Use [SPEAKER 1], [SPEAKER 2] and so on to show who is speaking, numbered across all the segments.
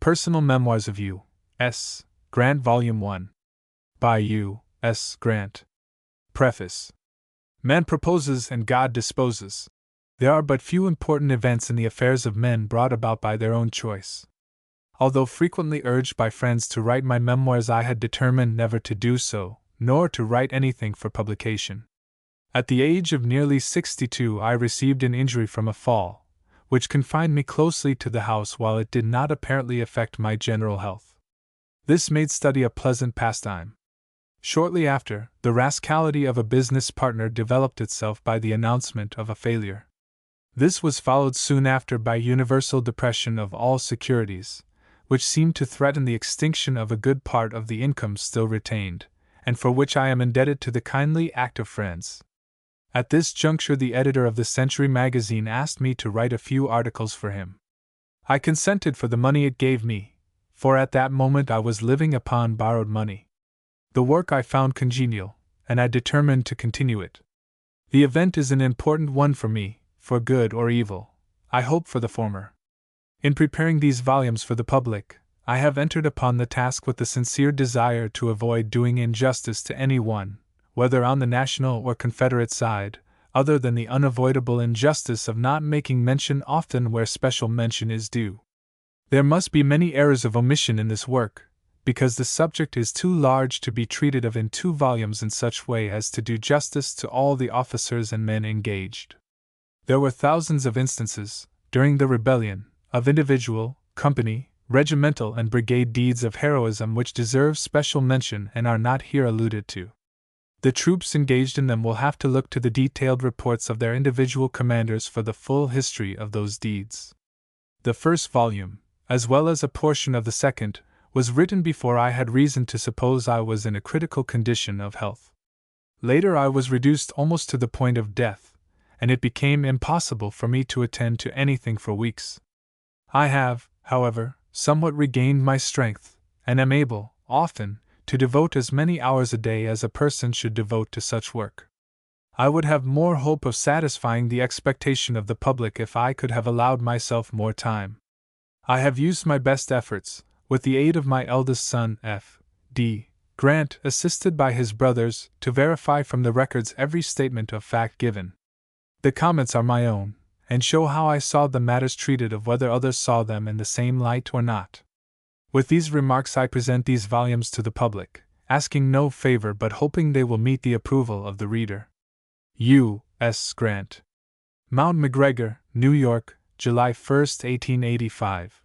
[SPEAKER 1] Personal Memoirs of U. S. Grant Volume 1. By U. S. Grant. Preface. Man proposes and God disposes. There are but few important events in the affairs of men brought about by their own choice. Although frequently urged by friends to write my memoirs, I had determined never to do so, nor to write anything for publication. At the age of nearly 62, I received an injury from a fall, which confined me closely to the house while it did not apparently affect my general health. This made study a pleasant pastime. Shortly after, the rascality of a business partner developed itself by the announcement of a failure. This was followed soon after by universal depression of all securities, which seemed to threaten the extinction of a good part of the income still retained, and for which I am indebted to the kindly act of friends. At this juncture, the editor of the Century magazine asked me to write a few articles for him. I consented for the money it gave me, for at that moment I was living upon borrowed money. The work I found congenial, and I determined to continue it. The event is an important one for me, for good or evil. I hope for the former. In preparing these volumes for the public, I have entered upon the task with the sincere desire to avoid doing injustice to any one, whether on the national or Confederate side, other than the unavoidable injustice of not making mention often where special mention is due. There must be many errors of omission in this work, because the subject is too large to be treated of in 2 volumes in such way as to do justice to all the officers and men engaged. There were thousands of instances, during the rebellion, of individual, company, regimental and brigade deeds of heroism which deserve special mention and are not here alluded to. The troops engaged in them will have to look to the detailed reports of their individual commanders for the full history of those deeds. The first volume, as well as a portion of the second, was written before I had reason to suppose I was in a critical condition of health. Later I was reduced almost to the point of death, and it became impossible for me to attend to anything for weeks. I have, however, somewhat regained my strength, and am able, often, to devote as many hours a day as a person should devote to such work. I would have more hope of satisfying the expectation of the public if I could have allowed myself more time. I have used my best efforts, with the aid of my eldest son, F. D. Grant, assisted by his brothers, to verify from the records every statement of fact given. The comments are my own, and show how I saw the matters treated of whether others saw them in the same light or not. With these remarks I present these volumes to the public, asking no favor but hoping they will meet the approval of the reader. U. S. Grant. Mount McGregor, New York, July 1, 1885.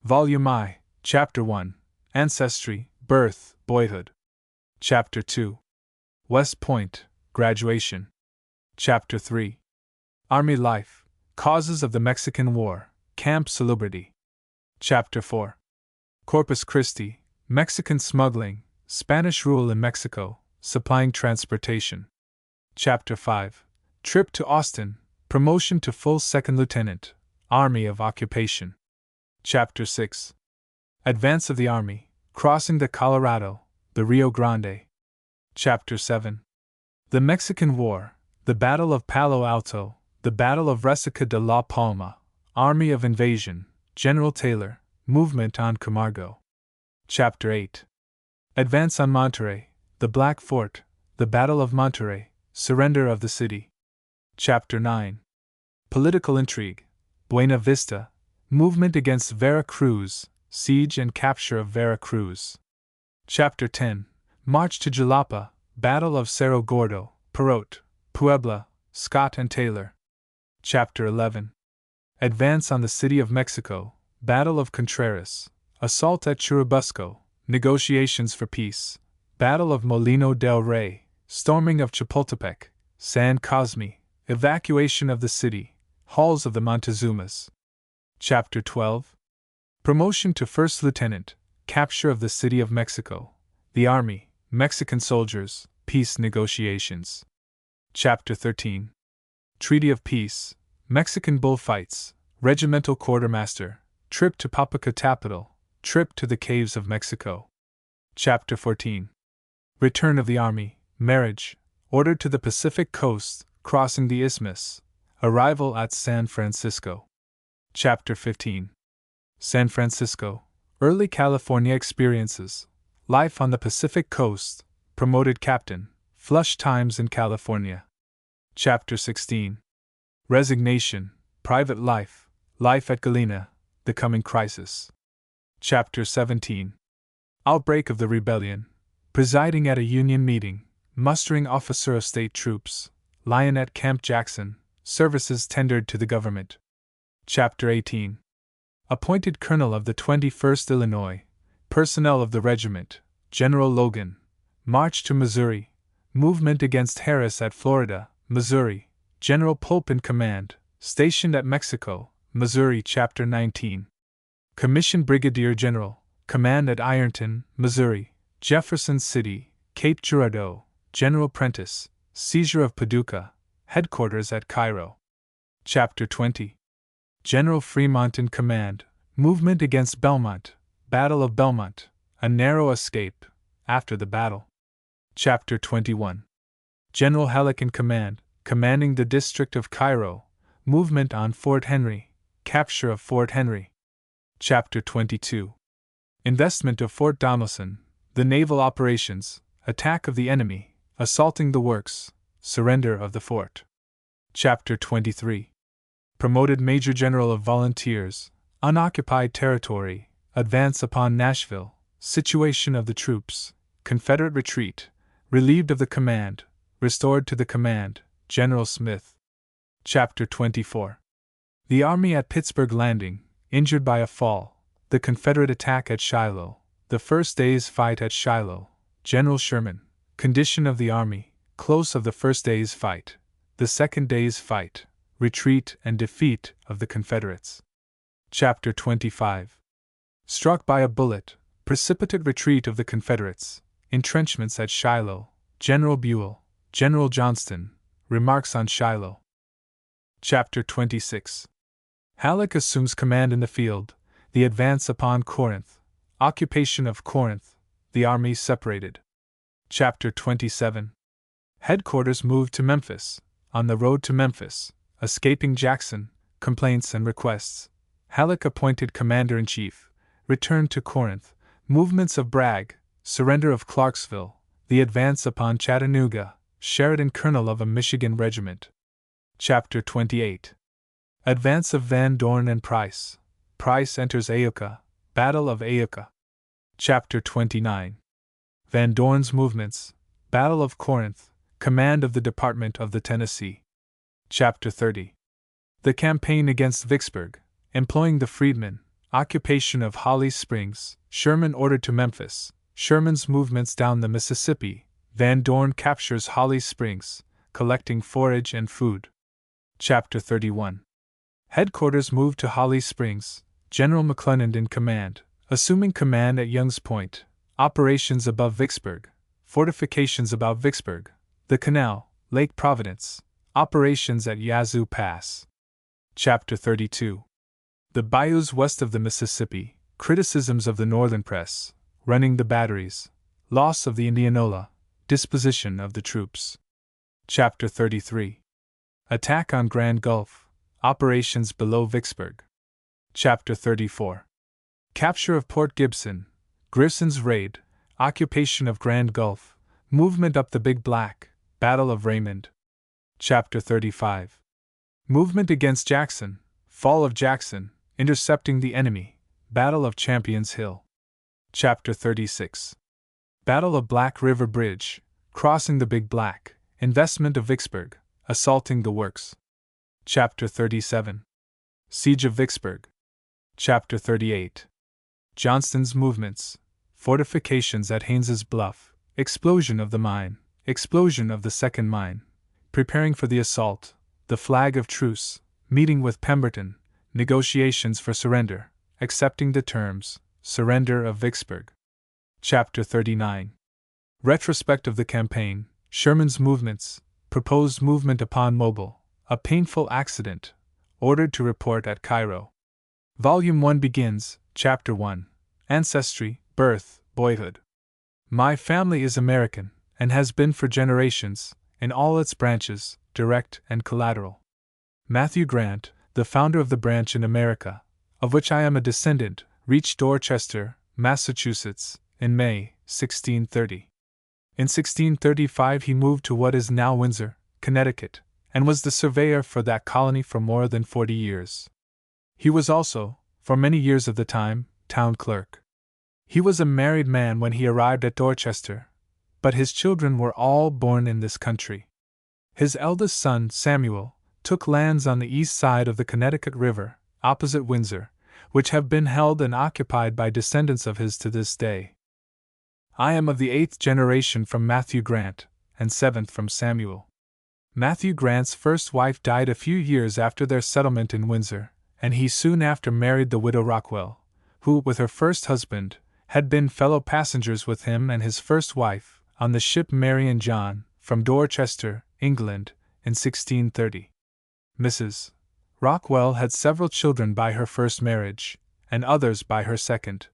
[SPEAKER 1] Volume I, Chapter 1, Ancestry, Birth, Boyhood. Chapter 2, West Point, Graduation. Chapter 3, Army Life, Causes of the Mexican War, Camp Salubrity. Chapter 4, Corpus Christi, Mexican Smuggling, Spanish Rule in Mexico, Supplying Transportation. Chapter 5, Trip to Austin, Promotion to Full Second Lieutenant, Army of Occupation. Chapter 6, Advance of the Army, Crossing the Colorado, the Rio Grande. Chapter 7, The Mexican War, the Battle of Palo Alto, the Battle of Resaca de la Palma, Army of Invasion, General Taylor, Movement on Camargo. Chapter 8, Advance on Monterrey, the Black Fort, the Battle of Monterrey, Surrender of the City. Chapter 9, Political Intrigue, Buena Vista, Movement against Vera Cruz, Siege and Capture of Vera Cruz. Chapter 10, March to Jalapa, Battle of Cerro Gordo, Perote, Puebla, Scott and Taylor. Chapter 11, Advance on the City of Mexico, Battle of Contreras, Assault at Churubusco, Negotiations for Peace, Battle of Molino del Rey, Storming of Chapultepec, San Cosme, Evacuation of the City, Halls of the Montezumas. Chapter 12, Promotion to First Lieutenant, Capture of the City of Mexico, the Army, Mexican Soldiers, Peace Negotiations. Chapter 13, Treaty of Peace, Mexican Bullfights, Regimental Quartermaster, Trip to Popocatépetl, Trip to the Caves of Mexico. Chapter 14, Return of the Army, Marriage, Order to the Pacific Coast, Crossing the Isthmus, Arrival at San Francisco. Chapter 15, San Francisco, Early California Experiences, Life on the Pacific Coast, Promoted Captain, Flush Times in California. Chapter 16. Resignation, Private Life, Life at Galena, The Coming Crisis. Chapter 17. Outbreak of the Rebellion, Presiding at a Union Meeting, Mustering Officer of State Troops, Lion at Camp Jackson, Services tendered to the Government. Chapter 18. Appointed Colonel of the 21st Illinois, Personnel of the Regiment, General Logan, March to Missouri, Movement against Harris at Florida, Missouri, General Pope in command, stationed at Mexico, Missouri. Chapter 19. Commissioned Brigadier General, command at Ironton, Missouri, Jefferson City, Cape Girardeau, General Prentice, seizure of Paducah, headquarters at Cairo. Chapter 20. General Fremont in command, movement against Belmont, Battle of Belmont, a narrow escape, after the battle. Chapter 21. General Halleck in command, commanding the district of Cairo, movement on Fort Henry, capture of Fort Henry. Chapter 22. Investment of Fort Donelson, the naval operations, attack of the enemy, assaulting the works, surrender of the fort. Chapter 23. Promoted Major General of Volunteers, unoccupied territory, advance upon Nashville, situation of the troops, Confederate retreat, relieved of the command, restored to the command, General Smith. Chapter 24. The Army at Pittsburgh Landing, injured by a fall, the Confederate attack at Shiloh, the first day's fight at Shiloh, General Sherman, condition of the Army, close of the first day's fight, the second day's fight, retreat and defeat of the Confederates. Chapter 25. Struck by a bullet, precipitate retreat of the Confederates, entrenchments at Shiloh, General Buell, General Johnston, remarks on Shiloh. Chapter 26. Halleck assumes command in the field, the advance upon Corinth, occupation of Corinth, the army separated. Chapter 27. Headquarters moved to Memphis, on the road to Memphis, escaping Jackson, complaints and requests. Halleck appointed commander-in-chief, returned to Corinth, movements of Bragg, surrender of Clarksville, the advance upon Chattanooga, Sheridan colonel of a Michigan regiment. Chapter 28. Advance of Van Dorn and Price. Price enters Iuka, Battle of Iuka. Chapter 29. Van Dorn's movements, Battle of Corinth, command of the Department of the Tennessee. Chapter 30. The campaign against Vicksburg, employing the freedmen, occupation of Holly Springs, Sherman ordered to Memphis, Sherman's movements down the Mississippi, Van Dorn captures Holly Springs, collecting forage and food. Chapter 31. Headquarters moved to Holly Springs, General McClernand in command, assuming command at Young's Point, operations above Vicksburg, fortifications about Vicksburg, the canal, Lake Providence, operations at Yazoo Pass. Chapter 32. The bayous west of the Mississippi, criticisms of the northern press, running the batteries, loss of the Indianola, disposition of the troops. Chapter 33. Attack on Grand Gulf, operations below Vicksburg. Chapter 34. Capture of Port Gibson, Grierson's raid, occupation of Grand Gulf, movement up the Big Black, Battle of Raymond. Chapter 35. Movement against Jackson, fall of Jackson, intercepting the enemy, Battle of Champions Hill. Chapter 36. Battle of Black River Bridge, crossing the Big Black, investment of Vicksburg, assaulting the works. Chapter 37. Siege of Vicksburg. Chapter 38. Johnston's movements, fortifications at Haynes's Bluff, explosion of the mine, explosion of the second mine, preparing for the assault, the flag of truce, meeting with Pemberton, negotiations for surrender, accepting the terms, surrender of Vicksburg. Chapter 39. Retrospect of the campaign, Sherman's movements, proposed movement upon Mobile, a painful accident, ordered to report at Cairo. Volume 1 begins, Chapter 1, Ancestry, Birth, Boyhood. My family is American, and has been for generations, in all its branches, direct and collateral. Matthew Grant, the founder of the branch in America, of which I am a descendant, reached Dorchester, Massachusetts, in May, 1630. In 1635 he moved to what is now Windsor, Connecticut, and was the surveyor for that colony for more than 40 years. He was also, for many years of the time, town clerk. He was a married man when he arrived at Dorchester, but his children were all born in this country. His eldest son, Samuel, took lands on the east side of the Connecticut River, opposite Windsor, which have been held and occupied by descendants of his to this day. I am of the 8th generation from Matthew Grant, and 7th from Samuel. Matthew Grant's first wife died a few years after their settlement in Windsor, and he soon after married the widow Rockwell, who, with her first husband, had been fellow passengers with him and his first wife, on the ship Mary and John, from Dorchester, England, in 1630. Mrs. Rockwell had several children by her first marriage, and others by her second.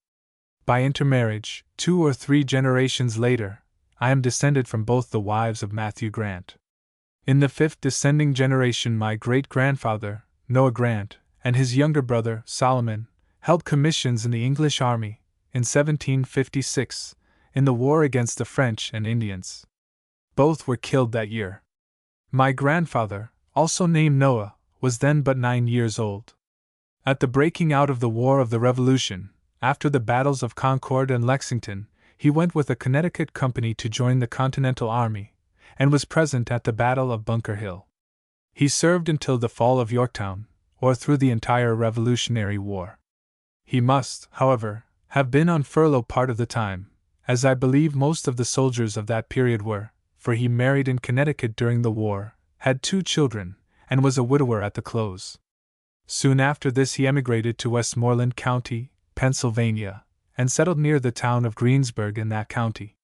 [SPEAKER 1] By intermarriage, 2 or 3 generations later, I am descended from both the wives of Matthew Grant. In the 5th descending generation, my great-grandfather, Noah Grant, and his younger brother, Solomon, held commissions in the English army, in 1756, in the war against the French and Indians. Both were killed that year. My grandfather, also named Noah, was then but 9 years old. At the breaking out of the War of the Revolution, after the battles of Concord and Lexington, he went with a Connecticut company to join the Continental Army, and was present at the Battle of Bunker Hill. He served until the fall of Yorktown, or through the entire Revolutionary War. He must, however, have been on furlough part of the time, as I believe most of the soldiers of that period were, for he married in Connecticut during the war, had 2 children, and was a widower at the close. Soon after this he emigrated to Westmoreland County, Pennsylvania, and settled near the town of Greensburg in that county.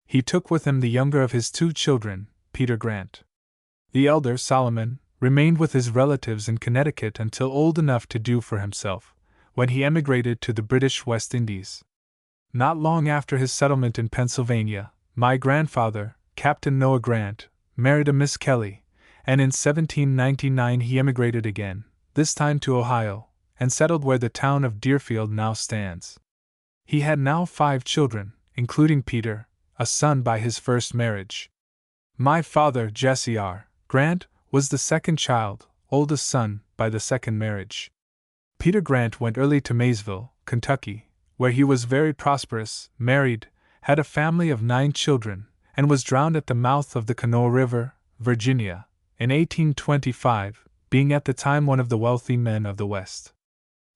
[SPEAKER 1] He took with him the younger of his 2 children, Peter Grant. The elder, Solomon, remained with his relatives in Connecticut until old enough to do for himself, when he emigrated to the British West Indies. Not long after his settlement in Pennsylvania, my grandfather, Captain Noah Grant, married a Miss Kelly, and in 1799 he emigrated again, this time to Ohio, and settled where the town of Deerfield now stands. He had now 5 children, including Peter, a son by his first marriage. My father, Jesse R. Grant, was the second child, oldest son, by the second marriage. Peter Grant went early to Maysville, Kentucky, where he was very prosperous, married, had a family of 9 children, and was drowned at the mouth of the Kanawha River, Virginia, in 1825, being at the time one of the wealthy men of the West.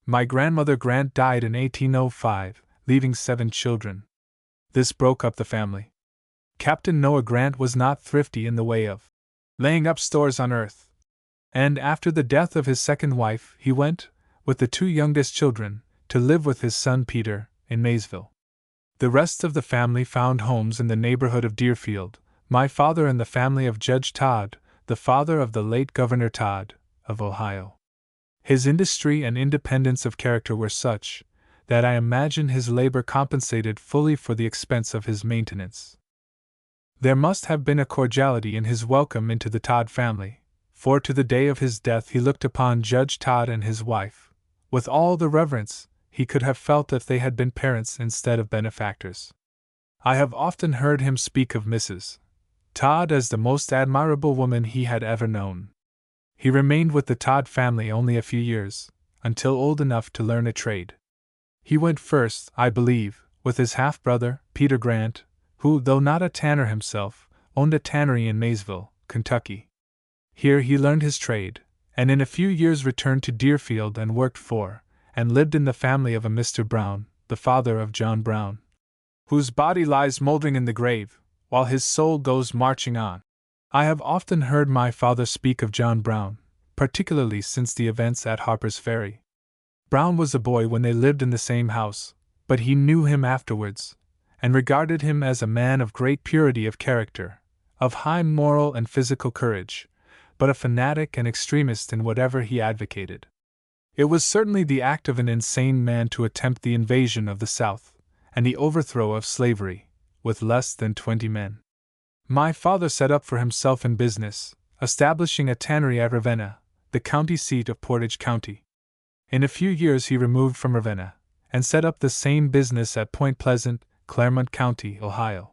[SPEAKER 1] My grandmother Grant died in 1805, leaving 7 children. This broke up the family. Captain Noah Grant was not thrifty in the way of laying up stores on earth, and after the death of his second wife, he went, with the 2 youngest children, to live with his son Peter, in Maysville. The rest of the family found homes in the neighborhood of Deerfield, my father and the family of Judge Todd, the father of the late Governor Todd, of Ohio. His industry and independence of character were such, that I imagine his labor compensated fully for the expense of his maintenance. There must have been a cordiality in his welcome into the Todd family, for to the day of his death he looked upon Judge Todd and his wife with all the reverence he could have felt if they had been parents instead of benefactors. I have often heard him speak of Mrs. Todd as the most admirable woman he had ever known. He remained with the Todd family only a few years, until old enough to learn a trade. He went first, I believe, with his half-brother, Peter Grant, who, though not a tanner himself, owned a tannery in Maysville, Kentucky. Here he learned his trade, and in a few years returned to Deerfield and worked for, and lived in the family of a Mr. Brown, the father of John Brown, whose body lies moldering in the grave, while his soul goes marching on. I have often heard my father speak of John Brown, particularly since the events at Harper's Ferry. Brown was a boy when they lived in the same house, but he knew him afterwards, and regarded him as a man of great purity of character, of high moral and physical courage, but a fanatic and extremist in whatever he advocated. It was certainly the act of an insane man to attempt the invasion of the South, and the overthrow of slavery, with less than 20 men. My father set up for himself in business, establishing a tannery at Ravenna, the county seat of Portage County. In a few years he removed from Ravenna, and set up the same business at Point Pleasant, Claremont County, Ohio.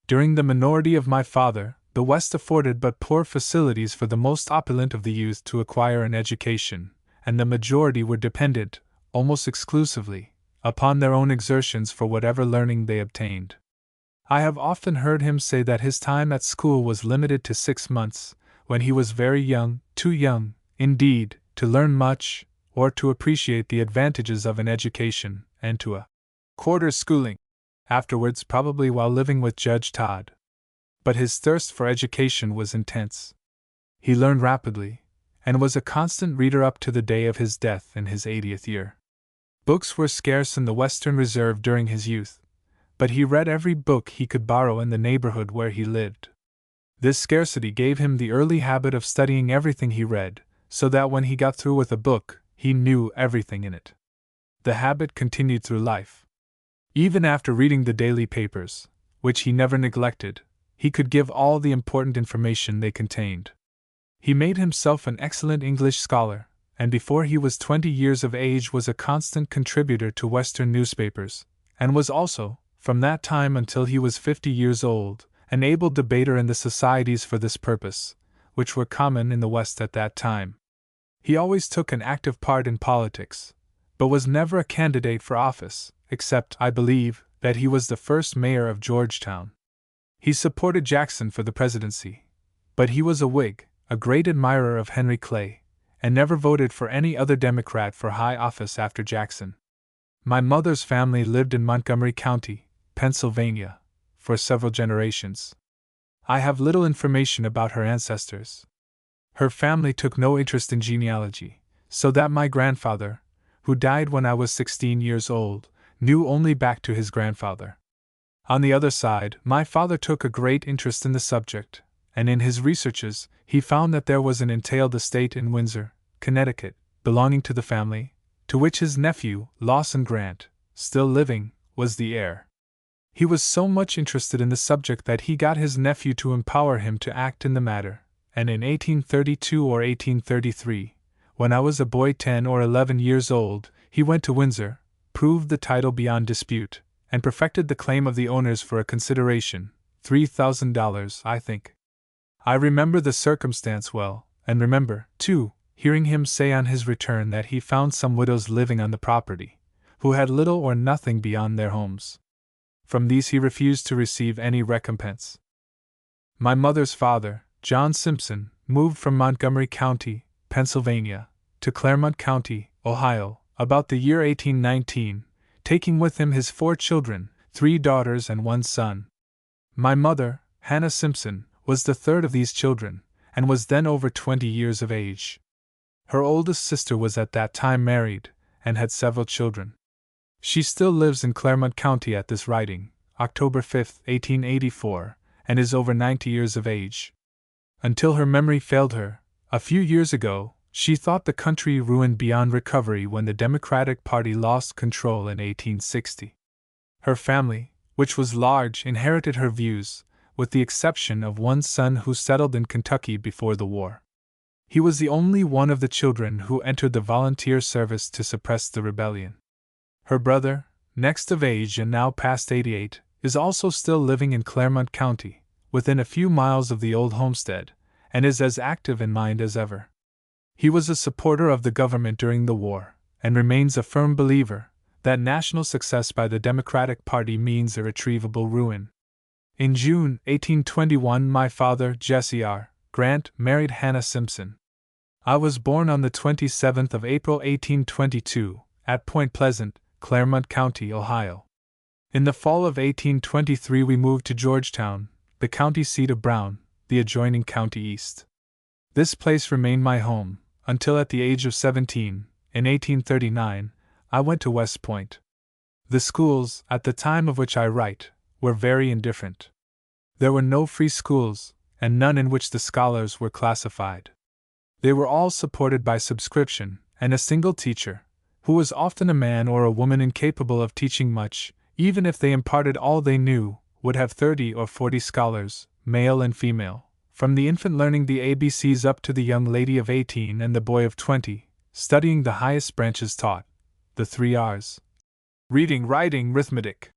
[SPEAKER 1] During the minority of my father, the West afforded but poor facilities for the most opulent of the youth to acquire an education, and the majority were dependent, almost exclusively, upon their own exertions for whatever learning they obtained. I have often heard him say that his time at school was limited to 6 months, when he was very young, too young, indeed, to learn much, or to appreciate the advantages of an education, and to a quarter's schooling, afterwards probably while living with Judge Todd. But his thirst for education was intense. He learned rapidly, and was a constant reader up to the day of his death in his 80th year. Books were scarce in the Western Reserve during his youth, but he read every book he could borrow in the neighborhood where he lived. This scarcity gave him the early habit of studying everything he read, so that when he got through with a book, he knew everything in it. The habit continued through life. Even after reading the daily papers, which he never neglected, he could give all the important information they contained. He made himself an excellent English scholar, and before he was 20 years of age was a constant contributor to Western newspapers, and was also, from that time until he was 50 years old, an able debater in the societies for this purpose, which were common in the West at that time. He always took an active part in politics, but was never a candidate for office, except, I believe, that he was the first mayor of Georgetown. He supported Jackson for the presidency, but he was a Whig, a great admirer of Henry Clay, and never voted for any other Democrat for high office after Jackson. My mother's family lived in Montgomery County, Pennsylvania, for several generations. I have little information about her ancestors. Her family took no interest in genealogy, so that my grandfather, who died when I was 16 years old, knew only back to his grandfather. On the other side, my father took a great interest in the subject, and in his researches, he found that there was an entailed estate in Windsor, Connecticut, belonging to the family, to which his nephew, Lawson Grant, still living, was the heir. He was so much interested in the subject that he got his nephew to empower him to act in the matter, and in 1832 or 1833, when I was a boy 10 or 11 years old, he went to Windsor, proved the title beyond dispute, and perfected the claim of the owners for a consideration, $3,000, I think. I remember the circumstance well, and remember, too, hearing him say on his return that he found some widows living on the property, who had little or nothing beyond their homes. From these he refused to receive any recompense. My mother's father, John Simpson, moved from Montgomery County, Pennsylvania, to Claremont County, Ohio, about the year 1819, taking with him his 4 children, 3 daughters and 1 son. My mother, Hannah Simpson, was the third of these children, and was then over 20 years of age. Her oldest sister was at that time married, and had several children. She still lives in Claremont County at this writing, October 5, 1884, and is over 90 years of age. Until her memory failed her, a few years ago, she thought the country ruined beyond recovery when the Democratic Party lost control in 1860. Her family, which was large, inherited her views, with the exception of one son who settled in Kentucky before the war. He was the only one of the children who entered the volunteer service to suppress the rebellion. Her brother, next of age and now past 88, is also still living in Claremont County, within a few miles of the old homestead, and is as active in mind as ever. He was a supporter of the government during the war, and remains a firm believer that national success by the Democratic Party means irretrievable ruin. In June 1821, my father, Jesse R. Grant, married Hannah Simpson. I was born on the 27th of April 1822, at Point Pleasant, Claremont County, Ohio. In the fall of 1823 we moved to Georgetown, the county seat of Brown, the adjoining county east. This place remained my home, until at the age of 17, in 1839, I went to West Point. The schools, at the time of which I write, were very indifferent. There were no free schools, and none in which the scholars were classified. They were all supported by subscription, and a single teacher, who was often a man or a woman incapable of teaching much, even if they imparted all they knew, would have 30 or 40 scholars, male and female, from the infant learning the ABCs up to the young lady of 18 and the boy of 20, studying the highest branches taught, the 3 R's. Reading, writing, arithmetic.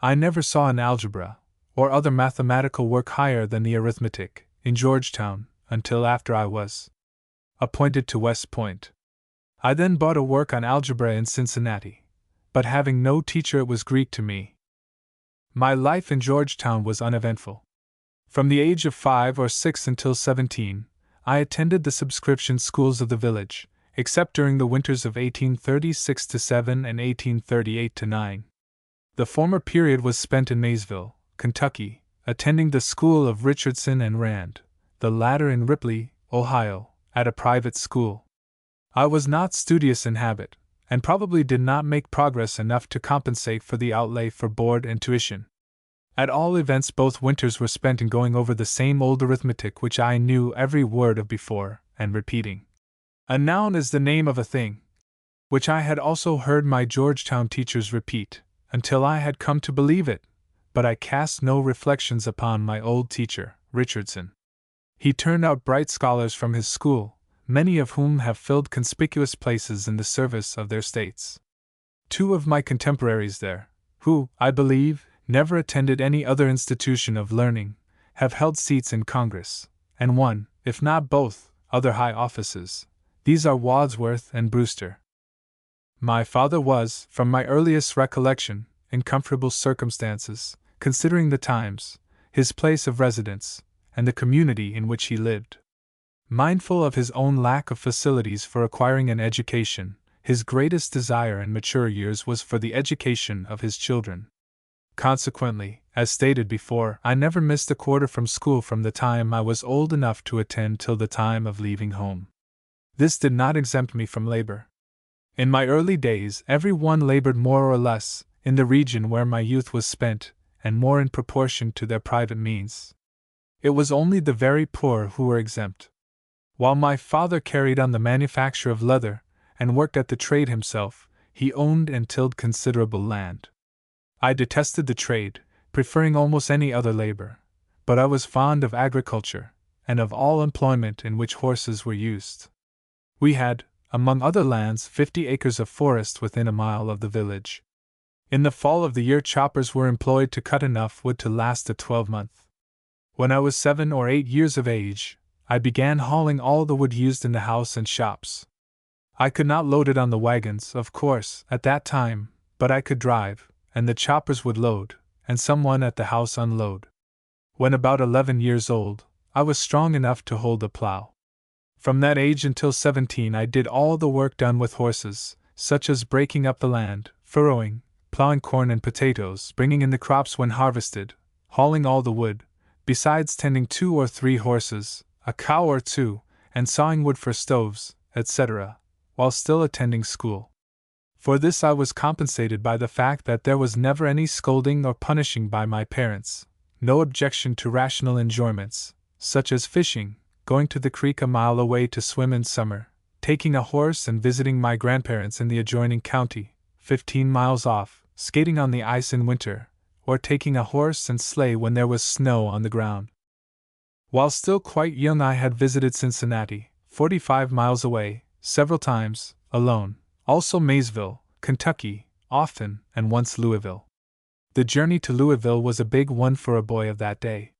[SPEAKER 1] I never saw an algebra, or other mathematical work higher than the arithmetic, in Georgetown, until after I was appointed to West Point. I then bought a work on algebra in Cincinnati, but having no teacher it was Greek to me. My life in Georgetown was uneventful. From the age of 5 or 6 until 17, I attended the subscription schools of the village, except during the winters of 1836-7 and 1838-9. The former period was spent in Maysville, Kentucky, attending the school of Richardson and Rand, the latter in Ripley, Ohio, at a private school. I was not studious in habit, and probably did not make progress enough to compensate for the outlay for board and tuition. At all events, both winters were spent in going over the same old arithmetic which I knew every word of before, and repeating. A noun is the name of a thing, which I had also heard my Georgetown teachers repeat, until I had come to believe it, but I cast no reflections upon my old teacher, Richardson. He turned out bright scholars from his school, many of whom have filled conspicuous places in the service of their states. 2 of my contemporaries there, who, I believe, never attended any other institution of learning, have held seats in Congress, and 1, if not both, other high offices. These are Wadsworth and Brewster. My father was, from my earliest recollection, in comfortable circumstances, considering the times, his place of residence, and the community in which he lived. Mindful of his own lack of facilities for acquiring an education, his greatest desire in mature years was for the education of his children. Consequently, as stated before, I never missed a quarter from school from the time I was old enough to attend till the time of leaving home. This did not exempt me from labor. In my early days, every one labored more or less, in the region where my youth was spent, and more in proportion to their private means. It was only the very poor who were exempt. While my father carried on the manufacture of leather, and worked at the trade himself, he owned and tilled considerable land. I detested the trade, preferring almost any other labor, but I was fond of agriculture, and of all employment in which horses were used. We had, among other lands, 50 acres of forest within a mile of the village. In the fall of the year, choppers were employed to cut enough wood to last a 12-month. When I was 7 or 8 years of age, I began hauling all the wood used in the house and shops. I could not load it on the wagons, of course, at that time, but I could drive, and the choppers would load, and someone at the house unload. When about 11 years old, I was strong enough to hold a plow. From that age until 17 I did all the work done with horses, such as breaking up the land, furrowing, plowing corn and potatoes, bringing in the crops when harvested, hauling all the wood, besides tending 2 or 3 horses, a cow or 2, and sawing wood for stoves, etc., while still attending school. For this I was compensated by the fact that there was never any scolding or punishing by my parents, no objection to rational enjoyments, such as fishing, going to the creek a mile away to swim in summer, taking a horse and visiting my grandparents in the adjoining county, 15 miles off, skating on the ice in winter, or taking a horse and sleigh when there was snow on the ground. While still quite young I had visited Cincinnati, 45 miles away, several times, alone, also Maysville, Kentucky, often, and once Louisville. The journey to Louisville was a big one for a boy of that day.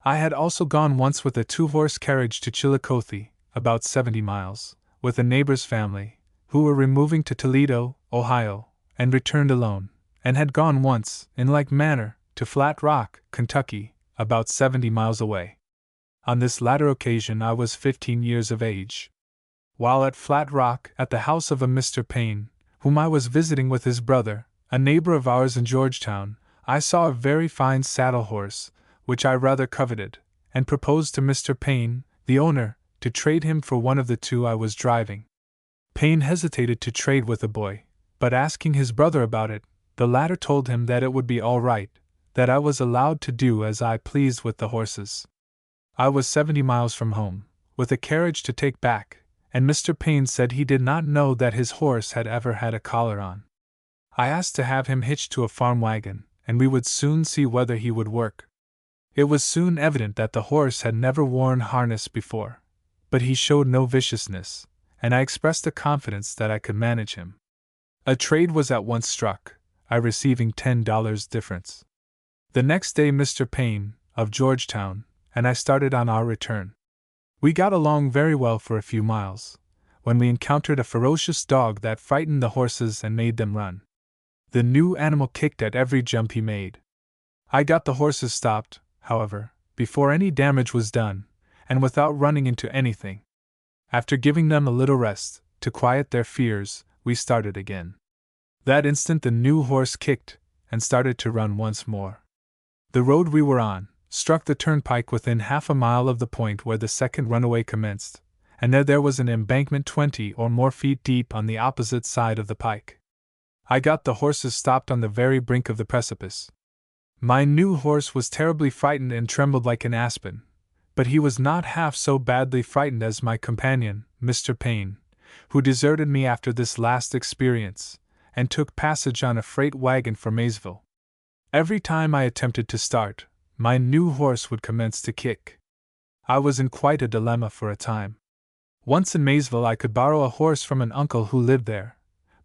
[SPEAKER 1] I had also gone once with a 2-horse carriage to Chillicothe, about 70 miles, with a neighbor's family, who were removing to Toledo, Ohio, and returned alone, and had gone once, in like manner, to Flat Rock, Kentucky, about 70 miles away. On this latter occasion I was 15 years of age. While at Flat Rock, at the house of a Mr. Payne, whom I was visiting with his brother, a neighbor of ours in Georgetown, I saw a very fine saddle horse, which I rather coveted, and proposed to Mr. Payne, the owner, to trade him for one of the 2 I was driving. Payne hesitated to trade with the boy, but asking his brother about it, the latter told him that it would be all right, that I was allowed to do as I pleased with the horses. I was 70 miles from home, with a carriage to take back, and Mr. Payne said he did not know that his horse had ever had a collar on. I asked to have him hitched to a farm wagon, and we would soon see whether he would work. It was soon evident that the horse had never worn harness before, but he showed no viciousness, and I expressed a confidence that I could manage him. A trade was at once struck, I receiving $10 difference. The next day Mr. Payne, of Georgetown, and I started on our return. We got along very well for a few miles, when we encountered a ferocious dog that frightened the horses and made them run. The new animal kicked at every jump he made. I got the horses stopped, however, before any damage was done, and without running into anything. After giving them a little rest, to quiet their fears, we started again. That instant the new horse kicked, and started to run once more. The road we were on struck the turnpike within half a mile of the point where the second runaway commenced, and there was an embankment 20 or more feet deep on the opposite side of the pike. I got the horses stopped on the very brink of the precipice. My new horse was terribly frightened and trembled like an aspen, but he was not half so badly frightened as my companion, Mr. Payne, who deserted me after this last experience, and took passage on a freight wagon for Maysville. Every time I attempted to start, my new horse would commence to kick. I was in quite a dilemma for a time. Once in Maysville I could borrow a horse from an uncle who lived there,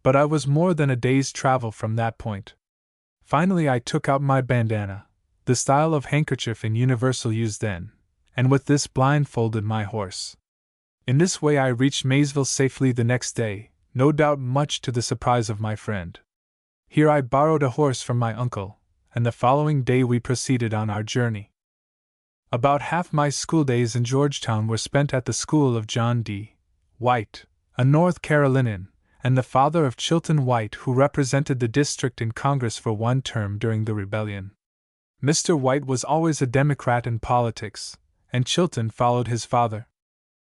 [SPEAKER 1] but I was more than a day's travel from that point. Finally I took out my bandana, the style of handkerchief in universal use then, and with this blindfolded my horse. In this way I reached Maysville safely the next day, no doubt much to the surprise of my friend. Here I borrowed a horse from my uncle, and the following day we proceeded on our journey. About half my school days in Georgetown were spent at the school of John D. White, a North Carolinian, and the father of Chilton White, who represented the district in Congress for one term during the rebellion. Mr. White was always a Democrat in politics, and Chilton followed his father.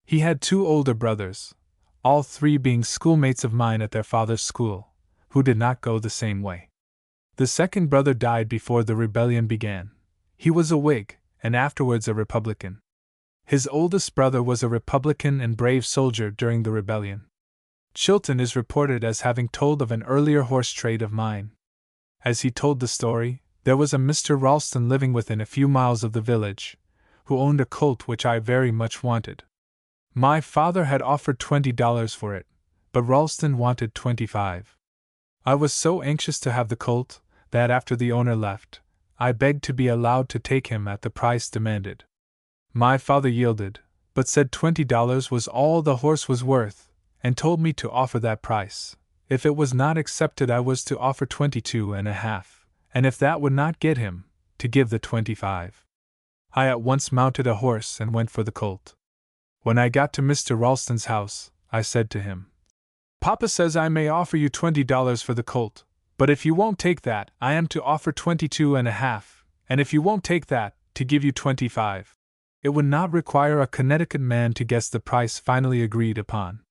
[SPEAKER 1] He had 2 older brothers, all 3 being schoolmates of mine at their father's school, who did not go the same way. The second brother died before the rebellion began. He was a Whig, and afterwards a Republican. His oldest brother was a Republican and brave soldier during the rebellion. Chilton is reported as having told of an earlier horse trade of mine. As he told the story, there was a Mr. Ralston living within a few miles of the village, who owned a colt which I very much wanted. My father had offered $20 for it, but Ralston wanted $25. I was so anxious to have the colt, that after the owner left, I begged to be allowed to take him at the price demanded. My father yielded, but said $20 was all the horse was worth, and told me to offer that price. If it was not accepted I was to offer 22.5, and if that would not get him, to give the 25. I at once mounted a horse and went for the colt. When I got to Mr. Ralston's house, I said to him, "Papa says I may offer you $20 for the colt, but if you won't take that, I am to offer 22.5, and if you won't take that, to give you 25. It would not require a Connecticut man to guess the price finally agreed upon."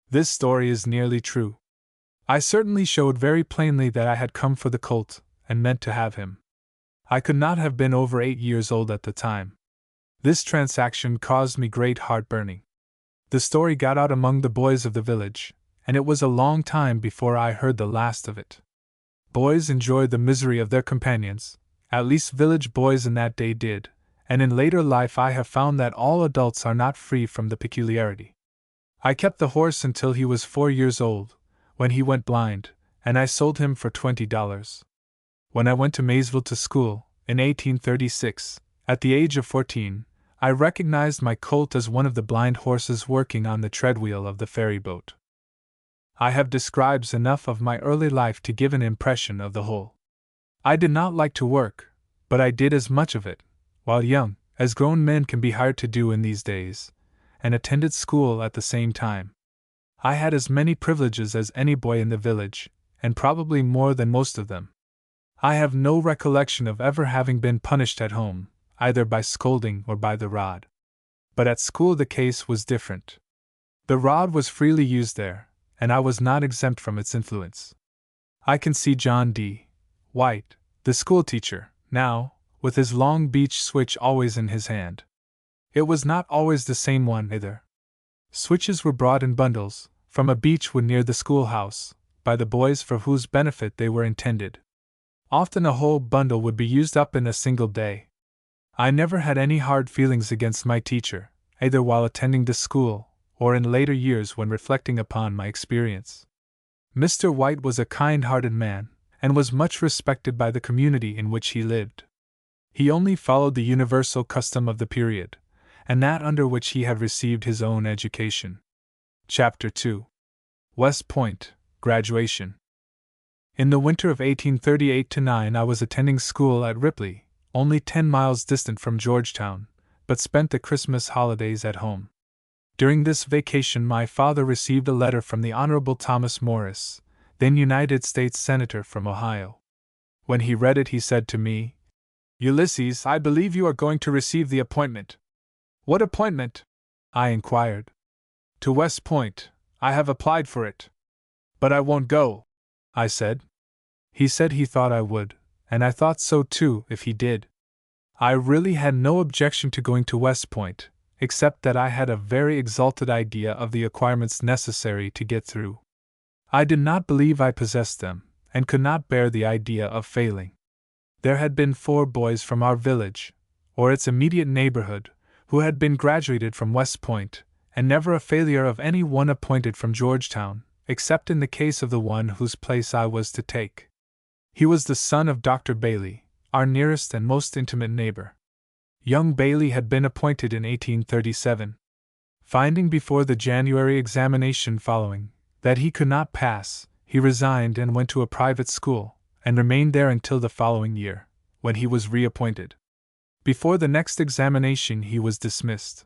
[SPEAKER 1] This story is nearly true. I certainly showed very plainly that I had come for the colt, and meant to have him. I could not have been over 8 years old at the time. This transaction caused me great heartburning. The story got out among the boys of the village, and it was a long time before I heard the last of it. Boys enjoyed the misery of their companions, at least village boys in that day did, and in later life I have found that all adults are not free from the peculiarity. I kept the horse until he was 4 years old, when he went blind, and I sold him for $20. When I went to Maysville to school, in 1836, at the age of 14, I recognized my colt as one of the blind horses working on the treadwheel of the ferry boat. I have described enough of my early life to give an impression of the whole. I did not like to work, but I did as much of it, while young, as grown men can be hired to do in these days, and attended school at the same time. I had as many privileges as any boy in the village, and probably more than most of them. I have no recollection of ever having been punished at home, either by scolding or by the rod. But at school the case was different. The rod was freely used there, and I was not exempt from its influence. I can see John D. White, the schoolteacher, now, with his long beech switch always in his hand. It was not always the same one either. Switches were brought in bundles, from a beech wood near the schoolhouse, by the boys for whose benefit they were intended. Often a whole bundle would be used up in a single day. I never had any hard feelings against my teacher, either while attending the school, or in later years when reflecting upon my experience. Mr. White was a kind-hearted man, and was much respected by the community in which he lived. He only followed the universal custom of the period, and that under which he had received his own education. Chapter 2. West Point, Graduation. In the winter of 1838-9 I was attending school at Ripley, only 10 miles distant from Georgetown, but spent the Christmas holidays at home. During this vacation my father received a letter from the Honorable Thomas Morris, then United States Senator from Ohio. When he read it he said to me, "Ulysses, I believe you are going to receive the appointment." "What appointment?" I inquired. "To West Point. I have applied for it." "But I won't go," I said. He said he thought I would, and I thought so too if he did. I really had no objection to going to West Point, except that I had a very exalted idea of the acquirements necessary to get through. I did not believe I possessed them, and could not bear the idea of failing. There had been 4 boys from our village, or its immediate neighborhood, who had been graduated from West Point, and never a failure of any one appointed from Georgetown, except in the case of the one whose place I was to take. He was the son of Dr. Bailey, our nearest and most intimate neighbor. Young Bailey had been appointed in 1837. Finding before the January examination following that he could not pass, he resigned and went to a private school, and remained there until the following year, when he was reappointed. Before the next examination he was dismissed.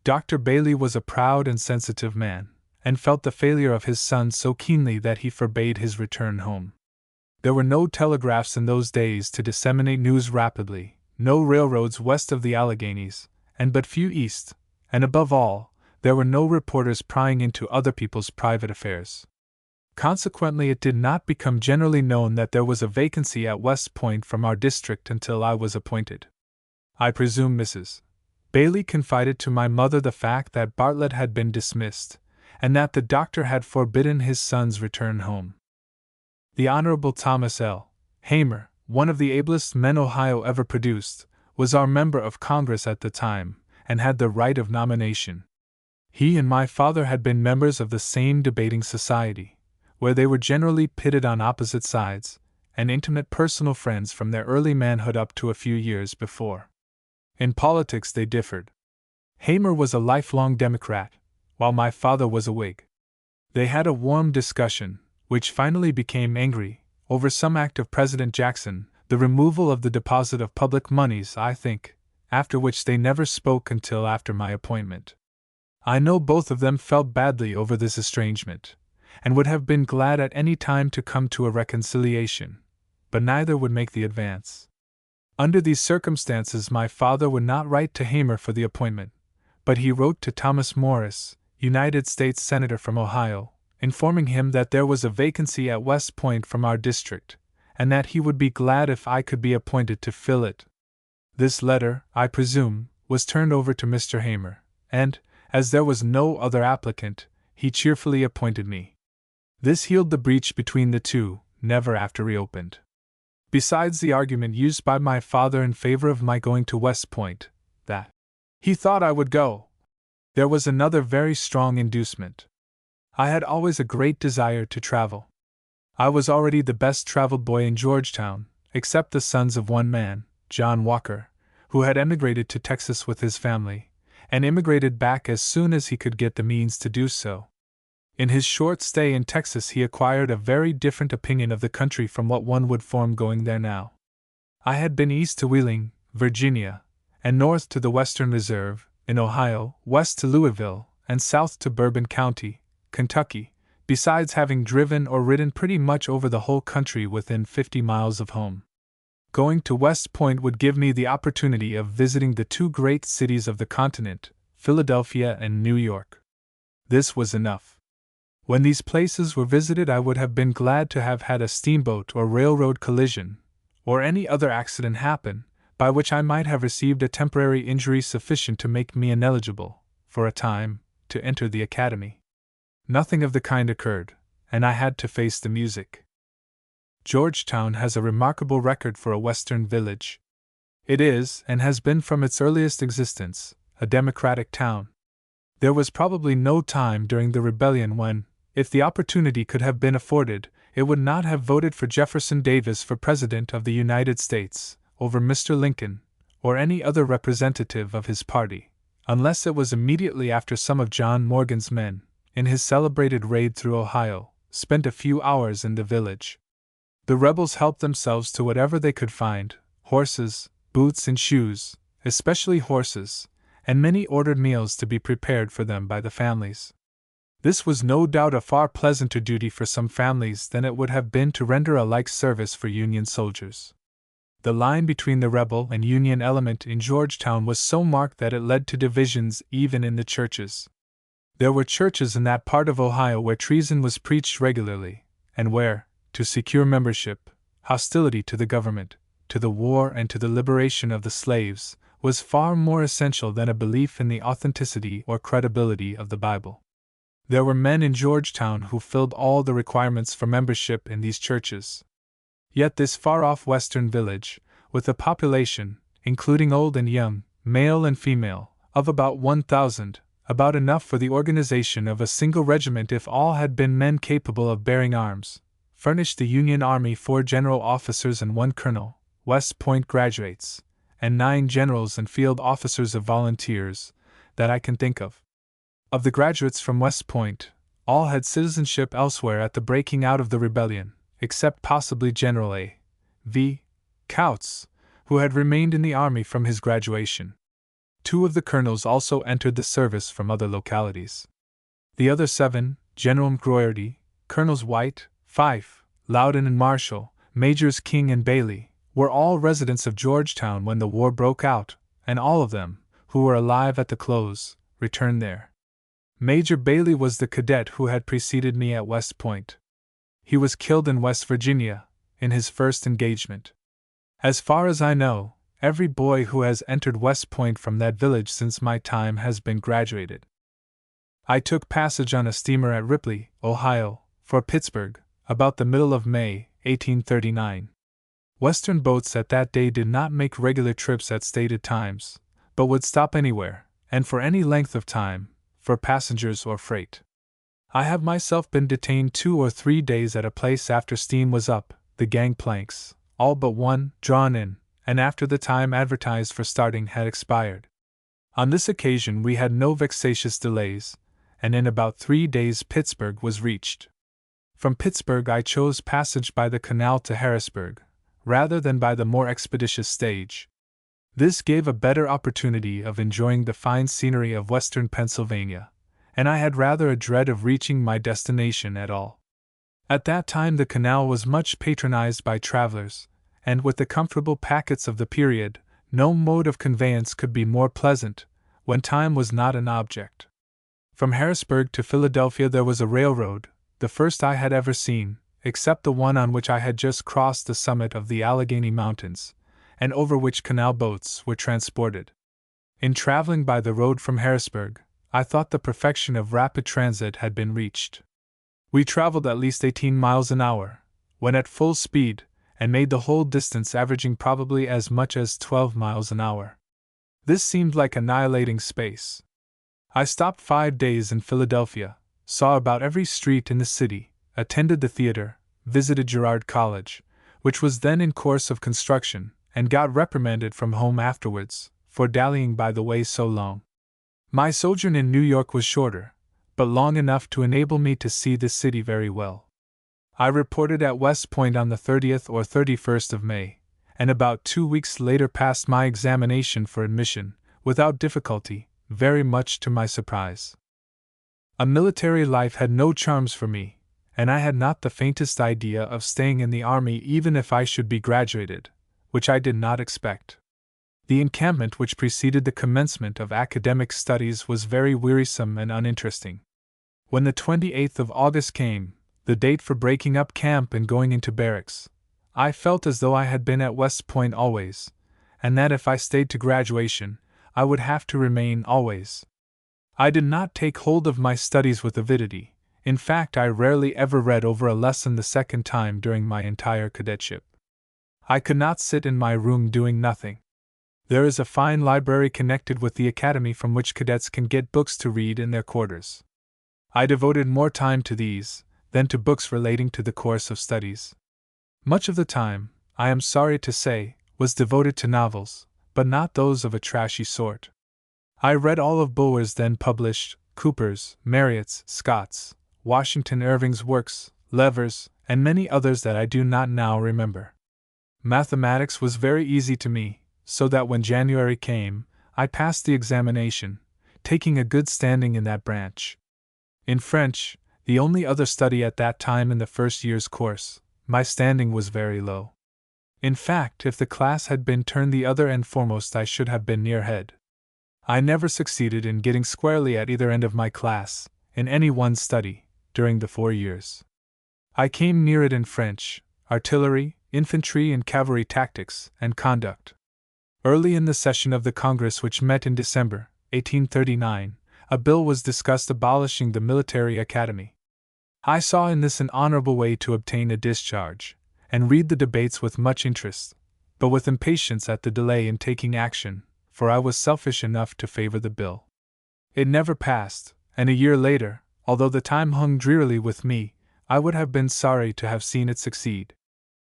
[SPEAKER 1] Dr. Bailey was a proud and sensitive man, and felt the failure of his son so keenly that he forbade his return home. There were no telegraphs in those days to disseminate news rapidly, no railroads west of the Alleghenies, and but few east, and above all, there were no reporters prying into other people's private affairs. Consequently, it did not become generally known that there was a vacancy at West Point from our district until I was appointed. I presume Mrs. Bailey confided to my mother the fact that Bartlett had been dismissed, and that the doctor had forbidden his son's return home. The Honorable Thomas L. Hamer, one of the ablest men Ohio ever produced, was our member of Congress at the time, and had the right of nomination. He and my father had been members of the same debating society, where they were generally pitted on opposite sides, and intimate personal friends from their early manhood up to a few years before. In politics they differed. Hamer was a lifelong Democrat, while my father was a Whig. They had a warm discussion, which finally became angry, over some act of President Jackson, the removal of the deposit of public moneys, I think, after which they never spoke until after my appointment. I know both of them felt badly over this estrangement, and would have been glad at any time to come to a reconciliation, but neither would make the advance. Under these circumstances my father would not write to Hamer for the appointment, but he wrote to Thomas Morris, United States Senator from Ohio, informing him that there was a vacancy at West Point from our district, and that he would be glad if I could be appointed to fill it. This letter, I presume, was turned over to Mr. Hamer, and, as there was no other applicant, he cheerfully appointed me. This healed the breach between the two, never after reopened. Besides the argument used by my father in favor of my going to West Point, that he thought I would go, there was another very strong inducement. I had always a great desire to travel. I was already the best traveled boy in Georgetown, except the sons of one man, John Walker, who had emigrated to Texas with his family, and immigrated back as soon as he could get the means to do so. In his short stay in Texas he acquired a very different opinion of the country from what one would form going there now. I had been east to Wheeling, Virginia, and north to the Western Reserve, in Ohio, west to Louisville, and south to Bourbon County, Kentucky, besides having driven or ridden pretty much over the whole country within 50 miles of home. Going to West Point would give me the opportunity of visiting the 2 great cities of the continent, Philadelphia and New York. This was enough. When these places were visited I would have been glad to have had a steamboat or railroad collision, or any other accident happen, by which I might have received a temporary injury sufficient to make me ineligible, for a time, to enter the academy. Nothing of the kind occurred, and I had to face the music. Georgetown has a remarkable record for a Western village. It is, and has been from its earliest existence, a democratic town. There was probably no time during the rebellion when, if the opportunity could have been afforded, it would not have voted for Jefferson Davis for President of the United States, over Mr. Lincoln, or any other representative of his party, unless it was immediately after some of John Morgan's men, in his celebrated raid through Ohio, spent a few hours in the village. The rebels helped themselves to whatever they could find: horses, boots, and shoes, especially horses, and many ordered meals to be prepared for them by the families. This was no doubt a far pleasanter duty for some families than it would have been to render a like service for Union soldiers. The line between the rebel and Union element in Georgetown was so marked that it led to divisions even in the churches. There were churches in that part of Ohio where treason was preached regularly, and where, to secure membership, hostility to the government, to the war, and to the liberation of the slaves was far more essential than a belief in the authenticity or credibility of the Bible. There were men in Georgetown who filled all the requirements for membership in these churches. Yet this far-off western village, with a population, including old and young, male and female, of about 1,000, about enough for the organization of a single regiment if all had been men capable of bearing arms, furnished the Union Army 4 general officers and 1 colonel, West Point graduates, and 9 generals and field officers of volunteers, that I can think of. Of the graduates from West Point, all had citizenship elsewhere at the breaking out of the rebellion, except possibly General A. V. Couts, who had remained in the army from his graduation. 2 of the colonels also entered the service from other localities. The other 7, General McGroarty, Colonels White, Fife, Loudon, and Marshall, Majors King and Bailey, were all residents of Georgetown when the war broke out, and all of them, who were alive at the close, returned there. Major Bailey was the cadet who had preceded me at West Point. He was killed in West Virginia, in his first engagement. As far as I know, every boy who has entered West Point from that village since my time has been graduated. I took passage on a steamer at Ripley, Ohio, for Pittsburgh, about the middle of May, 1839. Western boats at that day did not make regular trips at stated times, but would stop anywhere, and for any length of time, for passengers or freight. I have myself been detained 2 or 3 days at a place after steam was up, the gangplanks, all but one, drawn in, and after the time advertised for starting had expired. On this occasion we had no vexatious delays, and in about 3 days Pittsburgh was reached. From Pittsburgh I chose passage by the canal to Harrisburg, rather than by the more expeditious stage. This gave a better opportunity of enjoying the fine scenery of western Pennsylvania, and I had rather a dread of reaching my destination at all. At that time the canal was much patronized by travelers, and with the comfortable packets of the period, no mode of conveyance could be more pleasant, when time was not an object. From Harrisburg to Philadelphia there was a railroad, the first I had ever seen, except the one on which I had just crossed the summit of the Allegheny Mountains, and over which canal boats were transported. In traveling by the road from Harrisburg, I thought the perfection of rapid transit had been reached. We traveled at least 18 miles an hour, when at full speed, and made the whole distance averaging probably as much as 12 miles an hour. This seemed like annihilating space. I stopped 5 days in Philadelphia, saw about every street in the city, attended the theater, visited Girard College, which was then in course of construction, and got reprimanded from home afterwards, for dallying by the way so long. My sojourn in New York was shorter, but long enough to enable me to see the city very well. I reported at West Point on the 30th or 31st of May, and about 2 weeks later passed my examination for admission, without difficulty, very much to my surprise. A military life had no charms for me, and I had not the faintest idea of staying in the army even if I should be graduated, which I did not expect. The encampment which preceded the commencement of academic studies was very wearisome and uninteresting. When the 28th of August came, the date for breaking up camp and going into barracks, I felt as though I had been at West Point always, and that if I stayed to graduation, I would have to remain always. I did not take hold of my studies with avidity. In fact, I rarely ever read over a lesson the second time during my entire cadetship. I could not sit in my room doing nothing. There is a fine library connected with the academy from which cadets can get books to read in their quarters. I devoted more time to these than to books relating to the course of studies. Much of the time, I am sorry to say, was devoted to novels, but not those of a trashy sort. I read all of Bulwer's then published, Cooper's, Marryat's, Scott's, Washington Irving's works, Lever's, and many others that I do not now remember. Mathematics was very easy to me, so that when January came, I passed the examination, taking a good standing in that branch. In French, the only other study at that time in the first year's course, my standing was very low. In fact, if the class had been turned the other end foremost, I should have been near head. I never succeeded in getting squarely at either end of my class, in any one study, during the 4 years. I came near it in French, artillery, infantry and cavalry tactics, and conduct. Early in the session of the Congress which met in December, 1839, a bill was discussed abolishing the military academy. I saw in this an honorable way to obtain a discharge, and read the debates with much interest, but with impatience at the delay in taking action, for I was selfish enough to favor the bill. It never passed, and a year later, although the time hung drearily with me, I would have been sorry to have seen it succeed.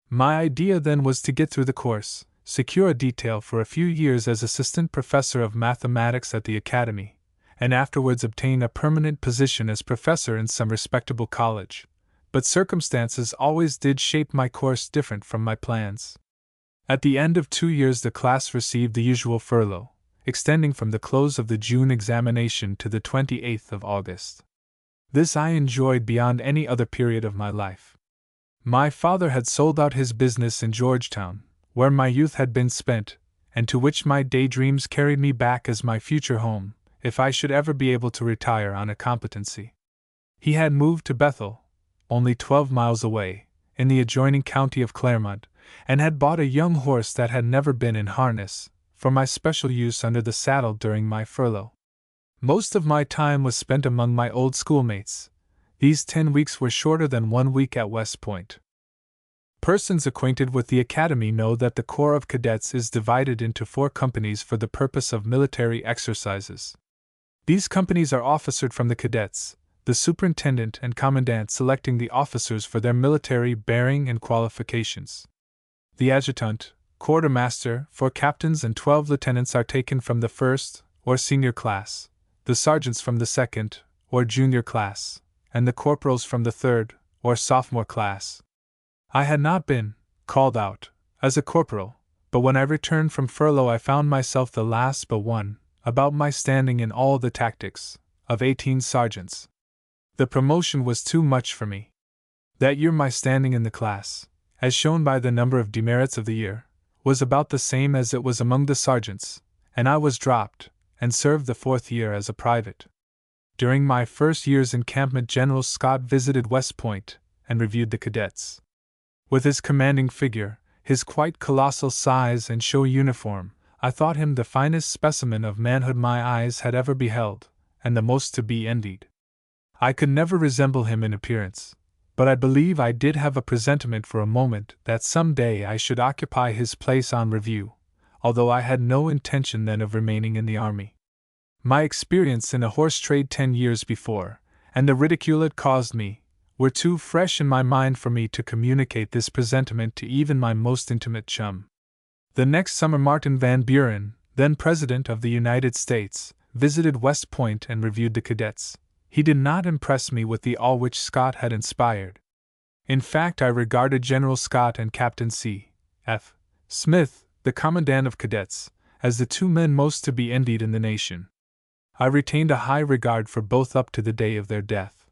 [SPEAKER 1] My idea then was to get through the course, secure a detail for a few years as assistant professor of mathematics at the academy, and afterwards obtain a permanent position as professor in some respectable college. But circumstances always did shape my course different from my plans. At the end of 2 years the class received the usual furlough, extending from the close of the June examination to the 28th of August. This I enjoyed beyond any other period of my life. My father had sold out his business in Georgetown, where my youth had been spent, and to which my daydreams carried me back as my future home, if I should ever be able to retire on a competency. He had moved to Bethel, only 12 miles away, in the adjoining county of Claremont, and had bought a young horse that had never been in harness, for my special use under the saddle during my furlough. Most of my time was spent among my old schoolmates. These 10 weeks were shorter than 1 week at West Point. Persons acquainted with the academy know that the Corps of Cadets is divided into 4 companies for the purpose of military exercises. These companies are officered from the cadets, the superintendent and commandant selecting the officers for their military bearing and qualifications. The adjutant, quartermaster, 4 captains and 12 lieutenants are taken from the first, or senior class, the sergeants from the second, or junior class, and the corporals from the third, or sophomore class. I had not been called out as a corporal, but when I returned from furlough I found myself the last but one, about my standing in all the tactics, of 18 sergeants. The promotion was too much for me. That year my standing in the class, as shown by the number of demerits of the year, was about the same as it was among the sergeants, and I was dropped, and served the 4th year as a private. During my first year's encampment General Scott visited West Point, and reviewed the cadets. With his commanding figure, his quite colossal size and showy uniform, I thought him the finest specimen of manhood my eyes had ever beheld, and the most to be envied. I could never resemble him in appearance, but I believe I did have a presentiment for a moment that some day I should occupy his place on review, although I had no intention then of remaining in the army. My experience in a horse trade 10 years before, and the ridicule it caused me, were too fresh in my mind for me to communicate this presentiment to even my most intimate chum. The next summer Martin Van Buren, then President of the United States, visited West Point and reviewed the cadets. He did not impress me with the awe which Scott had inspired. In fact, I regarded General Scott and Captain C. F. Smith, the Commandant of Cadets, as the 2 men most to be envied in the nation. I retained a high regard for both up to the day of their death.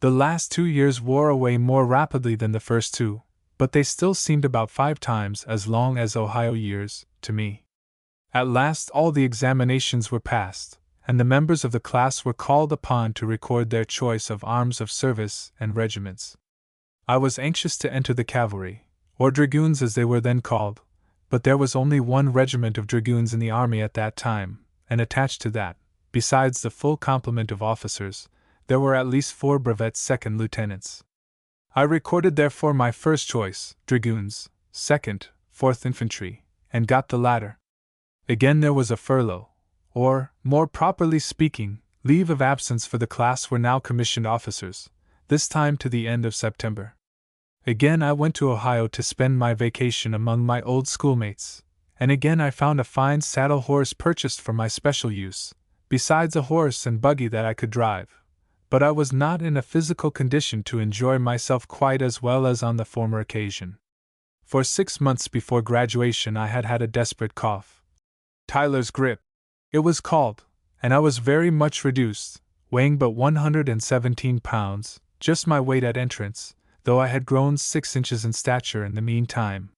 [SPEAKER 1] The last 2 years wore away more rapidly than the first 2, but they still seemed about 5 times as long as Ohio years, to me. At last all the examinations were passed, and the members of the class were called upon to record their choice of arms of service and regiments. I was anxious to enter the cavalry, or dragoons as they were then called, but there was only 1 regiment of dragoons in the army at that time, and attached to that, besides the full complement of officers, there were at least 4 brevet second lieutenants. I recorded therefore my first choice, dragoons, 2nd, 4th infantry, and got the latter. Again there was a furlough, or, more properly speaking, leave of absence for the class were now commissioned officers, this time to the end of September. Again I went to Ohio to spend my vacation among my old schoolmates, and again I found a fine saddle horse purchased for my special use, besides a horse and buggy that I could drive. But I was not in a physical condition to enjoy myself quite as well as on the former occasion. For 6 months before graduation I had had a desperate cough. Tyler's grip, it was called, and I was very much reduced, weighing but 117 pounds, just my weight at entrance, though I had grown 6 inches in stature in the meantime.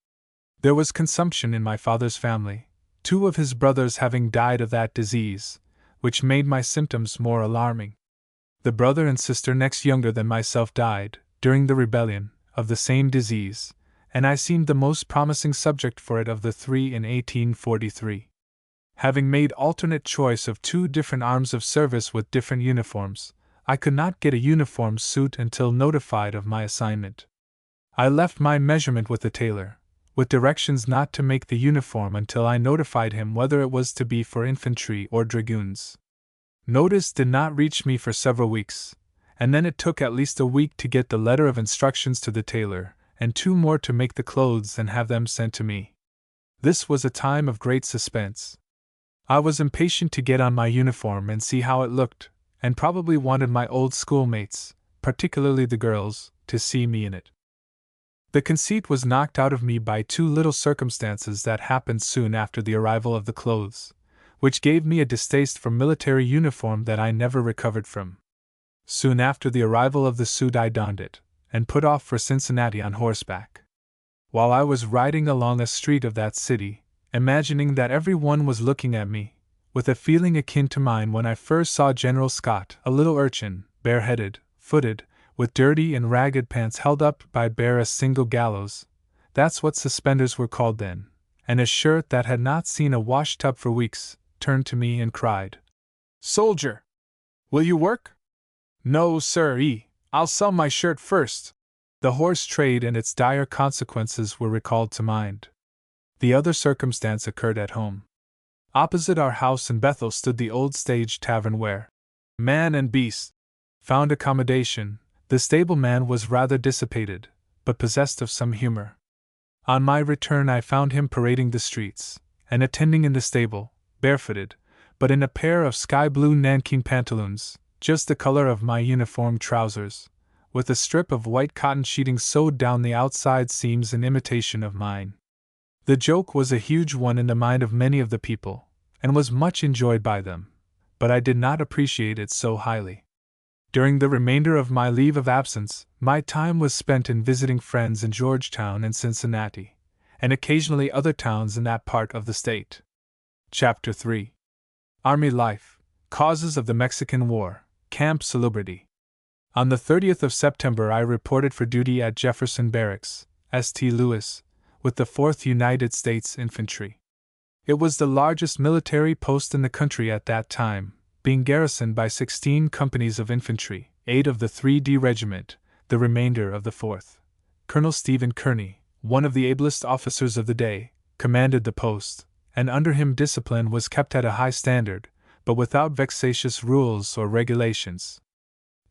[SPEAKER 1] There was consumption in my father's family, 2 of his brothers having died of that disease, which made my symptoms more alarming. The brother and sister next younger than myself died, during the rebellion, of the same disease, and I seemed the most promising subject for it of the 3 in 1843. Having made alternate choice of 2 different arms of service with different uniforms, I could not get a uniform suit until notified of my assignment. I left my measurement with the tailor, with directions not to make the uniform until I notified him whether it was to be for infantry or dragoons. Notice did not reach me for several weeks, and then it took at least a week to get the letter of instructions to the tailor, and 2 more to make the clothes and have them sent to me. This was a time of great suspense. I was impatient to get on my uniform and see how it looked, and probably wanted my old schoolmates, particularly the girls, to see me in it. The conceit was knocked out of me by 2 little circumstances that happened soon after the arrival of the clothes, which gave me a distaste for military uniform that I never recovered from. Soon after the arrival of the suit I donned it, and put off for Cincinnati on horseback. While I was riding along a street of that city, imagining that every one was looking at me, with a feeling akin to mine when I first saw General Scott, a little urchin, bareheaded, footed, with dirty and ragged pants held up by bare a single gallows, that's what suspenders were called then, and a shirt that had not seen a wash-tub for weeks, turned to me and cried, "Soldier! Will you work?" "No, sir, I'll sell my shirt first." The horse trade and its dire consequences were recalled to mind. The other circumstance occurred at home. Opposite our house in Bethel stood the old stage tavern where man and beast found accommodation. The stableman was rather dissipated, but possessed of some humor. On my return I found him parading the streets, and attending in the stable, barefooted, but in a pair of sky-blue nankeen pantaloons, just the color of my uniform trousers, with a strip of white cotton sheeting sewed down the outside seams in imitation of mine. The joke was a huge one in the mind of many of the people, and was much enjoyed by them, but I did not appreciate it so highly. During the remainder of my leave of absence, my time was spent in visiting friends in Georgetown and Cincinnati, and occasionally other towns in that part of the state. Chapter 3. Army Life, Causes of the Mexican War, Camp Salubrity. On the 30th of September I reported for duty at Jefferson Barracks, St. Louis, with the 4th United States Infantry. It was the largest military post in the country at that time, being garrisoned by 16 companies of infantry, 8 of the 3D Regiment, the remainder of the 4th. Colonel Stephen Kearny, one of the ablest officers of the day, commanded the post, and under him discipline was kept at a high standard, but without vexatious rules or regulations.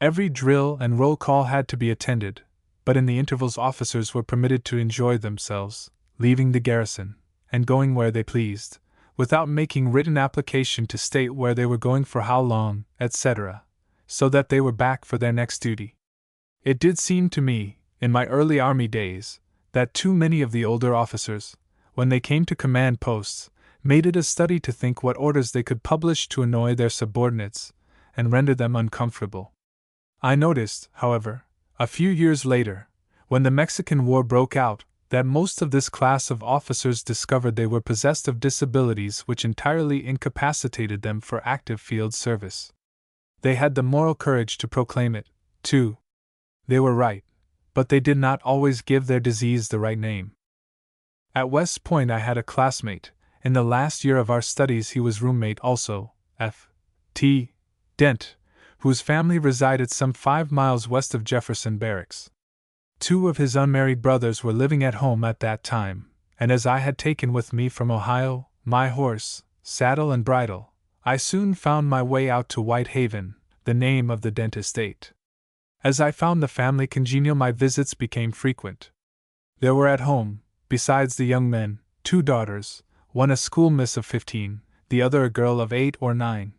[SPEAKER 1] Every drill and roll call had to be attended, but in the intervals officers were permitted to enjoy themselves, leaving the garrison, and going where they pleased, without making written application to state where they were going for how long, etc., so that they were back for their next duty. It did seem to me, in my early army days, that too many of the older officers, when they came to command posts, made it a study to think what orders they could publish to annoy their subordinates, and render them uncomfortable. I noticed, however, a few years later, when the Mexican War broke out, that most of this class of officers discovered they were possessed of disabilities which entirely incapacitated them for active field service. They had the moral courage to proclaim it, too. They were right, but they did not always give their disease the right name. At West Point I had a classmate. In the last year of our studies he was roommate also, F.T. Dent, whose family resided some 5 miles west of Jefferson Barracks. 2 of his unmarried brothers were living at home at that time, and as I had taken with me from Ohio my horse, saddle and bridle, I soon found my way out to Whitehaven, the name of the Dent estate. As I found the family congenial, my visits became frequent. There were at home, besides the young men, 2 daughters, one a schoolmiss of 15, the other a girl of 8 or 9.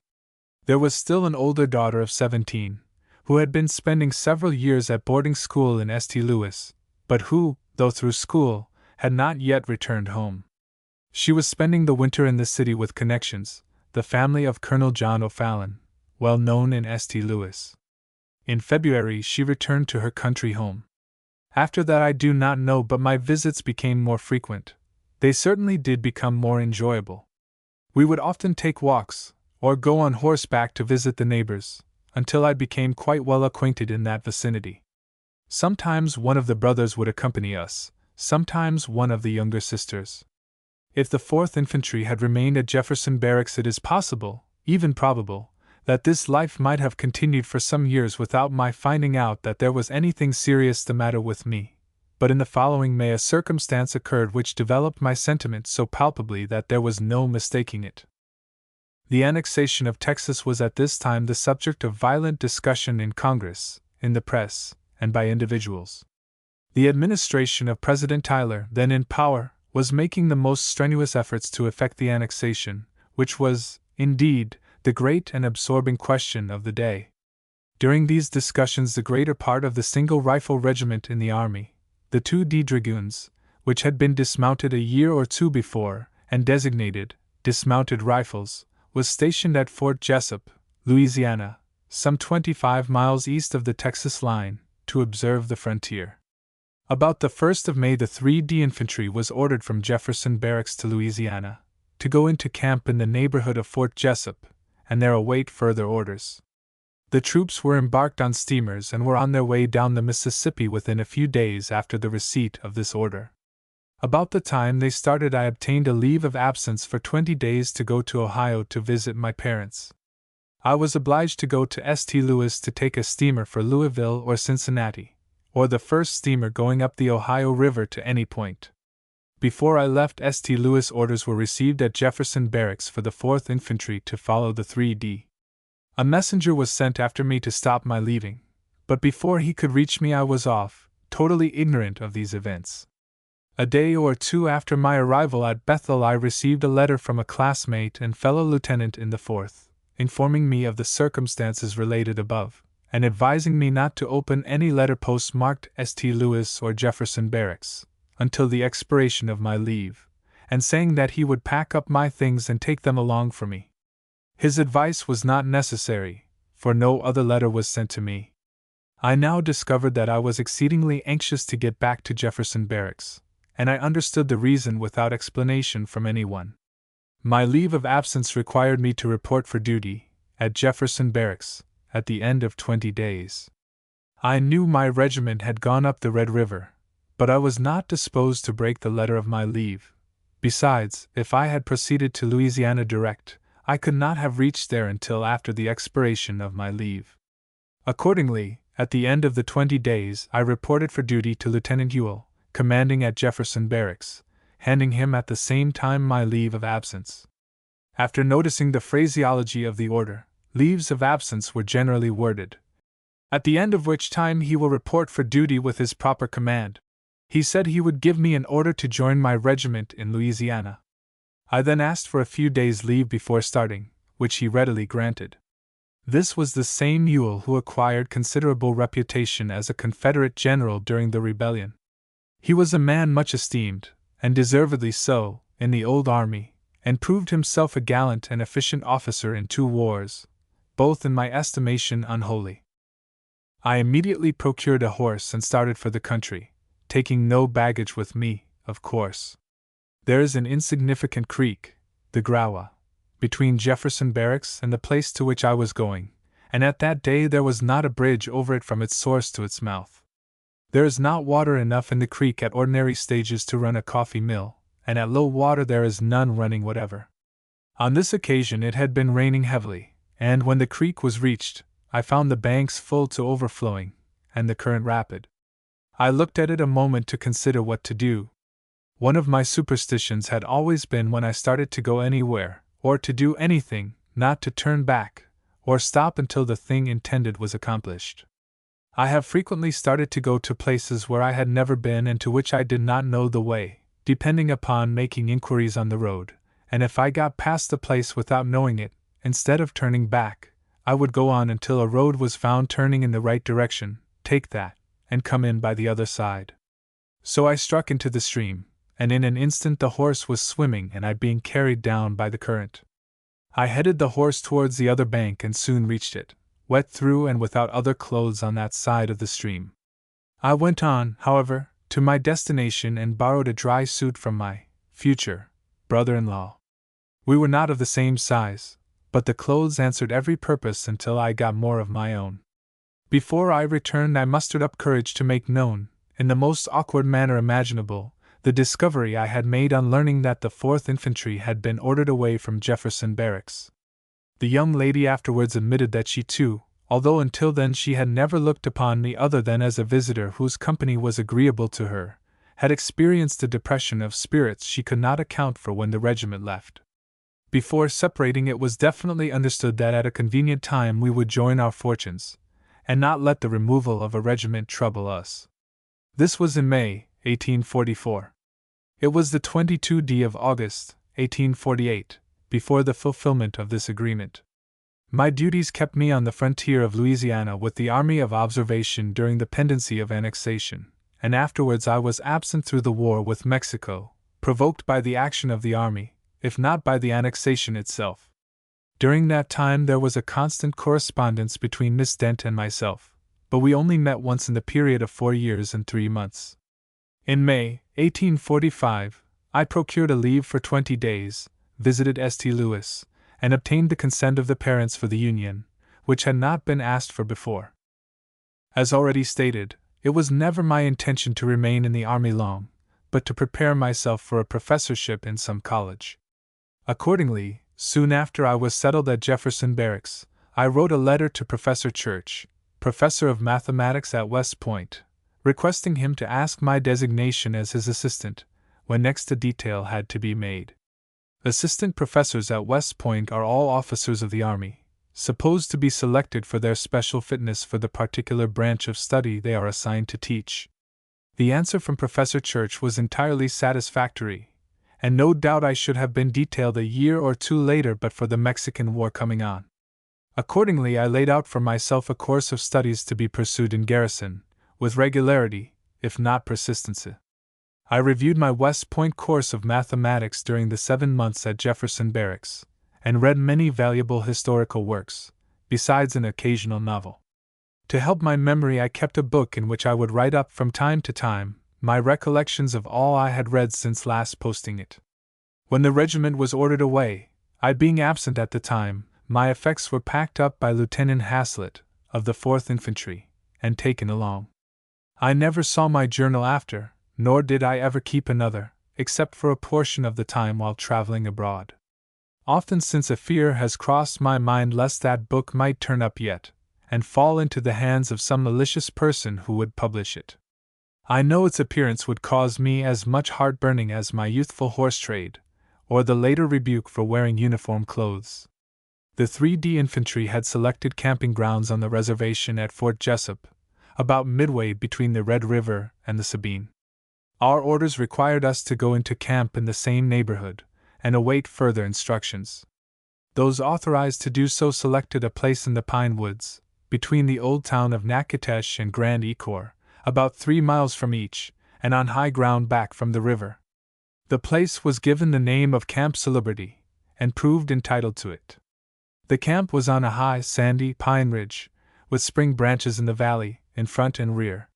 [SPEAKER 1] There was still an older daughter of 17, who had been spending several years at boarding school in St. Louis, but who, though through school, had not yet returned home. She was spending the winter in the city with connections, the family of Colonel John O'Fallon, well known in St. Louis. In February she returned to her country home. After that I do not know, but my visits became more frequent. They certainly did become more enjoyable. We would often take walks, or go on horseback to visit the neighbors, until I became quite well acquainted in that vicinity. Sometimes one of the brothers would accompany us, sometimes one of the younger sisters. If the 4th Infantry had remained at Jefferson Barracks, it is possible, even probable, that this life might have continued for some years without my finding out that there was anything serious the matter with me. But in the following May a circumstance occurred which developed my sentiment so palpably that there was no mistaking it. The annexation of Texas was at this time the subject of violent discussion in Congress, in the press, and by individuals. The administration of President Tyler, then in power, was making the most strenuous efforts to effect the annexation, which was, indeed, the great and absorbing question of the day. During these discussions the greater part of the single rifle regiment in the army, the 2D Dragoons, which had been dismounted a year or 2 before, and designated dismounted rifles, was stationed at Fort Jessup, Louisiana, some 25 miles east of the Texas line, to observe the frontier. About the 1st of May the 3D Infantry was ordered from Jefferson Barracks to Louisiana, to go into camp in the neighborhood of Fort Jessup, and there await further orders. The troops were embarked on steamers and were on their way down the Mississippi within a few days after the receipt of this order. About the time they started I obtained a leave of absence for 20 days to go to Ohio to visit my parents. I was obliged to go to St. Louis to take a steamer for Louisville or Cincinnati, or the first steamer going up the Ohio River to any point. Before I left St. Louis, orders were received at Jefferson Barracks for the 4th Infantry to follow the 3D. A messenger was sent after me to stop my leaving, but before he could reach me I was off, totally ignorant of these events. A day or 2 after my arrival at Bethel I received a letter from a classmate and fellow lieutenant in the 4th, informing me of the circumstances related above, and advising me not to open any letter postmarked St. Louis or Jefferson Barracks, until the expiration of my leave, and saying that he would pack up my things and take them along for me. His advice was not necessary, for no other letter was sent to me. I now discovered that I was exceedingly anxious to get back to Jefferson Barracks, and I understood the reason without explanation from anyone. My leave of absence required me to report for duty, at Jefferson Barracks, at the end of 20 days. I knew my regiment had gone up the Red River, but I was not disposed to break the letter of my leave. Besides, if I had proceeded to Louisiana direct, I could not have reached there until after the expiration of my leave. Accordingly, at the end of the 20 days, I reported for duty to Lieutenant Ewell, commanding at Jefferson Barracks, handing him at the same time my leave of absence. After noticing the phraseology of the order, leaves of absence were generally worded, at the end of which time he will report for duty with his proper command. He said he would give me an order to join my regiment in Louisiana. I then asked for a few days' leave before starting, which he readily granted. This was the same Ewell who acquired considerable reputation as a Confederate general during the rebellion. He was a man much esteemed, and deservedly so, in the old army, and proved himself a gallant and efficient officer in 2 wars, both in my estimation unholy. I immediately procured a horse and started for the country, taking no baggage with me, of course. There is an insignificant creek, the Grawa, between Jefferson Barracks and the place to which I was going, and at that day there was not a bridge over it from its source to its mouth. There is not water enough in the creek at ordinary stages to run a coffee mill, and at low water there is none running whatever. On this occasion it had been raining heavily, and when the creek was reached, I found the banks full to overflowing, and the current rapid. I looked at it a moment to consider what to do. One of my superstitions had always been when I started to go anywhere, or to do anything, not to turn back, or stop until the thing intended was accomplished. I have frequently started to go to places where I had never been and to which I did not know the way, depending upon making inquiries on the road, and if I got past the place without knowing it, instead of turning back, I would go on until a road was found turning in the right direction, take that, and come in by the other side. So I struck into the stream, and in an instant the horse was swimming and I being carried down by the current. I headed the horse towards the other bank and soon reached it, wet through and without other clothes on that side of the stream. I went on, however, to my destination and borrowed a dry suit from my future brother-in-law. We were not of the same size, but the clothes answered every purpose until I got more of my own. Before I returned I mustered up courage to make known, in the most awkward manner imaginable, the discovery I had made on learning that the 4th Infantry had been ordered away from Jefferson Barracks. The young lady afterwards admitted that she too, although until then she had never looked upon me other than as a visitor whose company was agreeable to her, had experienced a depression of spirits she could not account for when the regiment left. Before separating, it was definitely understood that at a convenient time we would join our fortunes, and not let the removal of a regiment trouble us. This was in May, 1844. It was the 22d of August, 1848, before the fulfillment of this agreement. My duties kept me on the frontier of Louisiana with the Army of Observation during the pendency of annexation, and afterwards I was absent through the war with Mexico, provoked by the action of the army, if not by the annexation itself. During that time there was a constant correspondence between Miss Dent and myself, but we only met once in the period of 4 years and 3 months. In May, 1845, I procured a leave for 20 days, visited St. Louis, and obtained the consent of the parents for the union, which had not been asked for before. As already stated, it was never my intention to remain in the army long, but to prepare myself for a professorship in some college. Accordingly, soon after I was settled at Jefferson Barracks, I wrote a letter to Professor Church, professor of mathematics at West Point, requesting him to ask my designation as his assistant, when next a detail had to be made. Assistant professors at West Point are all officers of the Army, supposed to be selected for their special fitness for the particular branch of study they are assigned to teach. The answer from Professor Church was entirely satisfactory, and no doubt I should have been detailed a year or 2 later but for the Mexican War coming on. Accordingly, I laid out for myself a course of studies to be pursued in garrison, with regularity, if not persistency. I reviewed my West Point course of mathematics during the 7 months at Jefferson Barracks, and read many valuable historical works, besides an occasional novel. To help my memory, I kept a book in which I would write up from time to time my recollections of all I had read since last posting it. When the regiment was ordered away, I being absent at the time, my effects were packed up by Lieutenant Haslett, of the 4th Infantry, and taken along. I never saw my journal after, nor did I ever keep another, except for a portion of the time while traveling abroad. Often since a fear has crossed my mind lest that book might turn up yet, and fall into the hands of some malicious person who would publish it. I know its appearance would cause me as much heartburning as my youthful horse trade, or the later rebuke for wearing uniform clothes. The 3D Infantry had selected camping grounds on the reservation at Fort Jessup, about midway between the Red River and the Sabine. Our orders required us to go into camp in the same neighborhood, and await further instructions. Those authorized to do so selected a place in the pine woods, between the old town of Natchitoches and Grand Ecore, about 3 miles from each, and on high ground back from the river. The place was given the name of Camp Celebrity, and proved entitled to it. The camp was on a high, sandy pine ridge, with spring branches in the valley, in front and rear.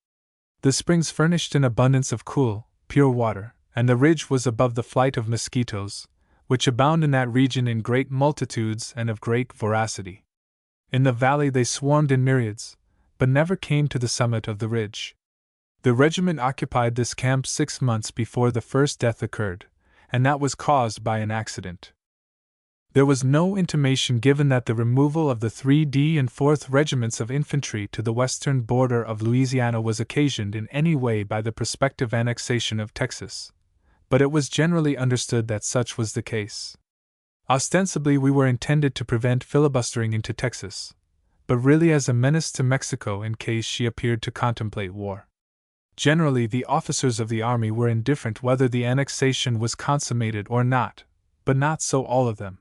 [SPEAKER 1] The springs furnished an abundance of cool, pure water, and the ridge was above the flight of mosquitoes, which abound in that region in great multitudes and of great voracity. In the valley they swarmed in myriads, but never came to the summit of the ridge. The regiment occupied this camp 6 months before the first death occurred, and that was caused by an accident. There was no intimation given that the removal of the 3D and 4th Regiments of Infantry to the western border of Louisiana was occasioned in any way by the prospective annexation of Texas, but it was generally understood that such was the case. Ostensibly, we were intended to prevent filibustering into Texas, but really as a menace to Mexico in case she appeared to contemplate war. Generally, the officers of the army were indifferent whether the annexation was consummated or not, but not so all of them.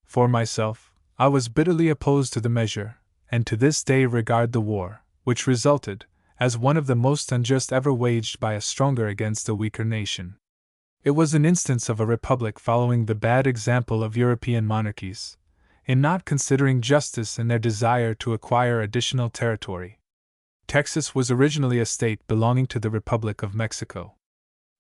[SPEAKER 1] For myself, I was bitterly opposed to the measure, and to this day regard the war, which resulted, as one of the most unjust ever waged by a stronger against a weaker nation. It was an instance of a republic following the bad example of European monarchies, in not considering justice in their desire to acquire additional territory. Texas was originally a state belonging to the Republic of Mexico.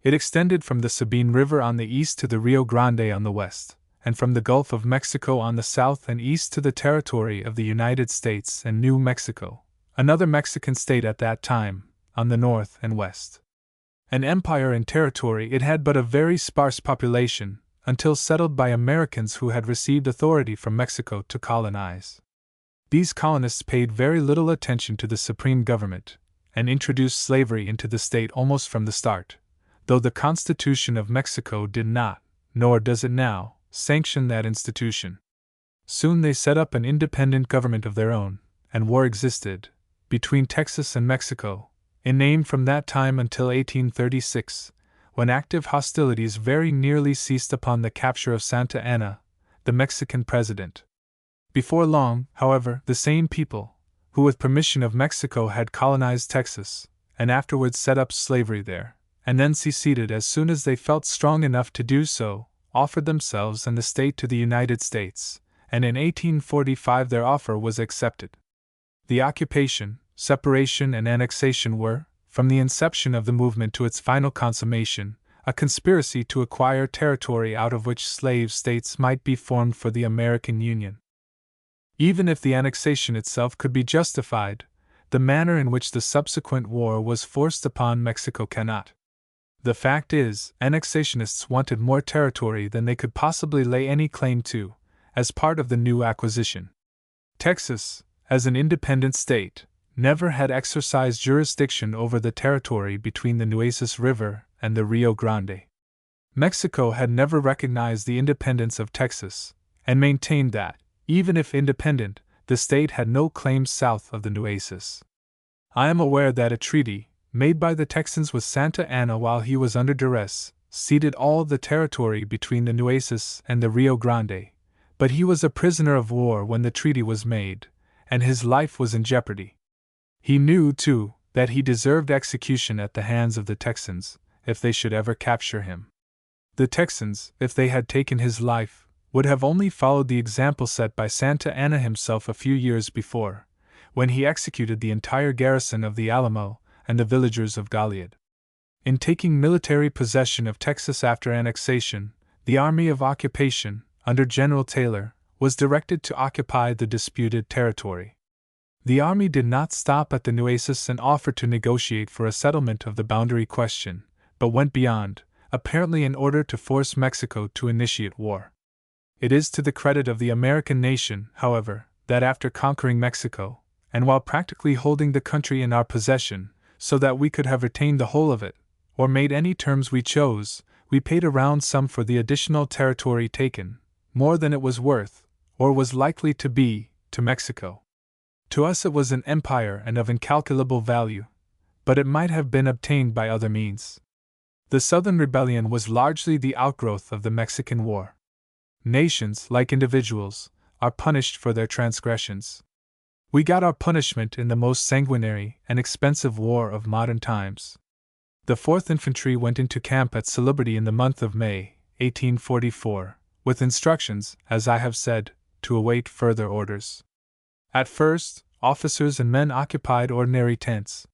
[SPEAKER 1] It extended from the Sabine River on the east to the Rio Grande on the west, and from the Gulf of Mexico on the south and east to the territory of the United States and New Mexico, another Mexican state at that time, on the north and west. An empire in territory, it had but a very sparse population, until settled by Americans who had received authority from Mexico to colonize. These colonists paid very little attention to the supreme government, and introduced slavery into the state almost from the start, though the Constitution of Mexico did not, nor does it now, sanction that institution. Soon they set up an independent government of their own, and war existed, between Texas and Mexico, in name from that time until 1836, when active hostilities very nearly ceased upon the capture of Santa Anna, the Mexican president. Before long, however, the same people, who with permission of Mexico had colonized Texas, and afterwards set up slavery there, and then seceded as soon as they felt strong enough to do so, offered themselves and the state to the United States, and in 1845 their offer was accepted. The occupation, separation, and annexation were, from the inception of the movement to its final consummation, a conspiracy to acquire territory out of which slave states might be formed for the American Union. Even if the annexation itself could be justified, the manner in which the subsequent war was forced upon Mexico cannot. The fact is, annexationists wanted more territory than they could possibly lay any claim to, as part of the new acquisition. Texas, as an independent state, never had exercised jurisdiction over the territory between the Nueces River and the Rio Grande. Mexico had never recognized the independence of Texas, and maintained that, even if independent, the state had no claims south of the Nueces. I am aware that a treaty, made by the Texans with Santa Anna while he was under duress, ceded all the territory between the Nueces and the Rio Grande, but he was a prisoner of war when the treaty was made, and his life was in jeopardy. He knew, too, that he deserved execution at the hands of the Texans, if they should ever capture him. The Texans, if they had taken his life, would have only followed the example set by Santa Anna himself a few years before, when he executed the entire garrison of the Alamo and the villagers of Goliad. In taking military possession of Texas after annexation, the Army of Occupation, under General Taylor, was directed to occupy the disputed territory. The army did not stop at the Nueces and offer to negotiate for a settlement of the boundary question, but went beyond, apparently in order to force Mexico to initiate war. It is to the credit of the American nation, however, that after conquering Mexico, and while practically holding the country in our possession, so that we could have retained the whole of it, or made any terms we chose, we paid a round sum for the additional territory taken, more than it was worth, or was likely to be, to Mexico. To us it was an empire and of incalculable value, but it might have been obtained by other means. The Southern Rebellion was largely the outgrowth of the Mexican War. Nations, like individuals, are punished for their transgressions. We got our punishment in the most sanguinary and expensive war of modern times. The 4th Infantry went into camp at Salubrity in the month of May, 1844, with instructions, as I have said, to await further orders. At first, officers and men occupied ordinary tents.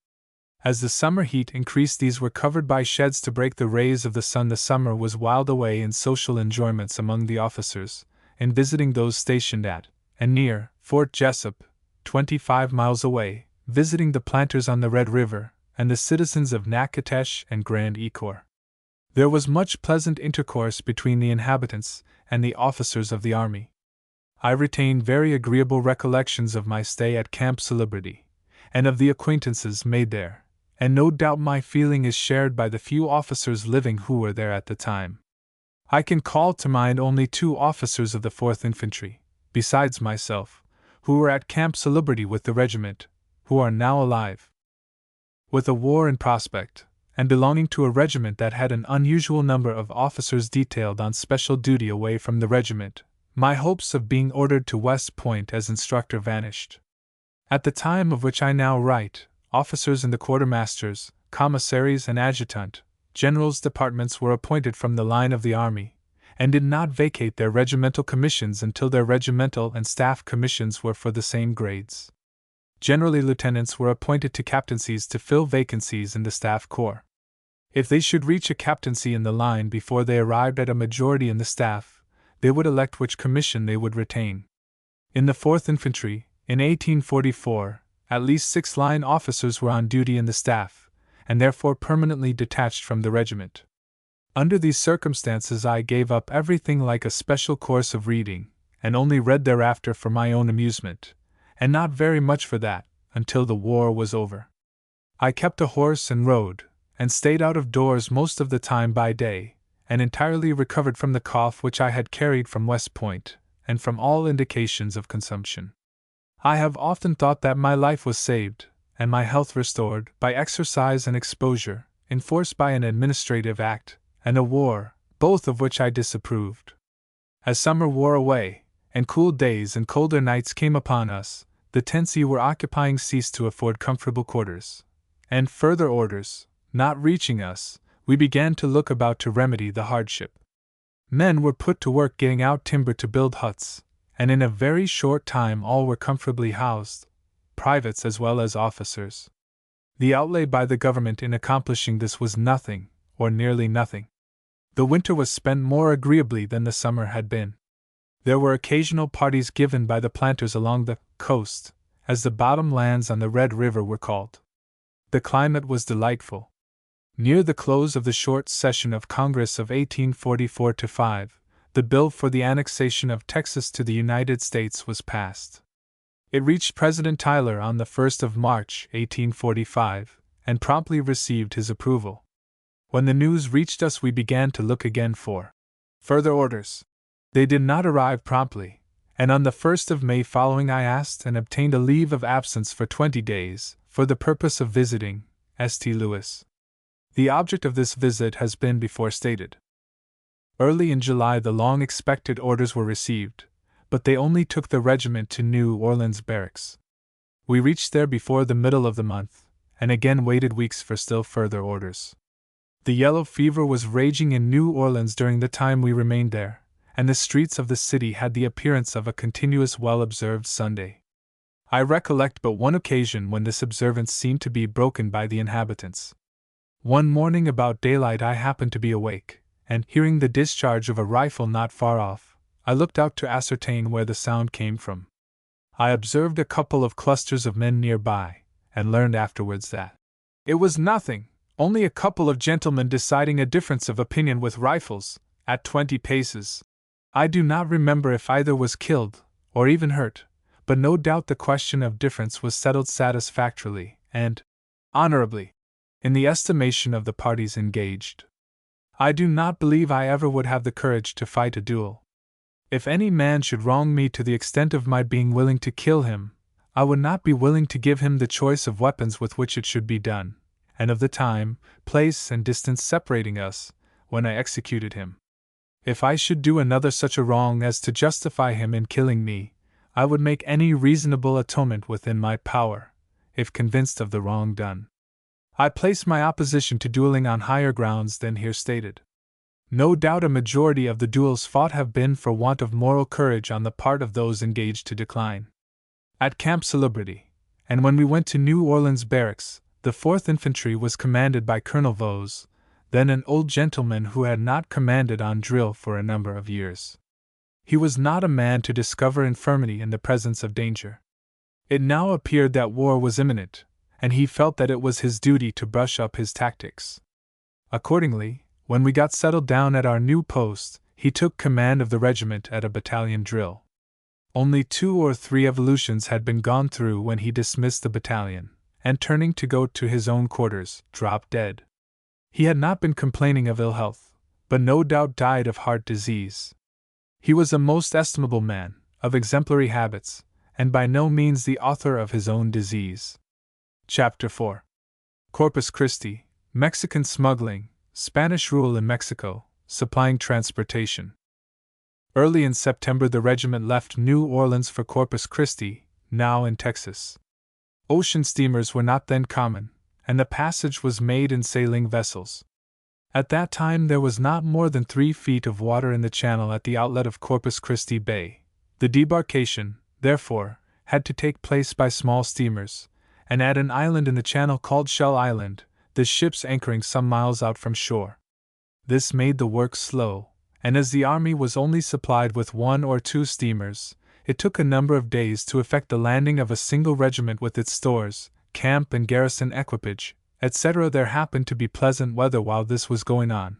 [SPEAKER 1] As the summer heat increased, these were covered by sheds to break the rays of the sun. The summer was whiled away in social enjoyments among the officers, in visiting those stationed at, and near, Fort Jessup, 25 miles away, visiting the planters on the Red River, and the citizens of Natchitoches and Grand Ecore. There was much pleasant intercourse between the inhabitants and the officers of the army. I retain very agreeable recollections of my stay at Camp Salubrity, and of the acquaintances made there, and no doubt my feeling is shared by the few officers living who were there at the time. I can call to mind only 2 officers of the 4th Infantry, besides myself, who were at Camp Salubrity with the regiment, who are now alive. With a war in prospect, and belonging to a regiment that had an unusual number of officers detailed on special duty away from the regiment, my hopes of being ordered to West Point as instructor vanished. At the time of which I now write, officers in the quartermasters, commissaries, and adjutant generals' departments were appointed from the line of the army, and did not vacate their regimental commissions until their regimental and staff commissions were for the same grades. Generally, lieutenants were appointed to captaincies to fill vacancies in the staff corps. If they should reach a captaincy in the line before they arrived at a majority in the staff, they would elect which commission they would retain. In the 4th Infantry, in 1844, at least 6 line officers were on duty in the staff, and therefore permanently detached from the regiment. Under these circumstances I gave up everything like a special course of reading, and only read thereafter for my own amusement, and not very much for that, until the war was over. I kept a horse and rode, and stayed out of doors most of the time by day, and entirely recovered from the cough which I had carried from West Point, and from all indications of consumption. I have often thought that my life was saved, and my health restored, by exercise and exposure, enforced by an administrative act, and a war, both of which I disapproved. As summer wore away, and cool days and colder nights came upon us, the tents we were occupying ceased to afford comfortable quarters, and further orders, not reaching us, we began to look about to remedy the hardship. Men were put to work getting out timber to build huts, and in a very short time all were comfortably housed, privates as well as officers. The outlay by the government in accomplishing this was nothing, or nearly nothing. The winter was spent more agreeably than the summer had been. There were occasional parties given by the planters along the coast, as the bottom lands on the Red River were called. The climate was delightful. Near the close of the short session of Congress of 1844-5, the bill for the annexation of Texas to the United States was passed. It reached President Tyler on the 1st of March, 1845, and promptly received his approval. When the news reached us, we began to look again for further orders. They did not arrive promptly, and on the 1st of May following I asked and obtained a leave of absence for 20 days, for the purpose of visiting St. Louis. The object of this visit has been before stated. Early in July the long-expected orders were received, but they only took the regiment to New Orleans barracks. We reached there before the middle of the month, and again waited weeks for still further orders. The yellow fever was raging in New Orleans during the time we remained there, and the streets of the city had the appearance of a continuous well-observed Sunday. I recollect but one occasion when this observance seemed to be broken by the inhabitants. One morning about daylight I happened to be awake, and, hearing the discharge of a rifle not far off, I looked out to ascertain where the sound came from. I observed a couple of clusters of men nearby, and learned afterwards that it was nothing, only a couple of gentlemen deciding a difference of opinion with rifles, at 20 paces. I do not remember if either was killed, or even hurt, but no doubt the question of difference was settled satisfactorily, and honorably, in the estimation of the parties engaged. I do not believe I ever would have the courage to fight a duel. If any man should wrong me to the extent of my being willing to kill him, I would not be willing to give him the choice of weapons with which it should be done, and of the time, place, and distance separating us, when I executed him. If I should do another such a wrong as to justify him in killing me, I would make any reasonable atonement within my power, if convinced of the wrong done. I place my opposition to dueling on higher grounds than here stated. No doubt a majority of the duels fought have been for want of moral courage on the part of those engaged to decline. At Camp Salubrity, and when we went to New Orleans barracks, the 4th Infantry was commanded by Colonel Vose, then an old gentleman who had not commanded on drill for a number of years. He was not a man to discover infirmity in the presence of danger. It now appeared that war was imminent, and he felt that it was his duty to brush up his tactics. Accordingly, when we got settled down at our new post, he took command of the regiment at a battalion drill. Only 2 or 3 evolutions had been gone through when he dismissed the battalion, and turning to go to his own quarters, dropped dead. He had not been complaining of ill health, but no doubt died of heart disease. He was a most estimable man, of exemplary habits, and by no means the author of his own disease. Chapter 4. Corpus Christi, Mexican smuggling, Spanish rule in Mexico, supplying transportation. Early in September the regiment left New Orleans for Corpus Christi, now in Texas. Ocean steamers were not then common, and the passage was made in sailing vessels. At that time there was not more than 3 feet of water in the channel at the outlet of Corpus Christi Bay. The debarkation, therefore, had to take place by small steamers, and at an island in the channel called Shell Island, the ships anchoring some miles out from shore. This made the work slow, and as the army was only supplied with 1 or 2 steamers, it took a number of days to effect the landing of a single regiment with its stores, camp and garrison equipage, etc. There happened to be pleasant weather while this was going on,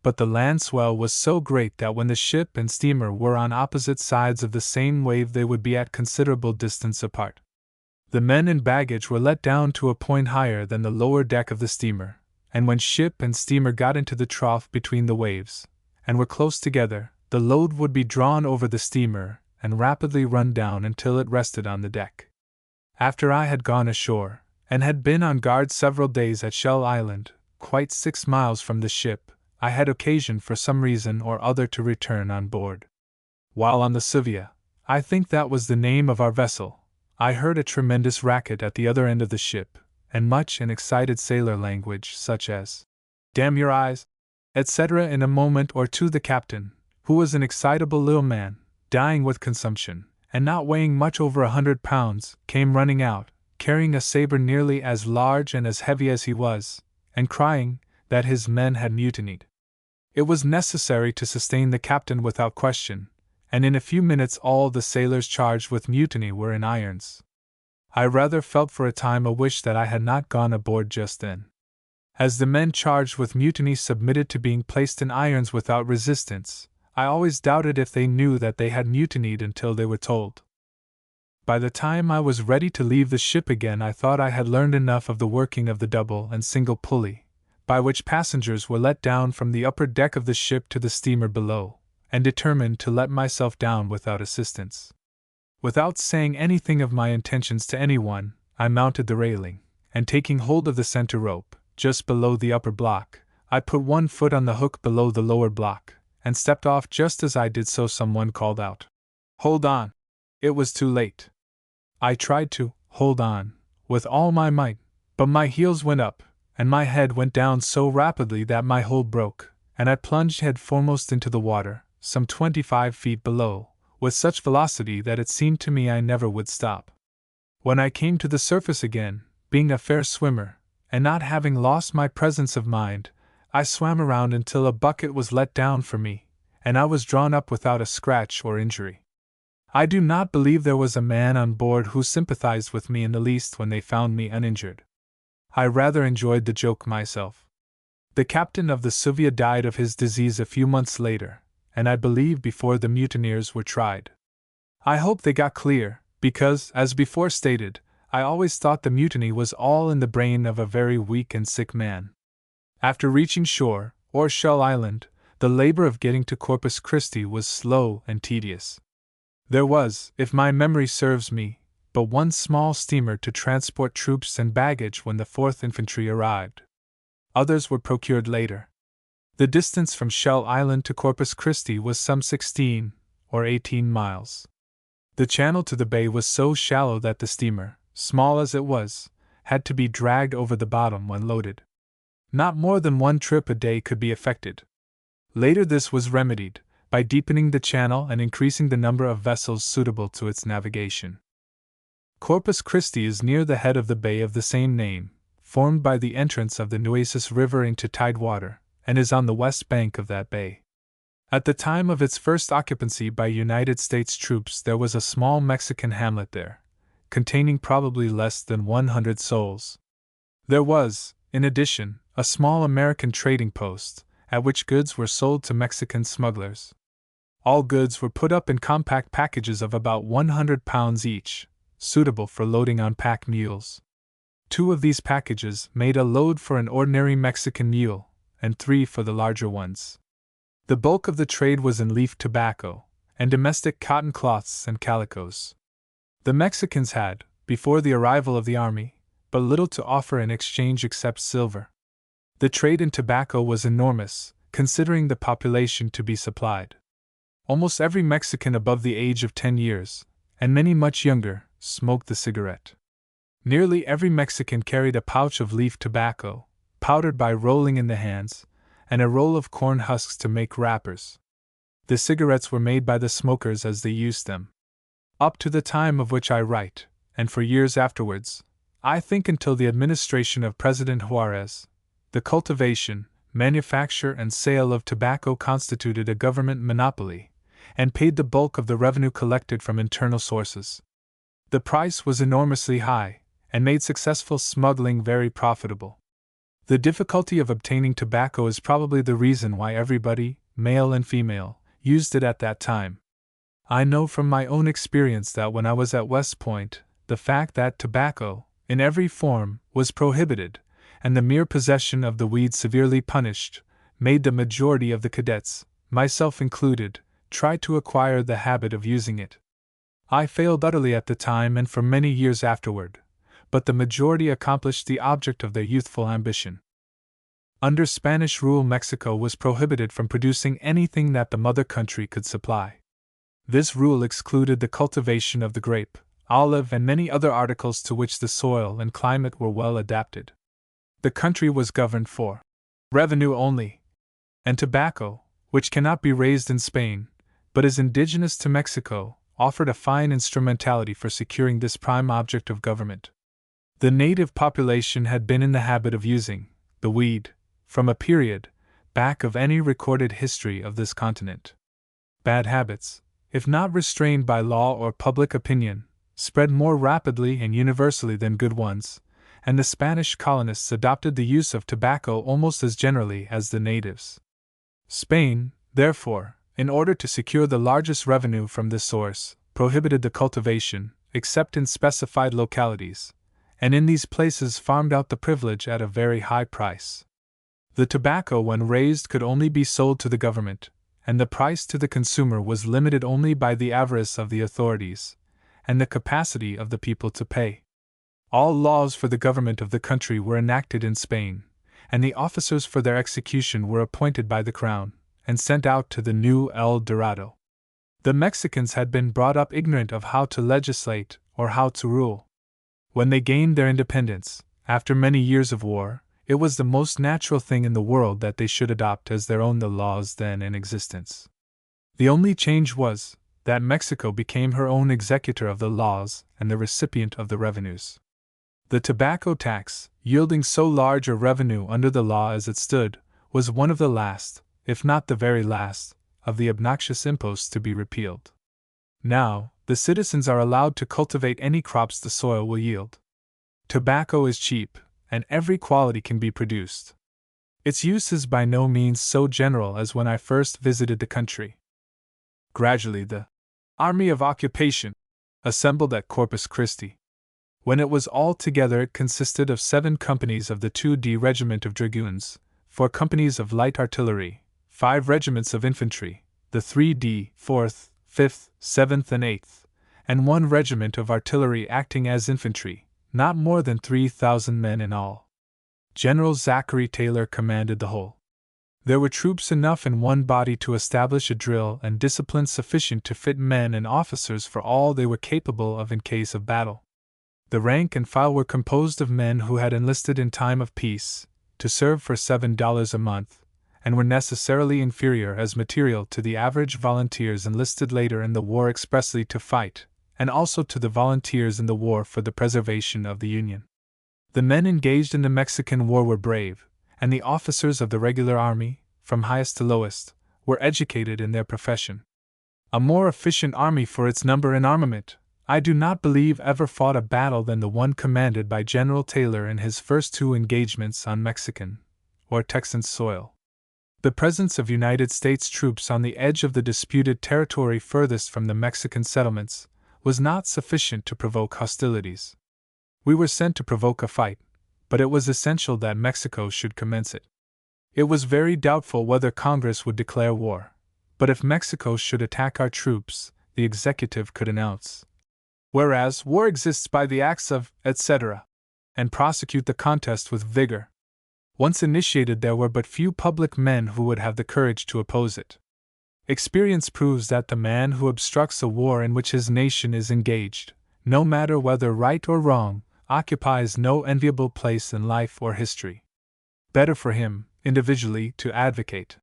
[SPEAKER 1] but the land swell was so great that when the ship and steamer were on opposite sides of the same wave they would be at considerable distance apart. The men and baggage were let down to a point higher than the lower deck of the steamer, and when ship and steamer got into the trough between the waves, and were close together, the load would be drawn over the steamer and rapidly run down until it rested on the deck. After I had gone ashore, and had been on guard several days at Shell Island, quite 6 miles from the ship, I had occasion for some reason or other to return on board. While on the Sylvia, I think that was the name of our vessel, I heard a tremendous racket at the other end of the ship, and much in excited sailor language such as, "Damn your eyes," etc. In a moment or two the captain, who was an excitable little man, dying with consumption, and not weighing much over 100 pounds, came running out, carrying a saber nearly as large and as heavy as he was, and crying that his men had mutinied. It was necessary to sustain the captain without question, and in a few minutes all the sailors charged with mutiny were in irons. I rather felt for a time a wish that I had not gone aboard just then. As the men charged with mutiny submitted to being placed in irons without resistance, I always doubted if they knew that they had mutinied until they were told. By the time I was ready to leave the ship again I thought I had learned enough of the working of the double and single pulley, by which passengers were let down from the upper deck of the ship to the steamer below, and determined to let myself down without assistance. Without saying anything of my intentions to anyone, I mounted the railing, and taking hold of the center rope, just below the upper block, I put 1 foot on the hook below the lower block, and stepped off. Just as I did so someone called out, "Hold on!" It was too late. I tried to hold on with all my might, but my heels went up, and my head went down so rapidly that my hold broke, and I plunged head foremost into the water, some 25 feet below, with such velocity that it seemed to me I never would stop. When I came to the surface again, being a fair swimmer, and not having lost my presence of mind, I swam around until a bucket was let down for me, and I was drawn up without a scratch or injury. I do not believe there was a man on board who sympathized with me in the least when they found me uninjured. I rather enjoyed the joke myself. The captain of the Sylvia died of his disease a few months later, and I believe before the mutineers were tried. I hope they got clear, because, as before stated, I always thought the mutiny was all in the brain of a very weak and sick man. After reaching shore, or Shell Island, the labor of getting to Corpus Christi was slow and tedious. There was, if my memory serves me, but 1 small steamer to transport troops and baggage when the 4th Infantry arrived. Others were procured later. The distance from Shell Island to Corpus Christi was some 16 or 18 miles. The channel to the bay was so shallow that the steamer, small as it was, had to be dragged over the bottom when loaded. Not more than 1 trip a day could be effected. Later this was remedied, by deepening the channel and increasing the number of vessels suitable to its navigation. Corpus Christi is near the head of the bay of the same name, formed by the entrance of the Nueces River into tidewater, and is on the west bank of that bay. At the time of its first occupancy by United States troops there was a small Mexican hamlet there, containing probably less than 100 souls. There was, in addition, a small American trading post, at which goods were sold to Mexican smugglers. All goods were put up in compact packages of about 100 pounds each, suitable for loading on pack mules. 2 of these packages made a load for an ordinary Mexican mule, and 3 for the larger ones. The bulk of the trade was in leaf tobacco, and domestic cotton cloths and calicos. The Mexicans had, before the arrival of the army, but little to offer in exchange except silver. The trade in tobacco was enormous, considering the population to be supplied. Almost every Mexican above the age of 10 years, and many much younger, smoked the cigarette. Nearly every Mexican carried a pouch of leaf tobacco, powdered by rolling in the hands, and a roll of corn husks to make wrappers. The cigarettes were made by the smokers as they used them. Up to the time of which I write, and for years afterwards, I think until the administration of President Juarez, the cultivation, manufacture, and sale of tobacco constituted a government monopoly, and paid the bulk of the revenue collected from internal sources. The price was enormously high, and made successful smuggling very profitable. The difficulty of obtaining tobacco is probably the reason why everybody, male and female, used it at that time. I know from my own experience that when I was at West Point, the fact that tobacco, in every form, was prohibited, and the mere possession of the weed severely punished, made the majority of the cadets, myself included, try to acquire the habit of using it. I failed utterly at the time and for many years afterward, but the majority accomplished the object of their youthful ambition. Under Spanish rule, Mexico was prohibited from producing anything that the mother country could supply. This rule excluded the cultivation of the grape, olive, and many other articles to which the soil and climate were well adapted. The country was governed for revenue only, and tobacco, which cannot be raised in Spain, but is indigenous to Mexico, offered a fine instrumentality for securing this prime object of government. The native population had been in the habit of using the weed from a period back of any recorded history of this continent. Bad habits, if not restrained by law or public opinion, spread more rapidly and universally than good ones, and the Spanish colonists adopted the use of tobacco almost as generally as the natives. Spain, therefore, in order to secure the largest revenue from this source, prohibited the cultivation, except in specified localities, and in these places farmed out the privilege at a very high price. The tobacco, when raised, could only be sold to the government, and the price to the consumer was limited only by the avarice of the authorities, and the capacity of the people to pay. All laws for the government of the country were enacted in Spain, and the officers for their execution were appointed by the crown, and sent out to the new El Dorado. The Mexicans had been brought up ignorant of how to legislate or how to rule. When they gained their independence, after many years of war, it was the most natural thing in the world that they should adopt as their own the laws then in existence. The only change was that Mexico became her own executor of the laws and the recipient of the revenues. The tobacco tax, yielding so large a revenue under the law as it stood, was one of the last, if not the very last, of the obnoxious imposts to be repealed. Now, the citizens are allowed to cultivate any crops the soil will yield. Tobacco is cheap, and every quality can be produced. Its use is by no means so general as when I first visited the country. Gradually, the Army of Occupation assembled at Corpus Christi. When it was all together, it consisted of 7 companies of the 2D Regiment of Dragoons, 4 companies of light artillery, 5 regiments of infantry, the 3D, 4th, 5th, 7th, and 8th, and 1 regiment of artillery acting as infantry, not more than 3,000 men in all. General Zachary Taylor commanded the whole. There were troops enough in one body to establish a drill and discipline sufficient to fit men and officers for all they were capable of in case of battle. The rank and file were composed of men who had enlisted in time of peace, to serve for $7 a month, and were necessarily inferior as material to the average volunteers enlisted later in the war expressly to fight, and also to the volunteers in the war for the preservation of the Union. The men engaged in the Mexican War were brave, and the officers of the regular army, from highest to lowest, were educated in their profession. A more efficient army for its number and armament, I do not believe, ever fought a battle than the one commanded by General Taylor in his first 2 engagements on Mexican or Texan soil. The presence of United States troops on the edge of the disputed territory furthest from the Mexican settlements was not sufficient to provoke hostilities. We were sent to provoke a fight, but it was essential that Mexico should commence it. It was very doubtful whether Congress would declare war, but if Mexico should attack our troops, the executive could announce, "Whereas war exists by the acts of, etc.," and prosecute the contest with vigor. Once initiated, there were but few public men who would have the courage to oppose it. Experience proves that the man who obstructs a war in which his nation is engaged, no matter whether right or wrong, occupies no enviable place in life or history. Better for him, individually, to advocate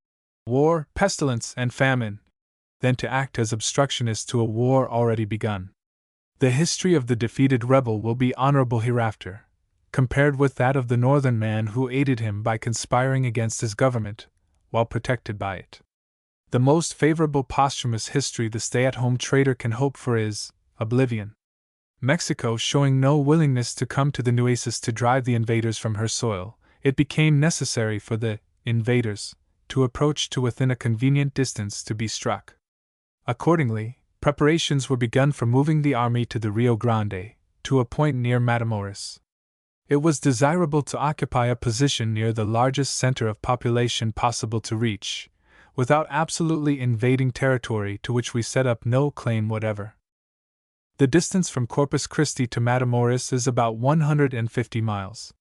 [SPEAKER 1] war, pestilence, and famine, than to act as obstructionist to a war already begun. The history of the defeated rebel will be honorable hereafter, compared with that of the northern man who aided him by conspiring against his government, while protected by it. The most favorable posthumous history the stay-at-home traitor can hope for is oblivion. Mexico showing no willingness to come to the Nueces to drive the invaders from her soil, it became necessary for the invaders to approach to within a convenient distance to be struck. Accordingly, preparations were begun for moving the army to the Rio Grande, to a point near Matamoros. It was desirable to occupy a position near the largest center of population possible to reach, without absolutely invading territory to which we set up no claim whatever. The distance from Corpus Christi to Matamoros is about 150 miles.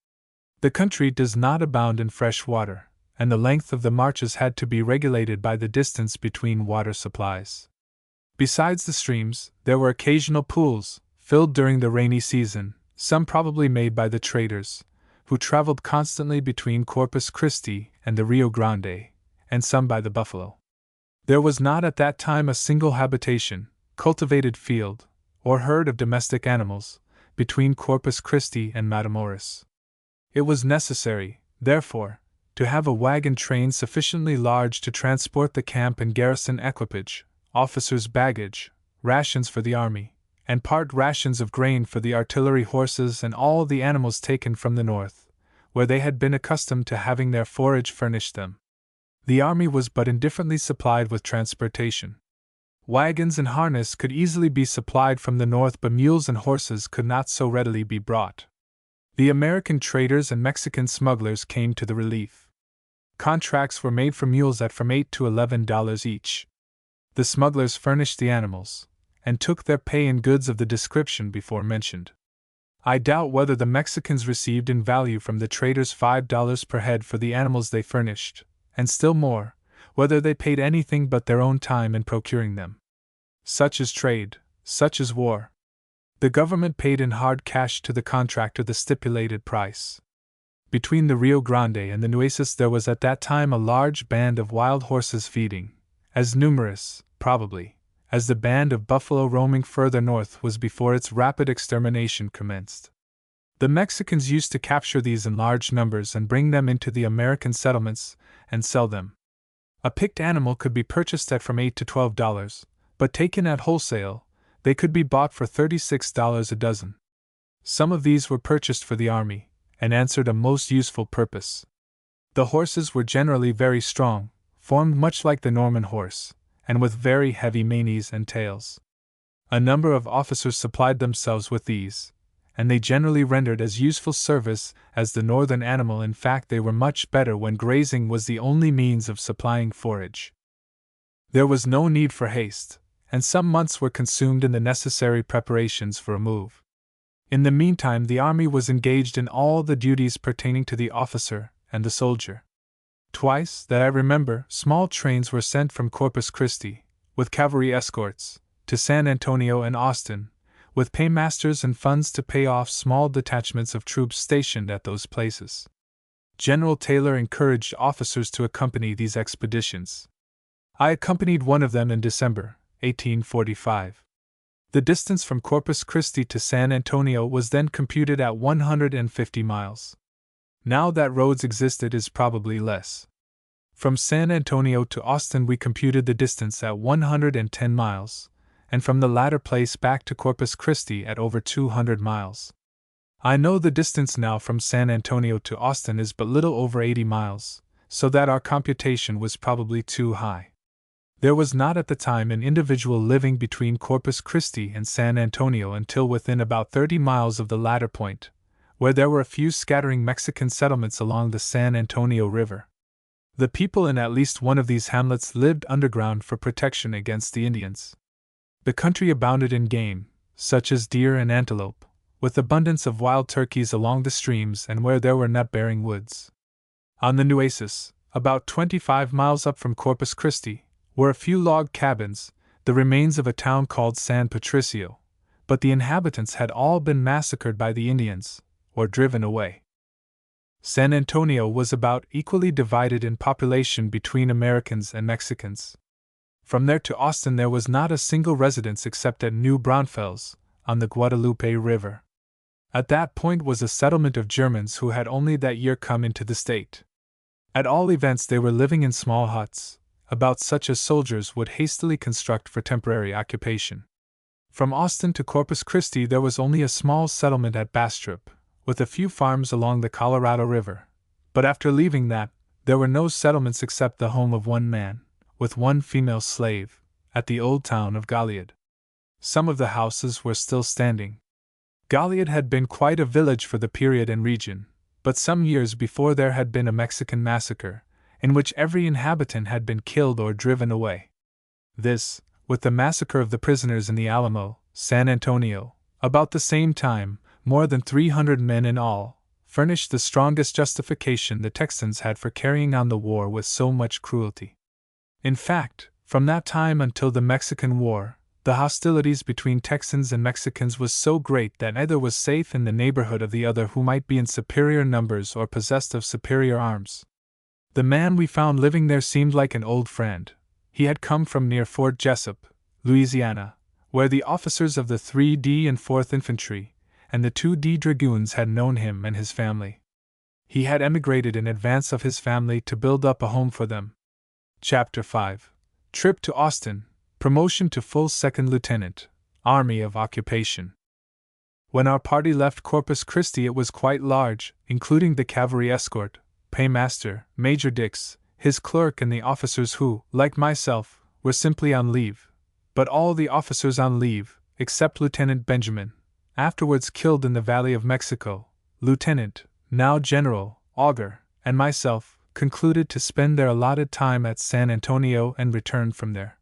[SPEAKER 1] The country does not abound in fresh water, and the length of the marches had to be regulated by the distance between water supplies. Besides the streams, there were occasional pools, filled during the rainy season, some probably made by the traders, who traveled constantly between Corpus Christi and the Rio Grande, and some by the buffalo. There was not at that time a single habitation, cultivated field, or herd of domestic animals, between Corpus Christi and Matamoros. It was necessary, therefore, to have a wagon train sufficiently large to transport the camp and garrison equipage, officers' baggage, rations for the army, and part rations of grain for the artillery horses and all the animals taken from the north, where they had been accustomed to having their forage furnished them. The army was but indifferently supplied with transportation. Wagons and harness could easily be supplied from the north, but mules and horses could not so readily be brought. The American traders and Mexican smugglers came to the relief. Contracts were made for mules at from $8 to $11 each. The smugglers furnished the animals, and took their pay in goods of the description before mentioned. I doubt whether the Mexicans received in value from the traders $5 per head for the animals they furnished, and still more, whether they paid anything but their own time in procuring them. Such is trade, such is war. The government paid in hard cash to the contractor the stipulated price. Between the Rio Grande and the Nueces there was at that time a large band of wild horses feeding, as numerous, probably, as the band of buffalo roaming further north was before its rapid extermination commenced. The Mexicans used to capture these in large numbers and bring them into the American settlements and sell them. A picked animal could be purchased at from $8 to $12, but taken at wholesale, they could be bought for $36 a dozen. Some of these were purchased for the army, and answered a most useful purpose. The horses were generally very strong, formed much like the Norman horse, and with very heavy manes and tails. A number of officers supplied themselves with these, and they generally rendered as useful service as the northern animal. In fact, they were much better when grazing was the only means of supplying forage. There was no need for haste, and some months were consumed in the necessary preparations for a move. In the meantime, the army was engaged in all the duties pertaining to the officer and the soldier. Twice, that I remember, small trains were sent from Corpus Christi, with cavalry escorts, to San Antonio and Austin, with paymasters and funds to pay off small detachments of troops stationed at those places. General Taylor encouraged officers to accompany these expeditions. I accompanied one of them in December, 1845. The distance from Corpus Christi to San Antonio was then computed at 150 miles. Now that roads existed, is probably less. From San Antonio to Austin we computed the distance at 110 miles, and from the latter place back to Corpus Christi at over 200 miles. I know the distance now from San Antonio to Austin is but little over 80 miles, so that our computation was probably too high. There was not at the time an individual living between Corpus Christi and San Antonio until within about 30 miles of the latter point, where there were a few scattering Mexican settlements along the San Antonio River. The people in at least one of these hamlets lived underground for protection against the Indians. The country abounded in game, such as deer and antelope, with abundance of wild turkeys along the streams and where there were nut-bearing woods. On the Nueces, about 25 miles up from Corpus Christi, were a few log cabins, the remains of a town called San Patricio, but the inhabitants had all been massacred by the Indians, or driven away. San Antonio was about equally divided in population between Americans and Mexicans. From there to Austin there was not a single residence except at New Braunfels, on the Guadalupe River. At that point was a settlement of Germans who had only that year come into the state. At all events they were living in small huts, about such as soldiers would hastily construct for temporary occupation. From Austin to Corpus Christi there was only a small settlement at Bastrop, with a few farms along the Colorado River, but after leaving that, there were no settlements except the home of one man, with one female slave, at the old town of Goliad. Some of the houses were still standing. Goliad had been quite a village for the period and region, but some years before there had been a Mexican massacre, in which every inhabitant had been killed or driven away. This, with the massacre of the prisoners in the Alamo, San Antonio, about the same time, more than 300 men in all, furnished the strongest justification the Texans had for carrying on the war with so much cruelty. In fact, from that time until the Mexican War, the hostilities between Texans and Mexicans was so great that neither was safe in the neighborhood of the other who might be in superior numbers or possessed of superior arms. The man we found living there seemed like an old friend. He had come from near Fort Jessup, Louisiana, where the officers of the 3D and 4th Infantry and the 2D Dragoons had known him and his family. He had emigrated in advance of his family to build up a home for them. Chapter 5. Trip to Austin, Promotion to Full Second Lieutenant, Army of Occupation. When our party left Corpus Christi it was quite large, including the cavalry escort, paymaster, Major Dix, his clerk and the officers who, like myself, were simply on leave, but all the officers on leave, except Lieutenant Benjamin, afterwards killed in the Valley of Mexico, Lieutenant, now General, Augur, and myself, concluded to spend their allotted time at San Antonio and return from there.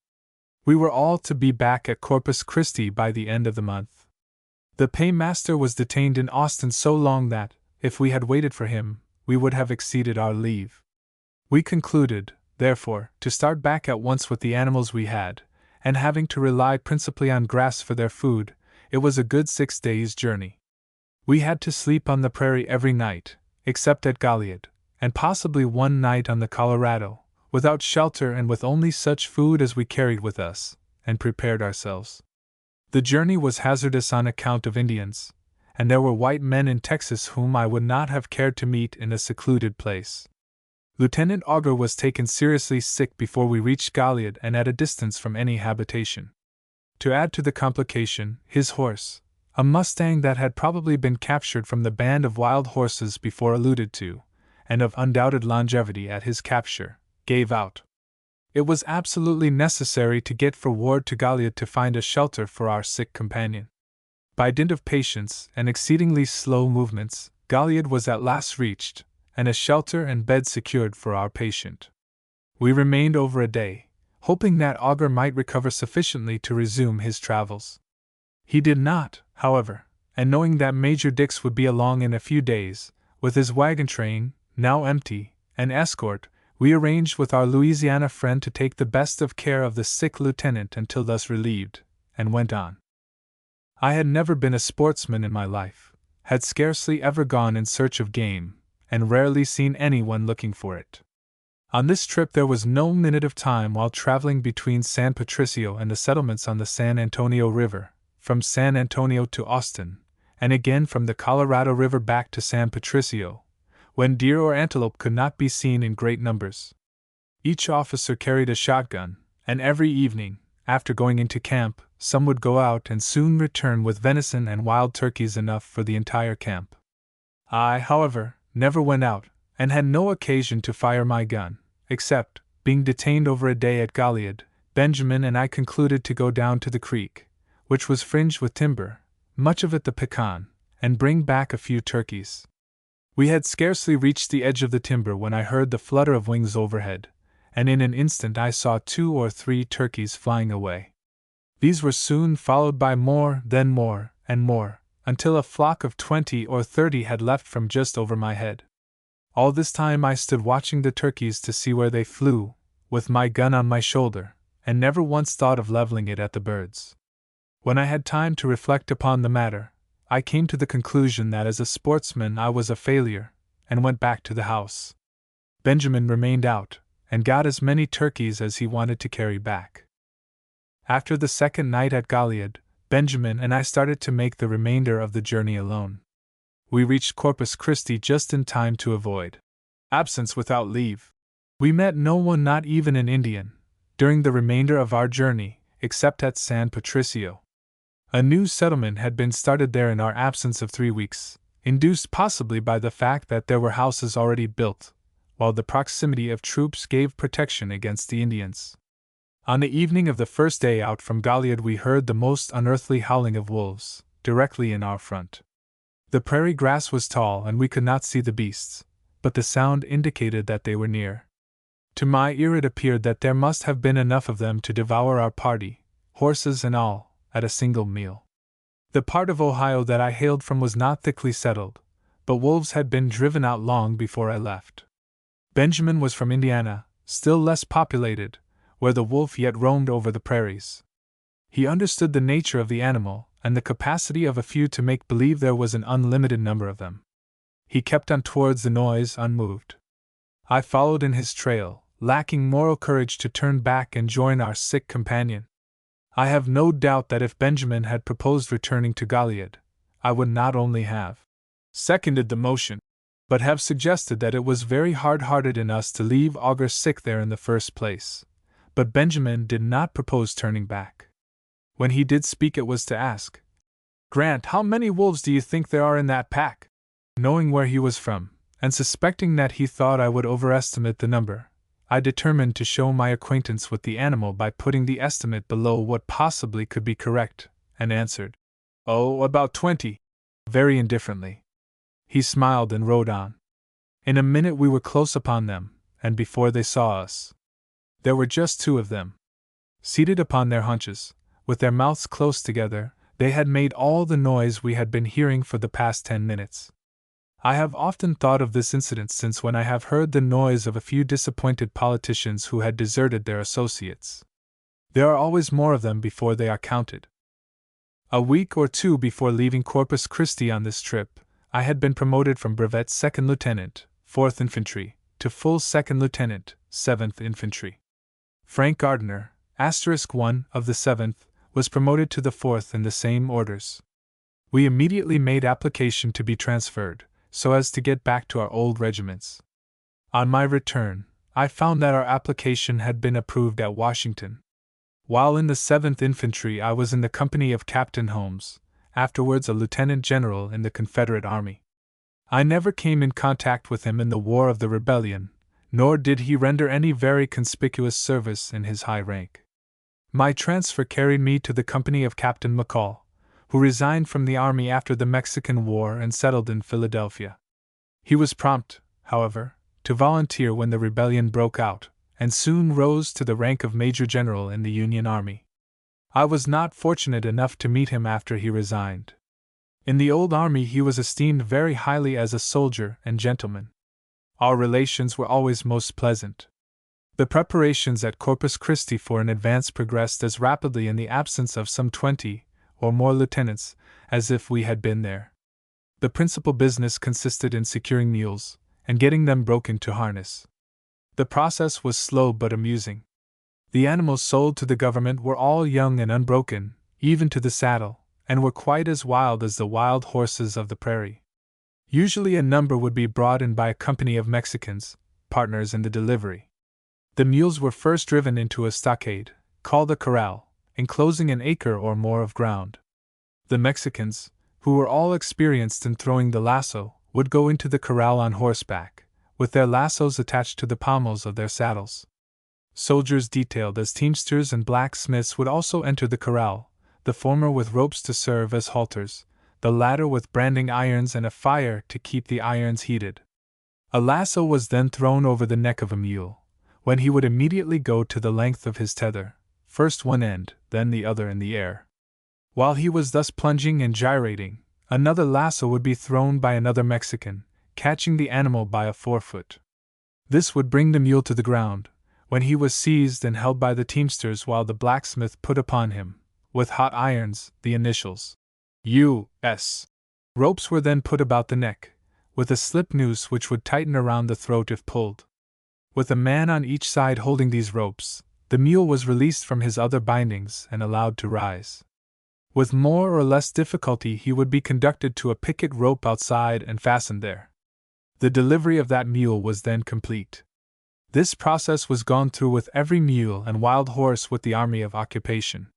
[SPEAKER 1] We were all to be back at Corpus Christi by the end of the month. The paymaster was detained in Austin so long that, if we had waited for him, we would have exceeded our leave. We concluded, therefore, to start back at once with the animals we had, and having to rely principally on grass for their food, it was a good 6 days' journey. We had to sleep on the prairie every night, except at Goliad, and possibly one night on the Colorado, without shelter and with only such food as we carried with us, and prepared ourselves. The journey was hazardous on account of Indians, and there were white men in Texas whom I would not have cared to meet in a secluded place. Lieutenant Augur was taken seriously sick before we reached Goliad and at a distance from any habitation. To add to the complication, his horse, a mustang that had probably been captured from the band of wild horses before alluded to, and of undoubted longevity at his capture, gave out. It was absolutely necessary to get forward to Goliad to find a shelter for our sick companion. By dint of patience and exceedingly slow movements, Goliad was at last reached, and a shelter and bed secured for our patient. We remained over a day, hoping that Augur might recover sufficiently to resume his travels. He did not, however, and knowing that Major Dix would be along in a few days, with his wagon train, now empty, and escort, we arranged with our Louisiana friend to take the best of care of the sick lieutenant until thus relieved, and went on. I had never been a sportsman in my life, had scarcely ever gone in search of game, and rarely seen anyone looking for it. On this trip there was no minute of time while traveling between San Patricio and the settlements on the San Antonio River, from San Antonio to Austin, and again from the Colorado River back to San Patricio, when deer or antelope could not be seen in great numbers. Each officer carried a shotgun, and every evening, after going into camp, some would go out and soon return with venison and wild turkeys enough for the entire camp. I, however, never went out, and had no occasion to fire my gun, except, being detained over a day at Goliad, Benjamin and I concluded to go down to the creek, which was fringed with timber, much of it the pecan, and bring back a few turkeys. We had scarcely reached the edge of the timber when I heard the flutter of wings overhead, and in an instant I saw 2 or 3 turkeys flying away. These were soon followed by more, then more, and more, until a flock of 20 or 30 had left from just over my head. All this time I stood watching the turkeys to see where they flew, with my gun on my shoulder, and never once thought of leveling it at the birds. When I had time to reflect upon the matter, I came to the conclusion that as a sportsman I was a failure, and went back to the house. Benjamin remained out, and got as many turkeys as he wanted to carry back. After the second night at Gilead, Benjamin and I started to make the remainder of the journey alone. We reached Corpus Christi just in time to avoid absence without leave. We met no one, not even an Indian, during the remainder of our journey, except at San Patricio. A new settlement had been started there in our absence of 3 weeks, induced possibly by the fact that there were houses already built, while the proximity of troops gave protection against the Indians. On the evening of the first day out from Gilead we heard the most unearthly howling of wolves, directly in our front. The prairie grass was tall and we could not see the beasts, but the sound indicated that they were near. To my ear it appeared that there must have been enough of them to devour our party, horses and all, at a single meal. The part of Ohio that I hailed from was not thickly settled, but wolves had been driven out long before I left. Benjamin was from Indiana, still less populated, where the wolf yet roamed over the prairies. He understood the nature of the animal, and the capacity of a few to make believe there was an unlimited number of them. He kept on towards the noise unmoved. I followed in his trail, lacking moral courage to turn back and join our sick companion. I have no doubt that if Benjamin had proposed returning to Gilead, I would not only have seconded the motion, but have suggested that it was very hard-hearted in us to leave Augur sick there in the first place. But Benjamin did not propose turning back. When he did speak it was to ask, "Grant, how many wolves do you think there are in that pack?" Knowing where he was from, and suspecting that he thought I would overestimate the number, I determined to show my acquaintance with the animal by putting the estimate below what possibly could be correct, and answered, "Oh, about 20, very indifferently." He smiled and rode on. In a minute we were close upon them, and before they saw us. There were just 2 of them. Seated upon their haunches, with their mouths close together, they had made all the noise we had been hearing for the past 10 minutes. I have often thought of this incident since when I have heard the noise of a few disappointed politicians who had deserted their associates. There are always more of them before they are counted. A week or 2 before leaving Corpus Christi on this trip, I had been promoted from brevet 2nd Lieutenant, 4th Infantry, to full 2nd Lieutenant, 7th Infantry. Frank Gardner, *1 of the 7th, was promoted to the 4th in the same orders. We immediately made application to be transferred, so as to get back to our old regiments. On my return, I found that our application had been approved at Washington. While in the 7th Infantry I was in the company of Captain Holmes, afterwards a lieutenant general in the Confederate Army. I never came in contact with him in the War of the Rebellion, nor did he render any very conspicuous service in his high rank. My transfer carried me to the company of Captain McCall, who resigned from the army after the Mexican War and settled in Philadelphia. He was prompt, however, to volunteer when the rebellion broke out, and soon rose to the rank of Major General in the Union Army. I was not fortunate enough to meet him after he resigned. In the old army he was esteemed very highly as a soldier and gentleman. Our relations were always most pleasant. The preparations at Corpus Christi for an advance progressed as rapidly in the absence of some 20 or more lieutenants as if we had been there. The principal business consisted in securing mules and getting them broken to harness. The process was slow but amusing. The animals sold to the government were all young and unbroken, even to the saddle, and were quite as wild as the wild horses of the prairie. Usually a number would be brought in by a company of Mexicans, partners in the delivery. The mules were first driven into a stockade, called a corral, enclosing an acre or more of ground. The Mexicans, who were all experienced in throwing the lasso, would go into the corral on horseback, with their lassos attached to the pommels of their saddles. Soldiers detailed as teamsters and blacksmiths would also enter the corral, the former with ropes to serve as halters, the latter with branding irons and a fire to keep the irons heated. A lasso was then thrown over the neck of a mule, when he would immediately go to the length of his tether, first one end, then the other in the air. While he was thus plunging and gyrating, another lasso would be thrown by another Mexican, catching the animal by a forefoot. This would bring the mule to the ground, when he was seized and held by the teamsters while the blacksmith put upon him, with hot irons, the initials U.S. Ropes were then put about the neck, with a slip noose which would tighten around the throat if pulled. With a man on each side holding these ropes, the mule was released from his other bindings and allowed to rise. With more or less difficulty he would be conducted to a picket rope outside and fastened there. The delivery of that mule was then complete. This process was gone through with every mule and wild horse with the army of occupation.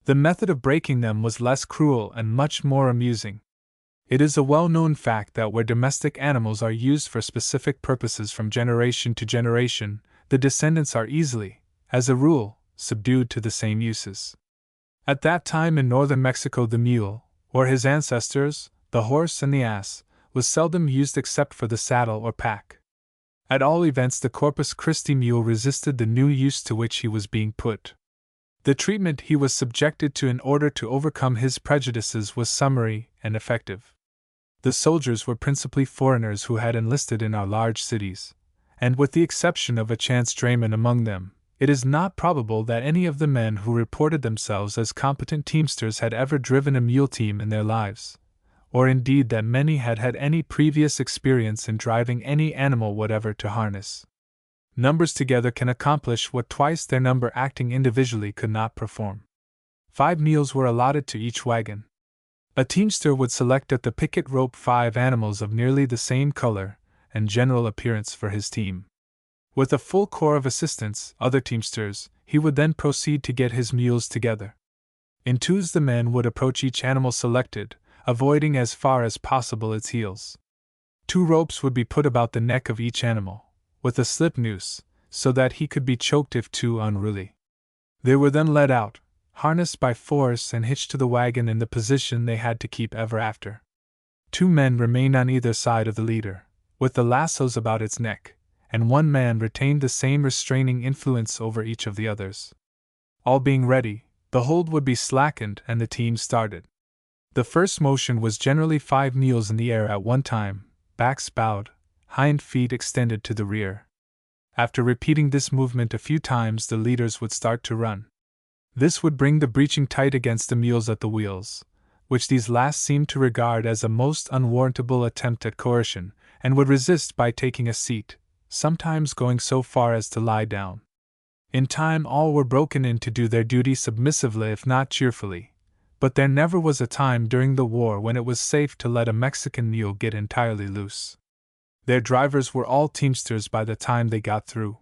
[SPEAKER 1] The method of breaking them was less cruel and much more amusing. It is a well-known fact that where domestic animals are used for specific purposes from generation to generation, the descendants are easily, as a rule, subdued to the same uses. At that time in northern Mexico the mule, or his ancestors, the horse and the ass, was seldom used except for the saddle or pack. At all events the Corpus Christi mule resisted the new use to which he was being put. The treatment he was subjected to in order to overcome his prejudices was summary and effective. The soldiers were principally foreigners who had enlisted in our large cities, and with the exception of a chance drayman among them, it is not probable that any of the men who reported themselves as competent teamsters had ever driven a mule team in their lives, or indeed that many had had any previous experience in driving any animal whatever to harness. Numbers together can accomplish what twice their number acting individually could not perform. 5 mules were allotted to each wagon. A teamster would select at the picket rope 5 animals of nearly the same color and general appearance for his team. With a full corps of assistants, other teamsters, he would then proceed to get his mules together. In twos the men would approach each animal selected, avoiding as far as possible its heels. 2 ropes would be put about the neck of each animal, with a slip noose, so that he could be choked if too unruly. They were then led out, harnessed by force and hitched to the wagon in the position they had to keep ever after. 2 men remained on either side of the leader, with the lassos about its neck, and 1 man retained the same restraining influence over each of the others. All being ready, the hold would be slackened and the team started. The first motion was generally 5 mules in the air at one time, backs bowed, hind feet extended to the rear. After repeating this movement a few times the leaders would start to run. This would bring the breeching tight against the mules at the wheels, which these last seemed to regard as a most unwarrantable attempt at coercion, and would resist by taking a seat, sometimes going so far as to lie down. In time all were broken in to do their duty submissively if not cheerfully, but there never was a time during the war when it was safe to let a Mexican mule get entirely loose. Their drivers were all teamsters by the time they got through.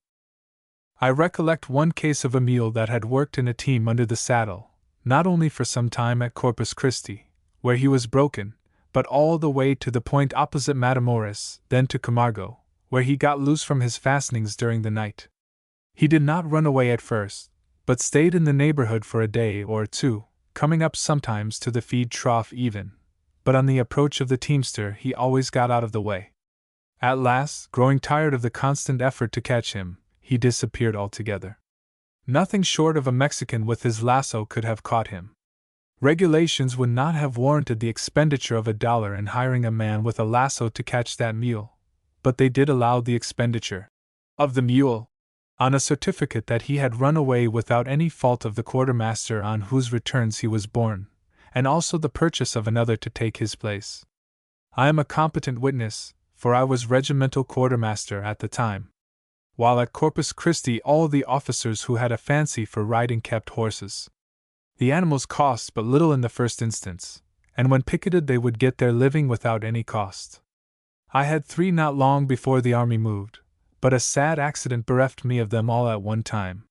[SPEAKER 1] I recollect one case of a mule that had worked in a team under the saddle, not only for some time at Corpus Christi, where he was broken, but all the way to the point opposite Matamoros, then to Camargo, where he got loose from his fastenings during the night. He did not run away at first, but stayed in the neighborhood for a day or 2, coming up sometimes to the feed trough even, but on the approach of the teamster he always got out of the way. At last, growing tired of the constant effort to catch him, he disappeared altogether. Nothing short of a Mexican with his lasso could have caught him. Regulations would not have warranted the expenditure of $1 in hiring a man with a lasso to catch that mule, but they did allow the expenditure of the mule on a certificate that he had run away without any fault of the quartermaster on whose returns he was born, and also the purchase of another to take his place. I am a competent witness, for I was regimental quartermaster at the time. While at Corpus Christi all the officers who had a fancy for riding kept horses. The animals cost but little in the first instance, and when picketed they would get their living without any cost. I had 3 not long before the army moved, but a sad accident bereft me of them all at one time.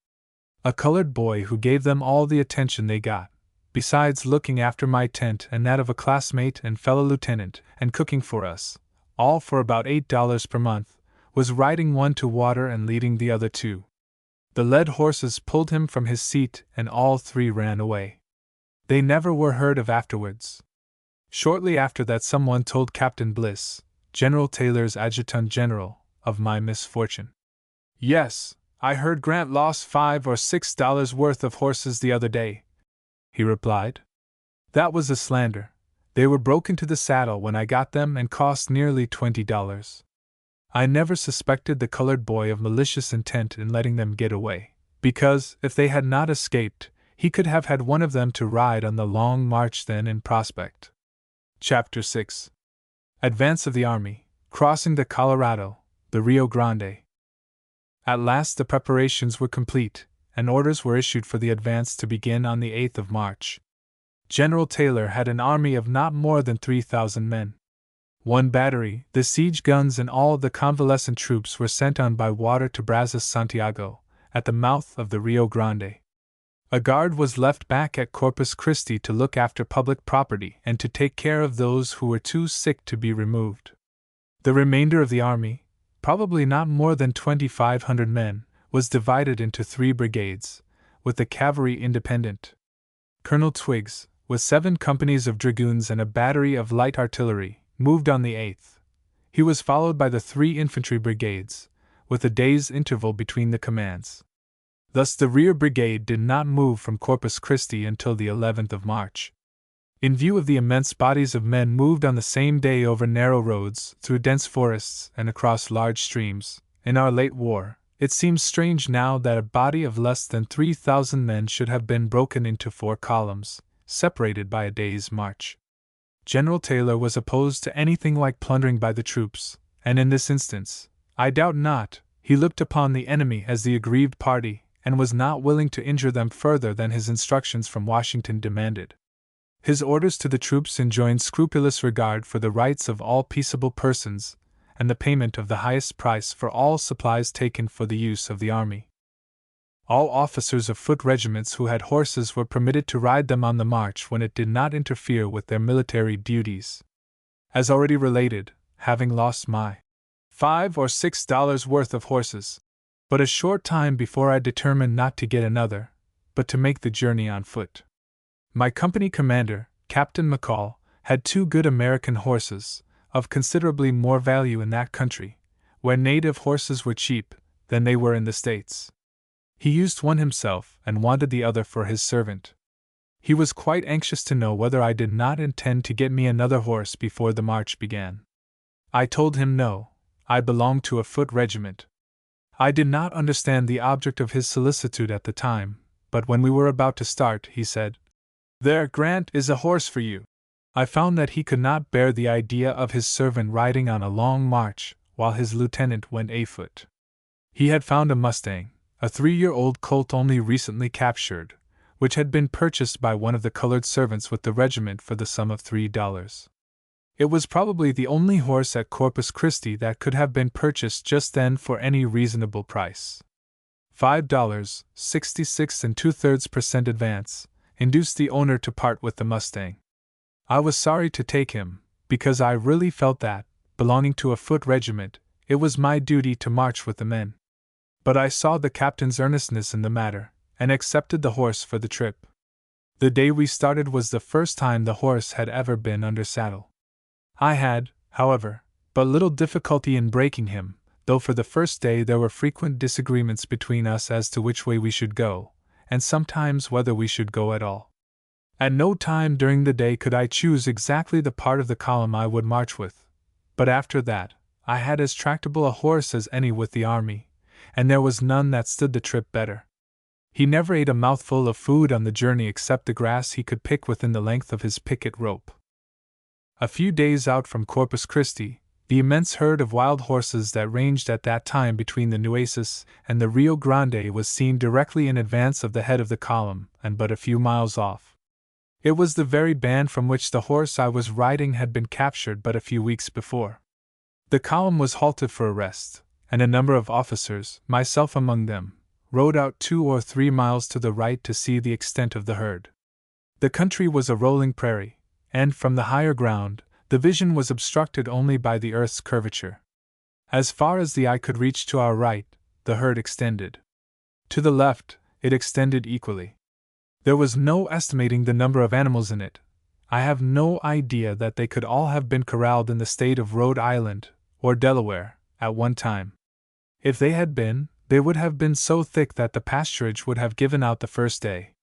[SPEAKER 1] A colored boy who gave them all the attention they got, besides looking after my tent and that of a classmate and fellow lieutenant, and cooking for us, all for about $8 per month, was riding one to water and leading the other 2. The led horses pulled him from his seat and all 3 ran away. They never were heard of afterwards. Shortly after that, someone told Captain Bliss, General Taylor's adjutant general, of my misfortune. Yes, I heard Grant lost $5 or $6 worth of horses the other day, he replied. That was a slander. They were broken to the saddle when I got them and cost nearly $20. I never suspected the colored boy of malicious intent in letting them get away, because, if they had not escaped, he could have had one of them to ride on the long march then in prospect. Chapter 6. Advance of the Army, crossing the Colorado, the Rio Grande. At last the preparations were complete, and orders were issued for the advance to begin on the 8th of March. General Taylor had an army of not more than 3,000 men. One battery, the siege guns, and all the convalescent troops were sent on by water to Brazos Santiago, at the mouth of the Rio Grande. A guard was left back at Corpus Christi to look after public property and to take care of those who were too sick to be removed. The remainder of the army, probably not more than 2,500 men, was divided into 3 brigades, with the cavalry independent. Colonel Twiggs, with 7 companies of dragoons and a battery of light artillery, moved on the 8th. He was followed by the 3 infantry brigades, with a day's interval between the commands. Thus the rear brigade did not move from Corpus Christi until the 11th of March. In view of the immense bodies of men moved on the same day over narrow roads, through dense forests, and across large streams, in our late war, it seems strange now that a body of less than 3,000 men should have been broken into 4 columns, separated by a day's march. General Taylor was opposed to anything like plundering by the troops, and in this instance, I doubt not, he looked upon the enemy as the aggrieved party, and was not willing to injure them further than his instructions from Washington demanded. His orders to the troops enjoined scrupulous regard for the rights of all peaceable persons, and the payment of the highest price for all supplies taken for the use of the army. All officers of foot regiments who had horses were permitted to ride them on the march when it did not interfere with their military duties. As already related, having lost my $5 or $6 worth of horses, but a short time before I determined not to get another, but to make the journey on foot. My company commander, Captain McCall, had 2 good American horses, of considerably more value in that country, where native horses were cheap, than they were in the States. He used one himself and wanted the other for his servant. He was quite anxious to know whether I did not intend to get me another horse before the march began. I told him no, I belonged to a foot regiment. I did not understand the object of his solicitude at the time, but when we were about to start, he said, "There, Grant, is a horse for you." I found that he could not bear the idea of his servant riding on a long march, while his lieutenant went afoot. He had found a Mustang, a 3-year-old colt only recently captured, which had been purchased by one of the colored servants with the regiment for the sum of $3. It was probably the only horse at Corpus Christi that could have been purchased just then for any reasonable price. $5, 66 2/3% advance, induced the owner to part with the Mustang. I was sorry to take him, because I really felt that, belonging to a foot regiment, it was my duty to march with the men. But I saw the captain's earnestness in the matter, and accepted the horse for the trip. The day we started was the first time the horse had ever been under saddle. I had, however, but little difficulty in breaking him, though for the first day there were frequent disagreements between us as to which way we should go, and sometimes whether we should go at all. At no time during the day could I choose exactly the part of the column I would march with, but after that, I had as tractable a horse as any with the army, and there was none that stood the trip better. He never ate a mouthful of food on the journey except the grass he could pick within the length of his picket rope. A few days out from Corpus Christi, the immense herd of wild horses that ranged at that time between the Nueces and the Rio Grande was seen directly in advance of the head of the column and but a few miles off. It was the very band from which the horse I was riding had been captured but a few weeks before. The column was halted for a rest, and a number of officers, myself among them, rode out 2 or 3 miles to the right to see the extent of the herd. The country was a rolling prairie, and from the higher ground, the vision was obstructed only by the earth's curvature. As far as the eye could reach to our right, the herd extended. To the left, it extended equally. There was no estimating the number of animals in it. I have no idea that they could all have been corralled in the state of Rhode Island, or Delaware, at one time. If they had been, they would have been so thick that the pasturage would have given out the first day.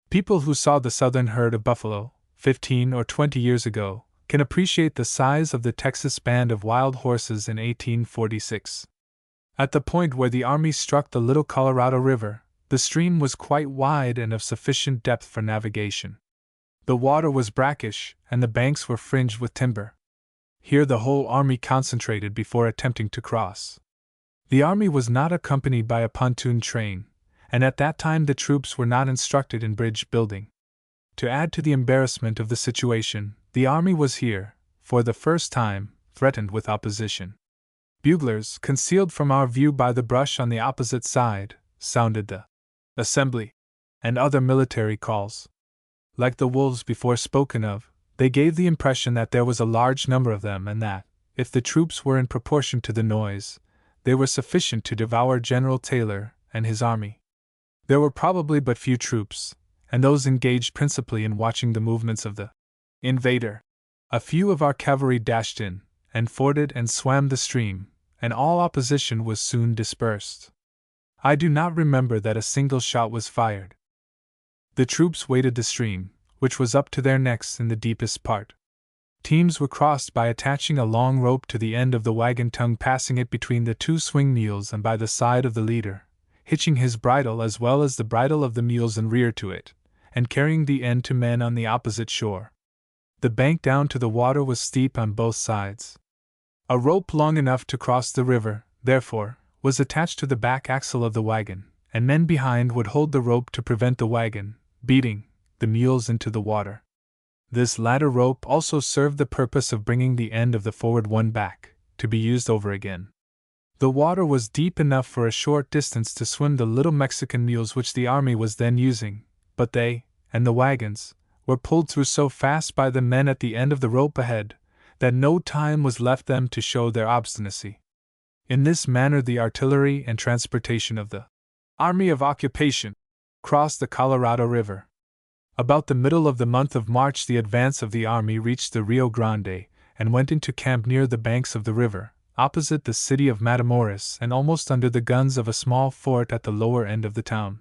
[SPEAKER 1] People who saw the southern herd of buffalo, 15 or 20 years ago, can appreciate the size of the Texas band of wild horses in 1846. At the point where the army struck the Little Colorado River, the stream was quite wide and of sufficient depth for navigation. The water was brackish, and the banks were fringed with timber. Here the whole army concentrated before attempting to cross. The army was not accompanied by a pontoon train, and at that time the troops were not instructed in bridge building. To add to the embarrassment of the situation, the army was here, for the first time, threatened with opposition. Buglers, concealed from our view by the brush on the opposite side, sounded the assembly and other military calls. Like the wolves before spoken of, they gave the impression that there was a large number of them and that, if the troops were in proportion to the noise, they were sufficient to devour General Taylor and his army. There were probably but few troops, and those engaged principally in watching the movements of the invader. A few of our cavalry dashed in, and forded and swam the stream, and all opposition was soon dispersed. I do not remember that a single shot was fired. The troops waded the stream, which was up to their necks in the deepest part. Teams were crossed by attaching a long rope to the end of the wagon tongue, passing it between the two swing mules and by the side of the leader, hitching his bridle as well as the bridle of the mules and rear to it, and carrying the end to men on the opposite shore. The bank down to the water was steep on both sides. A rope long enough to cross the river, therefore, was attached to the back axle of the wagon, and men behind would hold the rope to prevent the wagon beating the mules into the water. This latter rope also served the purpose of bringing the end of the forward one back, to be used over again. The water was deep enough for a short distance to swim the little Mexican mules which the army was then using, but they, and the wagons, were pulled through so fast by the men at the end of the rope ahead, that no time was left them to show their obstinacy. In this manner the artillery and transportation of the Army of Occupation crossed the Colorado River. About the middle of the month of March the advance of the army reached the Rio Grande and went into camp near the banks of the river, opposite the city of Matamoros and almost under the guns of a small fort at the lower end of the town.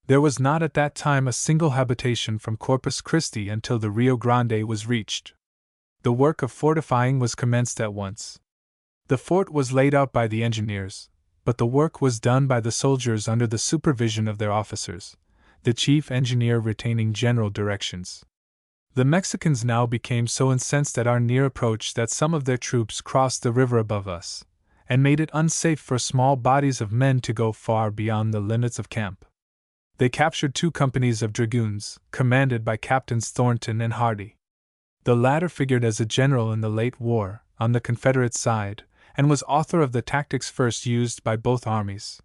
[SPEAKER 1] There was not at that time a single habitation from Corpus Christi until the Rio Grande was reached. The work of fortifying was commenced at once. The fort was laid out by the engineers, but the work was done by the soldiers under the supervision of their officers, the chief engineer retaining general directions. The Mexicans now became so incensed at our near approach that some of their troops crossed the river above us, and made it unsafe for small bodies of men to go far beyond the limits of camp. They captured 2 companies of dragoons, commanded by Captains Thornton and Hardy. The latter figured as a general in the late war, on the Confederate side, and was author of the tactics first used by both armies.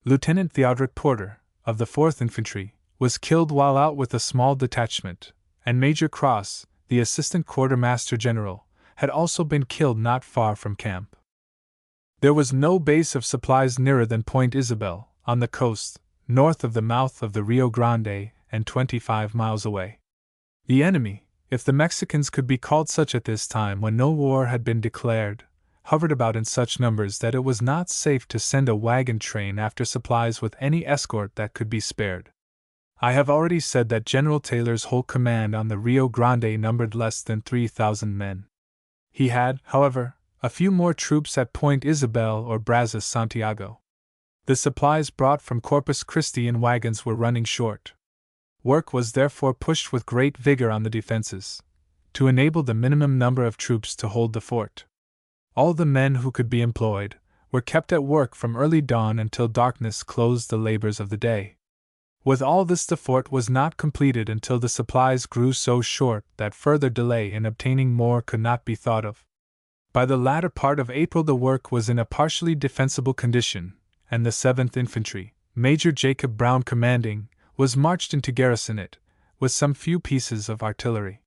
[SPEAKER 1] Lieutenant Theodoric Porter, of the 4th Infantry, was killed while out with a small detachment, and Major Cross, the Assistant Quartermaster General, had also been killed not far from camp. There was no base of supplies nearer than Point Isabel, on the coast, north of the mouth of the Rio Grande, and 25 miles away. The enemy, if the Mexicans could be called such at this time when no war had been declared, hovered about in such numbers that it was not safe to send a wagon train after supplies with any escort that could be spared. I have already said that General Taylor's whole command on the Rio Grande numbered less than 3,000 men. He had, however, a few more troops at Point Isabel or Brazos Santiago. The supplies brought from Corpus Christi in wagons were running short. Work was therefore pushed with great vigor on the defenses, to enable the minimum number of troops to hold the fort. All the men who could be employed were kept at work from early dawn until darkness closed the labors of the day. With all this the fort was not completed until the supplies grew so short that further delay in obtaining more could not be thought of. By the latter part of April the work was in a partially defensible condition, and the 7th Infantry, Major Jacob Brown commanding, was marched into garrison it, with some few pieces of artillery.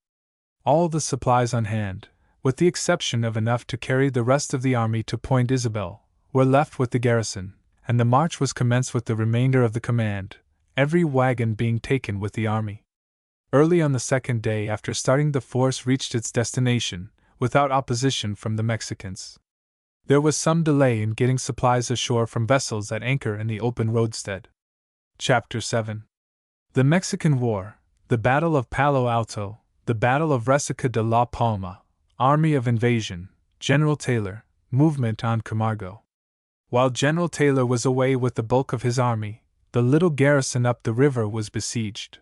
[SPEAKER 1] All the supplies on hand, with the exception of enough to carry the rest of the army to Point Isabel, were left with the garrison, and the march was commenced with the remainder of the command, every wagon being taken with the army. Early on the second day after starting, the force reached its destination, without opposition from the Mexicans. There was some delay in getting supplies ashore from vessels at anchor in the open roadstead. Chapter 7. The Mexican War, the Battle of Palo Alto, the Battle of Resaca de la Palma, Army of Invasion, General Taylor, movement on Camargo. While General Taylor was away with the bulk of his army, the little garrison up the river was besieged.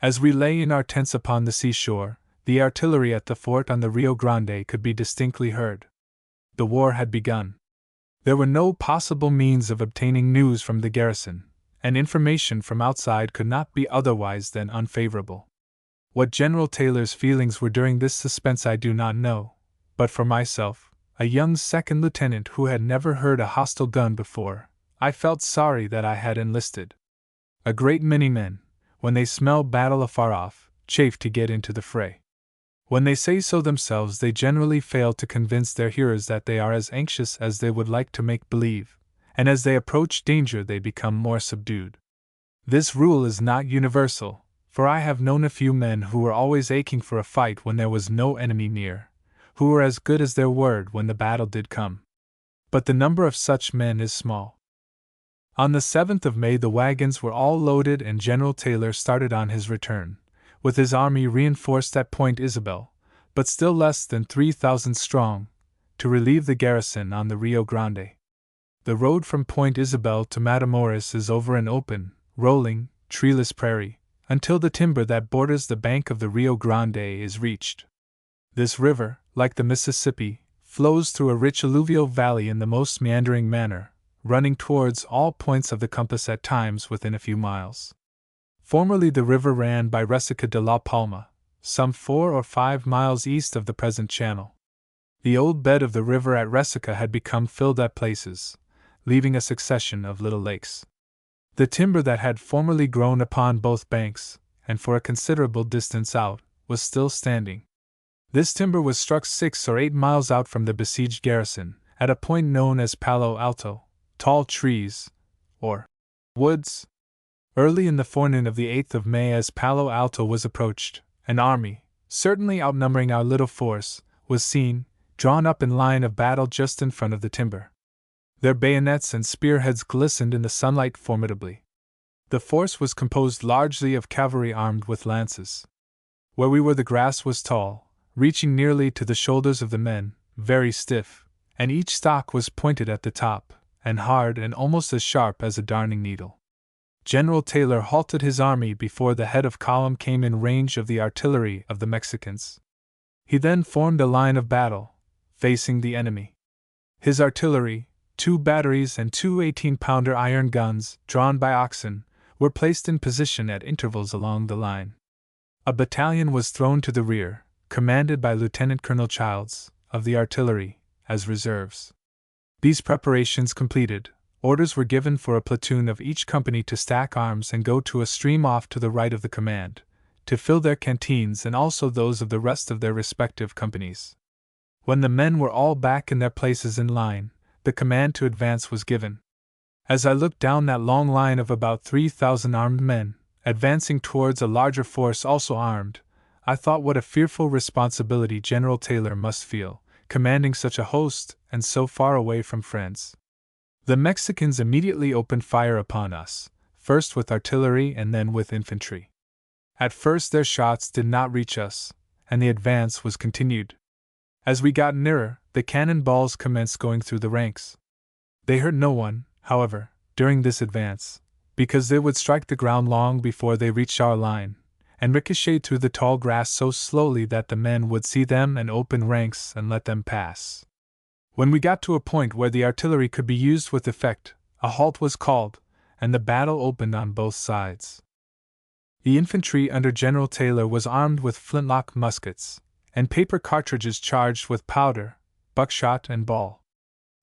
[SPEAKER 1] As we lay in our tents upon the seashore, the artillery at the fort on the Rio Grande could be distinctly heard. The war had begun. There were no possible means of obtaining news from the garrison, and information from outside could not be otherwise than unfavorable. What General Taylor's feelings were during this suspense I do not know, but for myself, a young second lieutenant who had never heard a hostile gun before, I felt sorry that I had enlisted. A great many men, when they smell battle afar off, chafe to get into the fray. When they say so themselves, they generally fail to convince their hearers that they are as anxious as they would like to make believe, and as they approach danger they become more subdued. This rule is not universal, for I have known a few men who were always aching for a fight when there was no enemy near, who were as good as their word when the battle did come. But the number of such men is small. On the 7th of May the wagons were all loaded and General Taylor started on his return, with his army reinforced at Point Isabel, but still less than 3,000 strong, to relieve the garrison on the Rio Grande. The road from Point Isabel to Matamoros is over an open, rolling, treeless prairie, until the timber that borders the bank of the Rio Grande is reached. This river, like the Mississippi, flows through a rich alluvial valley in the most meandering manner, running towards all points of the compass at times within a few miles. Formerly the river ran by Resaca de la Palma, some 4 or 5 miles east of the present channel. The old bed of the river at Resaca had become filled at places, leaving a succession of little lakes. The timber that had formerly grown upon both banks, and for a considerable distance out, was still standing. This timber was struck 6 or 8 miles out from the besieged garrison, at a point known as Palo Alto, tall trees, or woods. Early in the forenoon of the 8th of May, as Palo Alto was approached, an army, certainly outnumbering our little force, was seen, drawn up in line of battle just in front of the timber. Their bayonets and spearheads glistened in the sunlight formidably. The force was composed largely of cavalry armed with lances. Where we were the grass was tall, reaching nearly to the shoulders of the men, very stiff, and each stock was pointed at the top, and hard and almost as sharp as a darning needle. General Taylor halted his army before the head of column came in range of the artillery of the Mexicans. He then formed a line of battle, facing the enemy. His artillery, 2 batteries and 2 18-pounder iron guns, drawn by oxen, were placed in position at intervals along the line. A battalion was thrown to the rear, commanded by Lieutenant Colonel Childs, of the artillery, as reserves. These preparations completed, orders were given for a platoon of each company to stack arms and go to a stream off to the right of the command, to fill their canteens and also those of the rest of their respective companies. When the men were all back in their places in line, the command to advance was given. As I looked down that long line of about 3,000 armed men, advancing towards a larger force also armed, I thought what a fearful responsibility General Taylor must feel, commanding such a host and so far away from friends. The Mexicans immediately opened fire upon us, first with artillery and then with infantry. At first their shots did not reach us, and the advance was continued. As we got nearer, the cannon balls commenced going through the ranks. They hurt no one, however, during this advance, because they would strike the ground long before they reached our line, and ricochet through the tall grass so slowly that the men would see them and open ranks and let them pass. When we got to a point where the artillery could be used with effect, a halt was called, and the battle opened on both sides. The infantry under General Taylor was armed with flintlock muskets, and paper cartridges charged with powder, buckshot, and ball.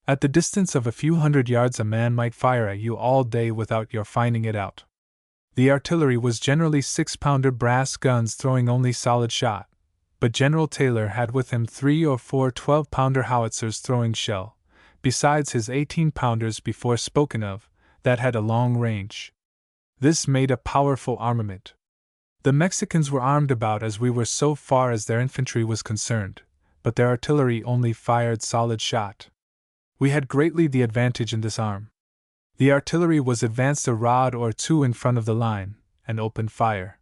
[SPEAKER 1] At the distance of a few hundred yards a man might fire at you all day without your finding it out. The artillery was generally 6-pounder brass guns throwing only solid shot, but General Taylor had with him 3 or 4 12-pounder howitzers throwing shell, besides his 18-pounders before spoken of, that had a long range. This made a powerful armament. The Mexicans were armed about as we were so far as their infantry was concerned, but their artillery only fired solid shot. We had greatly the advantage in this arm. The artillery was advanced a rod or two in front of the line, and opened fire.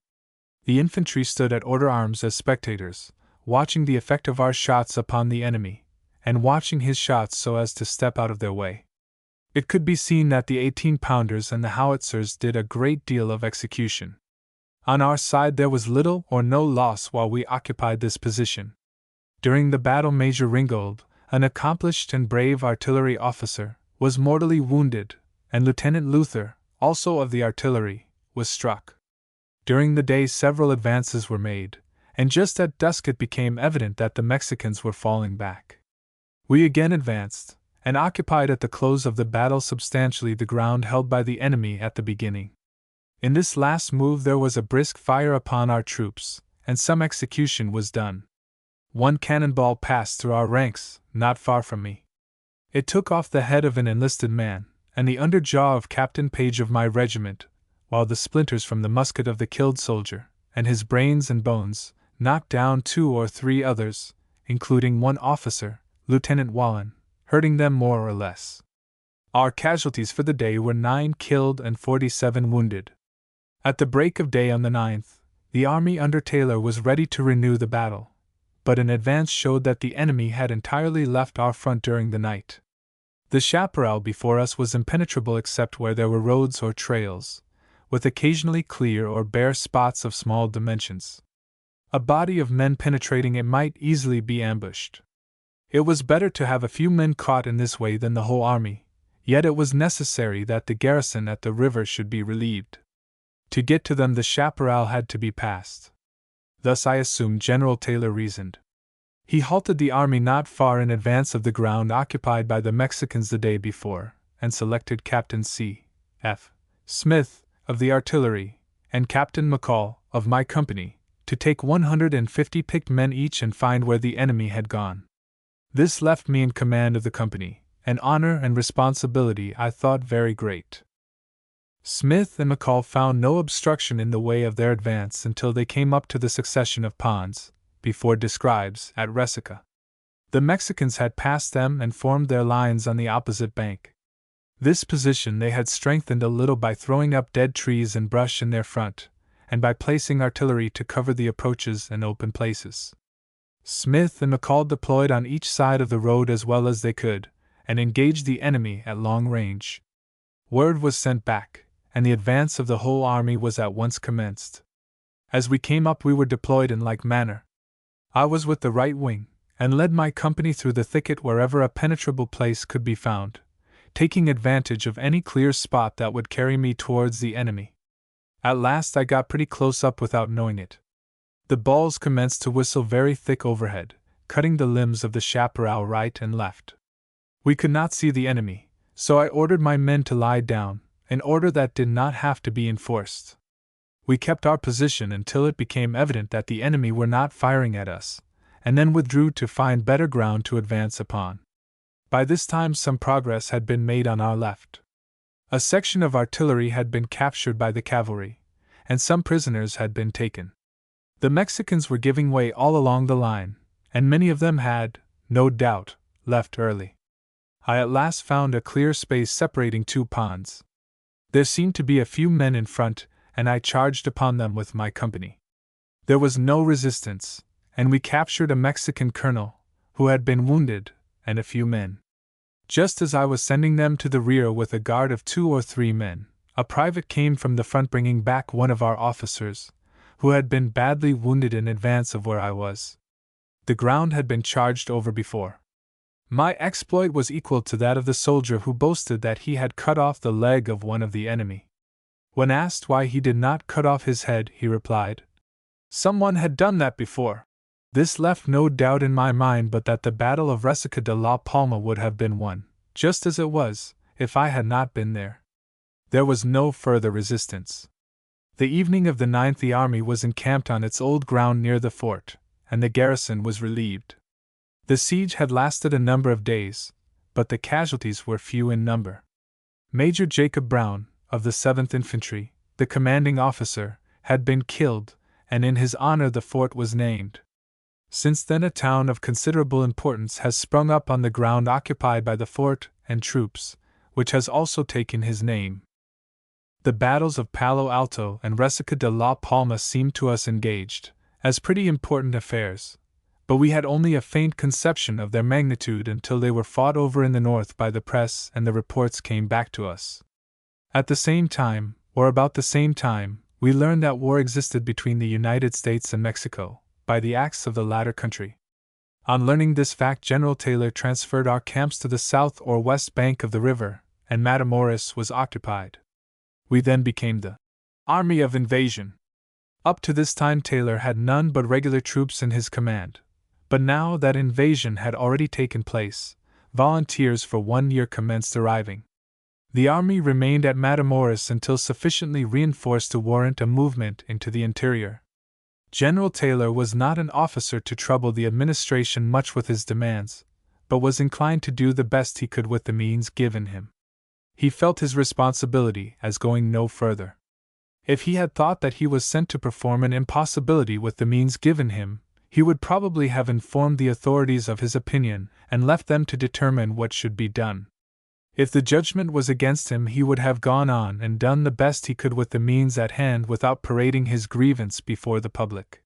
[SPEAKER 1] The infantry stood at order arms as spectators, watching the effect of our shots upon the enemy, and watching his shots so as to step out of their way. It could be seen that the 18-pounders and the howitzers did a great deal of execution. On our side there was little or no loss while we occupied this position. During the battle Major Ringgold, an accomplished and brave artillery officer, was mortally wounded, and Lieutenant Luther, also of the artillery, was struck. During the day several advances were made, and just at dusk it became evident that the Mexicans were falling back. We again advanced, and occupied at the close of the battle substantially the ground held by the enemy at the beginning. In this last move there was a brisk fire upon our troops, and some execution was done. One cannonball passed through our ranks, not far from me. It took off the head of an enlisted man, and the under jaw of Captain Page of my regiment, while the splinters from the musket of the killed soldier, and his brains and bones, knocked down 2 or 3 others, including one officer, Lieutenant Wallen, hurting them more or less. Our casualties for the day were 9 killed and 47 wounded. At the break of day on the 9th, the army under Taylor was ready to renew the battle, but an advance showed that the enemy had entirely left our front during the night. The chaparral before us was impenetrable except where there were roads or trails, with occasionally clear or bare spots of small dimensions. A body of men penetrating it might easily be ambushed. It was better to have a few men caught in this way than the whole army, yet it was necessary that the garrison at the river should be relieved. To get to them the chaparral had to be passed. Thus I assume General Taylor reasoned. He halted the army not far in advance of the ground occupied by the Mexicans the day before, and selected Captain C. F. Smith, of the artillery, and Captain McCall, of my company, to take 150 picked men each and find where the enemy had gone. This left me in command of the company, an honor and responsibility I thought very great. Smith and McCall found no obstruction in the way of their advance until they came up to the succession of ponds, before describes, at Resaca. The Mexicans had passed them and formed their lines on the opposite bank. This position they had strengthened a little by throwing up dead trees and brush in their front, and by placing artillery to cover the approaches and open places. Smith and McCall deployed on each side of the road as well as they could, and engaged the enemy at long range. Word was sent back, and the advance of the whole army was at once commenced. As we came up we were deployed in like manner. I was with the right wing, and led my company through the thicket wherever a penetrable place could be found, taking advantage of any clear spot that would carry me towards the enemy. At last I got pretty close up without knowing it. The balls commenced to whistle very thick overhead, cutting the limbs of the chaparral right and left. We could not see the enemy, so I ordered my men to lie down, an order that did not have to be enforced. We kept our position until it became evident that the enemy were not firing at us, and then withdrew to find better ground to advance upon. By this time some progress had been made on our left. A section of artillery had been captured by the cavalry, and some prisoners had been taken. The Mexicans were giving way all along the line, and many of them had, no doubt, left early. I at last found a clear space separating 2 ponds. There seemed to be a few men in front, and I charged upon them with my company. There was no resistance, and we captured a Mexican colonel, who had been wounded, and a few men. Just as I was sending them to the rear with a guard of 2 or 3 men, a private came from the front bringing back one of our officers, who had been badly wounded in advance of where I was. The ground had been charged over before. My exploit was equal to that of the soldier who boasted that he had cut off the leg of one of the enemy. When asked why he did not cut off his head, he replied, "Someone had done that before." This left no doubt in my mind but that the Battle of Resaca de la Palma would have been won, just as it was, if I had not been there. There was no further resistance. The evening of the 9th the army was encamped on its old ground near the fort, and the garrison was relieved. The siege had lasted a number of days, but the casualties were few in number. Major Jacob Brown, of the 7th Infantry, the commanding officer, had been killed, and in his honor the fort was named. Since then, a town of considerable importance has sprung up on the ground occupied by the fort and troops, which has also taken his name. The battles of Palo Alto and Resaca de la Palma seemed to us engaged as pretty important affairs, but we had only a faint conception of their magnitude until they were fought over in the north by the press and the reports came back to us. At the same time, or about the same time, we learned that war existed between the United States and Mexico, by the acts of the latter country. On learning this fact, General Taylor transferred our camps to the south or west bank of the river, and Matamoros was occupied. We then became the Army of Invasion. Up to this time Taylor had none but regular troops in his command, but now that invasion had already taken place, volunteers for 1 year commenced arriving. The army remained at Matamoros until sufficiently reinforced to warrant a movement into the interior. General Taylor was not an officer to trouble the administration much with his demands, but was inclined to do the best he could with the means given him. He felt his responsibility as going no further. If he had thought that he was sent to perform an impossibility with the means given him, he would probably have informed the authorities of his opinion and left them to determine what should be done. If the judgment was against him, he would have gone on and done the best he could with the means at hand without parading his grievance before the public.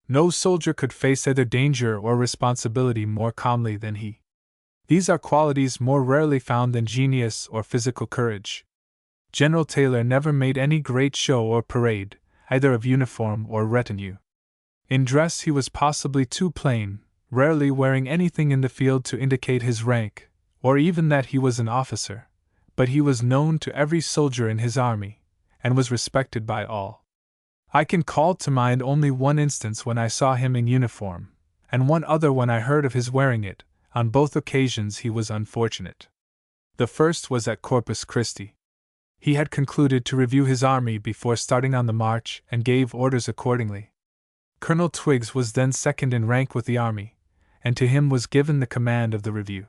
[SPEAKER 1] No soldier could face either danger or responsibility more calmly than he. These are qualities more rarely found than genius or physical courage. General Taylor never made any great show or parade, either of uniform or retinue. In dress he was possibly too plain, rarely wearing anything in the field to indicate his rank, or even that he was an officer, but he was known to every soldier in his army, and was respected by all. I can call to mind only one instance when I saw him in uniform, and one other when I heard of his wearing it. On both occasions he was unfortunate. The first was at Corpus Christi. He had concluded to review his army before starting on the march and gave orders accordingly. Colonel Twiggs was then second in rank with the army, and to him was given the command of the review.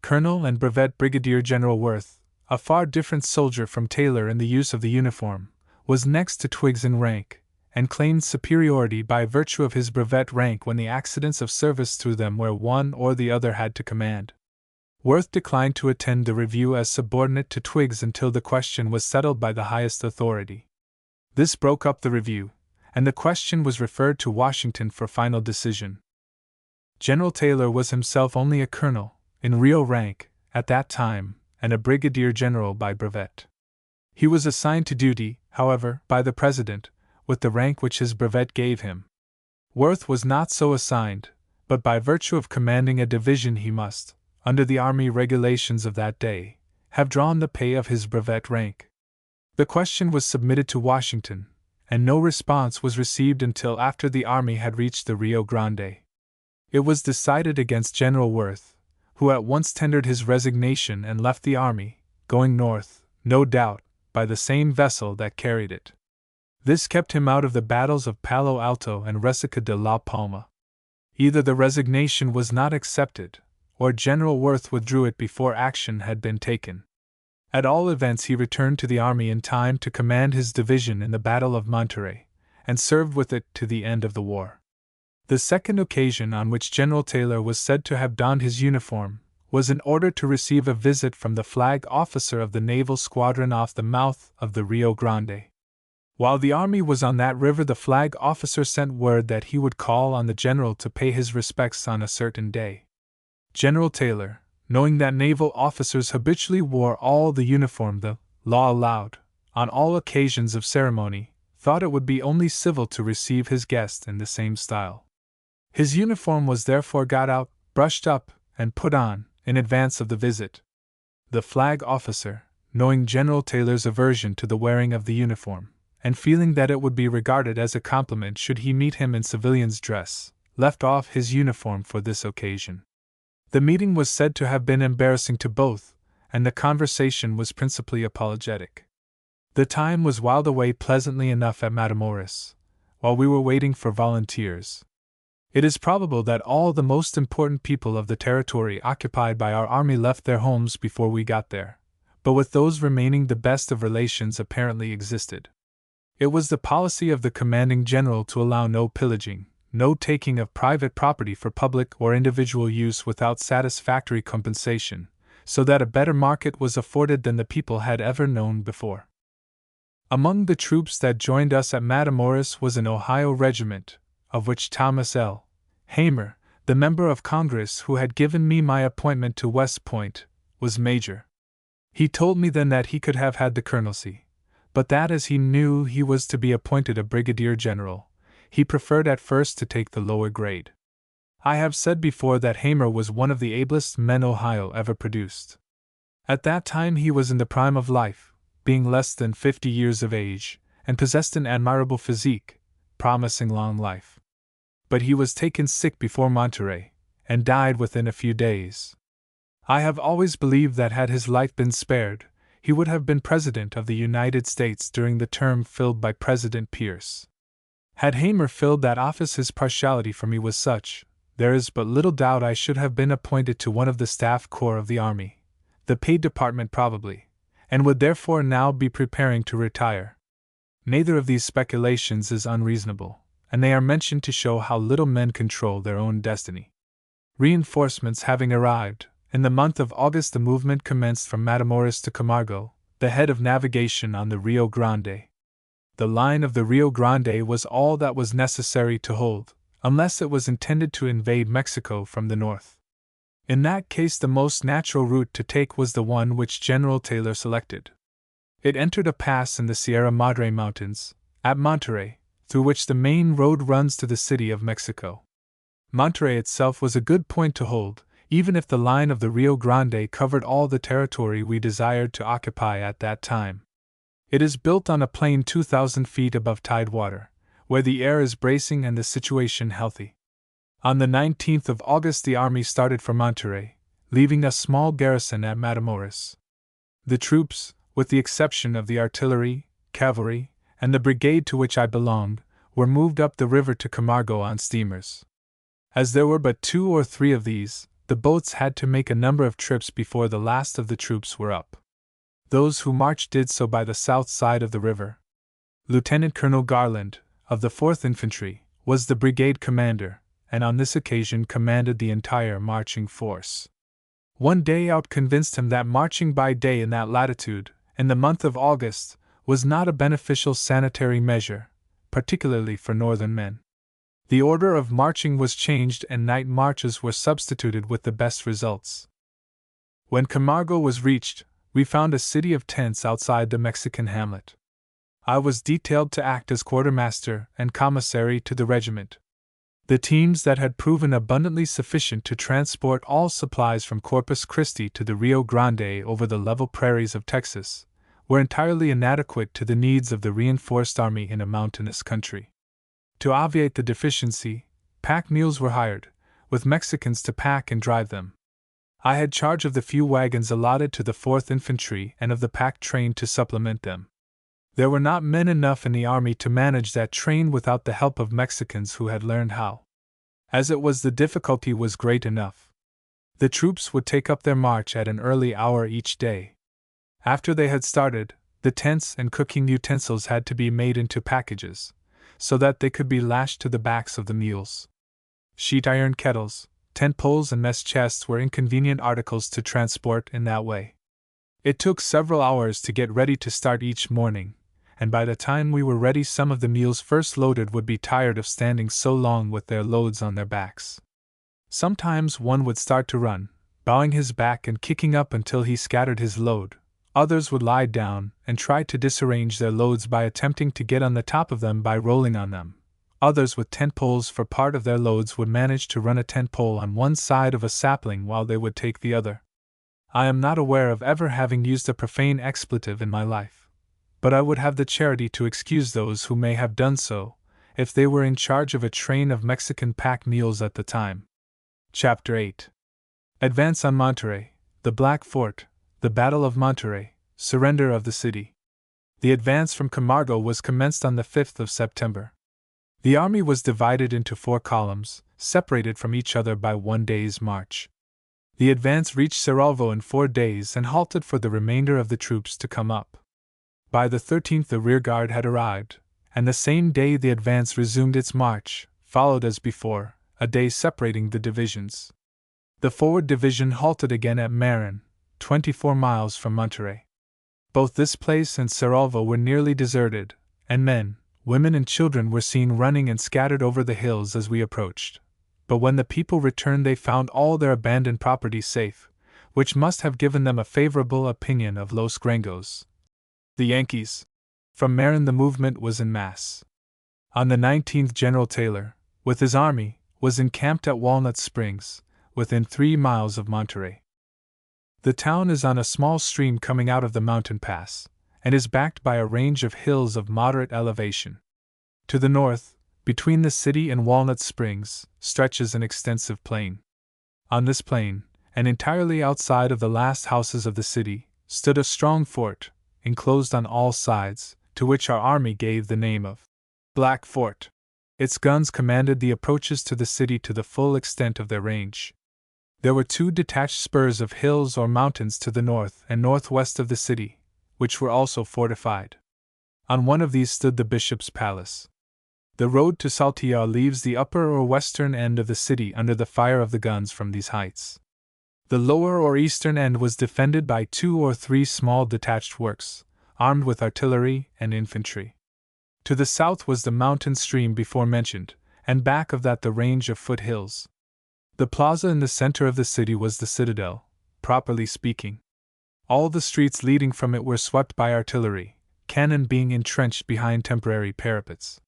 [SPEAKER 1] Colonel and Brevet Brigadier General Worth, a far different soldier from Taylor in the use of the uniform, was next to Twiggs in rank, and claimed superiority by virtue of his brevet rank when the accidents of service threw them where one or the other had to command. Worth declined to attend the review as subordinate to Twiggs until the question was settled by the highest authority. This broke up the review, and the question was referred to Washington for final decision. General Taylor was himself only a colonel, in real rank, at that time, and a brigadier general by brevet. He was assigned to duty, however, by the President, with the rank which his brevet gave him. Worth was not so assigned, but by virtue of commanding a division he must, under the army regulations of that day, have drawn the pay of his brevet rank. The question was submitted to Washington, and no response was received until after the army had reached the Rio Grande. It was decided against General Worth, who at once tendered his resignation and left the army, going north, no doubt, by the same vessel that carried it. This kept him out of the battles of Palo Alto and Resaca de la Palma. Either the resignation was not accepted, or General Worth withdrew it before action had been taken. At all events, he returned to the army in time to command his division in the Battle of Monterey, and served with it to the end of the war. The second occasion on which General Taylor was said to have donned his uniform was in order to receive a visit from the flag officer of the naval squadron off the mouth of the Rio Grande. While the army was on that river, the flag officer sent word that he would call on the general to pay his respects on a certain day. General Taylor, knowing that naval officers habitually wore all the uniform the law allowed, on all occasions of ceremony, thought it would be only civil to receive his guest in the same style. His uniform was therefore got out, brushed up, and put on, in advance of the visit. The flag officer, knowing General Taylor's aversion to the wearing of the uniform, and feeling that it would be regarded as a compliment should he meet him in civilian's dress, left off his uniform for this occasion. The meeting was said to have been embarrassing to both, and the conversation was principally apologetic. The time was whiled away pleasantly enough at Matamoros, while we were waiting for volunteers. It is probable that all the most important people of the territory occupied by our army left their homes before we got there, but with those remaining the best of relations apparently existed. It was the policy of the commanding general to allow no pillaging, no taking of private property for public or individual use without satisfactory compensation, so that a better market was afforded than the people had ever known before. Among the troops that joined us at Matamoros was an Ohio regiment, of which Thomas L. Hamer, the member of Congress who had given me my appointment to West Point, was major. He told me then that he could have had the colonelcy, but that as he knew he was to be appointed a brigadier general, he preferred at first to take the lower grade. I have said before that Hamer was one of the ablest men Ohio ever produced. At that time he was in the prime of life, being less than 50 years of age, and possessed an admirable physique, promising long life. But he was taken sick before Monterey, and died within a few days. I have always believed that had his life been spared, he would have been President of the United States during the term filled by President Pierce. Had Hamer filled that office, his partiality for me was such, there is but little doubt I should have been appointed to one of the staff corps of the army, the paid department probably, and would therefore now be preparing to retire. Neither of these speculations is unreasonable, and they are mentioned to show how little men control their own destiny. Reinforcements having arrived, in the month of August the movement commenced from Matamoros to Camargo, the head of navigation on the Rio Grande. The line of the Rio Grande was all that was necessary to hold, unless it was intended to invade Mexico from the north. In that case the most natural route to take was the one which General Taylor selected. It entered a pass in the Sierra Madre Mountains, at Monterey, through which the main road runs to the city of Mexico. Monterey itself was a good point to hold, even if the line of the Rio Grande covered all the territory we desired to occupy at that time. It is built on a plain 2,000 feet above tide water, where the air is bracing and the situation healthy. On the 19th of August the army started for Monterey, leaving a small garrison at Matamoros. The troops, with the exception of the artillery, cavalry, and the brigade to which I belonged, were moved up the river to Camargo on steamers. As there were but 2 or 3 of these, the boats had to make a number of trips before the last of the troops were up. Those who marched did so by the south side of the river. Lieutenant Colonel Garland, of the 4th Infantry, was the brigade commander, and on this occasion commanded the entire marching force. One day out convinced him that marching by day in that latitude, in the month of August, was not a beneficial sanitary measure, particularly for northern men. The order of marching was changed and night marches were substituted with the best results. When Camargo was reached, we found a city of tents outside the Mexican hamlet. I was detailed to act as quartermaster and commissary to the regiment. The teams that had proven abundantly sufficient to transport all supplies from Corpus Christi to the Rio Grande over the level prairies of Texas were entirely inadequate to the needs of the reinforced army in a mountainous country. To obviate the deficiency, pack mules were hired, with Mexicans to pack and drive them. I had charge of the few wagons allotted to the 4th Infantry and of the pack train to supplement them. There were not men enough in the army to manage that train without the help of Mexicans who had learned how. As it was, the difficulty was great enough. The troops would take up their march at an early hour each day. After they had started, the tents and cooking utensils had to be made into packages, so that they could be lashed to the backs of the mules. Sheet iron kettles, tent poles, and mess chests were inconvenient articles to transport in that way. It took several hours to get ready to start each morning, and by the time we were ready some of the mules first loaded would be tired of standing so long with their loads on their backs. Sometimes one would start to run, bowing his back and kicking up until he scattered his load. Others would lie down and try to disarrange their loads by attempting to get on the top of them by rolling on them. Others with tent poles for part of their loads would manage to run a tent pole on one side of a sapling while they would take the other. I am not aware of ever having used a profane expletive in my life, but I would have the charity to excuse those who may have done so, if they were in charge of a train of Mexican pack mules at the time. Chapter 8. Advance on Monterey, the Black Fort, the Battle of Monterey, surrender of the city. The advance from Camargo was commenced on the 5th of September. The army was divided into 4 columns, separated from each other by 1 day's march. The advance reached Cerralvo in 4 days and halted for the remainder of the troops to come up. By the 13th the rearguard had arrived, and the same day the advance resumed its march, followed as before, a day separating the divisions. The forward division halted again at Marin, 24 miles from Monterrey. Both this place and Cerralvo were nearly deserted, and men, women and children were seen running and scattered over the hills as we approached. But when the people returned they found all their abandoned property safe, which must have given them a favorable opinion of Los Grengos. The Yankees. From Marin the movement was en masse. On the 19th General Taylor, with his army, was encamped at Walnut Springs, within 3 miles of Monterrey. The town is on a small stream coming out of the mountain pass, and is backed by a range of hills of moderate elevation. To the north, between the city and Walnut Springs, stretches an extensive plain. On this plain, and entirely outside of the last houses of the city, stood a strong fort, enclosed on all sides, to which our army gave the name of Black Fort. Its guns commanded the approaches to the city to the full extent of their range. There were 2 detached spurs of hills or mountains to the north and northwest of the city, which were also fortified. On one of these stood the bishop's palace. The road to Saltillo leaves the upper or western end of the city under the fire of the guns from these heights. The lower or eastern end was defended by 2 or 3 small detached works, armed with artillery and infantry. To the south was the mountain stream before mentioned, and back of that the range of foothills. The plaza in the center of the city was the citadel, properly speaking. All the streets leading from it were swept by artillery, cannon being entrenched behind temporary parapets.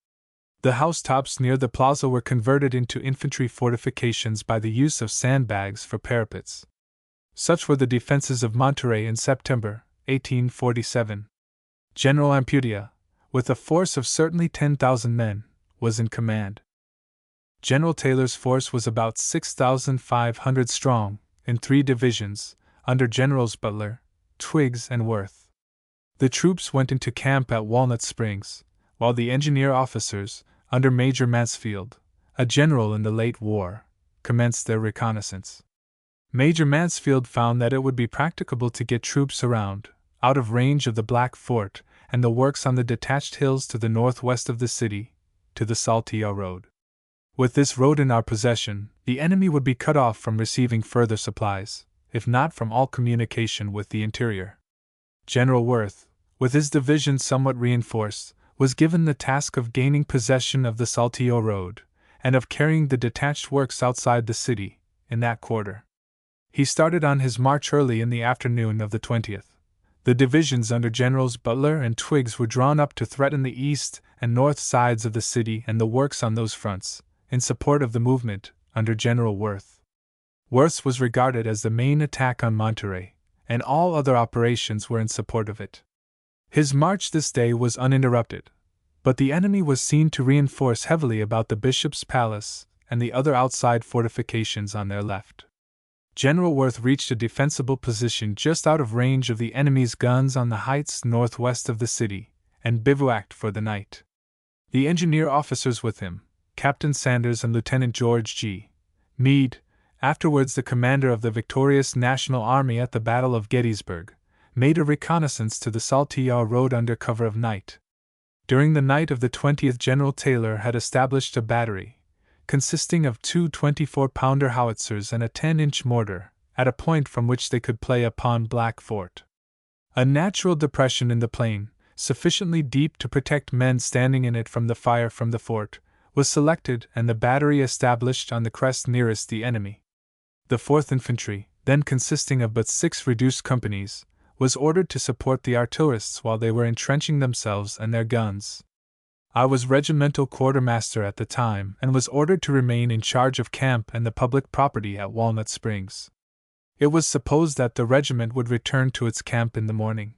[SPEAKER 1] The housetops near the plaza were converted into infantry fortifications by the use of sandbags for parapets. Such were the defenses of Monterrey in September, 1847. General Ampudia, with a force of certainly 10,000 men, was in command. General Taylor's force was about 6,500 strong, in 3 divisions, under Generals Butler, Twiggs, and Worth. The troops went into camp at Walnut Springs, while the engineer officers, under Major Mansfield, a general in the late war, commenced their reconnaissance. Major Mansfield found that it would be practicable to get troops around, out of range of the Black Fort and the works on the detached hills to the northwest of the city, to the Saltillo road. With this road in our possession, the enemy would be cut off from receiving further supplies, if not from all communication with the interior. General Worth, with his division somewhat reinforced, was given the task of gaining possession of the Saltillo road, and of carrying the detached works outside the city, in that quarter. He started on his march early in the afternoon of the 20th. The divisions under Generals Butler and Twiggs were drawn up to threaten the east and north sides of the city and the works on those fronts, in support of the movement under General Worth. Worth's was regarded as the main attack on Monterrey, and all other operations were in support of it. His march this day was uninterrupted, but the enemy was seen to reinforce heavily about the bishop's palace and the other outside fortifications on their left. General Worth reached a defensible position just out of range of the enemy's guns on the heights northwest of the city, and bivouacked for the night. The engineer officers with him, Captain Sanders and Lieutenant George G. Meade, afterwards the commander of the victorious National Army at the Battle of Gettysburg, made a reconnaissance to the Saltillo road under cover of night. During the night of the 20th General Taylor had established a battery, consisting of 2 24-pounder howitzers and a 10-inch mortar, at a point from which they could play upon Black Fort. A natural depression in the plain, sufficiently deep to protect men standing in it from the fire from the fort, was selected and the battery established on the crest nearest the enemy. The 4th Infantry, then consisting of but 6 reduced companies, was ordered to support the artillerists while they were entrenching themselves and their guns. I was regimental quartermaster at the time and was ordered to remain in charge of camp and the public property at Walnut Springs. It was supposed that the regiment would return to its camp in the morning.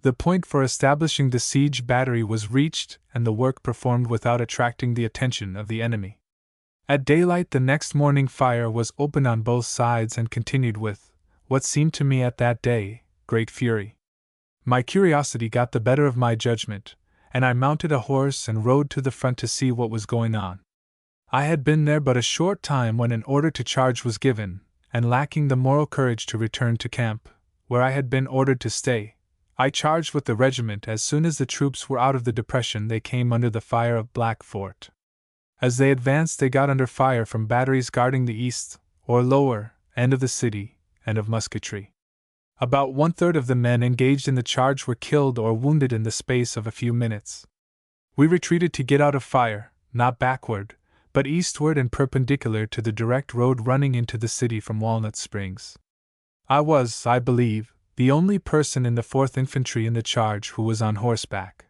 [SPEAKER 1] The point for establishing the siege battery was reached and the work performed without attracting the attention of the enemy. At daylight the next morning fire was opened on both sides and continued with, what seemed to me at that day, great fury. My curiosity got the better of my judgment, and I mounted a horse and rode to the front to see what was going on. I had been there but a short time when an order to charge was given, and lacking the moral courage to return to camp, where I had been ordered to stay, I charged with the regiment as soon as the troops were out of the depression they came under the fire of Black Fort. As they advanced they got under fire from batteries guarding the east, or lower, end of the city, and of musketry. About 1/3 of the men engaged in the charge were killed or wounded in the space of a few minutes. We retreated to get out of fire, not backward, but eastward and perpendicular to the direct road running into the city from Walnut Springs. I was, I believe, the only person in the 4th Infantry in the charge who was on horseback.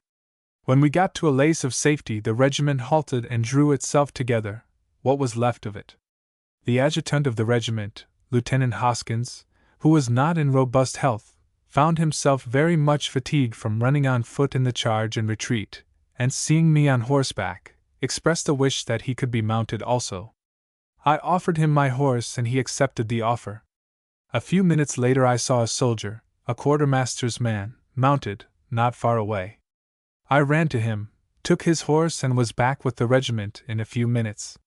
[SPEAKER 1] When we got to a place of safety, the regiment halted and drew itself together, what was left of it. The adjutant of the regiment, Lieutenant Hoskins, who was not in robust health, found himself very much fatigued from running on foot in the charge and retreat, and seeing me on horseback, expressed a wish that he could be mounted also. I offered him my horse and he accepted the offer. A few minutes later I saw a soldier, a quartermaster's man, mounted, not far away. I ran to him, took his horse and was back with the regiment in a few minutes.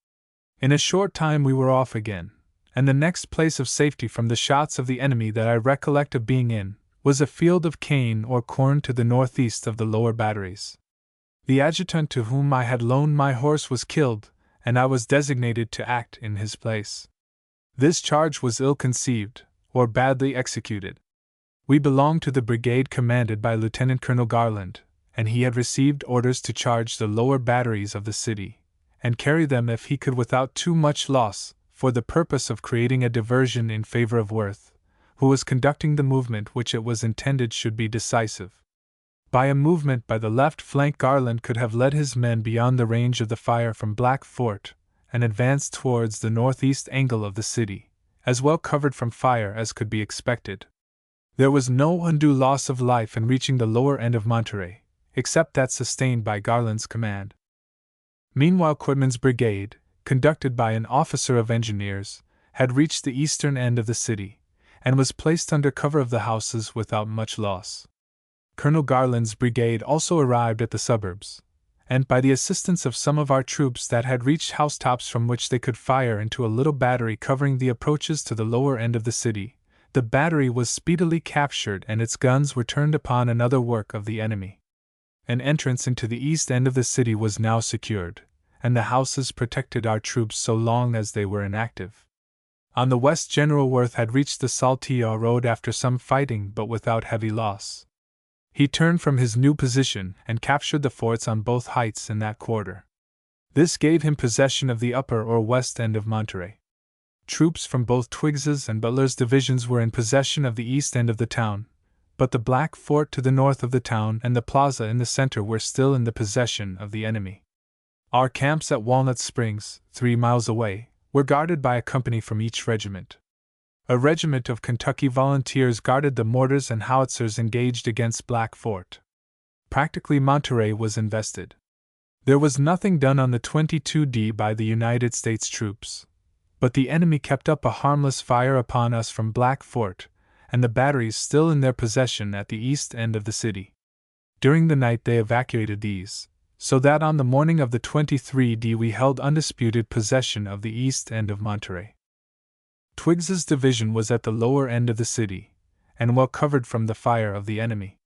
[SPEAKER 1] In a short time we were off again, and the next place of safety from the shots of the enemy that I recollect of being in was a field of cane or corn to the northeast of the lower batteries. The adjutant to whom I had loaned my horse was killed, and I was designated to act in his place. This charge was ill-conceived, or badly executed. We belonged to the brigade commanded by Lieutenant Colonel Garland, and he had received orders to charge the lower batteries of the city, and carry them if he could without too much loss, for the purpose of creating a diversion in favor of Worth, who was conducting the movement which it was intended should be decisive. By a movement by the left flank Garland could have led his men beyond the range of the fire from Black Fort, and advanced towards the northeast angle of the city, as well covered from fire as could be expected. There was no undue loss of life in reaching the lower end of Monterey, except that sustained by Garland's command. Meanwhile Quitman's brigade, conducted by an officer of engineers, had reached the eastern end of the city, and was placed under cover of the houses without much loss. Colonel Garland's brigade also arrived at the suburbs, and by the assistance of some of our troops that had reached housetops from which they could fire into a little battery covering the approaches to the lower end of the city, the battery was speedily captured and its guns were turned upon another work of the enemy. An entrance into the east end of the city was now secured, and the houses protected our troops so long as they were inactive. On the west General Worth had reached the Saltillo road after some fighting but without heavy loss. He turned from his new position and captured the forts on both heights in that quarter. This gave him possession of the upper or west end of Monterey. Troops from both Twiggs's and Butler's divisions were in possession of the east end of the town, but the Black Fort to the north of the town and the plaza in the center were still in the possession of the enemy. Our camps at Walnut Springs, 3 miles away, were guarded by a company from each regiment. A regiment of Kentucky volunteers guarded the mortars and howitzers engaged against Black Fort. Practically Monterey was invested. There was nothing done on the 22d by the United States troops, but the enemy kept up a harmless fire upon us from Black Fort, and the batteries still in their possession at the east end of the city. During the night they evacuated these, so that on the morning of the 23d we held undisputed possession of the east end of Monterey. Twiggs's division was at the lower end of the city, and well covered from the fire of the enemy.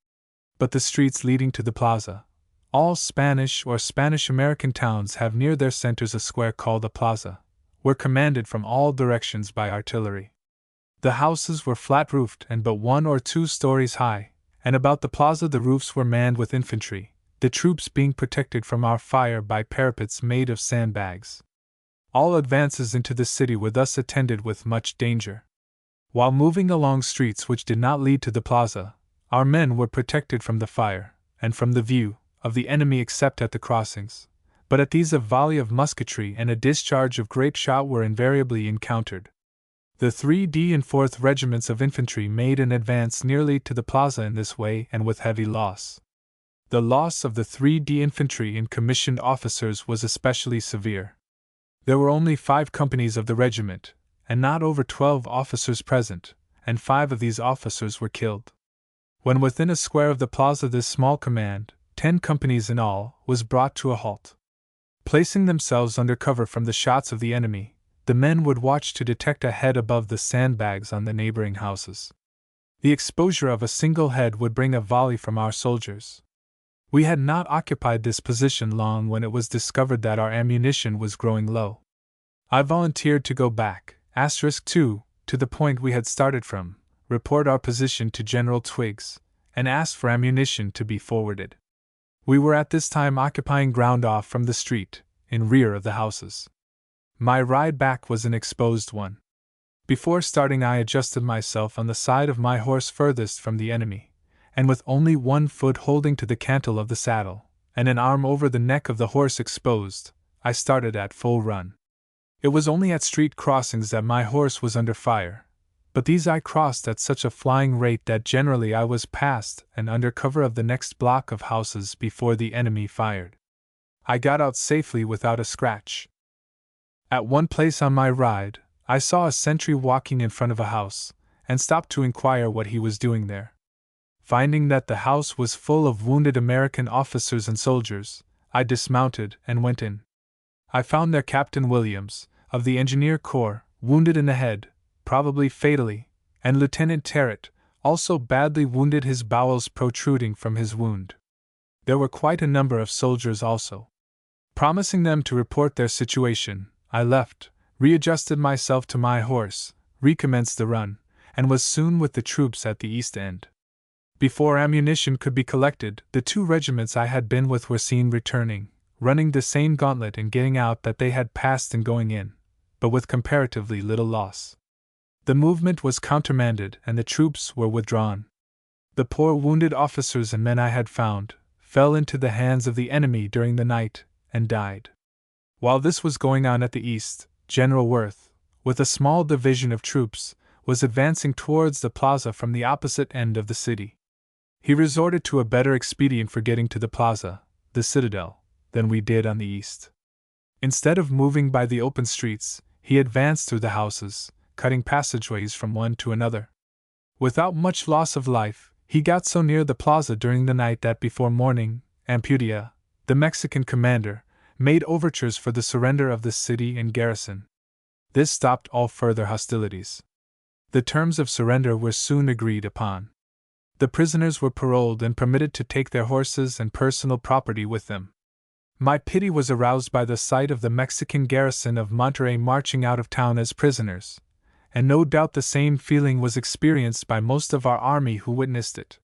[SPEAKER 1] But the streets leading to the plaza, all Spanish or Spanish-American towns have near their centers a square called a plaza, were commanded from all directions by artillery. The houses were flat-roofed and but 1 or 2 stories high, and about the plaza the roofs were manned with infantry, the troops being protected from our fire by parapets made of sandbags. All advances into the city were thus attended with much danger. While moving along streets which did not lead to the plaza, our men were protected from the fire, and from the view, of the enemy except at the crossings, but at these a volley of musketry and a discharge of grape shot were invariably encountered. The 3d and 4th regiments of infantry made an advance nearly to the plaza in this way and with heavy loss. The loss of the 3d infantry and commissioned officers was especially severe. There were only 5 companies of the regiment, and not over 12 officers present, and 5 of these officers were killed. When within a square of the plaza this small command, 10 companies in all, was brought to a halt. Placing themselves under cover from the shots of the enemy, the men would watch to detect a head above the sandbags on the neighboring houses. The exposure of a single head would bring a volley from our soldiers. We had not occupied this position long when it was discovered that our ammunition was growing low. I volunteered to go back, *2, to the point we had started from, report our position to General Twiggs, and ask for ammunition to be forwarded. We were at this time occupying ground off from the street, in rear of the houses. My ride back was an exposed one. Before starting, I adjusted myself on the side of my horse furthest from the enemy, and with only one foot holding to the cantle of the saddle, and an arm over the neck of the horse exposed, I started at full run. It was only at street crossings that my horse was under fire, but these I crossed at such a flying rate that generally I was past and under cover of the next block of houses before the enemy fired. I got out safely without a scratch. At one place on my ride, I saw a sentry walking in front of a house, and stopped to inquire what he was doing there. Finding that the house was full of wounded American officers and soldiers, I dismounted and went in. I found there Captain Williams, of the Engineer Corps, wounded in the head, probably fatally, and Lieutenant Terrett, also badly wounded, his bowels protruding from his wound. There were quite a number of soldiers also. Promising them to report their situation, I left, readjusted myself to my horse, recommenced the run, and was soon with the troops at the east end. Before ammunition could be collected, the 2 regiments I had been with were seen returning, running the same gauntlet and getting out that they had passed in going in, but with comparatively little loss. The movement was countermanded and the troops were withdrawn. The poor wounded officers and men I had found fell into the hands of the enemy during the night and died. While this was going on at the east, General Worth, with a small division of troops, was advancing towards the plaza from the opposite end of the city. He resorted to a better expedient for getting to the plaza, the citadel, than we did on the east. Instead of moving by the open streets, he advanced through the houses, cutting passageways from one to another. Without much loss of life, he got so near the plaza during the night that before morning, Ampudia, the Mexican commander, made overtures for the surrender of the city and garrison. This stopped all further hostilities. The terms of surrender were soon agreed upon. The prisoners were paroled and permitted to take their horses and personal property with them. My pity was aroused by the sight of the Mexican garrison of Monterrey marching out of town as prisoners, and no doubt the same feeling was experienced by most of our army who witnessed it.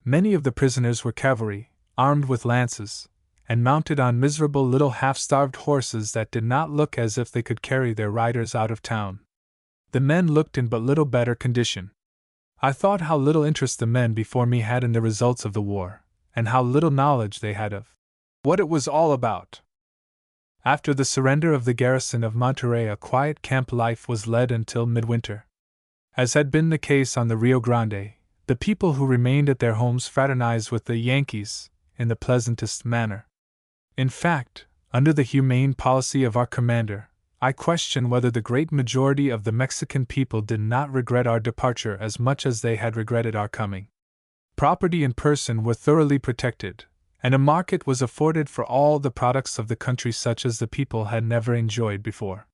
[SPEAKER 1] Many of the prisoners were cavalry, armed with lances, and mounted on miserable little half-starved horses that did not look as if they could carry their riders out of town. The men looked in but little better condition. I thought how little interest the men before me had in the results of the war, and how little knowledge they had of what it was all about. After the surrender of the garrison of Monterrey, a quiet camp life was led until midwinter. As had been the case on the Rio Grande, the people who remained at their homes fraternized with the Yankees in the pleasantest manner. In fact, under the humane policy of our commander, I question whether the great majority of the Mexican people did not regret our departure as much as they had regretted our coming. Property and person were thoroughly protected, and a market was afforded for all the products of the country such as the people had never enjoyed before.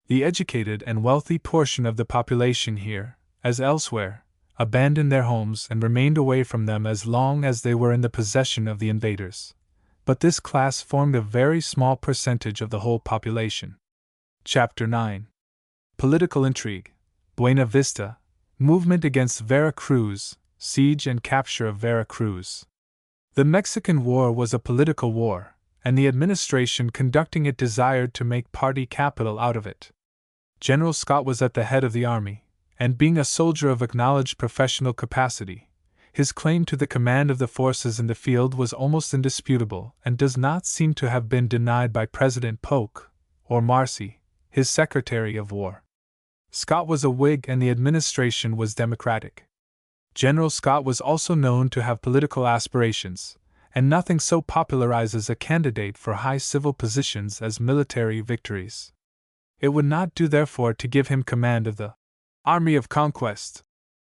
[SPEAKER 1] The educated and wealthy portion of the population here, as elsewhere, abandoned their homes and remained away from them as long as they were in the possession of the invaders. But this class formed a very small percentage of the whole population. Chapter 9. Political Intrigue, Buena Vista, Movement against Vera Cruz, Siege and Capture of Vera Cruz. The Mexican War was a political war, and the administration conducting it desired to make party capital out of it. General Scott was at the head of the army, and being a soldier of acknowledged professional capacity, his claim to the command of the forces in the field was almost indisputable and does not seem to have been denied by President Polk, or Marcy, his Secretary of War. Scott was a Whig and the administration was Democratic. General Scott was also known to have political aspirations, and nothing so popularizes a candidate for high civil positions as military victories. It would not do, therefore, to give him command of the Army of Conquest.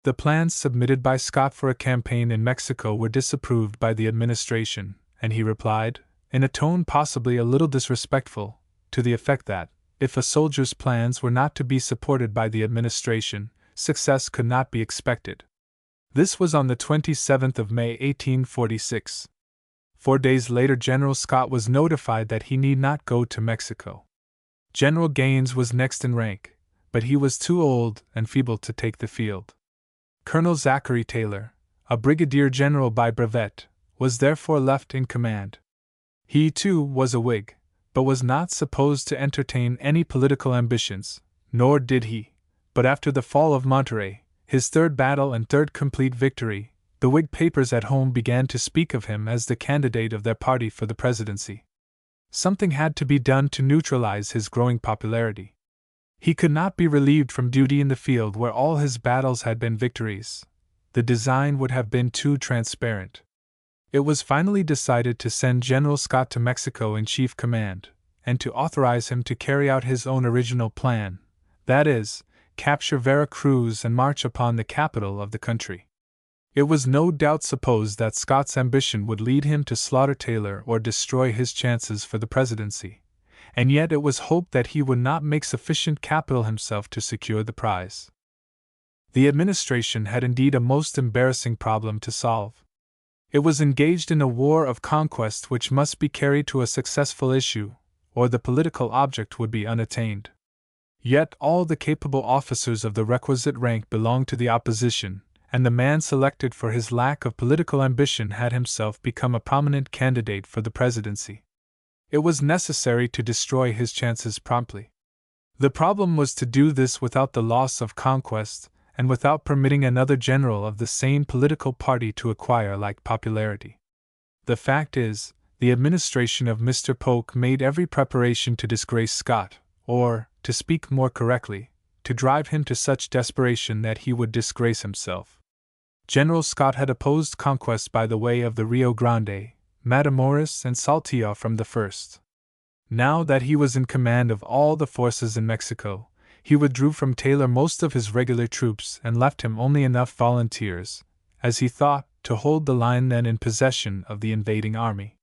[SPEAKER 1] The plans submitted by Scott for a campaign in Mexico were disapproved by the administration, and he replied, in a tone possibly a little disrespectful, to the effect that, if a soldier's plans were not to be supported by the administration, success could not be expected. This was on the 27th of May 1846. 4 days later General Scott was notified that he need not go to Mexico. General Gaines was next in rank, but he was too old and feeble to take the field. Colonel Zachary Taylor, a brigadier general by brevet, was therefore left in command. He, too, was a Whig, but was not supposed to entertain any political ambitions, nor did he. But after the fall of Monterey, his third battle and third complete victory, the Whig papers at home began to speak of him as the candidate of their party for the presidency. Something had to be done to neutralize his growing popularity. He could not be relieved from duty in the field where all his battles had been victories. The design would have been too transparent. It was finally decided to send General Scott to Mexico in chief command, and to authorize him to carry out his own original plan, that is, capture Vera Cruz and march upon the capital of the country. It was no doubt supposed that Scott's ambition would lead him to slaughter Taylor or destroy his chances for the presidency, and yet it was hoped that he would not make sufficient capital himself to secure the prize. The administration had indeed a most embarrassing problem to solve. It was engaged in a war of conquest which must be carried to a successful issue, or the political object would be unattained. Yet all the capable officers of the requisite rank belonged to the opposition, and the man selected for his lack of political ambition had himself become a prominent candidate for the presidency. It was necessary to destroy his chances promptly. The problem was to do this without the loss of conquest, and without permitting another general of the same political party to acquire like popularity. The fact is, the administration of Mr. Polk made every preparation to disgrace Scott, or, to speak more correctly, to drive him to such desperation that he would disgrace himself. General Scott had opposed conquest by the way of the Rio Grande, Matamoros, and Saltillo from the first. Now that he was in command of all the forces in Mexico, he withdrew from Taylor most of his regular troops and left him only enough volunteers, as he thought, to hold the line then in possession of the invading army.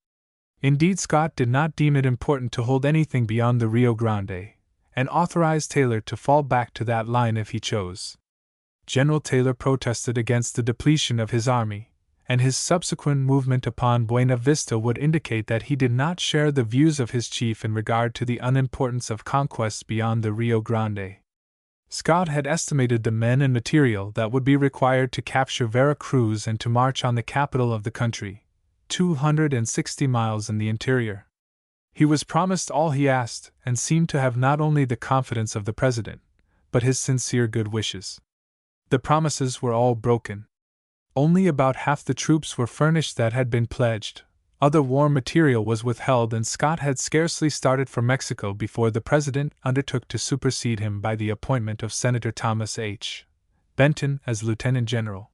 [SPEAKER 1] Indeed, Scott did not deem it important to hold anything beyond the Rio Grande, and authorized Taylor to fall back to that line if he chose. General Taylor protested against the depletion of his army, and his subsequent movement upon Buena Vista would indicate that he did not share the views of his chief in regard to the unimportance of conquests beyond the Rio Grande. Scott had estimated the men and material that would be required to capture Vera Cruz and to march on the capital of the country, 260 miles in the interior. He was promised all he asked, and seemed to have not only the confidence of the president, but his sincere good wishes. The promises were all broken. Only about half the troops were furnished that had been pledged, other war material was withheld, and Scott had scarcely started for Mexico before the president undertook to supersede him by the appointment of Senator Thomas H. Benton as lieutenant general.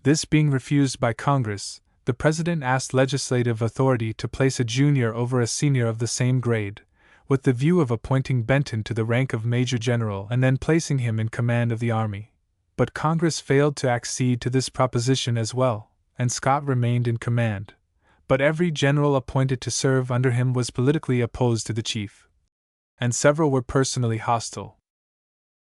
[SPEAKER 1] This being refused by Congress, the president asked legislative authority to place a junior over a senior of the same grade, with the view of appointing Benton to the rank of major general and then placing him in command of the army. But Congress failed to accede to this proposition as well, and Scott remained in command. But every general appointed to serve under him was politically opposed to the chief, and several were personally hostile.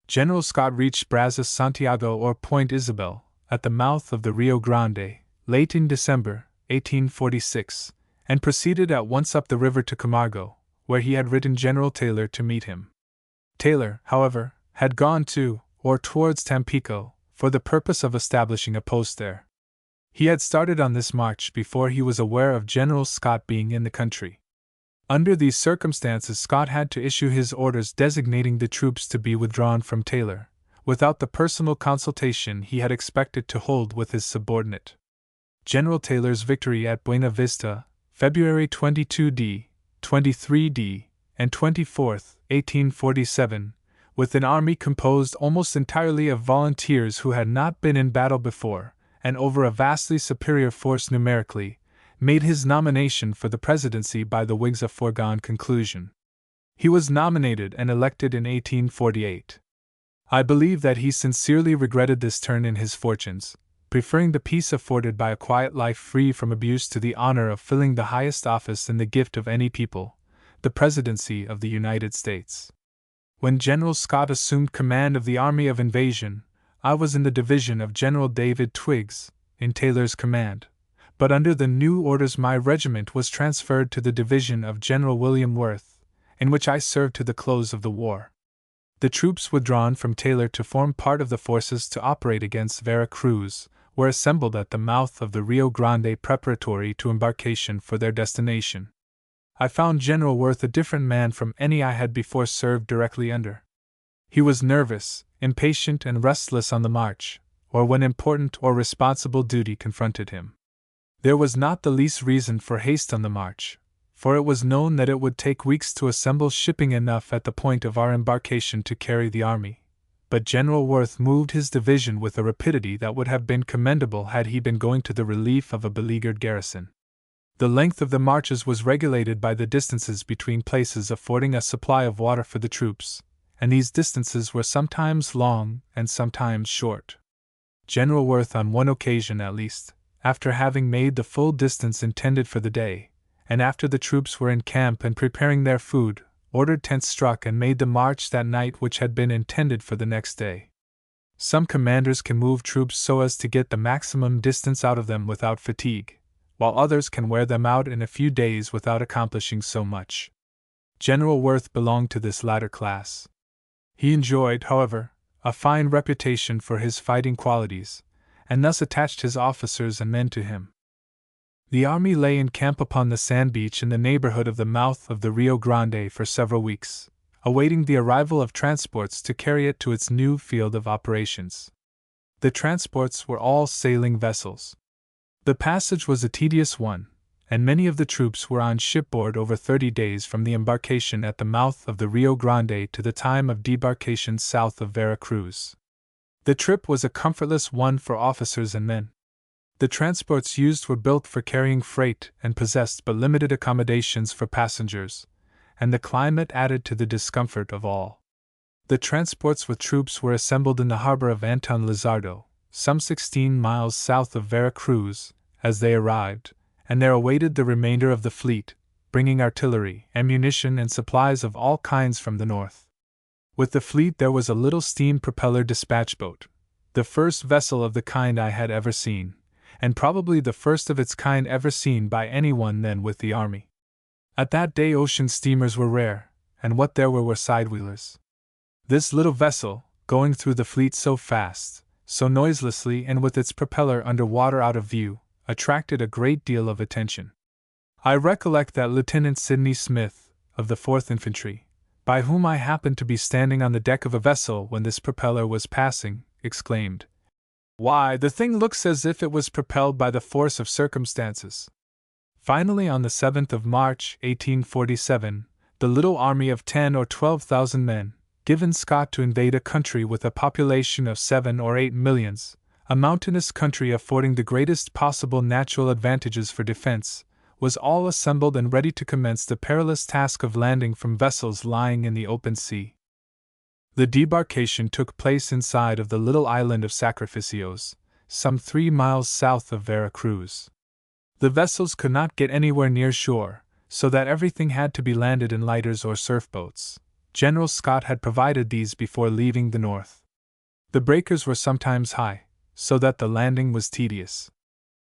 [SPEAKER 1] General Scott reached Brazos Santiago or Point Isabel, at the mouth of the Rio Grande, late in December, 1846, and proceeded at once up the river to Camargo, where he had written General Taylor to meet him. Taylor, however, had gone to, or towards Tampico, for the purpose of establishing a post there. He had started on this march before he was aware of General Scott being in the country. Under these circumstances, Scott had to issue his orders designating the troops to be withdrawn from Taylor, without the personal consultation he had expected to hold with his subordinate. General Taylor's victory at Buena Vista, February 22d, 23d, and 24th, 1847, with an army composed almost entirely of volunteers who had not been in battle before, and over a vastly superior force numerically, made his nomination for the presidency by the Whigs a foregone conclusion. He was nominated and elected in 1848. I believe that he sincerely regretted this turn in his fortunes, preferring the peace afforded by a quiet life free from abuse to the honor of filling the highest office in the gift of any people, the presidency of the United States. When General Scott assumed command of the Army of Invasion, I was in the division of General David Twiggs, in Taylor's command, but under the new orders my regiment was transferred to the division of General William Worth, in which I served to the close of the war. The troops withdrawn from Taylor to form part of the forces to operate against Vera Cruz were assembled at the mouth of the Rio Grande preparatory to embarkation for their destination. I found General Worth a different man from any I had before served directly under. He was nervous, impatient, and restless on the march, or when important or responsible duty confronted him. There was not the least reason for haste on the march, for it was known that it would take weeks to assemble shipping enough at the point of our embarkation to carry the army. But General Worth moved his division with a rapidity that would have been commendable had he been going to the relief of a beleaguered garrison. The length of the marches was regulated by the distances between places affording a supply of water for the troops, and these distances were sometimes long and sometimes short. General Worth, on one occasion at least, after having made the full distance intended for the day, and after the troops were in camp and preparing their food, ordered tents struck and made the march that night which had been intended for the next day. Some commanders can move troops so as to get the maximum distance out of them without fatigue, while others can wear them out in a few days without accomplishing so much. General Worth belonged to this latter class. He enjoyed, however, a fine reputation for his fighting qualities, and thus attached his officers and men to him. The army lay in camp upon the sand beach in the neighborhood of the mouth of the Rio Grande for several weeks, awaiting the arrival of transports to carry it to its new field of operations. The transports were all sailing vessels. The passage was a tedious one, and many of the troops were on shipboard over 30 days from the embarkation at the mouth of the Rio Grande to the time of debarkation south of Vera Cruz. The trip was a comfortless one for officers and men. The transports used were built for carrying freight and possessed but limited accommodations for passengers, and the climate added to the discomfort of all. The transports with troops were assembled in the harbor of Anton Lizardo, some 16 miles south of Vera Cruz, as they arrived, and there awaited the remainder of the fleet, bringing artillery, ammunition, and supplies of all kinds from the north. With the fleet there was a little steam-propeller dispatch boat, the first vessel of the kind I had ever seen, and probably the first of its kind ever seen by anyone then with the army. At that day ocean steamers were rare, and what there were side-wheelers. This little vessel, going through the fleet so fast, so noiselessly, and with its propeller under water out of view, attracted a great deal of attention. I recollect that Lieutenant Sidney Smith, of the 4th Infantry, by whom I happened to be standing on the deck of a vessel when this propeller was passing, exclaimed, "Why, the thing looks as if it was propelled by the force of circumstances." Finally, on the 7th of March, 1847, the little army of 10 or 12,000 men, given Scott to invade a country with a population of 7 or 8 millions, a mountainous country affording the greatest possible natural advantages for defense, was all assembled and ready to commence the perilous task of landing from vessels lying in the open sea. The debarkation took place inside of the little island of Sacrificios, some 3 miles south of Vera Cruz. The vessels could not get anywhere near shore, so that everything had to be landed in lighters or surf boats. General Scott had provided these before leaving the north. The breakers were sometimes high, so that the landing was tedious.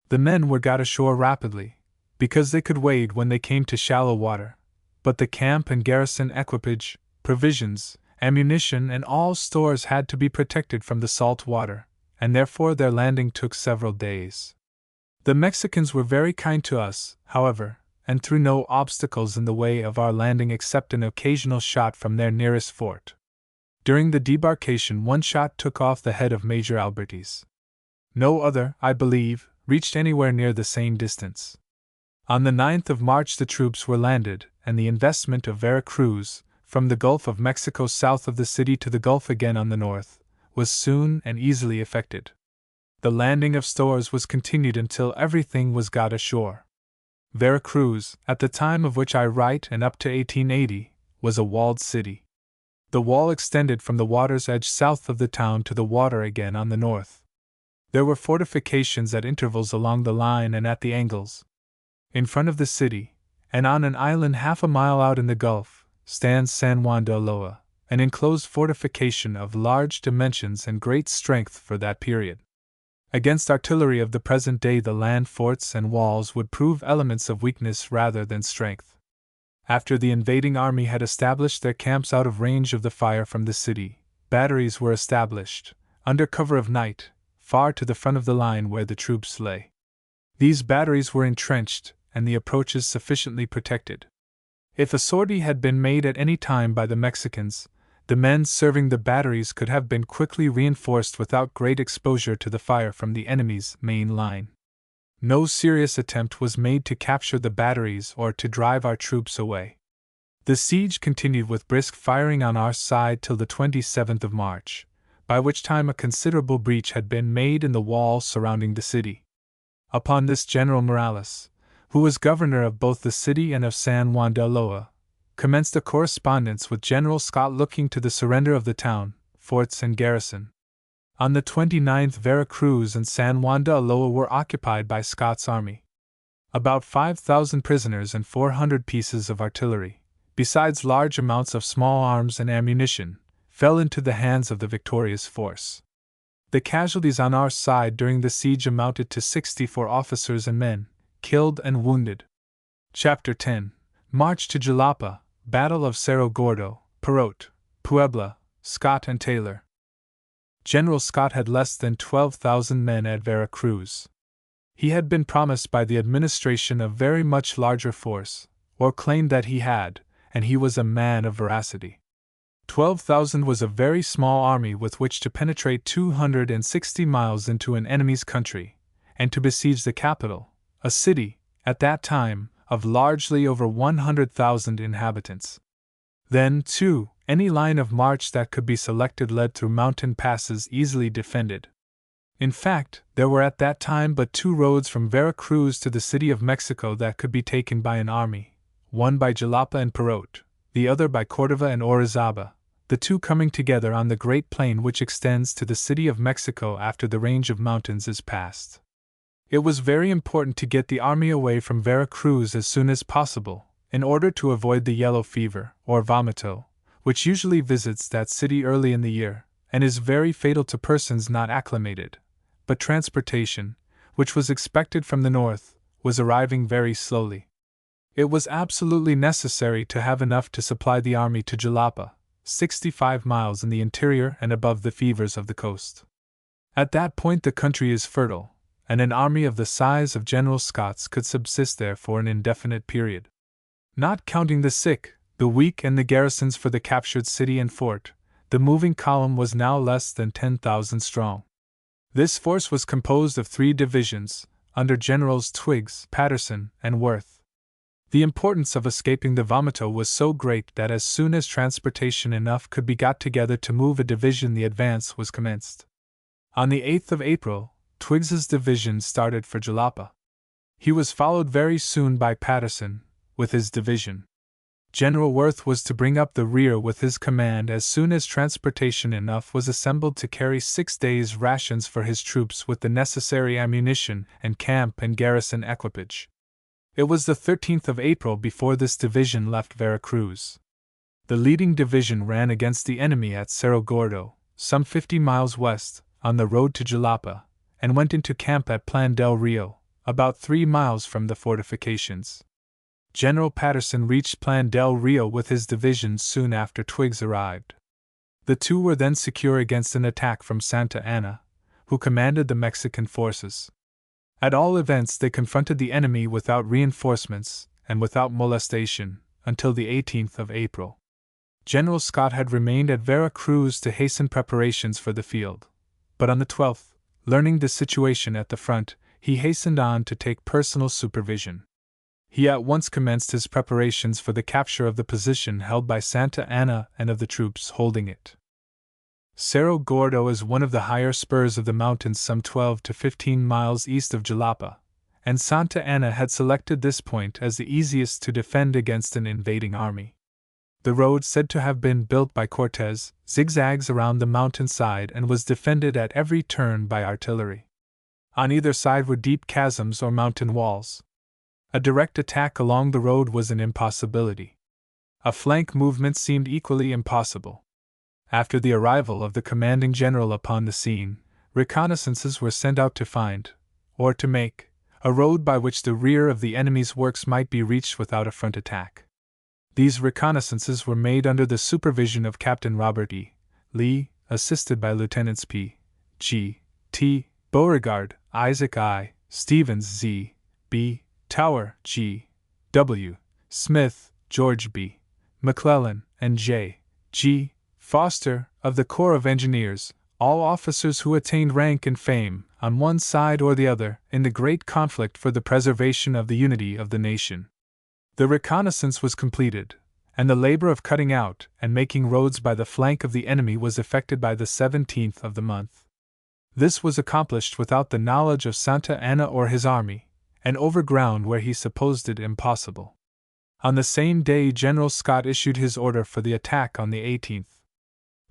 [SPEAKER 1] The men were got ashore rapidly, because they could wade when they came to shallow water, but the camp and garrison equipage, provisions, ammunition, and all stores had to be protected from the salt water, and therefore their landing took several days. The Mexicans were very kind to us, however, and threw no obstacles in the way of our landing except an occasional shot from their nearest fort. During the debarkation, one shot took off the head of Major Albertis. No other, I believe, reached anywhere near the same distance. On the 9th of March the troops were landed, and the investment of Vera Cruz, from the Gulf of Mexico south of the city to the Gulf again on the north, was soon and easily effected. The landing of stores was continued until everything was got ashore. Vera Cruz, at the time of which I write and up to 1880, was a walled city. The wall extended from the water's edge south of the town to the water again on the north. There were fortifications at intervals along the line and at the angles. In front of the city, and on an island half a mile out in the Gulf, stands San Juan de Ulloa, an enclosed fortification of large dimensions and great strength for that period. Against artillery of the present day, the land forts and walls would prove elements of weakness rather than strength. After the invading army had established their camps out of range of the fire from the city, batteries were established, under cover of night, far to the front of the line where the troops lay. These batteries were entrenched, and the approaches sufficiently protected. If a sortie had been made at any time by the Mexicans, the men serving the batteries could have been quickly reinforced without great exposure to the fire from the enemy's main line. No serious attempt was made to capture the batteries or to drive our troops away. The siege continued with brisk firing on our side till the 27th of March, by which time a considerable breach had been made in the wall surrounding the city. Upon this, General Morales, who was governor of both the city and of San Juan del Loa, commenced a correspondence with General Scott looking to the surrender of the town, forts, and garrison. On the 29th, Veracruz and San Juan del Loa were occupied by Scott's army. About 5,000 prisoners and 400 pieces of artillery, besides large amounts of small arms and ammunition, fell into the hands of the victorious force. The casualties on our side during the siege amounted to 64 officers and men, killed and wounded. Chapter 10. March to Jalapa, Battle of Cerro Gordo, Perote, Puebla, Scott and Taylor. General Scott had less than 12,000 men at Veracruz. He had been promised by the administration a very much larger force, or claimed that he had, and he was a man of veracity. 12,000 was a very small army with which to penetrate 260 miles into an enemy's country, and to besiege the capital, a city, at that time, of largely over 100,000 inhabitants. Then, too, any line of march that could be selected led through mountain passes easily defended. In fact, there were at that time but two roads from Veracruz to the City of Mexico that could be taken by an army, one by Jalapa and Perote, the other by Cordova and Orizaba, the two coming together on the great plain which extends to the City of Mexico after the range of mountains is passed. It was very important to get the army away from Veracruz as soon as possible, in order to avoid the yellow fever, or vomito, which usually visits that city early in the year, and is very fatal to persons not acclimated. But transportation, which was expected from the north, was arriving very slowly. It was absolutely necessary to have enough to supply the army to Jalapa, 65 miles in the interior and above the fevers of the coast. At that point the country is fertile, and an army of the size of General Scott's could subsist there for an indefinite period. Not counting the sick, the weak, and the garrisons for the captured city and fort, the moving column was now less than 10,000 strong. This force was composed of 3 divisions, under Generals Twiggs, Patterson, and Worth. The importance of escaping the vomito was so great that as soon as transportation enough could be got together to move a division, the advance was commenced. On the 8th of April, Twiggs's division started for Jalapa. He was followed very soon by Patterson, with his division. General Worth was to bring up the rear with his command as soon as transportation enough was assembled to carry 6 days' rations for his troops with the necessary ammunition and camp and garrison equipage. It was the 13th of April before this division left Veracruz. The leading division ran against the enemy at Cerro Gordo, some 50 miles west, on the road to Jalapa, and went into camp at Plan del Rio, about 3 miles from the fortifications. General Patterson reached Plan del Rio with his division soon after Twiggs arrived. The two were then secure against an attack from Santa Anna, who commanded the Mexican forces. At all events, they confronted the enemy without reinforcements and without molestation until the 18th of April. General Scott had remained at Veracruz to hasten preparations for the field, but on the 12th, learning the situation at the front, he hastened on to take personal supervision. He at once commenced his preparations for the capture of the position held by Santa Anna and of the troops holding it. Cerro Gordo is one of the higher spurs of the mountains some 12 to 15 miles east of Jalapa, and Santa Anna had selected this point as the easiest to defend against an invading army. The road, said to have been built by Cortez, zigzags around the mountainside and was defended at every turn by artillery. On either side were deep chasms or mountain walls. A direct attack along the road was an impossibility. A flank movement seemed equally impossible. After the arrival of the commanding general upon the scene, reconnaissances were sent out to find, or to make, a road by which the rear of the enemy's works might be reached without a front attack. These reconnaissances were made under the supervision of Captain Robert E. Lee, assisted by Lieutenants P. G. T. Beauregard, Isaac I. Stevens Z. B. Tower G. W. Smith, George B. McClellan, and J. G. Foster, of the Corps of Engineers, all officers who attained rank and fame, on one side or the other, in the great conflict for the preservation of the unity of the nation. The reconnaissance was completed, and the labor of cutting out and making roads by the flank of the enemy was effected by the 17th of the month. This was accomplished without the knowledge of Santa Anna or his army, and over ground where he supposed it impossible. On the same day General Scott issued his order for the attack on the 18th.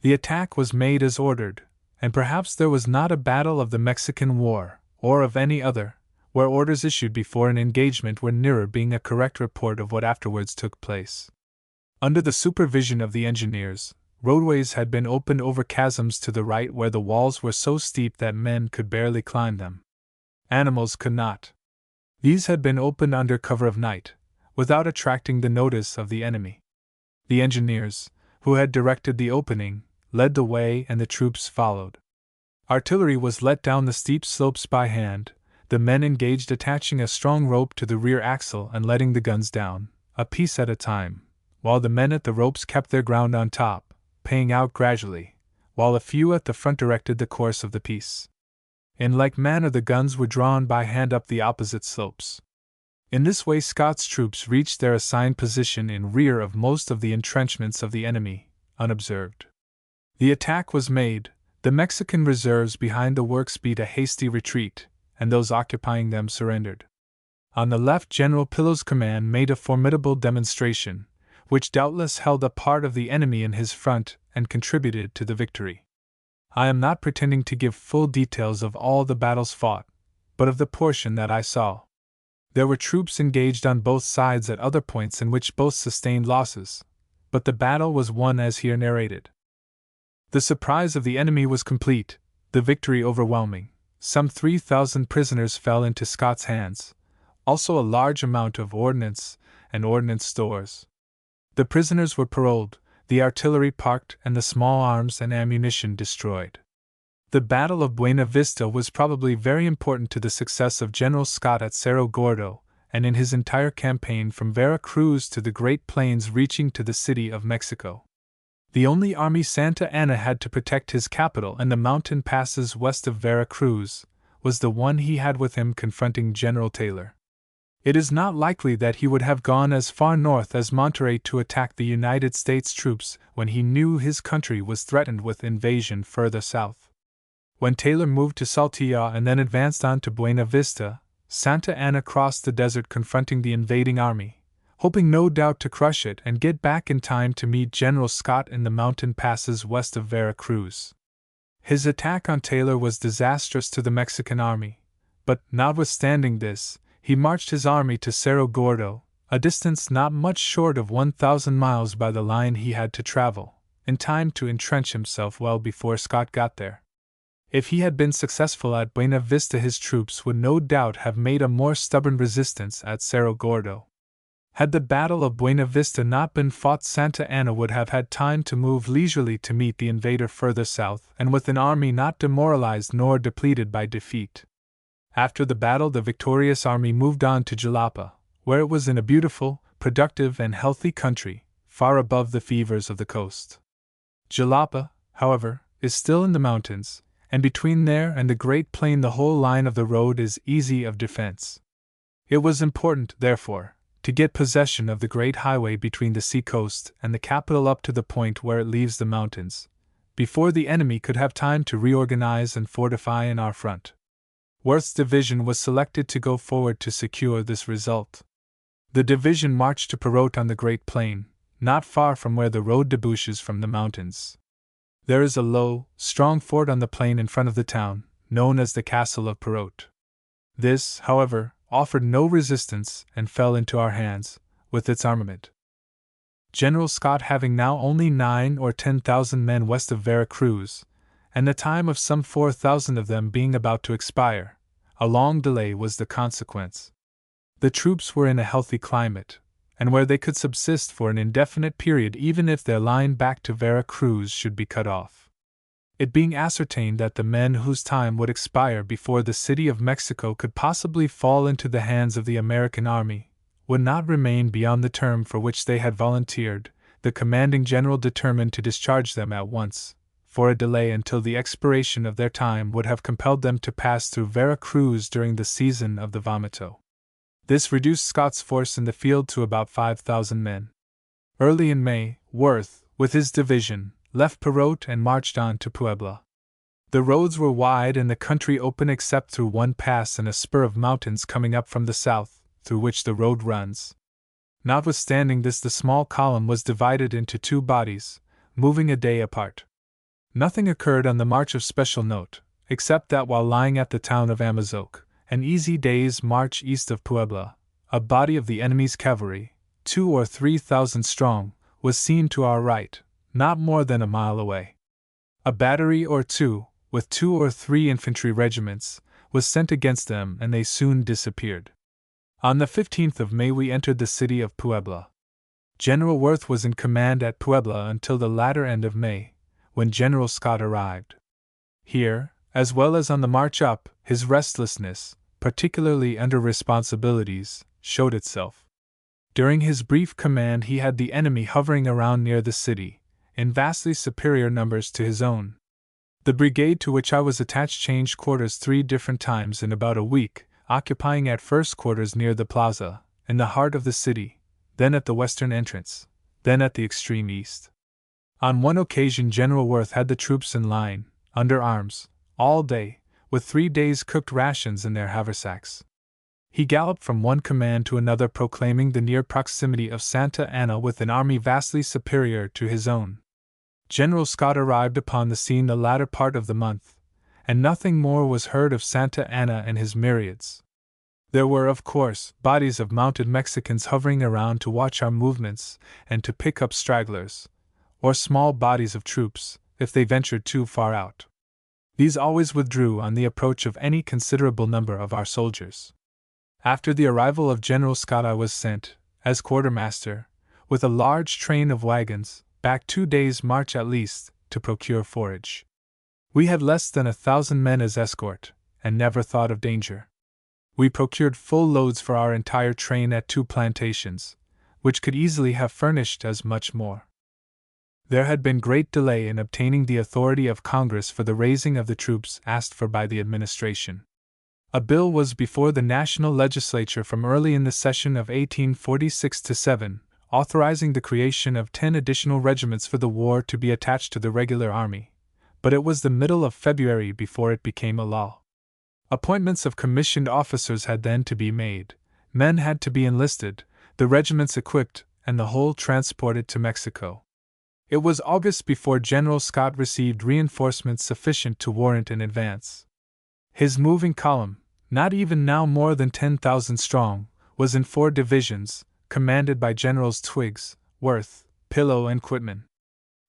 [SPEAKER 1] The attack was made as ordered, and perhaps there was not a battle of the Mexican War, or of any other, where orders issued before an engagement were nearer being a correct report of what afterwards took place. Under the supervision of the engineers, roadways had been opened over chasms to the right where the walls were so steep that men could barely climb them. Animals could not. These had been opened under cover of night, without attracting the notice of the enemy. The engineers, who had directed the opening, led the way and the troops followed. Artillery was let down the steep slopes by hand, the men engaged attaching a strong rope to the rear axle and letting the guns down, a piece at a time, while the men at the ropes kept their ground on top, paying out gradually, while a few at the front directed the course of the piece. In like manner the guns were drawn by hand up the opposite slopes. In this way Scott's troops reached their assigned position in rear of most of the entrenchments of the enemy, unobserved. The attack was made, the Mexican reserves behind the works beat a hasty retreat, and those occupying them surrendered. On the left General Pillow's command made a formidable demonstration, which doubtless held a part of the enemy in his front and contributed to the victory. I am not pretending to give full details of all the battles fought, but of the portion that I saw. There were troops engaged on both sides at other points in which both sustained losses, but the battle was won as here narrated. The surprise of the enemy was complete, the victory overwhelming. Some 3,000 prisoners fell into Scott's hands, also a large amount of ordnance and ordnance stores. The prisoners were paroled, the artillery parked, and the small arms and ammunition destroyed. The Battle of Buena Vista was probably very important to the success of General Scott at Cerro Gordo, and in his entire campaign from Vera Cruz to the Great Plains reaching to the City of Mexico. The only army Santa Anna had to protect his capital and the mountain passes west of Vera Cruz was the one he had with him confronting General Taylor. It is not likely that he would have gone as far north as Monterrey to attack the United States troops when he knew his country was threatened with invasion further south. When Taylor moved to Saltillo and then advanced on to Buena Vista, Santa Anna crossed the desert confronting the invading army, hoping no doubt to crush it and get back in time to meet General Scott in the mountain passes west of Vera Cruz. His attack on Taylor was disastrous to the Mexican army, but, notwithstanding this, he marched his army to Cerro Gordo, a distance not much short of 1,000 miles by the line he had to travel, in time to entrench himself well before Scott got there. If he had been successful at Buena Vista, his troops would no doubt have made a more stubborn resistance at Cerro Gordo. Had the Battle of Buena Vista not been fought, Santa Anna would have had time to move leisurely to meet the invader further south and with an army not demoralized nor depleted by defeat. After the battle, the victorious army moved on to Jalapa, where it was in a beautiful, productive, and healthy country, far above the fevers of the coast. Jalapa, however, is still in the mountains, and between there and the Great Plain the whole line of the road is easy of defense. It was important, therefore, to get possession of the great highway between the sea-coast and the capital up to the point where it leaves the mountains, before the enemy could have time to reorganize and fortify in our front. Worth's division was selected to go forward to secure this result. The division marched to Perote on the Great Plain, not far from where the road debouches from the mountains. There is a low, strong fort on the plain in front of the town, known as the Castle of Perote. This, however, offered no resistance and fell into our hands, with its armament. General Scott having now only 9 or 10,000 men west of Vera Cruz, and the time of some 4,000 of them being about to expire. A long delay was the consequence. The troops were in a healthy climate, and where they could subsist for an indefinite period even if their line back to Vera Cruz should be cut off. It being ascertained that the men whose time would expire before the city of Mexico could possibly fall into the hands of the American army, would not remain beyond the term for which they had volunteered, the commanding general determined to discharge them at once, for a delay until the expiration of their time would have compelled them to pass through Vera Cruz during the season of the vomito. This reduced Scott's force in the field to about 5,000 men. Early in May, Worth, with his division, left Perote and marched on to Puebla. The roads were wide and the country open except through one pass and a spur of mountains coming up from the south, through which the road runs. Notwithstanding this, the small column was divided into 2 bodies, moving a day apart. Nothing occurred on the march of special note, except that while lying at the town of Amazoc, an easy day's march east of Puebla, a body of the enemy's cavalry, 2 or 3,000 strong, was seen to our right, not more than a mile away. A battery or 2, with 2 or 3 infantry regiments, was sent against them and they soon disappeared. On the 15th of May we entered the city of Puebla. General Worth was in command at Puebla until the latter end of May, when General Scott arrived. Here, as well as on the march up, his restlessness, particularly under responsibilities, showed itself. During his brief command he had the enemy hovering around near the city, in vastly superior numbers to his own. The brigade to which I was attached changed quarters 3 different times in about a week, occupying at first quarters near the plaza, in the heart of the city, then at the western entrance, then at the extreme east. On one occasion General Worth had the troops in line, under arms, all day, with 3 days' cooked rations in their haversacks. He galloped from one command to another proclaiming the near proximity of Santa Anna with an army vastly superior to his own. General Scott arrived upon the scene the latter part of the month, and nothing more was heard of Santa Anna and his myriads. There were, of course, bodies of mounted Mexicans hovering around to watch our movements and to pick up stragglers, or small bodies of troops, if they ventured too far out. These always withdrew on the approach of any considerable number of our soldiers. After the arrival of General Scott I was sent, as quartermaster, with a large train of wagons, back 2 days' march at least, to procure forage. We had less than 1,000 men as escort, and never thought of danger. We procured full loads for our entire train at 2 plantations, which could easily have furnished as much more. There had been great delay in obtaining the authority of Congress for the raising of the troops asked for by the administration. A bill was before the national legislature from early in the session of 1846-7, authorizing the creation of 10 additional regiments for the war to be attached to the regular army, but it was the middle of February before it became a law. Appointments of commissioned officers had then to be made, men had to be enlisted, the regiments equipped, and the whole transported to Mexico. It was August before General Scott received reinforcements sufficient to warrant an advance. His moving column, not even now more than 10,000 strong, was in 4 divisions, commanded by Generals Twiggs, Worth, Pillow, and Quitman.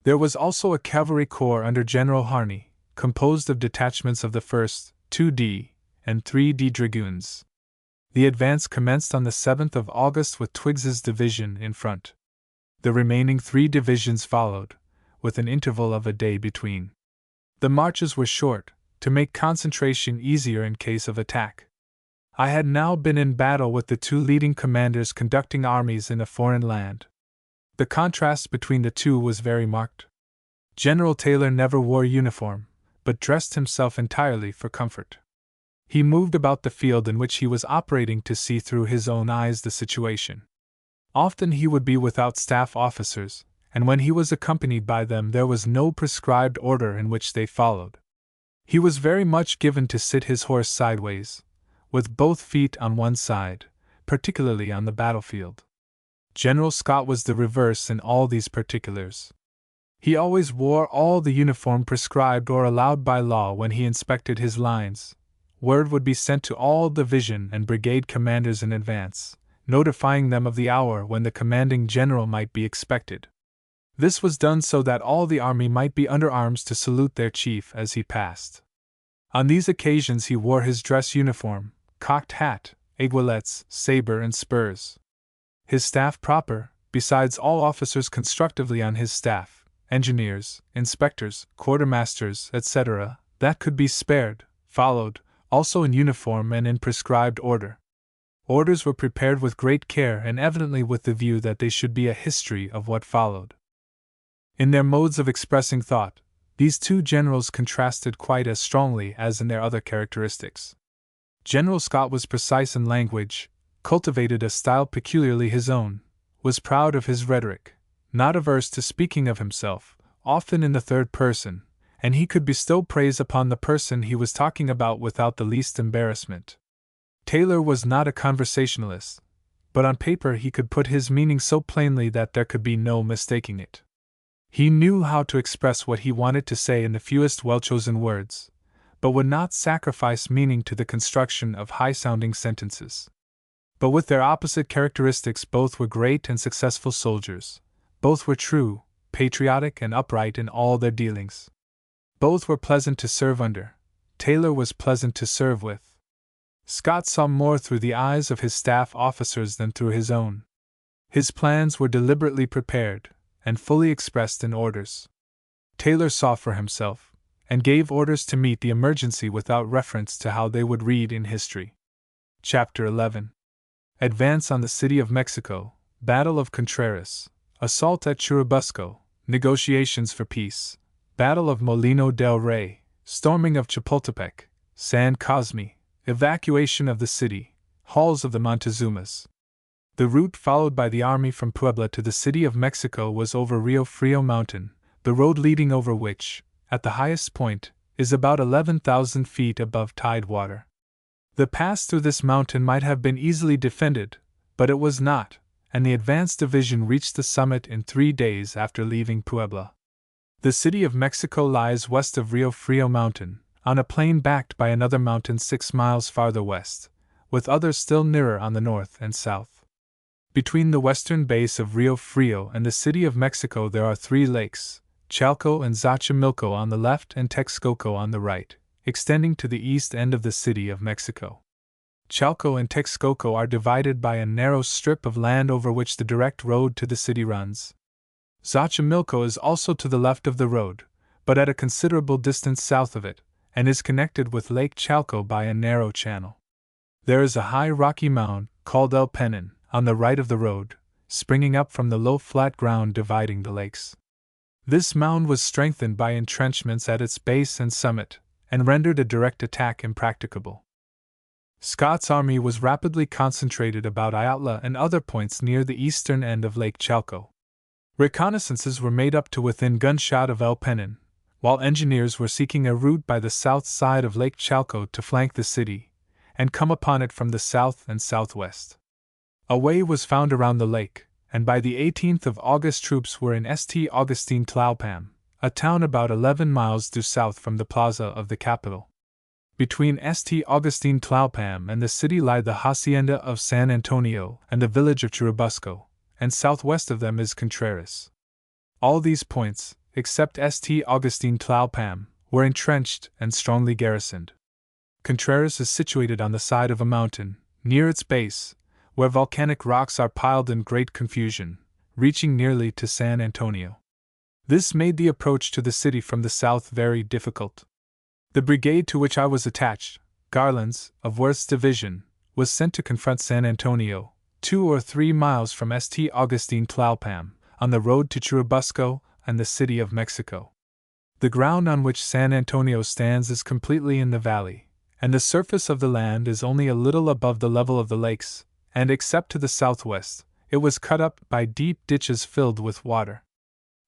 [SPEAKER 1] There was also a cavalry corps under General Harney, composed of detachments of the 1st, 2D, and 3D dragoons. The advance commenced on the 7th of August with Twiggs's division in front. The remaining 3 divisions followed, with an interval of a day between. The marches were short, to make concentration easier in case of attack. I had now been in battle with the 2 leading commanders conducting armies in a foreign land. The contrast between the 2 was very marked. General Taylor never wore uniform, but dressed himself entirely for comfort. He moved about the field in which he was operating to see through his own eyes the situation. Often he would be without staff officers, and when he was accompanied by them there was no prescribed order in which they followed. He was very much given to sit his horse sideways, with both feet on one side, particularly on the battlefield. General Scott was the reverse in all these particulars. He always wore all the uniform prescribed or allowed by law when he inspected his lines. Word would be sent to all division and brigade commanders in advance, notifying them of the hour when the commanding general might be expected. This was done so that all the army might be under arms to salute their chief as he passed. On these occasions he wore his dress uniform, cocked hat, aiguillettes, saber and spurs. His staff proper, besides all officers constructively on his staff, engineers, inspectors, quartermasters, etc., that could be spared, followed, also in uniform and in prescribed order. Orders were prepared with great care and evidently with the view that they should be a history of what followed. In their modes of expressing thought, these two generals contrasted quite as strongly as in their other characteristics. General Scott was precise in language, cultivated a style peculiarly his own, was proud of his rhetoric, not averse to speaking of himself, often in the third person, and he could bestow praise upon the person he was talking about without the least embarrassment. Taylor was not a conversationalist, but on paper he could put his meaning so plainly that there could be no mistaking it. He knew how to express what he wanted to say in the fewest well-chosen words, but would not sacrifice meaning to the construction of high-sounding sentences. But with their opposite characteristics, both were great and successful soldiers. Both were true, patriotic, and upright in all their dealings. Both were pleasant to serve under. Taylor was pleasant to serve with. Scott saw more through the eyes of his staff officers than through his own. His plans were deliberately prepared, and fully expressed in orders. Taylor saw for himself, and gave orders to meet the emergency without reference to how they would read in history. Chapter 11. Advance on the City of Mexico, Battle of Contreras, Assault at Churubusco, Negotiations for Peace, Battle of Molino del Rey, Storming of Chapultepec, San Cosme, Evacuation of the city, Halls of the Montezumas. The route followed by the army from Puebla to the City of Mexico was over Rio Frio Mountain, the road leading over which, at the highest point, is about 11,000 feet above tide water. The pass through this mountain might have been easily defended, but it was not, and the advance division reached the summit in 3 days after leaving Puebla. The City of Mexico lies west of Rio Frio Mountain, on a plain backed by another mountain 6 miles farther west, with others still nearer on the north and south. Between the western base of Rio Frio and the City of Mexico there are 3 lakes, Chalco and Xochimilco on the left and Texcoco on the right, extending to the east end of the City of Mexico. Chalco and Texcoco are divided by a narrow strip of land over which the direct road to the city runs. Xochimilco is also to the left of the road, but at a considerable distance south of it, and is connected with Lake Chalco by a narrow channel. There is a high rocky mound, called El Penin, on the right of the road, springing up from the low flat ground dividing the lakes. This mound was strengthened by entrenchments at its base and summit, and rendered a direct attack impracticable. Scott's army was rapidly concentrated about Ayatla and other points near the eastern end of Lake Chalco. Reconnaissances were made up to within gunshot of El Penin, while engineers were seeking a route by the south side of Lake Chalco to flank the city, and come upon it from the south and southwest. A way was found around the lake, and by the 18th of August troops were in St. Augustine Tlalpan, a town about 11 miles due south from the plaza of the capital. Between St. Augustine Tlalpan and the city lie the hacienda of San Antonio and the village of Churubusco, and southwest of them is Contreras. All these points, except St. Augustine Tlalpan, were entrenched and strongly garrisoned. Contreras is situated on the side of a mountain, near its base, where volcanic rocks are piled in great confusion, reaching nearly to San Antonio. This made the approach to the city from the south very difficult. The brigade to which I was attached, Garland's, of Worth's division, was sent to confront San Antonio, 2 or 3 miles from St. Augustine Tlalpan, on the road to Churubusco and the City of Mexico. The ground on which San Antonio stands is completely in the valley, and the surface of the land is only a little above the level of the lakes, and except to the southwest, it was cut up by deep ditches filled with water.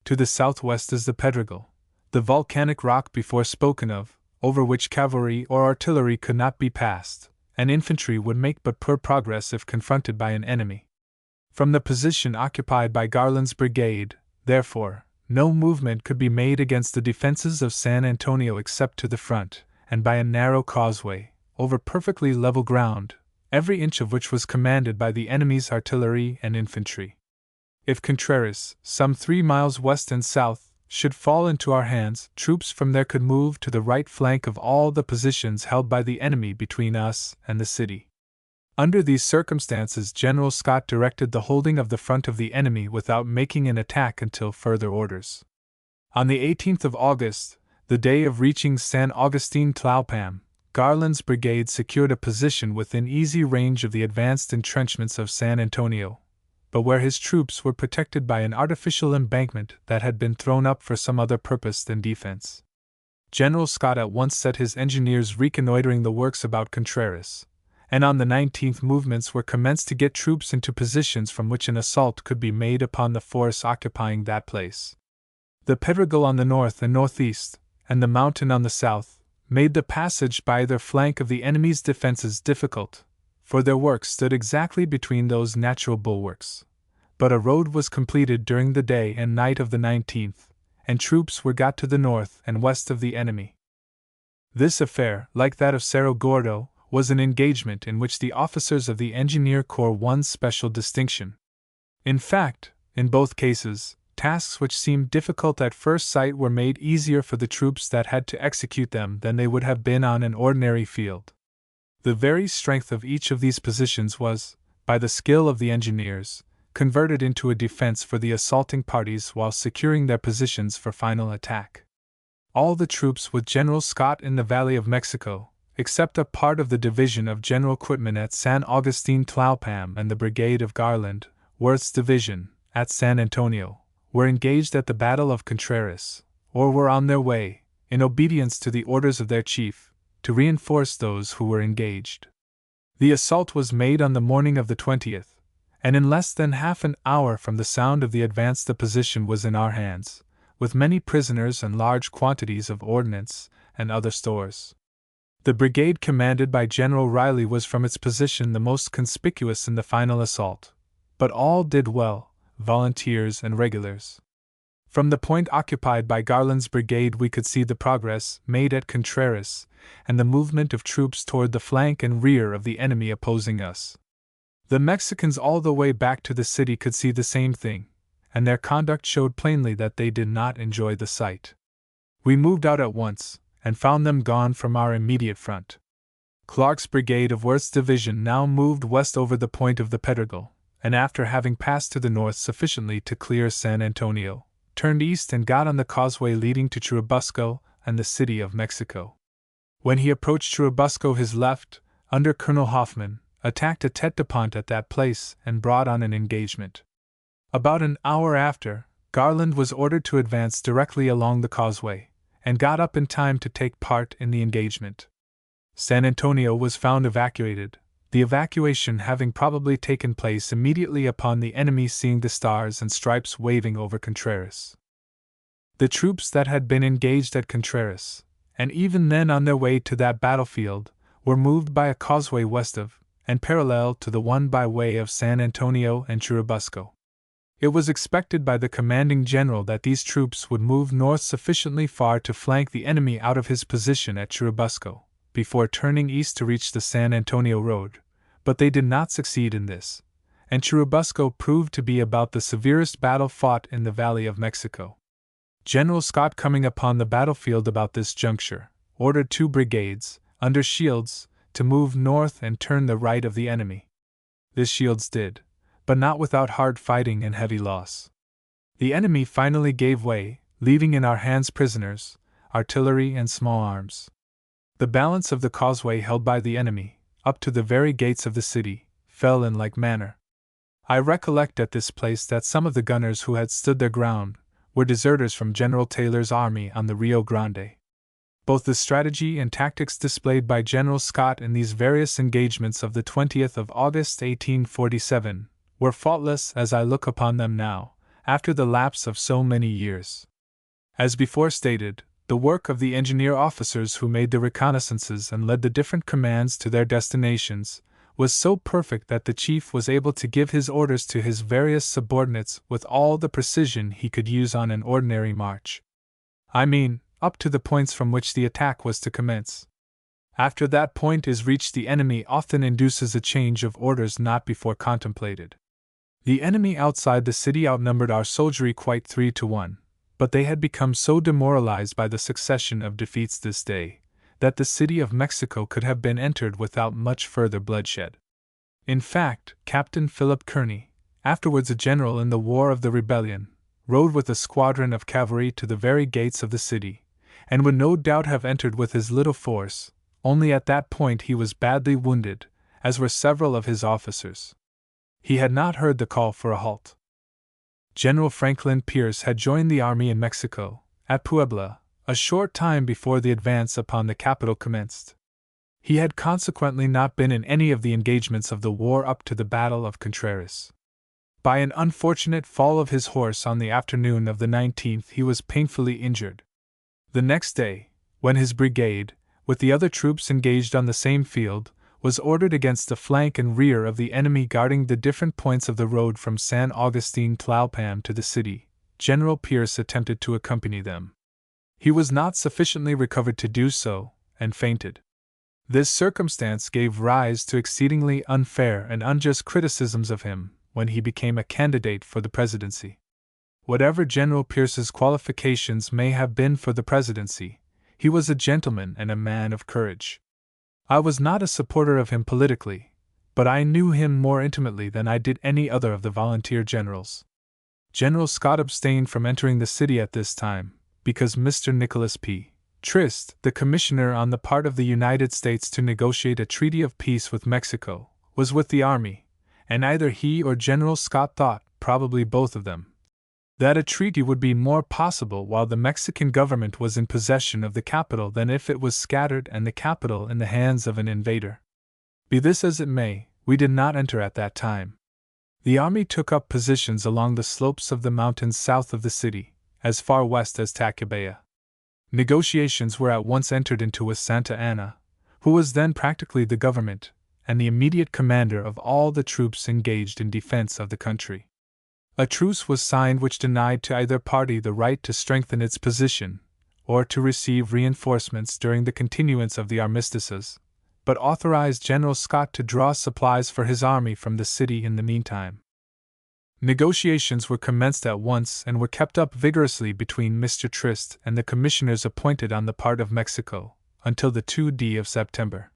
[SPEAKER 1] To the southwest is the Pedregal, the volcanic rock before spoken of, over which cavalry or artillery could not be passed, and infantry would make but poor progress if confronted by an enemy. From the position occupied by Garland's brigade, therefore, no movement could be made against the defenses of San Antonio except to the front, and by a narrow causeway, over perfectly level ground, every inch of which was commanded by the enemy's artillery and infantry. If Contreras, some 3 miles west and south, should fall into our hands, troops from there could move to the right flank of all the positions held by the enemy between us and the city. Under these circumstances, General Scott directed the holding of the front of the enemy without making an attack until further orders. On the 18th of August, the day of reaching San Agustin Tlalpam, Garland's brigade secured a position within easy range of the advanced entrenchments of San Antonio, but where his troops were protected by an artificial embankment that had been thrown up for some other purpose than defense. General Scott at once set his engineers reconnoitering the works about Contreras, and on the 19th movements were commenced to get troops into positions from which an assault could be made upon the force occupying that place. The Pedregal on the north and northeast, and the mountain on the south, made the passage by either flank of the enemy's defenses difficult, for their works stood exactly between those natural bulwarks. But a road was completed during the day and night of the 19th, and troops were got to the north and west of the enemy. This affair, like that of Cerro Gordo, was an engagement in which the officers of the Engineer Corps won special distinction. In fact, in both cases, tasks which seemed difficult at first sight were made easier for the troops that had to execute them than they would have been on an ordinary field. The very strength of each of these positions was, by the skill of the engineers, converted into a defense for the assaulting parties while securing their positions for final attack. All the troops with General Scott in the Valley of Mexico, except a part of the division of General Quitman at San Agustin Tlalpam and the brigade of Garland, Worth's division, at San Antonio, were engaged at the Battle of Contreras, or were on their way, in obedience to the orders of their chief, to reinforce those who were engaged. The assault was made on the morning of the 20th, and in less than half an hour from the sound of the advance the position was in our hands, with many prisoners and large quantities of ordnance and other stores. The brigade commanded by General Riley was from its position the most conspicuous in the final assault, but all did well, volunteers and regulars. From the point occupied by Garland's brigade we could see the progress made at Contreras and the movement of troops toward the flank and rear of the enemy opposing us. The Mexicans all the way back to the city could see the same thing, and their conduct showed plainly that they did not enjoy the sight. We moved out at once, and found them gone from our immediate front. Clark's brigade of Worth's division now moved west over the point of the Pedregal, and after having passed to the north sufficiently to clear San Antonio, turned east and got on the causeway leading to Churubusco and the city of Mexico. When he approached Churubusco, his left, under Colonel Hoffman, attacked a tete-de-pont at that place and brought on an engagement. About an hour after, Garland was ordered to advance directly along the causeway, and got up in time to take part in the engagement. San Antonio was found evacuated, the evacuation having probably taken place immediately upon the enemy seeing the stars and stripes waving over Contreras. The troops that had been engaged at Contreras, and even then on their way to that battlefield, were moved by a causeway west of, and parallel to the one by way of San Antonio and Churubusco. It was expected by the commanding general that these troops would move north sufficiently far to flank the enemy out of his position at Churubusco, before turning east to reach the San Antonio road, but they did not succeed in this, and Churubusco proved to be about the severest battle fought in the Valley of Mexico. General Scott, coming upon the battlefield about this juncture, ordered 2 brigades, under Shields, to move north and turn the right of the enemy. This Shields did, but not without hard fighting and heavy loss. The enemy finally gave way, leaving in our hands prisoners, artillery and small arms. The balance of the causeway held by the enemy, up to the very gates of the city, fell in like manner. I recollect at this place that some of the gunners who had stood their ground were deserters from General Taylor's army on the Rio Grande. Both the strategy and tactics displayed by General Scott in these various engagements of the 20th of August 1847 were faultless as I look upon them now, after the lapse of so many years. As before stated, the work of the engineer officers who made the reconnaissances and led the different commands to their destinations was so perfect that the chief was able to give his orders to his various subordinates with all the precision he could use on an ordinary march. I mean, up to the points from which the attack was to commence. After that point is reached, the enemy often induces a change of orders not before contemplated. The enemy outside the city outnumbered our soldiery quite 3-1, but they had become so demoralized by the succession of defeats this day, that the city of Mexico could have been entered without much further bloodshed. In fact, Captain Philip Kearny, afterwards a general in the War of the Rebellion, rode with a squadron of cavalry to the very gates of the city, and would no doubt have entered with his little force, only at that point he was badly wounded, as were several of his officers. He had not heard the call for a halt. General Franklin Pierce had joined the army in Mexico, at Puebla, a short time before the advance upon the capital commenced. He had consequently not been in any of the engagements of the war up to the Battle of Contreras. By an unfortunate fall of his horse on the afternoon of the 19th he was painfully injured. The next day, when his brigade, with the other troops engaged on the same field, was ordered against the flank and rear of the enemy guarding the different points of the road from San Agustin Tlalpan to the city, General Pierce attempted to accompany them. He was not sufficiently recovered to do so, and fainted. This circumstance gave rise to exceedingly unfair and unjust criticisms of him when he became a candidate for the presidency. Whatever General Pierce's qualifications may have been for the presidency, he was a gentleman and a man of courage. I was not a supporter of him politically, but I knew him more intimately than I did any other of the volunteer generals. General Scott abstained from entering the city at this time, because Mr. Nicholas P. Trist, the commissioner on the part of the United States to negotiate a treaty of peace with Mexico, was with the army, and either he or General Scott thought, probably both of them, that a treaty would be more possible while the Mexican government was in possession of the capital than if it was scattered and the capital in the hands of an invader. Be this as it may, we did not enter at that time. The army took up positions along the slopes of the mountains south of the city, as far west as Tacubaya. Negotiations were at once entered into with Santa Anna, who was then practically the government, and the immediate commander of all the troops engaged in defense of the country. A truce was signed which denied to either party the right to strengthen its position, or to receive reinforcements during the continuance of the armistices, but authorized General Scott to draw supplies for his army from the city in the meantime. Negotiations were commenced at once and were kept up vigorously between Mr. Trist and the commissioners appointed on the part of Mexico, until the 2d of September.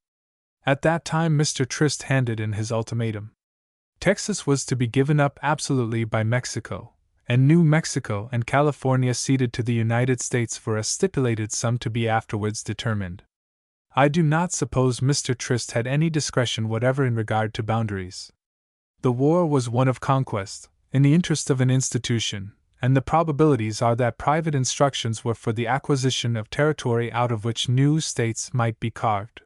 [SPEAKER 1] At that time Mr. Trist handed in his ultimatum. Texas was to be given up absolutely by Mexico, and New Mexico and California ceded to the United States for a stipulated sum to be afterwards determined. I do not suppose Mr. Trist had any discretion whatever in regard to boundaries. The war was one of conquest, in the interest of an institution, and the probabilities are that private instructions were for the acquisition of territory out of which new states might be carved.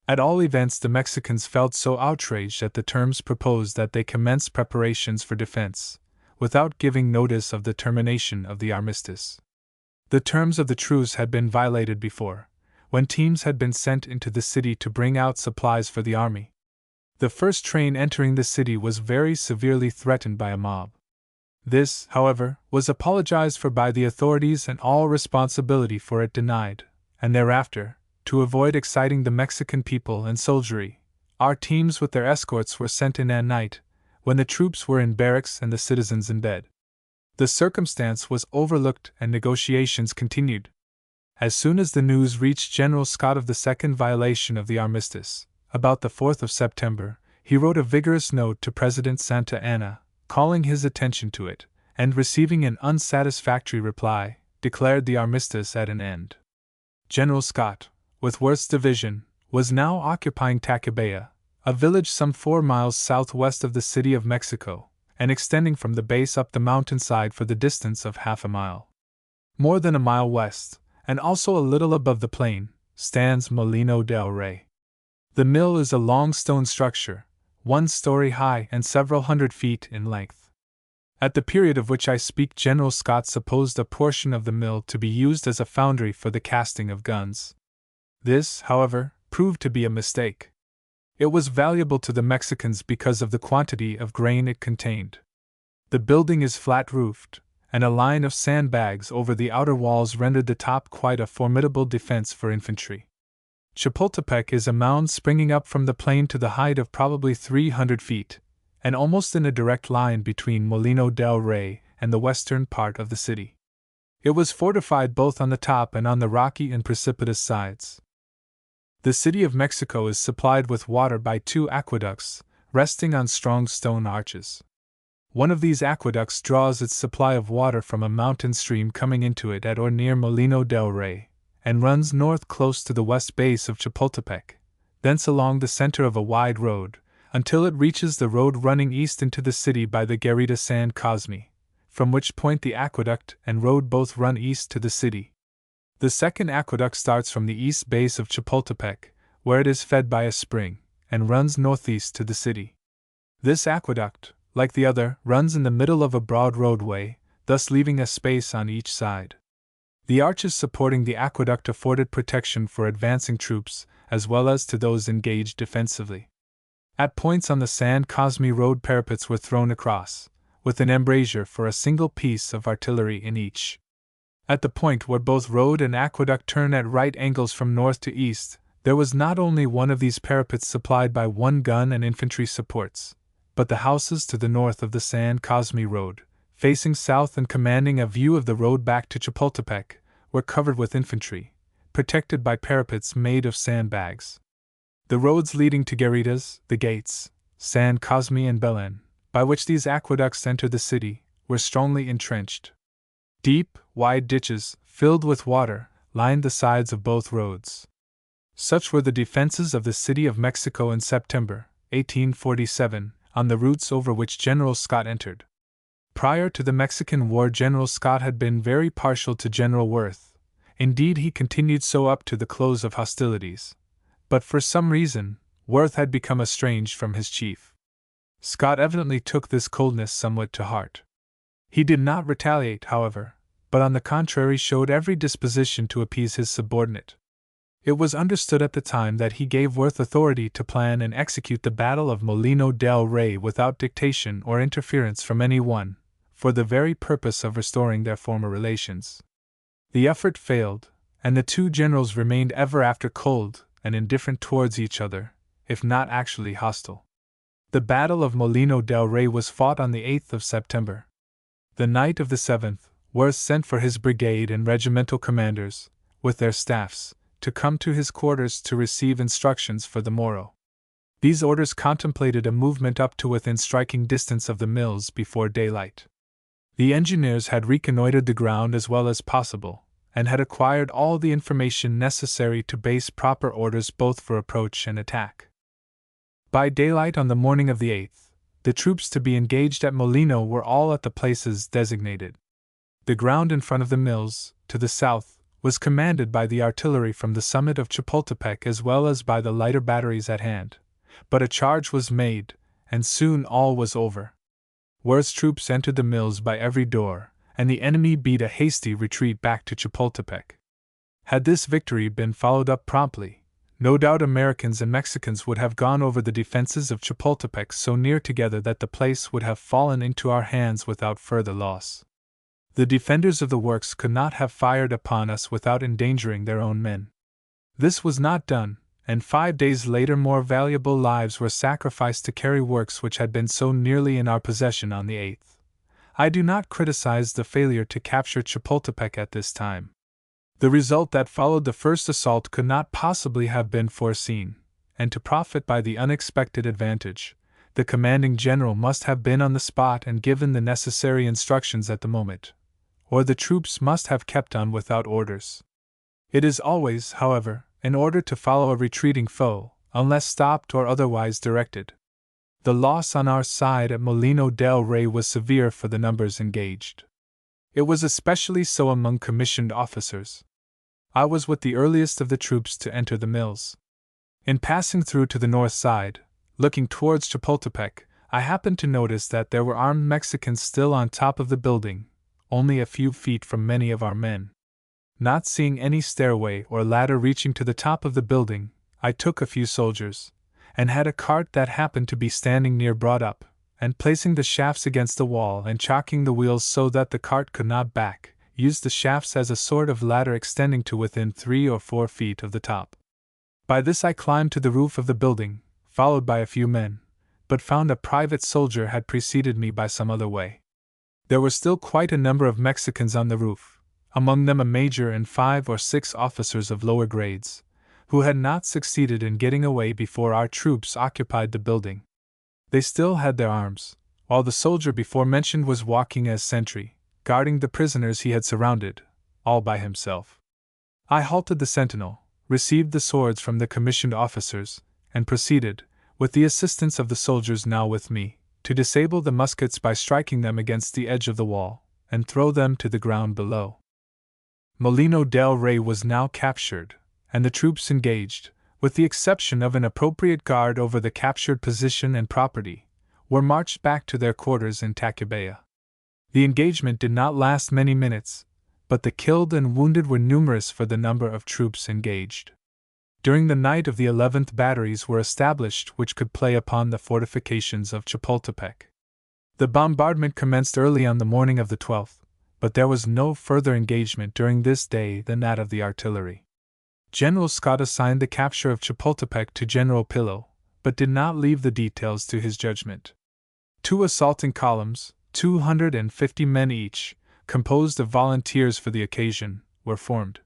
[SPEAKER 1] At all events, the Mexicans felt so outraged at the terms proposed that they commenced preparations for defense, without giving notice of the termination of the armistice. The terms of the truce had been violated before, when teams had been sent into the city to bring out supplies for the army. The first train entering the city was very severely threatened by a mob. This, however, was apologized for by the authorities and all responsibility for it denied, and thereafter, to avoid exciting the Mexican people and soldiery, our teams with their escorts were sent in at night, when the troops were in barracks and the citizens in bed. The circumstance was overlooked and negotiations continued. As soon as the news reached General Scott of the second violation of the armistice, about the 4th of September, he wrote a vigorous note to President Santa Anna, calling his attention to it, and receiving an unsatisfactory reply, declared the armistice at an end. General Scott, with Worth's division, was now occupying Tacubaya, a village some 4 miles southwest of the city of Mexico, and extending from the base up the mountainside for the distance of half a mile. More than a mile west, and also a little above the plain, stands Molino del Rey. The mill is a long stone structure, 1 story high and several hundred feet in length. At the period of which I speak, General Scott supposed a portion of the mill to be used as a foundry for the casting of guns. This, however, proved to be a mistake. It was valuable to the Mexicans because of the quantity of grain it contained. The building is flat-roofed, and a line of sandbags over the outer walls rendered the top quite a formidable defense for infantry. Chapultepec is a mound springing up from the plain to the height of probably 300 feet, and almost in a direct line between Molino del Rey and the western part of the city. It was fortified both on the top and on the rocky and precipitous sides. The city of Mexico is supplied with water by 2 aqueducts, resting on strong stone arches. One of these aqueducts draws its supply of water from a mountain stream coming into it at or near Molino del Rey, and runs north close to the west base of Chapultepec, thence along the center of a wide road, until it reaches the road running east into the city by the Garita San Cosme, from which point the aqueduct and road both run east to the city. The second aqueduct starts from the east base of Chapultepec, where it is fed by a spring, and runs northeast to the city. This aqueduct, like the other, runs in the middle of a broad roadway, thus leaving a space on each side. The arches supporting the aqueduct afforded protection for advancing troops, as well as to those engaged defensively. At points on the San Cosme road parapets were thrown across, with an embrasure for a single piece of artillery in each. At the point where both road and aqueduct turn at right angles from north to east, there was not only one of these parapets supplied by 1 gun and infantry supports, but the houses to the north of the San Cosme road, facing south and commanding a view of the road back to Chapultepec, were covered with infantry, protected by parapets made of sandbags. The roads leading to Garitas, the gates, San Cosme and Belen, by which these aqueducts entered the city, were strongly entrenched. Deep, wide ditches, filled with water, lined the sides of both roads. Such were the defenses of the city of Mexico in September 1847, on the routes over which General Scott entered. Prior to the Mexican War, General Scott had been very partial to General Worth. Indeed, he continued so up to the close of hostilities. But for some reason, Worth had become estranged from his chief. Scott evidently took this coldness somewhat to heart. He did not retaliate, however, but on the contrary showed every disposition to appease his subordinate. It was understood at the time that he gave Worth authority to plan and execute the Battle of Molino del Rey without dictation or interference from anyone, for the very purpose of restoring their former relations. The effort failed, and the 2 generals remained ever after cold and indifferent towards each other, if not actually hostile. The Battle of Molino del Rey was fought on the 8th of September. The night of the 7th, Worth sent for his brigade and regimental commanders, with their staffs, to come to his quarters to receive instructions for the morrow. These orders contemplated a movement up to within striking distance of the mills before daylight. The engineers had reconnoitered the ground as well as possible, and had acquired all the information necessary to base proper orders both for approach and attack. By daylight on the morning of the 8th, the troops to be engaged at Molino were all at the places designated. The ground in front of the mills, to the south, was commanded by the artillery from the summit of Chapultepec as well as by the lighter batteries at hand, but a charge was made, and soon all was over. Worth's troops entered the mills by every door, and the enemy beat a hasty retreat back to Chapultepec. Had this victory been followed up promptly, no doubt Americans and Mexicans would have gone over the defenses of Chapultepec so near together that the place would have fallen into our hands without further loss. The defenders of the works could not have fired upon us without endangering their own men. This was not done, and 5 days later more valuable lives were sacrificed to carry works which had been so nearly in our possession on the 8th. I do not criticize the failure to capture Chapultepec at this time. The result that followed the first assault could not possibly have been foreseen, and to profit by the unexpected advantage, the commanding general must have been on the spot and given the necessary instructions at the moment, or the troops must have kept on without orders. It is always, however, in order to follow a retreating foe, unless stopped or otherwise directed. The loss on our side at Molino del Rey was severe for the numbers engaged. It was especially so among commissioned officers. I was with the earliest of the troops to enter the mills. In passing through to the north side, looking towards Chapultepec, I happened to notice that there were armed Mexicans still on top of the building, only a few feet from many of our men. Not seeing any stairway or ladder reaching to the top of the building, I took a few soldiers, and had a cart that happened to be standing near brought up, and placing the shafts against the wall and chocking the wheels so that the cart could not back, used the shafts as a sort of ladder extending to within 3 or 4 feet of the top. By this I climbed to the roof of the building, followed by a few men, but found a private soldier had preceded me by some other way. There were still quite a number of Mexicans on the roof, among them a major and 5 or 6 officers of lower grades, who had not succeeded in getting away before our troops occupied the building. They still had their arms, while the soldier before mentioned was walking as sentry, guarding the prisoners he had surrounded, all by himself. I halted the sentinel, received the swords from the commissioned officers, and proceeded, with the assistance of the soldiers now with me, to disable the muskets by striking them against the edge of the wall, and throw them to the ground below. Molino del Rey was now captured, and the troops engaged, with the exception of an appropriate guard over the captured position and property, were marched back to their quarters in Tacubaya. The engagement did not last many minutes, but the killed and wounded were numerous for the number of troops engaged. During the night of the 11th batteries were established which could play upon the fortifications of Chapultepec. The bombardment commenced early on the morning of the 12th, but there was no further engagement during this day than that of the artillery. General Scott assigned the capture of Chapultepec to General Pillow, but did not leave the details to his judgment. 2 assaulting columns, 250 men each, composed of volunteers for the occasion, were formed.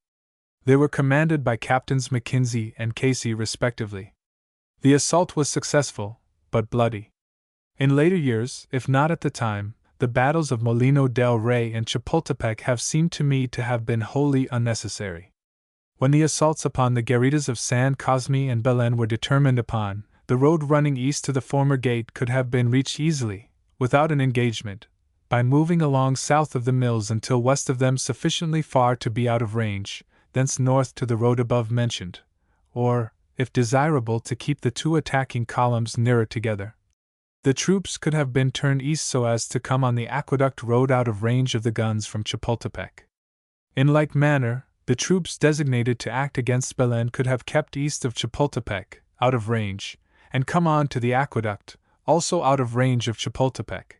[SPEAKER 1] They were commanded by Captains McKinsey and Casey respectively. The assault was successful, but bloody. In later years, if not at the time, the battles of Molino del Rey and Chapultepec have seemed to me to have been wholly unnecessary. When the assaults upon the garritas of San Cosme and Belen were determined upon, the road running east to the former gate could have been reached easily, without an engagement, by moving along south of the mills until west of them sufficiently far to be out of range, thence north to the road above mentioned, or, if desirable, to keep the 2 attacking columns nearer together. The troops could have been turned east so as to come on the aqueduct road out of range of the guns from Chapultepec. In like manner, the troops designated to act against Belen could have kept east of Chapultepec, out of range, and come on to the aqueduct, also out of range of Chapultepec.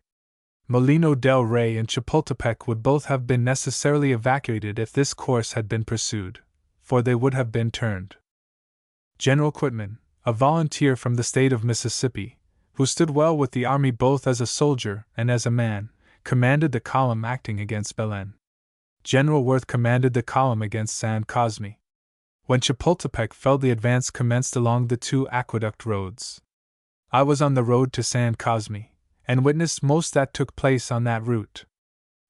[SPEAKER 1] Molino del Rey and Chapultepec would both have been necessarily evacuated if this course had been pursued, for they would have been turned. General Quitman, a volunteer from the state of Mississippi, who stood well with the army both as a soldier and as a man, commanded the column acting against Belen. General Worth commanded the column against San Cosme. When Chapultepec fell, the advance commenced along the 2 aqueduct roads. I was on the road to San Cosme, and witnessed most that took place on that route.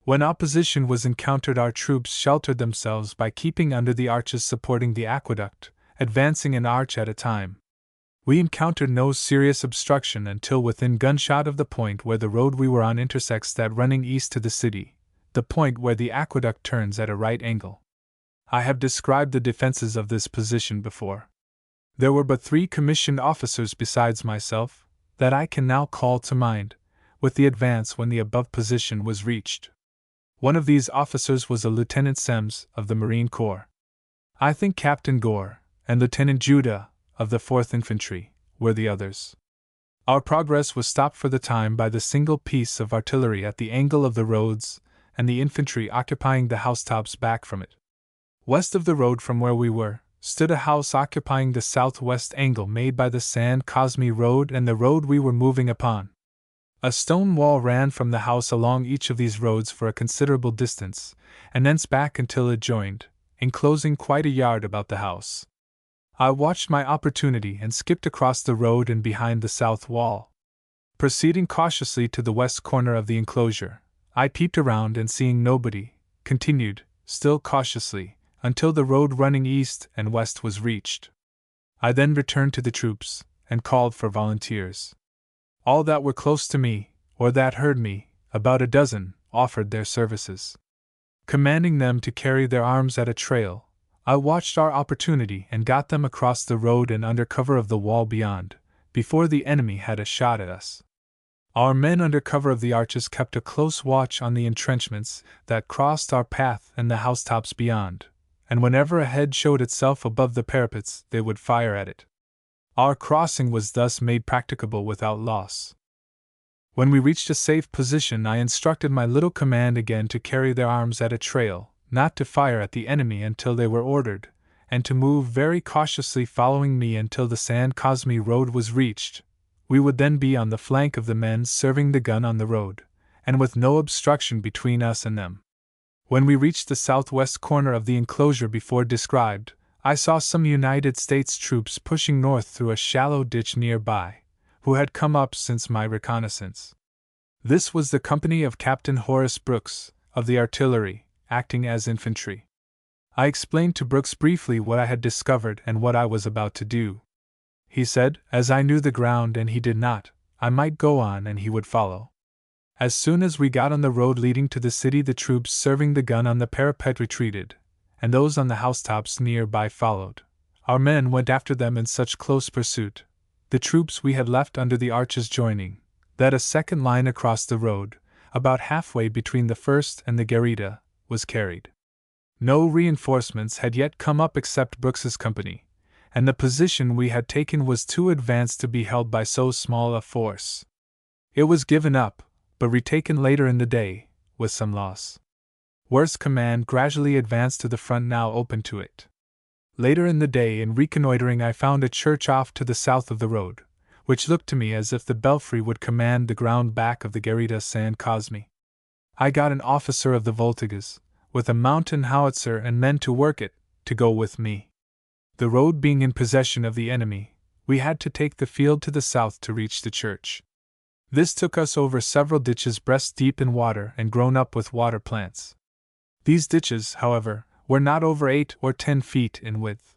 [SPEAKER 1] When opposition was encountered, our troops sheltered themselves by keeping under the arches supporting the aqueduct, advancing an arch at a time. We encountered no serious obstruction until within gunshot of the point where the road we were on intersects that running east to the city, the point where the aqueduct turns at a right angle. I have described the defenses of this position before. There were but 3 commissioned officers besides myself that I can now call to mind, with the advance when the above position was reached. One of these officers was a Lieutenant Semmes of the Marine Corps. I think Captain Gore and Lieutenant Judah of the 4th Infantry were the others. Our progress was stopped for the time by the single piece of artillery at the angle of the roads and the infantry occupying the housetops back from it. West of the road from where we were, stood a house occupying the southwest angle made by the San Cosme road and the road we were moving upon. A stone wall ran from the house along each of these roads for a considerable distance, and thence back until it joined, enclosing quite a yard about the house. I watched my opportunity and skipped across the road and behind the south wall. Proceeding cautiously to the west corner of the enclosure, I peeped around and seeing nobody, continued, still cautiously, until the road running east and west was reached. I then returned to the troops, and called for volunteers. All that were close to me, or that heard me, about a dozen, offered their services. Commanding them to carry their arms at a trail, I watched our opportunity and got them across the road and under cover of the wall beyond, before the enemy had a shot at us. Our men under cover of the arches kept a close watch on the entrenchments that crossed our path and the housetops beyond, and whenever a head showed itself above the parapets, they would fire at it. Our crossing was thus made practicable without loss. When we reached a safe position, I instructed my little command again to carry their arms at a trail, not to fire at the enemy until they were ordered, and to move very cautiously following me until the San Cosme road was reached. We would then be on the flank of the men serving the gun on the road, and with no obstruction between us and them. When we reached the southwest corner of the enclosure before described, I saw some United States troops pushing north through a shallow ditch nearby, who had come up since my reconnaissance. This was the company of Captain Horace Brooks, of the artillery, acting as infantry. I explained to Brooks briefly what I had discovered and what I was about to do. He said, as I knew the ground and he did not, I might go on and he would follow. As soon as we got on the road leading to the city, the troops serving the gun on the parapet retreated, and those on the housetops nearby followed. Our men went after them in such close pursuit, the troops we had left under the arches joining, that a second line across the road, about halfway between the first and the garita, was carried. No reinforcements had yet come up except Brooks's company, and the position we had taken was too advanced to be held by so small a force. It was given up, but retaken later in the day, with some loss. Worth's command gradually advanced to the front now open to it. Later in the day, in reconnoitering, I found a church off to the south of the road, which looked to me as if the belfry would command the ground back of the garita San Cosme. I got an officer of the Voltigas, with a mountain howitzer and men to work it, to go with me. The road being in possession of the enemy, we had to take the field to the south to reach the church. This took us over several ditches breast deep in water and grown up with water plants. These ditches, however, were not over 8 or 10 feet in width.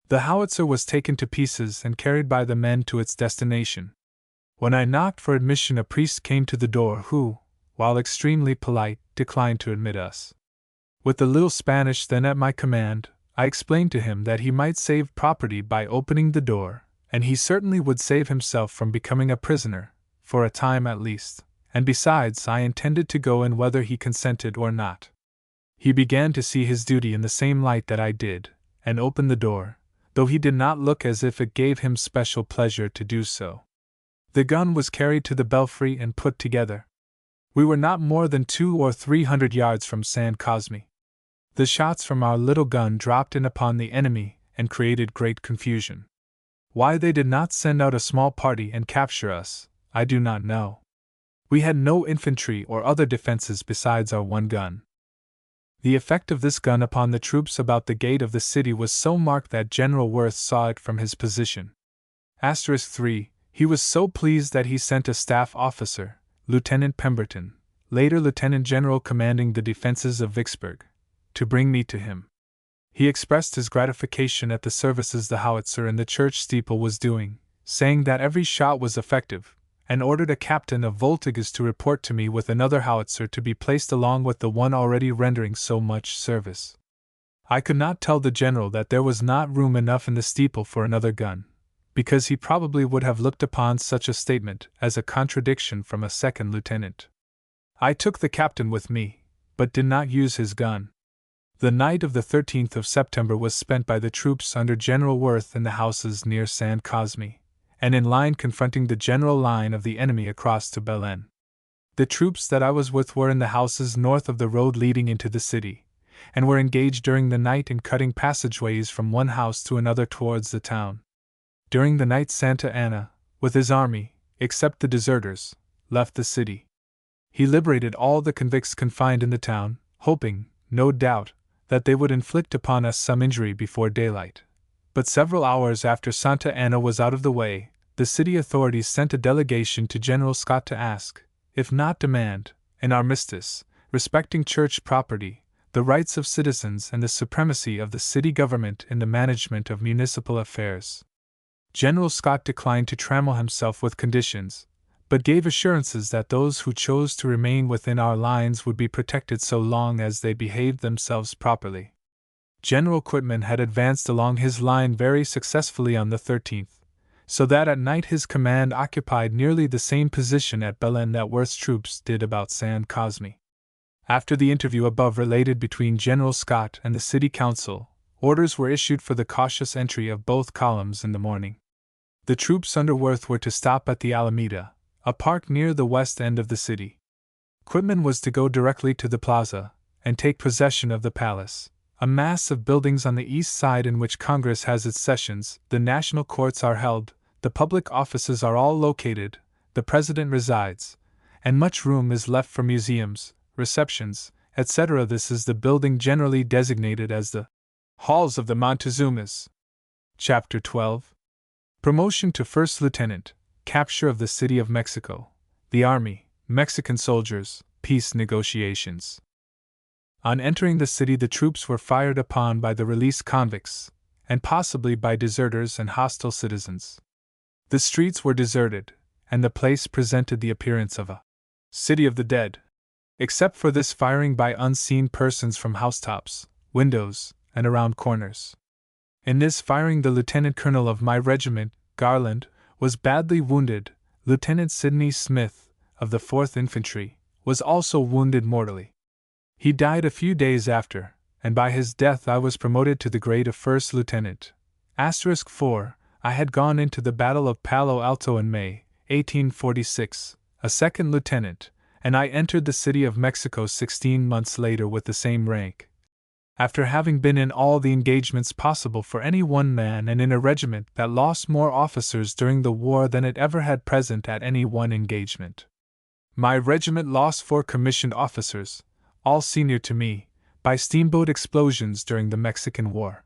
[SPEAKER 1] The howitzer was taken to pieces and carried by the men to its destination. When I knocked for admission, a priest came to the door who, while extremely polite, declined to admit us. With the little Spanish then at my command, I explained to him that he might save property by opening the door, and he certainly would save himself from becoming a prisoner, for a time at least, and besides I intended to go in whether he consented or not. He began to see his duty in the same light that I did, and opened the door, though he did not look as if it gave him special pleasure to do so. The gun was carried to the belfry and put together. We were not more than 200 or 300 yards from San Cosme. The shots from our little gun dropped in upon the enemy and created great confusion. Why they did not send out a small party and capture us, I do not know. We had no infantry or other defenses besides our one gun. The effect of this gun upon the troops about the gate of the city was so marked that General Worth saw it from his position. *3. He was so pleased that he sent a staff officer, Lieutenant Pemberton, later Lieutenant General commanding the defenses of Vicksburg, to bring me to him. He expressed his gratification at the services the howitzer in the church steeple was doing, saying that every shot was effective, and ordered a captain of Voltigas to report to me with another howitzer to be placed along with the one already rendering so much service. I could not tell the general that there was not room enough in the steeple for another gun, because he probably would have looked upon such a statement as a contradiction from a second lieutenant. I took the captain with me, but did not use his gun. The night of the 13th of September was spent by the troops under General Worth in the houses near San Cosme, and in line confronting the general line of the enemy across to Belen. The troops that I was with were in the houses north of the road leading into the city, and were engaged during the night in cutting passageways from one house to another towards the town. During the night Santa Anna, with his army, except the deserters, left the city. He liberated all the convicts confined in the town, hoping, no doubt, that they would inflict upon us some injury before daylight. But several hours after Santa Anna was out of the way, the city authorities sent a delegation to General Scott to ask, if not demand, an armistice, respecting church property, the rights of citizens and the supremacy of the city government in the management of municipal affairs. General Scott declined to trammel himself with conditions, but gave assurances that those who chose to remain within our lines would be protected so long as they behaved themselves properly. General Quitman had advanced along his line very successfully on the 13th, so that at night his command occupied nearly the same position at Belen that Worth's troops did about San Cosme. After the interview above related between General Scott and the city council, orders were issued for the cautious entry of both columns in the morning. The troops under Worth were to stop at the Alameda, a park near the west end of the city. Quitman was to go directly to the plaza, and take possession of the palace, a mass of buildings on the east side in which Congress has its sessions, the national courts are held, the public offices are all located, the president resides, and much room is left for museums, receptions, etc. This is the building generally designated as the Halls of the Montezumas. Chapter 12. Promotion to First Lieutenant, Capture of the City of Mexico, the Army, Mexican soldiers, Peace negotiations. On entering the city, the troops were fired upon by the released convicts, and possibly by deserters and hostile citizens. The streets were deserted, and the place presented the appearance of a city of the dead, except for this firing by unseen persons from housetops, windows, and around corners. In this firing, the lieutenant colonel of my regiment, Garland, was badly wounded. Lieutenant Sidney Smith, of the 4th Infantry, was also wounded mortally. He died a few days after, and by his death I was promoted to the grade of first lieutenant. *4. I had gone into the Battle of Palo Alto in May, 1846, a second lieutenant, and I entered the City of Mexico 16 months later with the same rank. After having been in all the engagements possible for any one man and in a regiment that lost more officers during the war than it ever had present at any one engagement. My regiment lost 4 commissioned officers, all senior to me, by steamboat explosions during the Mexican War.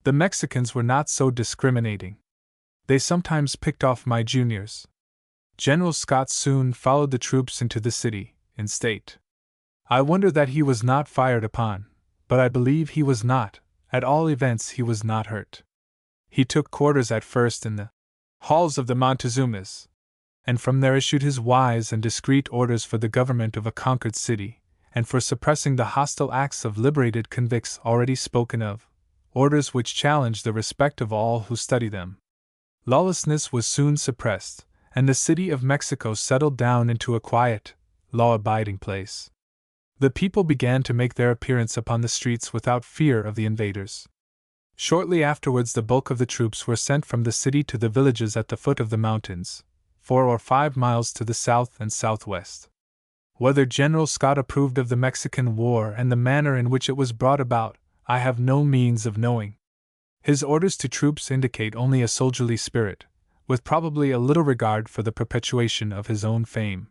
[SPEAKER 1] The Mexicans were not so discriminating. They sometimes picked off my juniors. General Scott soon followed the troops into the city, in state. I wonder that he was not fired upon, but I believe he was not. At all events, he was not hurt. He took quarters at first in the halls of the Montezumas, and from there issued his wise and discreet orders for the government of a conquered city, and for suppressing the hostile acts of liberated convicts already spoken of, orders which challenged the respect of all who study them. Lawlessness was soon suppressed, and the City of Mexico settled down into a quiet, law-abiding place. The people began to make their appearance upon the streets without fear of the invaders. Shortly afterwards, the bulk of the troops were sent from the city to the villages at the foot of the mountains, 4 or 5 miles to the south and southwest. Whether General Scott approved of the Mexican War and the manner in which it was brought about, I have no means of knowing. His orders to troops indicate only a soldierly spirit, with probably a little regard for the perpetuation of his own fame.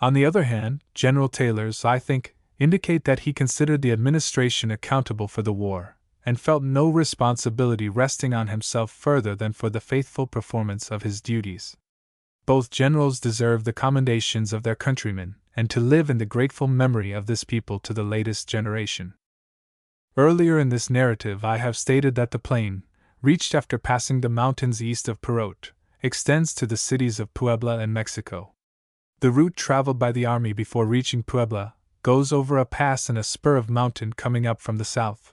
[SPEAKER 1] On the other hand, General Taylor's, I think, indicate that he considered the administration accountable for the war, and felt no responsibility resting on himself further than for the faithful performance of his duties. Both generals deserve the commendations of their countrymen, and to live in the grateful memory of this people to the latest generation. Earlier in this narrative I have stated that the plain, reached after passing the mountains east of Perote, extends to the cities of Puebla and Mexico. The route traveled by the army before reaching Puebla goes over a pass in a spur of mountain coming up from the south.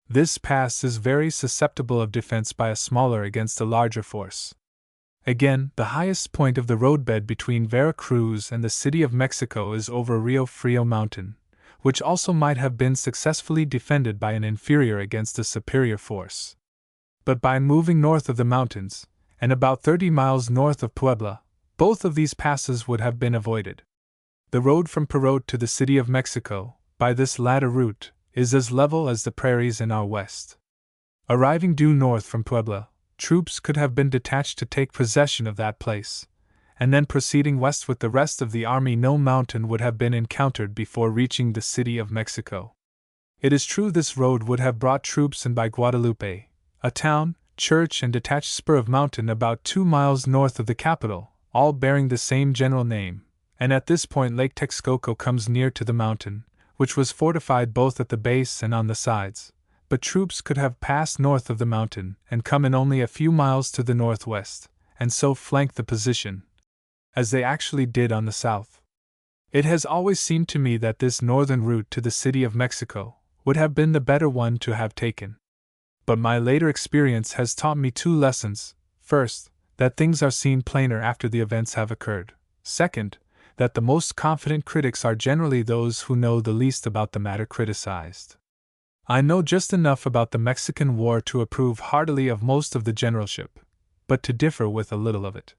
[SPEAKER 1] This pass is very susceptible of defense by a smaller against a larger force. Again, the highest point of the roadbed between Veracruz and the City of Mexico is over Rio Frio Mountain, which also might have been successfully defended by an inferior against a superior force. But by moving north of the mountains, and about 30 miles north of Puebla, both of these passes would have been avoided. The road from Perote to the City of Mexico, by this latter route, is as level as the prairies in our west. Arriving due north from Puebla, troops could have been detached to take possession of that place, and then proceeding west with the rest of the army, no mountain would have been encountered before reaching the City of Mexico. It is true this road would have brought troops in by Guadalupe, a town, church, and detached spur of mountain about 2 miles north of the capital, all bearing the same general name, and at this point Lake Texcoco comes near to the mountain, which was fortified both at the base and on the sides, but troops could have passed north of the mountain and come in only a few miles to the northwest, and so flank the position, as they actually did on the south. It has always seemed to me that this northern route to the City of Mexico would have been the better one to have taken. But my later experience has taught me 2 lessons. First, that things are seen plainer after the events have occurred. Second, that the most confident critics are generally those who know the least about the matter criticized. I know just enough about the Mexican War to approve heartily of most of the generalship, but to differ with a little of it.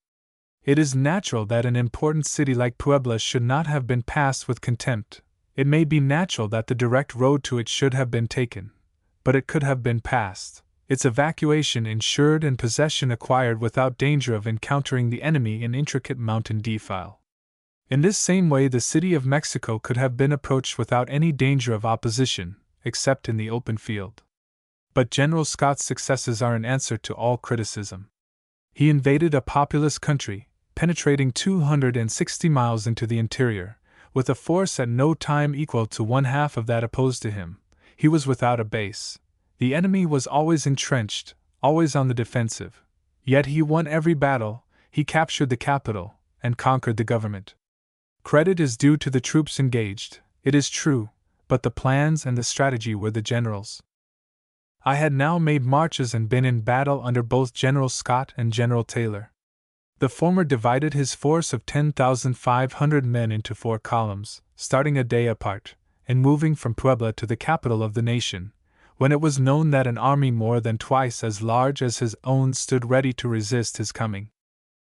[SPEAKER 1] It is natural that an important city like Puebla should not have been passed with contempt. It may be natural that the direct road to it should have been taken, but it could have been passed, its evacuation ensured and possession acquired without danger of encountering the enemy in intricate mountain defile. In this same way, the city of Mexico could have been approached without any danger of opposition, except in the open field. But General Scott's successes are an answer to all criticism. He invaded a populous country, penetrating 260 miles into the interior, with a force at no time equal to one-half of that opposed to him. He was without a base. The enemy was always entrenched, always on the defensive. Yet he won every battle, he captured the capital, and conquered the government. Credit is due to the troops engaged, it is true, but the plans and the strategy were the general's. I had now made marches and been in battle under both General Scott and General Taylor. The former divided his force of 10,500 men into 4 columns, starting a day apart, and moving from Puebla to the capital of the nation, when it was known that an army more than twice as large as his own stood ready to resist his coming.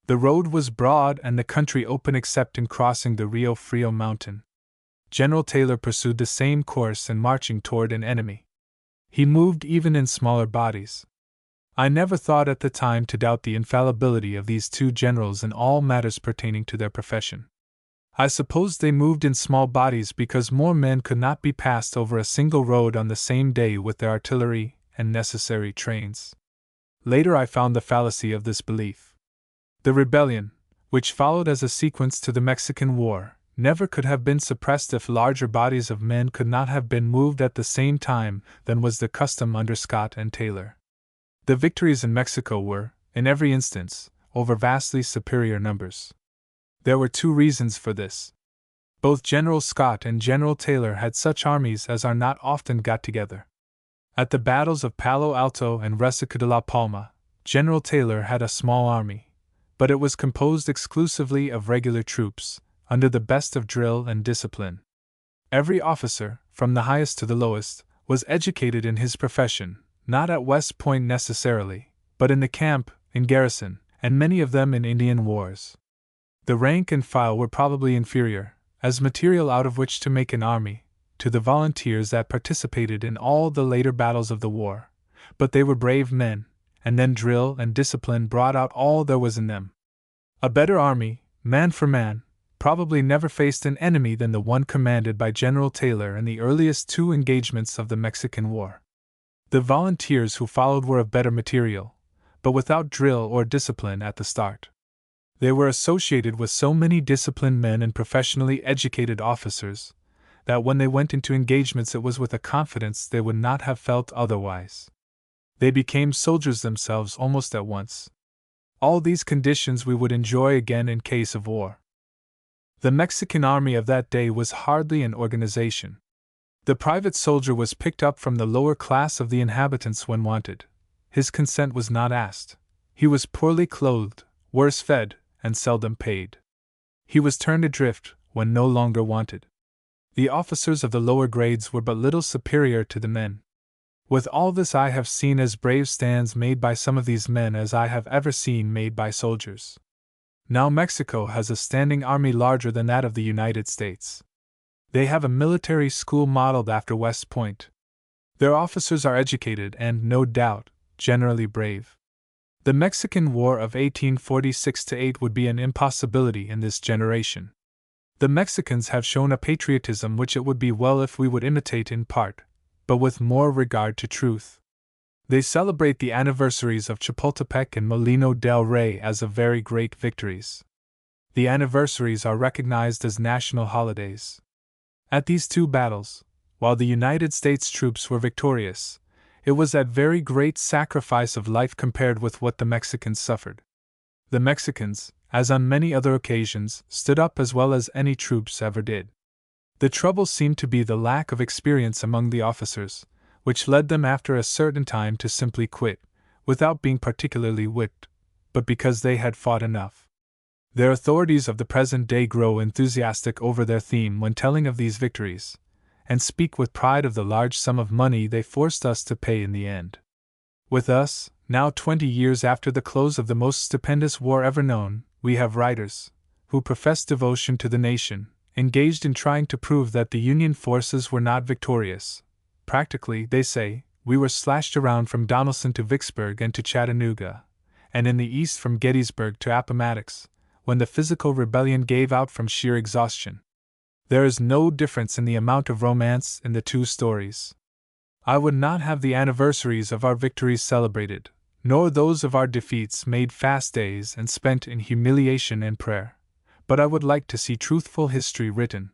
[SPEAKER 1] The road was broad and the country open except in crossing the Rio Frio mountain. General Taylor pursued the same course in marching toward an enemy. He moved even in smaller bodies. I never thought at the time to doubt the infallibility of these 2 generals in all matters pertaining to their profession. I supposed they moved in small bodies because more men could not be passed over a single road on the same day with their artillery and necessary trains. Later I found the fallacy of this belief. The rebellion, which followed as a sequence to the Mexican War, never could have been suppressed if larger bodies of men could not have been moved at the same time than was the custom under Scott and Taylor. The victories in Mexico were, in every instance, over vastly superior numbers. There were 2 reasons for this. Both General Scott and General Taylor had such armies as are not often got together. At the battles of Palo Alto and Resaca de la Palma, General Taylor had a small army, but it was composed exclusively of regular troops, under the best of drill and discipline. Every officer, from the highest to the lowest, was educated in his profession, not at West Point necessarily, but in the camp, in garrison, and many of them in Indian wars. The rank and file were probably inferior, as material out of which to make an army, to the volunteers that participated in all the later battles of the war, but they were brave men, and then drill and discipline brought out all there was in them. A better army, man for man, probably never faced an enemy than the one commanded by General Taylor in the earliest 2 engagements of the Mexican War. The volunteers who followed were of better material, but without drill or discipline at the start. They were associated with so many disciplined men and professionally educated officers, that when they went into engagements it was with a confidence they would not have felt otherwise. They became soldiers themselves almost at once. All these conditions we would enjoy again in case of war. The Mexican army of that day was hardly an organization. The private soldier was picked up from the lower class of the inhabitants when wanted. His consent was not asked. He was poorly clothed, worse fed, and seldom paid. He was turned adrift when no longer wanted. The officers of the lower grades were but little superior to the men. With all this, I have seen as brave stands made by some of these men as I have ever seen made by soldiers. Now Mexico has a standing army larger than that of the United States. They have a military school modeled after West Point. Their officers are educated and, no doubt, generally brave. The Mexican War of 1846-8 would be an impossibility in this generation. The Mexicans have shown a patriotism which it would be well if we would imitate in part, but with more regard to truth. They celebrate the anniversaries of Chapultepec and Molino del Rey as of very great victories. The anniversaries are recognized as national holidays. At these 2 battles, while the United States troops were victorious, it was at very great sacrifice of life compared with what the Mexicans suffered. The Mexicans, as on many other occasions, stood up as well as any troops ever did. The trouble seemed to be the lack of experience among the officers, which led them after a certain time to simply quit, without being particularly whipped, but because they had fought enough. Their authorities of the present day grow enthusiastic over their theme when telling of these victories, and speak with pride of the large sum of money they forced us to pay in the end. With us, now 20 years after the close of the most stupendous war ever known, we have writers, who profess devotion to the nation, engaged in trying to prove that the Union forces were not victorious. Practically, they say, we were slashed around from Donelson to Vicksburg and to Chattanooga, and in the east from Gettysburg to Appomattox, when the physical rebellion gave out from sheer exhaustion. There is no difference in the amount of romance in the two stories. I would not have the anniversaries of our victories celebrated, nor those of our defeats made fast days and spent in humiliation and prayer, but I would like to see truthful history written.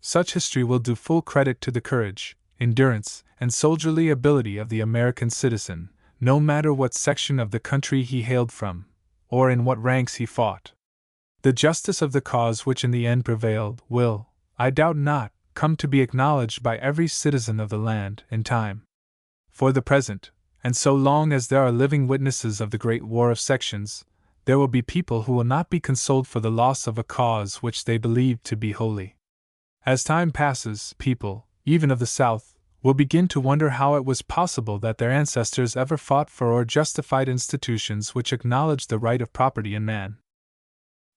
[SPEAKER 1] Such history will do full credit to the courage, endurance, and soldierly ability of the American citizen, no matter what section of the country he hailed from, or in what ranks he fought. The justice of the cause which in the end prevailed will, I doubt not, come to be acknowledged by every citizen of the land in time. For the present, and so long as there are living witnesses of the great war of sections, there will be people who will not be consoled for the loss of a cause which they believe to be holy. As time passes, people, even of the South, will begin to wonder how it was possible that their ancestors ever fought for or justified institutions which acknowledged the right of property in man.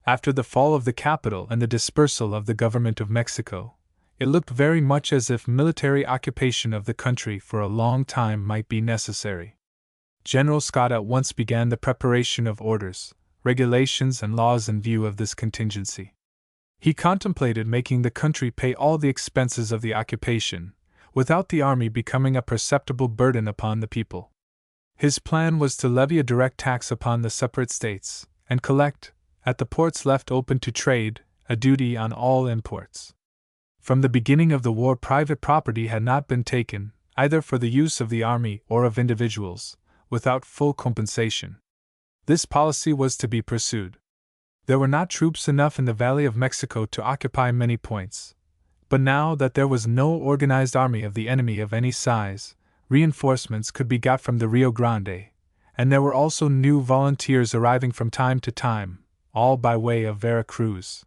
[SPEAKER 1] After the fall of the capital and the dispersal of the government of Mexico, it looked very much as if military occupation of the country for a long time might be necessary. General Scott at once began the preparation of orders, regulations, and laws in view of this contingency. He contemplated making the country pay all the expenses of the occupation, without the army becoming a perceptible burden upon the people. His plan was to levy a direct tax upon the separate states, and collect, at the ports left open to trade, a duty on all imports. From the beginning of the war, private property had not been taken, either for the use of the army or of individuals, without full compensation. This policy was to be pursued. There were not troops enough in the Valley of Mexico to occupy many points, but now that there was no organized army of the enemy of any size, reinforcements could be got from the Rio Grande, and there were also new volunteers arriving from time to time, all by way of Vera Cruz.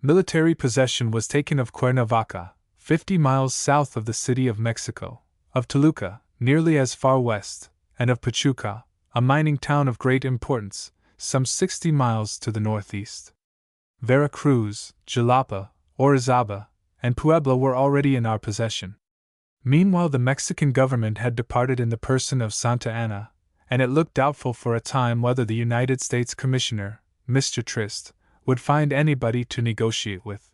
[SPEAKER 1] Military possession was taken of Cuernavaca, 50 miles south of the city of Mexico, of Toluca, nearly as far west, and of Pachuca, a mining town of great importance, some 60 miles to the northeast. Vera Cruz, Jalapa, Orizaba, and Puebla were already in our possession. Meanwhile, the Mexican government had departed in the person of Santa Anna, and it looked doubtful for a time whether the United States Commissioner, Mr. Trist, would find anybody to negotiate with.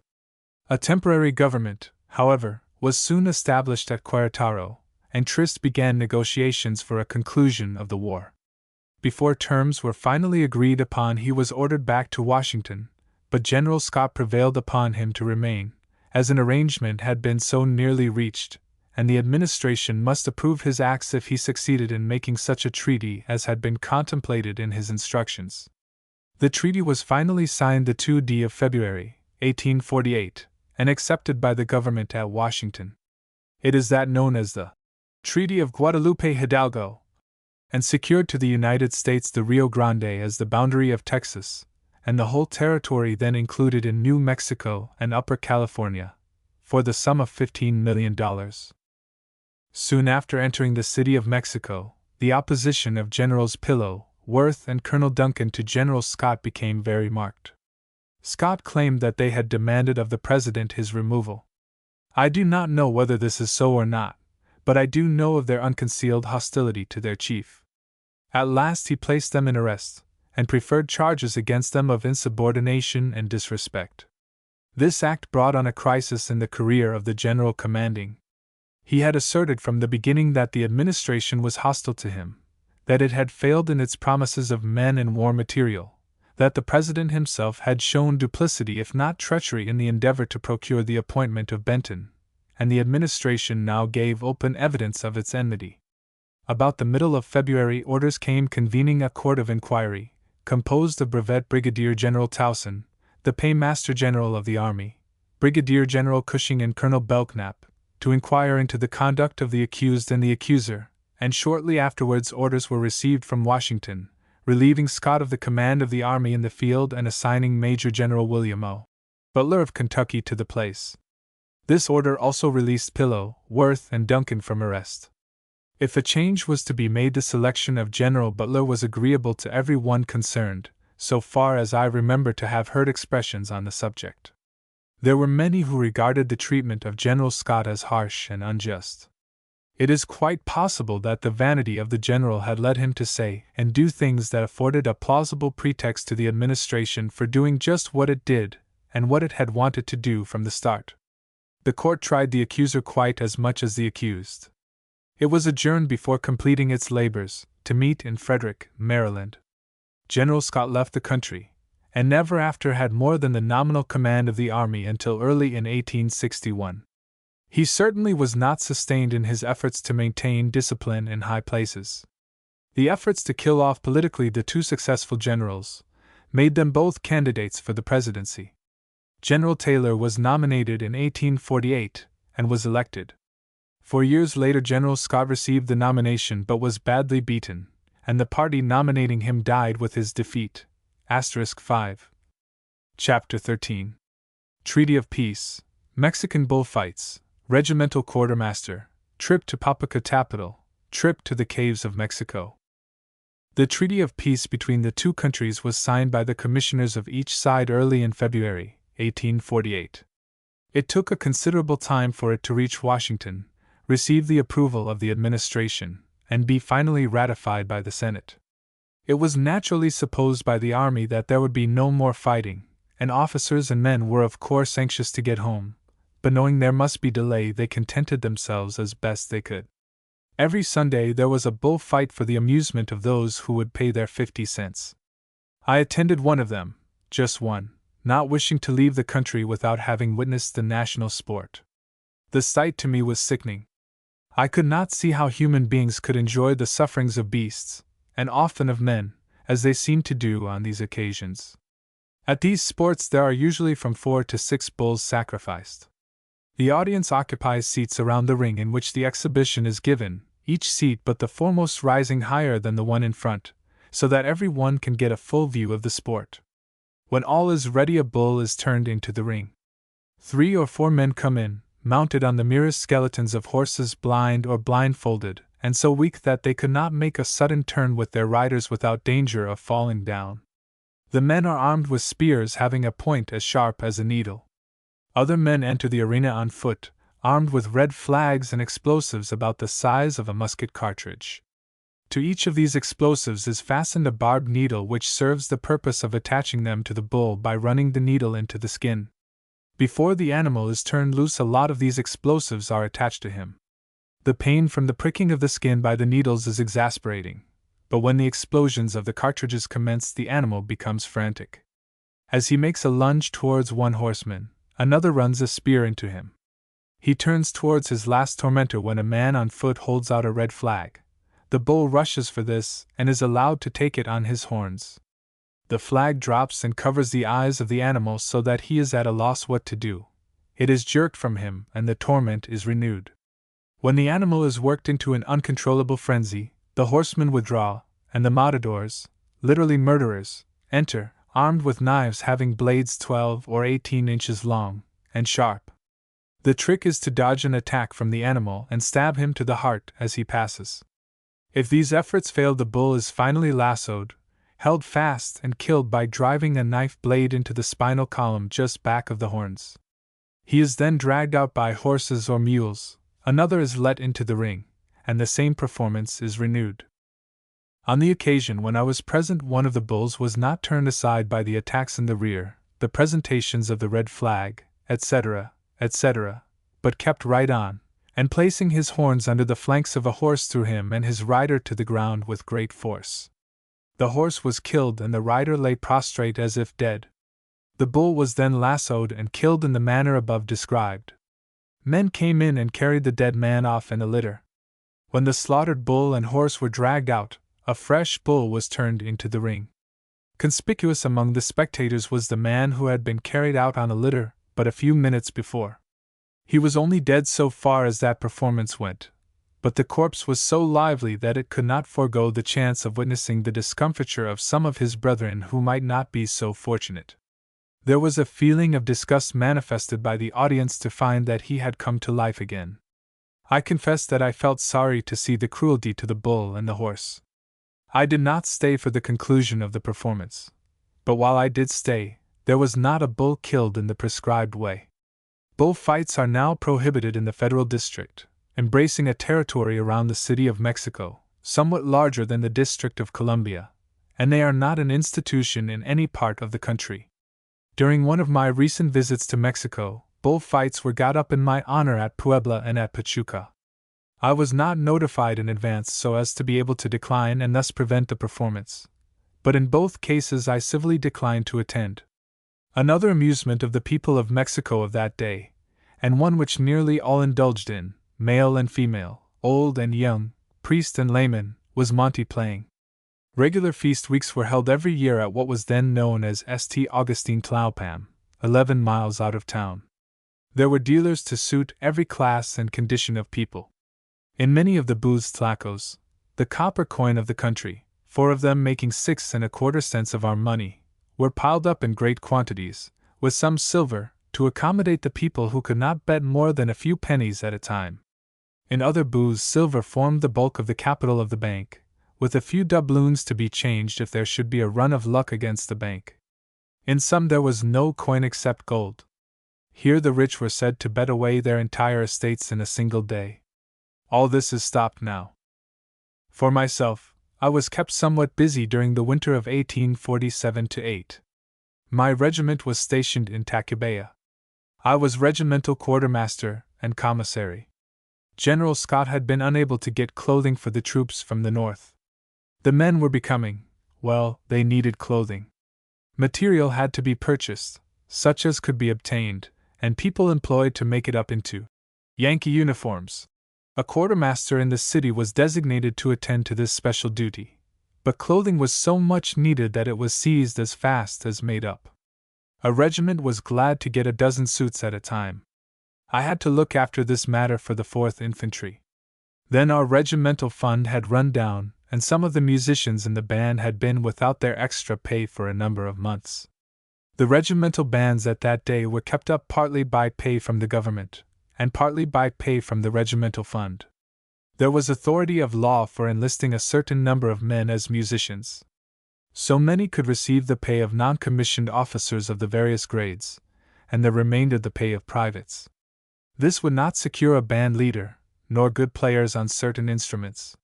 [SPEAKER 1] A temporary government, however, was soon established at Querétaro, and Trist began negotiations for a conclusion of the war. Before terms were finally agreed upon, he was ordered back to Washington, but General Scott prevailed upon him to remain, as an arrangement had been so nearly reached, and the administration must approve his acts if he succeeded in making such a treaty as had been contemplated in his instructions. The treaty was finally signed the 2d of February, 1848, and accepted by the government at Washington. It is that known as the Treaty of Guadalupe Hidalgo, and secured to the United States the Rio Grande as the boundary of Texas, and the whole territory then included in New Mexico and Upper California, for the sum of $15 million. Soon after entering the city of Mexico, the opposition of Generals Pillow, Worth, and Colonel Duncan to General Scott became very marked. Scott claimed that they had demanded of the President his removal. I do not know whether this is so or not, but I do know of their unconcealed hostility to their chief. At last he placed them in arrest, and preferred charges against them of insubordination and disrespect. This act brought on a crisis in the career of the general commanding. He had asserted from the beginning that the administration was hostile to him, that it had failed in its promises of men and war material, that the President himself had shown duplicity if not treachery in the endeavor to procure the appointment of Benton, and the administration now gave open evidence of its enmity. About the middle of February, orders came convening a court of inquiry, composed of Brevet Brigadier General Towson, the Paymaster General of the Army, Brigadier General Cushing, and Colonel Belknap, to inquire into the conduct of the accused and the accuser, and shortly afterwards orders were received from Washington, relieving Scott of the command of the army in the field and assigning Major General William O. Butler of Kentucky to the place. This order also released Pillow, Worth, and Duncan from arrest. If a change was to be made, the selection of General Butler was agreeable to every one concerned, so far as I remember to have heard expressions on the subject. There were many who regarded the treatment of General Scott as harsh and unjust. It is quite possible that the vanity of the general had led him to say and do things that afforded a plausible pretext to the administration for doing just what it did and what it had wanted to do from the start. The court tried the accuser quite as much as the accused. It was adjourned before completing its labors, to meet in Frederick, Maryland. General Scott left the country, and never after had more than the nominal command of the army until early in 1861. He certainly was not sustained in his efforts to maintain discipline in high places. The efforts to kill off politically the two successful generals made them both candidates for the presidency. General Taylor was nominated in 1848 and was elected. 4 years later, General Scott received the nomination but was badly beaten, and the party nominating him died with his defeat. *5. Chapter 13. Treaty of Peace, Mexican Bullfights, Regimental Quartermaster, Trip to Popocatépetl, Trip to the Caves of Mexico. The Treaty of Peace between the two countries was signed by the commissioners of each side early in February, 1848. It took a considerable time for it to reach Washington, receive the approval of the administration, and be finally ratified by the Senate. It was naturally supposed by the army that there would be no more fighting, and officers and men were of course anxious to get home, but knowing there must be delay, they contented themselves as best they could. Every Sunday there was a bullfight for the amusement of those who would pay their 50 cents. I attended one of them, just one, not wishing to leave the country without having witnessed the national sport. The sight to me was sickening. I could not see how human beings could enjoy the sufferings of beasts, and often of men, as they seemed to do on these occasions. At these sports there are usually from 4 to 6 bulls sacrificed. The audience occupies seats around the ring in which the exhibition is given, each seat but the foremost rising higher than the one in front, so that every one can get a full view of the sport. When all is ready, a bull is turned into the ring. 3 or 4 men come in, mounted on the merest skeletons of horses, blind or blindfolded, and so weak that they could not make a sudden turn with their riders without danger of falling down. The men are armed with spears having a point as sharp as a needle. Other men enter the arena on foot, armed with red flags and explosives about the size of a musket cartridge. To each of these explosives is fastened a barbed needle which serves the purpose of attaching them to the bull by running the needle into the skin. Before the animal is turned loose, a lot of these explosives are attached to him. The pain from the pricking of the skin by the needles is exasperating, but when the explosions of the cartridges commence, the animal becomes frantic. As he makes a lunge towards one horseman, another runs a spear into him. He turns towards his last tormentor when a man on foot holds out a red flag. The bull rushes for this and is allowed to take it on his horns. The flag drops and covers the eyes of the animal so that he is at a loss what to do. It is jerked from him and the torment is renewed. When the animal is worked into an uncontrollable frenzy, the horsemen withdraw, and the matadors, literally murderers, enter, armed with knives having blades 12 or 18 inches long and sharp. The trick is to dodge an attack from the animal and stab him to the heart as he passes. If these efforts fail, the bull is finally lassoed, held fast, and killed by driving a knife blade into the spinal column just back of the horns. He is then dragged out by horses or mules, another is let into the ring, and the same performance is renewed. On the occasion when I was present, one of the bulls was not turned aside by the attacks in the rear, the presentations of the red flag, etc., etc., but kept right on, and placing his horns under the flanks of a horse threw him and his rider to the ground with great force. The horse was killed and the rider lay prostrate as if dead. The bull was then lassoed and killed in the manner above described. Men came in and carried the dead man off in a litter. When the slaughtered bull and horse were dragged out, a fresh bull was turned into the ring. Conspicuous among the spectators was the man who had been carried out on a litter but a few minutes before. He was only dead so far as that performance went, but the corpse was so lively that it could not forego the chance of witnessing the discomfiture of some of his brethren who might not be so fortunate. There was a feeling of disgust manifested by the audience to find that he had come to life again. I confess that I felt sorry to see the cruelty to the bull and the horse. I did not stay for the conclusion of the performance, but while I did stay, there was not a bull killed in the prescribed way. Bullfights are now prohibited in the Federal District, embracing a territory around the city of Mexico, somewhat larger than the District of Columbia, and they are not an institution in any part of the country. During one of my recent visits to Mexico, bullfights were got up in my honor at Puebla and at Pachuca. I was not notified in advance so as to be able to decline and thus prevent the performance, but in both cases I civilly declined to attend. Another amusement of the people of Mexico of that day, and one which nearly all indulged in, male and female, old and young, priest and layman, was Monte playing. Regular feast weeks were held every year at what was then known as St. Augustine Tlalpan, 11 miles out of town. There were dealers to suit every class and condition of people. In many of the booths tlacos, the copper coin of the country, 4 of them making 6 1/4 cents of our money, were piled up in great quantities, with some silver, to accommodate the people who could not bet more than a few pennies at a time. In other booths silver formed the bulk of the capital of the bank, with a few doubloons to be changed if there should be a run of luck against the bank. In some there was no coin except gold. Here the rich were said to bet away their entire estates in a single day. All this is stopped now. For myself, I was kept somewhat busy during the winter of 1847-8. My regiment was stationed in Tacubaya. I was regimental quartermaster and commissary. General Scott had been unable to get clothing for the troops from the north. The men were becoming, well, they needed clothing. Material had to be purchased, such as could be obtained, and people employed to make it up into Yankee uniforms. A quartermaster in the city was designated to attend to this special duty, but clothing was so much needed that it was seized as fast as made up. A regiment was glad to get a dozen suits at a time. I had to look after this matter for the 4th Infantry. Then our regimental fund had run down, and some of the musicians in the band had been without their extra pay for a number of months. The regimental bands at that day were kept up partly by pay from the government, and partly by pay from the regimental fund. There was authority of law for enlisting a certain number of men as musicians. So many could receive the pay of non-commissioned officers of the various grades, and the remainder the pay of privates. This would not secure a band leader, nor good players on certain instruments.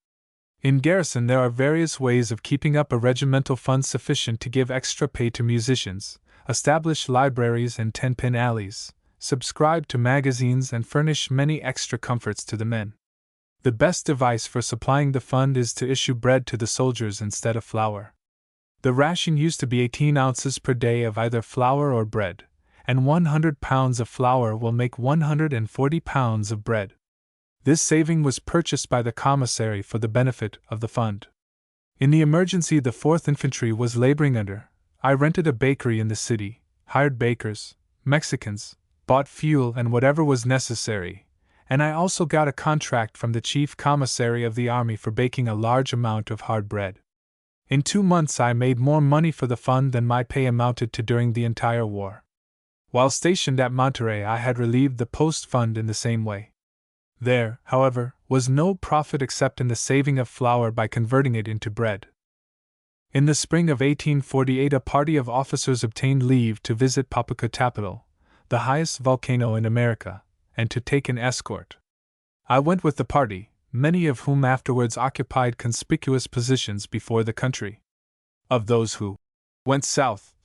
[SPEAKER 1] In garrison there are various ways of keeping up a regimental fund sufficient to give extra pay to musicians, establish libraries and 10-pin alleys, subscribe to magazines and furnish many extra comforts to the men. The best device for supplying the fund is to issue bread to the soldiers instead of flour. The ration used to be 18 ounces per day of either flour or bread, and 100 pounds of flour will make 140 pounds of bread. This saving was purchased by the commissary for the benefit of the fund. In the emergency the 4th Infantry was laboring under, I rented a bakery in the city, hired bakers, Mexicans, bought fuel and whatever was necessary, and I also got a contract from the chief commissary of the army for baking a large amount of hard bread. In 2 months I made more money for the fund than my pay amounted to during the entire war. While stationed at Monterey I had relieved the post fund in the same way. There, however, was no profit except in the saving of flour by converting it into bread. In the spring of 1848 a party of officers obtained leave to visit Popocatépetl, the highest volcano in America, and to take an escort. I went with the party, many of whom afterwards occupied conspicuous positions before the country. Of those who went south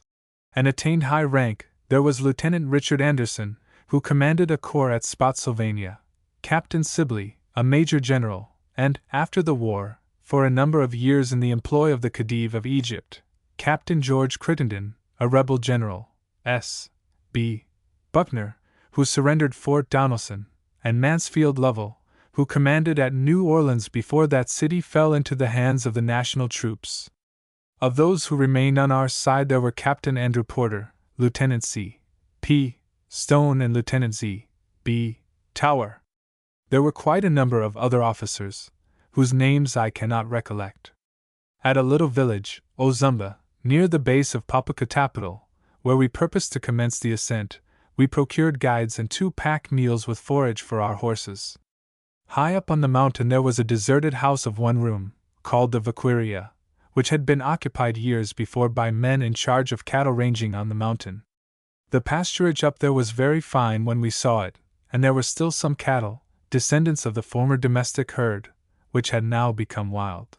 [SPEAKER 1] and attained high rank, there was Lieutenant Richard Anderson, who commanded a corps at Spotsylvania, Captain Sibley, a major general, and, after the war, for a number of years in the employ of the Khedive of Egypt, Captain George Crittenden, a rebel general, S. B. Buckner, who surrendered Fort Donelson, and Mansfield Lovell, who commanded at New Orleans before that city fell into the hands of the national troops. Of those who remained on our side there were Captain Andrew Porter, Lieutenant C. P. Stone and Lieutenant Z. B. Tower. There were quite a number of other officers, whose names I cannot recollect. At a little village, Ozumba, near the base of Popocatépetl, where we purposed to commence the ascent, we procured guides and 2 pack mules with forage for our horses. High up on the mountain there was a deserted house of 1 room, called the Vaqueria, which had been occupied years before by men in charge of cattle ranging on the mountain. The pasturage up there was very fine when we saw it, and there were still some cattle, descendants of the former domestic herd, which had now become wild.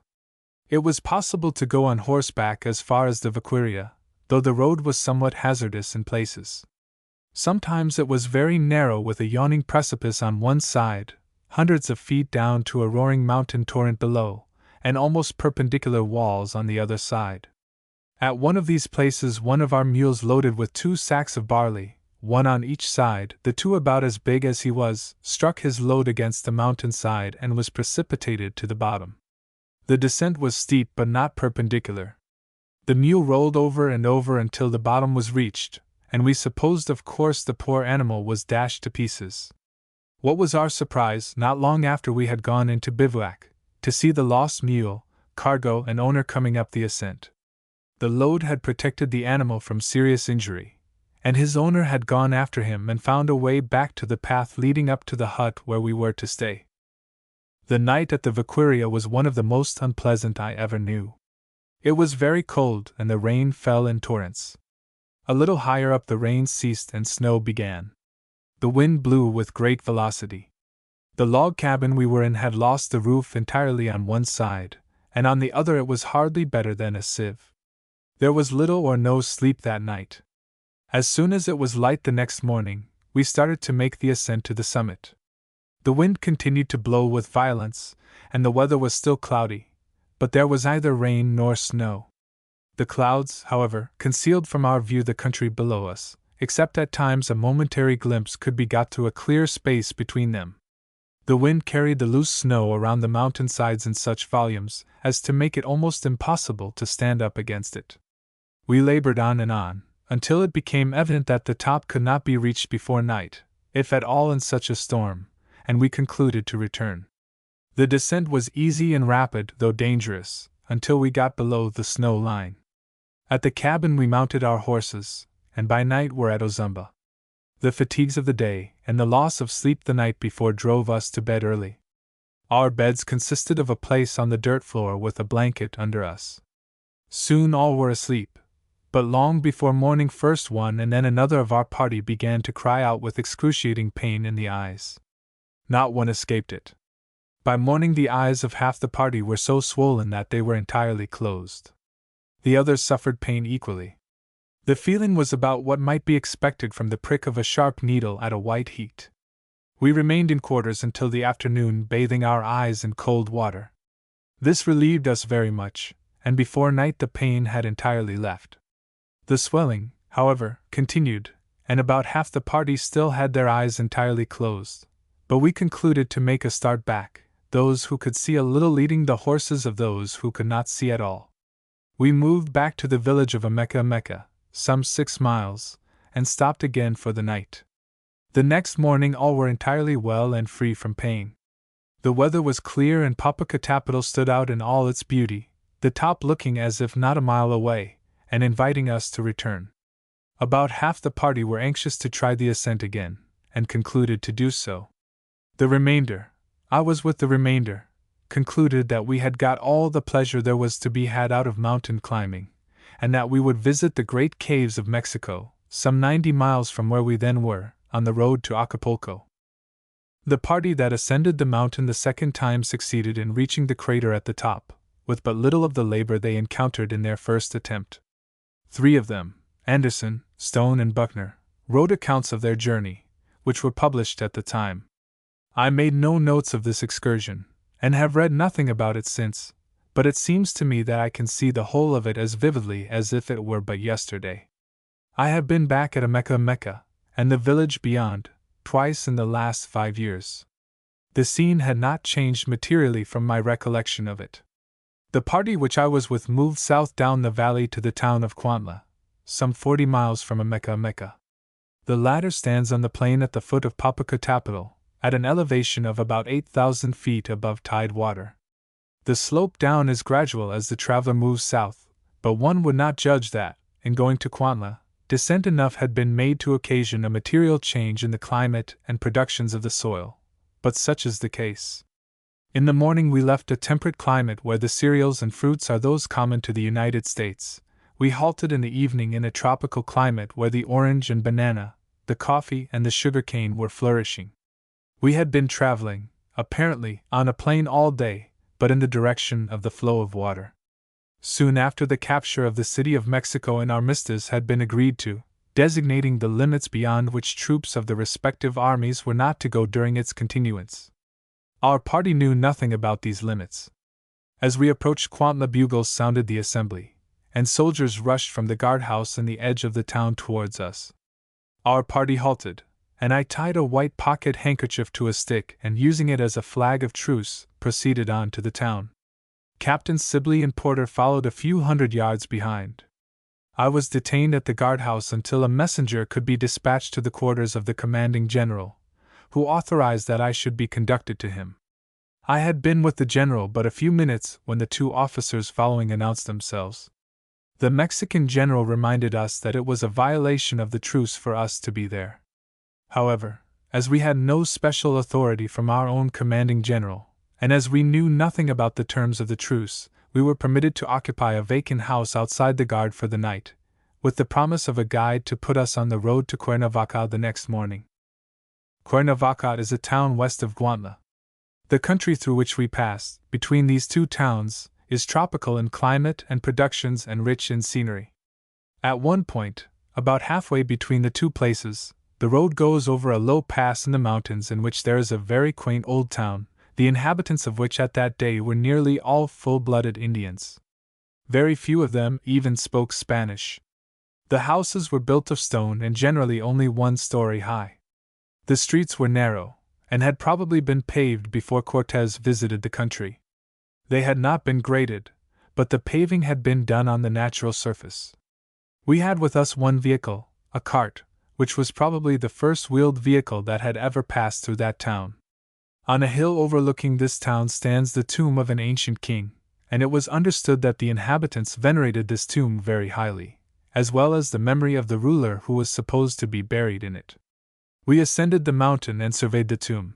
[SPEAKER 1] It was possible to go on horseback as far as the Vaquiria, though the road was somewhat hazardous in places. Sometimes it was very narrow with a yawning precipice on one side, hundreds of feet down to a roaring mountain torrent below, and almost perpendicular walls on the other side. At one of these places one of our mules loaded with 2 sacks of barley, one on each side, the two about as big as he was, struck his load against the mountainside and was precipitated to the bottom. The descent was steep but not perpendicular. The mule rolled over and over until the bottom was reached, and we supposed of course the poor animal was dashed to pieces. What was our surprise, not long after we had gone into bivouac, to see the lost mule, cargo and owner coming up the ascent. The load had protected the animal from serious injury, and his owner had gone after him and found a way back to the path leading up to the hut where we were to stay. The night at the Vaquiria was one of the most unpleasant I ever knew. It was very cold and the rain fell in torrents. A little higher up the rain ceased and snow began. The wind blew with great velocity. The log cabin we were in had lost the roof entirely on one side, and on the other it was hardly better than a sieve. There was little or no sleep that night. As soon as it was light the next morning, we started to make the ascent to the summit. The wind continued to blow with violence, and the weather was still cloudy, but there was neither rain nor snow. The clouds, however, concealed from our view the country below us, except at times a momentary glimpse could be got through a clear space between them. The wind carried the loose snow around the mountainsides in such volumes as to make it almost impossible to stand up against it. We labored on, until it became evident that the top could not be reached before night, if at all in such a storm, and we concluded to return. The descent was easy and rapid, though dangerous, until we got below the snow line. At the cabin we mounted our horses, and by night were at Ozumba. The fatigues of the day and the loss of sleep the night before drove us to bed early. Our beds consisted of a place on the dirt floor with a blanket under us. Soon all were asleep, but long before morning first one and then another of our party began to cry out with excruciating pain in the eyes. Not one escaped it. By morning the eyes of half the party were so swollen that they were entirely closed. The others suffered pain equally. The feeling was about what might be expected from the prick of a sharp needle at a white heat. We remained in quarters until the afternoon, bathing our eyes in cold water. This relieved us very much, and before night the pain had entirely left. The swelling, however, continued, and about half the party still had their eyes entirely closed, but we concluded to make a start back, those who could see a little leading the horses of those who could not see at all. We moved back to the village of Emeka, some 6 miles, and stopped again for the night. The next morning all were entirely well and free from pain. The weather was clear and Popocatépetl stood out in all its beauty, the top looking as if not a mile away, and inviting us to return. About half the party were anxious to try the ascent again, and concluded to do so. The remainder, I was with the remainder, concluded that we had got all the pleasure there was to be had out of mountain climbing, and that we would visit the great caves of Mexico, some 90 miles from where we then were, on the road to Acapulco. The party that ascended the mountain the second time succeeded in reaching the crater at the top, with but little of the labor they encountered in their first attempt. 3 of them, Anderson, Stone and Buckner, wrote accounts of their journey, which were published at the time. I made no notes of this excursion, and have read nothing about it since, but it seems to me that I can see the whole of it as vividly as if it were but yesterday. I have been back at Emeka, and the village beyond, twice in the last 5 years. The scene had not changed materially from my recollection of it. The party which I was with moved south down the valley to the town of Cuantla, some 40 miles from Emeka. The latter stands on the plain at the foot of Popocatépetl, at an elevation of about 8,000 feet above tide water. The slope down is gradual as the traveler moves south, but one would not judge that, in going to Cuantla, descent enough had been made to occasion a material change in the climate and productions of the soil, but such is the case. In the morning we left a temperate climate where the cereals and fruits are those common to the United States. We halted in the evening in a tropical climate where the orange and banana, the coffee and the sugar cane were flourishing. We had been traveling, apparently, on a plain all day, but in the direction of the flow of water. Soon after the capture of the city of Mexico, an armistice had been agreed to, designating the limits beyond which troops of the respective armies were not to go during its continuance. Our party knew nothing about these limits. As we approached Cuantla, bugles sounded the assembly, and soldiers rushed from the guardhouse in the edge of the town towards us. Our party halted, and I tied a white pocket handkerchief to a stick and, using it as a flag of truce, proceeded on to the town. Captain Sibley and Porter followed a few hundred yards behind. I was detained at the guardhouse until a messenger could be dispatched to the quarters of the commanding general, who authorized that I should be conducted to him. I had been with the general but a few minutes when the two officers following announced themselves. The Mexican general reminded us that it was a violation of the truce for us to be there. However, as we had no special authority from our own commanding general, and as we knew nothing about the terms of the truce, we were permitted to occupy a vacant house outside the guard for the night, with the promise of a guide to put us on the road to Cuernavaca the next morning. Cuernavaca is a town west of Cuantla. The country through which we passed, between these two towns, is tropical in climate and productions and rich in scenery. At one point, about halfway between the two places, the road goes over a low pass in the mountains in which there is a very quaint old town, the inhabitants of which at that day were nearly all full-blooded Indians. Very few of them even spoke Spanish. The houses were built of stone and generally only 1 story high. The streets were narrow, and had probably been paved before Cortez visited the country. They had not been graded, but the paving had been done on the natural surface. We had with us one vehicle, a cart, which was probably the first wheeled vehicle that had ever passed through that town. On a hill overlooking this town stands the tomb of an ancient king, and it was understood that the inhabitants venerated this tomb very highly, as well as the memory of the ruler who was supposed to be buried in it. We ascended the mountain and surveyed the tomb,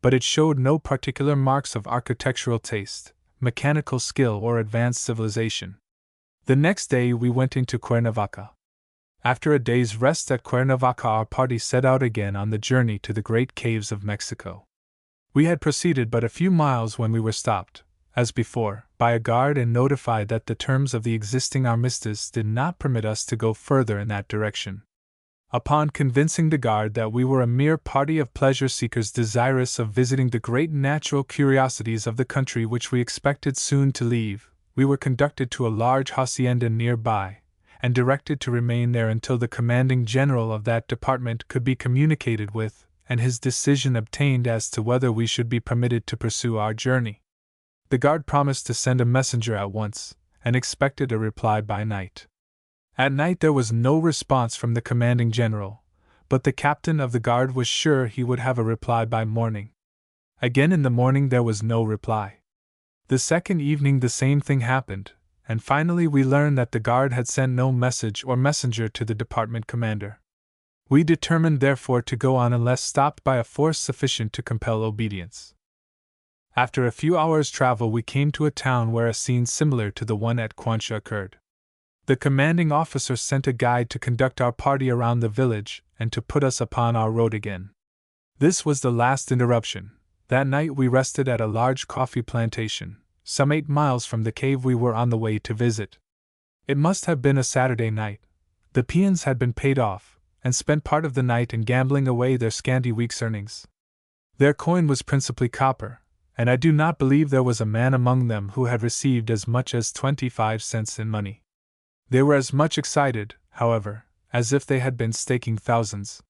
[SPEAKER 1] but it showed no particular marks of architectural taste, mechanical skill, or advanced civilization. The next day we went into Cuernavaca. After a day's rest at Cuernavaca, our party set out again on the journey to the great caves of Mexico. We had proceeded but a few miles when we were stopped, as before, by a guard and notified that the terms of the existing armistice did not permit us to go further in that direction. Upon convincing the guard that we were a mere party of pleasure seekers desirous of visiting the great natural curiosities of the country which we expected soon to leave, we were conducted to a large hacienda nearby, and directed to remain there until the commanding general of that department could be communicated with, and his decision obtained as to whether we should be permitted to pursue our journey. The guard promised to send a messenger at once, and expected a reply by night. At night there was no response from the commanding general, but the captain of the guard was sure he would have a reply by morning. Again in the morning there was no reply. The second evening the same thing happened, and finally we learned that the guard had sent no message or messenger to the department commander. We determined therefore to go on unless stopped by a force sufficient to compel obedience. After a few hours' travel we came to a town where a scene similar to the one at Cuantla occurred. The commanding officer sent a guide to conduct our party around the village and to put us upon our road again. This was the last interruption. That night we rested at a large coffee plantation, some 8 miles from the cave we were on the way to visit. It must have been a Saturday night. The peons had been paid off, and spent part of the night in gambling away their scanty week's earnings. Their coin was principally copper, and I do not believe there was a man among them who had received as much as 25 cents in money. They were as much excited, however, as if they had been staking thousands.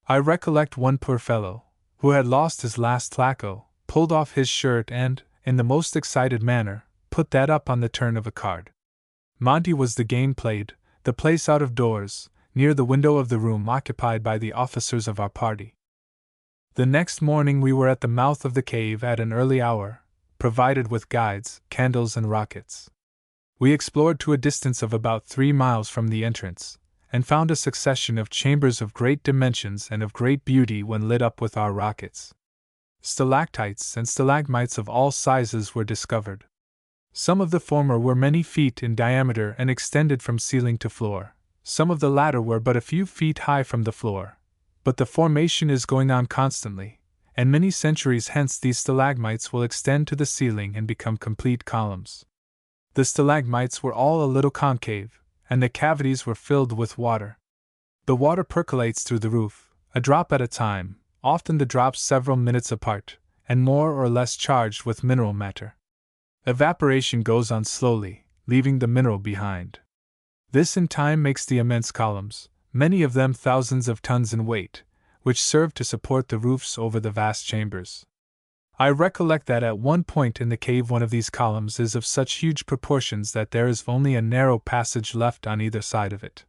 [SPEAKER 1] I recollect one poor fellow, who had lost his last tlaco, pulled off his shirt and, in the most excited manner, put that up on the turn of a card. Monte was the game played, the place out of doors, near the window of the room occupied by the officers of our party. The next morning we were at the mouth of the cave at an early hour, provided with guides, candles, and rockets. We explored to a distance of about 3 miles from the entrance, and found a succession of chambers of great dimensions and of great beauty when lit up with our rockets. Stalactites and stalagmites of all sizes were discovered. Some of the former were many feet in diameter and extended from ceiling to floor. Some of the latter were but a few feet high from the floor, but the formation is going on constantly, and many centuries hence these stalagmites will extend to the ceiling and become complete columns. The stalagmites were all a little concave, and the cavities were filled with water. The water percolates through the roof, a drop at a time, often the drops several minutes apart, and more or less charged with mineral matter. Evaporation goes on slowly, leaving the mineral behind. This in time makes the immense columns, many of them thousands of tons in weight, which serve to support the roofs over the vast chambers. I recollect that at one point in the cave one of these columns is of such huge proportions that there is only a narrow passage left on either side of it.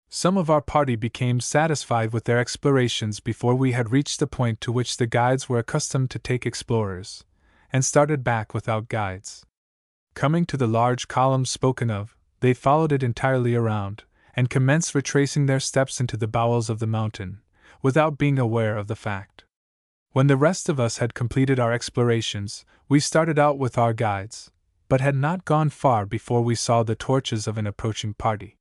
[SPEAKER 1] Some of our party became satisfied with their explorations before we had reached the point to which the guides were accustomed to take explorers, and started back without guides. Coming to the large column spoken of, they followed it entirely around, and commenced retracing their steps into the bowels of the mountain, without being aware of the fact. When the rest of us had completed our explorations, we started out with our guides, but had not gone far before we saw the torches of an approaching party.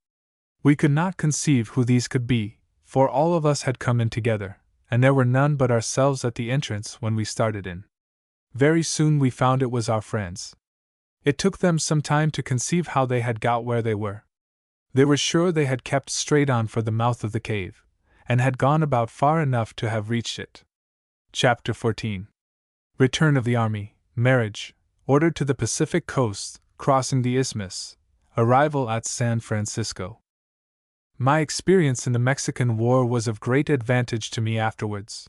[SPEAKER 1] We could not conceive who these could be, for all of us had come in together, and there were none but ourselves at the entrance when we started in. Very soon we found it was our friends. It took them some time to conceive how they had got where they were. They were sure they had kept straight on for the mouth of the cave, and had gone about far enough to have reached it. Chapter 14. Return of the Army, Marriage, Ordered to the Pacific Coast, Crossing the Isthmus, Arrival at San Francisco. My experience in the Mexican War was of great advantage to me afterwards.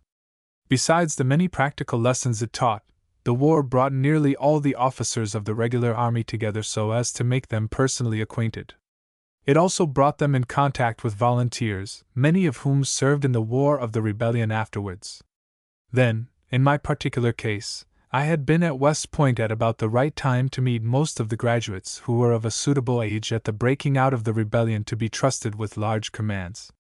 [SPEAKER 1] Besides the many practical lessons it taught, the war brought nearly all the officers of the regular army together so as to make them personally acquainted. It also brought them in contact with volunteers, many of whom served in the War of the Rebellion afterwards. Then, in my particular case, I had been at West Point at about the right time to meet most of the graduates who were of a suitable age at the breaking out of the rebellion to be trusted with large commands.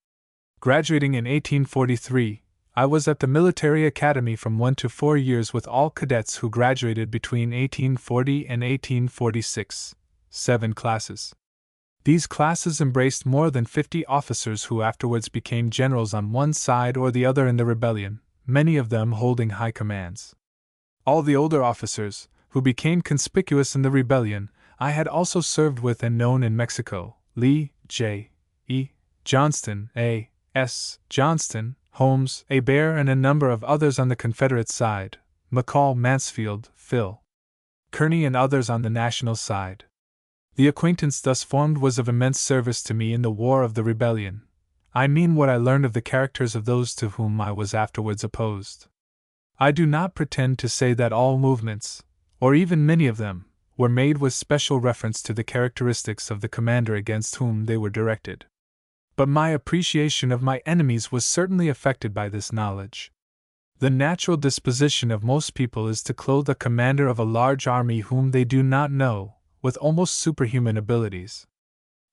[SPEAKER 1] Graduating in 1843, I was at the military academy from 1 to 4 years with all cadets who graduated between 1840 and 1846, 7 classes. These classes embraced more than 50 officers who afterwards became generals on one side or the other in the rebellion, many of them holding high commands. All the older officers, who became conspicuous in the rebellion, I had also served with and known in Mexico: Lee, J. E. Johnston, A. S. Johnston, Holmes, A. Bear, and a number of others on the Confederate side, McCall, Mansfield, Phil. Kearney, and others on the national side. The acquaintance thus formed was of immense service to me in the War of the Rebellion. I mean what I learned of the characters of those to whom I was afterwards opposed. I do not pretend to say that all movements, or even many of them, were made with special reference to the characteristics of the commander against whom they were directed. But my appreciation of my enemies was certainly affected by this knowledge. The natural disposition of most people is to clothe a commander of a large army whom they do not know, with almost superhuman abilities.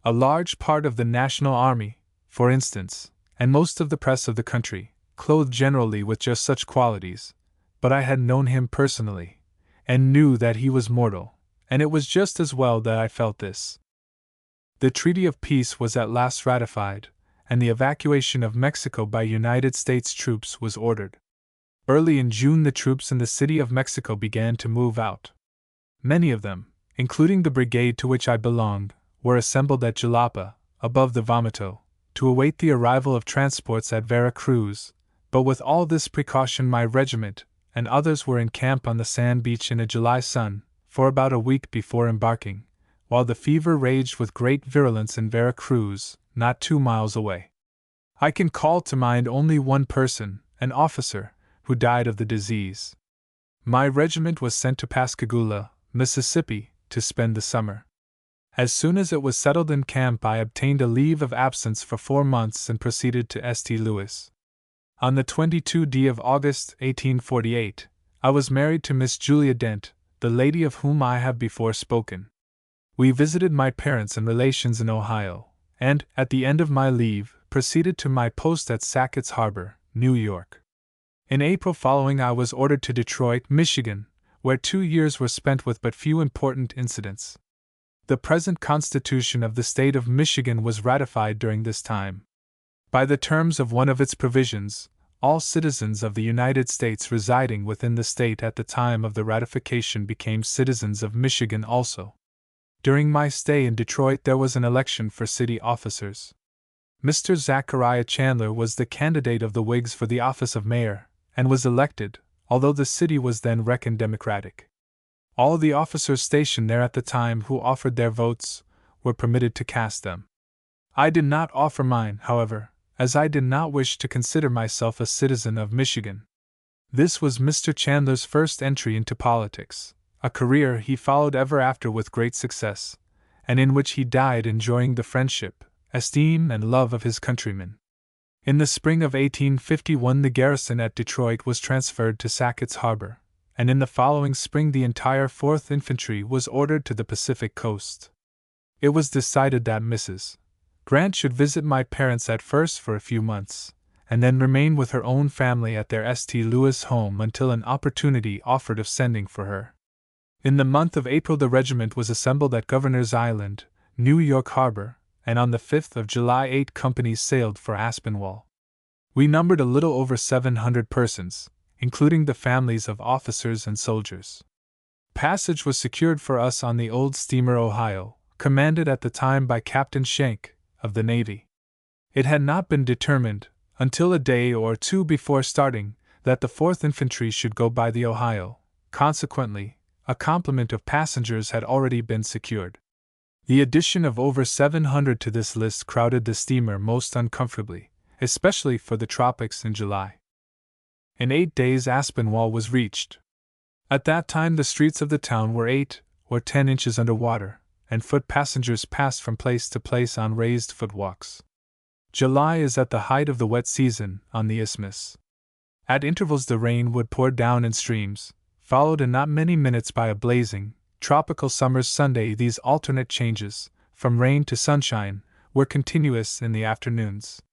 [SPEAKER 1] A large part of the national army, for instance, and most of the press of the country, clothed generally with just such qualities, but I had known him personally, and knew that he was mortal, and it was just as well that I felt this. The Treaty of Peace was at last ratified, and the evacuation of Mexico by United States troops was ordered. Early in June the troops in the city of Mexico began to move out. Many of them, including the brigade to which I belonged, were assembled at Jalapa, above the Vomito, to await the arrival of transports at Vera Cruz. But with all this precaution my regiment and others were in camp on the sand beach in a July sun, for about a week before embarking, while the fever raged with great virulence in Vera Cruz, not 2 miles away. I can call to mind only one person, an officer, who died of the disease. My regiment was sent to Pascagoula, Mississippi, to spend the summer. As soon as it was settled in camp I obtained a leave of absence for 4 months and proceeded to St. Louis. On the 22d of August, 1848, I was married to Miss Julia Dent, the lady of whom I have before spoken. We visited my parents and relations in Ohio, and, at the end of my leave, proceeded to my post at Sackett's Harbor, New York. In April following I was ordered to Detroit, Michigan, where 2 years were spent with but few important incidents. The present Constitution of the state of Michigan was ratified during this time. By the terms of one of its provisions, all citizens of the United States residing within the state at the time of the ratification became citizens of Michigan also. During my stay in Detroit, there was an election for city officers. Mr. Zachariah Chandler was the candidate of the Whigs for the office of mayor, and was elected, although the city was then reckoned Democratic. All the officers stationed there at the time who offered their votes were permitted to cast them. I did not offer mine, however, as I did not wish to consider myself a citizen of Michigan. This was Mr. Chandler's first entry into politics, a career he followed ever after with great success, and in which he died enjoying the friendship, esteem, and love of his countrymen. In the spring of 1851 the garrison at Detroit was transferred to Sackett's Harbor, and in the following spring the entire 4th Infantry was ordered to the Pacific coast. It was decided that Mrs. Grant should visit my parents at first for a few months, and then remain with her own family at their St. Louis home until an opportunity offered of sending for her. In the month of April the regiment was assembled at Governor's Island, New York Harbor, and on the 5th of July 8 companies sailed for Aspinwall. We numbered a little over 700 persons, including the families of officers and soldiers. Passage was secured for us on the old steamer Ohio, commanded at the time by Captain Schenck, of the Navy. It had not been determined, until a day or two before starting, that the 4th Infantry should go by the Ohio. Consequently, a complement of passengers had already been secured. The addition of over 700 to this list crowded the steamer most uncomfortably, especially for the tropics in July. In 8 days Aspinwall was reached. At that time the streets of the town were 8 or 10 inches under water, and foot passengers passed from place to place on raised footwalks. July is at the height of the wet season on the isthmus. At intervals the rain would pour down in streams, followed in not many minutes by a blazing, tropical summer's Sunday. These alternate changes, from rain to sunshine, were continuous in the afternoons.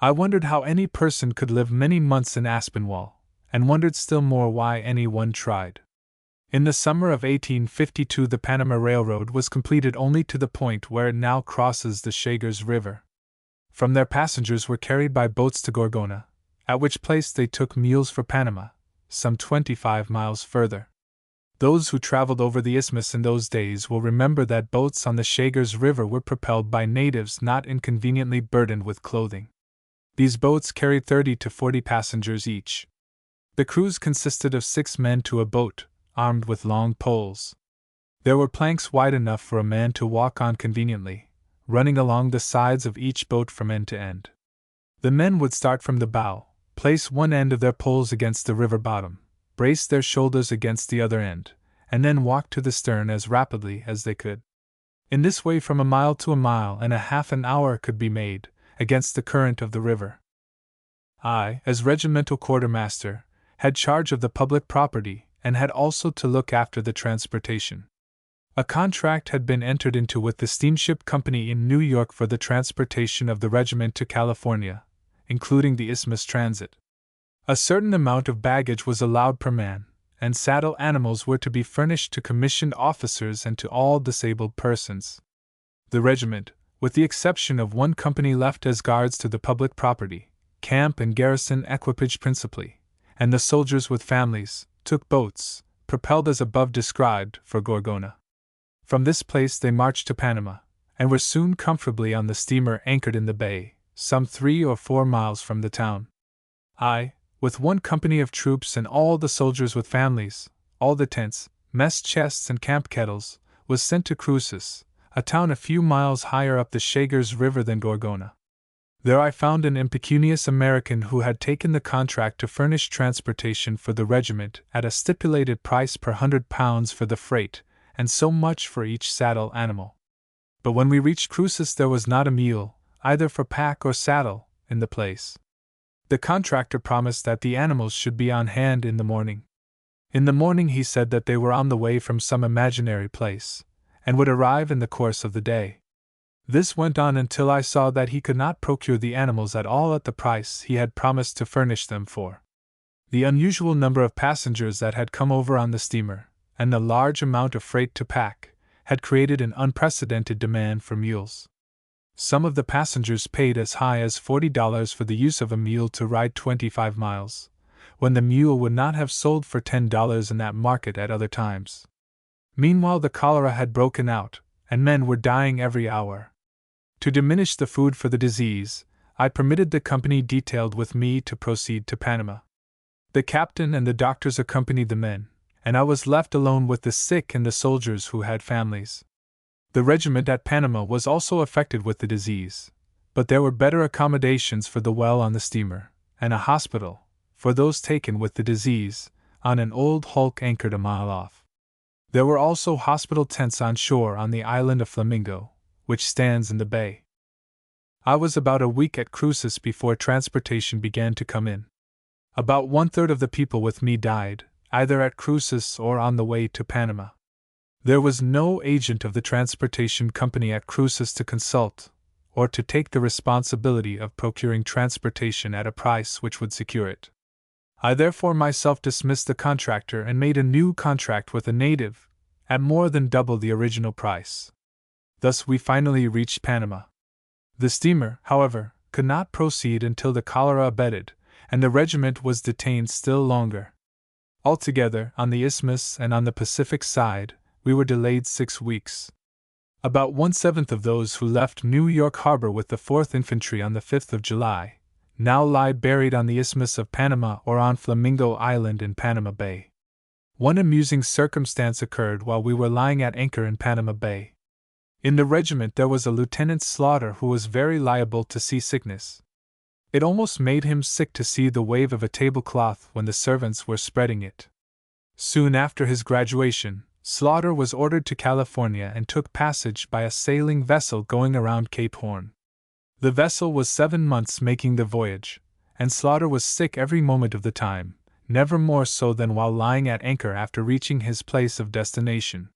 [SPEAKER 1] I wondered how any person could live many months in Aspinwall, and wondered still more why anyone tried. In the summer of 1852 the Panama Railroad was completed only to the point where it now crosses the Chagres River. From there passengers were carried by boats to Gorgona, at which place they took mules for Panama, some 25 miles further. Those who traveled over the isthmus in those days will remember that boats on the Chagres River were propelled by natives not inconveniently burdened with clothing. These boats carried 30 to 40 passengers each. The crews consisted of 6 men to a boat, armed with long poles. There were planks wide enough for a man to walk on conveniently, running along the sides of each boat from end to end. The men would start from the bow, place one end of their poles against the river bottom, brace their shoulders against the other end, and then walk to the stern as rapidly as they could. In this way from a mile to a mile and a half an hour could be made, against the current of the river. I, as regimental quartermaster, had charge of the public property, and had also to look after the transportation. A contract had been entered into with the steamship company in New York for the transportation of the regiment to California, including the Isthmus Transit. A certain amount of baggage was allowed per man, and saddle animals were to be furnished to commissioned officers and to all disabled persons. The regiment, with the exception of one company left as guards to the public property, camp and garrison equipage principally, and the soldiers with families, took boats, propelled as above described, for Gorgona. From this place they marched to Panama, and were soon comfortably on the steamer anchored in the bay, some 3 or 4 miles from the town. I, with one company of troops and all the soldiers with families, all the tents, mess chests and camp kettles, was sent to Cruces, a town a few miles higher up the Chagres River than Gorgona. There I found an impecunious American who had taken the contract to furnish transportation for the regiment at a stipulated price per £100 for the freight, and so much for each saddle animal. But when we reached Cruces there was not a mule, either for pack or saddle, in the place. The contractor promised that the animals should be on hand in the morning. In the morning he said that they were on the way from some imaginary place, and would arrive in the course of the day. This went on until I saw that he could not procure the animals at all at the price he had promised to furnish them for. The unusual number of passengers that had come over on the steamer, and the large amount of freight to pack, had created an unprecedented demand for mules. Some of the passengers paid as high as $40 for the use of a mule to ride 25 miles, when the mule would not have sold for $10 in that market at other times. Meanwhile, the cholera had broken out, and men were dying every hour. To diminish the food for the disease, I permitted the company detailed with me to proceed to Panama. The captain and the doctors accompanied the men, and I was left alone with the sick and the soldiers who had families. The regiment at Panama was also affected with the disease, but there were better accommodations for the well on the steamer, and a hospital, for those taken with the disease, on an old hulk anchored a mile off. There were also hospital tents on shore on the island of Flamingo, which stands in the bay. I was about a week at Cruces before transportation began to come in. About 1/3 of the people with me died, either at Cruces or on the way to Panama. There was no agent of the transportation company at Cruces to consult, or to take the responsibility of procuring transportation at a price which would secure it. I therefore myself dismissed the contractor and made a new contract with a native, at more than double the original price. Thus we finally reached Panama. The steamer, however, could not proceed until the cholera abated, and the regiment was detained still longer. Altogether, on the Isthmus and on the Pacific side, we were delayed 6 weeks. About 1/7 of those who left New York Harbor with the 4th Infantry on the 5th of July now lie buried on the Isthmus of Panama or on Flamingo Island in Panama Bay. One amusing circumstance occurred while we were lying at anchor in Panama Bay. In the regiment there was a Lieutenant Slaughter who was very liable to seasickness. It almost made him sick to see the wave of a tablecloth when the servants were spreading it. Soon after his graduation, Slaughter was ordered to California and took passage by a sailing vessel going around Cape Horn. The vessel was 7 months making the voyage, and Slaughter was sick every moment of the time, never more so than while lying at anchor after reaching his place of destination.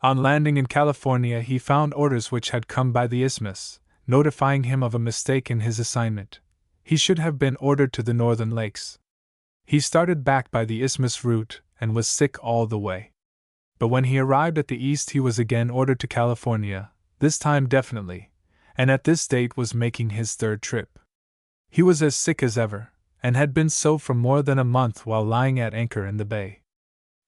[SPEAKER 1] On landing in California, he found orders which had come by the Isthmus, notifying him of a mistake in his assignment. He should have been ordered to the northern lakes. He started back by the Isthmus route and was sick all the way. But when he arrived at the east, he was again ordered to California, this time definitely, and at this date was making his 3rd trip. He was as sick as ever, and had been so for more than a month while lying at anchor in the bay.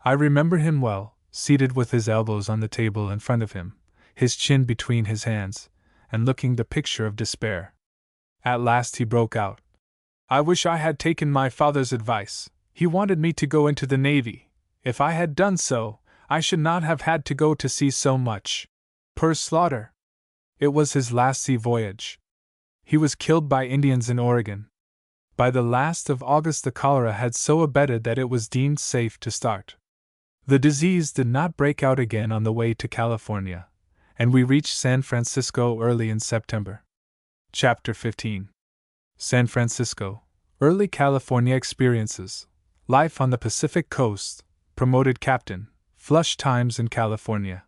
[SPEAKER 1] I remember him well, seated with his elbows on the table in front of him, his chin between his hands, and looking the picture of despair. At last he broke out. "I wish I had taken my father's advice. He wanted me to go into the Navy. If I had done so, I should not have had to go to sea so much." Per Slaughter. It was his last sea voyage. He was killed by Indians in Oregon. By the last of August the cholera had so abated that it was deemed safe to start. The disease did not break out again on the way to California, and we reached San Francisco early in September. Chapter 15. San Francisco, Early California Experiences, Life on the Pacific Coast, Promoted Captain, Flush Times in California.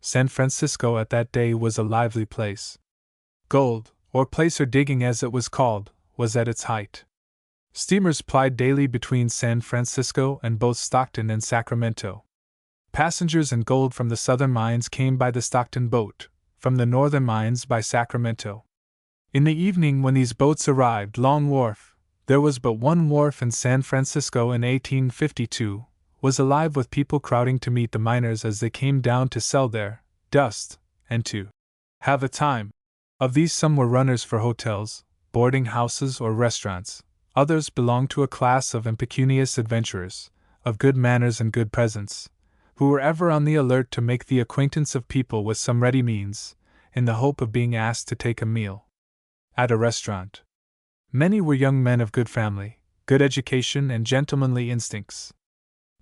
[SPEAKER 1] San Francisco at that day was a lively place. Gold, or placer digging as it was called, was at its height. Steamers plied daily between San Francisco and both Stockton and Sacramento. Passengers and gold from the southern mines came by the Stockton boat, from the northern mines by Sacramento. In the evening when these boats arrived Long Wharf, there was but one wharf in San Francisco in 1852, was alive with people crowding to meet the miners as they came down to sell their dust, and to have a time. Of these some were runners for hotels, boarding houses or restaurants, others belonged to a class of impecunious adventurers, of good manners and good presence, who were ever on the alert to make the acquaintance of people with some ready means, in the hope of being asked to take a meal at a restaurant. Many were young men of good family, good education, and gentlemanly instincts.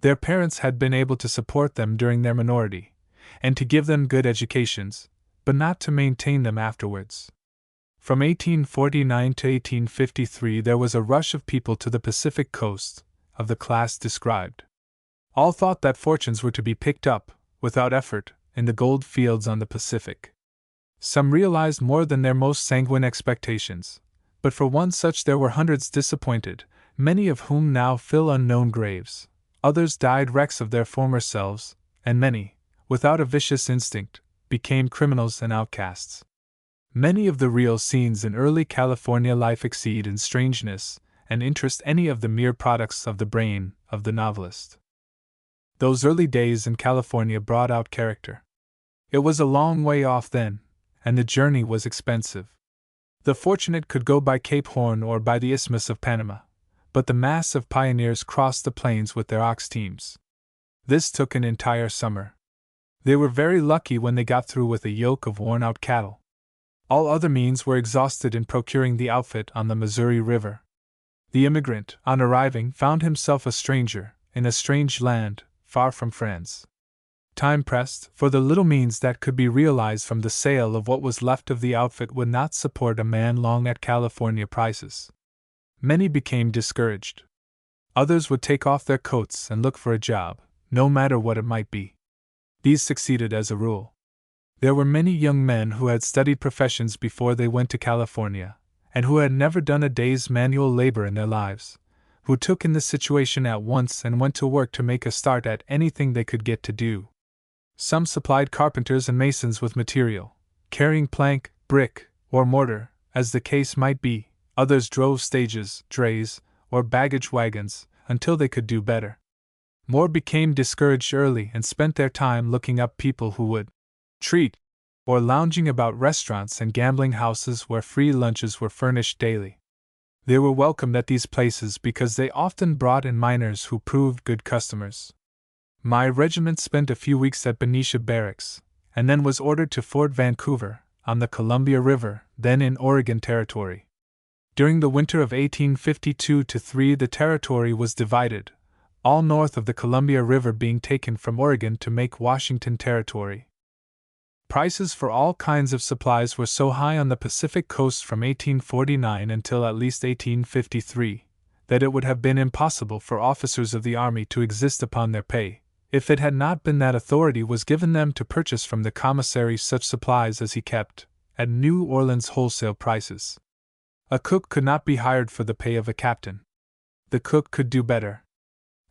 [SPEAKER 1] Their parents had been able to support them during their minority, and to give them good educations, but not to maintain them afterwards. From 1849 to 1853 there was a rush of people to the Pacific coast, of the class described. All thought that fortunes were to be picked up, without effort, in the gold fields on the Pacific. Some realized more than their most sanguine expectations, but for one such there were hundreds disappointed, many of whom now fill unknown graves. Others died wrecks of their former selves, and many, without a vicious instinct, became criminals and outcasts. Many of the real scenes in early California life exceed in strangeness and interest any of the mere products of the brain of the novelist. Those early days in California brought out character. It was a long way off then, and the journey was expensive. The fortunate could go by Cape Horn or by the Isthmus of Panama, but the mass of pioneers crossed the plains with their ox teams. This took an entire summer. They were very lucky when they got through with a yoke of worn-out cattle. All other means were exhausted in procuring the outfit on the Missouri River. The immigrant, on arriving, found himself a stranger, in a strange land, far from friends. Time pressed, for the little means that could be realized from the sale of what was left of the outfit would not support a man long at California prices. Many became discouraged. Others would take off their coats and look for a job, no matter what it might be. These succeeded as a rule. There were many young men who had studied professions before they went to California, and who had never done a day's manual labor in their lives, who took in the situation at once and went to work to make a start at anything they could get to do. Some supplied carpenters and masons with material, carrying plank, brick, or mortar, as the case might be. Others drove stages, drays, or baggage wagons, until they could do better. More became discouraged early and spent their time looking up people who would treat, or lounging about restaurants and gambling houses where free lunches were furnished daily. They were welcomed at these places because they often brought in miners who proved good customers. My regiment spent a few weeks at Benicia Barracks, and then was ordered to Fort Vancouver, on the Columbia River, then in Oregon Territory. During the winter of 1852-3, the territory was divided, all north of the Columbia River being taken from Oregon to make Washington Territory. Prices for all kinds of supplies were so high on the Pacific coast from 1849 until at least 1853, that it would have been impossible for officers of the Army to exist upon their pay, if it had not been that authority was given them to purchase from the commissary such supplies as he kept, at New Orleans wholesale prices. A cook could not be hired for the pay of a captain. The cook could do better.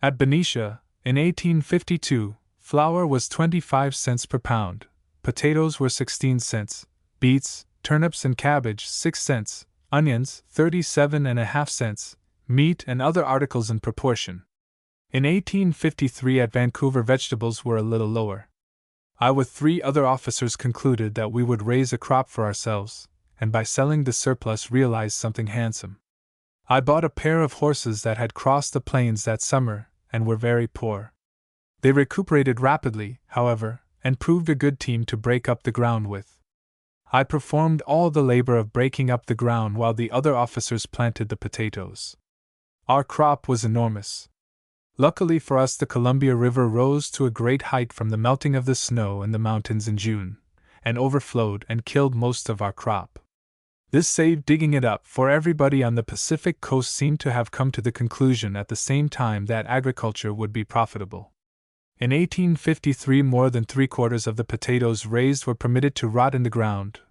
[SPEAKER 1] At Benicia, in 1852, flour was 25 cents per pound, potatoes were 16 cents, beets, turnips and cabbage 6 cents, onions 37.5 cents, meat and other articles in proportion. In 1853 at Vancouver vegetables were a little lower. I with 3 other officers concluded that we would raise a crop for ourselves, and by selling the surplus realize something handsome. I bought a pair of horses that had crossed the plains that summer and were very poor. They recuperated rapidly, however, and proved a good team to break up the ground with. I performed all the labor of breaking up the ground while the other officers planted the potatoes. Our crop was enormous. Luckily for us, the Columbia River rose to a great height from the melting of the snow in the mountains in June, and overflowed and killed most of our crop. This saved digging it up, for everybody on the Pacific coast seemed to have come to the conclusion at the same time that agriculture would be profitable. In 1853, more than 3/4 of the potatoes raised were permitted to rot in the ground,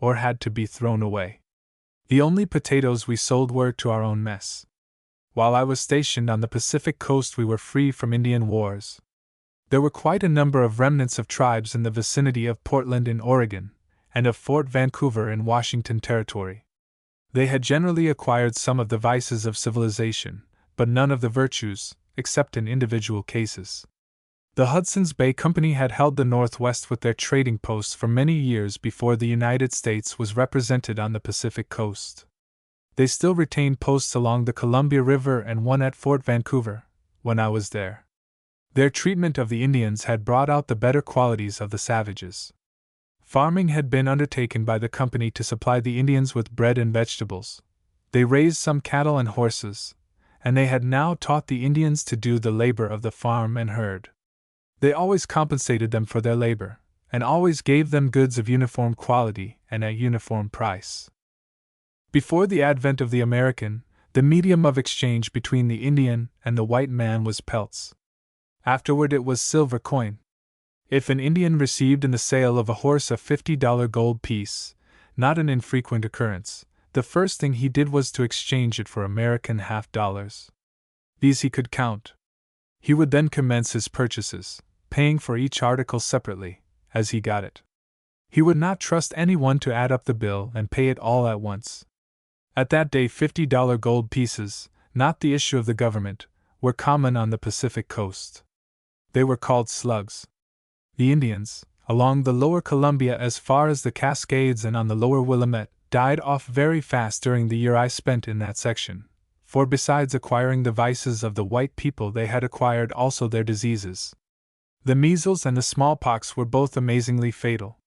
[SPEAKER 1] or had to be thrown away. The only potatoes we sold were to our own mess. While I was stationed on the Pacific coast, we were free from Indian wars. There were quite a number of remnants of tribes in the vicinity of Portland in Oregon, and of Fort Vancouver in Washington Territory. They had generally acquired some of the vices of civilization, but none of the virtues, except in individual cases. The Hudson's Bay Company had held the Northwest with their trading posts for many years before the United States was represented on the Pacific coast. They still retained posts along the Columbia River and one at Fort Vancouver, when I was there. Their treatment of the Indians had brought out the better qualities of the savages. Farming had been undertaken by the company to supply the Indians with bread and vegetables. They raised some cattle and horses, and they had now taught the Indians to do the labor of the farm and herd. They always compensated them for their labor, and always gave them goods of uniform quality and at uniform price. Before the advent of the American, the medium of exchange between the Indian and the white man was pelts. Afterward it was silver coin. If an Indian received in the sale of a horse a $50 gold piece, not an infrequent occurrence, the first thing he did was to exchange it for American half-dollars. These he could count. He would then commence his purchases, paying for each article separately, as he got it. He would not trust anyone to add up the bill and pay it all at once. At that day, $50 gold pieces, not the issue of the government, were common on the Pacific coast. They were called slugs. The Indians, along the lower Columbia as far as the Cascades and on the lower Willamette, died off very fast during the year I spent in that section, for besides acquiring the vices of the white people, they had acquired also their diseases. The measles and the smallpox were both amazingly fatal.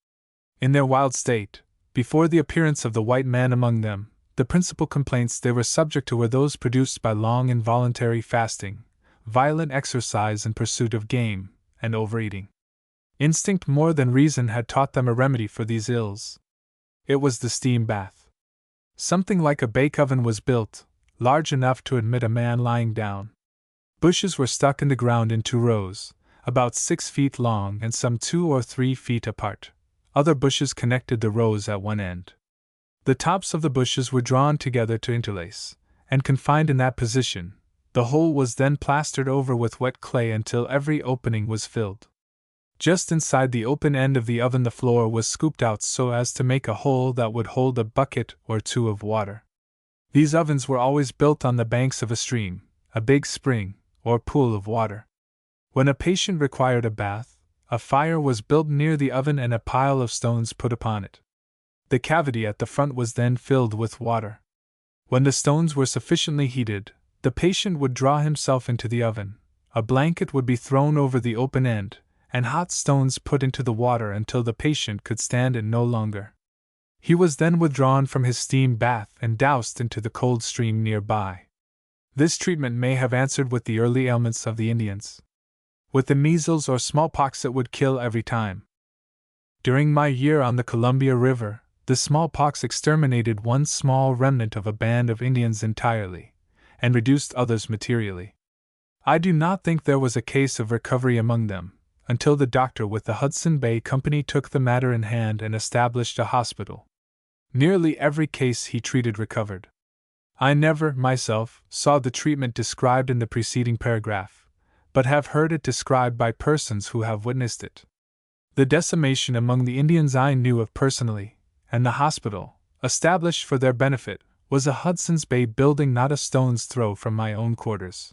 [SPEAKER 1] In their wild state, before the appearance of the white man among them, the principal complaints they were subject to were those produced by long involuntary fasting, violent exercise in pursuit of game, and overeating. Instinct more than reason had taught them a remedy for these ills. It was the steam bath. Something like a bake oven was built, large enough to admit a man lying down. Bushes were stuck in the ground in 2 rows, about 6 feet long and some 2 or 3 feet apart. Other bushes connected the rows at one end. The tops of the bushes were drawn together to interlace, and confined in that position. The whole was then plastered over with wet clay until every opening was filled. Just inside the open end of the oven the floor was scooped out so as to make a hole that would hold a bucket or 2 of water. These ovens were always built on the banks of a stream, a big spring, or pool of water. When a patient required a bath, a fire was built near the oven and a pile of stones put upon it. The cavity at the front was then filled with water. When the stones were sufficiently heated, the patient would draw himself into the oven, a blanket would be thrown over the open end, and hot stones put into the water until the patient could stand it no longer. He was then withdrawn from his steam bath and doused into the cold stream nearby. This treatment may have answered with the early ailments of the Indians. With the measles or smallpox it would kill every time. During my year on the Columbia River, the smallpox exterminated one small remnant of a band of Indians entirely, and reduced others materially. I do not think there was a case of recovery among them, until the doctor with the Hudson Bay Company took the matter in hand and established a hospital. Nearly every case he treated recovered. I never, myself, saw the treatment described in the preceding paragraph, but have heard it described by persons who have witnessed it. The decimation among the Indians I knew of personally, and the hospital, established for their benefit, was a Hudson's Bay building not a stone's throw from my own quarters.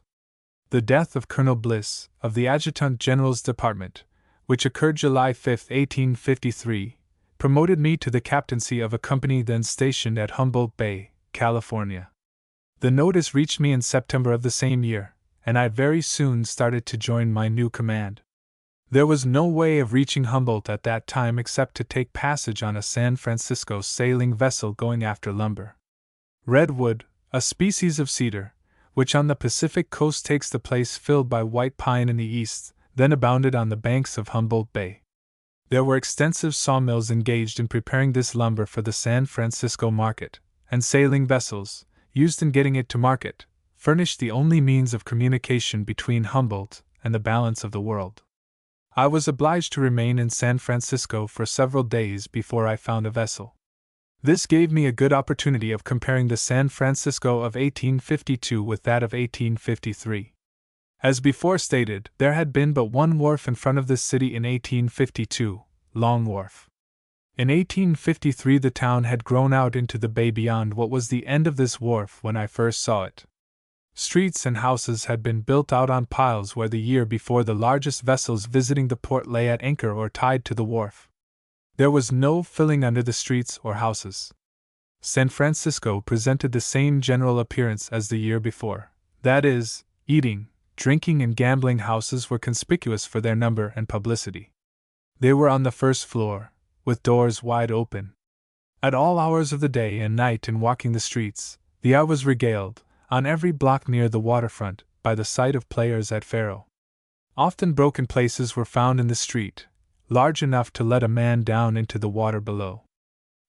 [SPEAKER 1] The death of Colonel Bliss, of the Adjutant General's Department, which occurred July 5, 1853, promoted me to the captaincy of a company then stationed at Humboldt Bay, California. The notice reached me in September of the same year, and I very soon started to join my new command. There was no way of reaching Humboldt at that time except to take passage on a San Francisco sailing vessel going after lumber. Redwood, a species of cedar, which on the Pacific coast takes the place filled by white pine in the east, then abounded on the banks of Humboldt Bay. There were extensive sawmills engaged in preparing this lumber for the San Francisco market, and sailing vessels, used in getting it to market, furnished the only means of communication between Humboldt and the balance of the world. I was obliged to remain in San Francisco for several days before I found a vessel. This gave me a good opportunity of comparing the San Francisco of 1852 with that of 1853. As before stated, there had been but one wharf in front of this city in 1852, Long Wharf. In 1853 the town had grown out into the bay beyond what was the end of this wharf when I first saw it. Streets and houses had been built out on piles where the year before the largest vessels visiting the port lay at anchor or tied to the wharf. There was no filling under the streets or houses. San Francisco presented the same general appearance as the year before, that is, eating, drinking, and gambling houses were conspicuous for their number and publicity. They were on the first floor, with doors wide open. At all hours of the day and night in walking the streets, the eye was regaled, on every block near the waterfront, by the sight of players at faro. Often broken places were found in the street, large enough to let a man down into the water below.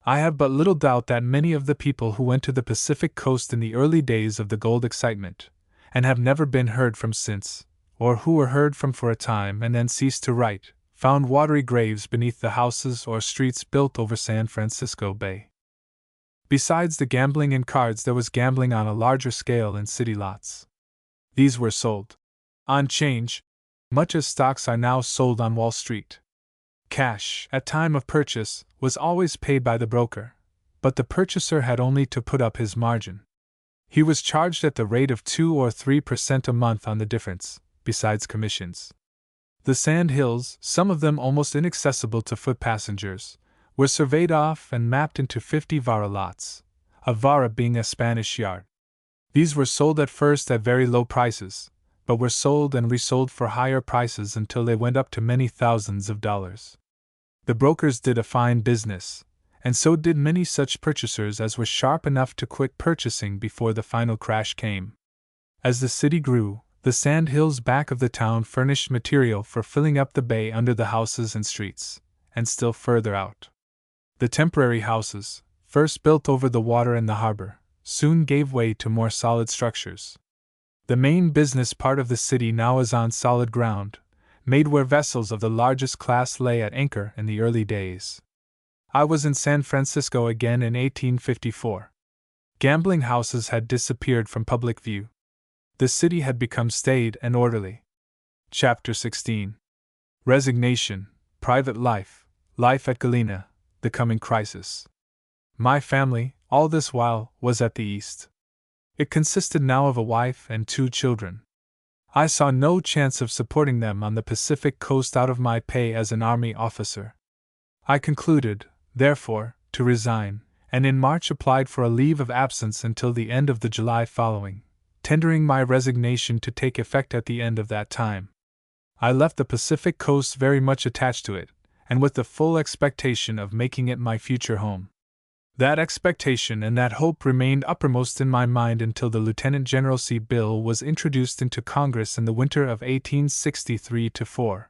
[SPEAKER 1] I have but little doubt that many of the people who went to the Pacific coast in the early days of the gold excitement, and have never been heard from since, or who were heard from for a time and then ceased to write, found watery graves beneath the houses or streets built over San Francisco Bay. Besides the gambling in cards, there was gambling on a larger scale in city lots. These were sold on change, much as stocks are now sold on Wall Street. Cash, at time of purchase, was always paid by the broker, but the purchaser had only to put up his margin. He was charged at the rate of 2 or 3% a month on the difference, besides commissions. The sand hills, some of them almost inaccessible to foot passengers, were surveyed off and mapped into 50 vara lots, a vara being a Spanish yard. These were sold at first at very low prices, but were sold and resold for higher prices until they went up to many thousands of dollars. The brokers did a fine business, and so did many such purchasers as were sharp enough to quit purchasing before the final crash came. As the city grew, the sand hills back of the town furnished material for filling up the bay under the houses and streets, and still further out. The temporary houses, first built over the water and the harbor, soon gave way to more solid structures. The main business part of the city now is on solid ground, made where vessels of the largest class lay at anchor in the early days. I was in San Francisco again in 1854. Gambling houses had disappeared from public view. The city had become staid and orderly. Chapter 16. Resignation, Private Life, Life at Galena, the Coming Crisis. My family, all this while, was at the East. It consisted now of a wife and 2 children. I saw no chance of supporting them on the Pacific coast out of my pay as an Army officer. I concluded, therefore, to resign, and in March applied for a leave of absence until the end of the July following, tendering my resignation to take effect at the end of that time. I left the Pacific coast very much attached to it, and with the full expectation of making it my future home. That expectation and that hope remained uppermost in my mind until the Lieutenant Generalcy Bill was introduced into Congress in the winter of 1863-4.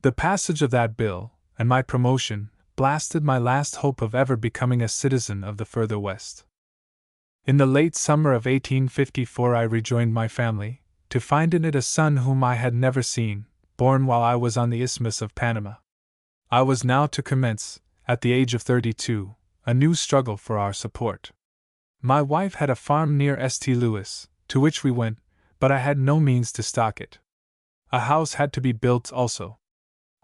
[SPEAKER 1] The passage of that bill, and my promotion, blasted my last hope of ever becoming a citizen of the further West. In the late summer of 1854 I rejoined my family, to find in it a son whom I had never seen, born while I was on the Isthmus of Panama. I was now to commence, at the age of 32, a new struggle for our support. My wife had a farm near St. Louis, to which we went, but I had no means to stock it. A house had to be built also.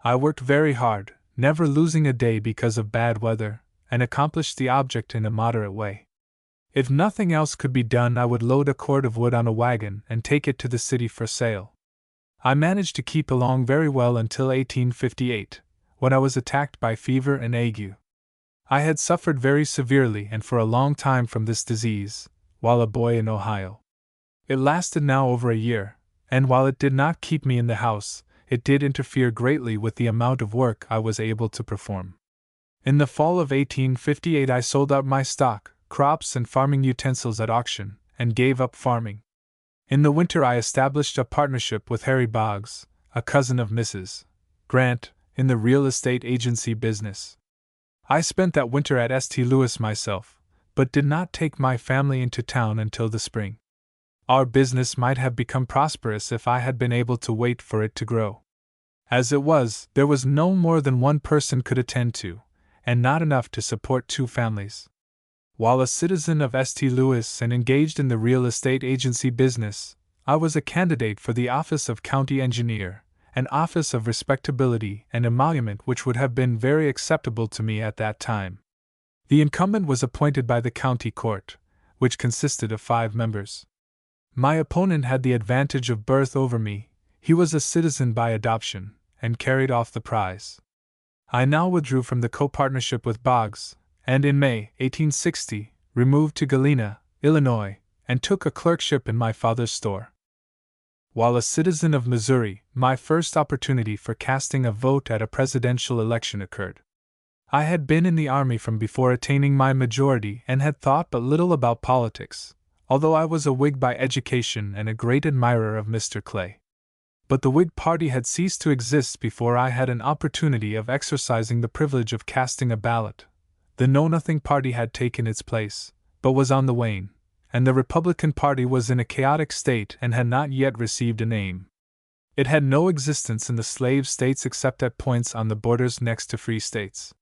[SPEAKER 1] I worked very hard, never losing a day because of bad weather, and accomplished the object in a moderate way. If nothing else could be done, I would load a cord of wood on a wagon and take it to the city for sale. I managed to keep along very well until 1858, when I was attacked by fever and ague. I had suffered very severely and for a long time from this disease, while a boy in Ohio. It lasted now over a year, and while it did not keep me in the house, it did interfere greatly with the amount of work I was able to perform. In the fall of 1858 I sold out my stock, crops and farming utensils at auction, and gave up farming. In the winter I established a partnership with Harry Boggs, a cousin of Mrs. Grant, in the real estate agency business. I spent that winter at St. Louis myself, but did not take my family into town until the spring. Our business might have become prosperous if I had been able to wait for it to grow. As it was, there was no more than one person could attend to, and not enough to support 2 families. While a citizen of St. Louis and engaged in the real estate agency business, I was a candidate for the office of county engineer, an office of respectability and emolument which would have been very acceptable to me at that time. The incumbent was appointed by the county court, which consisted of 5 members. My opponent had the advantage of birth over me. He was a citizen by adoption, and carried off the prize. I now withdrew from the co-partnership with Boggs, and in May, 1860, removed to Galena, Illinois, and took a clerkship in my father's store. While a citizen of Missouri, my first opportunity for casting a vote at a presidential election occurred. I had been in the Army from before attaining my majority and had thought but little about politics, although I was a Whig by education and a great admirer of Mr. Clay. But the Whig party had ceased to exist before I had an opportunity of exercising the privilege of casting a ballot. The Know-Nothing party had taken its place, but was on the wane, and the Republican Party was in a chaotic state and had not yet received a name. It had no existence in the slave states except at points on the borders next to free states.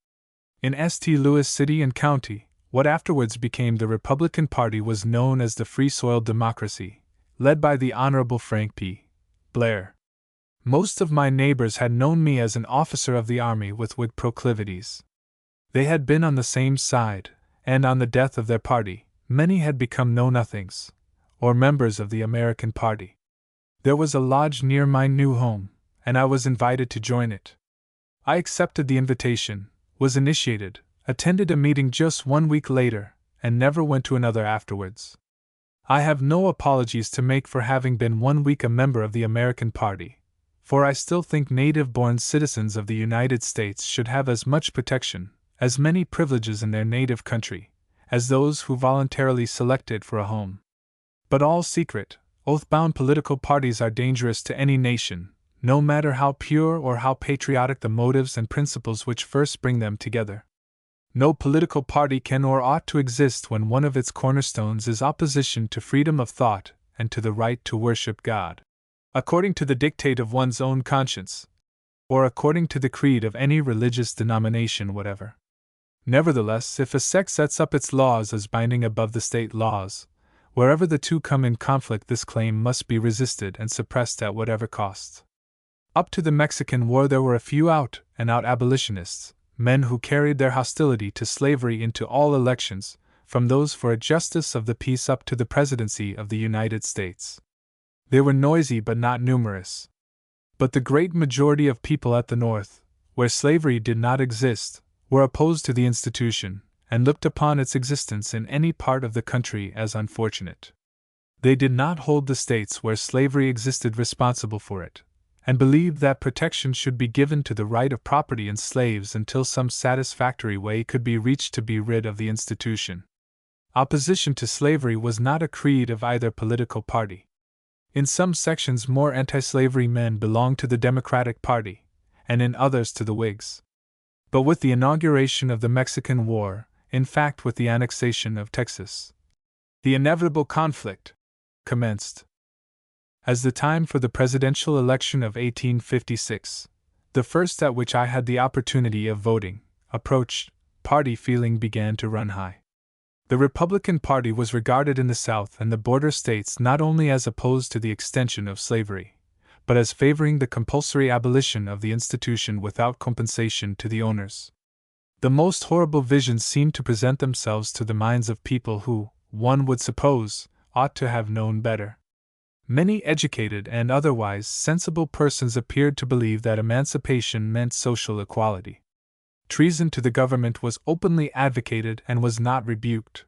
[SPEAKER 1] In St. Louis City and County, what afterwards became the Republican Party was known as the Free Soil Democracy, led by the Honorable Frank P. Blair. Most of my neighbors had known me as an officer of the Army with Whig proclivities. They had been on the same side, and on the death of their party, many had become know-nothings, or members of the American Party. There was a lodge near my new home, and I was invited to join it. I accepted the invitation, was initiated, attended a meeting just 1 week later, and never went to another afterwards. I have no apologies to make for having been 1 week a member of the American Party, for I still think native-born citizens of the United States should have as much protection, as many privileges in their native country, as those who voluntarily select it for a home. But all secret, oath-bound political parties are dangerous to any nation, no matter how pure or how patriotic the motives and principles which first bring them together. No political party can or ought to exist when one of its cornerstones is opposition to freedom of thought and to the right to worship God, according to the dictate of one's own conscience, or according to the creed of any religious denomination whatever. Nevertheless, if a sect sets up its laws as binding above the state laws, wherever the two come in conflict, this claim must be resisted and suppressed at whatever cost. Up to the Mexican War, there were a few out-and-out abolitionists, men who carried their hostility to slavery into all elections, from those for a justice of the peace up to the presidency of the United States. They were noisy but not numerous. But the great majority of people at the North, where slavery did not exist, were opposed to the institution, and looked upon its existence in any part of the country as unfortunate. They did not hold the states where slavery existed responsible for it, and believed that protection should be given to the right of property in slaves until some satisfactory way could be reached to be rid of the institution. Opposition to slavery was not a creed of either political party. In some sections, more anti-slavery men belonged to the Democratic Party, and in others to the Whigs. But with the inauguration of the Mexican War, in fact with the annexation of Texas, the inevitable conflict commenced. As the time for the presidential election of 1856, the first at which I had the opportunity of voting, approached, party feeling began to run high. The Republican Party was regarded in the South and the border states not only as opposed to the extension of slavery, but as favoring the compulsory abolition of the institution without compensation to the owners. The most horrible visions seemed to present themselves to the minds of people who, one would suppose, ought to have known better. Many educated and otherwise sensible persons appeared to believe that emancipation meant social equality. Treason to the government was openly advocated and was not rebuked.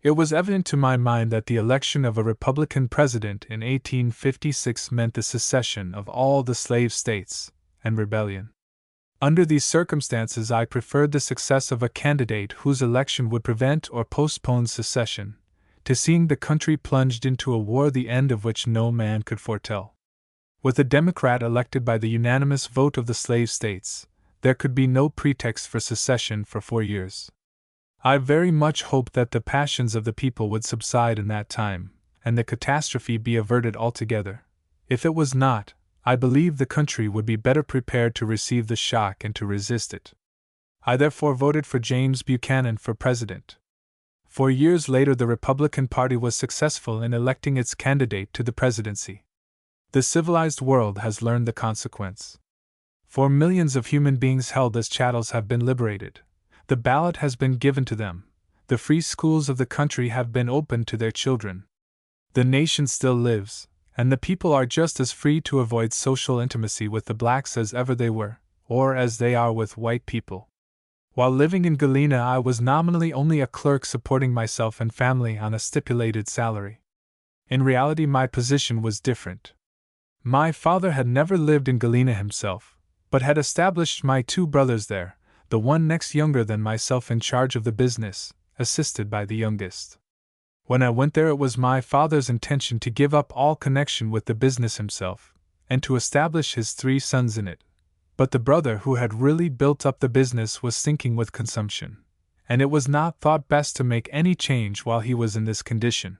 [SPEAKER 1] It was evident to my mind that the election of a Republican president in 1856 meant the secession of all the slave states, and rebellion. Under these circumstances, I preferred the success of a candidate whose election would prevent or postpone secession, to seeing the country plunged into a war the end of which no man could foretell. With a Democrat elected by the unanimous vote of the slave states, there could be no pretext for secession for 4 years. I very much hoped that the passions of the people would subside in that time, and the catastrophe be averted altogether. If it was not, I believe the country would be better prepared to receive the shock and to resist it. I therefore voted for James Buchanan for president. 4 years later, the Republican Party was successful in electing its candidate to the presidency. The civilized world has learned the consequence. 4 millions of human beings held as chattels have been liberated. The ballot has been given to them. The free schools of the country have been opened to their children. The nation still lives, and the people are just as free to avoid social intimacy with the blacks as ever they were, or as they are with white people. While living in Galena, I was nominally only a clerk supporting myself and family on a stipulated salary. In reality, my position was different. My father had never lived in Galena himself, but had established my 2 brothers there, the one next younger than myself in charge of the business, assisted by the youngest. When I went there, it was my father's intention to give up all connection with the business himself, and to establish his 3 sons in it. But the brother who had really built up the business was sinking with consumption, and it was not thought best to make any change while he was in this condition.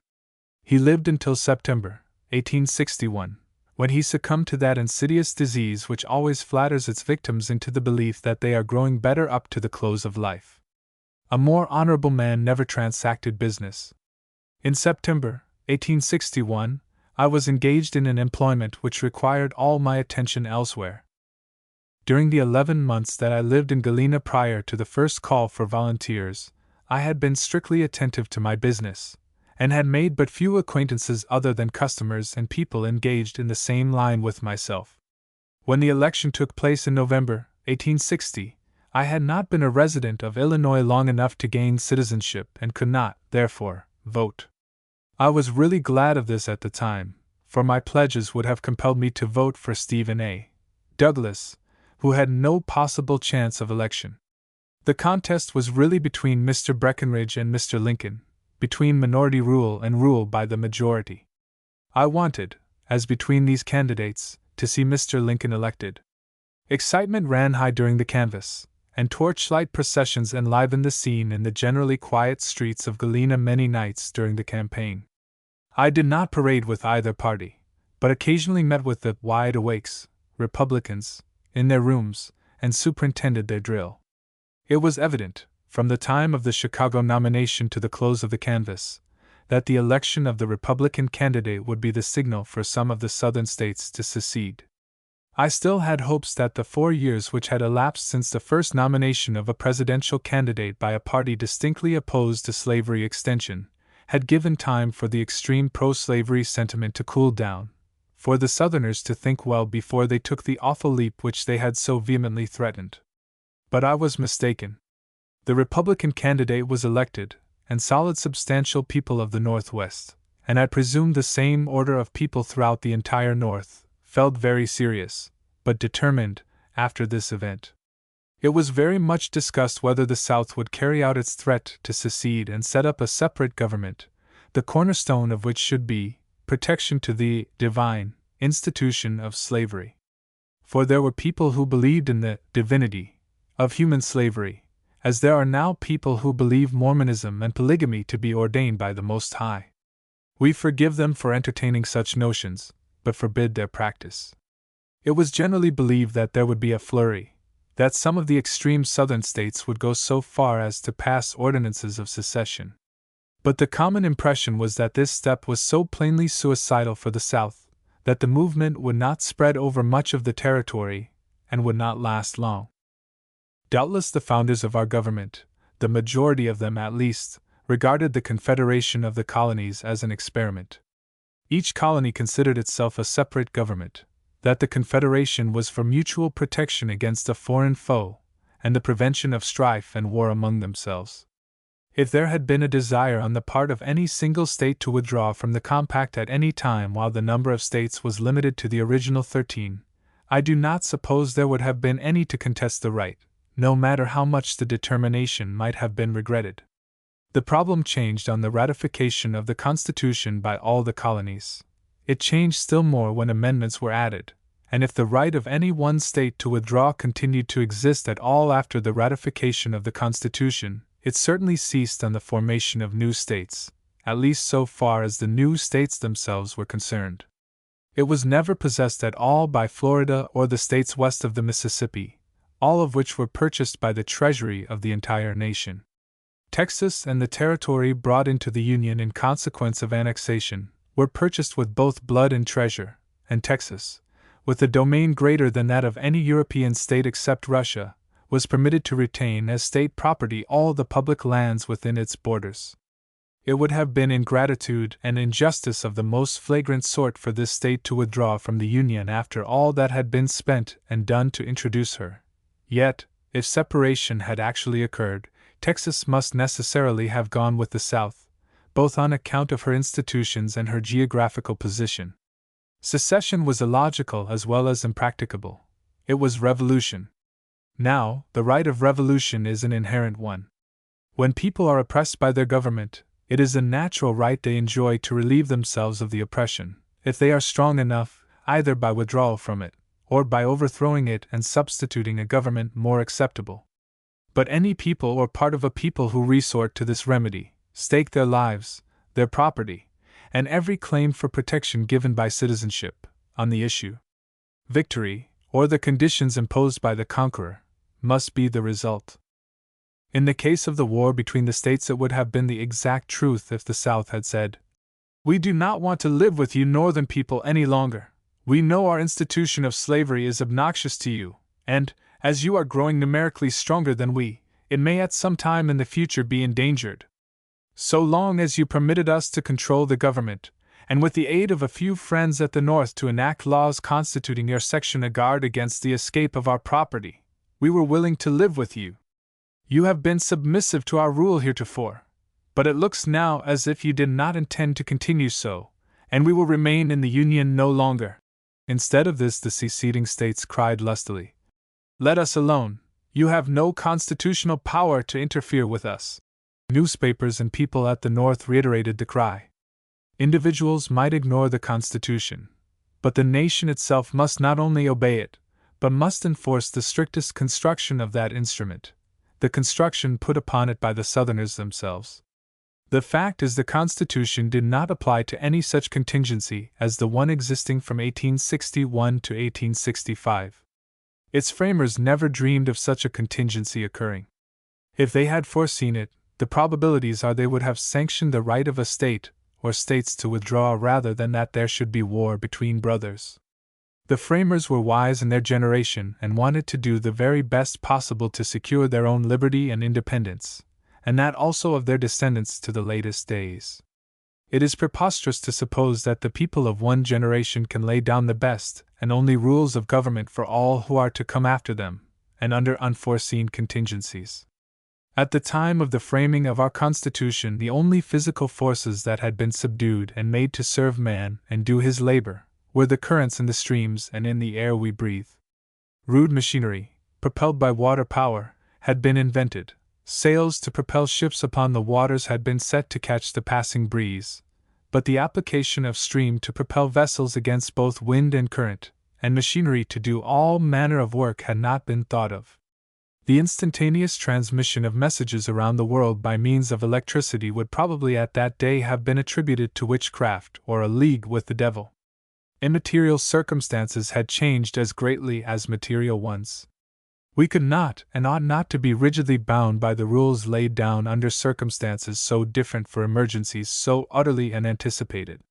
[SPEAKER 1] He lived until September, 1861, when he succumbed to that insidious disease which always flatters its victims into the belief that they are growing better up to the close of life. A more honorable man never transacted business. In September, 1861, I was engaged in an employment which required all my attention elsewhere. During the 11 months that I lived in Galena prior to the first call for volunteers, I had been strictly attentive to my business, and had made but few acquaintances other than customers and people engaged in the same line with myself. When the election took place in November 1860, I had not been a resident of Illinois long enough to gain citizenship and could not, therefore, vote. I was really glad of this at the time, for my pledges would have compelled me to vote for Stephen A. Douglas, who had no possible chance of election. The contest was really between Mr. Breckinridge and Mr. Lincoln, between minority rule and rule by the majority. I wanted, as between these candidates, to see Mr. Lincoln elected. Excitement ran high during the canvass, and torchlight processions enlivened the scene in the generally quiet streets of Galena many nights during the campaign. I did not parade with either party, but occasionally met with the wide-awakes, Republicans, in their rooms, and superintended their drill. It was evident, from the time of the Chicago nomination to the close of the canvass, that the election of the Republican candidate would be the signal for some of the Southern states to secede. I still had hopes that the 4 years which had elapsed since the first nomination of a presidential candidate by a party distinctly opposed to slavery extension had given time for the extreme pro-slavery sentiment to cool down, for the Southerners to think well before they took the awful leap which they had so vehemently threatened. But I was mistaken. The Republican candidate was elected, and solid substantial people of the Northwest, and I presume the same order of people throughout the entire North, felt very serious, but determined, after this event. It was very much discussed whether the South would carry out its threat to secede and set up a separate government, the cornerstone of which should be protection to the divine institution of slavery. For there were people who believed in the divinity of human slavery, as there are now people who believe Mormonism and polygamy to be ordained by the Most High. We forgive them for entertaining such notions, but forbid their practice. It was generally believed that there would be a flurry, that some of the extreme Southern states would go so far as to pass ordinances of secession. But the common impression was that this step was so plainly suicidal for the South, that the movement would not spread over much of the territory, and would not last long. Doubtless the founders of our government, the majority of them at least, regarded the Confederation of the Colonies as an experiment. Each colony considered itself a separate government, that the Confederation was for mutual protection against a foreign foe, and the prevention of strife and war among themselves. If there had been a desire on the part of any single state to withdraw from the compact at any time while the number of states was limited to the original 13, I do not suppose there would have been any to contest the right, no matter how much the determination might have been regretted. The problem changed on the ratification of the Constitution by all the colonies. It changed still more when amendments were added, and if the right of any one state to withdraw continued to exist at all after the ratification of the Constitution, it certainly ceased on the formation of new states, at least so far as the new states themselves were concerned. It was never possessed at all by Florida or the states west of the Mississippi, all of which were purchased by the treasury of the entire nation. Texas and the territory brought into the Union in consequence of annexation were purchased with both blood and treasure, and Texas, with a domain greater than that of any European state except Russia, was permitted to retain as state property all the public lands within its borders. It would have been ingratitude and injustice of the most flagrant sort for this state to withdraw from the Union after all that had been spent and done to introduce her. Yet, if separation had actually occurred, Texas must necessarily have gone with the South, both on account of her institutions and her geographical position. Secession was illogical as well as impracticable. It was revolution. Now, the right of revolution is an inherent one. When people are oppressed by their government, it is a natural right they enjoy to relieve themselves of the oppression, if they are strong enough, either by withdrawal from it, or by overthrowing it and substituting a government more acceptable. But any people or part of a people who resort to this remedy, stake their lives, their property, and every claim for protection given by citizenship, on the issue. Victory, or the conditions imposed by the conqueror, must be the result. In the case of the war between the states, it would have been the exact truth if the South had said, "We do not want to live with you Northern people any longer. We know our institution of slavery is obnoxious to you, and, as you are growing numerically stronger than we, it may at some time in the future be endangered. So long as you permitted us to control the government, and with the aid of a few friends at the North to enact laws constituting your section a guard against the escape of our property, we were willing to live with you. You have been submissive to our rule heretofore, but it looks now as if you did not intend to continue so, and we will remain in the Union no longer." Instead of this, the seceding states cried lustily, "Let us alone, you have no constitutional power to interfere with us." Newspapers and people at the North reiterated the cry. Individuals might ignore the Constitution, but the nation itself must not only obey it, but must enforce the strictest construction of that instrument, the construction put upon it by the Southerners themselves. The fact is, the Constitution did not apply to any such contingency as the one existing from 1861 to 1865. Its framers never dreamed of such a contingency occurring. If they had foreseen it, the probabilities are they would have sanctioned the right of a state, or states, to withdraw rather than that there should be war between brothers. The framers were wise in their generation and wanted to do the very best possible to secure their own liberty and independence, and that also of their descendants to the latest days. It is preposterous to suppose that the people of one generation can lay down the best and only rules of government for all who are to come after them, and under unforeseen contingencies. At the time of the framing of our Constitution, the only physical forces that had been subdued and made to serve man and do his labor were the currents in the streams and in the air we breathe. Rude machinery, propelled by water power, had been invented. Sails to propel ships upon the waters had been set to catch the passing breeze, but the application of steam to propel vessels against both wind and current, and machinery to do all manner of work had not been thought of. The instantaneous transmission of messages around the world by means of electricity would probably at that day have been attributed to witchcraft or a league with the devil. Immaterial circumstances had changed as greatly as material ones. We could not and ought not to be rigidly bound by the rules laid down under circumstances so different for emergencies so utterly unanticipated.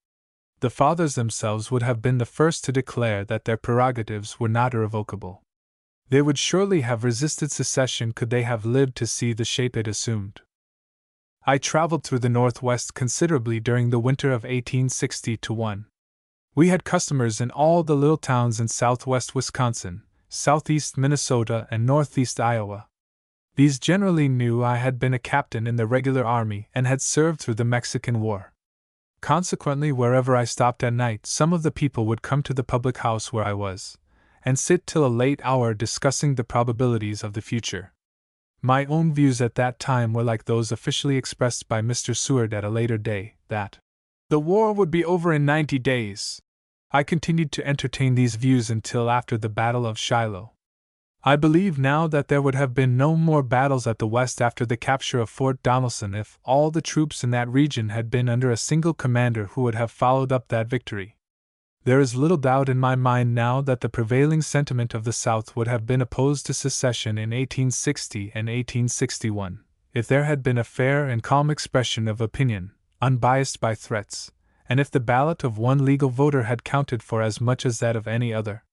[SPEAKER 1] The fathers themselves would have been the first to declare that their prerogatives were not irrevocable. They would surely have resisted secession could they have lived to see the shape it assumed. I traveled through the Northwest considerably during the winter of 1860-1. We had customers in all the little towns in southwest Wisconsin, southeast Minnesota, and northeast Iowa. These generally knew I had been a captain in the regular army and had served through the Mexican War. Consequently, wherever I stopped at night, some of the people would come to the public house where I was, and sit till a late hour discussing the probabilities of the future. My own views at that time were like those officially expressed by Mr. Seward at a later day, that the war would be over in 90 days. I continued to entertain these views until after the Battle of Shiloh. I believe now that there would have been no more battles at the West after the capture of Fort Donelson if all the troops in that region had been under a single commander who would have followed up that victory. There is little doubt in my mind now that the prevailing sentiment of the South would have been opposed to secession in 1860 and 1861, if there had been a fair and calm expression of opinion, unbiased by threats, and if the ballot of one legal voter had counted for as much as that of any other.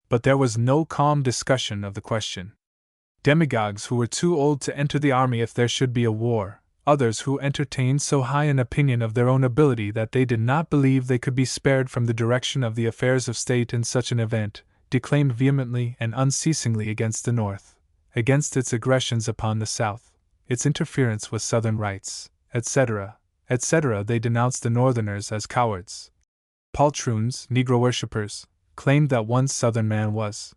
[SPEAKER 1] But there was no calm discussion of the question. Demagogues who were too old to enter the army if there should be a war, others who entertained so high an opinion of their own ability that they did not believe they could be spared from the direction of the affairs of state in such an event, declaimed vehemently and unceasingly against the North, against its aggressions upon the South, its interference with Southern rights, etc., etc. They denounced the Northerners as cowards, poltroons, Negro worshippers, claimed that one Southern man was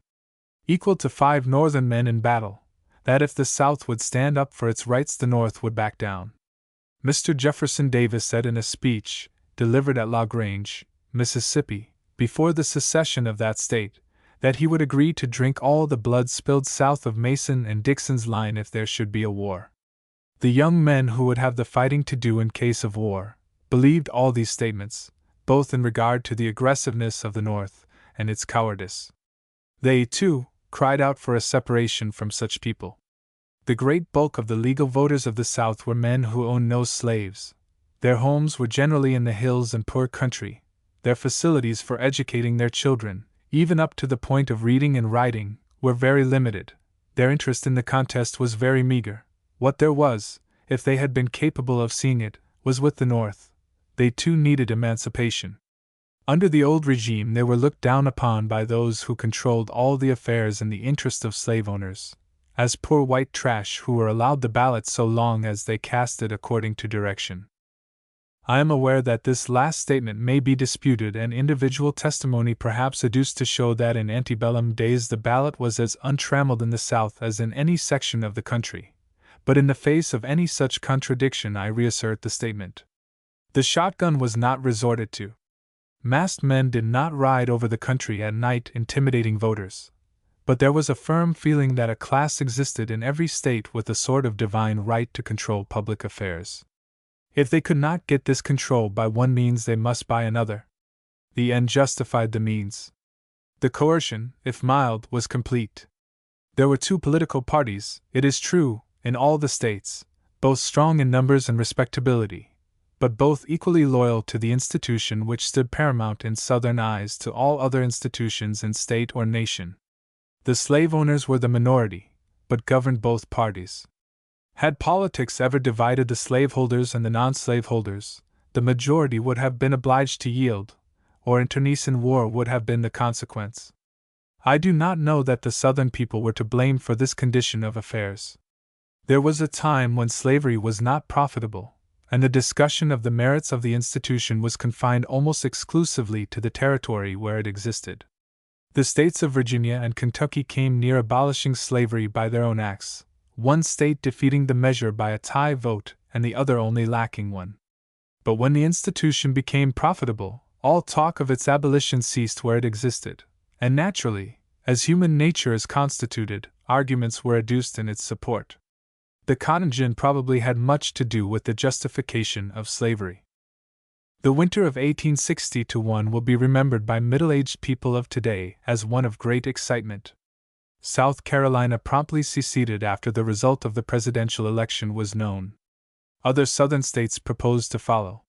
[SPEAKER 1] equal to 5 Northern men in battle, that if the South would stand up for its rights the North would back down. Mr. Jefferson Davis said in a speech, delivered at La Grange, Mississippi, before the secession of that state, that he would agree to drink all the blood spilled south of Mason and Dixon's line if there should be a war. The young men who would have the fighting to do in case of war believed all these statements, both in regard to the aggressiveness of the North and its cowardice. They, too, cried out for a separation from such people. The great bulk of the legal voters of the South were men who owned no slaves. Their homes were generally in the hills and poor country. Their facilities for educating their children, even up to the point of reading and writing, were very limited. Their interest in the contest was very meager. What there was, if they had been capable of seeing it, was with the North. They too needed emancipation. Under the old regime, they were looked down upon by those who controlled all the affairs in the interest of slave owners, as poor white trash who were allowed the ballot so long as they cast it according to direction. I am aware that this last statement may be disputed and individual testimony perhaps adduced to show that in antebellum days the ballot was as untrammeled in the South as in any section of the country. But in the face of any such contradiction, I reassert the statement. The shotgun was not resorted to. Masked men did not ride over the country at night intimidating voters. But there was a firm feeling that a class existed in every state with a sort of divine right to control public affairs. If they could not get this control by one means, they must by another. The end justified the means. The coercion, if mild, was complete. There were two political parties, it is true, in all the states, both strong in numbers and respectability, but both equally loyal to the institution which stood paramount in Southern eyes to all other institutions in state or nation. The slave owners were the minority, but governed both parties. Had politics ever divided the slaveholders and the non-slaveholders, the majority would have been obliged to yield, or internecine war would have been the consequence. I do not know that the Southern people were to blame for this condition of affairs. There was a time when slavery was not profitable, and the discussion of the merits of the institution was confined almost exclusively to the territory where it existed. The states of Virginia and Kentucky came near abolishing slavery by their own acts, one state defeating the measure by a tie vote and the other only lacking one. But when the institution became profitable, all talk of its abolition ceased where it existed, and naturally, as human nature is constituted, arguments were adduced in its support. The cotton gin probably had much to do with the justification of slavery. The winter of 1860-1 will be remembered by middle-aged people of today as one of great excitement. South Carolina promptly seceded after the result of the presidential election was known. Other Southern states proposed to follow.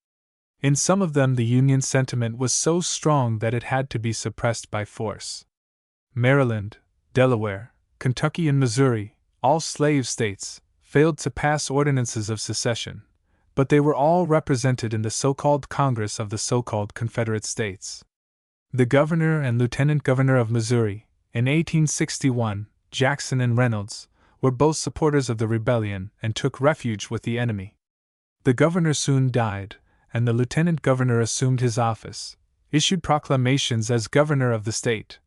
[SPEAKER 1] In some of them the Union sentiment was so strong that it had to be suppressed by force. Maryland, Delaware, Kentucky and Missouri, all slave states, failed to pass ordinances of secession, but they were all represented in the so-called Congress of the so-called Confederate States. The governor and lieutenant governor of Missouri, in 1861, Jackson and Reynolds, were both supporters of the rebellion and took refuge with the enemy. The governor soon died, and the lieutenant governor assumed his office, issued proclamations as governor of the state,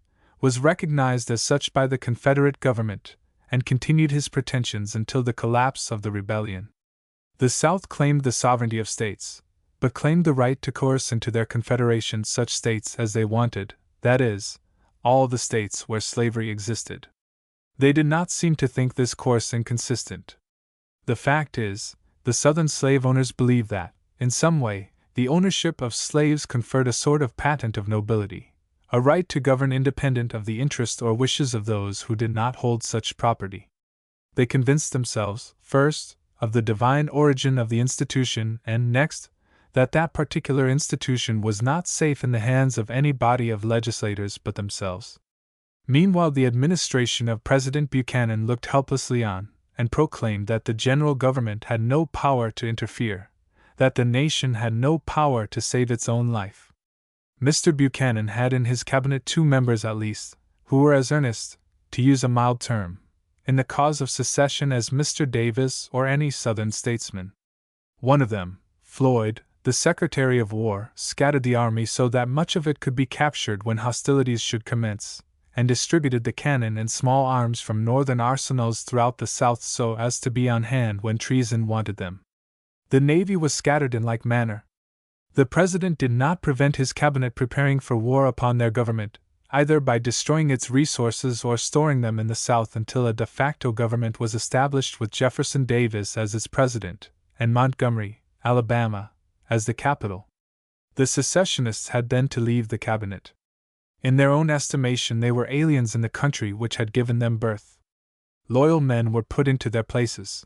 [SPEAKER 1] was recognized as such by the Confederate government, and continued his pretensions until the collapse of the rebellion. The South claimed the sovereignty of states, but claimed the right to coerce into their confederation such states as they wanted, that is, all the states where slavery existed. They did not seem to think this course inconsistent. The fact is, the Southern slave owners believed that, in some way, the ownership of slaves conferred a sort of patent of nobility, a right to govern independent of the interest or wishes of those who did not hold such property. They convinced themselves, first, of the divine origin of the institution, and next, that particular institution was not safe in the hands of any body of legislators but themselves. Meanwhile, the administration of President Buchanan looked helplessly on, and proclaimed that the general government had no power to interfere, that the nation had no power to save its own life. Mr. Buchanan had in his cabinet 2 members at least, who were as earnest, to use a mild term, in the cause of secession as Mr. Davis or any Southern statesman. One of them, Floyd, the Secretary of War, scattered the army so that much of it could be captured when hostilities should commence, and distributed the cannon and small arms from northern arsenals throughout the South so as to be on hand when treason wanted them. The Navy was scattered in like manner. The President did not prevent his cabinet preparing for war upon their government, either by destroying its resources or storing them in the South until a de facto government was established with Jefferson Davis as its president, and Montgomery, Alabama, as the capital. The secessionists had then to leave the cabinet. In their own estimation, they were aliens in the country which had given them birth. Loyal men were put into their places.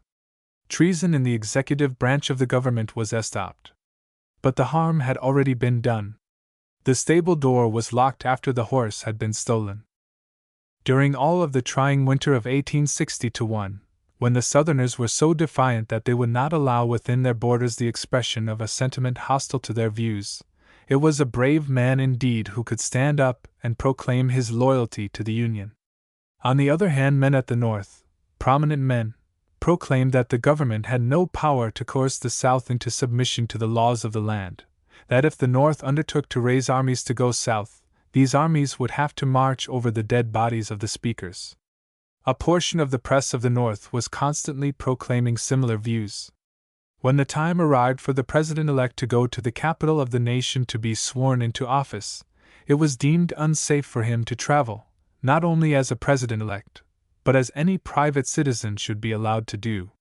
[SPEAKER 1] Treason in the executive branch of the government was stopped. But the harm had already been done. The stable door was locked after the horse had been stolen. During all of the trying winter of 1860-1, when the Southerners were so defiant that they would not allow within their borders the expression of a sentiment hostile to their views, it was a brave man indeed who could stand up and proclaim his loyalty to the Union. On the other hand, men at the North, prominent men, proclaimed that the government had no power to coerce the South into submission to the laws of the land, that if the North undertook to raise armies to go south, these armies would have to march over the dead bodies of the speakers. A portion of the press of the North was constantly proclaiming similar views. When the time arrived for the president-elect to go to the capital of the nation to be sworn into office, it was deemed unsafe for him to travel, not only as a president-elect, but as any private citizen should be allowed to do.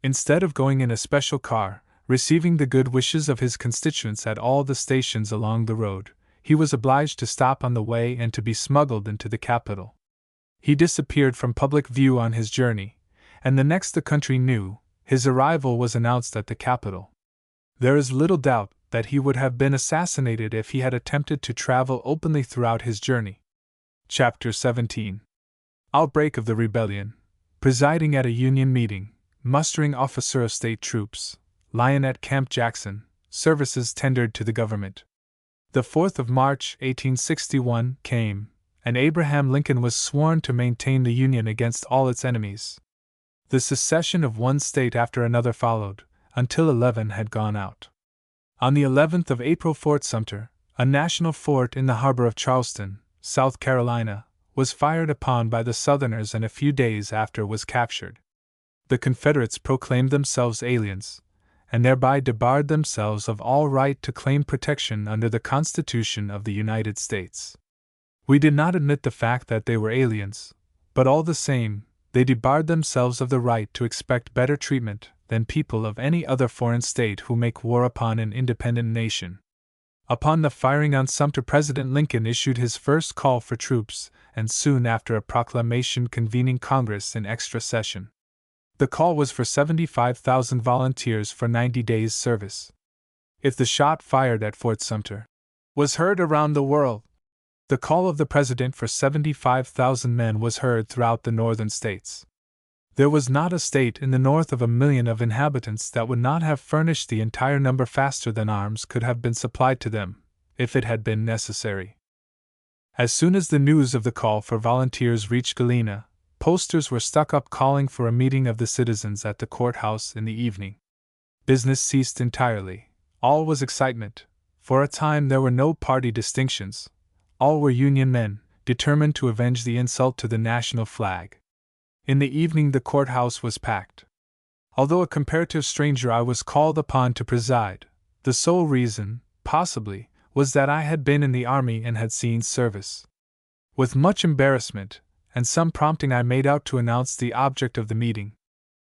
[SPEAKER 1] Instead of going in a special car, receiving the good wishes of his constituents at all the stations along the road, he was obliged to stop on the way and to be smuggled into the capital. He disappeared from public view on his journey, and the next the country knew, his arrival was announced at the capital. There is little doubt that he would have been assassinated if he had attempted to travel openly throughout his journey. Chapter 17. Outbreak of the Rebellion. Presiding at a Union meeting, mustering officer of state troops, lion at Camp Jackson, services tendered to the government. The 4th of March, 1861, came, and Abraham Lincoln was sworn to maintain the Union against all its enemies. The secession of one state after another followed, until 11 had gone out. On the 11th of April, Fort Sumter, a national fort in the harbor of Charleston, South Carolina, was fired upon by the Southerners and a few days after was captured. The Confederates proclaimed themselves aliens, and thereby debarred themselves of all right to claim protection under the Constitution of the United States. We did not admit the fact that they were aliens, but all the same, they debarred themselves of the right to expect better treatment than people of any other foreign state who make war upon an independent nation. Upon the firing on Sumter, President Lincoln issued his first call for troops, and soon after a proclamation convening Congress in extra session. The call was for 75,000 volunteers for 90 days' service. If the shot fired at Fort Sumter was heard around the world, the call of the President for 75,000 men was heard throughout the northern states. There was not a state in the north of 1 million of inhabitants that would not have furnished the entire number faster than arms could have been supplied to them, if it had been necessary. As soon as the news of the call for volunteers reached Galena, posters were stuck up calling for a meeting of the citizens at the courthouse in the evening. Business ceased entirely. All was excitement. For a time there were no party distinctions. All were Union men, determined to avenge the insult to the national flag. In the evening the courthouse was packed. Although a comparative stranger, I was called upon to preside. The sole reason, possibly, was that I had been in the army and had seen service. With much embarrassment and some prompting, I made out to announce the object of the meeting.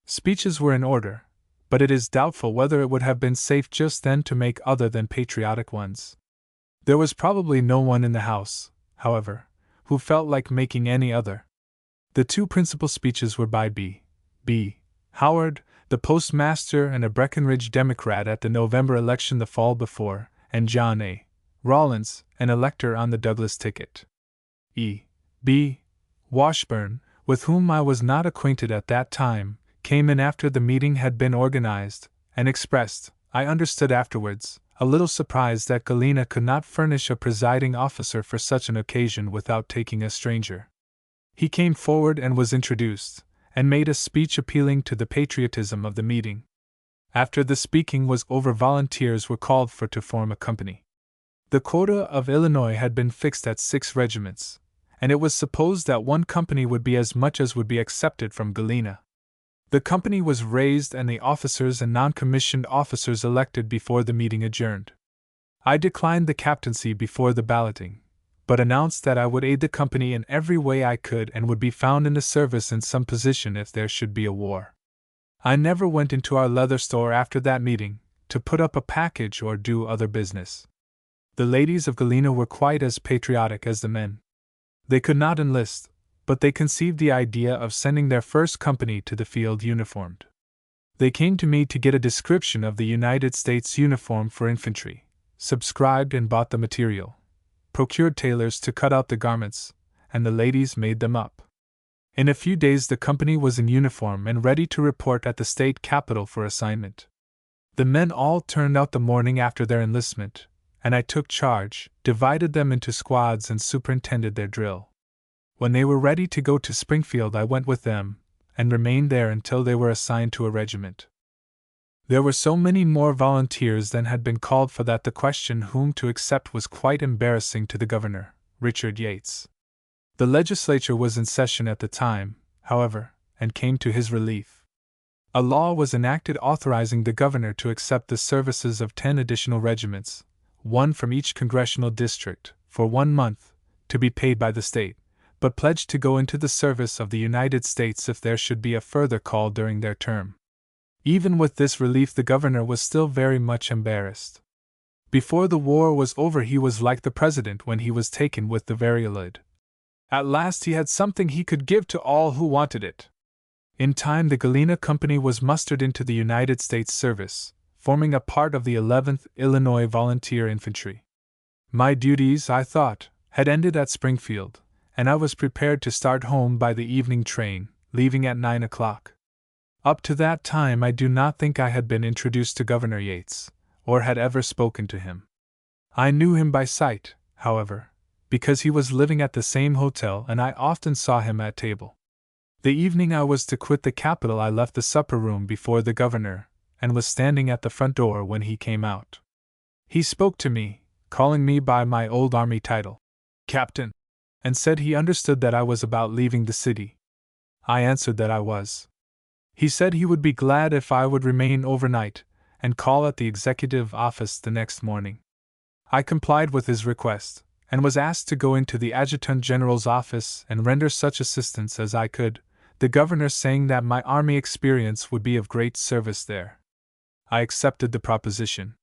[SPEAKER 1] Speeches were in order, but it is doubtful whether it would have been safe just then to make other than patriotic ones. There was probably no one in the house, however, who felt like making any other. The two principal speeches were by B. Howard, the postmaster and a Breckinridge Democrat at the November election the fall before, and John A. Rawlins, an elector on the Douglas ticket. E.B. Washburn, with whom I was not acquainted at that time, came in after the meeting had been organized, and expressed, I understood afterwards, a little surprise that Galena could not furnish a presiding officer for such an occasion without taking a stranger. He came forward and was introduced, and made a speech appealing to the patriotism of the meeting. After the speaking was over, volunteers were called for to form a company. The quota of Illinois had been fixed at 6 regiments, and it was supposed that one company would be as much as would be accepted from Galena. The company was raised and the officers and non-commissioned officers elected before the meeting adjourned. I declined the captaincy before the balloting, but announced that I would aid the company in every way I could and would be found in the service in some position if there should be a war. I never went into our leather store after that meeting, to put up a package or do other business. The ladies of Galena were quite as patriotic as the men. They could not enlist, but they conceived the idea of sending their first company to the field uniformed. They came to me to get a description of the United States uniform for infantry, subscribed and bought the material, procured tailors to cut out the garments, and the ladies made them up. In a few days the company was in uniform and ready to report at the state capitol for assignment. The men all turned out the morning after their enlistment, and I took charge, divided them into squads, and superintended their drill. When they were ready to go to Springfield, I went with them, and remained there until they were assigned to a regiment. There were so many more volunteers than had been called for that the question whom to accept was quite embarrassing to the governor, Richard Yates. The legislature was in session at the time, however, and came to his relief. A law was enacted authorizing the governor to accept the services of 10 additional regiments, one from each congressional district, for 1 month, to be paid by the state, but pledged to go into the service of the United States if there should be a further call during their term. Even with this relief, the governor was still very much embarrassed. Before the war was over, he was like the president when he was taken with the variolid. At last he had something he could give to all who wanted it. In time, the Galena Company was mustered into the United States service, forming a part of the 11th Illinois Volunteer Infantry. My duties, I thought, had ended at Springfield, and I was prepared to start home by the evening train, leaving at 9 o'clock. Up to that time I do not think I had been introduced to Governor Yates, or had ever spoken to him. I knew him by sight, however, because he was living at the same hotel and I often saw him at table. The evening I was to quit the Capitol, I left the supper room before the governor, and was standing at the front door when he came out. He spoke to me, calling me by my old army title, Captain, and said he understood that I was about leaving the city. I answered that I was. He said he would be glad if I would remain overnight, and call at the executive office the next morning. I complied with his request, and was asked to go into the Adjutant General's office and render such assistance as I could, the governor saying that my army experience would be of great service there. I accepted the proposition.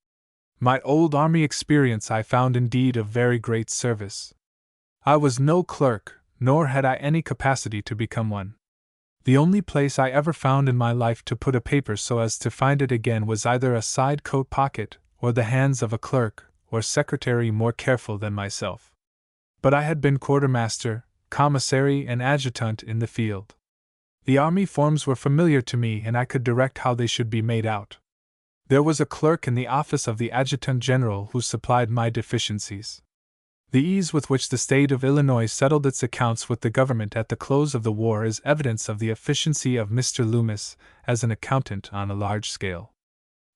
[SPEAKER 1] My old army experience I found indeed of very great service. I was no clerk, nor had I any capacity to become one. The only place I ever found in my life to put a paper so as to find it again was either a side coat pocket, or the hands of a clerk or secretary more careful than myself. But I had been quartermaster, commissary, and adjutant in the field. The army forms were familiar to me, and I could direct how they should be made out. There was a clerk in the office of the Adjutant General who supplied my deficiencies. The ease with which the state of Illinois settled its accounts with the government at the close of the war is evidence of the efficiency of Mr. Loomis as an accountant on a large scale.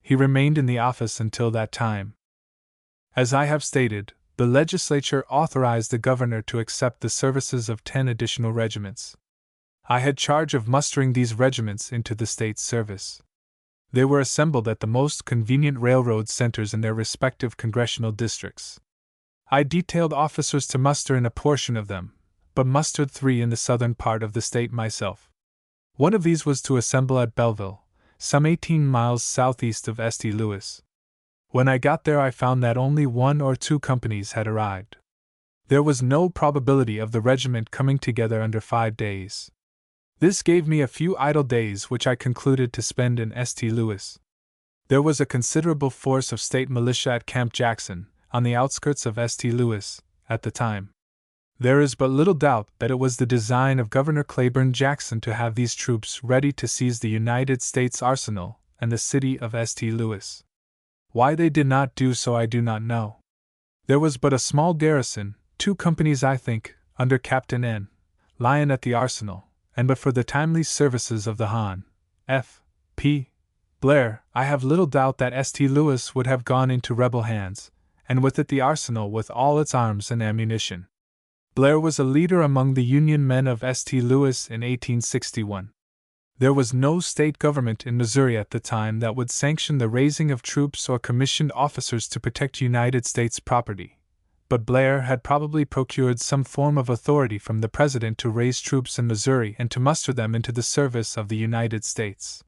[SPEAKER 1] He remained in the office until that time. As I have stated, the legislature authorized the governor to accept the services of 10 additional regiments. I had charge of mustering these regiments into the state's service. They were assembled at the most convenient railroad centers in their respective congressional districts. I detailed officers to muster in a portion of them, but mustered 3 in the southern part of the state myself. One of these was to assemble at Belleville, some 18 miles southeast of St. Louis. When I got there, I found that only 1 or 2 companies had arrived. There was no probability of the regiment coming together under 5 days. This gave me a few idle days which I concluded to spend in St. Louis. There was a considerable force of state militia at Camp Jackson, on the outskirts of St. Louis, at the time. There is but little doubt that it was the design of Governor Claiborne Jackson to have these troops ready to seize the United States arsenal and the city of St. Louis. Why they did not do so I do not know. There was but a small garrison, 2 companies I think, under Captain N. Lyon at the arsenal, and but for the timely services of the Hon. F. P. Blair, I have little doubt that St. Louis would have gone into rebel hands, and with it the arsenal with all its arms and ammunition. Blair was a leader among the Union men of St. Louis in 1861. There was no state government in Missouri at the time that would sanction the raising of troops or commissioned officers to protect United States property, but Blair had probably procured some form of authority from the President to raise troops in Missouri and to muster them into the service of the United States.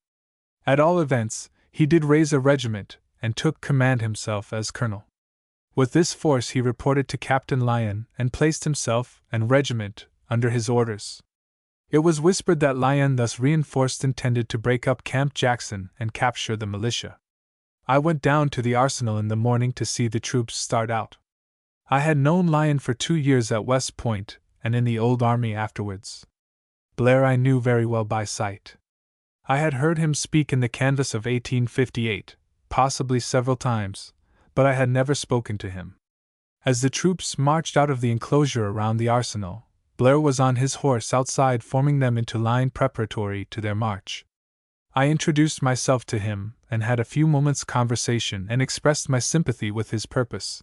[SPEAKER 1] At all events, he did raise a regiment, and took command himself as colonel. With this force he reported to Captain Lyon and placed himself and regiment under his orders. It was whispered that Lyon, thus reinforced, intended to break up Camp Jackson and capture the militia. I went down to the arsenal in the morning to see the troops start out. I had known Lyon for 2 years at West Point, and in the old army afterwards. Blair I knew very well by sight. I had heard him speak in the canvass of 1858, possibly several times, but I had never spoken to him. As the troops marched out of the enclosure around the arsenal, Blair was on his horse outside forming them into line preparatory to their march. I introduced myself to him and had a few moments' conversation and expressed my sympathy with his purpose.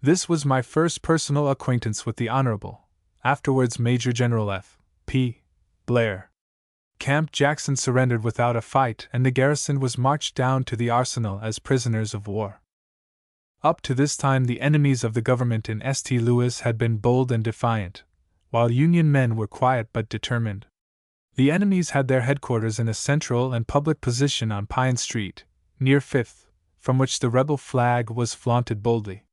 [SPEAKER 1] This was my first personal acquaintance with the Honorable, afterwards Major General F. P. Blair. Camp Jackson surrendered without a fight and the garrison was marched down to the arsenal as prisoners of war. Up to this time the enemies of the government in St. Louis had been bold and defiant, while Union men were quiet but determined. The enemies had their headquarters in a central and public position on Pine Street, near Fifth, from which the rebel flag was flaunted boldly.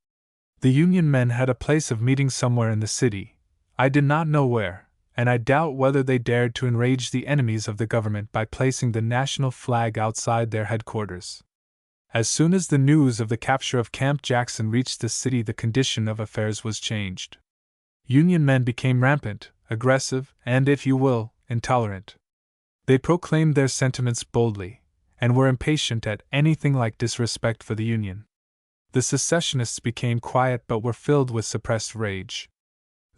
[SPEAKER 1] The Union men had a place of meeting somewhere in the city, I did not know where, and I doubt whether they dared to enrage the enemies of the government by placing the national flag outside their headquarters. As soon as the news of the capture of Camp Jackson reached the city, the condition of affairs was changed. Union men became rampant, aggressive, and, if you will, intolerant. They proclaimed their sentiments boldly, and were impatient at anything like disrespect for the Union. The secessionists became quiet but were filled with suppressed rage.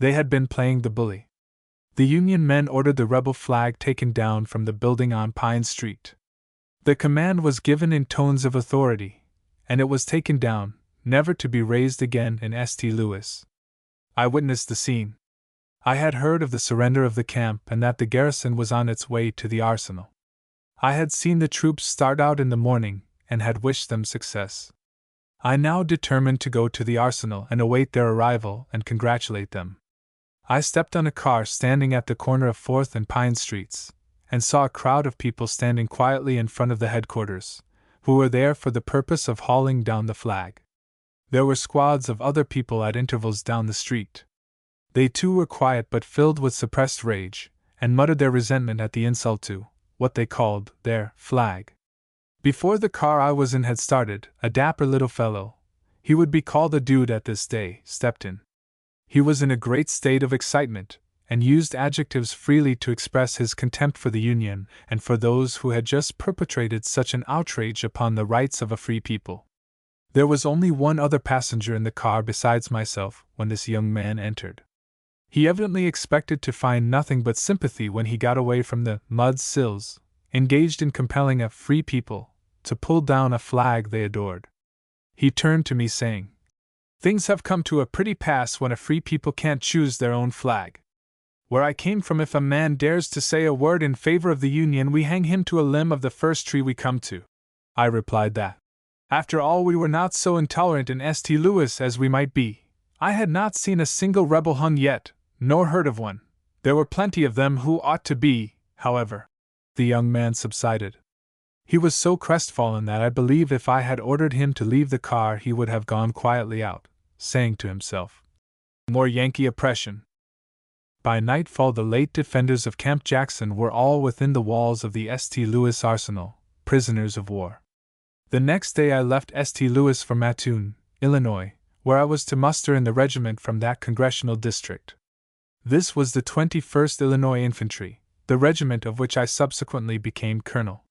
[SPEAKER 1] They had been playing the bully. The Union men ordered the rebel flag taken down from the building on Pine Street. The command was given in tones of authority, and it was taken down, never to be raised again in St. Louis. I witnessed the scene. I had heard of the surrender of the camp and that the garrison was on its way to the arsenal. I had seen the troops start out in the morning and had wished them success. I now determined to go to the arsenal and await their arrival and congratulate them. I stepped on a car standing at the corner of 4th and Pine Streets, and saw a crowd of people standing quietly in front of the headquarters, who were there for the purpose of hauling down the flag. There were squads of other people at intervals down the street. They too were quiet but filled with suppressed rage, and muttered their resentment at the insult to what they called their flag. Before the car I was in had started, a dapper little fellow, he would be called a dude at this day, stepped in. He was in a great state of excitement, and used adjectives freely to express his contempt for the Union and for those who had just perpetrated such an outrage upon the rights of a free people. There was only one other passenger in the car besides myself when this young man entered. He evidently expected to find nothing but sympathy when he got away from the mud sills, engaged in compelling a free people to pull down a flag they adored. He turned to me saying, "Things have come to a pretty pass when a free people can't choose their own flag. Where I came from, if a man dares to say a word in favor of the Union, we hang him to a limb of the first tree we come to." I replied that, after all, we were not so intolerant in St. Louis as we might be. I had not seen a single rebel hung yet, nor heard of one. There were plenty of them who ought to be, however. The young man subsided. He was so crestfallen that I believe if I had ordered him to leave the car he would have gone quietly out, saying to himself, "More Yankee oppression." By nightfall the late defenders of Camp Jackson were all within the walls of the St. Louis arsenal, prisoners of war. The next day I left St. Louis for Mattoon, Illinois, where I was to muster in the regiment from that congressional district. This was the 21st Illinois Infantry, the regiment of which I subsequently became colonel.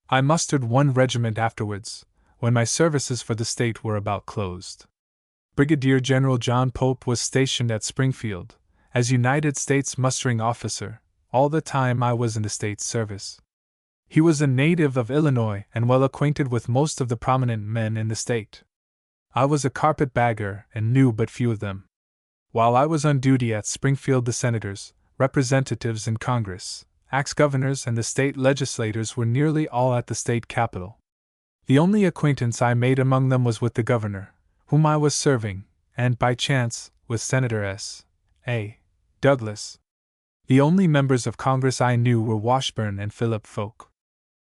[SPEAKER 1] I mustered one regiment afterwards, when my services for the state were about closed. Brigadier General John Pope was stationed at Springfield, as United States mustering officer, all the time I was in the state's service. He was a native of Illinois and well acquainted with most of the prominent men in the state. I was a carpetbagger and knew but few of them. While I was on duty at Springfield, the senators, representatives in Congress, ex-governors, and the state legislators were nearly all at the state capitol. The only acquaintance I made among them was with the governor, whom I was serving, and, by chance, with Senator S. A. Douglas. The only members of Congress I knew were Washburne and Philip Foulke.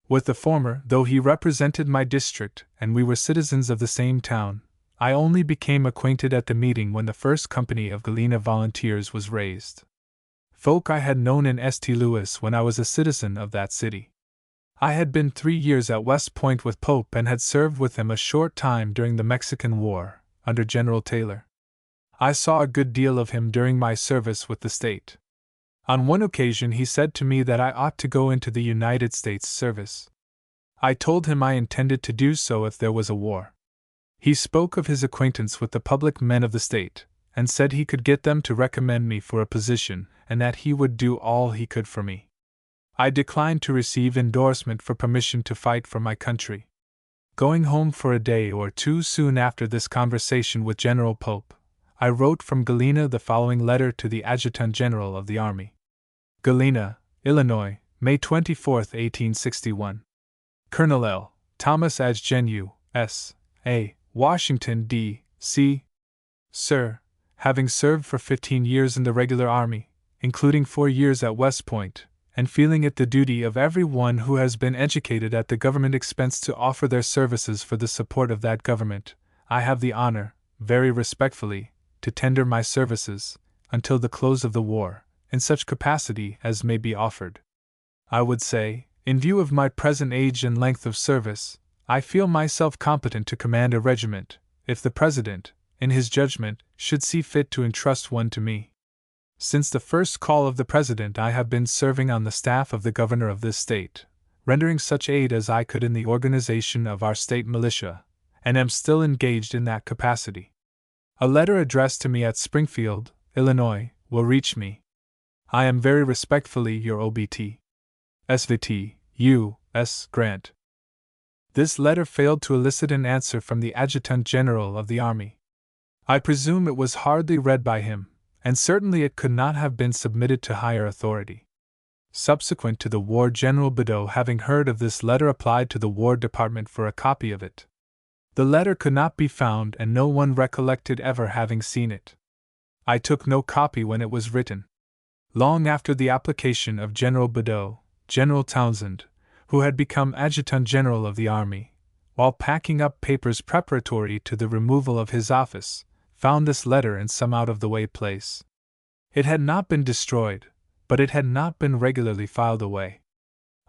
[SPEAKER 1] With the former, though he represented my district and we were citizens of the same town, I only became acquainted at the meeting when the first company of Galena volunteers was raised. Foulke I had known in St. Louis when I was a citizen of that city. I had been 3 years at West Point with Pope and had served with him a short time during the Mexican War, under General Taylor. I saw a good deal of him during my service with the state. On one occasion he said to me that I ought to go into the United States service. I told him I intended to do so if there was a war. He spoke of his acquaintance with the public men of the state, and said he could get them to recommend me for a position, and that he would do all he could for me. I declined to receive endorsement for permission to fight for my country. Going home for a day or two soon after this conversation with General Pope, I wrote from Galena the following letter to the Adjutant General of the Army. Galena, Illinois, May 24, 1861. Colonel L. Thomas Adjutant U.S. A. Washington, D.C. Sir, having served for 15 years in the regular army, including 4 years at West Point, and feeling it the duty of every one who has been educated at the government expense to offer their services for the support of that government, I have the honor, very respectfully, to tender my services, until the close of the war, in such capacity as may be offered. I would say, in view of my present age and length of service, I feel myself competent to command a regiment, if the President, in his judgment, should see fit to entrust one to me. Since the first call of the President, I have been serving on the staff of the Governor of this state, rendering such aid as I could in the organization of our state militia, and am still engaged in that capacity. A letter addressed to me at Springfield, Illinois, will reach me. I am very respectfully your OBT. SVT, U. S. Grant. This letter failed to elicit an answer from the Adjutant General of the Army. I presume it was hardly read by him, and certainly it could not have been submitted to higher authority. Subsequent to the war, General Badeau, having heard of this letter, applied to the War Department for a copy of it. The letter could not be found, and no one recollected ever having seen it. I took no copy when it was written. Long after the application of General Badeau, General Townsend, who had become Adjutant General of the Army, while packing up papers preparatory to the removal of his office, found this letter in some out-of-the-way place. It had not been destroyed, but it had not been regularly filed away.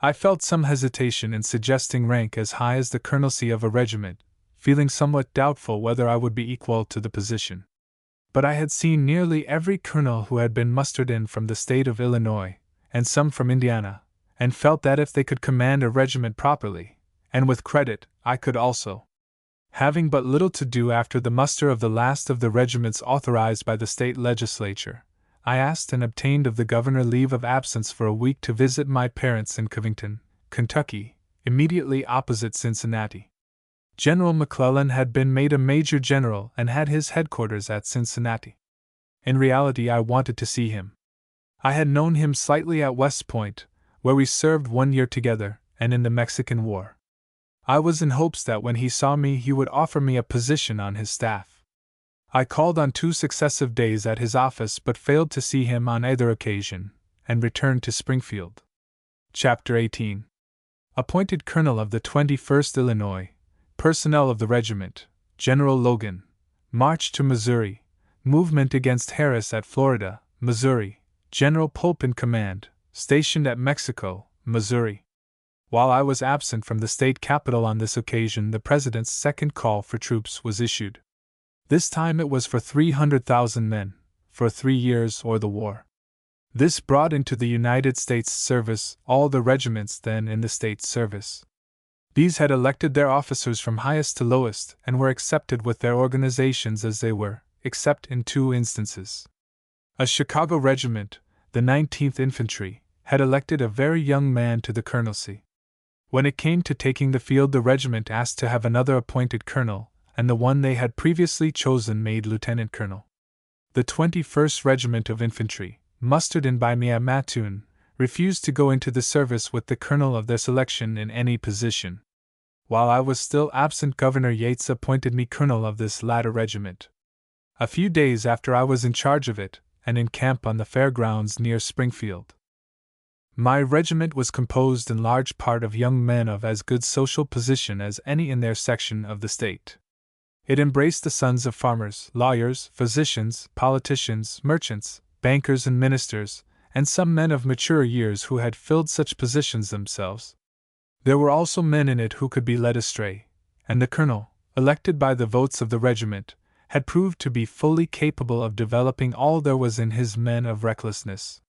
[SPEAKER 1] I felt some hesitation in suggesting rank as high as the colonelcy of a regiment, feeling somewhat doubtful whether I would be equal to the position. But I had seen nearly every colonel who had been mustered in from the state of Illinois, and some from Indiana, and felt that if they could command a regiment properly, and with credit, I could also. Having but little to do after the muster of the last of the regiments authorized by the state legislature, I asked and obtained of the governor leave of absence for a week to visit my parents in Covington, Kentucky, immediately opposite Cincinnati. General McClellan had been made a major general and had his headquarters at Cincinnati. In reality, I wanted to see him. I had known him slightly at West Point, where we served 1 year together, and in the Mexican War. I was in hopes that when he saw me he would offer me a position on his staff. I called on 2 successive days at his office but failed to see him on either occasion, and returned to Springfield. Chapter 18. Appointed Colonel of the 21st Illinois, Personnel of the Regiment, General Logan, March to Missouri, Movement against Harris at Florida, Missouri, General Pope in command, stationed at Mexico, Missouri. While I was absent from the state capital on this occasion, the President's second call for troops was issued. This time it was for 300,000 men, for 3 years or the war. This brought into the United States service all the regiments then in the state service. These had elected their officers from highest to lowest and were accepted with their organizations as they were, except in 2 instances. A Chicago regiment, the 19th Infantry, had elected a very young man to the colonelcy. When it came to taking the field, the regiment asked to have another appointed colonel, and the one they had previously chosen made lieutenant colonel. The 21st Regiment of Infantry, mustered in by me at Mattoon, refused to go into the service with the colonel of their selection in any position. While I was still absent, Governor Yates appointed me colonel of this latter regiment. A few days after I was in charge of it, and in camp on the fairgrounds near Springfield. My regiment was composed in large part of young men of as good social position as any in their section of the state. It embraced the sons of farmers, lawyers, physicians, politicians, merchants, bankers, and ministers, and some men of mature years who had filled such positions themselves. There were also men in it who could be led astray, and the colonel, elected by the votes of the regiment, had proved to be fully capable of developing all there was in his men of recklessness.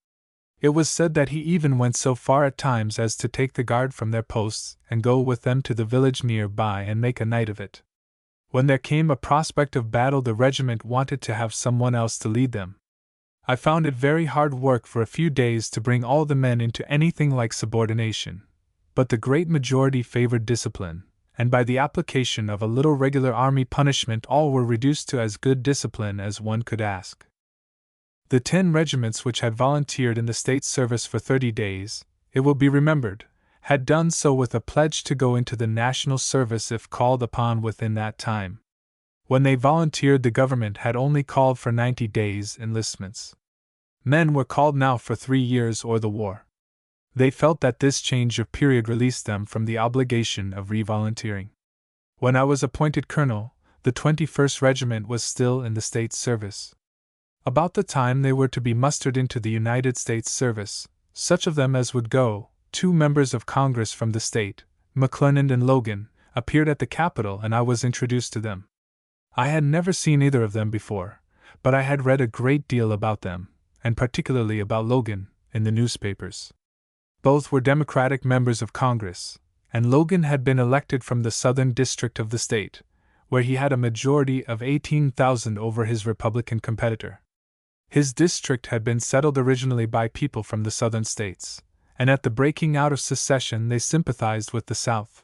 [SPEAKER 1] It was said that he even went so far at times as to take the guard from their posts and go with them to the village near by and make a night of it. When there came a prospect of battle, the regiment wanted to have someone else to lead them. I found it very hard work for a few days to bring all the men into anything like subordination, but the great majority favored discipline, and by the application of a little regular army punishment all were reduced to as good discipline as one could ask. The 10 regiments which had volunteered in the state service for 30 days, it will be remembered, had done so with a pledge to go into the national service if called upon within that time. When they volunteered, the government had only called for 90 days enlistments. Men were called now for 3 years or the war. They felt that this change of period released them from the obligation of re-volunteering. When I was appointed colonel, the 21st Regiment was still in the state service. About the time they were to be mustered into the United States service, such of them as would go, 2 members of Congress from the state, McClernand and Logan, appeared at the Capitol and I was introduced to them. I had never seen either of them before, but I had read a great deal about them, and particularly about Logan, in the newspapers. Both were Democratic members of Congress, and Logan had been elected from the southern district of the state, where he had a majority of 18,000 over his Republican competitor. His district had been settled originally by people from the southern states, and at the breaking out of secession they sympathized with the South.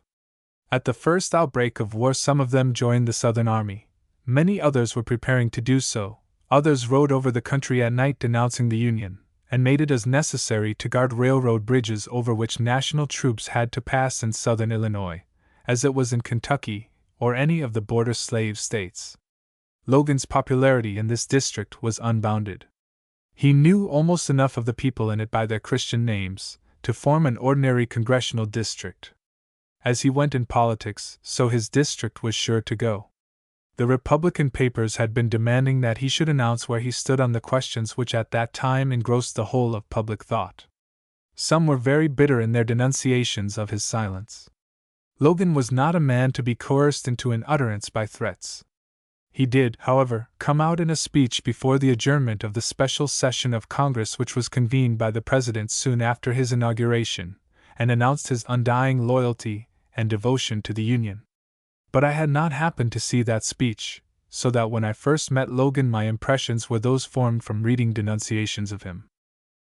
[SPEAKER 1] At the first outbreak of war some of them joined the Southern Army. Many others were preparing to do so. Others rode over the country at night denouncing the Union, and made it as necessary to guard railroad bridges over which national troops had to pass in southern Illinois, as it was in Kentucky or any of the border slave states. Logan's popularity in this district was unbounded. He knew almost enough of the people in it by their Christian names to form an ordinary congressional district. As he went in politics, so his district was sure to go. The Republican papers had been demanding that he should announce where he stood on the questions which at that time engrossed the whole of public thought. Some were very bitter in their denunciations of his silence. Logan was not a man to be coerced into an utterance by threats. He did, however, come out in a speech before the adjournment of the special session of Congress which was convened by the President soon after his inauguration, and announced his undying loyalty and devotion to the Union. But I had not happened to see that speech, so that when I first met Logan my impressions were those formed from reading denunciations of him.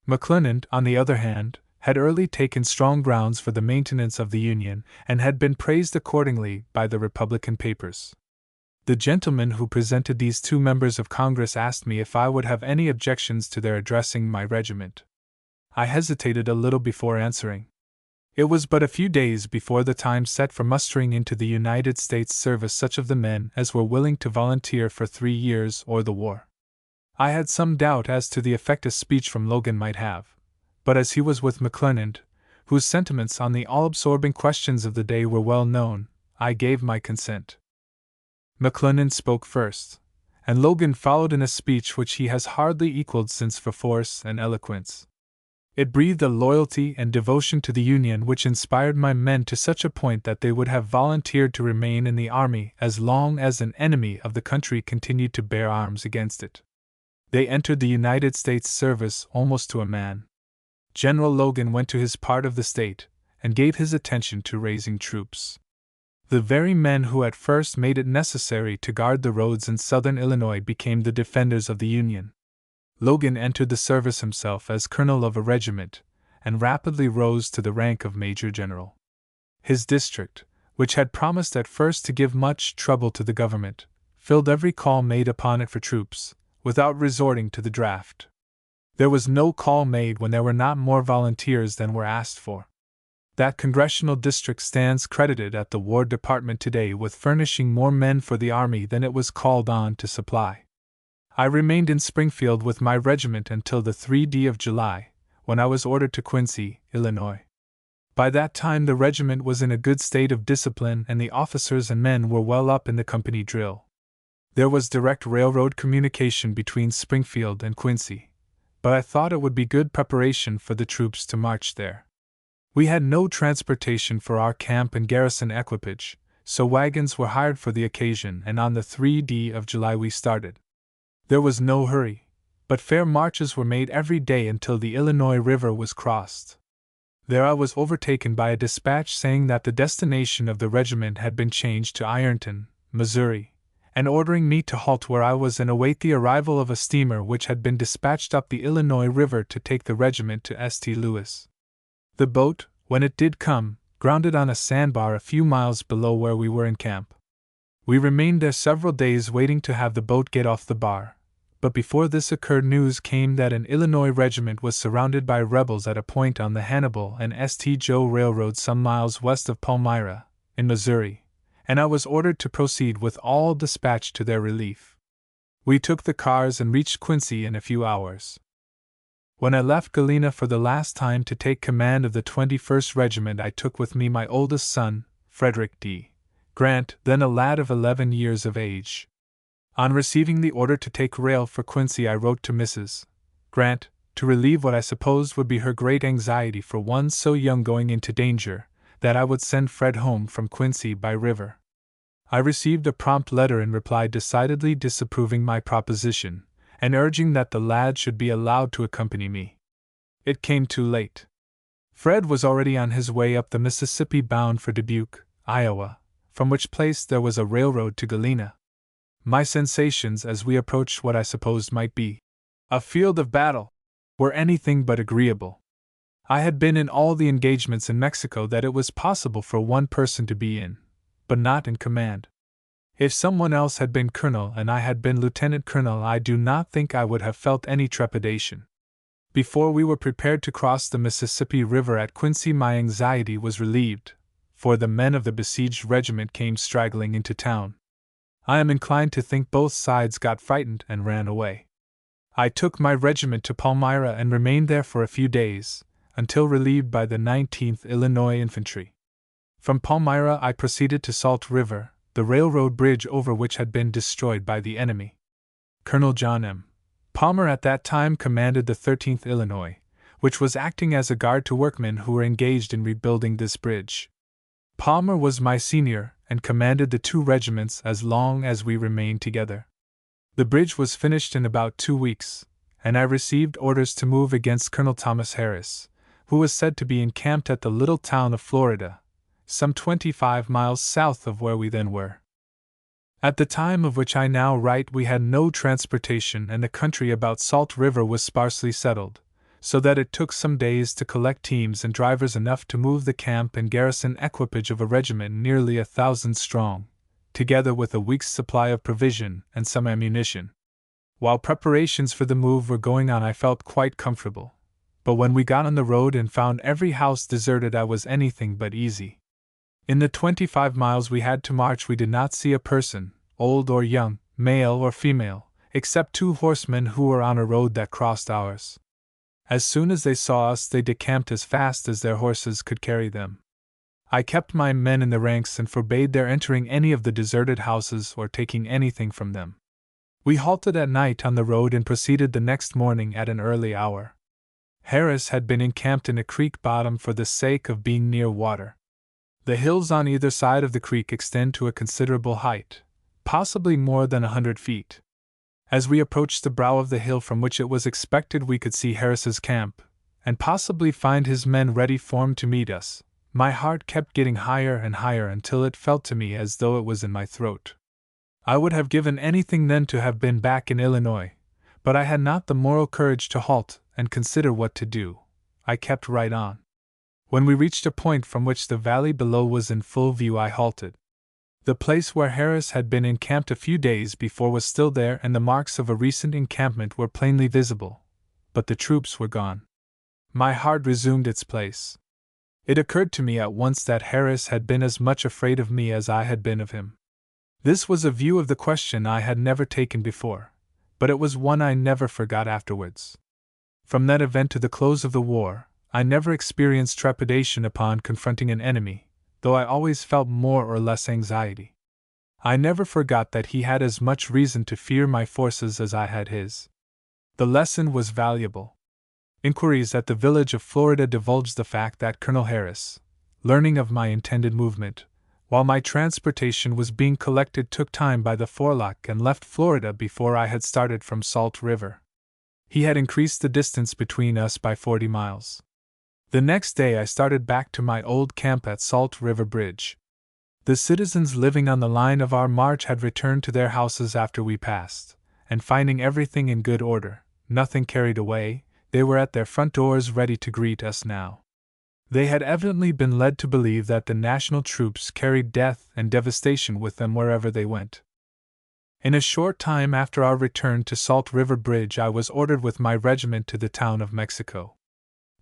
[SPEAKER 1] McClernand, on the other hand, had early taken strong grounds for the maintenance of the Union, and had been praised accordingly by the Republican papers. The gentleman who presented these 2 members of Congress asked me if I would have any objections to their addressing my regiment. I hesitated a little before answering. It was but a few days before the time set for mustering into the United States service such of the men as were willing to volunteer for 3 years or the war. I had some doubt as to the effect a speech from Logan might have, but as he was with McClernand, whose sentiments on the all-absorbing questions of the day were well known, I gave my consent. McClernand spoke first, and Logan followed in a speech which he has hardly equaled since for force and eloquence. It breathed a loyalty and devotion to the Union which inspired my men to such a point that they would have volunteered to remain in the army as long as an enemy of the country continued to bear arms against it. They entered the United States service almost to a man. General Logan went to his part of the state, and gave his attention to raising troops. The very men who at first made it necessary to guard the roads in southern Illinois became the defenders of the Union. Logan entered the service himself as colonel of a regiment, and rapidly rose to the rank of major general. His district, which had promised at first to give much trouble to the government, filled every call made upon it for troops, without resorting to the draft. There was no call made when there were not more volunteers than were asked for. That congressional district stands credited at the War Department today with furnishing more men for the Army than it was called on to supply. I remained in Springfield with my regiment until the 3d of July, when I was ordered to Quincy, Illinois. By that time the regiment was in a good state of discipline and the officers and men were well up in the company drill. There was direct railroad communication between Springfield and Quincy, but I thought it would be good preparation for the troops to march there. We had no transportation for our camp and garrison equipage, so wagons were hired for the occasion, and on the 3rd of July we started. There was no hurry, but fair marches were made every day until the Illinois River was crossed. There I was overtaken by a dispatch saying that the destination of the regiment had been changed to Ironton, Missouri, and ordering me to halt where I was and await the arrival of a steamer which had been dispatched up the Illinois River to take the regiment to St. Louis. The boat, when it did come, grounded on a sandbar a few miles below where we were in camp. We remained there several days waiting to have the boat get off the bar, but before this occurred news came that an Illinois regiment was surrounded by rebels at a point on the Hannibal and St. Joe Railroad some miles west of Palmyra, in Missouri, and I was ordered to proceed with all dispatch to their relief. We took the cars and reached Quincy in a few hours. When I left Galena for the last time to take command of the 21st Regiment, I took with me my oldest son, Frederick D. Grant, then a lad of 11 years of age. On receiving the order to take rail for Quincy, I wrote to Mrs. Grant, to relieve what I supposed would be her great anxiety for one so young going into danger, that I would send Fred home from Quincy by river. I received a prompt letter in reply decidedly disapproving my proposition, and urging that the lad should be allowed to accompany me. It came too late. Fred was already on his way up the Mississippi bound for Dubuque, Iowa, from which place there was a railroad to Galena. My sensations as we approached what I supposed might be a field of battle were anything but agreeable. I had been in all the engagements in Mexico that it was possible for one person to be in, but not in command. If someone else had been colonel and I had been lieutenant colonel, I do not think I would have felt any trepidation. Before we were prepared to cross the Mississippi River at Quincy, my anxiety was relieved, for the men of the besieged regiment came straggling into town. I am inclined to think both sides got frightened and ran away. I took my regiment to Palmyra and remained there for a few days, until relieved by the 19th Illinois Infantry. From Palmyra I proceeded to Salt River, the railroad bridge over which had been destroyed by the enemy. Colonel John M. Palmer at that time commanded the 13th Illinois, which was acting as a guard to workmen who were engaged in rebuilding this bridge. Palmer was my senior and commanded the two regiments as long as we remained together. The bridge was finished in about 2 weeks, and I received orders to move against Colonel Thomas Harris, who was said to be encamped at the little town of Florida, some 25 miles south of where we then were. At the time of which I now write, we had no transportation, and the country about Salt River was sparsely settled, so that it took some days to collect teams and drivers enough to move the camp and garrison equipage of a regiment nearly 1,000 strong, together with a week's supply of provision and some ammunition. While preparations for the move were going on, I felt quite comfortable, but when we got on the road and found every house deserted, I was anything but easy. In the 25 miles we had to march, we did not see a person, old or young, male or female, except 2 horsemen who were on a road that crossed ours. As soon as they saw us, they decamped as fast as their horses could carry them. I kept my men in the ranks and forbade their entering any of the deserted houses or taking anything from them. We halted at night on the road and proceeded the next morning at an early hour. Harris had been encamped in a creek bottom for the sake of being near water. The hills on either side of the creek extend to a considerable height, possibly more than 100 feet. As we approached the brow of the hill from which it was expected we could see Harris's camp, and possibly find his men ready formed to meet us, my heart kept getting higher and higher until it felt to me as though it was in my throat. I would have given anything then to have been back in Illinois, but I had not the moral courage to halt and consider what to do. I kept right on. When we reached a point from which the valley below was in full view, I halted. The place where Harris had been encamped a few days before was still there, and the marks of a recent encampment were plainly visible, but the troops were gone. My heart resumed its place. It occurred to me at once that Harris had been as much afraid of me as I had been of him. This was a view of the question I had never taken before, but it was one I never forgot afterwards. From that event to the close of the war, I never experienced trepidation upon confronting an enemy, though I always felt more or less anxiety. I never forgot that he had as much reason to fear my forces as I had his. The lesson was valuable. Inquiries at the village of Florida divulged the fact that Colonel Harris, learning of my intended movement, while my transportation was being collected, took time by the forelock and left Florida before I had started from Salt River. He had increased the distance between us by 40 miles. The next day I started back to my old camp at Salt River Bridge. The citizens living on the line of our march had returned to their houses after we passed, and finding everything in good order, nothing carried away, they were at their front doors ready to greet us now. They had evidently been led to believe that the national troops carried death and devastation with them wherever they went. In a short time after our return to Salt River Bridge, I was ordered with my regiment to the town of Mexico.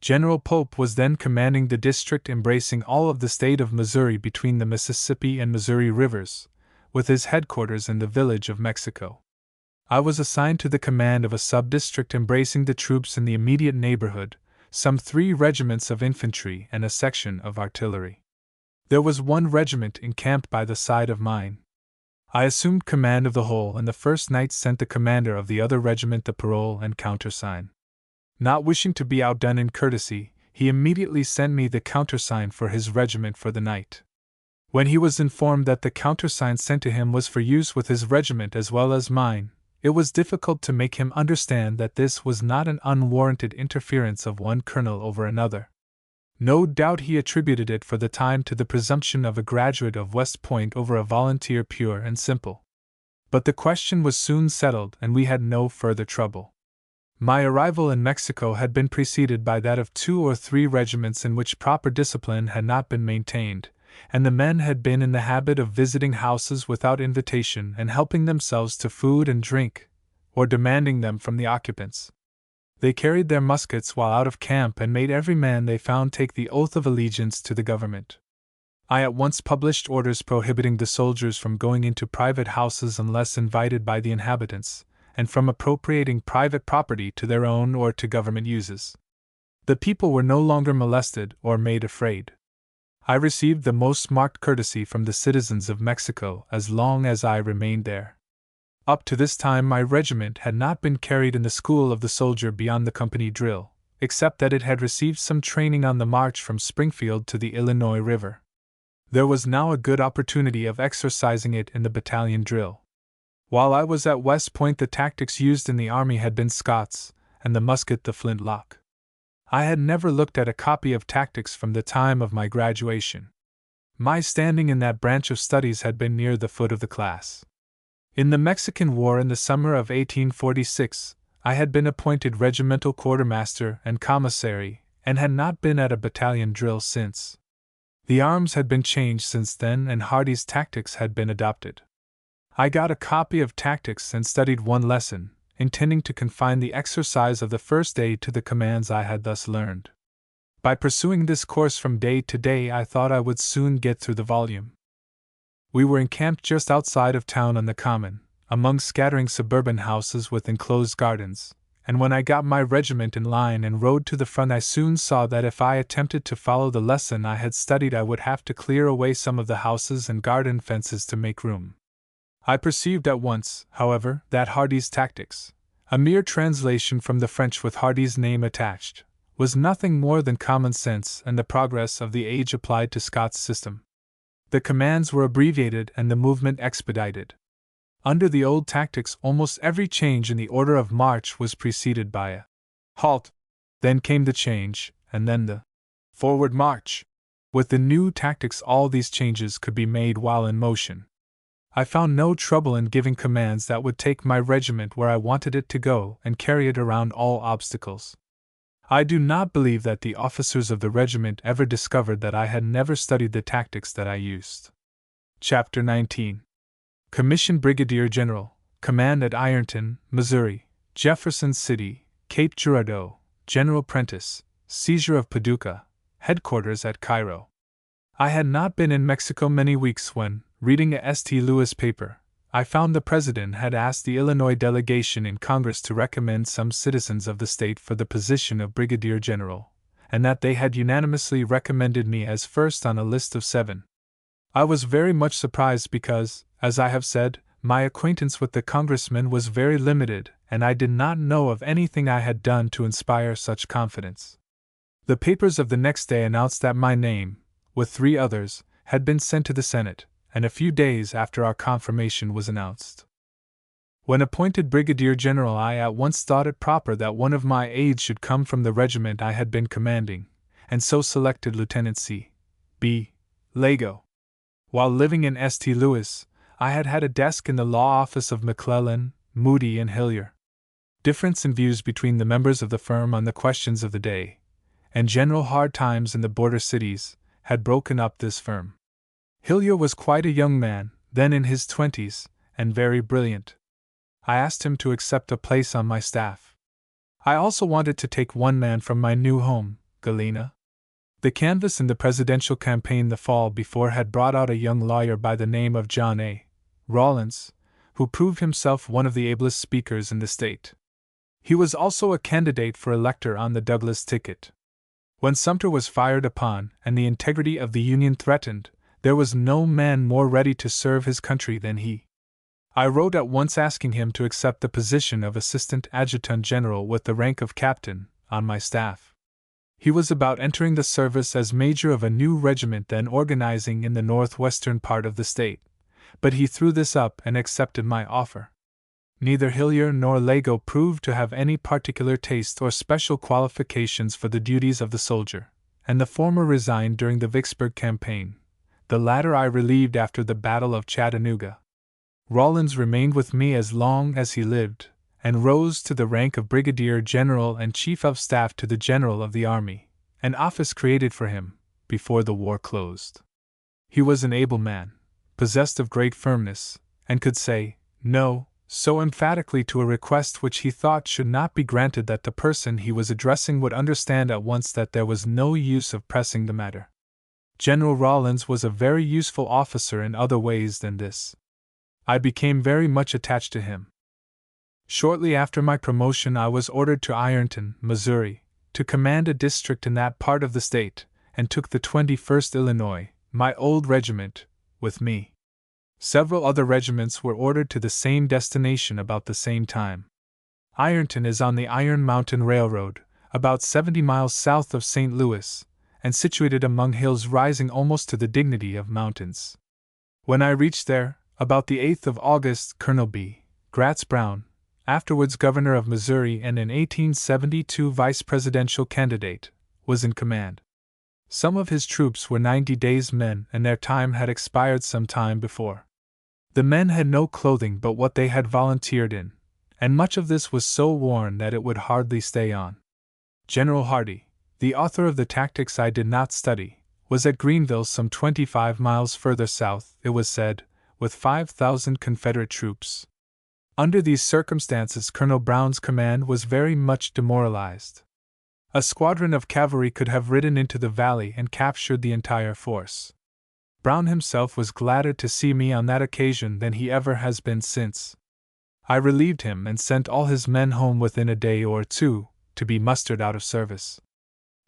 [SPEAKER 1] General Pope was then commanding the district embracing all of the state of Missouri between the Mississippi and Missouri rivers, with his headquarters in the village of Mexico. I was assigned to the command of a sub-district embracing the troops in the immediate neighborhood, some 3 regiments of infantry and a section of artillery. There was 1 regiment encamped by the side of mine. I assumed command of the whole, and the first night sent the commander of the other regiment the parole and countersign. Not wishing to be outdone in courtesy, he immediately sent me the countersign for his regiment for the night. When he was informed that the countersign sent to him was for use with his regiment as well as mine, it was difficult to make him understand that this was not an unwarranted interference of one colonel over another. No doubt he attributed it for the time to the presumption of a graduate of West Point over a volunteer pure and simple. But the question was soon settled, and we had no further trouble. My arrival in Mexico had been preceded by that of 2 or 3 regiments in which proper discipline had not been maintained, and the men had been in the habit of visiting houses without invitation and helping themselves to food and drink, or demanding them from the occupants. They carried their muskets while out of camp and made every man they found take the oath of allegiance to the government. I at once published orders prohibiting the soldiers from going into private houses unless invited by the inhabitants, and from appropriating private property to their own or to government uses. The people were no longer molested or made afraid. I received the most marked courtesy from the citizens of Mexico as long as I remained there. Up to this time my regiment had not been carried in the school of the soldier beyond the company drill, except that it had received some training on the march from Springfield to the Illinois River. There was now a good opportunity of exercising it in the battalion drill. While I was at West Point, the tactics used in the army had been Scots, and the musket the flintlock. I had never looked at a copy of tactics from the time of my graduation. My standing in that branch of studies had been near the foot of the class. In the Mexican War in the summer of 1846, I had been appointed regimental quartermaster and commissary, and had not been at a battalion drill since. The arms had been changed since then, and Hardy's tactics had been adopted. I got a copy of tactics and studied 1 lesson, intending to confine the exercise of the first day to the commands I had thus learned. By pursuing this course from day to day, I thought I would soon get through the volume. We were encamped just outside of town on the common, among scattering suburban houses with enclosed gardens, and when I got my regiment in line and rode to the front, I soon saw that if I attempted to follow the lesson I had studied, I would have to clear away some of the houses and garden fences to make room. I perceived at once, however, that Hardy's tactics, a mere translation from the French with Hardy's name attached, was nothing more than common sense and the progress of the age applied to Scott's system. The commands were abbreviated and the movement expedited. Under the old tactics, almost every change in the order of march was preceded by a halt. Then came the change, and then the forward march. With the new tactics, all these changes could be made while in motion. I found no trouble in giving commands that would take my regiment where I wanted it to go and carry it around all obstacles. I do not believe that the officers of the regiment ever discovered that I had never studied the tactics that I used. Chapter 19. Commissioned Brigadier General, Command at Ironton, Missouri, Jefferson City, Cape Girardeau, General Prentice, Seizure of Paducah, Headquarters at Cairo. I had not been in Mexico many weeks when, reading a St. Louis paper, I found the President had asked the Illinois delegation in Congress to recommend some citizens of the state for the position of Brigadier General, and that they had unanimously recommended me as first on a list of 7. I was very much surprised because, as I have said, my acquaintance with the congressman was very limited, and I did not know of anything I had done to inspire such confidence. The papers of the next day announced that my name, with 3 others, had been sent to the Senate, and a few days after our confirmation was announced. When appointed Brigadier General, I at once thought it proper that one of my aides should come from the regiment I had been commanding, and so selected Lieutenant C. B. Lago. While living in St. Louis, I had had a desk in the law office of McClellan, Moody, and Hillier. Difference in views between the members of the firm on the questions of the day, and general hard times in the border cities, had broken up this firm. Hillier was quite a young man, then in his 20s, and very brilliant. I asked him to accept a place on my staff. I also wanted to take one man from my new home, Galena. The canvass in the presidential campaign the fall before had brought out a young lawyer by the name of John A. Rawlins, who proved himself one of the ablest speakers in the state. He was also a candidate for elector on the Douglas ticket. When Sumter was fired upon and the integrity of the Union threatened, there was no man more ready to serve his country than he. I wrote at once asking him to accept the position of Assistant Adjutant General with the rank of Captain on my staff. He was about entering the service as major of a new regiment then organizing in the northwestern part of the state, but he threw this up and accepted my offer. Neither Hillier nor Lago proved to have any particular taste or special qualifications for the duties of the soldier, and the former resigned during the Vicksburg campaign. The latter I relieved after the Battle of Chattanooga. Rawlins remained with me as long as he lived, and rose to the rank of Brigadier General and Chief of Staff to the General of the Army, an office created for him before the war closed. He was an able man, possessed of great firmness, and could say no so emphatically to a request which he thought should not be granted that the person he was addressing would understand at once that there was no use of pressing the matter. General Rawlins was a very useful officer in other ways than this. I became very much attached to him. Shortly after my promotion, I was ordered to Ironton, Missouri, to command a district in that part of the state, and took the 21st Illinois, my old regiment, with me. Several other regiments were ordered to the same destination about the same time. Ironton is on the Iron Mountain Railroad, about 70 miles south of St. Louis, and situated among hills rising almost to the dignity of mountains. When I reached there, about the 8th of August, Colonel B. Gratz Brown, afterwards governor of Missouri and in 1872 vice presidential candidate, was in command. Some of his troops were 90 days men and their time had expired some time before. The men had no clothing but what they had volunteered in, and much of this was so worn that it would hardly stay on. General Hardee, the author of the tactics I did not study, was at Greenville some 25 miles further south, it was said, with 5,000 Confederate troops. Under these circumstances, Colonel Brown's command was very much demoralized. A squadron of cavalry could have ridden into the valley and captured the entire force. Brown himself was gladder to see me on that occasion than he ever has been since. I relieved him and sent all his men home within a day or two, to be mustered out of service.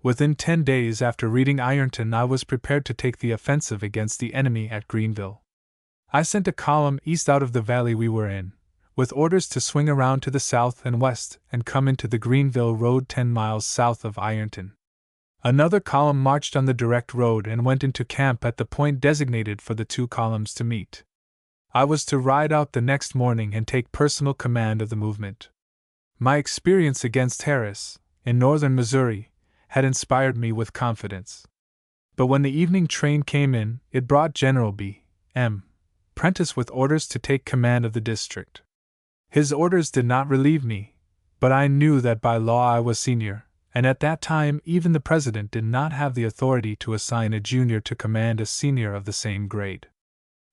[SPEAKER 1] Within 10 days after reading Ironton, I was prepared to take the offensive against the enemy at Greenville. I sent a column east out of the valley we were in, with orders to swing around to the south and west and come into the Greenville road 10 miles south of Ironton. Another column marched on the direct road and went into camp at the point designated for the two columns to meet. I was to ride out the next morning and take personal command of the movement. My experience against Harris, in northern Missouri, had inspired me with confidence. But when the evening train came in, it brought General B. M. Prentice with orders to take command of the district. His orders did not relieve me, but I knew that by law I was senior, and at that time even the president did not have the authority to assign a junior to command a senior of the same grade.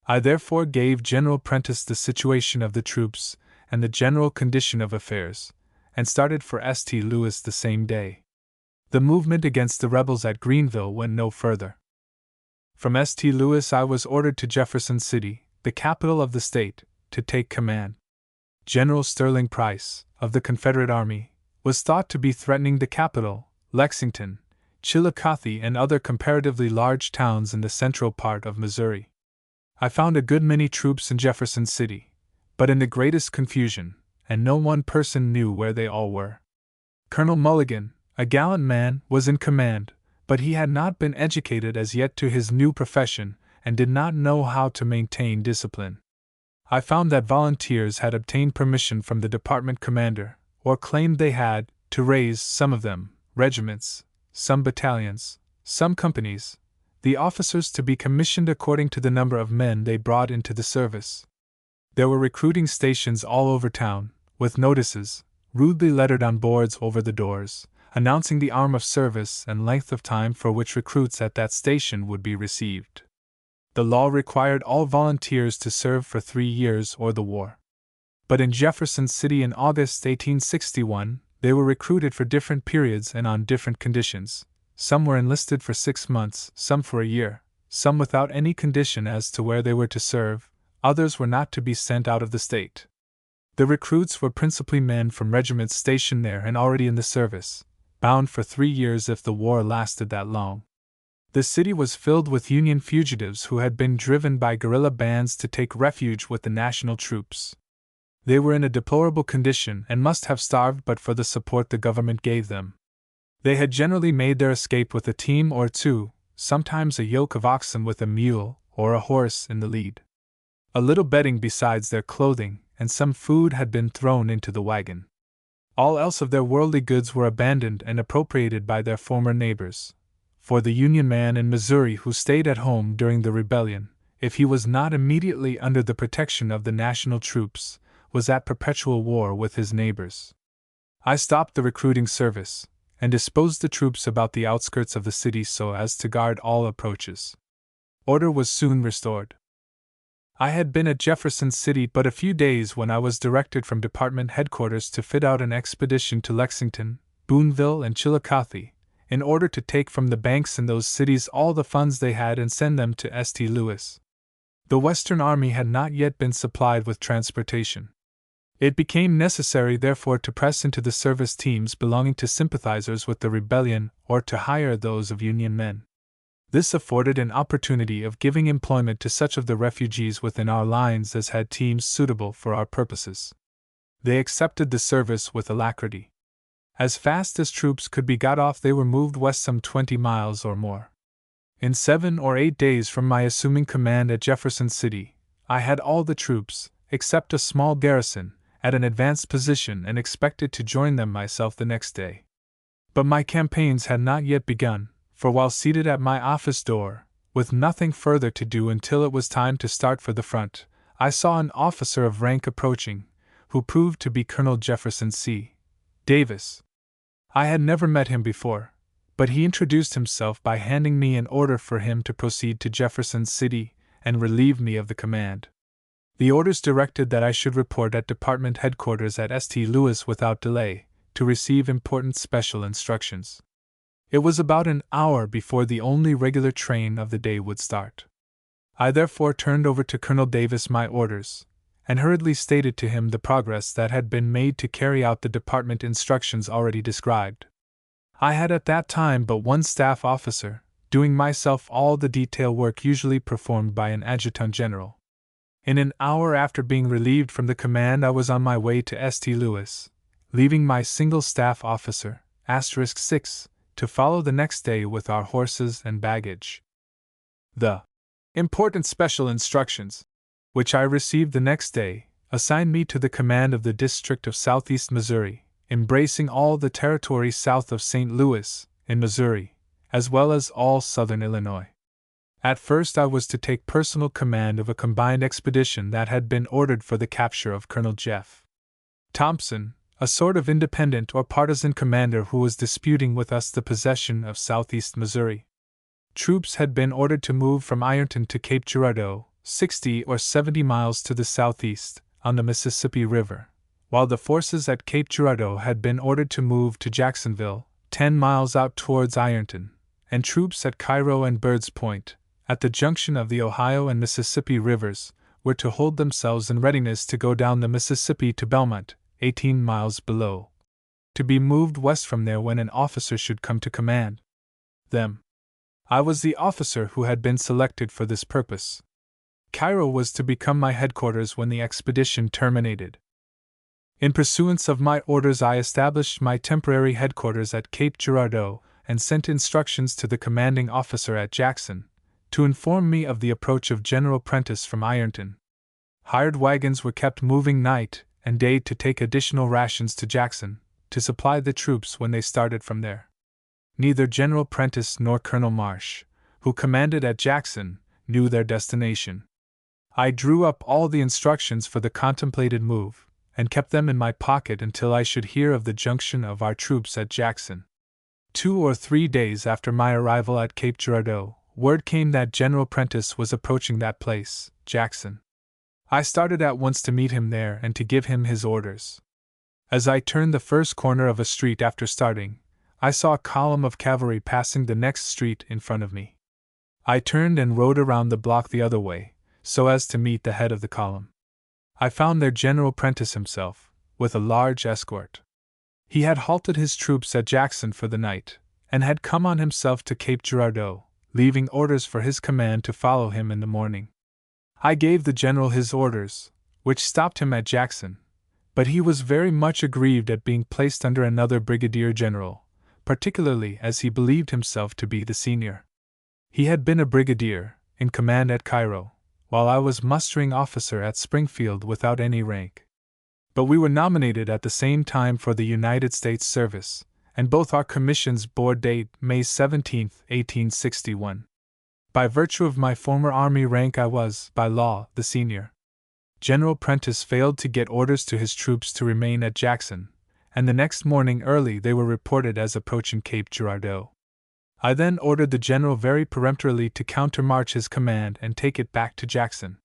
[SPEAKER 1] I therefore gave General Prentice the situation of the troops and the general condition of affairs, and started for St. Louis the same day. The movement against the rebels at Greenville went no further. From St. Louis I was ordered to Jefferson City, the capital of the state, to take command. General Sterling Price, of the Confederate Army, was thought to be threatening the capital, Lexington, Chillicothe, and other comparatively large towns in the central part of Missouri. I found a good many troops in Jefferson City, but in the greatest confusion, and no one person knew where they all were. Colonel Mulligan, a gallant man, was in command, but he had not been educated as yet to his new profession, and did not know how to maintain discipline. I found that volunteers had obtained permission from the department commander, or claimed they had, to raise some of them, regiments, some battalions, some companies, the officers to be commissioned according to the number of men they brought into the service. There were recruiting stations all over town, with notices, rudely lettered on boards over the doors, announcing the arm of service and length of time for which recruits at that station would be received. The law required all volunteers to serve for 3 years or the war. But in Jefferson City in August 1861, they were recruited for different periods and on different conditions. Some were enlisted for 6 months, some for a year, some without any condition as to where they were to serve, others were not to be sent out of the state. The recruits were principally men from regiments stationed there and already in the service, bound for 3 years if the war lasted that long. The city was filled with Union fugitives who had been driven by guerrilla bands to take refuge with the national troops. They were in a deplorable condition and must have starved but for the support the government gave them. They had generally made their escape with a team or two, sometimes a yoke of oxen with a mule or a horse in the lead. A little bedding besides their clothing and some food had been thrown into the wagon. All else of their worldly goods were abandoned and appropriated by their former neighbors. For the Union man in Missouri who stayed at home during the rebellion, if he was not immediately under the protection of the national troops, was at perpetual war with his neighbors. I stopped the recruiting service, and disposed the troops about the outskirts of the city so as to guard all approaches. Order was soon restored. I had been at Jefferson City but a few days when I was directed from department headquarters to fit out an expedition to Lexington, Boonville, and Chillicothe, in order to take from the banks in those cities all the funds they had and send them to St. Louis. The Western Army had not yet been supplied with transportation. It became necessary, therefore, to press into the service teams belonging to sympathizers with the rebellion or to hire those of Union men. This afforded an opportunity of giving employment to such of the refugees within our lines as had teams suitable for our purposes. They accepted the service with alacrity. As fast as troops could be got off, they were moved west some 20 miles or more. In 7 or 8 days from my assuming command at Jefferson City, I had all the troops, except a small garrison, at an advanced position and expected to join them myself the next day. But my campaigns had not yet begun, for while seated at my office door, with nothing further to do until it was time to start for the front, I saw an officer of rank approaching, who proved to be Colonel Jefferson C. Davis. I had never met him before, but he introduced himself by handing me an order for him to proceed to Jefferson City and relieve me of the command. The orders directed that I should report at department headquarters at St. Louis without delay, to receive important special instructions. It was about an hour before the only regular train of the day would start. I therefore turned over to Colonel Davis my orders, and hurriedly stated to him the progress that had been made to carry out the department instructions already described. I had at that time but one staff officer, doing myself all the detail work usually performed by an adjutant general. In an hour after being relieved from the command, I was on my way to St. Louis, leaving my single staff officer, *6, to follow the next day with our horses and baggage. The important special instructions, which I received the next day, assigned me to the command of the District of Southeast Missouri, embracing all the territory south of St. Louis, in Missouri, as well as all southern Illinois. At first I was to take personal command of a combined expedition that had been ordered for the capture of Colonel Jeff Thompson, a sort of independent or partisan commander who was disputing with us the possession of southeast Missouri. Troops had been ordered to move from Ironton to Cape Girardeau, 60 or 70 miles to the southeast, on the Mississippi River, while the forces at Cape Girardeau had been ordered to move to Jacksonville, 10 miles out towards Ironton, and troops at Cairo and Bird's Point, at the junction of the Ohio and Mississippi rivers, were to hold themselves in readiness to go down the Mississippi to Belmont, 18 miles below, to be moved west from there when an officer should come to command them. I was the officer who had been selected for this purpose. Cairo was to become my headquarters when the expedition terminated. In pursuance of my orders, I established my temporary headquarters at Cape Girardeau and sent instructions to the commanding officer at Jackson, to inform me of the approach of General Prentice from Ironton. Hired wagons were kept moving night and day to take additional rations to Jackson, to supply the troops when they started from there. Neither General Prentice nor Colonel Marsh, who commanded at Jackson, knew their destination. I drew up all the instructions for the contemplated move, and kept them in my pocket until I should hear of the junction of our troops at Jackson. 2 or 3 days after my arrival at Cape Girardeau, word came that General Prentice was approaching that place, Jackson. I started at once to meet him there and to give him his orders. As I turned the first corner of a street after starting, I saw a column of cavalry passing the next street in front of me. I turned and rode around the block the other way, so as to meet the head of the column. I found there General Prentice himself, with a large escort. He had halted his troops at Jackson for the night, and had come on himself to Cape Girardeau, leaving orders for his command to follow him in the morning. I gave the general his orders, which stopped him at Jackson, but he was very much aggrieved at being placed under another brigadier general, particularly as he believed himself to be the senior. He had been a brigadier, in command at Cairo, while I was mustering officer at Springfield without any rank. But we were nominated at the same time for the United States service, and both our commissions bore date May 17, 1861. By virtue of my former army rank I was, by law, the senior. General Prentice failed to get orders to his troops to remain at Jackson, and the next morning early they were reported as approaching Cape Girardeau. I then ordered the general very peremptorily to countermarch his command and take it back to Jackson.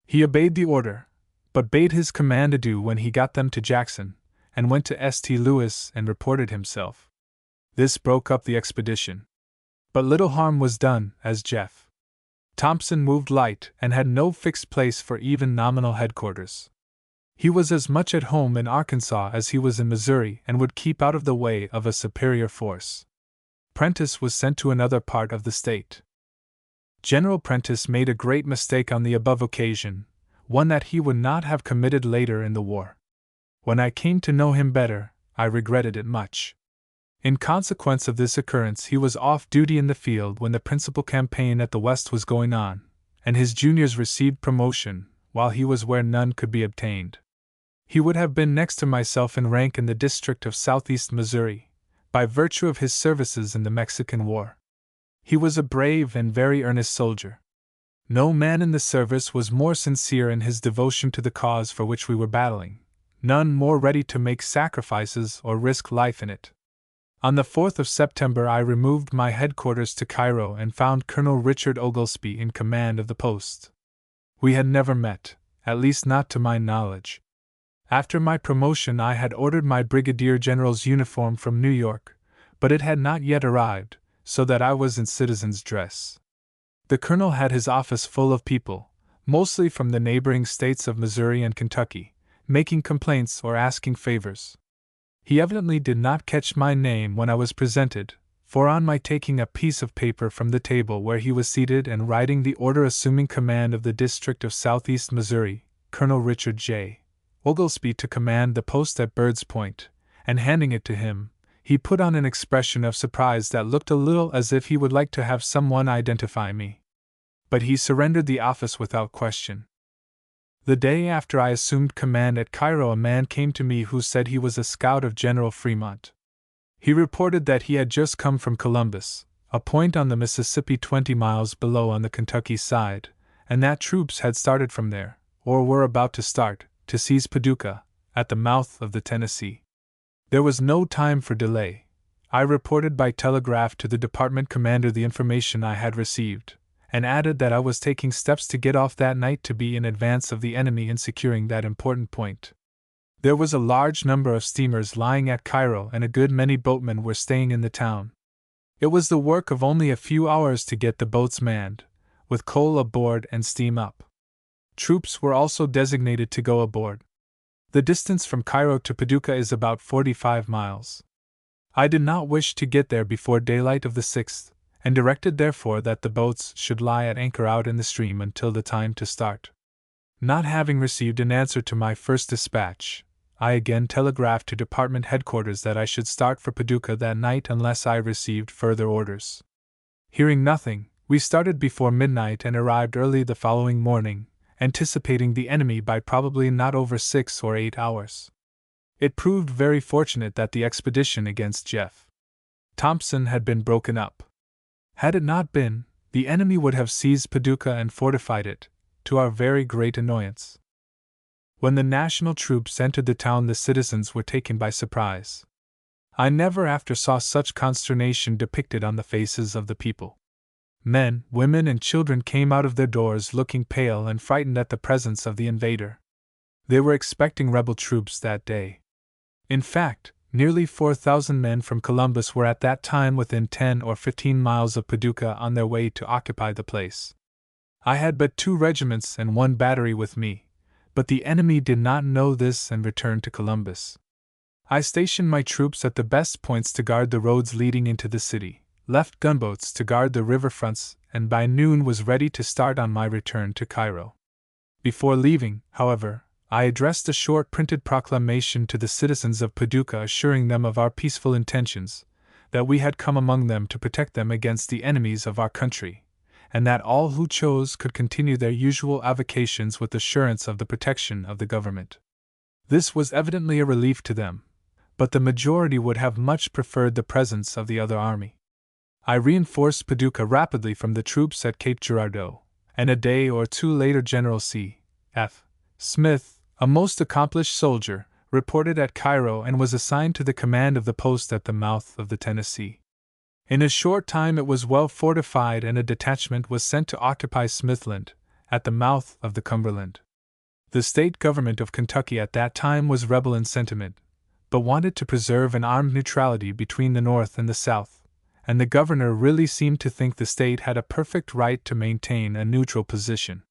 [SPEAKER 1] He obeyed the order, but bade his command adieu when he got them to Jackson, and went to St. Louis and reported himself. This broke up the expedition. But little harm was done, as Jeff. Thompson moved light and had no fixed place for even nominal headquarters. He was as much at home in Arkansas as he was in Missouri and would keep out of the way of a superior force. Prentice was sent to another part of the state. General Prentice made a great mistake on the above occasion, one that he would not have committed later in the war. When I came to know him better, I regretted it much. In consequence of this occurrence, he was off duty in the field when the principal campaign at the West was going on, and his juniors received promotion, while he was where none could be obtained. He would have been next to myself in rank in the district of southeast Missouri, by virtue of his services in the Mexican War. He was a brave and very earnest soldier. No man in the service was more sincere in his devotion to the cause for which we were battling, none more ready to make sacrifices or risk life in it. On the 4th of September I removed my headquarters to Cairo and found Colonel Richard Oglesby in command of the post. We had never met, at least not to my knowledge. After my promotion I had ordered my brigadier general's uniform from New York, but it had not yet arrived, so that I was in citizen's dress. The colonel had his office full of people, mostly from the neighboring states of Missouri and Kentucky, making complaints or asking favors. He evidently did not catch my name when I was presented, for on my taking a piece of paper from the table where he was seated and writing the order assuming command of the district of southeast Missouri, Colonel Richard J. Oglesby to command the post at Bird's Point, and handing it to him, he put on an expression of surprise that looked a little as if he would like to have someone identify me. But he surrendered the office without question. The day after I assumed command at Cairo, a man came to me who said he was a scout of General Fremont. He reported that he had just come from Columbus, a point on the Mississippi 20 miles below on the Kentucky side, and that troops had started from there, or were about to start, to seize Paducah, at the mouth of the Tennessee. There was no time for delay. I reported by telegraph to the department commander the information I had received, and added that I was taking steps to get off that night to be in advance of the enemy in securing that important point. There was a large number of steamers lying at Cairo and a good many boatmen were staying in the town. It was the work of only a few hours to get the boats manned, with coal aboard and steam up. Troops were also designated to go aboard. The distance from Cairo to Paducah is about 45 miles. I did not wish to get there before daylight of the 6th, and directed therefore that the boats should lie at anchor out in the stream until the time to start. Not having received an answer to my first dispatch, I again telegraphed to department headquarters that I should start for Paducah that night unless I received further orders. Hearing nothing, We started before midnight and arrived early the following morning, anticipating the enemy by probably not over 6 or 8 hours. It proved very fortunate that the expedition against Jeff Thompson had been broken up. Had it not been, the enemy would have seized Paducah and fortified it, to our very great annoyance. When the national troops entered the town, the citizens were taken by surprise. I never after saw such consternation depicted on the faces of the people. Men, women, and children came out of their doors looking pale and frightened at the presence of the invader. They were expecting rebel troops that day. In fact, nearly 4,000 men from Columbus were at that time within 10 or 15 miles of Paducah on their way to occupy the place. I had but 2 regiments and 1 battery with me, but the enemy did not know this and returned to Columbus. I stationed my troops at the best points to guard the roads leading into the city, left gunboats to guard the riverfronts, and by noon was ready to start on my return to Cairo. Before leaving, however, I addressed a short printed proclamation to the citizens of Paducah assuring them of our peaceful intentions, that we had come among them to protect them against the enemies of our country, and that all who chose could continue their usual avocations with assurance of the protection of the government. This was evidently a relief to them, but the majority would have much preferred the presence of the other army. I reinforced Paducah rapidly from the troops at Cape Girardeau, and a day or 2 later General C. F. Smith, a most accomplished soldier, reported at Cairo and was assigned to the command of the post at the mouth of the Tennessee. In a short time it was well fortified and a detachment was sent to occupy Smithland, at the mouth of the Cumberland. The state government of Kentucky at that time was rebel in sentiment, but wanted to preserve an armed neutrality between the North and the South, and the governor really seemed to think the state had a perfect right to maintain a neutral position.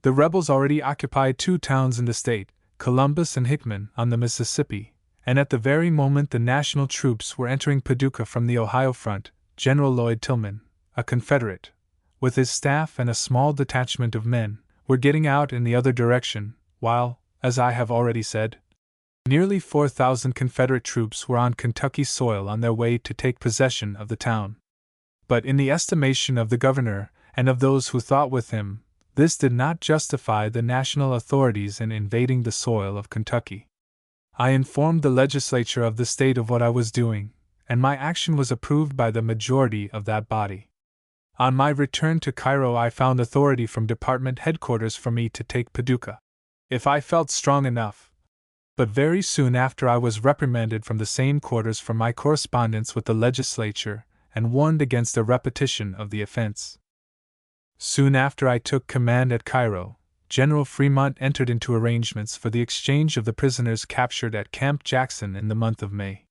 [SPEAKER 1] The rebels already occupied 2 towns in the state, Columbus and Hickman, on the Mississippi, and at the very moment the national troops were entering Paducah from the Ohio front, General Lloyd Tillman, a Confederate, with his staff and a small detachment of men, were getting out in the other direction, while, as I have already said, nearly 4,000 Confederate troops were on Kentucky soil on their way to take possession of the town. But in the estimation of the governor, and of those who thought with him, this did not justify the national authorities in invading the soil of Kentucky. I informed the legislature of the state of what I was doing, and my action was approved by the majority of that body. On my return to Cairo, I found authority from department headquarters for me to take Paducah, if I felt strong enough. But very soon after I was reprimanded from the same quarters for my correspondence with the legislature and warned against a repetition of the offense. Soon after I took command at Cairo, General Fremont entered into arrangements for the exchange of the prisoners captured at Camp Jackson in the month of May.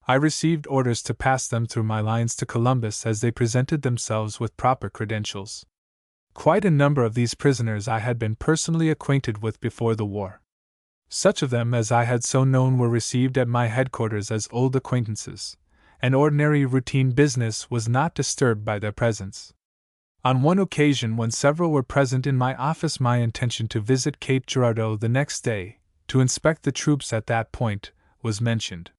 [SPEAKER 1] I received orders to pass them through my lines to Columbus as they presented themselves with proper credentials. Quite a number of these prisoners I had been personally acquainted with before the war. Such of them as I had so known were received at my headquarters as old acquaintances, and ordinary routine business was not disturbed by their presence. On one occasion, when several were present in my office, my intention to visit Cape Girardeau the next day, to inspect the troops at that point, was mentioned.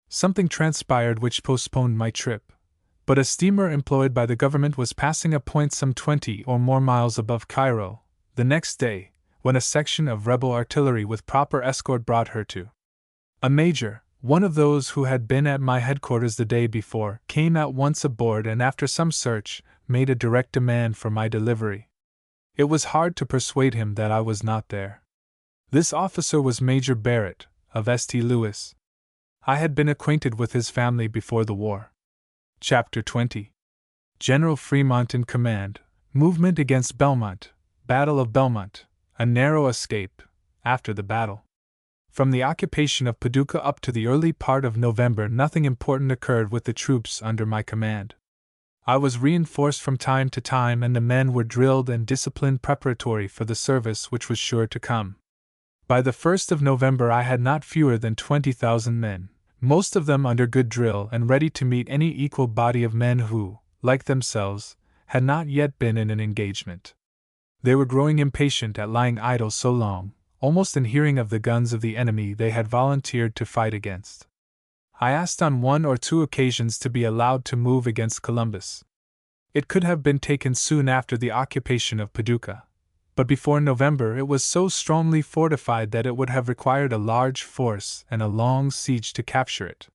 [SPEAKER 1] Something transpired which postponed my trip, but a steamer employed by the government was passing a point some 20 or more miles above Cairo the next day, when a section of rebel artillery with proper escort brought her to. A major, one of those who had been at my headquarters the day before, came at once aboard and after some search, made a direct demand for my delivery. It was hard to persuade him that I was not there. This officer was Major Barrett, of St. Louis. I had been acquainted with his family before the war. Chapter 20. General Fremont in command, movement against Belmont, Battle of Belmont, a narrow escape, after the battle. From the occupation of Paducah up to the early part of November, nothing important occurred with the troops under my command. I was reinforced from time to time, and the men were drilled and disciplined preparatory for the service which was sure to come. By the 1st of November I had not fewer than 20,000 men, most of them under good drill and ready to meet any equal body of men who, like themselves, had not yet been in an engagement. They were growing impatient at lying idle so long, almost in hearing of the guns of the enemy they had volunteered to fight against. I asked on 1 or 2 occasions to be allowed to move against Columbus. It could have been taken soon after the occupation of Paducah, but before November it was so strongly fortified that it would have required a large force and a long siege to capture it.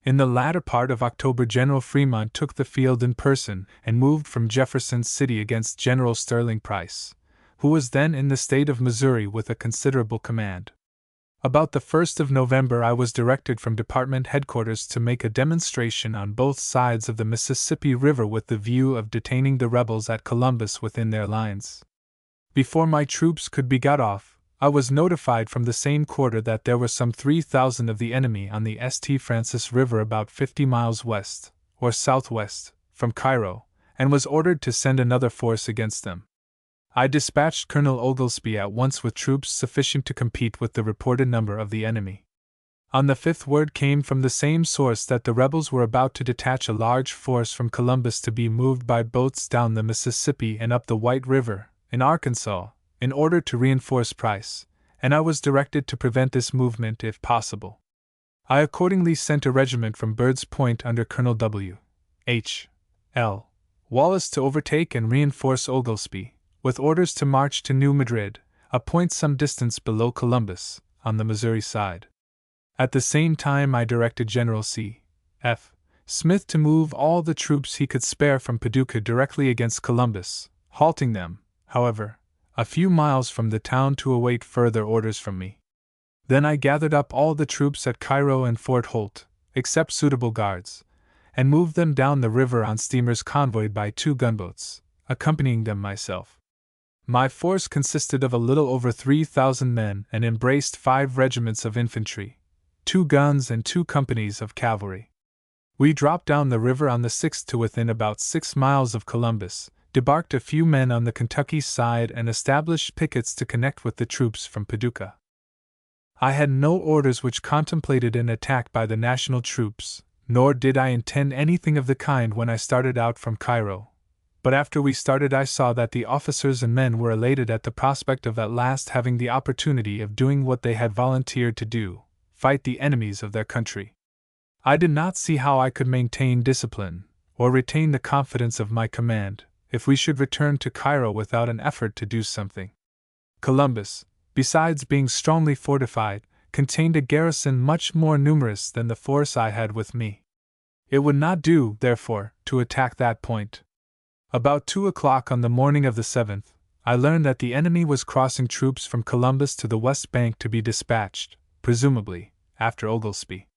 [SPEAKER 1] In the latter part of October, General Fremont took the field in person and moved from Jefferson City against General Sterling Price, who was then in the state of Missouri with a considerable command. About the 1st of November I was directed from department headquarters to make a demonstration on both sides of the Mississippi River with the view of detaining the rebels at Columbus within their lines. Before my troops could be got off, I was notified from the same quarter that there were some 3,000 of the enemy on the St. Francis River about 50 miles west, or southwest, from Cairo, and was ordered to send another force against them. I dispatched Colonel Oglesby at once with troops sufficient to compete with the reported number of the enemy. On the 5th, word came from the same source that the rebels were about to detach a large force from Columbus to be moved by boats down the Mississippi and up the White River, in Arkansas, in order to reinforce Price, and I was directed to prevent this movement if possible. I accordingly sent a regiment from Bird's Point under Colonel W. H. L. Wallace to overtake and reinforce Oglesby, with orders to march to New Madrid, a point some distance below Columbus, on the Missouri side. At the same time I directed General C. F. Smith to move all the troops he could spare from Paducah directly against Columbus, halting them, however, a few miles from the town to await further orders from me. Then I gathered up all the troops at Cairo and Fort Holt, except suitable guards, and moved them down the river on steamers convoyed by 2 gunboats, accompanying them myself. My force consisted of a little over 3,000 men and embraced 5 regiments of infantry, 2 guns and 2 companies of cavalry. We dropped down the river on the 6th to within about 6 miles of Columbus, debarked a few men on the Kentucky side and established pickets to connect with the troops from Paducah. I had no orders which contemplated an attack by the national troops, nor did I intend anything of the kind when I started out from Cairo, but after we started I saw that the officers and men were elated at the prospect of at last having the opportunity of doing what they had volunteered to do, fight the enemies of their country. I did not see how I could maintain discipline, or retain the confidence of my command, if we should return to Cairo without an effort to do something. Columbus, besides being strongly fortified, contained a garrison much more numerous than the force I had with me. It would not do, therefore, to attack that point. About 2 o'clock on the morning of the 7th, I learned that the enemy was crossing troops from Columbus to the west bank to be dispatched, presumably, after Oglesby.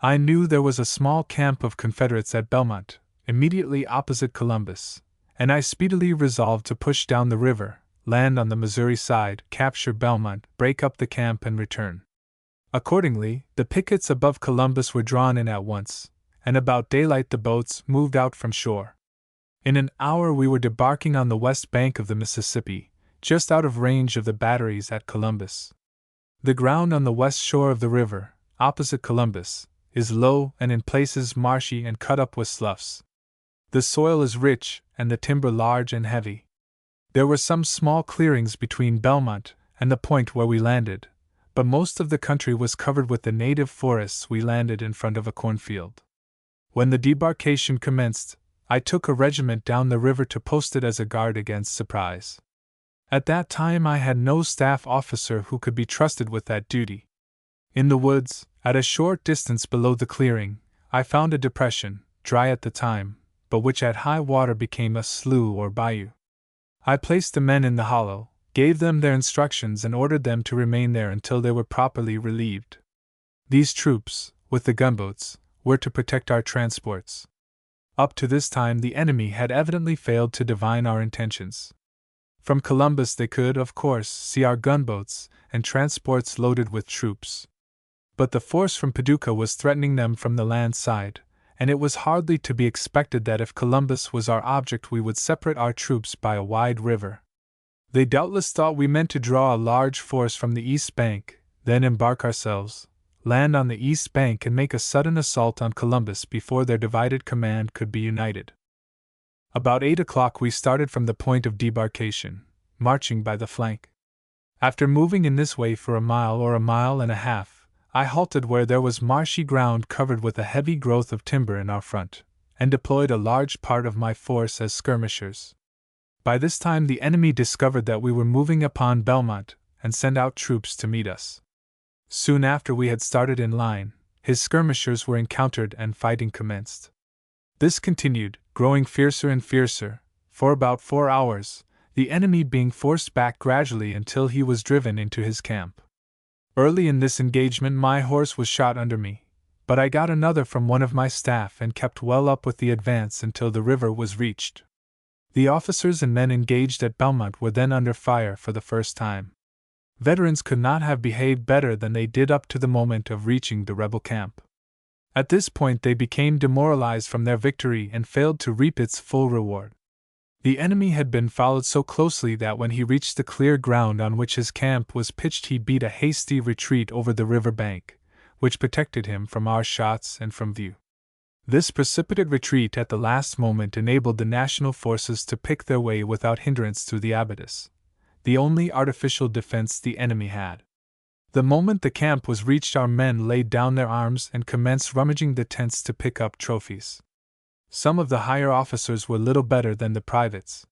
[SPEAKER 1] I knew there was a small camp of Confederates at Belmont, immediately opposite Columbus, and I speedily resolved to push down the river, land on the Missouri side, capture Belmont, break up the camp, and return. Accordingly, the pickets above Columbus were drawn in at once, and about daylight the boats moved out from shore. In an hour we were debarking on the west bank of the Mississippi, just out of range of the batteries at Columbus. The ground on the west shore of the river, opposite Columbus, is low and in places marshy and cut up with sloughs. The soil is rich and the timber large and heavy. There were some small clearings between Belmont and the point where we landed, but most of the country was covered with the native forests. We landed in front of a cornfield. When the debarkation commenced, I took a regiment down the river to post it as a guard against surprise. At that time I had no staff officer who could be trusted with that duty. In the woods, at a short distance below the clearing, I found a depression, dry at the time, but which at high water became a slough or bayou. I placed the men in the hollow, gave them their instructions and ordered them to remain there until they were properly relieved. These troops, with the gunboats, were to protect our transports. Up to this time the enemy had evidently failed to divine our intentions. From Columbus they could, of course, see our gunboats and transports loaded with troops. But the force from Paducah was threatening them from the land side, and it was hardly to be expected that if Columbus was our object we would separate our troops by a wide river. They doubtless thought we meant to draw a large force from the east bank, then embark ourselves, land on the east bank and make a sudden assault on Columbus before their divided command could be united. About 8 o'clock we started from the point of debarkation, marching by the flank. After moving in this way for a mile or a mile and a half, I halted where there was marshy ground covered with a heavy growth of timber in our front, and deployed a large part of my force as skirmishers. By this time the enemy discovered that we were moving upon Belmont, and sent out troops to meet us. Soon after we had started in line, his skirmishers were encountered and fighting commenced. This continued, growing fiercer and fiercer, for about 4 hours, the enemy being forced back gradually until he was driven into his camp. Early in this engagement my horse was shot under me, but I got another from one of my staff and kept well up with the advance until the river was reached. The officers and men engaged at Belmont were then under fire for the first time. Veterans could not have behaved better than they did up to the moment of reaching the rebel camp. At this point they became demoralized from their victory and failed to reap its full reward. The enemy had been followed so closely that when he reached the clear ground on which his camp was pitched he beat a hasty retreat over the river bank, which protected him from our shots and from view. This precipitate retreat at the last moment enabled the national forces to pick their way without hindrance through the abatis, the only artificial defense the enemy had. The moment the camp was reached our men laid down their arms and commenced rummaging the tents to pick up trophies. Some of the higher officers were little better than the privates.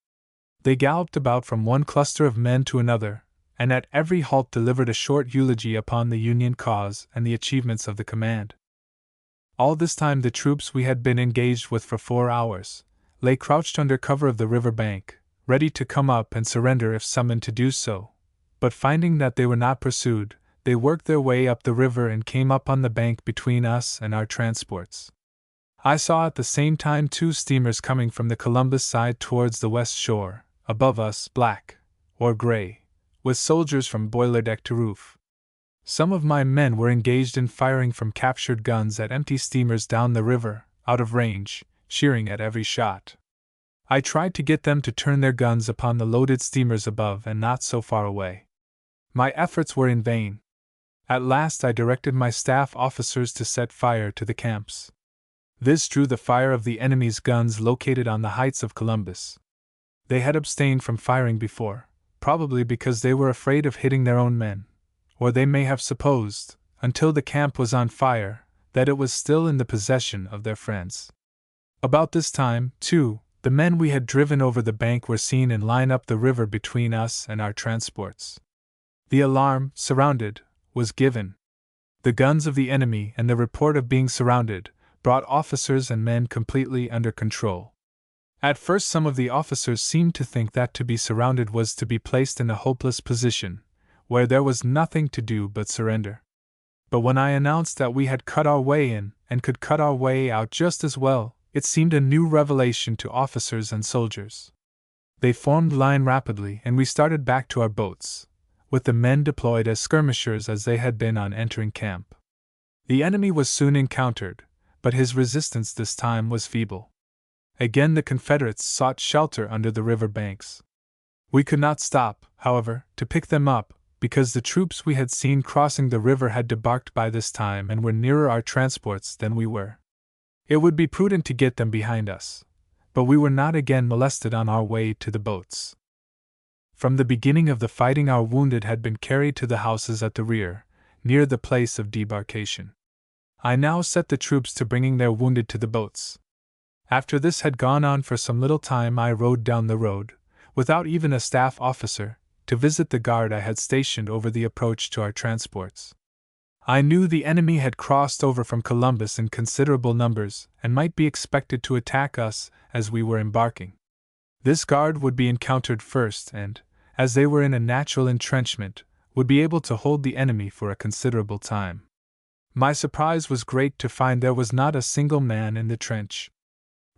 [SPEAKER 1] They galloped about from one cluster of men to another, and at every halt delivered a short eulogy upon the Union cause and the achievements of the command. All this time the troops we had been engaged with for 4 hours lay crouched under cover of the river bank, ready to come up and surrender if summoned to do so, but finding that they were not pursued, they worked their way up the river and came up on the bank between us and our transports. I saw at the same time 2 steamers coming from the Columbus side towards the west shore, above us, black, or gray, with soldiers from boiler deck to roof. Some of my men were engaged in firing from captured guns at empty steamers down the river, out of range, shearing at every shot. I tried to get them to turn their guns upon the loaded steamers above and not so far away. My efforts were in vain. At last I directed my staff officers to set fire to the camps. This drew the fire of the enemy's guns located on the heights of Columbus. They had abstained from firing before, probably because they were afraid of hitting their own men, or they may have supposed, until the camp was on fire, that it was still in the possession of their friends. About this time, too, the men we had driven over the bank were seen in line up the river between us and our transports. The alarm, surrounded, was given. The guns of the enemy and the report of being surrounded brought officers and men completely under control. At first some of the officers seemed to think that to be surrounded was to be placed in a hopeless position, where there was nothing to do but surrender. But when I announced that we had cut our way in and could cut our way out just as well, it seemed a new revelation to officers and soldiers. They formed line rapidly and we started back to our boats, with the men deployed as skirmishers as they had been on entering camp. The enemy was soon encountered, but his resistance this time was feeble. Again the Confederates sought shelter under the river banks. We could not stop, however, to pick them up, because the troops we had seen crossing the river had debarked by this time and were nearer our transports than we were. It would be prudent to get them behind us, but we were not again molested on our way to the boats. From the beginning of the fighting our wounded had been carried to the houses at the rear, near the place of debarkation. I now set the troops to bringing their wounded to the boats. After this had gone on for some little time I rode down the road, without even a staff officer, to visit the guard I had stationed over the approach to our transports. I knew the enemy had crossed over from Columbus in considerable numbers and might be expected to attack us as we were embarking. This guard would be encountered first and, as they were in a natural entrenchment, would be able to hold the enemy for a considerable time. My surprise was great to find there was not a single man in the trench.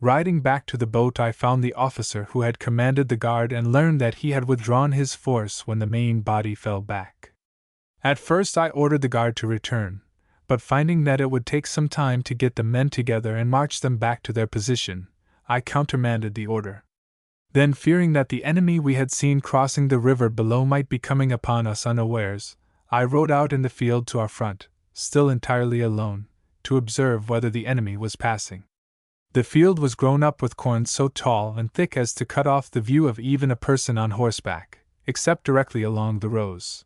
[SPEAKER 1] Riding back to the boat I found the officer who had commanded the guard and learned that he had withdrawn his force when the main body fell back. At first I ordered the guard to return, but finding that it would take some time to get the men together and march them back to their position, I countermanded the order. Then, fearing that the enemy we had seen crossing the river below might be coming upon us unawares, I rode out in the field to our front, still entirely alone, to observe whether the enemy was passing. The field was grown up with corn so tall and thick as to cut off the view of even a person on horseback, except directly along the rows.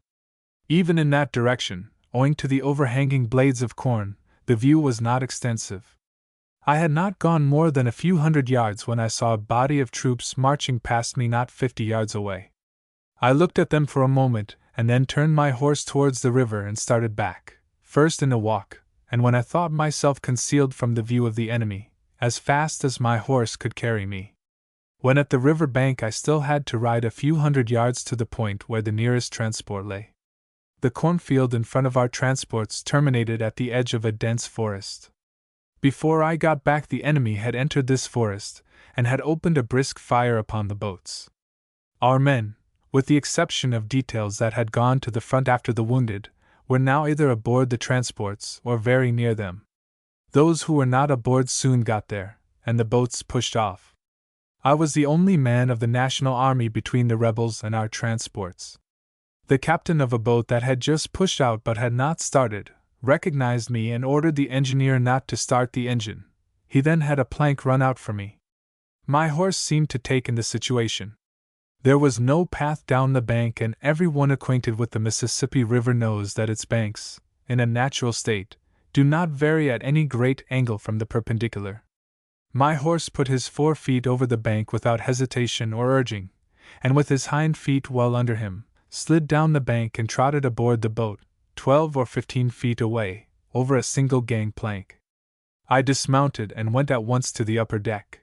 [SPEAKER 1] Even in that direction, owing to the overhanging blades of corn, the view was not extensive. I had not gone more than a few hundred yards when I saw a body of troops marching past me not 50 yards away. I looked at them for a moment, and then turned my horse towards the river and started back, first in a walk, and when I thought myself concealed from the view of the enemy, as fast as my horse could carry me. When at the river bank I still had to ride a few hundred yards to the point where the nearest transport lay. The cornfield in front of our transports terminated at the edge of a dense forest. Before I got back the enemy had entered this forest, and had opened a brisk fire upon the boats. Our men, with the exception of details that had gone to the front after the wounded, were now either aboard the transports or very near them. Those who were not aboard soon got there, and the boats pushed off. I was the only man of the National Army between the rebels and our transports. The captain of a boat that had just pushed out but had not started recognized me and ordered the engineer not to start the engine. He then had a plank run out for me. My horse seemed to take in the situation. There was no path down the bank, and everyone acquainted with the Mississippi River knows that its banks, in a natural state, do not vary at any great angle from the perpendicular. My horse put his 4 feet over the bank without hesitation or urging, and with his hind feet well under him, slid down the bank and trotted aboard the boat, 12 or 15 feet away, over a single gangplank. I dismounted and went at once to the upper deck.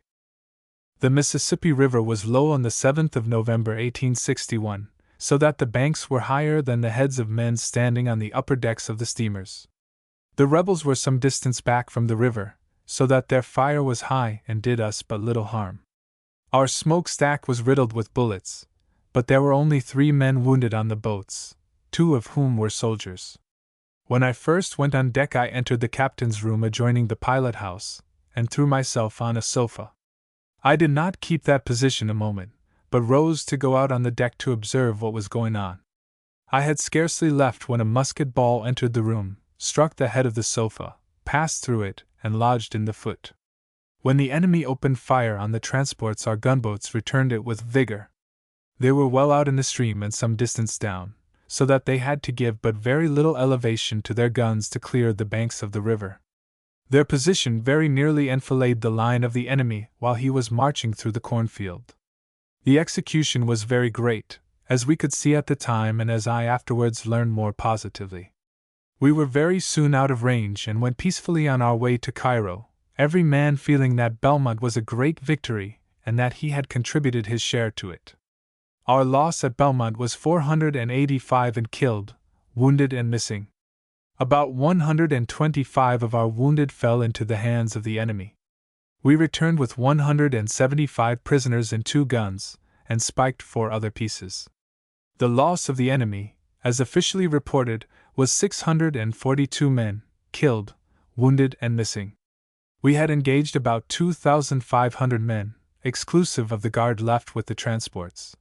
[SPEAKER 1] The Mississippi River was low on the 7th of November 1861, so that the banks were higher than the heads of men standing on the upper decks of the steamers. The rebels were some distance back from the river, so that their fire was high and did us but little harm. Our smokestack was riddled with bullets, but there were only 3 men wounded on the boats, 2 of whom were soldiers. When I first went on deck I entered the captain's room adjoining the pilot house, and threw myself on a sofa. I did not keep that position a moment, but rose to go out on the deck to observe what was going on. I had scarcely left when a musket ball entered the room, struck the head of the sofa, passed through it, and lodged in the foot. When the enemy opened fire on the transports, our gunboats returned it with vigor. They were well out in the stream and some distance down, so that they had to give but very little elevation to their guns to clear the banks of the river. Their position very nearly enfilade the line of the enemy while he was marching through the cornfield. The execution was very great, as we could see at the time and as I afterwards learned more positively. We were very soon out of range and went peacefully on our way to Cairo, every man feeling that Belmont was a great victory and that he had contributed his share to it. Our loss at Belmont was 485 in killed, wounded and missing. About 125 of our wounded fell into the hands of the enemy. We returned with 175 prisoners and 2 guns, and spiked 4 other pieces. The loss of the enemy, as officially reported, was 642 men, killed, wounded and missing. We had engaged about 2,500 men, exclusive of the guard left with the transports.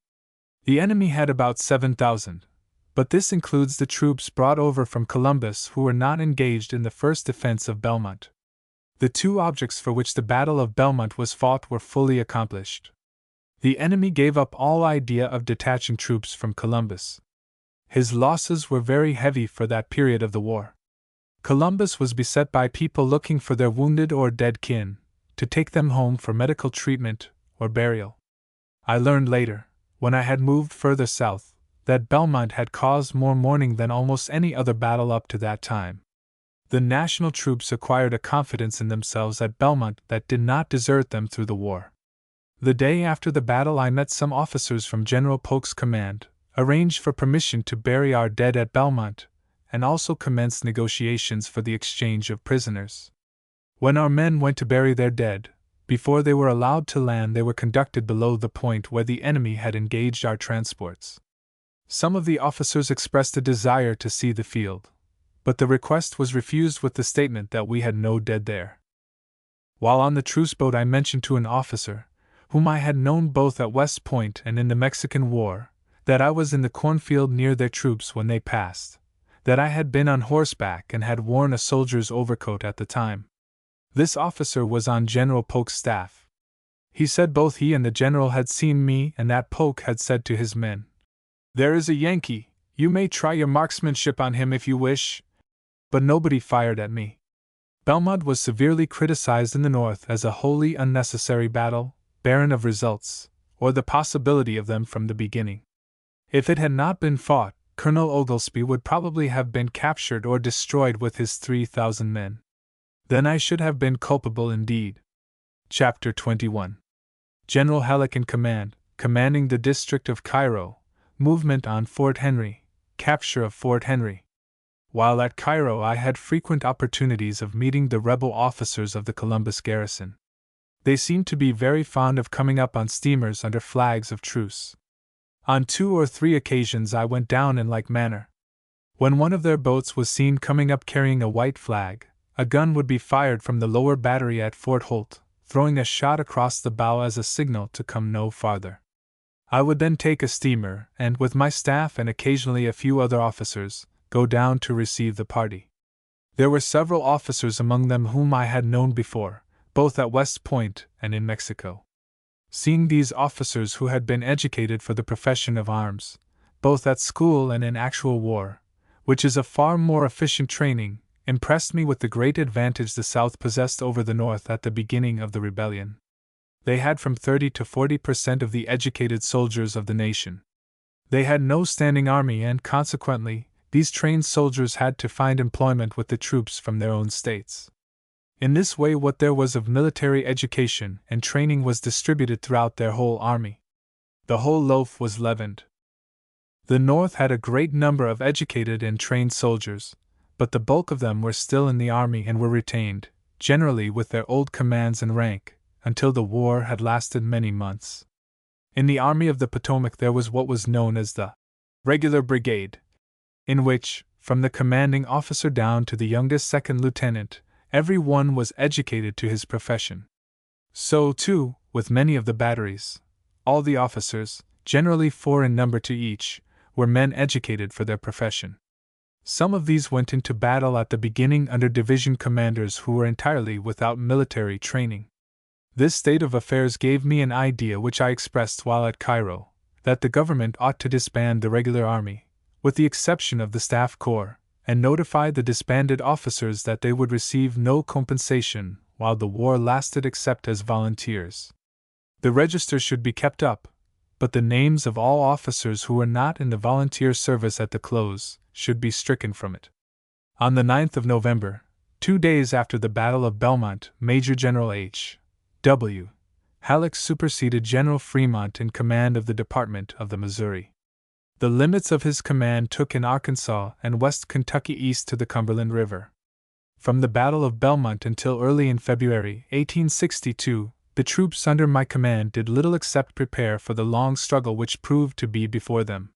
[SPEAKER 1] The enemy had about 7,000, but this includes the troops brought over from Columbus who were not engaged in the first defense of Belmont. The 2 objects for which the Battle of Belmont was fought were fully accomplished. The enemy gave up all idea of detaching troops from Columbus. His losses were very heavy for that period of the war. Columbus was beset by people looking for their wounded or dead kin, to take them home for medical treatment or burial. I learned later, when I had moved further south, that Belmont had caused more mourning than almost any other battle up to that time. The national troops acquired a confidence in themselves at Belmont that did not desert them through the war. The day after the battle I met some officers from General Polk's command, arranged for permission to bury our dead at Belmont, and also commenced negotiations for the exchange of prisoners. When our men went to bury their dead, before they were allowed to land they were conducted below the point where the enemy had engaged our transports. Some of the officers expressed a desire to see the field, but the request was refused with the statement that we had no dead there. While on the truce boat I mentioned to an officer, whom I had known both at West Point and in the Mexican War, that I was in the cornfield near their troops when they passed, that I had been on horseback and had worn a soldier's overcoat at the time. This officer was on General Polk's staff. He said both he and the general had seen me and that Polk had said to his men, "There is a Yankee, you may try your marksmanship on him if you wish," but nobody fired at me. Belmont was severely criticized in the North as a wholly unnecessary battle, barren of results, or the possibility of them from the beginning. If it had not been fought, Colonel Oglesby would probably have been captured or destroyed with his 3,000 men. Then I should have been culpable indeed. Chapter 21. General Halleck in command, commanding the district of Cairo, movement on Fort Henry, capture of Fort Henry. While at Cairo, I had frequent opportunities of meeting the rebel officers of the Columbus garrison. They seemed to be very fond of coming up on steamers under flags of truce. On 2 or 3 occasions I went down in like manner. When one of their boats was seen coming up carrying a white flag, a gun would be fired from the lower battery at Fort Holt, throwing a shot across the bow as a signal to come no farther. I would then take a steamer and, with my staff and occasionally a few other officers, go down to receive the party. There were several officers among them whom I had known before, both at West Point and in Mexico. Seeing these officers who had been educated for the profession of arms, both at school and in actual war, which is a far more efficient training, impressed me with the great advantage the South possessed over the North at the beginning of the rebellion. They had from 30 to 40% of the educated soldiers of the nation. They had no standing army, and consequently, these trained soldiers had to find employment with the troops from their own states. In this way, what there was of military education and training was distributed throughout their whole army. The whole loaf was leavened. The North had a great number of educated and trained soldiers, but the bulk of them were still in the army and were retained, generally with their old commands and rank, until the war had lasted many months. In the Army of the Potomac there was what was known as the Regular Brigade, in which, from the commanding officer down to the youngest second lieutenant, every one was educated to his profession. So, too, with many of the batteries. All the officers, generally 4 in number to each, were men educated for their profession. Some of these went into battle at the beginning under division commanders who were entirely without military training. This state of affairs gave me an idea which I expressed while at Cairo, that the government ought to disband the regular army, with the exception of the staff corps, and notify the disbanded officers that they would receive no compensation while the war lasted except as volunteers. The register should be kept up, but the names of all officers who were not in the volunteer service at the close should be stricken from it. On the 9th of November, 2 days after the Battle of Belmont, Major General H. W. Halleck superseded General Fremont in command of the Department of the Missouri. The limits of his command took in Arkansas and West Kentucky east to the Cumberland River. From the Battle of Belmont until early in February 1862, the troops under my command did little except prepare for the long struggle which proved to be before them.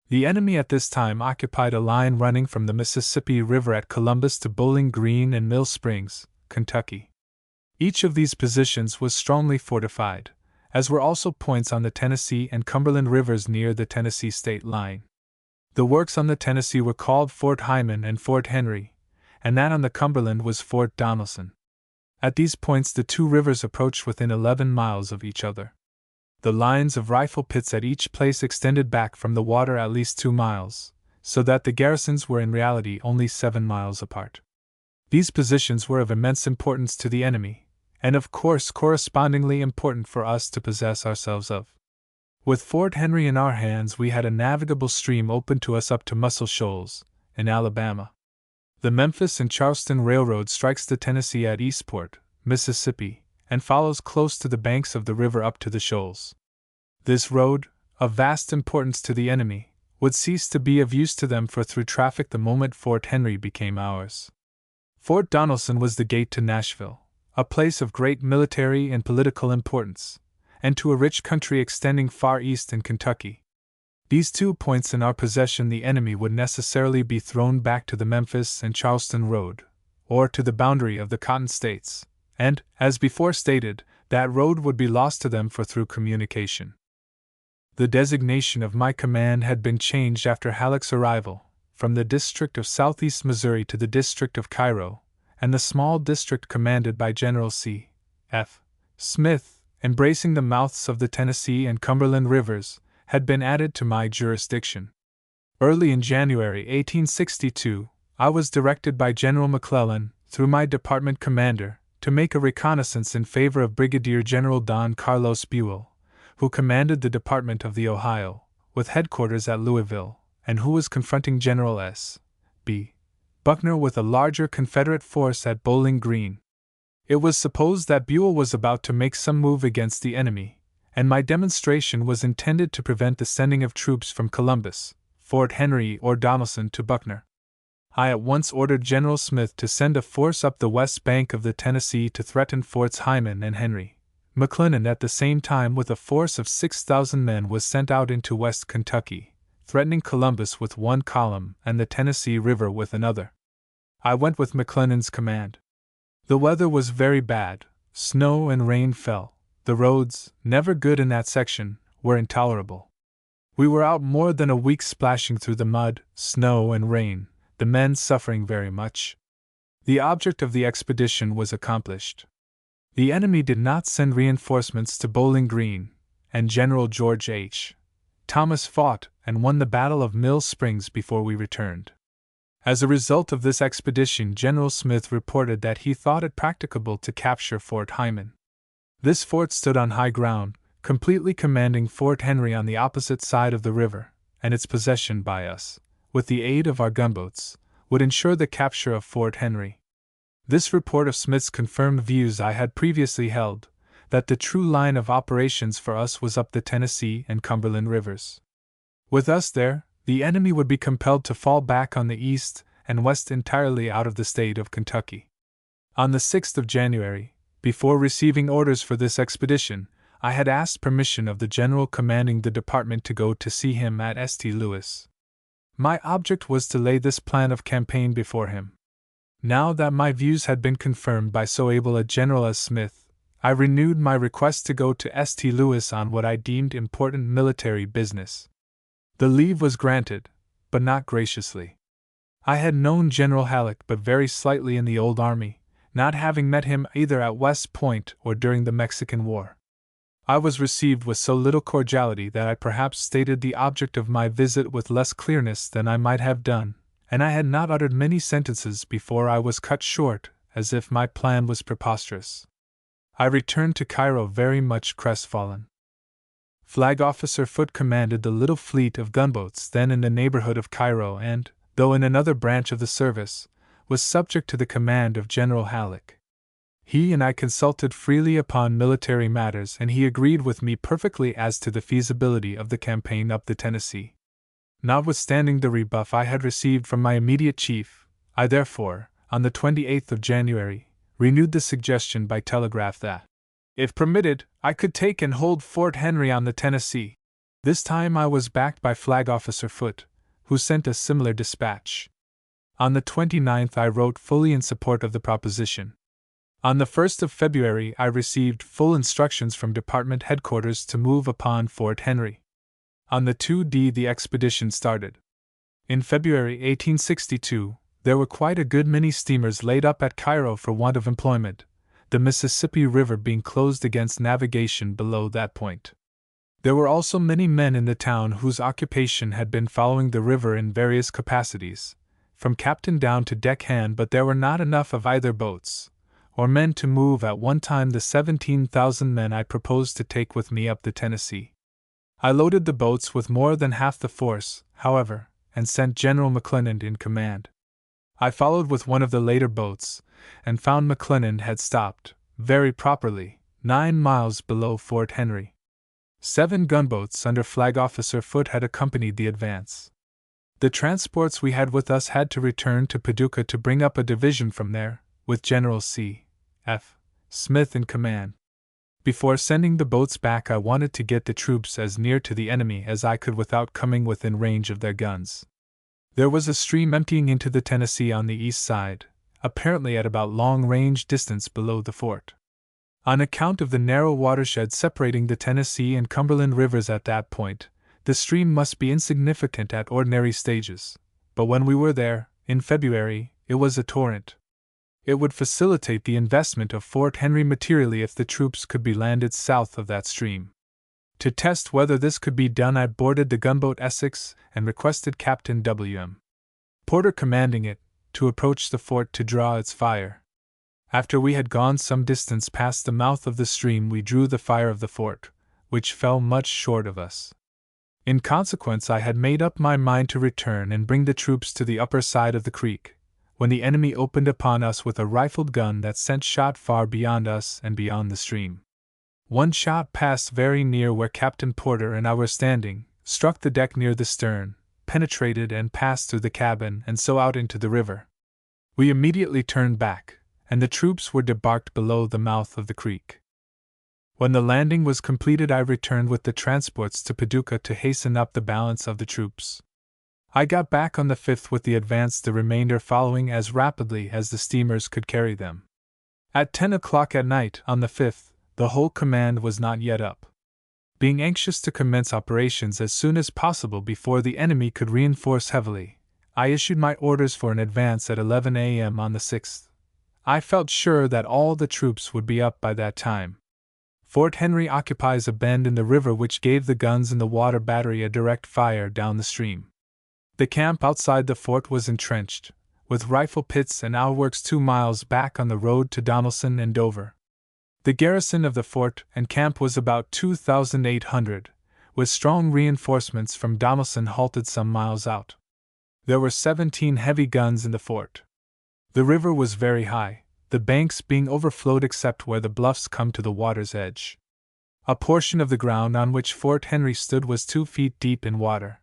[SPEAKER 1] The enemy at this time occupied a line running from the Mississippi River at Columbus to Bowling Green and Mill Springs, Kentucky. Each of these positions was strongly fortified, as were also points on the Tennessee and Cumberland rivers near the Tennessee state line. The works on the Tennessee were called Fort Hyman and Fort Henry, and that on the Cumberland was Fort Donelson. At these points the 2 rivers approached within 11 miles of each other. The lines of rifle pits at each place extended back from the water at least 2 miles, so that the garrisons were in reality only 7 miles apart. These positions were of immense importance to the enemy, and of course correspondingly important for us to possess ourselves of. With Fort Henry in our hands, we had a navigable stream open to us up to Muscle Shoals, in Alabama. The Memphis and Charleston Railroad strikes the Tennessee at Eastport, Mississippi, and follows close to the banks of the river up to the shoals. This road, of vast importance to the enemy, would cease to be of use to them for through traffic the moment Fort Henry became ours. Fort Donelson was the gate to Nashville, a place of great military and political importance, and to a rich country extending far east in Kentucky. These 2 points in our possession the enemy would necessarily be thrown back to the Memphis and Charleston road, or to the boundary of the Cotton States, and, as before stated, that road would be lost to them for through communication. The designation of my command had been changed after Halleck's arrival, from the district of southeast Missouri to the district of Cairo, and the small district commanded by General C. F. Smith, embracing the mouths of the Tennessee and Cumberland rivers, had been added to my jurisdiction. Early in January 1862, I was directed by General McClellan, through my department commander, to make a reconnaissance in favor of Brigadier General Don Carlos Buell, who commanded the Department of the Ohio, with headquarters at Louisville, and who was confronting General S. B. Buckner with a larger Confederate force at Bowling Green. It was supposed that Buell was about to make some move against the enemy, and my demonstration was intended to prevent the sending of troops from Columbus, Fort Henry, or Donelson to Buckner. I at once ordered General Smith to send a force up the west bank of the Tennessee to threaten Forts Hyman and Henry. McClellan at the same time with a force of 6,000 men was sent out into West Kentucky, threatening Columbus with one column and the Tennessee River with another. I went with McClellan's command. The weather was very bad, snow and rain fell. The roads, never good in that section, were intolerable. We were out more than a week splashing through the mud, snow, and rain, the men suffering very much. The object of the expedition was accomplished. The enemy did not send reinforcements to Bowling Green, and General George H. Thomas fought and won the Battle of Mill Springs before we returned. As a result of this expedition, General Smith reported that he thought it practicable to capture Fort Hyman. This fort stood on high ground, completely commanding Fort Henry on the opposite side of the river, and its possession by us, with the aid of our gunboats, would ensure the capture of Fort Henry. This report of Smith's confirmed views I had previously held, that the true line of operations for us was up the Tennessee and Cumberland rivers. With us there, the enemy would be compelled to fall back on the east and west entirely out of the state of Kentucky. On the 6th of January, before receiving orders for this expedition, I had asked permission of the general commanding the department to go to see him at St. Louis. My object was to lay this plan of campaign before him. Now that my views had been confirmed by so able a general as Smith, I renewed my request to go to St. Louis on what I deemed important military business. The leave was granted, but not graciously. I had known General Halleck but very slightly in the old army, not having met him either at West Point or during the Mexican War. I was received with so little cordiality that I perhaps stated the object of my visit with less clearness than I might have done, and I had not uttered many sentences before I was cut short, as if my plan was preposterous. I returned to Cairo very much crestfallen. Flag Officer Foote commanded the little fleet of gunboats then in the neighborhood of Cairo and, though in another branch of the service, was subject to the command of General Halleck. He and I consulted freely upon military matters, and he agreed with me perfectly as to the feasibility of the campaign up the Tennessee. Notwithstanding the rebuff I had received from my immediate chief, I therefore, on the 28th of January, renewed the suggestion by telegraph that, if permitted, I could take and hold Fort Henry on the Tennessee. This time I was backed by Flag Officer Foote, who sent a similar dispatch. On the 29th I wrote fully in support of the proposition. On the 1st of February I received full instructions from Department Headquarters to move upon Fort Henry. On the 2d the expedition started. In February 1862, there were quite a good many steamers laid up at Cairo for want of employment, the Mississippi River being closed against navigation below that point. There were also many men in the town whose occupation had been following the river in various capacities, from captain down to deckhand, but there were not enough of either boats or men to move at one time the 17,000 men I proposed to take with me up the Tennessee. I loaded the boats with more than half the force, however, and sent General McClellan in command. I followed with one of the later boats, and found McClellan had stopped, very properly, 9 miles below Fort Henry. 7 gunboats under Flag Officer Foote had accompanied the advance. The transports we had with us had to return to Paducah to bring up a division from there, with General C. F. Smith in command. Before sending the boats back, I wanted to get the troops as near to the enemy as I could without coming within range of their guns. There was a stream emptying into the Tennessee on the east side, apparently at about long-range distance below the fort. On account of the narrow watershed separating the Tennessee and Cumberland rivers at that point, the stream must be insignificant at ordinary stages, but when we were there, in February, it was a torrent. It would facilitate the investment of Fort Henry materially if the troops could be landed south of that stream. To test whether this could be done, I boarded the gunboat Essex and requested Captain W.M. Porter, commanding it, to approach the fort to draw its fire, After we had gone some distance past the mouth of the stream, we drew the fire of the fort, which fell much short of us. In consequence, I had made up my mind to return and bring the troops to the upper side of the creek, when the enemy opened upon us with a rifled gun that sent shot far beyond us and beyond the stream. One shot passed very near where Captain Porter and I were standing, struck the deck near the stern, penetrated and passed through the cabin and so out into the river. We immediately turned back, and the troops were debarked below the mouth of the creek. When the landing was completed, I returned with the transports to Paducah to hasten up the balance of the troops. I got back on the 5th with the advance, the remainder following as rapidly as the steamers could carry them. At 10 o'clock at night on the 5th, the whole command was not yet up. Being anxious to commence operations as soon as possible before the enemy could reinforce heavily, I issued my orders for an advance at 11 a.m. on the 6th. I felt sure that all the troops would be up by that time. Fort Henry occupies a bend in the river which gave the guns in the water battery a direct fire down the stream. The camp outside the fort was entrenched, with rifle pits and outworks 2 miles back on the road to Donelson and Dover. The garrison of the fort and camp was about 2,800, with strong reinforcements from Donelson halted some miles out. There were 17 heavy guns in the fort. The river was very high, the banks being overflowed except where the bluffs come to the water's edge. A portion of the ground on which Fort Henry stood was 2 feet deep in water.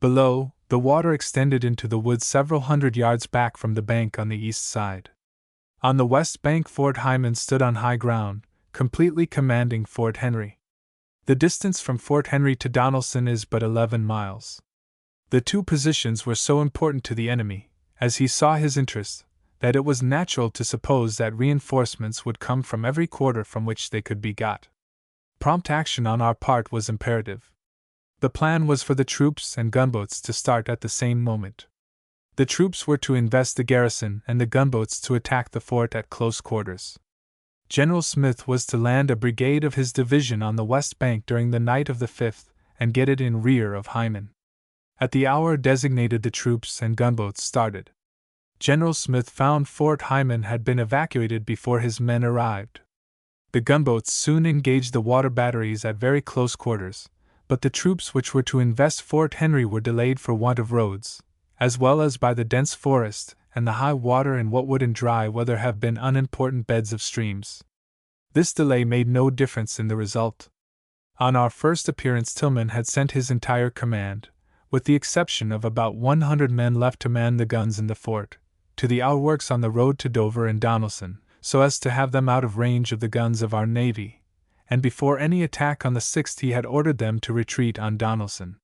[SPEAKER 1] Below, the water extended into the woods several hundred yards back from the bank on the east side. On the west bank, Fort Hyman stood on high ground, completely commanding Fort Henry. The distance from Fort Henry to Donelson is but 11 miles. The two positions were so important to the enemy, as he saw his interest, that it was natural to suppose that reinforcements would come from every quarter from which they could be got. Prompt action on our part was imperative. The plan was for the troops and gunboats to start at the same moment. The troops were to invest the garrison and the gunboats to attack the fort at close quarters. General Smith was to land a brigade of his division on the west bank during the night of the 5th and get it in rear of Hyman. At the hour designated, the troops and gunboats started. General Smith found Fort Hyman had been evacuated before his men arrived. The gunboats soon engaged the water batteries at very close quarters, but the troops which were to invest Fort Henry were delayed for want of roads, as well as by the dense forest and the high water in what would in dry weather have been unimportant beds of streams. This delay made no difference in the result. On our first appearance, Tillman had sent his entire command, with the exception of about 100 men left to man the guns in the fort, to the outworks on the road to Dover and Donelson, so as to have them out of range of the guns of our navy, and before any attack on the 6th he had ordered them to retreat on Donelson.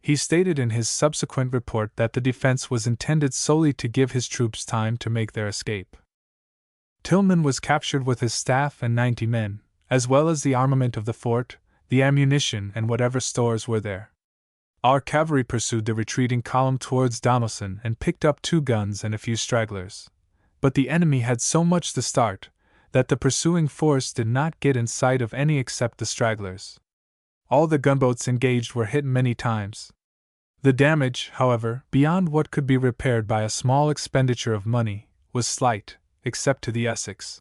[SPEAKER 1] He stated in his subsequent report that the defense was intended solely to give his troops time to make their escape. Tillman was captured with his staff and 90 men, as well as the armament of the fort, the ammunition and whatever stores were there. Our cavalry pursued the retreating column towards Donelson and picked up 2 guns and a few stragglers. But the enemy had so much the start that the pursuing force did not get in sight of any except the stragglers. All the gunboats engaged were hit many times. The damage, however, beyond what could be repaired by a small expenditure of money, was slight, except to the Essex.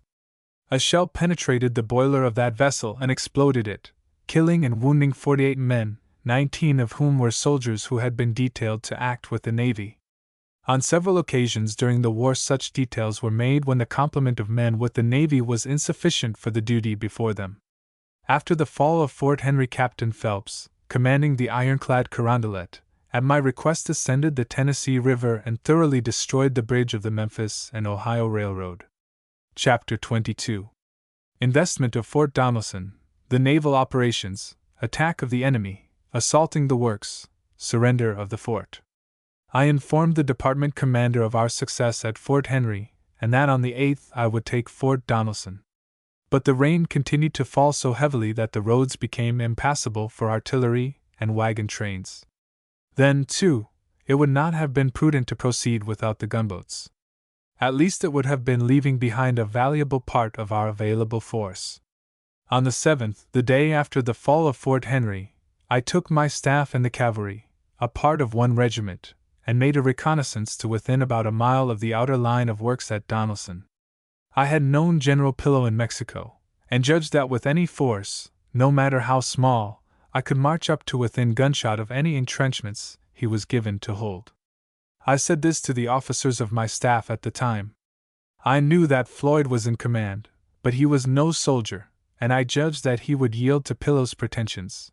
[SPEAKER 1] A shell penetrated the boiler of that vessel and exploded it, killing and wounding 48 men, 19 of whom were soldiers who had been detailed to act with the Navy. On several occasions during the war such details were made when the complement of men with the Navy was insufficient for the duty before them. After the fall of Fort Henry, Captain Phelps, commanding the ironclad Carondelet, at my request ascended the Tennessee River and thoroughly destroyed the bridge of the Memphis and Ohio Railroad. Chapter 22. Investment of Fort Donelson, the naval operations, attack of the enemy, assaulting the works, surrender of the fort. I informed the department commander of our success at Fort Henry, and that on the 8th I would take Fort Donelson. But the rain continued to fall so heavily that the roads became impassable for artillery and wagon trains. Then, too, it would not have been prudent to proceed without the gunboats. At least it would have been leaving behind a valuable part of our available force. On the 7th, the day after the fall of Fort Henry, I took my staff and the cavalry, a part of one regiment, and made a reconnaissance to within about a mile of the outer line of works at Donelson. I had known General Pillow in Mexico, and judged that with any force, no matter how small, I could march up to within gunshot of any entrenchments he was given to hold. I said this to the officers of my staff at the time. I knew that Floyd was in command, but he was no soldier, and I judged that he would yield to Pillow's pretensions.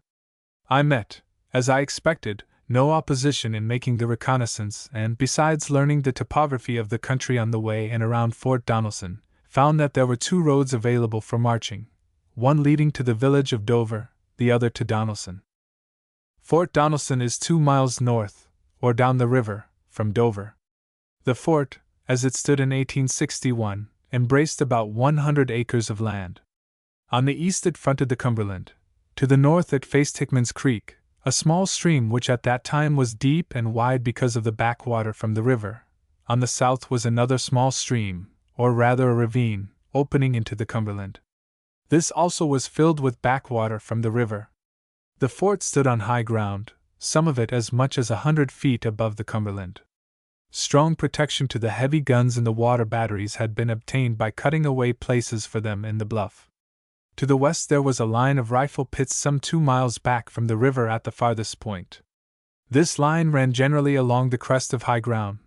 [SPEAKER 1] I met, as I expected, no opposition in making the reconnaissance, and besides learning the topography of the country on the way and around Fort Donelson, found that there were 2 roads available for marching, one leading to the village of Dover, the other to Donelson. Fort Donelson is 2 miles north, or down the river, from Dover. The fort, as it stood in 1861, embraced about 100 acres of land. On the east it fronted the Cumberland. To the north it faced Hickman's Creek, a small stream which at that time was deep and wide because of the backwater from the river. On the south was another small stream, or rather a ravine, opening into the Cumberland. This also was filled with backwater from the river. The fort stood on high ground, some of it as much as 100 feet above the Cumberland. Strong protection to the heavy guns in the water batteries had been obtained by cutting away places for them in the bluff. To the west there was a line of rifle pits some 2 miles back from the river at the farthest point. This line ran generally along the crest of high ground,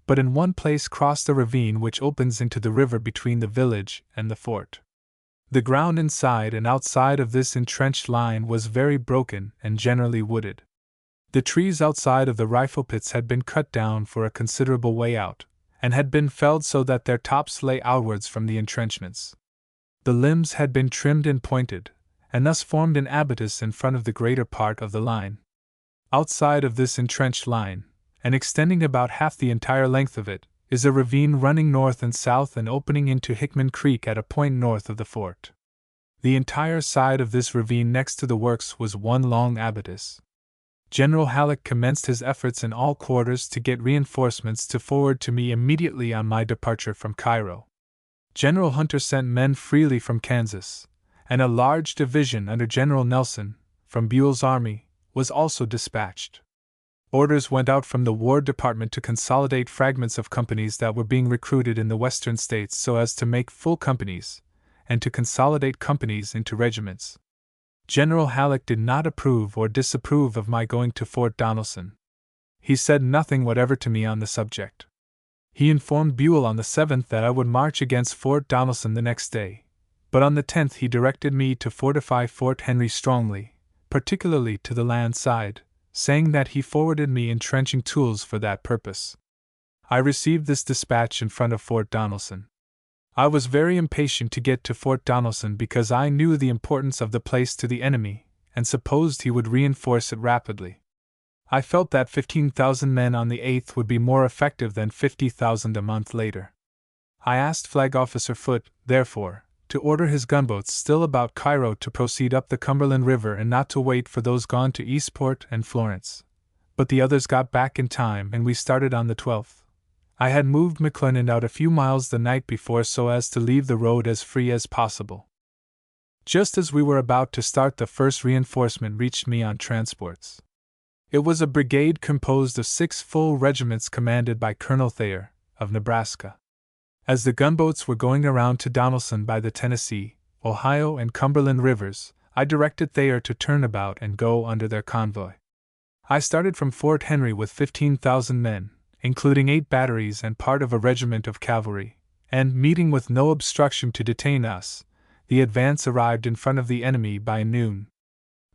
[SPEAKER 1] but in one place crossed a ravine which opens into the river between the village and the fort. The ground inside and outside of this entrenched line was very broken and generally wooded. The trees outside of the rifle pits had been cut down for a considerable way out, and had been felled so that their tops lay outwards from the entrenchments. The limbs had been trimmed and pointed, and thus formed an abatis in front of the greater part of the line. Outside of this entrenched line, and extending about half the entire length of it, is a ravine running north and south and opening into Hickman Creek at a point north of the fort. The entire side of this ravine next to the works was one long abatis. General Halleck commenced his efforts in all quarters to get reinforcements to forward to me immediately on my departure from Cairo. General Hunter sent men freely from Kansas, and a large division under General Nelson, from Buell's army, was also dispatched. Orders went out from the War Department to consolidate fragments of companies that were being recruited in the western states so as to make full companies, and to consolidate companies into regiments. General Halleck did not approve or disapprove of my going to Fort Donelson. He said nothing whatever to me on the subject. He informed Buell on the 7th that I would march against Fort Donelson the next day, but on the 10th he directed me to fortify Fort Henry strongly, particularly to the land side, saying that he forwarded me entrenching tools for that purpose. I received this dispatch in front of Fort Donelson. I was very impatient to get to Fort Donelson because I knew the importance of the place to the enemy, and supposed he would reinforce it rapidly. I felt that 15,000 men on the 8th would be more effective than 50,000 a month later. I asked Flag Officer Foote, therefore, to order his gunboats still about Cairo to proceed up the Cumberland River and not to wait for those gone to Eastport and Florence. But the others got back in time and we started on the 12th. I had moved McClernand out a few miles the night before so as to leave the road as free as possible. Just as we were about to start, the first reinforcement reached me on transports. It was a brigade composed of 6 full regiments commanded by Colonel Thayer, of Nebraska. As the gunboats were going around to Donelson by the Tennessee, Ohio, and Cumberland rivers, I directed Thayer to turn about and go under their convoy. I started from Fort Henry with 15,000 men, including 8 batteries and part of a regiment of cavalry, and, meeting with no obstruction to detain us, the advance arrived in front of the enemy by noon.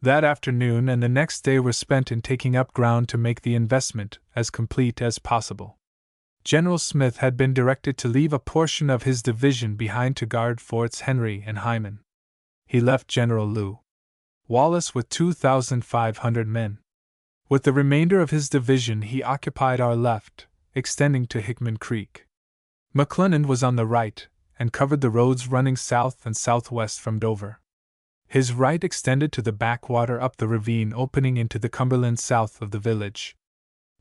[SPEAKER 1] That afternoon and the next day were spent in taking up ground to make the investment as complete as possible. General Smith had been directed to leave a portion of his division behind to guard Forts Henry and Hyman. He left General Lew. Wallace with 2,500 men. With the remainder of his division he occupied our left, extending to Hickman Creek. McClernand was on the right, and covered the roads running south and southwest from Dover. His right extended to the backwater up the ravine opening into the Cumberland south of the village.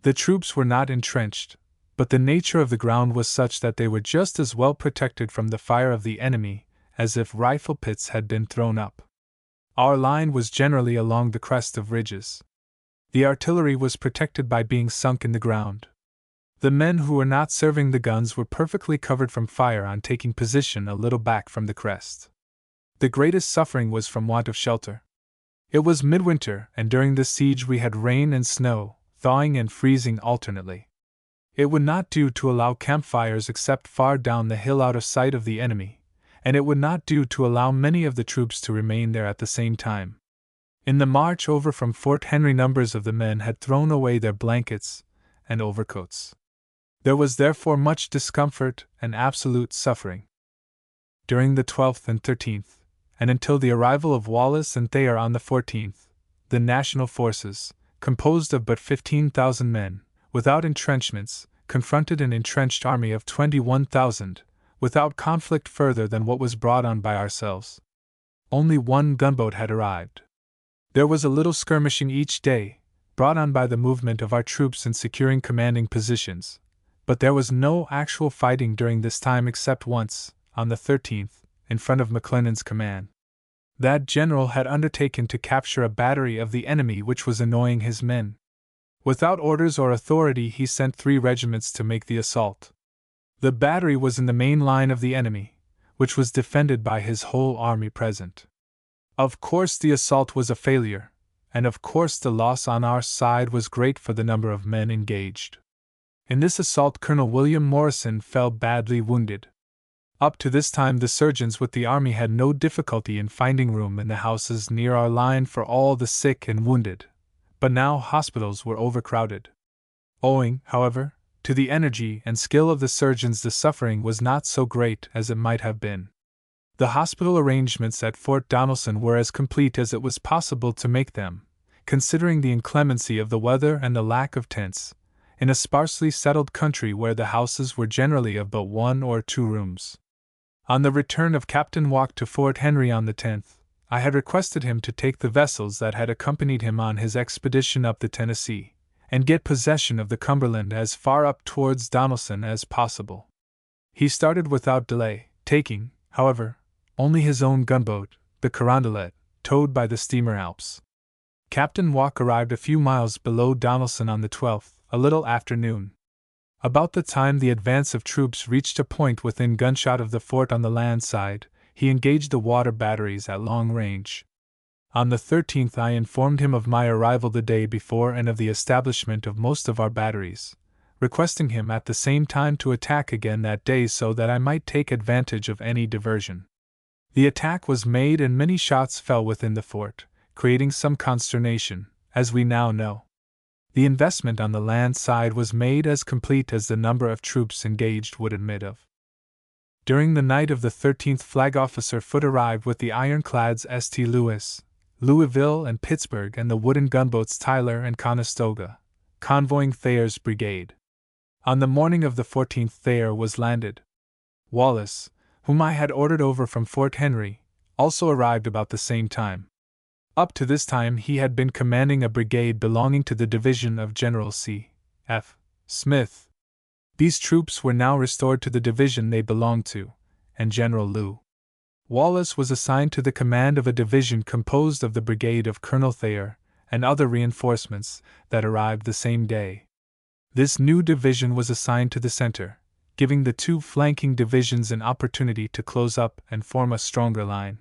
[SPEAKER 1] The troops were not entrenched, but the nature of the ground was such that they were just as well protected from the fire of the enemy as if rifle pits had been thrown up. Our line was generally along the crest of ridges. The artillery was protected by being sunk in the ground. The men who were not serving the guns were perfectly covered from fire on taking position a little back from the crest. The greatest suffering was from want of shelter. It was midwinter, and during the siege we had rain and snow, thawing and freezing alternately. It would not do to allow campfires except far down the hill out of sight of the enemy, and it would not do to allow many of the troops to remain there at the same time. In the march over from Fort Henry, numbers of the men had thrown away their blankets and overcoats. There was therefore much discomfort and absolute suffering. During the 12th and 13th, and until the arrival of Wallace and Thayer on the 14th, the national forces, composed of but 15,000 men, without entrenchments, confronted an entrenched army of 21,000, without conflict further than what was brought on by ourselves. Only one gunboat had arrived. There was a little skirmishing each day, brought on by the movement of our troops in securing commanding positions, but there was no actual fighting during this time except once, on the 13th, in front of McClernand's command. That general had undertaken to capture a battery of the enemy which was annoying his men. Without orders or authority, he sent 3 regiments to make the assault. The battery was in the main line of the enemy, which was defended by his whole army present. Of course the assault was a failure, and of course the loss on our side was great for the number of men engaged. In this assault Colonel William Morrison fell badly wounded. Up to this time the surgeons with the army had no difficulty in finding room in the houses near our line for all the sick and wounded, but now hospitals were overcrowded. Owing, however, to the energy and skill of the surgeons, the suffering was not so great as it might have been. The hospital arrangements at Fort Donelson were as complete as it was possible to make them, considering the inclemency of the weather and the lack of tents, in a sparsely settled country where the houses were generally of but 1 or 2 rooms. On the return of Captain Walk to Fort Henry on the 10th, I had requested him to take the vessels that had accompanied him on his expedition up the Tennessee, and get possession of the Cumberland as far up towards Donelson as possible. He started without delay, taking, however, only his own gunboat, the Carondelet, towed by the steamer Alps. Captain Walk arrived a few miles below Donelson on the 12th, a little after noon. About the time the advance of troops reached a point within gunshot of the fort on the land side, he engaged the water batteries at long range. On the 13th I informed him of my arrival the day before and of the establishment of most of our batteries, requesting him at the same time to attack again that day so that I might take advantage of any diversion. The attack was made and many shots fell within the fort, creating some consternation, as we now know. The investment on the land side was made as complete as the number of troops engaged would admit of. During the night of the 13th, Flag Officer Foote arrived with the ironclads St. Louis, Louisville, and Pittsburgh, and the wooden gunboats Tyler and Conestoga, convoying Thayer's brigade. On the morning of the 14th, Thayer was landed. Wallace, whom I had ordered over from Fort Henry, also arrived about the same time. Up to this time he had been commanding a brigade belonging to the division of General C. F. Smith. These troops were now restored to the division they belonged to, and General Lew. Wallace was assigned to the command of a division composed of the brigade of Colonel Thayer and other reinforcements that arrived the same day. This new division was assigned to the center, giving the 2 flanking divisions an opportunity to close up and form a stronger line.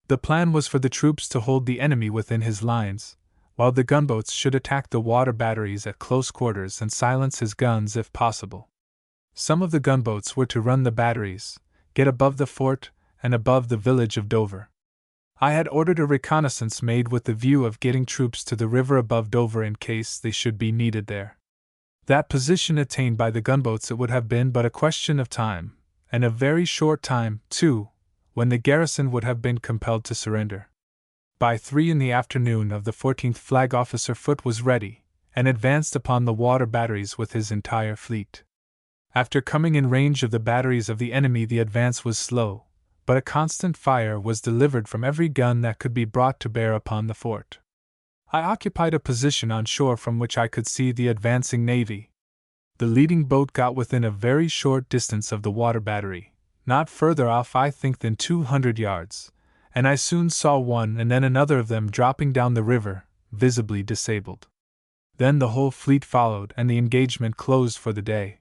[SPEAKER 1] The plan was for the troops to hold the enemy within his lines, while the gunboats should attack the water batteries at close quarters and silence his guns if possible. Some of the gunboats were to run the batteries, get above the fort, and above the village of Dover. I had ordered a reconnaissance made with the view of getting troops to the river above Dover in case they should be needed there. That position attained by the gunboats, it would have been but a question of time, and a very short time, too, when the garrison would have been compelled to surrender. By 3 in the afternoon of the 14th, Flag Officer Foote was ready, and advanced upon the water batteries with his entire fleet. After coming in range of the batteries of the enemy, the advance was slow, but a constant fire was delivered from every gun that could be brought to bear upon the fort. I occupied a position on shore from which I could see the advancing navy. The leading boat got within a very short distance of the water battery, not further off I think than 200 yards, and I soon saw one and then another of them dropping down the river, visibly disabled. Then the whole fleet followed and the engagement closed for the day.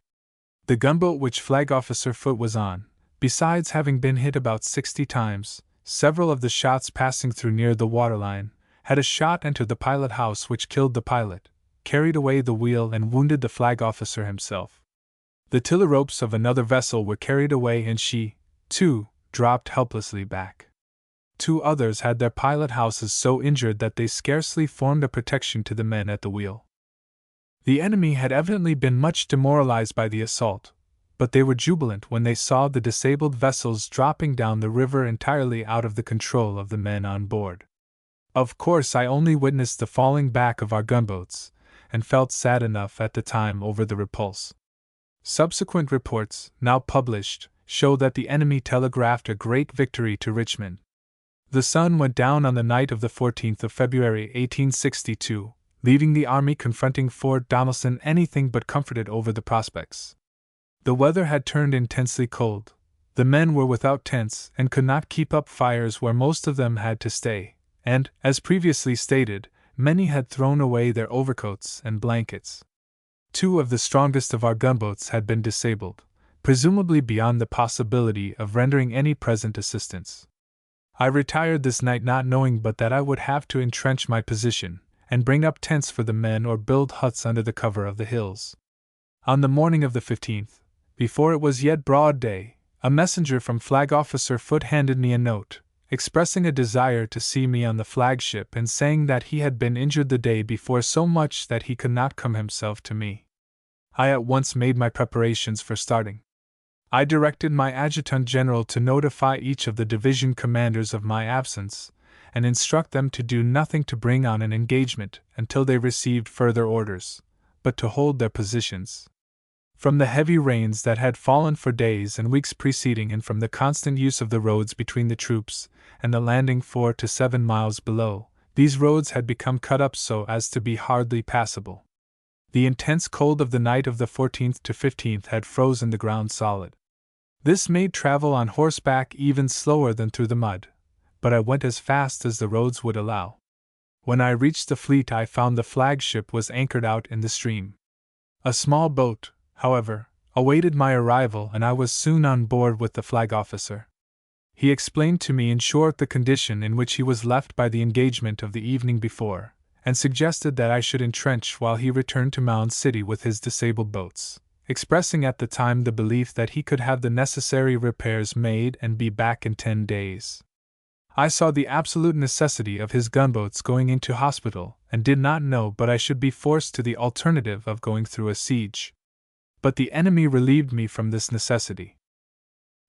[SPEAKER 1] The gunboat which Flag Officer Foote was on, besides having been hit about 60 times, several of the shots passing through near the waterline, had a shot entered the pilot house which killed the pilot, carried away the wheel and wounded the flag officer himself. The tiller ropes of another vessel were carried away and she, too, dropped helplessly back. 2 others had their pilot houses so injured that they scarcely formed a protection to the men at the wheel. The enemy had evidently been much demoralized by the assault, but they were jubilant when they saw the disabled vessels dropping down the river entirely out of the control of the men on board. Of course, I only witnessed the falling back of our gunboats, and felt sad enough at the time over the repulse. Subsequent reports, now published, show that the enemy telegraphed a great victory to Richmond. The sun went down on the night of the 14th of February 1862, leaving the army confronting Fort Donelson anything but comforted over the prospects. The weather had turned intensely cold, the men were without tents and could not keep up fires where most of them had to stay, and, as previously stated, many had thrown away their overcoats and blankets. 2 of the strongest of our gunboats had been disabled, presumably beyond the possibility of rendering any present assistance. I retired this night not knowing but that I would have to entrench my position, and bring up tents for the men or build huts under the cover of the hills. On the morning of the 15th, before it was yet broad day, a messenger from Flag Officer Foote handed me a note, expressing a desire to see me on the flagship and saying that he had been injured the day before so much that he could not come himself to me. I at once made my preparations for starting. I directed my adjutant general to notify each of the division commanders of my absence, and instruct them to do nothing to bring on an engagement until they received further orders, but to hold their positions. From the heavy rains that had fallen for days and weeks preceding and from the constant use of the roads between the troops and the landing 4 to 7 miles below, these roads had become cut up so as to be hardly passable. The intense cold of the night of the 14th to 15th had frozen the ground solid. This made travel on horseback even slower than through the mud, but I went as fast as the roads would allow. When I reached the fleet, I found the flagship was anchored out in the stream. A small boat, however, awaited my arrival, and I was soon on board with the flag officer. He explained to me in short the condition in which he was left by the engagement of the evening before, and suggested that I should entrench while he returned to Mound City with his disabled boats, expressing at the time the belief that he could have the necessary repairs made and be back in 10 days. I saw the absolute necessity of his gunboats going into hospital, and did not know but I should be forced to the alternative of going through a siege. But the enemy relieved me from this necessity.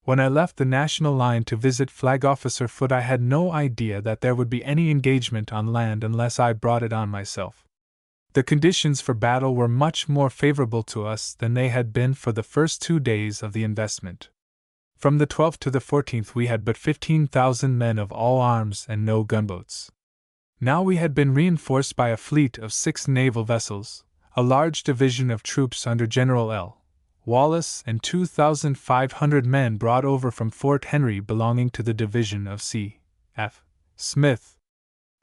[SPEAKER 1] When I left the National Line to visit Flag Officer Foote, I had no idea that there would be any engagement on land unless I brought it on myself. The conditions for battle were much more favorable to us than they had been for the first 2 days of the investment. From the 12th to the 14th we had but 15,000 men of all arms and no gunboats. Now we had been reinforced by a fleet of 6 naval vessels, a large division of troops under General L. Wallace, and 2,500 men brought over from Fort Henry belonging to the division of C. F. Smith.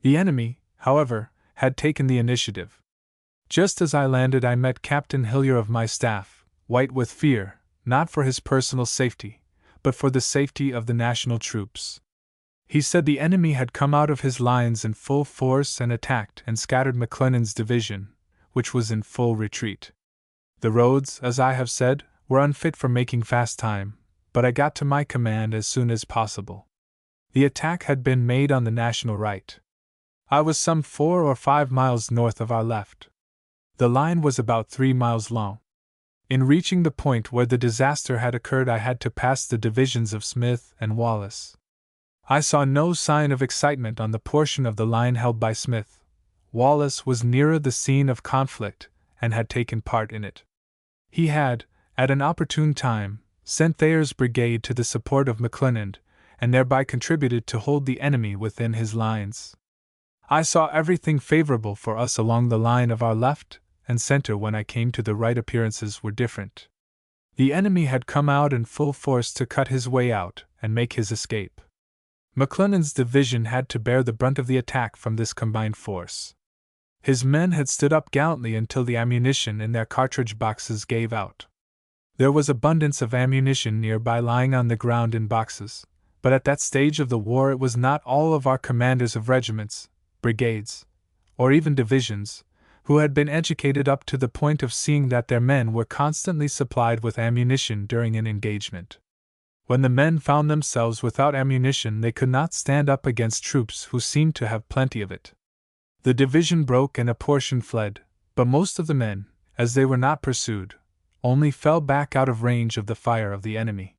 [SPEAKER 1] The enemy, however, had taken the initiative. Just as I landed, I met Captain Hillier of my staff, white with fear, not for his personal safety, but for the safety of the national troops. He said the enemy had come out of his lines in full force and attacked and scattered McClernand's division, which was in full retreat. The roads, as I have said, were unfit for making fast time, but I got to my command as soon as possible. The attack had been made on the national right. I was some 4 or 5 miles north of our left. The line was about 3 miles long. In reaching the point where the disaster had occurred, I had to pass the divisions of Smith and Wallace. I saw no sign of excitement on the portion of the line held by Smith. Wallace was nearer the scene of conflict and had taken part in it. He had, at an opportune time, sent Thayer's brigade to the support of McClernand, and thereby contributed to hold the enemy within his lines. I saw everything favorable for us along the line of our left and center. When I came to the right, appearances were different. The enemy had come out in full force to cut his way out and make his escape. McClernand's division had to bear the brunt of the attack from this combined force. His men had stood up gallantly until the ammunition in their cartridge boxes gave out. There was abundance of ammunition nearby lying on the ground in boxes, but at that stage of the war it was not all of our commanders of regiments, brigades, or even divisions, who had been educated up to the point of seeing that their men were constantly supplied with ammunition during an engagement. When the men found themselves without ammunition, they could not stand up against troops who seemed to have plenty of it. The division broke and a portion fled, but most of the men, as they were not pursued, only fell back out of range of the fire of the enemy.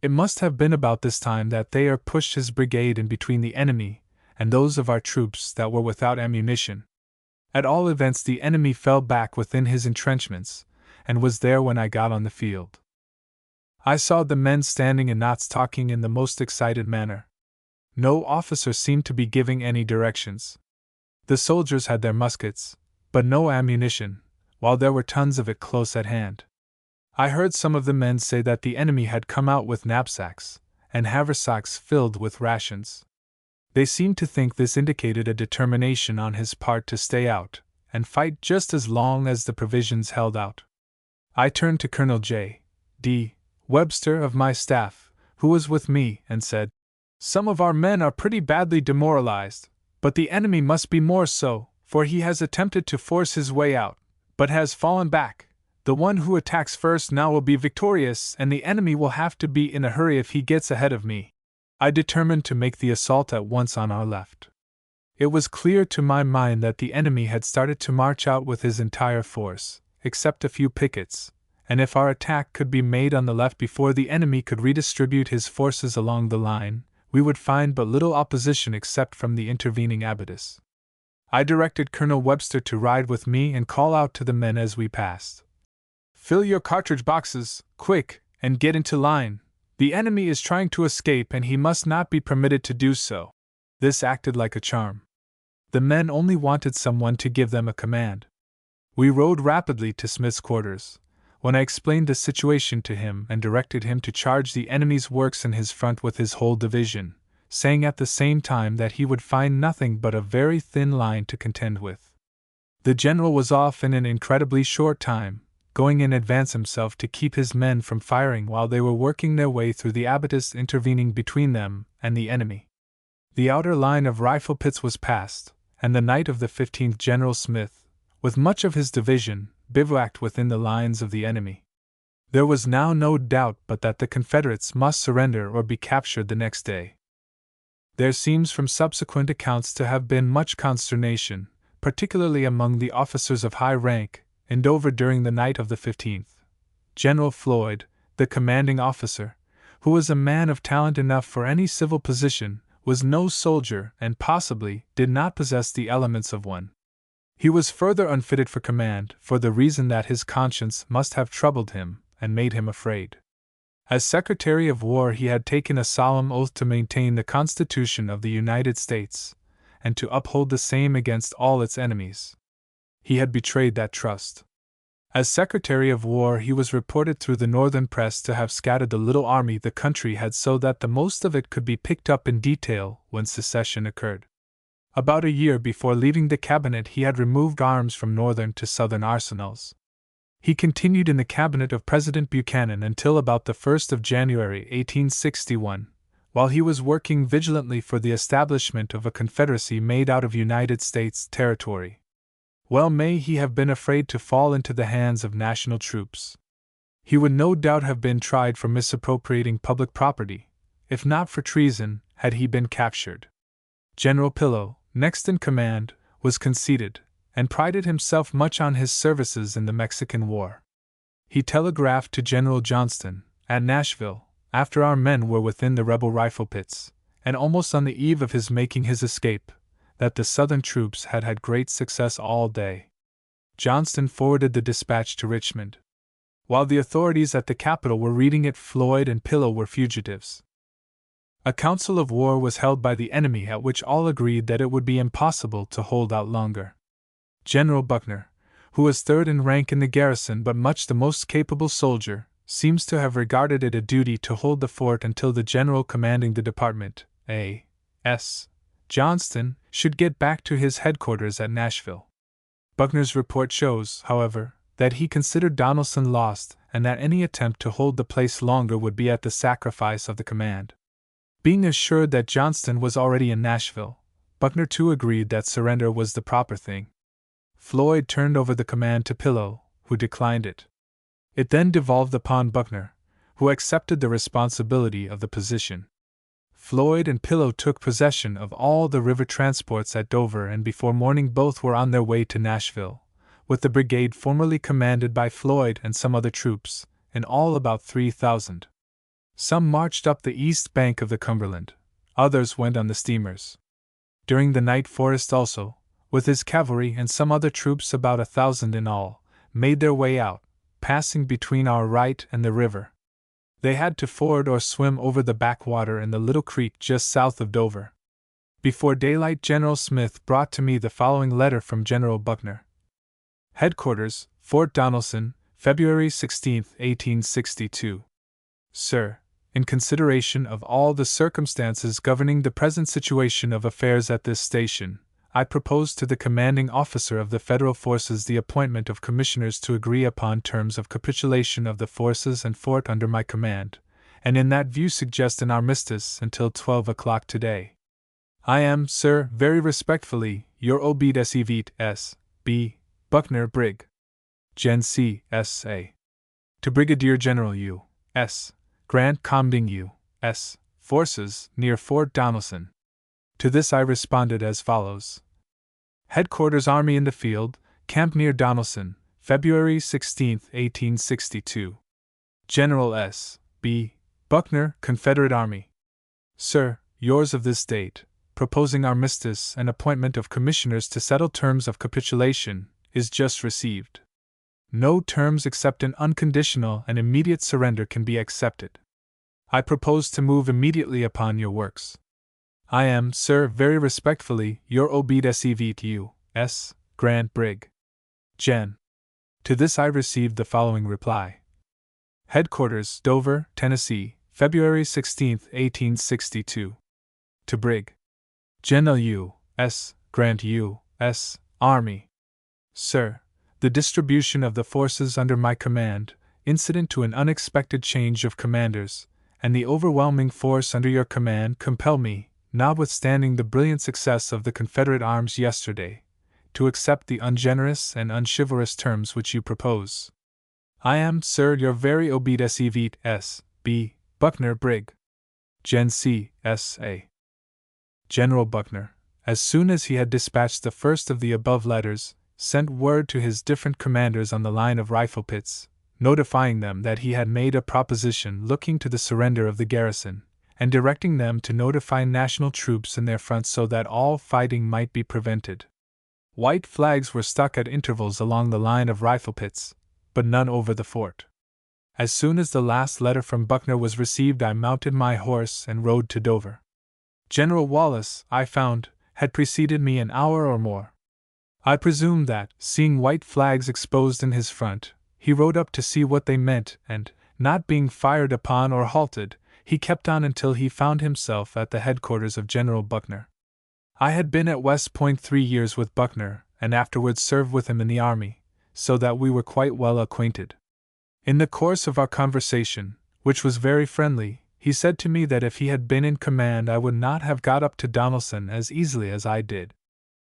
[SPEAKER 1] It must have been about this time that Thayer pushed his brigade in between the enemy and those of our troops that were without ammunition. At all events, the enemy fell back within his entrenchments, and was there when I got on the field. I saw the men standing in knots talking in the most excited manner. No officer seemed to be giving any directions. The soldiers had their muskets, but no ammunition, while there were tons of it close at hand. I heard some of the men say that the enemy had come out with knapsacks and haversacks filled with rations. They seemed to think this indicated a determination on his part to stay out and fight just as long as the provisions held out. I turned to Colonel J. D. Webster of my staff, who was with me, and said, "Some of our men are pretty badly demoralized, but the enemy must be more so, for he has attempted to force his way out, but has fallen back. The one who attacks first now will be victorious, and the enemy will have to be in a hurry if he gets ahead of me." I determined to make the assault at once on our left. It was clear to my mind that the enemy had started to march out with his entire force, except a few pickets, and if our attack could be made on the left before the enemy could redistribute his forces along the line, we would find but little opposition except from the intervening abatis. I directed Colonel Webster to ride with me and call out to the men as we passed, "Fill your cartridge boxes, quick, and get into line. The enemy is trying to escape and he must not be permitted to do so." This acted like a charm. The men only wanted someone to give them a command. We rode rapidly to Smith's quarters, when I explained the situation to him and directed him to charge the enemy's works in his front with his whole division, saying at the same time that he would find nothing but a very thin line to contend with. The general was off in an incredibly short time, going in advance himself to keep his men from firing while they were working their way through the abatis intervening between them and the enemy. The outer line of rifle pits was passed, and the night of the 15th General Smith, with much of his division, bivouacked within the lines of the enemy. There was now no doubt but that the Confederates must surrender or be captured the next day. There seems from subsequent accounts to have been much consternation, particularly among the officers of high rank, in Dover during the night of the 15th. General Floyd, the commanding officer, who was a man of talent enough for any civil position, was no soldier and possibly did not possess the elements of one. He was further unfitted for command for the reason that his conscience must have troubled him and made him afraid. As Secretary of War, he had taken a solemn oath to maintain the Constitution of the United States and to uphold the same against all its enemies. He had betrayed that trust. As Secretary of War, he was reported through the Northern press to have scattered the little army the country had so that the most of it could be picked up in detail when secession occurred. About a year before leaving the cabinet, he had removed arms from Northern to Southern arsenals. He continued in the cabinet of President Buchanan until about the 1st of January 1861, while he was working vigilantly for the establishment of a confederacy made out of United States territory. Well may he have been afraid to fall into the hands of national troops. He would no doubt have been tried for misappropriating public property, if not for treason, had he been captured. General Pillow, next in command, was conceited, and prided himself much on his services in the Mexican War. He telegraphed to General Johnston, at Nashville, after our men were within the rebel rifle pits, and almost on the eve of his making his escape, that the Southern troops had had great success all day. Johnston forwarded the dispatch to Richmond. While the authorities at the capital were reading it, Floyd and Pillow were fugitives. A council of war was held by the enemy at which all agreed that it would be impossible to hold out longer. General Buckner, who was third in rank in the garrison but much the most capable soldier, seems to have regarded it a duty to hold the fort until the general commanding the department, A. S. Johnston, should get back to his headquarters at Nashville. Buckner's report shows, however, that he considered Donelson lost and that any attempt to hold the place longer would be at the sacrifice of the command. Being assured that Johnston was already in Nashville, Buckner too agreed that surrender was the proper thing. Floyd turned over the command to Pillow, who declined it. It then devolved upon Buckner, who accepted the responsibility of the position. Floyd and Pillow took possession of all the river transports at Dover, and before morning both were on their way to Nashville, with the brigade formerly commanded by Floyd and some other troops, in all about 3,000. Some marched up the east bank of the Cumberland, others went on the steamers. During the night Forrest also, with his cavalry and some other troops about 1,000 in all, made their way out, passing between our right and the river. They had to ford or swim over the backwater in the little creek just south of Dover. Before daylight General Smith brought to me the following letter from General Buckner. Headquarters, Fort Donelson, February 16, 1862. Sir, in consideration of all the circumstances governing the present situation of affairs at this station, I propose to the commanding officer of the Federal forces the appointment of commissioners to agree upon terms of capitulation of the forces and fort under my command, and in that view suggest an armistice until 12 o'clock today. I am, sir, very respectfully, your obedient S. B. Buckner, Brig. Gen. C. S. A. To Brigadier General U. S. Grant, commanding U. S. Forces near Fort Donelson. To this I responded as follows. Headquarters Army in the Field, Camp near Donelson, February 16, 1862. General S. B. Buckner, Confederate Army. Sir, yours of this date, proposing armistice and appointment of commissioners to settle terms of capitulation, is just received. No terms except an unconditional and immediate surrender can be accepted. I propose to move immediately upon your works. I am, sir, very respectfully, your obedient U. S. Grant, Brig. Gen. To this I received the following reply. Headquarters, Dover, Tennessee, February 16, 1862. To Brig. General U. S. Grant U. S. Army. Sir, the distribution of the forces under my command, incident to an unexpected change of commanders, and the overwhelming force under your command compel me, notwithstanding the brilliant success of the Confederate arms yesterday, to accept the ungenerous and unchivalrous terms which you propose. I am, sir, your very obedient S. B. Buckner, Brig. Gen. C. S. A. General Buckner, as soon as he had dispatched the first of the above letters, sent word to his different commanders on the line of rifle pits, notifying them that he had made a proposition looking to the surrender of the garrison, and directing them to notify national troops in their front so that all fighting might be prevented. White flags were stuck at intervals along the line of rifle pits, but none over the fort. As soon as the last letter from Buckner was received, I mounted my horse and rode to Dover. General Wallace, I found, had preceded me an hour or more. I presume that, seeing white flags exposed in his front, he rode up to see what they meant, and, not being fired upon or halted, he kept on until he found himself at the headquarters of General Buckner. I had been at West Point 3 years with Buckner, and afterwards served with him in the army, so that we were quite well acquainted. In the course of our conversation, which was very friendly, he said to me that if he had been in command I would not have got up to Donelson as easily as I did.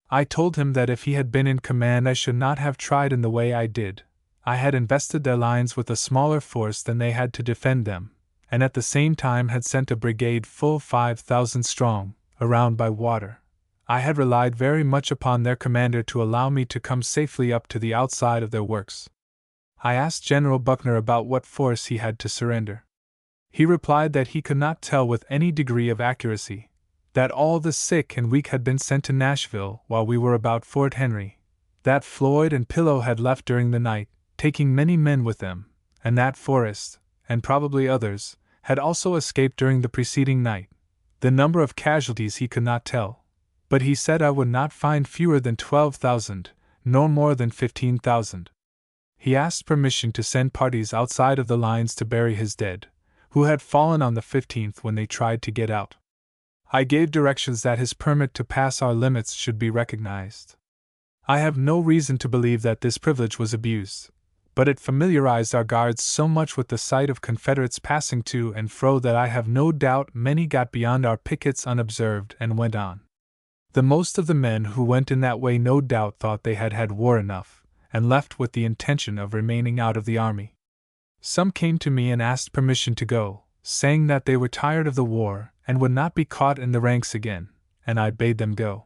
[SPEAKER 1] I told him that if he had been in command I should not have tried in the way I did. I had invested their lines with a smaller force than they had to defend them, and at the same time had sent a brigade full 5,000 strong, around by water. I had relied very much upon their commander to allow me to come safely up to the outside of their works. I asked General Buckner about what force he had to surrender. He replied that he could not tell with any degree of accuracy, that all the sick and weak had been sent to Nashville while we were about Fort Henry, that Floyd and Pillow had left during the night, taking many men with them, and that Forrest, and probably others, had also escaped during the preceding night. The number of casualties he could not tell, but he said I would not find fewer than 12,000, nor more than 15,000. He asked permission to send parties outside of the lines to bury his dead, who had fallen on the 15th when they tried to get out. I gave directions that his permit to pass our limits should be recognized. I have no reason to believe that this privilege was abused, but it familiarized our guards so much with the sight of Confederates passing to and fro that I have no doubt many got beyond our pickets unobserved and went on. The most of the men who went in that way no doubt thought they had had war enough, and left with the intention of remaining out of the army. Some came to me and asked permission to go, saying that they were tired of the war and would not be caught in the ranks again, and I bade them go.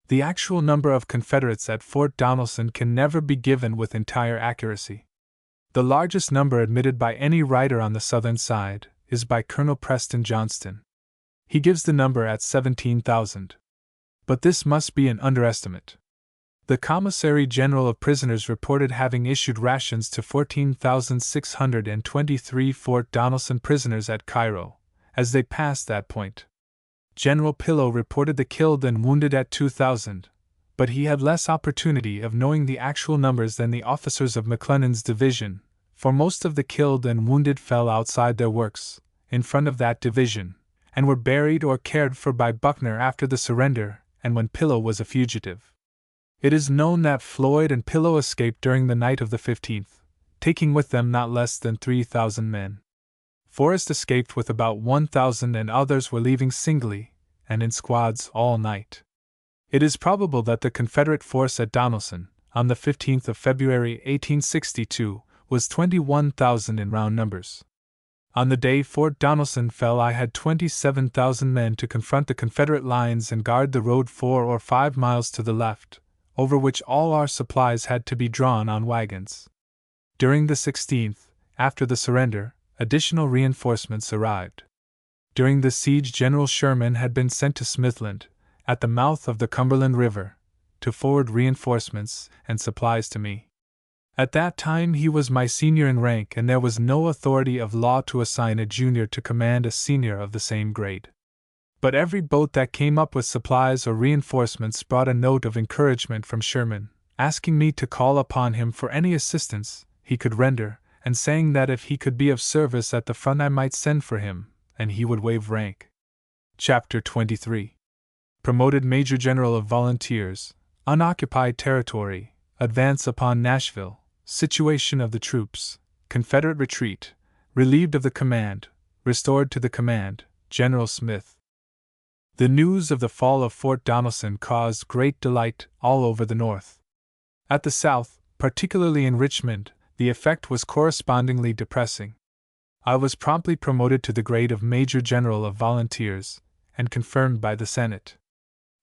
[SPEAKER 1] The actual number of Confederates at Fort Donelson can never be given with entire accuracy. The largest number admitted by any writer on the southern side is by Colonel Preston Johnston. He gives the number at 17,000. But this must be an underestimate. The Commissary General of Prisoners reported having issued rations to 14,623 Fort Donelson prisoners at Cairo, as they passed that point. General Pillow reported the killed and wounded at 2,000, but he had less opportunity of knowing the actual numbers than the officers of McClellan's division, for most of the killed and wounded fell outside their works, in front of that division, and were buried or cared for by Buckner after the surrender and when Pillow was a fugitive. It is known that Floyd and Pillow escaped during the night of the 15th, taking with them not less than 3,000 men. Forrest escaped with about 1,000 and others were leaving singly, and in squads all night. It is probable that the Confederate force at Donelson, on the 15th of February 1862, was 21,000 in round numbers. On the day Fort Donelson fell I had 27,000 men to confront the Confederate lines and guard the road 4 or 5 miles to the left, over which all our supplies had to be drawn on wagons. During the 16th, after the surrender, additional reinforcements arrived. During the siege General Sherman had been sent to Smithland, at the mouth of the Cumberland River, to forward reinforcements and supplies to me. At that time he was my senior in rank and there was no authority of law to assign a junior to command a senior of the same grade. But every boat that came up with supplies or reinforcements brought a note of encouragement from Sherman, asking me to call upon him for any assistance he could render, and saying that if he could be of service at the front I might send for him, and he would waive rank. Chapter 23. Promoted Major General of Volunteers, Unoccupied Territory, Advance upon Nashville, Situation of the Troops, Confederate Retreat, Relieved of the Command, Restored to the Command, General Smith. The news of the fall of Fort Donelson caused great delight all over the North. At the South, particularly in Richmond, the effect was correspondingly depressing. I was promptly promoted to the grade of Major General of Volunteers, and confirmed by the Senate.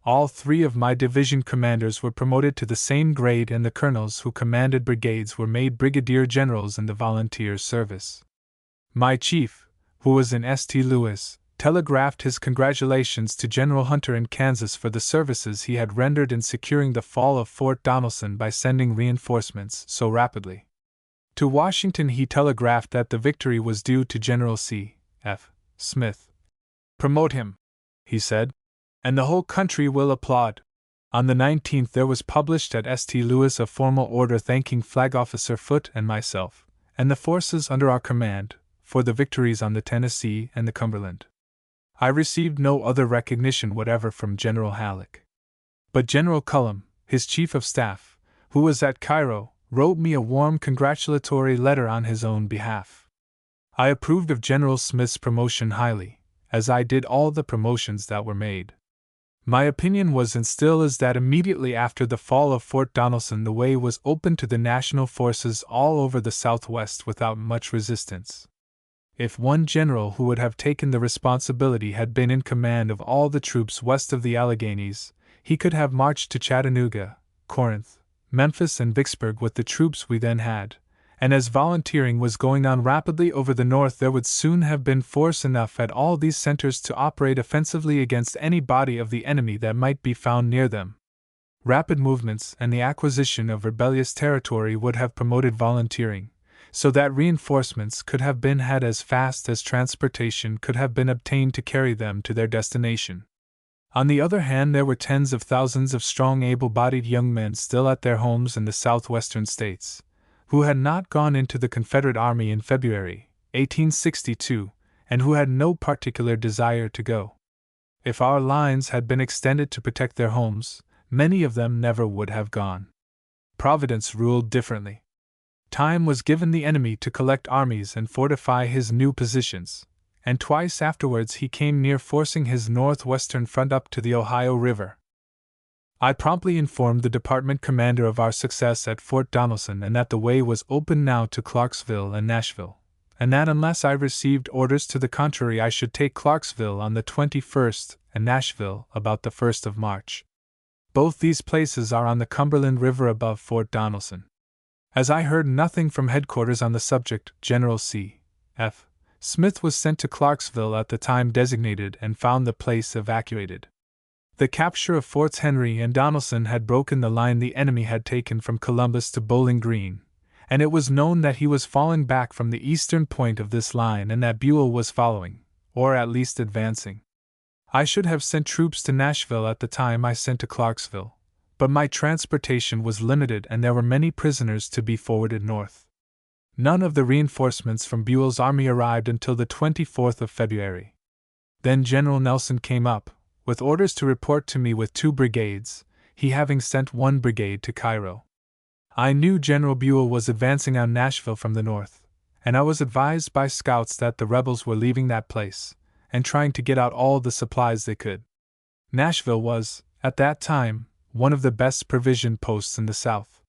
[SPEAKER 1] All 3 of my division commanders were promoted to the same grade and the colonels who commanded brigades were made brigadier generals in the volunteer service. My chief, who was in St. Louis, telegraphed his congratulations to General Hunter in Kansas for the services he had rendered in securing the fall of Fort Donelson by sending reinforcements so rapidly. To Washington he telegraphed that the victory was due to General C. F. Smith. "Promote him," he said, "and the whole country will applaud." On the 19th there was published at St. Louis a formal order thanking Flag Officer Foote and myself, and the forces under our command, for the victories on the Tennessee and the Cumberland. I received no other recognition whatever from General Halleck. But General Cullom, his chief of staff, who was at Cairo, wrote me a warm congratulatory letter on his own behalf. I approved of General Smith's promotion highly, as I did all the promotions that were made. My opinion was and still is that immediately after the fall of Fort Donelson the way was opened to the national forces all over the Southwest without much resistance. If one general who would have taken the responsibility had been in command of all the troops west of the Alleghanies, he could have marched to Chattanooga, Corinth, Memphis and Vicksburg with the troops we then had, and as volunteering was going on rapidly over the North there would soon have been force enough at all these centers to operate offensively against any body of the enemy that might be found near them. Rapid movements and the acquisition of rebellious territory would have promoted volunteering, so that reinforcements could have been had as fast as transportation could have been obtained to carry them to their destination. On the other hand, there were tens of thousands of strong able-bodied young men still at their homes in the southwestern states, who had not gone into the Confederate Army in February, 1862, and who had no particular desire to go. If our lines had been extended to protect their homes, many of them never would have gone. Providence ruled differently. Time was given the enemy to collect armies and fortify his new positions, and twice afterwards he came near forcing his northwestern front up to the Ohio River. I promptly informed the department commander of our success at Fort Donelson and that the way was open now to Clarksville and Nashville, and that unless I received orders to the contrary I should take Clarksville on the 21st and Nashville about the 1st of March. Both these places are on the Cumberland River above Fort Donelson. As I heard nothing from headquarters on the subject, General C. F. Smith was sent to Clarksville at the time designated and found the place evacuated. The capture of Forts Henry and Donelson had broken the line the enemy had taken from Columbus to Bowling Green, and it was known that he was falling back from the eastern point of this line and that Buell was following, or at least advancing. I should have sent troops to Nashville at the time I sent to Clarksville, but my transportation was limited and there were many prisoners to be forwarded north. None of the reinforcements from Buell's army arrived until the 24th of February. Then General Nelson came up, with orders to report to me with 2 brigades, he having sent 1 brigade to Cairo. I knew General Buell was advancing on Nashville from the north, and I was advised by scouts that the rebels were leaving that place, and trying to get out all the supplies they could. Nashville was, at that time, one of the best provision posts in the South.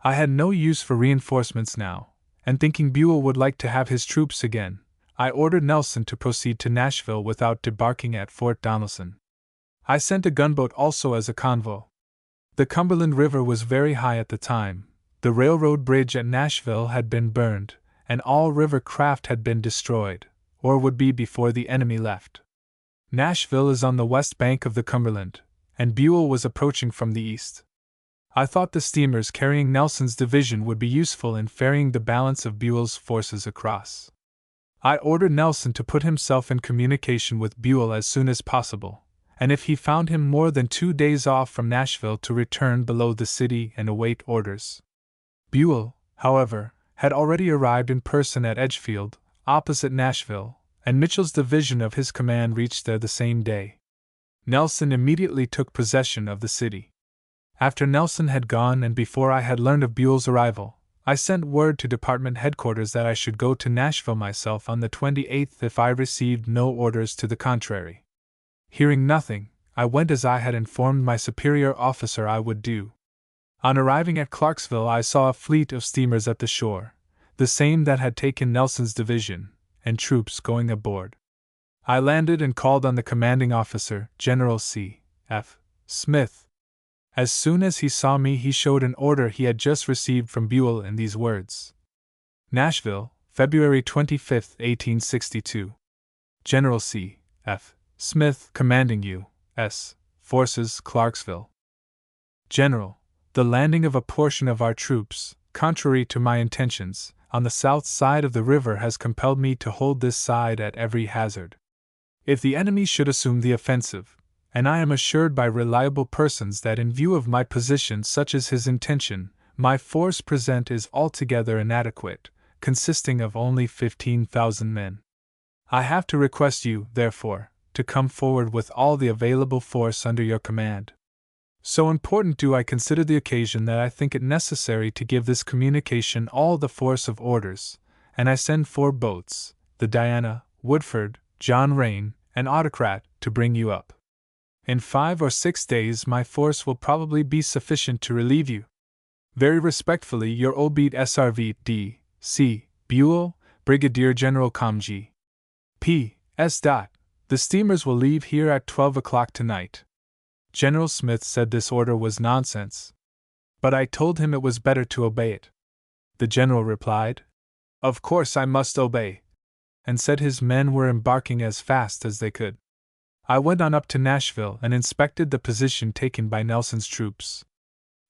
[SPEAKER 1] I had no use for reinforcements now, and thinking Buell would like to have his troops again, I ordered Nelson to proceed to Nashville without debarking at Fort Donelson. I sent a gunboat also as a convoy. The Cumberland River was very high at the time, the railroad bridge at Nashville had been burned, and all river craft had been destroyed, or would be before the enemy left. Nashville is on the west bank of the Cumberland, and Buell was approaching from the east. I thought the steamers carrying Nelson's division would be useful in ferrying the balance of Buell's forces across. I ordered Nelson to put himself in communication with Buell as soon as possible, and if he found him more than 2 days off from Nashville to return below the city and await orders. Buell, however, had already arrived in person at Edgefield, opposite Nashville, and Mitchell's division of his command reached there the same day. Nelson immediately took possession of the city. After Nelson had gone and before I had learned of Buell's arrival, I sent word to department headquarters that I should go to Nashville myself on the 28th if I received no orders to the contrary. Hearing nothing, I went as I had informed my superior officer I would do. On arriving at Clarksville, I saw a fleet of steamers at the shore, the same that had taken Nelson's division, and troops going aboard. I landed and called on the commanding officer, General C. F. Smith. As soon as he saw me, he showed an order he had just received from Buell in these words: Nashville, February 25, 1862. General C. F. Smith, commanding U.S. Forces, Clarksville. General, the landing of a portion of our troops, contrary to my intentions, on the south side of the river has compelled me to hold this side at every hazard. If the enemy should assume the offensive, and I am assured by reliable persons that in view of my position such is his intention, my force present is altogether inadequate, consisting of only 15,000 men. I have to request you, therefore, to come forward with all the available force under your command. So important do I consider the occasion that I think it necessary to give this communication all the force of orders, and I send 4 boats, the Diana, Woodford, John Rain, and Autocrat, to bring you up. In 5 or 6 days my force will probably be sufficient to relieve you. Very respectfully, your obedient SRV D. C. Buell, Brigadier General Comg. P. S. The steamers will leave here at 12 o'clock tonight. General Smith said this order was nonsense, but I told him it was better to obey it. The general replied, "Of course I must obey," and said his men were embarking as fast as they could. I went on up to Nashville and inspected the position taken by Nelson's troops.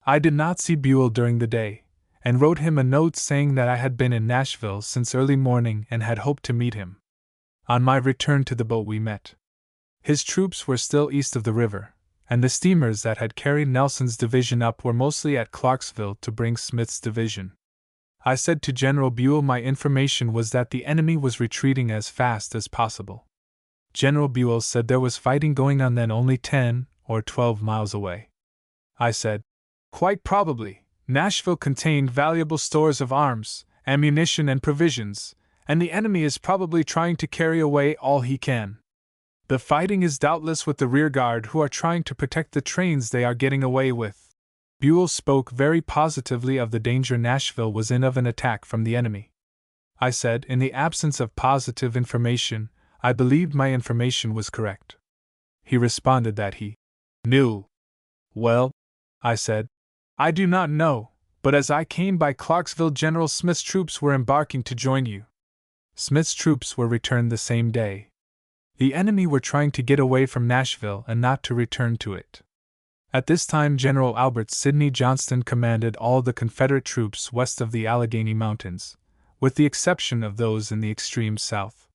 [SPEAKER 1] I did not see Buell during the day, and wrote him a note saying that I had been in Nashville since early morning and had hoped to meet him. On my return to the boat we met. His troops were still east of the river, and the steamers that had carried Nelson's division up were mostly at Clarksville to bring Smith's division. I said to General Buell my information was that the enemy was retreating as fast as possible. General Buell said there was fighting going on then only 10 or 12 miles away. I said. Quite probably, Nashville contained valuable stores of arms, ammunition, and provisions, and the enemy is probably trying to carry away all he can. The fighting is doubtless with the rearguard, who are trying to protect the trains they are getting away with. Buell spoke very positively of the danger Nashville was in of an attack from the enemy. I said, in the absence of positive information, I believed my information was correct. He responded that he knew. Well, I said, I do not know, but as I came by Clarksville, General Smith's troops were embarking to join you. Smith's troops were returned the same day. The enemy were trying to get away from Nashville and not to return to it. At this time, General Albert Sidney Johnston commanded all the Confederate troops west of the Allegheny Mountains, with the exception of those in the extreme south.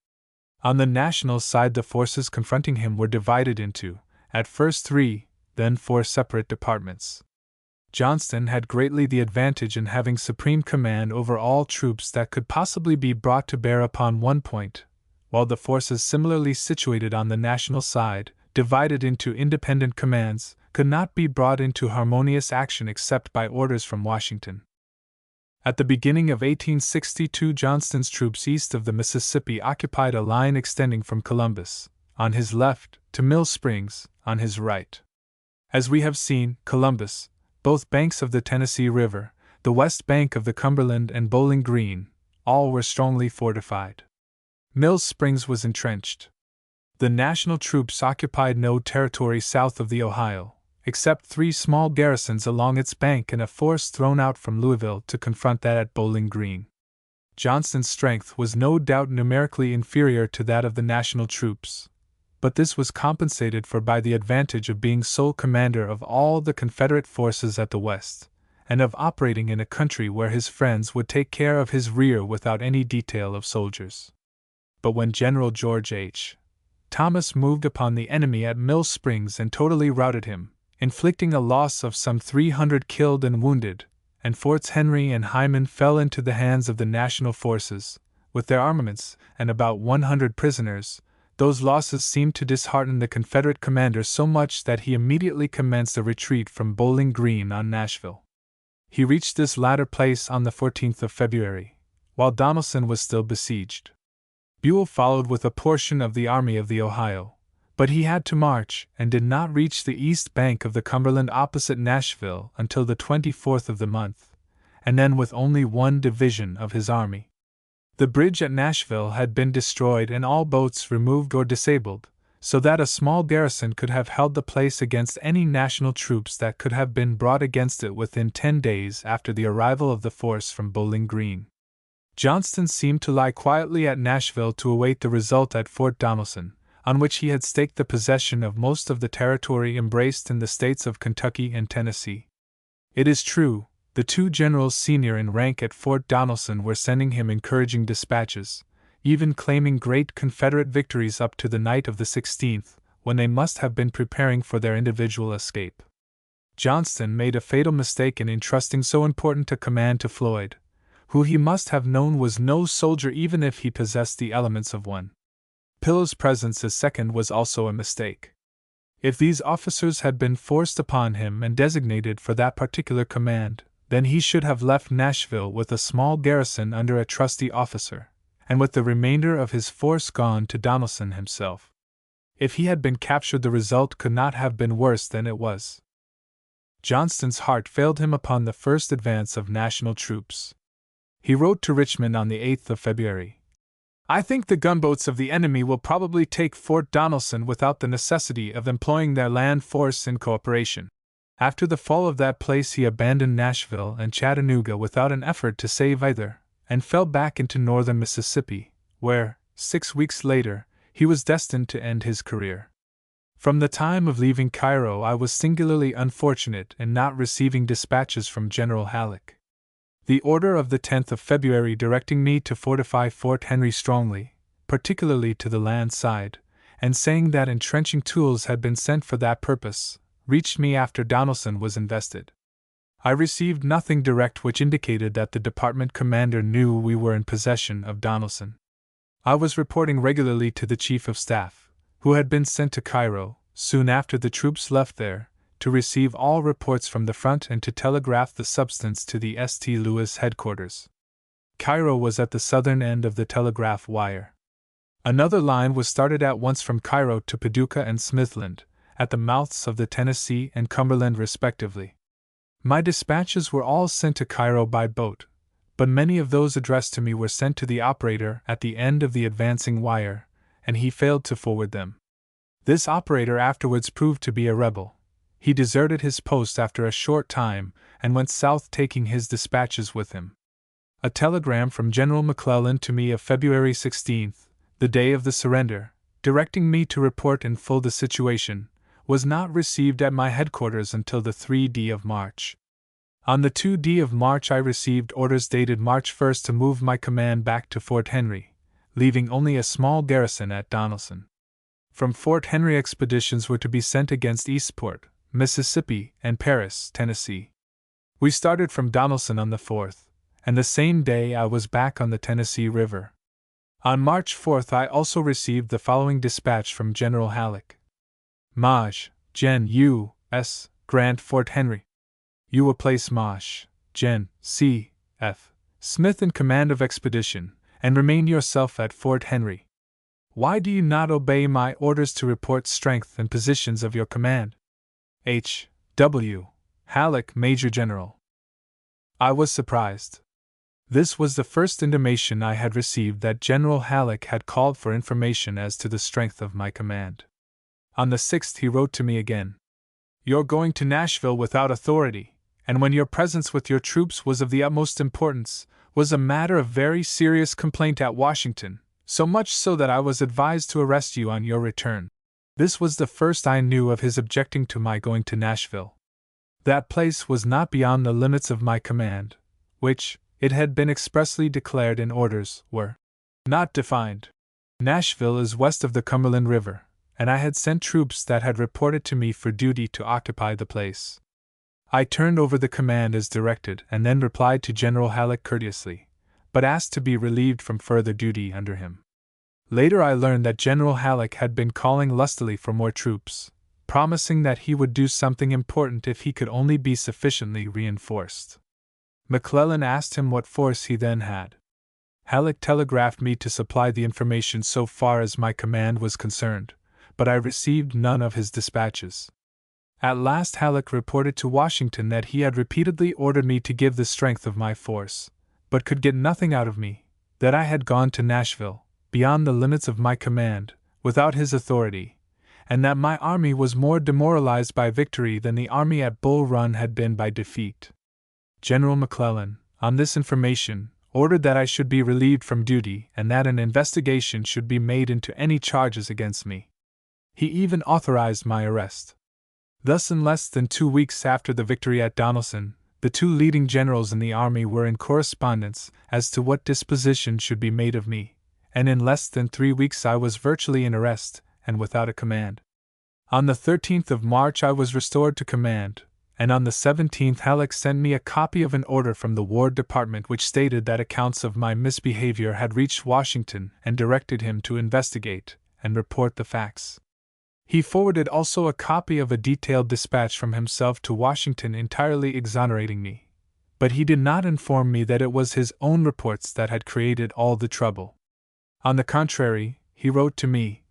[SPEAKER 1] On the national side, the forces confronting him were divided into, at first 3, then 4 separate departments. Johnston had greatly the advantage in having supreme command over all troops that could possibly be brought to bear upon one point, while the forces similarly situated on the national side, divided into independent commands, could not be brought into harmonious action except by orders from Washington. At the beginning of 1862, Johnston's troops east of the Mississippi occupied a line extending from Columbus, on his left, to Mill Springs, on his right. As we have seen, Columbus, both banks of the Tennessee River, the west bank of the Cumberland, and Bowling Green, all were strongly fortified. Mill Springs was entrenched. The national troops occupied no territory south of the Ohio, except 3 small garrisons along its bank and a force thrown out from Louisville to confront that at Bowling Green. Johnston's strength was no doubt numerically inferior to that of the national troops, but this was compensated for by the advantage of being sole commander of all the Confederate forces at the west, and of operating in a country where his friends would take care of his rear without any detail of soldiers. But when General George H. Thomas moved upon the enemy at Mill Springs and totally routed him, inflicting a loss of some 300 killed and wounded, and Forts Henry and Hyman fell into the hands of the national forces, with their armaments and about 100 prisoners, those losses seemed to dishearten the Confederate commander so much that he immediately commenced a retreat from Bowling Green on Nashville. He reached this latter place on the 14th of February, while Donelson was still besieged. Buell followed with a portion of the Army of the Ohio, but he had to march and did not reach the east bank of the Cumberland opposite Nashville until the 24th of the month, and then with only 1 division of his army. The bridge at Nashville had been destroyed and all boats removed or disabled, so that a small garrison could have held the place against any national troops that could have been brought against it within 10 days after the arrival of the force from Bowling Green. Johnston seemed to lie quietly at Nashville to await the result at Fort Donelson, on which he had staked the possession of most of the territory embraced in the states of Kentucky and Tennessee. It is true, the 2 generals senior in rank at Fort Donelson were sending him encouraging dispatches, even claiming great Confederate victories up to the night of the 16th, when they must have been preparing for their individual escape. Johnston made a fatal mistake in entrusting so important a command to Floyd, who he must have known was no soldier even if he possessed the elements of one. Pillow's presence as second was also a mistake. If these officers had been forced upon him and designated for that particular command, then he should have left Nashville with a small garrison under a trusty officer, and with the remainder of his force gone to Donelson himself. If he had been captured, the result could not have been worse than it was. Johnston's heart failed him upon the first advance of national troops. He wrote to Richmond on the 8th of February, I think the gunboats of the enemy will probably take Fort Donelson without the necessity of employing their land force in cooperation. After the fall of that place, he abandoned Nashville and Chattanooga without an effort to save either, and fell back into northern Mississippi, where, 6 weeks later, he was destined to end his career. From the time of leaving Cairo, I was singularly unfortunate in not receiving dispatches from General Halleck. The order of the 10th of February directing me to fortify Fort Henry strongly, particularly to the land side, and saying that entrenching tools had been sent for that purpose, reached me after Donelson was invested. I received nothing direct which indicated that the department commander knew we were in possession of Donelson. I was reporting regularly to the Chief of Staff, who had been sent to Cairo, soon after the troops left there, to receive all reports from the front and to telegraph the substance to the St. Louis headquarters. Cairo was at the southern end of the telegraph wire. Another line was started at once from Cairo to Paducah and Smithland, at the mouths of the Tennessee and Cumberland respectively. My dispatches were all sent to Cairo by boat, but many of those addressed to me were sent to the operator at the end of the advancing wire, and he failed to forward them. This operator afterwards proved to be a rebel. He deserted his post after a short time and went south, taking his dispatches with him. A telegram from General McClellan to me of February 16th, the day of the surrender, directing me to report in full the situation, was not received at my headquarters until the 3d of March. On the 2d of March I received orders dated March 1st to move my command back to Fort Henry, leaving only a small garrison at Donelson. From Fort Henry expeditions were to be sent against Eastport, Mississippi, and Paris, Tennessee. We started from Donelson on the 4th, and the same day I was back on the Tennessee River. On March 4th I also received the following dispatch from General Halleck. Maj. Gen. U. S. Grant, Fort Henry. You will place Maj. Gen. C. F. Smith in command of expedition, and remain yourself at Fort Henry. Why do you not obey my orders to report strength and positions of your command? H. W. Halleck, Major General. I was surprised. This was the first intimation I had received that General Halleck had called for information as to the strength of my command. On the 6th he wrote to me again. You're going to Nashville without authority, and when your presence with your troops was of the utmost importance, was a matter of very serious complaint at Washington, so much so that I was advised to arrest you on your return. This was the first I knew of his objecting to my going to Nashville. That place was not beyond the limits of my command, which, it had been expressly declared in orders, were not defined. Nashville is west of the Cumberland River, and I had sent troops that had reported to me for duty to occupy the place. I turned over the command as directed and then replied to General Halleck courteously, but asked to be relieved from further duty under him. Later I learned that General Halleck had been calling lustily for more troops, promising that he would do something important if he could only be sufficiently reinforced. McClellan asked him what force he then had. Halleck telegraphed me to supply the information so far as my command was concerned, but I received none of his dispatches. At last Halleck reported to Washington that he had repeatedly ordered me to give the strength of my force, but could get nothing out of me, that I had gone to Nashville, beyond the limits of my command, without his authority, and that my army was more demoralized by victory than the army at Bull Run had been by defeat. General McClellan, on this information, ordered that I should be relieved from duty and that an investigation should be made into any charges against me. He even authorized my arrest. Thus, in less than 2 weeks after the victory at Donelson, the two leading generals in the army were in correspondence as to what disposition should be made of me, and in less than 3 weeks I was virtually in arrest and without a command. On the 13th of March I was restored to command, and on the 17th Halleck sent me a copy of an order from the War Department which stated that accounts of my misbehavior had reached Washington and directed him to investigate and report the facts. He forwarded also a copy of a detailed dispatch from himself to Washington entirely exonerating me, but he did not inform me that it was his own reports that had created all the trouble. On the contrary, he wrote to me,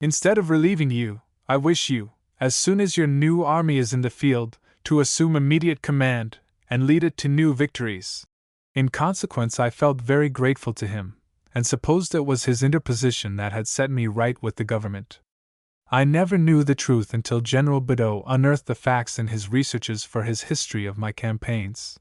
[SPEAKER 1] "Instead of relieving you, I wish you, as soon as your new army is in the field, to assume immediate command and lead it to new victories." In consequence, I felt very grateful to him, and supposed it was his interposition that had set me right with the government. I never knew the truth until General Badeau unearthed the facts in his researches for his history of my campaigns.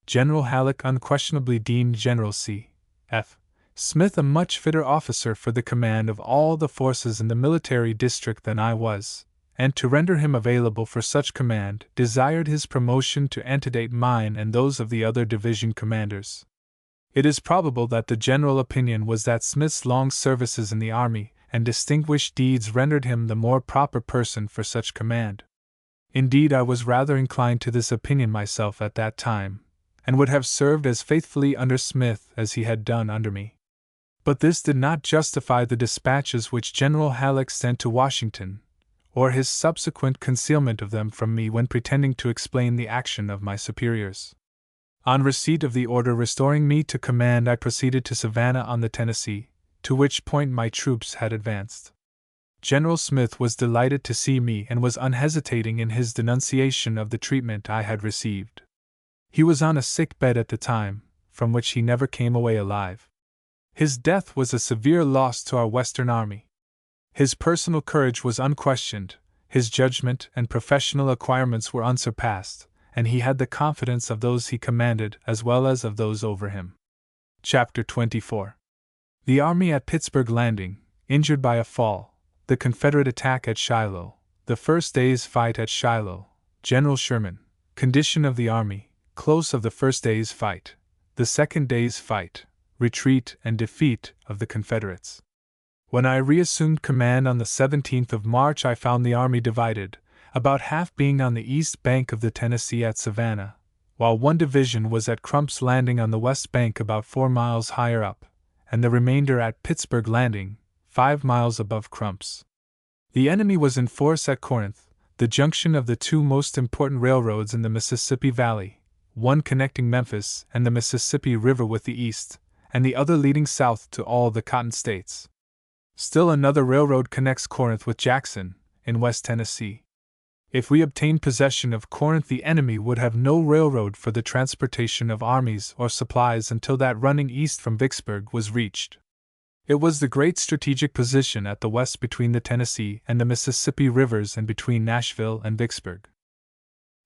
[SPEAKER 1] General Halleck unquestionably deemed General C. F. Smith a much fitter officer for the command of all the forces in the military district than I was, and to render him available for such command, desired his promotion to antedate mine and those of the other division commanders. It is probable that the general opinion was that Smith's long services in the army and distinguished deeds rendered him the more proper person for such command. Indeed, I was rather inclined to this opinion myself at that time, and would have served as faithfully under Smith as he had done under me. But this did not justify the dispatches which General Halleck sent to Washington, or his subsequent concealment of them from me when pretending to explain the action of my superiors. On receipt of the order restoring me to command, I proceeded to Savannah on the Tennessee, to which point my troops had advanced. General Smith was delighted to see me and was unhesitating in his denunciation of the treatment I had received. He was on a sick bed at the time, from which he never came away alive. His death was a severe loss to our Western Army. His personal courage was unquestioned, his judgment and professional acquirements were unsurpassed, and he had the confidence of those he commanded as well as of those over him. Chapter 24. The Army at Pittsburgh Landing, injured by a fall, the Confederate attack at Shiloh, the first day's fight at Shiloh, General Sherman, condition of the Army, close of the first day's fight, the second day's fight, retreat and defeat of the Confederates. When I reassumed command on the 17th of March, I found the Army divided, about half being on the east bank of the Tennessee at Savannah, while one division was at Crump's Landing on the west bank about 4 miles higher up, and the remainder at Pittsburgh Landing, 5 miles above Crump's. The enemy was in force at Corinth, the junction of the two most important railroads in the Mississippi Valley, one connecting Memphis and the Mississippi River with the east, and the other leading south to all the Cotton States. Still another railroad connects Corinth with Jackson, in West Tennessee. If we obtained possession of Corinth, the enemy would have no railroad for the transportation of armies or supplies until that running east from Vicksburg was reached. It was the great strategic position at the west between the Tennessee and the Mississippi rivers and between Nashville and Vicksburg.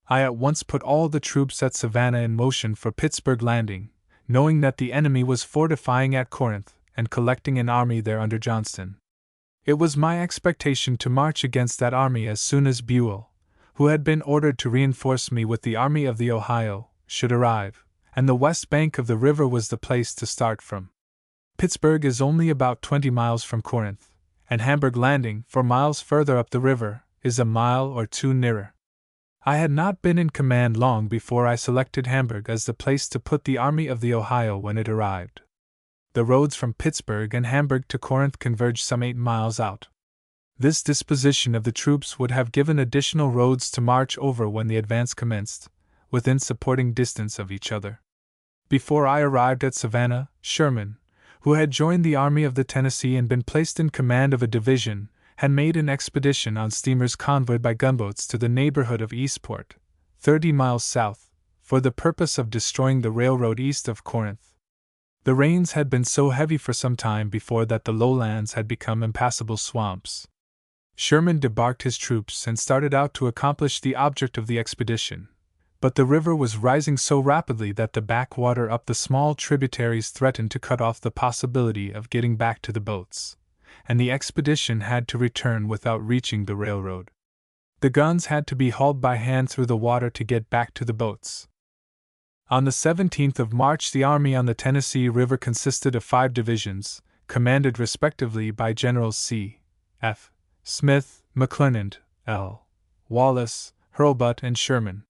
[SPEAKER 1] I at once put all the troops at Savannah in motion for Pittsburgh Landing, knowing that the enemy was fortifying at Corinth and collecting an army there under Johnston. It was my expectation to march against that army as soon as Buell, who had been ordered to reinforce me with the Army of the Ohio, should arrive, and the west bank of the river was the place to start from. Pittsburgh is only about 20 miles from Corinth, and Hamburg Landing, 4 miles further up the river, is a mile or two nearer. I had not been in command long before I selected Hamburg as the place to put the Army of the Ohio when it arrived. The roads from Pittsburgh and Hamburg to Corinth converged some 8 miles out. This disposition of the troops would have given additional roads to march over when the advance commenced, within supporting distance of each other. Before I arrived at Savannah, Sherman, who had joined the Army of the Tennessee and been placed in command of a division, had made an expedition on steamers convoyed by gunboats to the neighborhood of Eastport, 30 miles south, for the purpose of destroying the railroad east of Corinth. The rains had been so heavy for some time before that the lowlands had become impassable swamps. Sherman debarked his troops and started out to accomplish the object of the expedition, but the river was rising so rapidly that the backwater up the small tributaries threatened to cut off the possibility of getting back to the boats, and the expedition had to return without reaching the railroad. The guns had to be hauled by hand through the water to get back to the boats. On the 17th of March, the army on the Tennessee River consisted of 5 divisions, commanded respectively by Generals C. F. Smith, McClernand, L. Wallace, Hurlbut, and Sherman.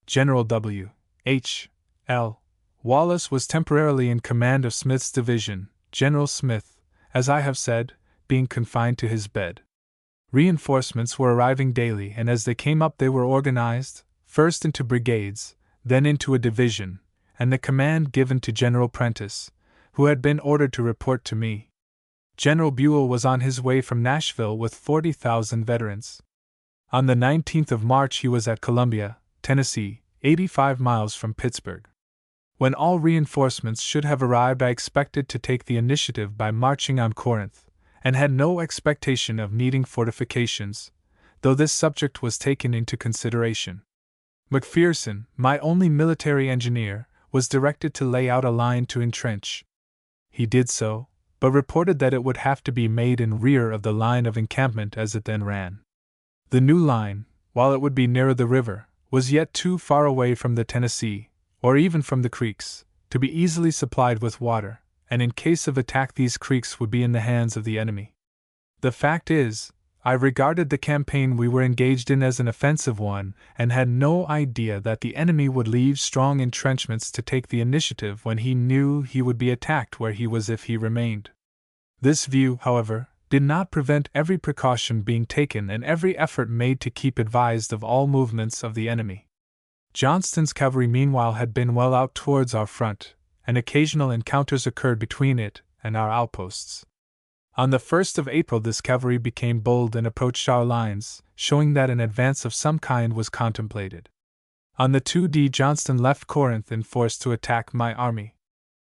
[SPEAKER 1] General W. H. L. Wallace was temporarily in command of Smith's division, General Smith, as I have said, being confined to his bed. Reinforcements were arriving daily, and as they came up they were organized, first into brigades, then into a division, and the command given to General Prentice, who had been ordered to report to me. General Buell was on his way from Nashville with 40,000 veterans. On the 19th of March he was at Columbia, Tennessee, 85 miles from Pittsburgh. When all reinforcements should have arrived, I expected to take the initiative by marching on Corinth, and had no expectation of needing fortifications, though this subject was taken into consideration. McPherson, my only military engineer, was directed to lay out a line to entrench. He did so, but reported that it would have to be made in rear of the line of encampment as it then ran. The new line, while it would be nearer the river, was yet too far away from the Tennessee, or even from the creeks, to be easily supplied with water, and in case of attack these creeks would be in the hands of the enemy. The fact is, I regarded the campaign we were engaged in as an offensive one, and had no idea that the enemy would leave strong entrenchments to take the initiative when he knew he would be attacked where he was if he remained. This view, however, did not prevent every precaution being taken and every effort made to keep advised of all movements of the enemy. Johnston's cavalry meanwhile had been well out towards our front, and occasional encounters occurred between it and our outposts. On the 1st of April this cavalry became bold and approached our lines, showing that an advance of some kind was contemplated. On the 2d Johnston left Corinth in force to attack my army.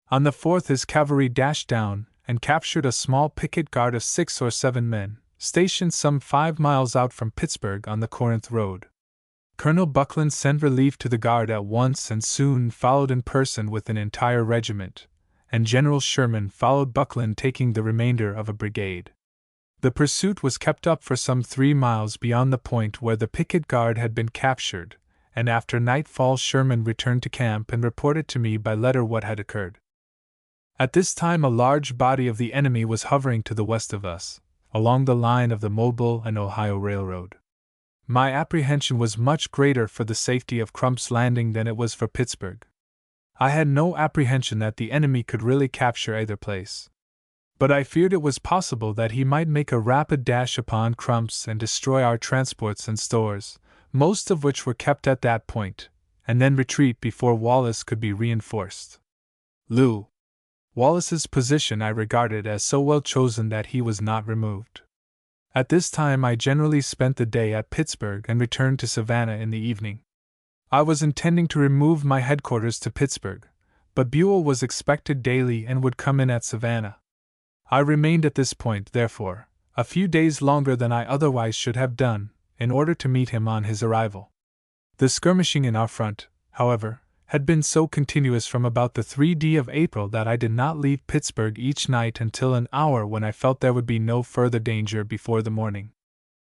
[SPEAKER 1] On the 4th his cavalry dashed down and captured a small picket guard of 6 or 7 men, stationed some 5 miles out from Pittsburgh on the Corinth road. Colonel Buckland sent relief to the guard at once and soon followed in person with an entire regiment, and General Sherman followed Buckland taking the remainder of a brigade. The pursuit was kept up for some 3 miles beyond the point where the picket guard had been captured, and after nightfall Sherman returned to camp and reported to me by letter what had occurred. At this time a large body of the enemy was hovering to the west of us, along the line of the Mobile and Ohio Railroad. My apprehension was much greater for the safety of Crump's Landing than it was for Pittsburgh. I had no apprehension that the enemy could really capture either place. But I feared it was possible that he might make a rapid dash upon Crump's and destroy our transports and stores, most of which were kept at that point, and then retreat before Wallace could be reinforced. Wallace's position I regarded as so well chosen that he was not removed. At this time I generally spent the day at Pittsburgh and returned to Savannah in the evening. I was intending to remove my headquarters to Pittsburgh, but Buell was expected daily and would come in at Savannah. I remained at this point, therefore, a few days longer than I otherwise should have done, in order to meet him on his arrival. The skirmishing in our front, however, had been so continuous from about the 3d of April that I did not leave Pittsburgh each night until an hour when I felt there would be no further danger before the morning.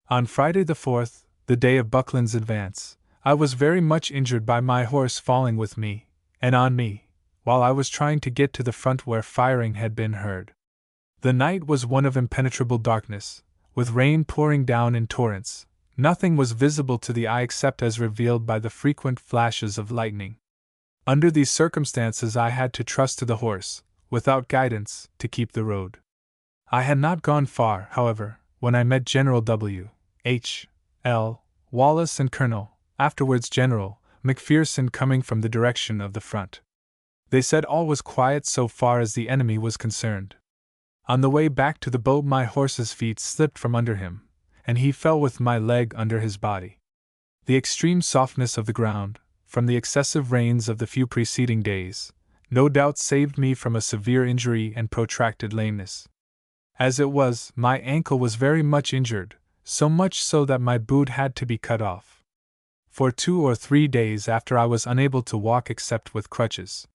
[SPEAKER 1] On Friday the 4th, the day of Buckland's advance, I was very much injured by my horse falling with me, and on me, while I was trying to get to the front where firing had been heard. The night was one of impenetrable darkness, with rain pouring down in torrents. Nothing was visible to the eye except as revealed by the frequent flashes of lightning. Under these circumstances I had to trust to the horse, without guidance, to keep the road. I had not gone far, however, when I met General W. H. L. Wallace and Colonel, afterwards General, McPherson coming from the direction of the front. They said all was quiet so far as the enemy was concerned. On the way back to the boat my horse's feet slipped from under him, and he fell with my leg under his body. The extreme softness of the ground, from the excessive rains of the few preceding days, no doubt saved me from a severe injury and protracted lameness. As it was, my ankle was very much injured, so much so that my boot had to be cut off. For 2 or 3 days after I was unable to walk except with crutches.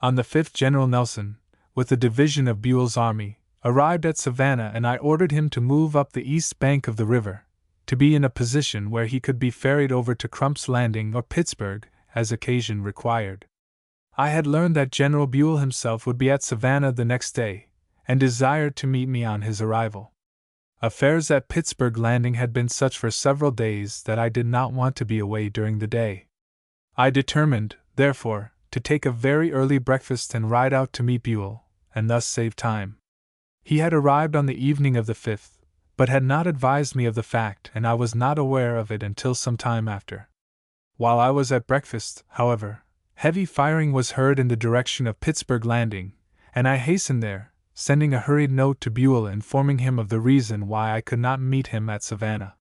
[SPEAKER 1] On the 5th General Nelson, with a division of Buell's army, arrived at Savannah and I ordered him to move up the east bank of the river, to be in a position where he could be ferried over to Crump's Landing or Pittsburgh, as occasion required. I had learned that General Buell himself would be at Savannah the next day, and desired to meet me on his arrival. Affairs at Pittsburgh Landing had been such for several days that I did not want to be away during the day. I determined, therefore, to take a very early breakfast and ride out to meet Buell, and thus save time. He had arrived on the evening of the 5th, but had not advised me of the fact, and I was not aware of it until some time after. While I was at breakfast, however, heavy firing was heard in the direction of Pittsburgh Landing, and I hastened there, sending a hurried note to Buell informing him of the reason why I could not meet him at Savannah.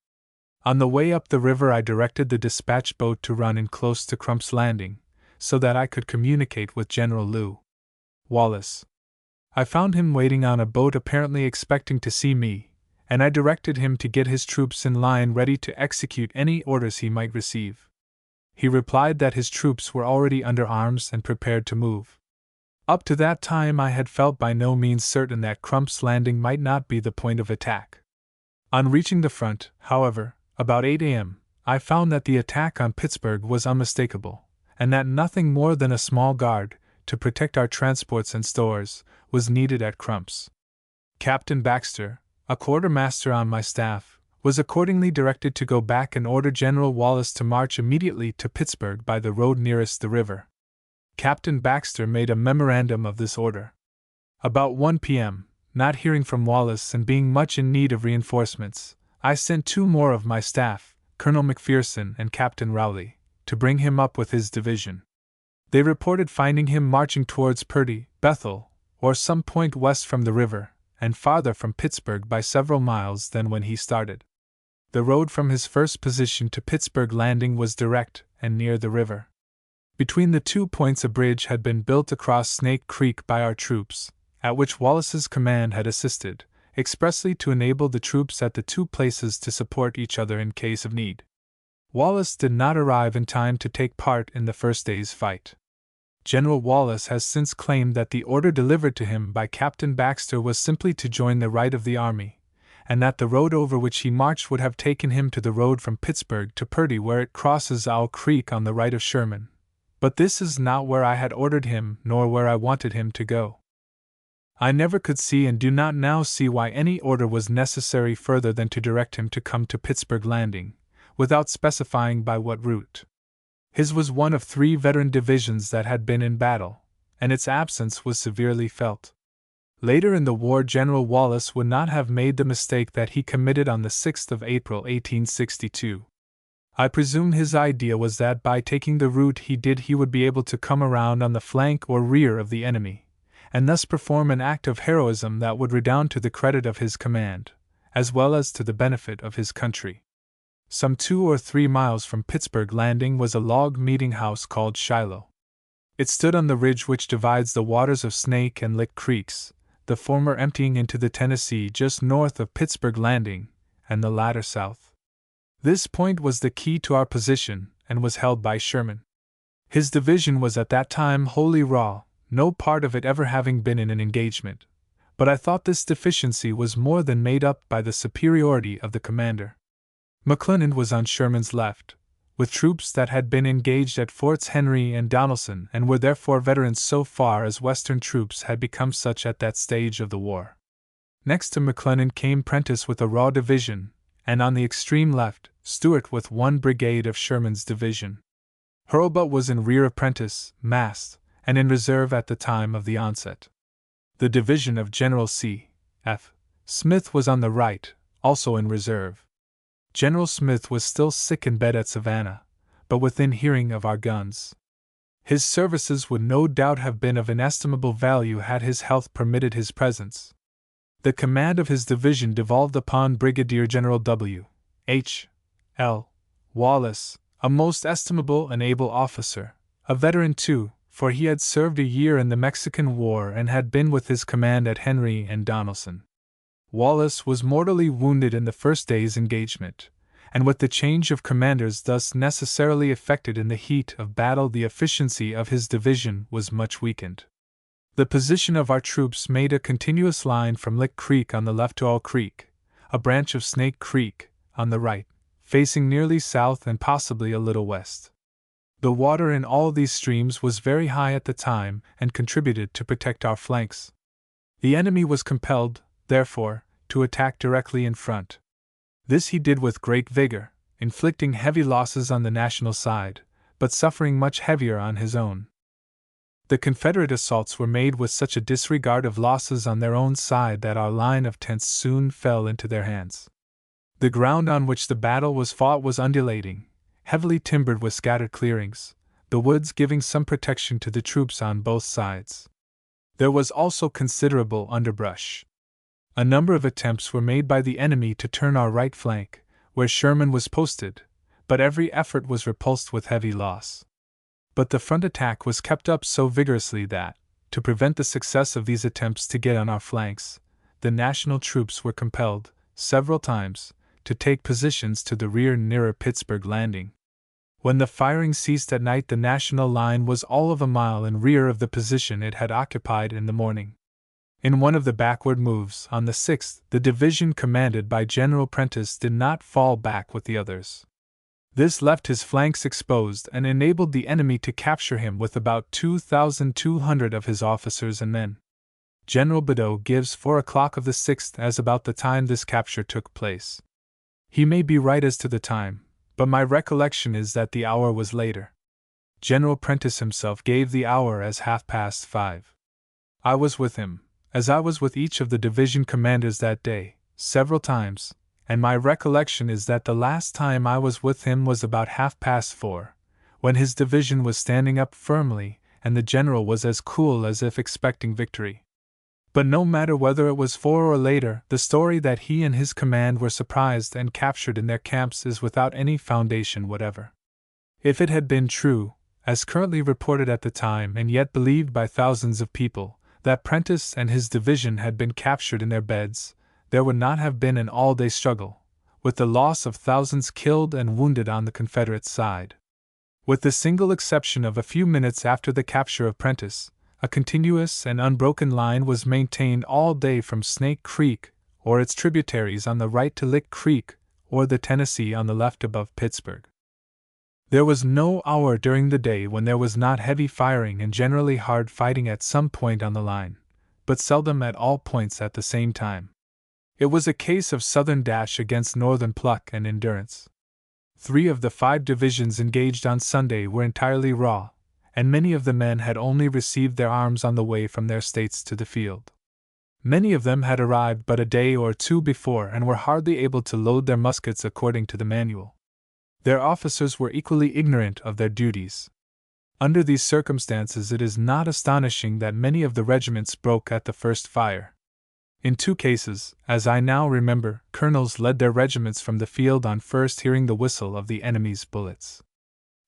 [SPEAKER 1] On the way up the river I directed the dispatch boat to run in close to Crump's Landing, so that I could communicate with General Wallace. I found him waiting on a boat apparently expecting to see me, and I directed him to get his troops in line ready to execute any orders he might receive. He replied that his troops were already under arms and prepared to move. Up to that time I had felt by no means certain that Crump's Landing might not be the point of attack. On reaching the front, however, about 8 a.m., I found that the attack on Pittsburgh was unmistakable, and that nothing more than a small guard, to protect our transports and stores, was needed at Crump's. Captain Baxter, a quartermaster on my staff, was accordingly directed to go back and order General Wallace to march immediately to Pittsburgh by the road nearest the river. Captain Baxter made a memorandum of this order. About 1 p.m., not hearing from Wallace and being much in need of reinforcements, I sent 2 more of my staff, Colonel McPherson and Captain Rowley, to bring him up with his division. They reported finding him marching towards Purdy, Bethel, or some point west from the river, and farther from Pittsburgh by several miles than when he started. The road from his first position to Pittsburgh Landing was direct and near the river. Between the 2 points a bridge had been built across Snake Creek by our troops, at which Wallace's command had assisted, expressly to enable the troops at the 2 places to support each other in case of need. Wallace did not arrive in time to take part in the first day's fight. General Wallace has since claimed that the order delivered to him by Captain Baxter was simply to join the right of the army, and that the road over which he marched would have taken him to the road from Pittsburgh to Purdy where it crosses Owl Creek on the right of Sherman. But this is not where I had ordered him nor where I wanted him to go. I never could see and do not now see why any order was necessary further than to direct him to come to Pittsburgh Landing, without specifying by what route. His was one of 3 veteran divisions that had been in battle, and its absence was severely felt. Later in the war General Wallace would not have made the mistake that he committed on the 6th of April 1862. I presume his idea was that by taking the route he did he would be able to come around on the flank or rear of the enemy, and thus perform an act of heroism that would redound to the credit of his command, as well as to the benefit of his country. Some 2 or 3 miles from Pittsburgh Landing was a log meeting house called Shiloh. It stood on the ridge which divides the waters of Snake and Lick Creeks, the former emptying into the Tennessee just north of Pittsburgh Landing, and the latter south. This point was the key to our position, and was held by Sherman. His division was at that time wholly raw, no part of it ever having been in an engagement, but I thought this deficiency was more than made up by the superiority of the commander. McClernand was on Sherman's left, with troops that had been engaged at Forts Henry and Donelson and were therefore veterans so far as Western troops had become such at that stage of the war. Next to McClernand came Prentiss with a raw division, and on the extreme left, Stuart with 1 brigade of Sherman's division. Hurlbut was in rear of Prentiss, massed, and in reserve at the time of the onset. The division of General C. F. Smith was on the right, also in reserve. General Smith was still sick in bed at Savannah, but within hearing of our guns. His services would no doubt have been of inestimable value had his health permitted his presence. The command of his division devolved upon Brigadier General W. H. L. Wallace, a most estimable and able officer, a veteran too, for he had served a year in the Mexican War and had been with his command at Henry and Donelson. Wallace was mortally wounded in the first day's engagement, and with the change of commanders thus necessarily effected in the heat of battle the efficiency of his division was much weakened. The position of our troops made a continuous line from Lick Creek on the left to Owl Creek, a branch of Snake Creek, on the right, facing nearly south and possibly a little west. The water in all these streams was very high at the time and contributed to protect our flanks. The enemy was compelled, therefore, to attack directly in front. This he did with great vigor, inflicting heavy losses on the National side, but suffering much heavier on his own. The Confederate assaults were made with such a disregard of losses on their own side that our line of tents soon fell into their hands. The ground on which the battle was fought was undulating, heavily timbered with scattered clearings, the woods giving some protection to the troops on both sides. There was also considerable underbrush. A number of attempts were made by the enemy to turn our right flank, where Sherman was posted, but every effort was repulsed with heavy loss. But the front attack was kept up so vigorously that, to prevent the success of these attempts to get on our flanks, the National troops were compelled, several times, to take positions to the rear nearer Pittsburgh Landing. When the firing ceased at night, the National line was all of a mile in rear of the position it had occupied in the morning. In one of the backward moves, on the 6th, the division commanded by General Prentiss did not fall back with the others. This left his flanks exposed and enabled the enemy to capture him with about 2,200 of his officers and men. General Badeau gives 4 o'clock of the 6th as about the time this capture took place. He may be right as to the time, but my recollection is that the hour was later. General Prentiss himself gave the hour as 5:30. I was with him, as I was with each of the division commanders that day, several times, and my recollection is that the last time I was with him was about 4:30, when his division was standing up firmly and the general was as cool as if expecting victory. But no matter whether it was 4 or later, the story that he and his command were surprised and captured in their camps is without any foundation whatever. If it had been true, as currently reported at the time and yet believed by thousands of people, that Prentiss and his division had been captured in their beds, there would not have been an all-day struggle, with the loss of thousands killed and wounded on the Confederate side. With the single exception of a few minutes after the capture of Prentiss, a continuous and unbroken line was maintained all day from Snake Creek or its tributaries on the right to Lick Creek or the Tennessee on the left above Pittsburgh. There was no hour during the day when there was not heavy firing and generally hard fighting at some point on the line, but seldom at all points at the same time. It was a case of Southern dash against Northern pluck and endurance. 3 of the 5 divisions engaged on Sunday were entirely raw, and many of the men had only received their arms on the way from their states to the field. Many of them had arrived but a day or 2 before and were hardly able to load their muskets according to the manual. Their officers were equally ignorant of their duties. Under these circumstances, it is not astonishing that many of the regiments broke at the first fire. In 2 cases, as I now remember, colonels led their regiments from the field on first hearing the whistle of the enemy's bullets.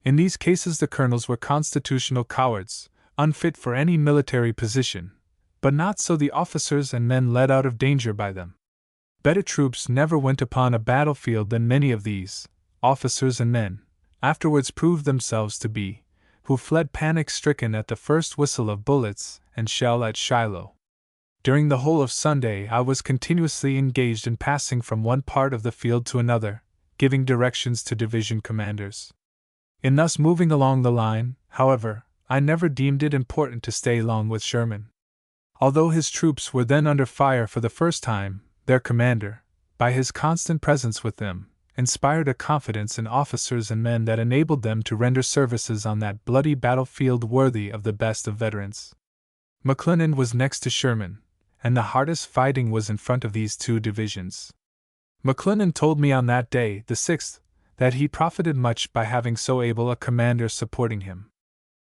[SPEAKER 1] In these cases, the colonels were constitutional cowards, unfit for any military position, but not so the officers and men led out of danger by them. Better troops never went upon a battlefield than many of these officers and men afterwards proved themselves to be, who fled panic-stricken at the first whistle of bullets and shell at Shiloh. During the whole of Sunday I was continuously engaged in passing from one part of the field to another, giving directions to division commanders. In thus moving along the line, however, I never deemed it important to stay long with Sherman. Although his troops were then under fire for the first time, their commander, by his constant presence with them, inspired a confidence in officers and men that enabled them to render services on that bloody battlefield worthy of the best of veterans. McClernand was next to Sherman, and the hardest fighting was in front of these 2 divisions. McClernand told me on that day, the 6th, that he profited much by having so able a commander supporting him.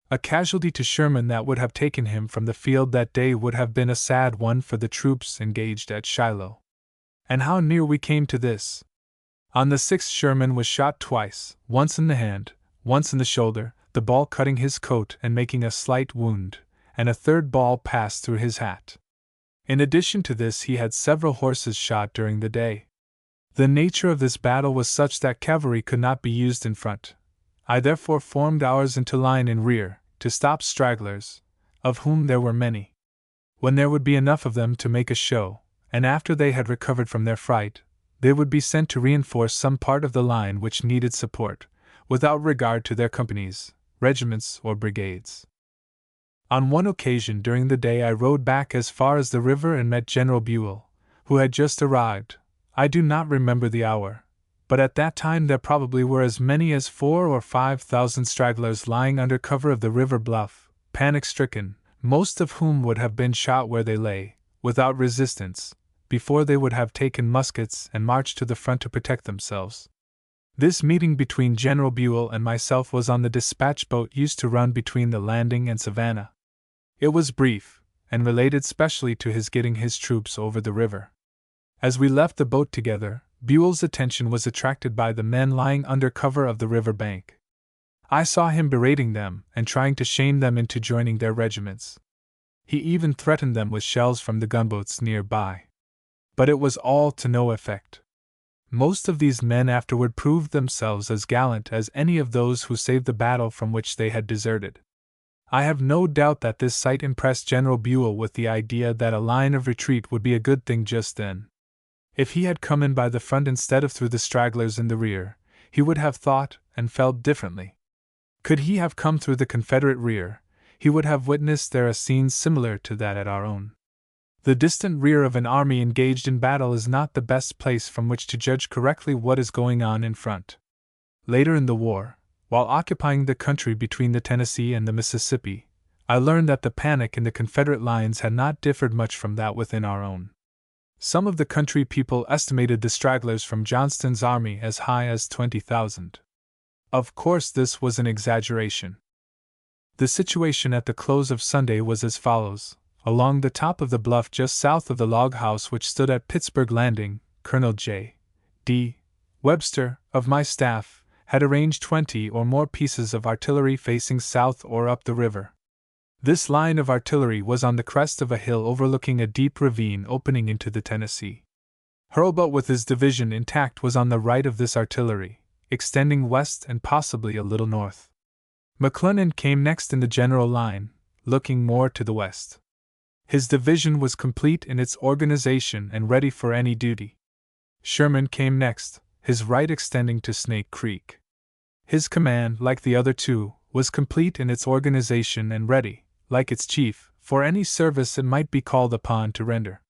[SPEAKER 1] A casualty to Sherman that would have taken him from the field that day would have been a sad one for the troops engaged at Shiloh. And how near we came to this! On the 6th, Sherman was shot twice, once in the hand, once in the shoulder, the ball cutting his coat and making a slight wound, and a 3rd ball passed through his hat. In addition to this, he had several horses shot during the day. The nature of this battle was such that cavalry could not be used in front. I therefore formed ours into line in rear, to stop stragglers, of whom there were many. When there would be enough of them to make a show, and after they had recovered from their fright, they would be sent to reinforce some part of the line which needed support, without regard to their companies, regiments, or brigades. On one occasion during the day I rode back as far as the river and met General Buell, who had just arrived. I do not remember the hour, but at that time there probably were as many as 4,000 or 5,000 stragglers lying under cover of the river bluff, panic-stricken, most of whom would have been shot where they lay, without resistance, before they would have taken muskets and marched to the front to protect themselves. This meeting between General Buell and myself was on the dispatch boat used to run between the Landing and Savannah. It was brief, and related specially to his getting his troops over the river. As we left the boat together, Buell's attention was attracted by the men lying under cover of the river bank. I saw him berating them and trying to shame them into joining their regiments. He even threatened them with shells from the gunboats nearby. But it was all to no effect. Most of these men afterward proved themselves as gallant as any of those who saved the battle from which they had deserted. I have no doubt that this sight impressed General Buell with the idea that a line of retreat would be a good thing just then. If he had come in by the front instead of through the stragglers in the rear, he would have thought and felt differently. Could he have come through the Confederate rear, he would have witnessed there a scene similar to that at our own. The distant rear of an army engaged in battle is not the best place from which to judge correctly what is going on in front. Later in the war, while occupying the country between the Tennessee and the Mississippi, I learned that the panic in the Confederate lines had not differed much from that within our own. Some of the country people estimated the stragglers from Johnston's army as high as 20,000. Of course, this was an exaggeration. The situation at the close of Sunday was as follows. Along the top of the bluff just south of the log house which stood at Pittsburgh Landing, Colonel J. D. Webster, of my staff, had arranged 20 or more pieces of artillery facing south or up the river. This line of artillery was on the crest of a hill overlooking a deep ravine opening into the Tennessee. Hurlbut with his division intact was on the right of this artillery, extending west and possibly a little north. McClellan came next in the general line, looking more to the west. His division was complete in its organization and ready for any duty. Sherman came next, his right extending to Snake Creek. His command, like the other two, was complete in its organization and ready, like its chief, for any service it might be called upon to render.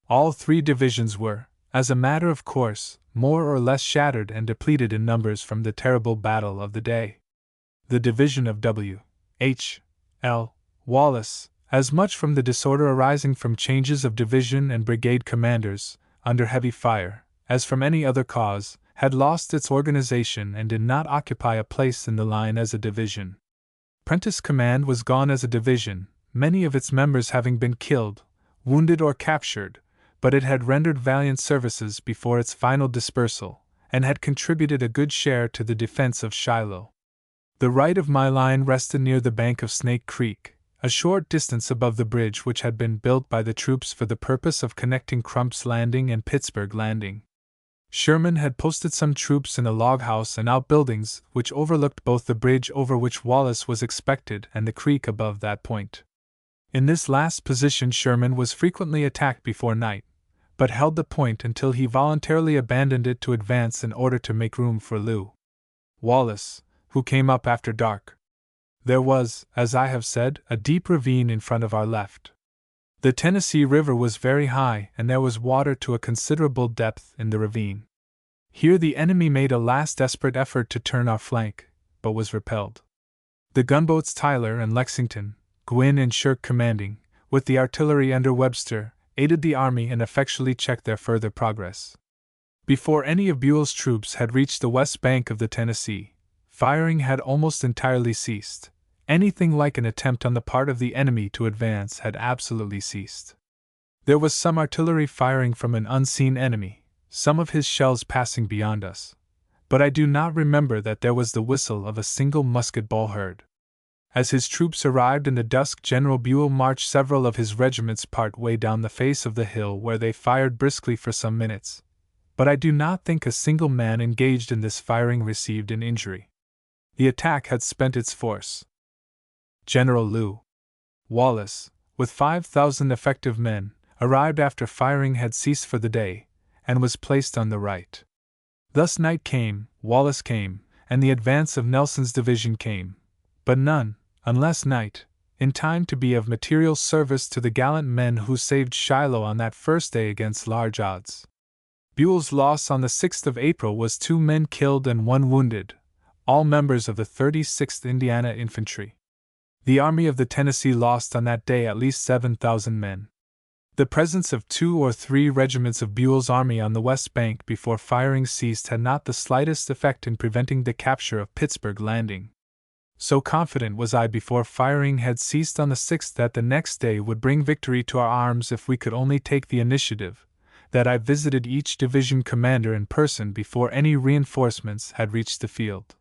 [SPEAKER 1] All three divisions were, as a matter of course, more or less shattered and depleted in numbers from the terrible battle of the day. The division of W. H. L. Wallace, as much from the disorder arising from changes of division and brigade commanders, under heavy fire, as from any other cause, had lost its organization and did not occupy a place in the line as a division. Prentiss' command was gone as a division, many of its members having been killed, wounded, or captured, but it had rendered valiant services before its final dispersal, and had contributed a good share to the defense of Shiloh. The right of my line rested near the bank of Snake Creek, a short distance above the bridge which had been built by the troops for the purpose of connecting Crump's Landing and Pittsburgh Landing. Sherman had posted some troops in a log house and outbuildings which overlooked both the bridge over which Wallace was expected and the creek above that point. In this last position Sherman was frequently attacked before night, but held the point until he voluntarily abandoned it to advance in order to make room for Lew. Wallace, who came up after dark. There was, as I have said, a deep ravine in front of our left. The Tennessee River was very high and there was water to a considerable depth in the ravine. Here the enemy made a last desperate effort to turn our flank, but was repelled. The gunboats Tyler and Lexington, Gwynn and Shirk commanding, with the artillery under Webster, aided the army and effectually checked their further progress. Before any of Buell's troops had reached the west bank of the Tennessee, firing had almost entirely ceased. Anything like an attempt on the part of the enemy to advance had absolutely ceased. There was some artillery firing from an unseen enemy, some of his shells passing beyond us, but I do not remember that there was the whistle of a single musket ball heard. As his troops arrived in the dusk, General Buell marched several of his regiments part way down the face of the hill, where they fired briskly for some minutes, but I do not think a single man engaged in this firing received an injury. The attack had spent its force. General Lew. Wallace, with 5,000 effective men, arrived after firing had ceased for the day, and was placed on the right. Thus night came, Wallace came, and the advance of Nelson's division came, but none, unless night, in time to be of material service to the gallant men who saved Shiloh on that first day against large odds. Buell's loss on the 6th of April was 2 men killed and 1 wounded, all members of the 36th Indiana Infantry. The Army of the Tennessee lost on that day at least 7,000 men. The presence of 2 or 3 regiments of Buell's army on the west bank before firing ceased had not the slightest effect in preventing the capture of Pittsburgh Landing. So confident was I before firing had ceased on the 6th that the next day would bring victory to our arms if we could only take the initiative, that I visited each division commander in person before any reinforcements had reached the field.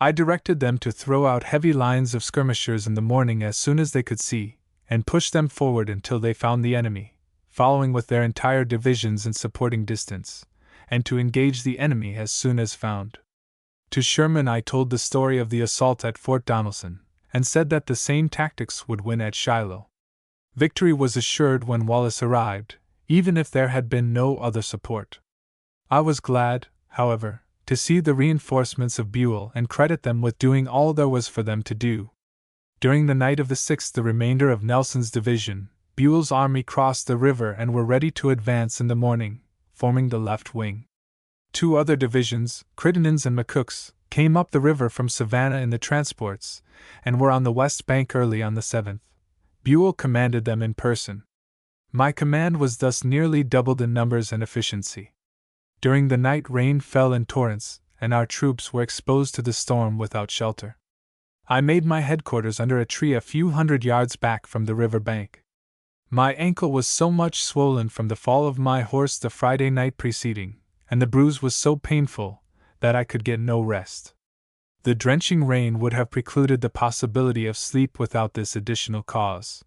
[SPEAKER 1] I directed them to throw out heavy lines of skirmishers in the morning as soon as they could see, and push them forward until they found the enemy, following with their entire divisions in supporting distance, and to engage the enemy as soon as found. To Sherman I told the story of the assault at Fort Donelson, and said that the same tactics would win at Shiloh. Victory was assured when Wallace arrived, even if there had been no other support. I was glad, however, to see the reinforcements of Buell and credit them with doing all there was for them to do. During the night of the 6th, the remainder of Nelson's division, Buell's army, crossed the river and were ready to advance in the morning, forming the left wing. 2 other divisions, Crittenden's and McCook's, came up the river from Savannah in the transports, and were on the west bank early on the 7th. Buell commanded them in person. My command was thus nearly doubled in numbers and efficiency. During the night rain fell in torrents, and our troops were exposed to the storm without shelter. I made my headquarters under a tree a few hundred yards back from the river bank. My ankle was so much swollen from the fall of my horse the Friday night preceding, and the bruise was so painful, that I could get no rest. The drenching rain would have precluded the possibility of sleep without this additional cause.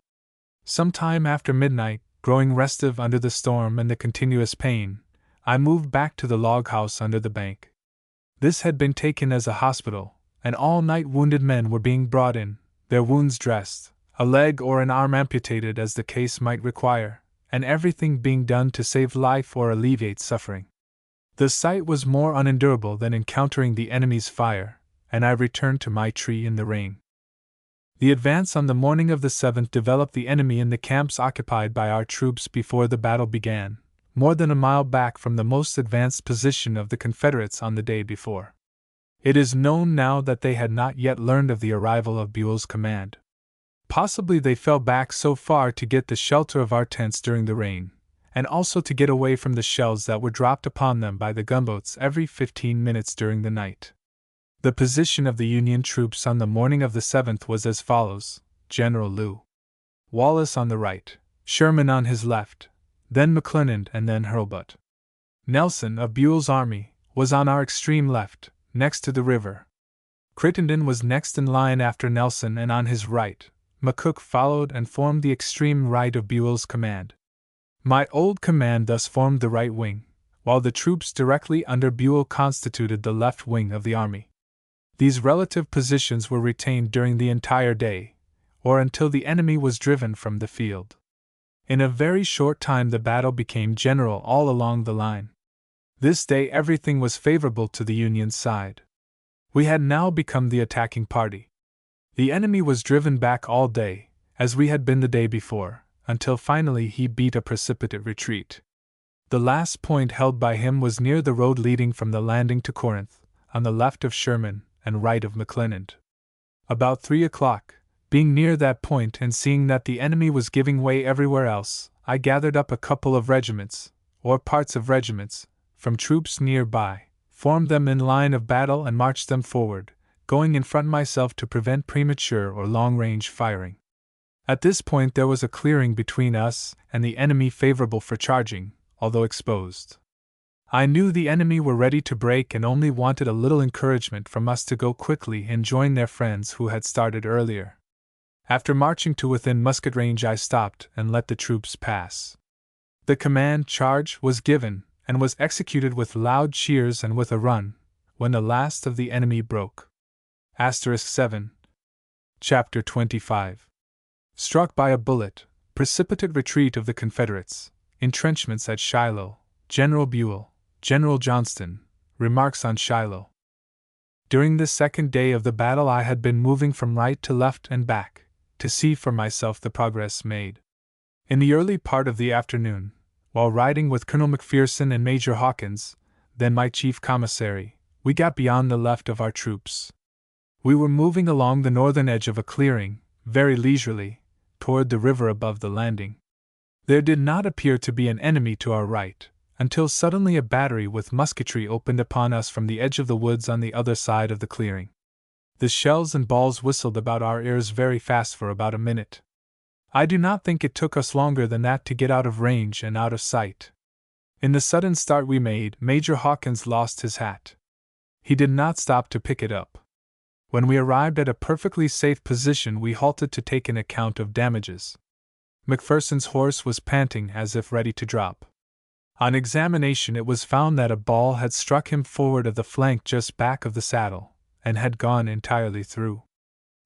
[SPEAKER 1] Some time after midnight, growing restive under the storm and the continuous pain, I moved back to the log house under the bank. This had been taken as a hospital, and all night wounded men were being brought in, their wounds dressed, a leg or an arm amputated as the case might require, and everything being done to save life or alleviate suffering. The sight was more unendurable than encountering the enemy's fire, and I returned to my tree in the rain. The advance on the morning of the 7th developed the enemy in the camps occupied by our troops before the battle began, more than a mile back from the most advanced position of the Confederates on the day before. It is known now that they had not yet learned of the arrival of Buell's command. Possibly they fell back so far to get the shelter of our tents during the rain, and also to get away from the shells that were dropped upon them by the gunboats every 15 minutes during the night. The position of the Union troops on the morning of the 7th was as follows: General Lew. Wallace on the right, Sherman on his left, then McClernand and then Hurlbut. Nelson, of Buell's army, was on our extreme left, next to the river. Crittenden was next in line after Nelson, and on his right, McCook followed and formed the extreme right of Buell's command. My old command thus formed the right wing, while the troops directly under Buell constituted the left wing of the army. These relative positions were retained during the entire day, or until the enemy was driven from the field. In a very short time the battle became general all along the line. This day everything was favorable to the Union side. We had now become the attacking party. The enemy was driven back all day, as we had been the day before, until finally he beat a precipitate retreat. The last point held by him was near the road leading from the landing to Corinth, on the left of Sherman and right of McClernand. About 3 o'clock, being near that point and seeing that the enemy was giving way everywhere else, I gathered up a couple of regiments, or parts of regiments, from troops nearby, formed them in line of battle and marched them forward, going in front myself to prevent premature or long-range firing. At this point there was a clearing between us and the enemy favorable for charging, although exposed. I knew the enemy were ready to break and only wanted a little encouragement from us to go quickly and join their friends who had started earlier. After marching to within musket range I stopped and let the troops pass. The command "Charge" was given, and was executed with loud cheers and with a run, when the last of the enemy broke. *7. Chapter 25. Struck by a bullet, precipitate retreat of the Confederates, entrenchments at Shiloh, General Buell, General Johnston, remarks on Shiloh. During the second day of the battle I had been moving from right to left and back, to see for myself the progress made. In the early part of the afternoon, while riding with Colonel McPherson and Major Hawkins, then my chief commissary, we got beyond the left of our troops. We were moving along the northern edge of a clearing, very leisurely, toward the river above the landing. There did not appear to be an enemy to our right, until suddenly a battery with musketry opened upon us from the edge of the woods on the other side of the clearing. The shells and balls whistled about our ears very fast for about a minute. I do not think it took us longer than that to get out of range and out of sight. In the sudden start we made, Major Hawkins lost his hat. He did not stop to pick it up. When we arrived at a perfectly safe position we halted to take an account of damages. McPherson's horse was panting as if ready to drop. On examination it was found that a ball had struck him forward of the flank just back of the saddle, and had gone entirely through.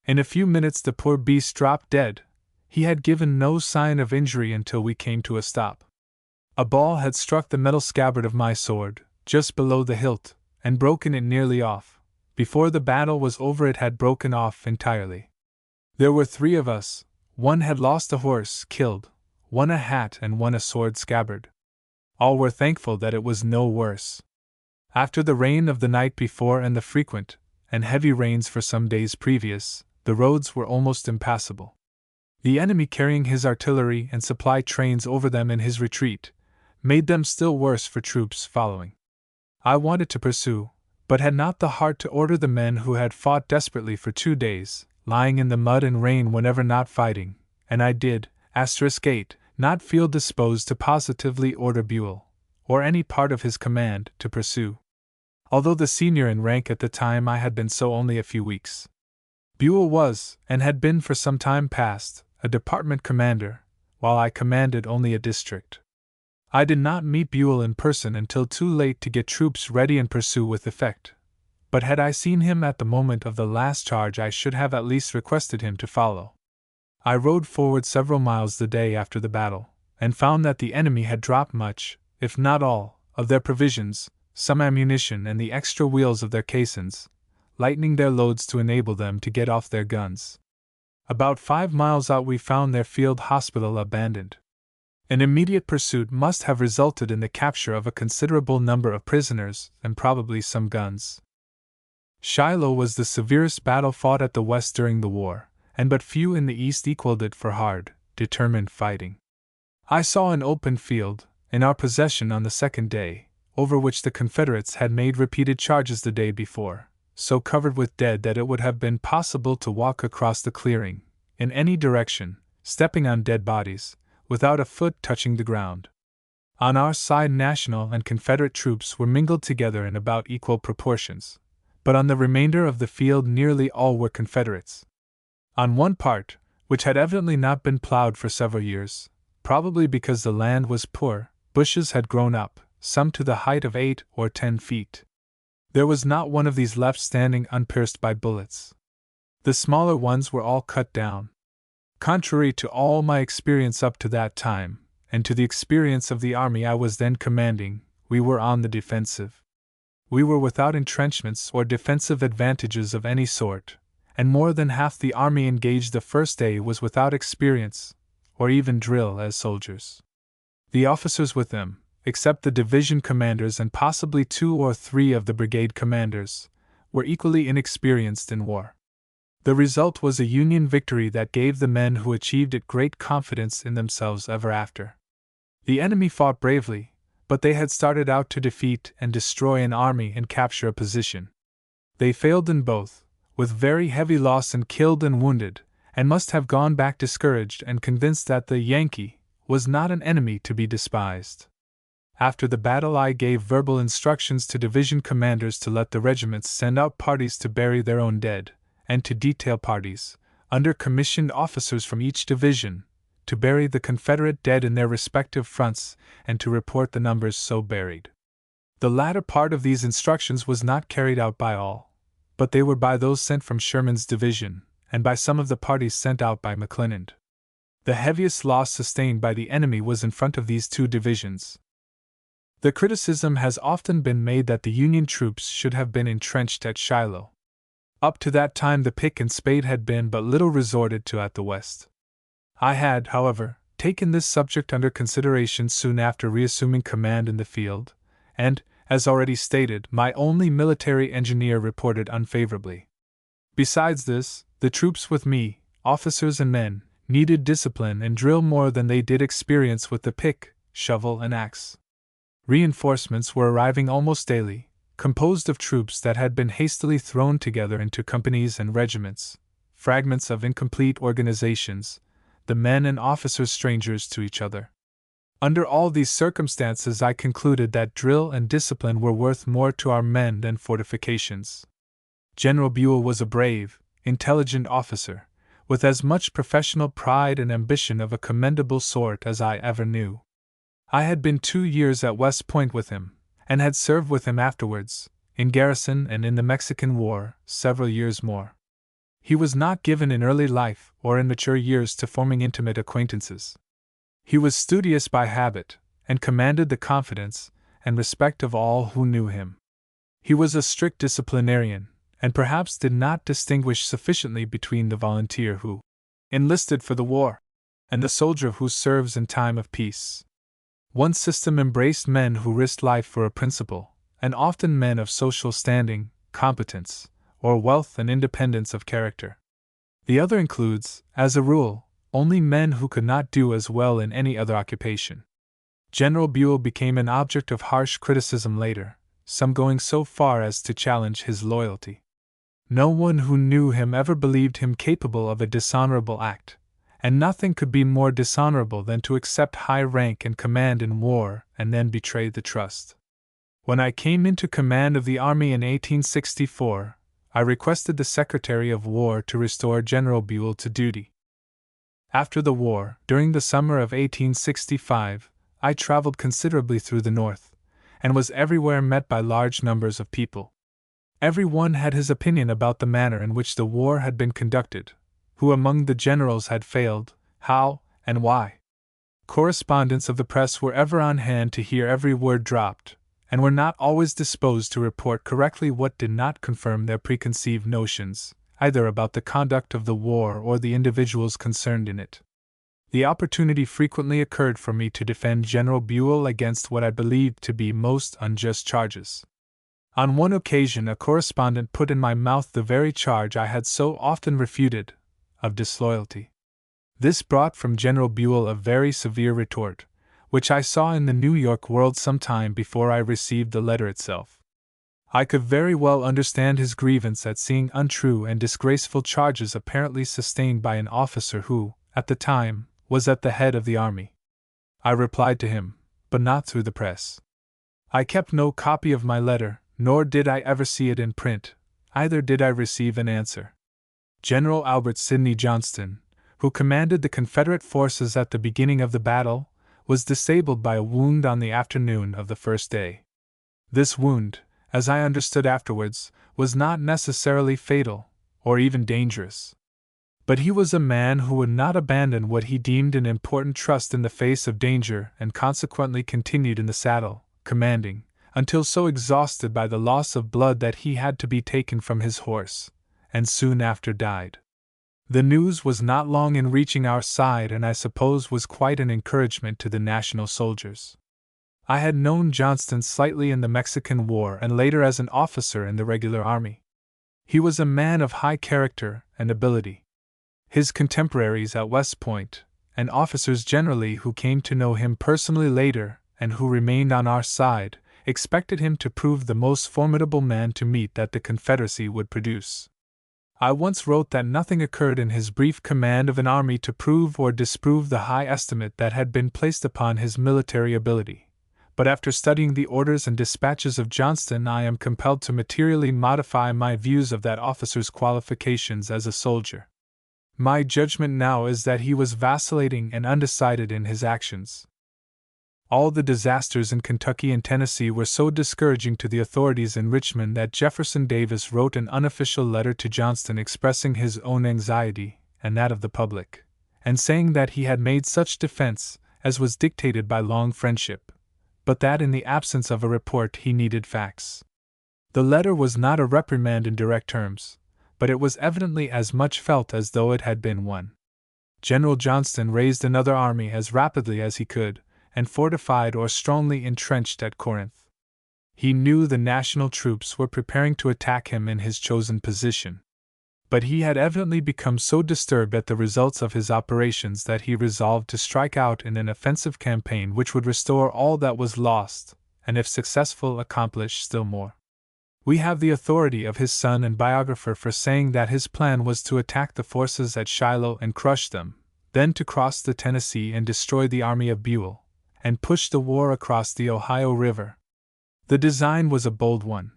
[SPEAKER 1] In a few minutes the poor beast dropped dead. He had given no sign of injury until we came to a stop. A ball had struck the metal scabbard of my sword, just below the hilt, and broken it nearly off. Before the battle was over it had broken off entirely. There were 3 of us. One had lost a horse, killed, one a hat and one a sword scabbard. All were thankful that it was no worse. After the rain of the night before and the frequent, and heavy rains for some days previous, the roads were almost impassable. The enemy carrying his artillery and supply trains over them in his retreat made them still worse for troops following. I wanted to pursue, but had not the heart to order the men who had fought desperately for 2 days, lying in the mud and rain whenever not fighting, and I did, *8, not feel disposed to positively order Buell, or any part of his command, to pursue. Although the senior in rank at the time, I had been so only a few weeks. Buell was, and had been for some time past, a department commander, while I commanded only a district. I did not meet Buell in person until too late to get troops ready and pursue with effect, but had I seen him at the moment of the last charge, I should have at least requested him to follow. I rode forward several miles the day after the battle, and found that the enemy had dropped much, if not all, of their provisions, some ammunition, and the extra wheels of their caissons, lightening their loads to enable them to get off their guns. About 5 miles out we found their field hospital abandoned. An immediate pursuit must have resulted in the capture of a considerable number of prisoners and probably some guns. Shiloh was the severest battle fought at the West during the war, and but few in the East equaled it for hard, determined fighting. I saw an open field, in our possession on the second day, over which the Confederates had made repeated charges the day before, so covered with dead that it would have been possible to walk across the clearing, in any direction, stepping on dead bodies, without a foot touching the ground. On our side, National and Confederate troops were mingled together in about equal proportions, but on the remainder of the field nearly all were Confederates. On one part, which had evidently not been plowed for several years, probably because the land was poor, bushes had grown up, some to the height of 8 or 10 feet. There was not one of these left standing unpierced by bullets. The smaller ones were all cut down. Contrary to all my experience up to that time, and to the experience of the army I was then commanding, we were on the defensive. We were without entrenchments or defensive advantages of any sort, and more than half the army engaged the first day was without experience, or even drill as soldiers. The officers with them, except the division commanders and possibly 2 or 3 of the brigade commanders, were equally inexperienced in war. The result was a Union victory that gave the men who achieved it great confidence in themselves ever after. The enemy fought bravely, but they had started out to defeat and destroy an army and capture a position. They failed in both, with very heavy loss in killed and wounded, and must have gone back discouraged and convinced that the Yankee was not an enemy to be despised. After the battle, I gave verbal instructions to division commanders to let the regiments send out parties to bury their own dead, and to detail parties, under commissioned officers from each division, to bury the Confederate dead in their respective fronts and to report the numbers so buried. The latter part of these instructions was not carried out by all, but they were by those sent from Sherman's division, and by some of the parties sent out by McClernand. The heaviest loss sustained by the enemy was in front of these 2 divisions. The criticism has often been made that the Union troops should have been entrenched at Shiloh. Up to that time the pick and spade had been but little resorted to at the West. I had, however, taken this subject under consideration soon after reassuming command in the field, and, as already stated, my only military engineer reported unfavorably. Besides this, the troops with me, officers and men, needed discipline and drill more than they did experience with the pick, shovel, and axe. Reinforcements were arriving almost daily, composed of troops that had been hastily thrown together into companies and regiments, fragments of incomplete organizations, the men and officers strangers to each other. Under all these circumstances, I concluded that drill and discipline were worth more to our men than fortifications. General Buell was a brave, intelligent officer, with as much professional pride and ambition of a commendable sort as I ever knew. I had been 2 years at West Point with him, and had served with him afterwards, in garrison and in the Mexican War, several years more. He was not given in early life or in mature years to forming intimate acquaintances. He was studious by habit, and commanded the confidence and respect of all who knew him. He was a strict disciplinarian, and perhaps did not distinguish sufficiently between the volunteer who enlisted for the war and the soldier who serves in time of peace. One system embraced men who risked life for a principle, and often men of social standing, competence, or wealth and independence of character. The other includes, as a rule, only men who could not do as well in any other occupation. General Buell became an object of harsh criticism later, some going so far as to challenge his loyalty. No one who knew him ever believed him capable of a dishonorable act, and nothing could be more dishonorable than to accept high rank and command in war and then betray the trust. When I came into command of the army in 1864, I requested the Secretary of War to restore General Buell to duty. After the war, during the summer of 1865, I traveled considerably through the North, and was everywhere met by large numbers of people. Every one had his opinion about the manner in which the war had been conducted, who among the generals had failed, how, and why. Correspondents of the press were ever on hand to hear every word dropped, and were not always disposed to report correctly what did not confirm their preconceived notions, either about the conduct of the war or the individuals concerned in it. The opportunity frequently occurred for me to defend General Buell against what I believed to be most unjust charges. On one occasion, a correspondent put in my mouth the very charge I had so often refuted, of disloyalty. This brought from General Buell a very severe retort, which I saw in the New York World some time before I received the letter itself. I could very well understand his grievance at seeing untrue and disgraceful charges apparently sustained by an officer who, at the time, was at the head of the army. I replied to him, but not through the press. I kept no copy of my letter, nor did I ever see it in print, either did I receive an answer. General Albert Sidney Johnston, who commanded the Confederate forces at the beginning of the battle, was disabled by a wound on the afternoon of the first day. This wound, as I understood afterwards, was not necessarily fatal, or even dangerous. But he was a man who would not abandon what he deemed an important trust in the face of danger, and consequently continued in the saddle, commanding, until so exhausted by the loss of blood that he had to be taken from his horse, and soon after died. The news was not long in reaching our side, and I suppose was quite an encouragement to the national soldiers. I had known Johnston slightly in the Mexican War and later as an officer in the regular army. He was a man of high character and ability. His contemporaries at West Point, and officers generally who came to know him personally later and who remained on our side, expected him to prove the most formidable man to meet that the Confederacy would produce. I once wrote that nothing occurred in his brief command of an army to prove or disprove the high estimate that had been placed upon his military ability, but after studying the orders and dispatches of Johnston, I am compelled to materially modify my views of that officer's qualifications as a soldier. My judgment now is that he was vacillating and undecided in his actions. All the disasters in Kentucky and Tennessee were so discouraging to the authorities in Richmond that Jefferson Davis wrote an unofficial letter to Johnston expressing his own anxiety, and that of the public, and saying that he had made such defense as was dictated by long friendship, but that in the absence of a report he needed facts. The letter was not a reprimand in direct terms, but it was evidently as much felt as though it had been one. General Johnston raised another army as rapidly as he could, and fortified or strongly entrenched at Corinth. He knew the national troops were preparing to attack him in his chosen position. But he had evidently become so disturbed at the results of his operations that he resolved to strike out in an offensive campaign which would restore all that was lost, and if successful accomplish still more. We have the authority of his son and biographer for saying that his plan was to attack the forces at Shiloh and crush them, then to cross the Tennessee and destroy the army of Buell, and push the war across the Ohio River. The design was a bold one,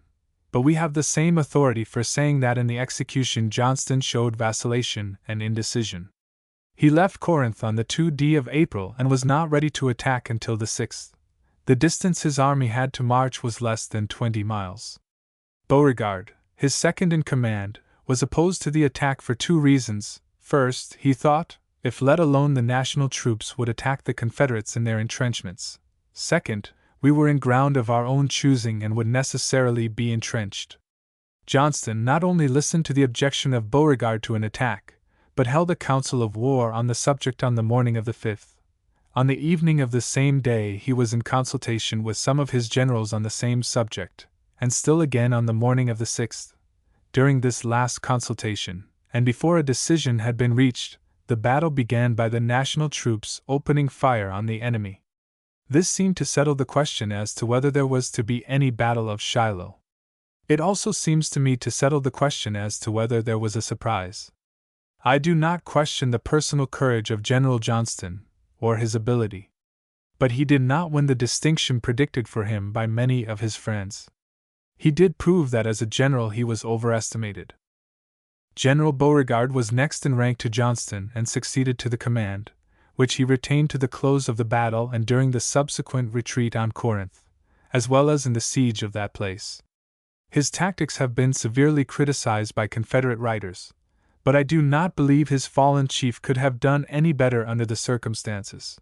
[SPEAKER 1] but we have the same authority for saying that in the execution Johnston showed vacillation and indecision. He left Corinth on the 2d of April and was not ready to attack until the 6th. The distance his army had to march was less than 20 miles. Beauregard, his second in command, was opposed to the attack for two reasons. First, he thought, if let alone, the national troops would attack the Confederates in their entrenchments. Second, we were in ground of our own choosing and would necessarily be entrenched. Johnston not only listened to the objection of Beauregard to an attack, but held a council of war on the subject on the morning of the 5th. On the evening of the same day he was in consultation with some of his generals on the same subject, and still again on the morning of the 6th. during this last consultation, and before a decision had been reached, the battle began by the national troops opening fire on the enemy. This seemed to settle the question as to whether there was to be any Battle of Shiloh. It also seems to me to settle the question as to whether there was a surprise. I do not question the personal courage of General Johnston, or his ability. But he did not win the distinction predicted for him by many of his friends. He did prove that as a general he was overestimated. General Beauregard was next in rank to Johnston and succeeded to the command, which he retained to the close of the battle and during the subsequent retreat on Corinth, as well as in the siege of that place. His tactics have been severely criticized by Confederate writers, but I do not believe his fallen chief could have done any better under the circumstances.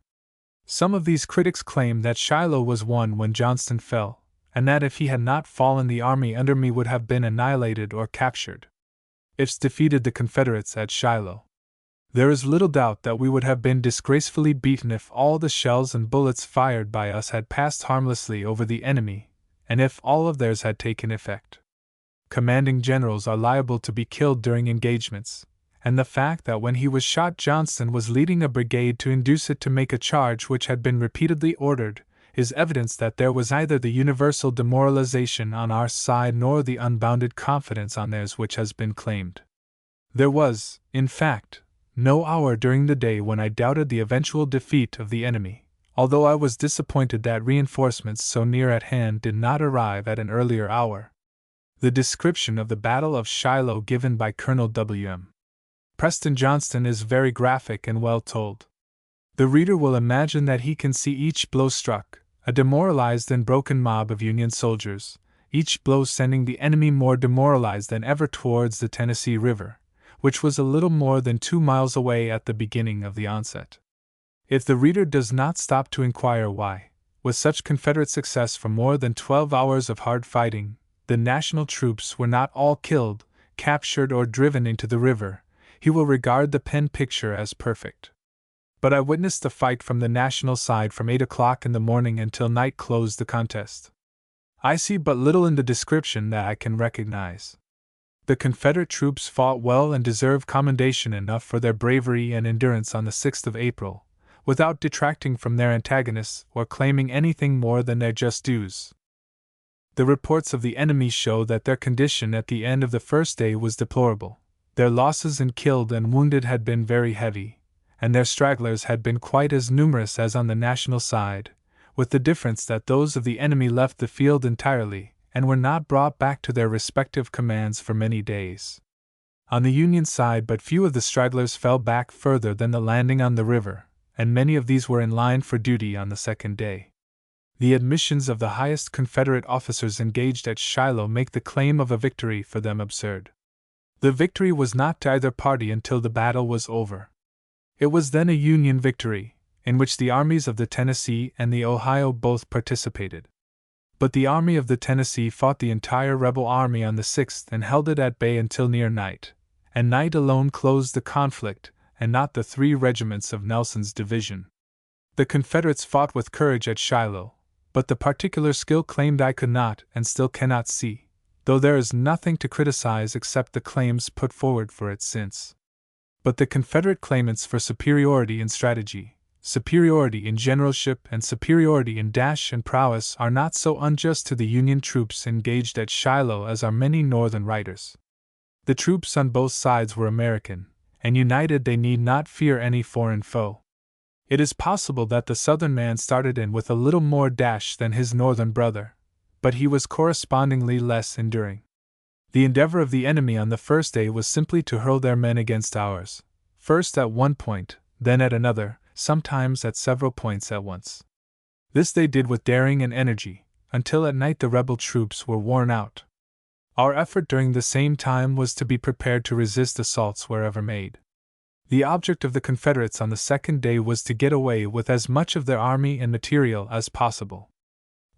[SPEAKER 1] Some of these critics claim that Shiloh was won when Johnston fell, and that if he had not fallen the army under me would have been annihilated or captured. Ifs defeated the Confederates at Shiloh. There is little doubt that we would have been disgracefully beaten if all the shells and bullets fired by us had passed harmlessly over the enemy, and if all of theirs had taken effect. Commanding generals are liable to be killed during engagements, and the fact that when he was shot Johnston was leading a brigade to induce it to make a charge which had been repeatedly ordered, is evidence that there was either the universal demoralization on our side nor the unbounded confidence on theirs which has been claimed. There was, in fact, no hour during the day when I doubted the eventual defeat of the enemy, although I was disappointed that reinforcements so near at hand did not arrive at an earlier hour. The description of the Battle of Shiloh given by Colonel W.M. Preston Johnston is very graphic and well told. The reader will imagine that he can see each blow struck, a demoralized and broken mob of Union soldiers, each blow sending the enemy more demoralized than ever towards the Tennessee River, which was a little more than 2 miles away at the beginning of the onset. If the reader does not stop to inquire why, with such Confederate success for more than 12 hours of hard fighting, the national troops were not all killed, captured, or driven into the river, he will regard the pen picture as perfect. But I witnessed the fight from the national side from 8 o'clock in the morning until night closed the contest. I see but little in the description that I can recognize. The Confederate troops fought well and deserve commendation enough for their bravery and endurance on the 6th of April, without detracting from their antagonists or claiming anything more than their just dues. The reports of the enemy show that their condition at the end of the first day was deplorable. Their losses in killed and wounded had been very heavy, and their stragglers had been quite as numerous as on the national side, with the difference that those of the enemy left the field entirely and were not brought back to their respective commands for many days. On the Union side, but few of the stragglers fell back further than the landing on the river, and many of these were in line for duty on the second day. The admissions of the highest Confederate officers engaged at Shiloh make the claim of a victory for them absurd. The victory was not to either party until the battle was over. It was then a Union victory, in which the armies of the Tennessee and the Ohio both participated. But the Army of the Tennessee fought the entire rebel army on the 6th and held it at bay until near night, and night alone closed the conflict, and not the 3 regiments of Nelson's division. The Confederates fought with courage at Shiloh, but the particular skill claimed I could not and still cannot see, though there is nothing to criticize except the claims put forward for it since. But the Confederate claimants for superiority in strategy, superiority in generalship, and superiority in dash and prowess are not so unjust to the Union troops engaged at Shiloh as are many Northern writers. The troops on both sides were American, and united they need not fear any foreign foe. It is possible that the Southern man started in with a little more dash than his Northern brother, but he was correspondingly less enduring. The endeavor of the enemy on the first day was simply to hurl their men against ours, first at one point, then at another, sometimes at several points at once. This they did with daring and energy, until at night the rebel troops were worn out. Our effort during the same time was to be prepared to resist assaults wherever made. The object of the Confederates on the second day was to get away with as much of their army and material as possible.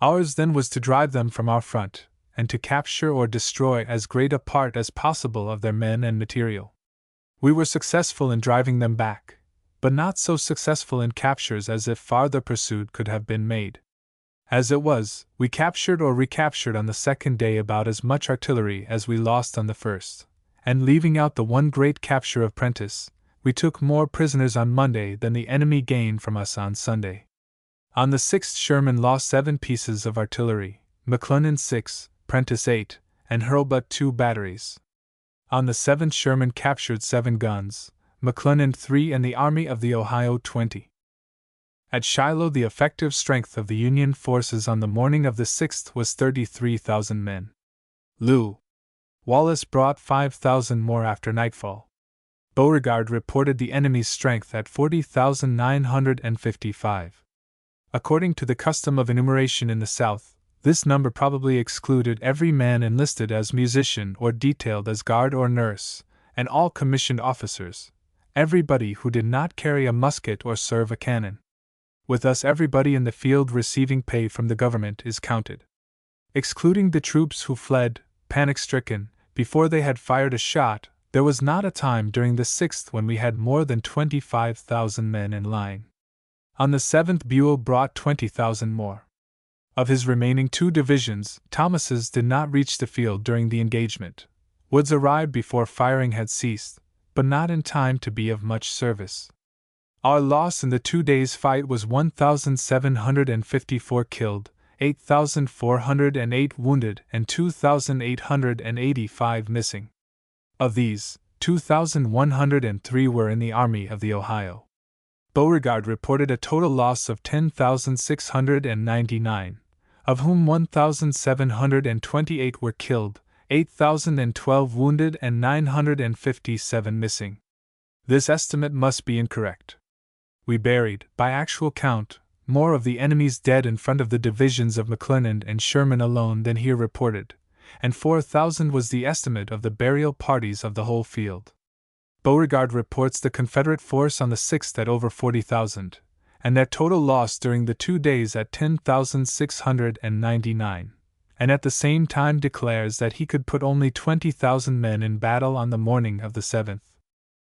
[SPEAKER 1] Ours then was to drive them from our front, and to capture or destroy as great a part as possible of their men and material. We were successful in driving them back, but not so successful in captures as if farther pursuit could have been made. As it was, we captured or recaptured on the second day about as much artillery as we lost on the first, and leaving out the one great capture of Prentiss, we took more prisoners on Monday than the enemy gained from us on Sunday. On the 6th, Sherman lost 7 pieces of artillery, McClellan 6, Prentiss 8, and Hurlbut 2 batteries. On the 7th, Sherman captured 7 guns, McClellan 3, and the Army of the Ohio 20. At Shiloh, the effective strength of the Union forces on the morning of the 6th was 33,000 men. Lew. Wallace brought 5,000 more after nightfall. Beauregard reported the enemy's strength at 40,955. According to the custom of enumeration in the South, this number probably excluded every man enlisted as musician or detailed as guard or nurse, and all commissioned officers, everybody who did not carry a musket or serve a cannon. With us, everybody in the field receiving pay from the government is counted. Excluding the troops who fled, panic-stricken, before they had fired a shot, there was not a time during the 6th when we had more than 25,000 men in line. On the 7th, Buell brought 20,000 more. Of his remaining 2 divisions, Thomas's did not reach the field during the engagement. Wood's arrived before firing had ceased, but not in time to be of much service. Our loss in the 2 days' fight was 1,754 killed, 8,408 wounded, and 2,885 missing. Of these, 2,103 were in the Army of the Ohio. Beauregard reported a total loss of 10,699, of whom 1,728 were killed, 8,012 wounded, and 957 missing. This estimate must be incorrect. We buried, by actual count, more of the enemy's dead in front of the divisions of McClellan and Sherman alone than here reported, and 4,000 was the estimate of the burial parties of the whole field. Beauregard reports the Confederate force on the 6th at over 40,000, and their total loss during the 2 days at 10,699, and at the same time declares that he could put only 20,000 men in battle on the morning of the 7th.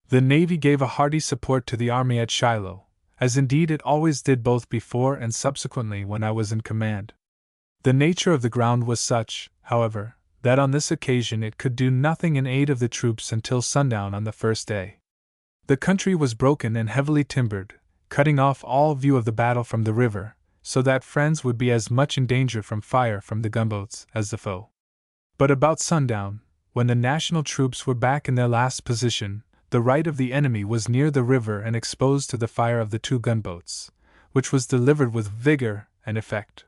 [SPEAKER 1] The Navy gave a hearty support to the army at Shiloh, as indeed it always did both before and subsequently when I was in command. The nature of the ground was such, however, that on this occasion it could do nothing in aid of the troops until sundown on the first day. The country was broken and heavily timbered, cutting off all view of the battle from the river, so that friends would be as much in danger from fire from the gunboats as the foe. But about sundown, when the national troops were back in their last position, the right of the enemy was near the river and exposed to the fire of the 2 gunboats, which was delivered with vigor and effect.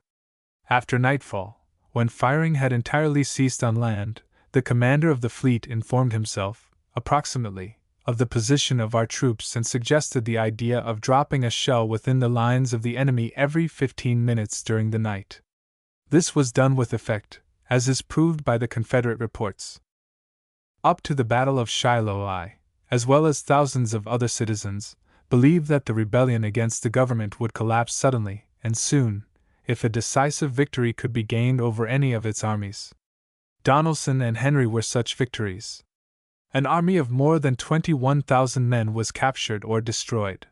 [SPEAKER 1] After nightfall, when firing had entirely ceased on land, the commander of the fleet informed himself, approximately, of the position of our troops and suggested the idea of dropping a shell within the lines of the enemy every 15 minutes during the night. This was done with effect, as is proved by the Confederate reports. Up to the Battle of Shiloh, I, as well as thousands of other citizens, believed that the rebellion against the government would collapse suddenly and soon, if a decisive victory could be gained over any of its armies. Donelson and Henry were such victories. An army of more than 21,000 men was captured or destroyed.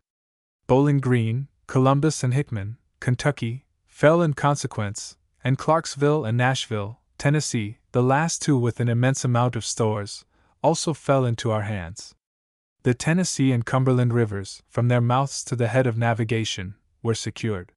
[SPEAKER 1] Bowling Green, Columbus, and Hickman, Kentucky, fell in consequence, and Clarksville and Nashville, Tennessee, the last 2 with an immense amount of stores, also fell into our hands. The Tennessee and Cumberland rivers, from their mouths to the head of navigation, were secured.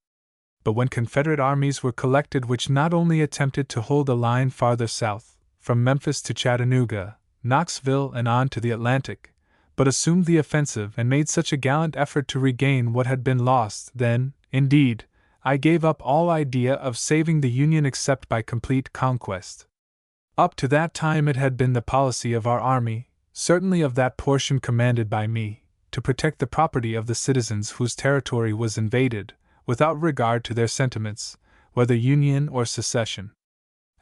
[SPEAKER 1] But when Confederate armies were collected which not only attempted to hold a line farther south, from Memphis to Chattanooga, Knoxville, and on to the Atlantic, but assumed the offensive and made such a gallant effort to regain what had been lost, then, indeed, I gave up all idea of saving the Union except by complete conquest. Up to that time it had been the policy of our army, certainly of that portion commanded by me, to protect the property of the citizens whose territory was invaded, without regard to their sentiments, whether Union or secession.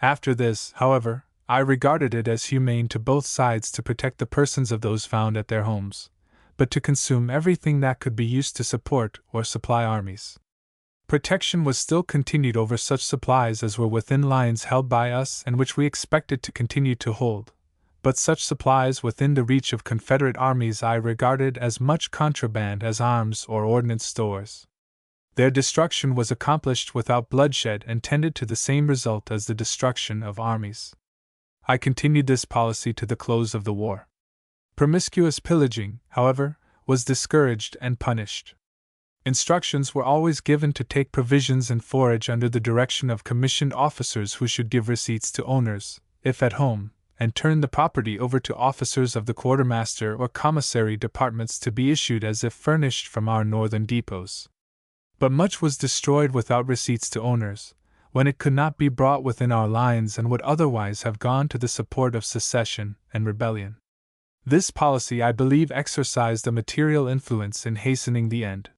[SPEAKER 1] After this, however, I regarded it as humane to both sides to protect the persons of those found at their homes, but to consume everything that could be used to support or supply armies. Protection was still continued over such supplies as were within lines held by us and which we expected to continue to hold, but such supplies within the reach of Confederate armies I regarded as much contraband as arms or ordnance stores. Their destruction was accomplished without bloodshed and tended to the same result as the destruction of armies. I continued this policy to the close of the war. Promiscuous pillaging, however, was discouraged and punished. Instructions were always given to take provisions and forage under the direction of commissioned officers who should give receipts to owners, if at home, and turn the property over to officers of the quartermaster or commissary departments to be issued as if furnished from our northern depots. But much was destroyed without receipts to owners, when it could not be brought within our lines and would otherwise have gone to the support of secession and rebellion. This policy, I believe, exercised a material influence in hastening the end.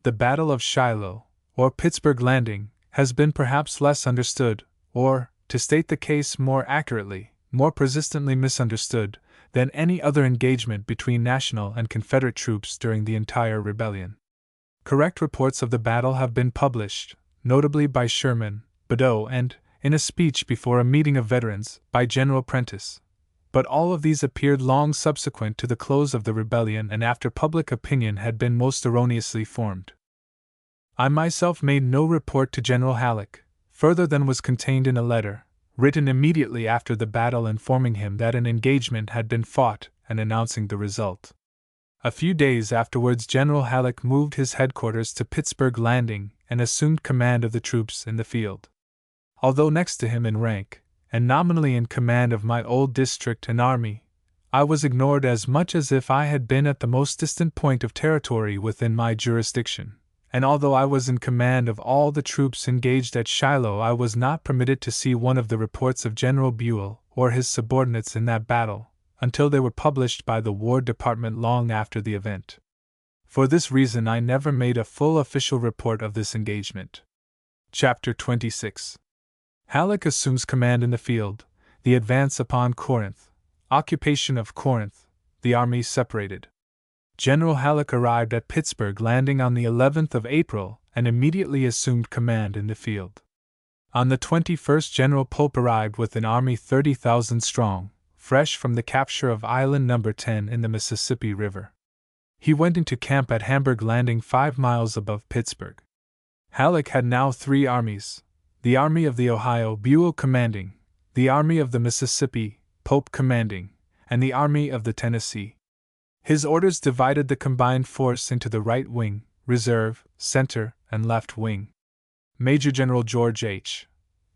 [SPEAKER 1] The Battle of Shiloh, or Pittsburgh Landing, has been perhaps less understood, or, to state the case more accurately, more persistently misunderstood, than any other engagement between National and Confederate troops during the entire rebellion. Correct reports of the battle have been published, notably by Sherman, Badeau, and, in a speech before a meeting of veterans, by General Prentice. But all of these appeared long subsequent to the close of the rebellion and after public opinion had been most erroneously formed. I myself made no report to General Halleck, further than was contained in a letter, written immediately after the battle informing him that an engagement had been fought and announcing the result. A few days afterwards General Halleck moved his headquarters to Pittsburgh Landing and assumed command of the troops in the field. Although next to him in rank, and nominally in command of my old district and army, I was ignored as much as if I had been at the most distant point of territory within my jurisdiction, and although I was in command of all the troops engaged at Shiloh, I was not permitted to see one of the reports of General Buell or his subordinates in that battle, until they were published by the War Department long after the event. For this reason I never made a full official report of this engagement. Chapter 26. Halleck assumes command in the field, the advance upon Corinth, occupation of Corinth, the army separated. General Halleck arrived at Pittsburgh Landing on the 11th of April and immediately assumed command in the field. On the 21st General Pope arrived with an army 30,000 strong, fresh from the capture of Island No. 10 in the Mississippi River. He went into camp at Hamburg Landing 5 miles above Pittsburgh. Halleck had now 3 armies: the Army of the Ohio, Buell commanding, the Army of the Mississippi, Pope commanding, and the Army of the Tennessee. His orders divided the combined force into the right wing, reserve, center, and left wing. Major General George H.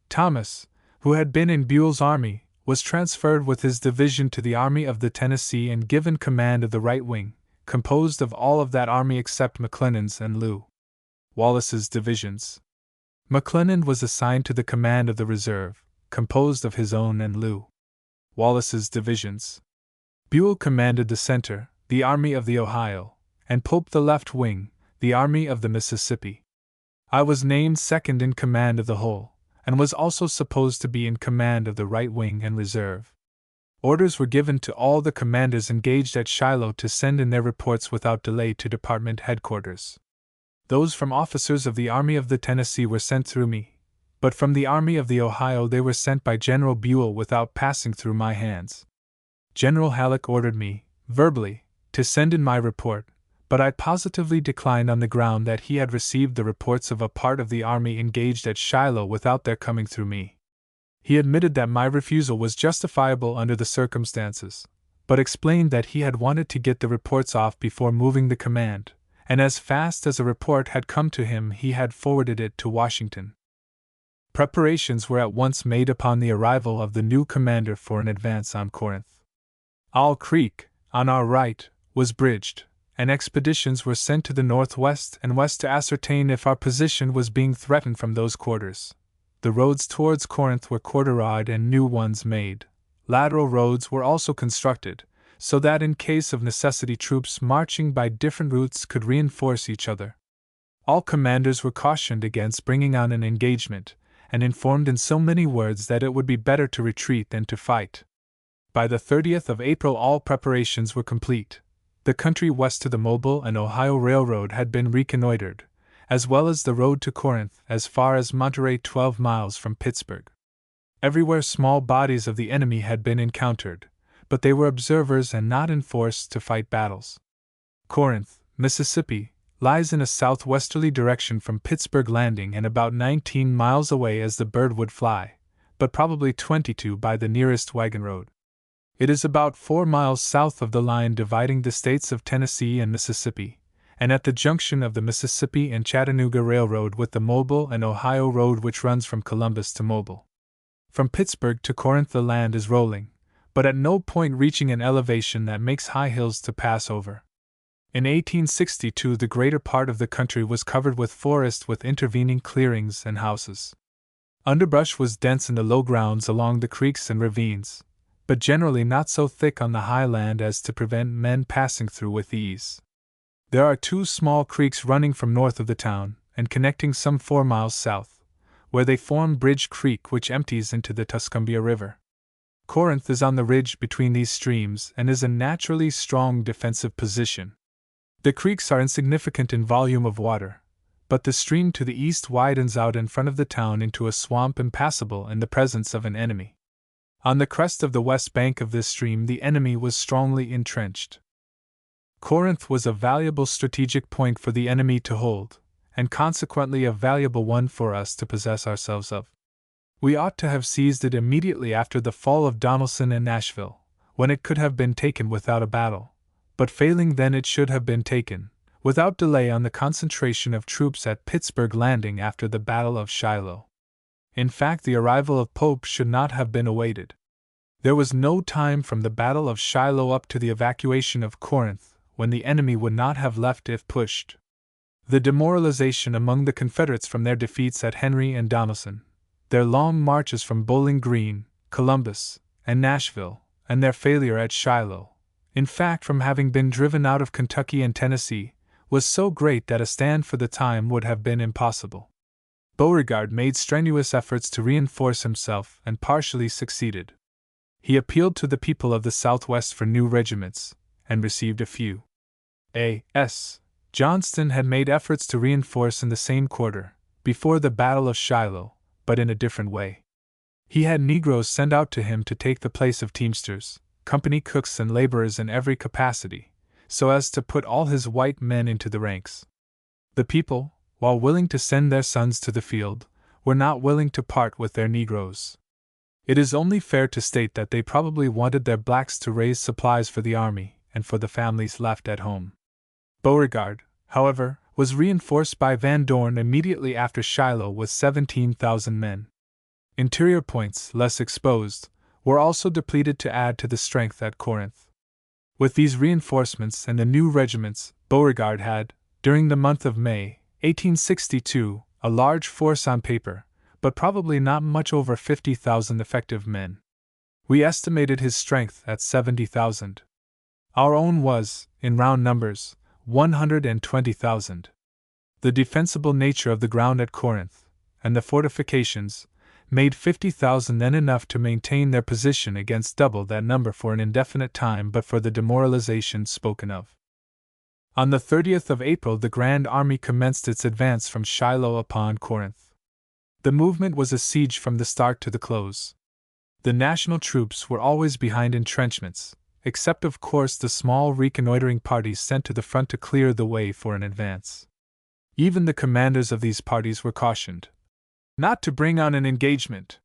[SPEAKER 1] Thomas, who had been in Buell's army, was transferred with his division to the Army of the Tennessee and given command of the right wing, composed of all of that army except McClernand's and Lew. Wallace's divisions. McClernand was assigned to the command of the reserve, composed of his own and Lew. Wallace's divisions. Buell commanded the center, the Army of the Ohio, and Pope the left wing, the Army of the Mississippi. I was named second in command of the whole, and was also supposed to be in command of the right wing and reserve. Orders were given to all the commanders engaged at Shiloh to send in their reports without delay to department headquarters. Those from officers of the Army of the Tennessee were sent through me, but from the Army of the Ohio they were sent by General Buell without passing through my hands. General Halleck ordered me, verbally, to send in my report, but I positively declined on the ground that he had received the reports of a part of the army engaged at Shiloh without their coming through me. He admitted that my refusal was justifiable under the circumstances, but explained that he had wanted to get the reports off before moving the command, and as fast as a report had come to him he had forwarded it to Washington. Preparations were at once made upon the arrival of the new commander for an advance on Corinth. Owl Creek, on our right, was bridged, and expeditions were sent to the northwest and west to ascertain if our position was being threatened from those quarters. The roads towards Corinth were corduroyed and new ones made. Lateral roads were also constructed, so that in case of necessity troops marching by different routes could reinforce each other. All commanders were cautioned against bringing on an engagement, and informed in so many words that it would be better to retreat than to fight. By the 30th of April all preparations were complete. The country west to the Mobile and Ohio Railroad had been reconnoitered, as well as the road to Corinth as far as Monterey 12 miles from Pittsburgh. Everywhere small bodies of the enemy had been encountered, but they were observers and not enforced to fight battles. Corinth, Mississippi, lies in a southwesterly direction from Pittsburgh Landing and about 19 miles away as the bird would fly, but probably 22 by the nearest wagon road. It is about 4 miles south of the line dividing the states of Tennessee and Mississippi, and at the junction of the Mississippi and Chattanooga Railroad with the Mobile and Ohio Road which runs from Columbus to Mobile. From Pittsburgh to Corinth the land is rolling, but at no point reaching an elevation that makes high hills to pass over. In 1862 the greater part of the country was covered with forest with intervening clearings and houses. Underbrush was dense in the low grounds along the creeks and ravines, but generally not so thick on the high land as to prevent men passing through with ease. There are 2 small creeks running from north of the town, and connecting some 4 miles south, where they form Bridge Creek which empties into the Tuscumbia River. Corinth is on the ridge between these streams and is a naturally strong defensive position. The creeks are insignificant in volume of water, but the stream to the east widens out in front of the town into a swamp impassable in the presence of an enemy. On the crest of the west bank of this stream the enemy was strongly entrenched. Corinth was a valuable strategic point for the enemy to hold, and consequently a valuable one for us to possess ourselves of. We ought to have seized it immediately after the fall of Donelson and Nashville, when it could have been taken without a battle, but failing then it should have been taken, without delay on the concentration of troops at Pittsburgh Landing after the Battle of Shiloh. In fact, the arrival of Pope should not have been awaited. There was no time from the Battle of Shiloh up to the evacuation of Corinth when the enemy would not have left if pushed. The demoralization among the Confederates from their defeats at Henry and Donelson, their long marches from Bowling Green, Columbus, and Nashville, and their failure at Shiloh, in fact from having been driven out of Kentucky and Tennessee, was so great that a stand for the time would have been impossible. Beauregard made strenuous efforts to reinforce himself and partially succeeded. He appealed to the people of the Southwest for new regiments, and received a few. A.S. Johnston had made efforts to reinforce in the same quarter, before the Battle of Shiloh, but in a different way. He had Negroes sent out to him to take the place of teamsters, company cooks and laborers in every capacity, so as to put all his white men into the ranks. The people, while willing to send their sons to the field, were not willing to part with their Negroes. It is only fair to state that they probably wanted their blacks to raise supplies for the army and for the families left at home. Beauregard, however, was reinforced by Van Dorn immediately after Shiloh with 17,000 men. Interior points, less exposed, were also depleted to add to the strength at Corinth. With these reinforcements and the new regiments, Beauregard had, during the month of May, 1862, a large force on paper, but probably not much over 50,000 effective men. We estimated his strength at 70,000. Our own was, in round numbers, 120,000. The defensible nature of the ground at Corinth, and the fortifications, made 50,000 then enough to maintain their position against double that number for an indefinite time but for the demoralization spoken of. On the 30th of April the Grand Army commenced its advance from Shiloh upon Corinth. The movement was a siege from the start to the close. The national troops were always behind entrenchments, except of course the small reconnoitering parties sent to the front to clear the way for an advance. Even the commanders of these parties were cautioned not to bring on an engagement.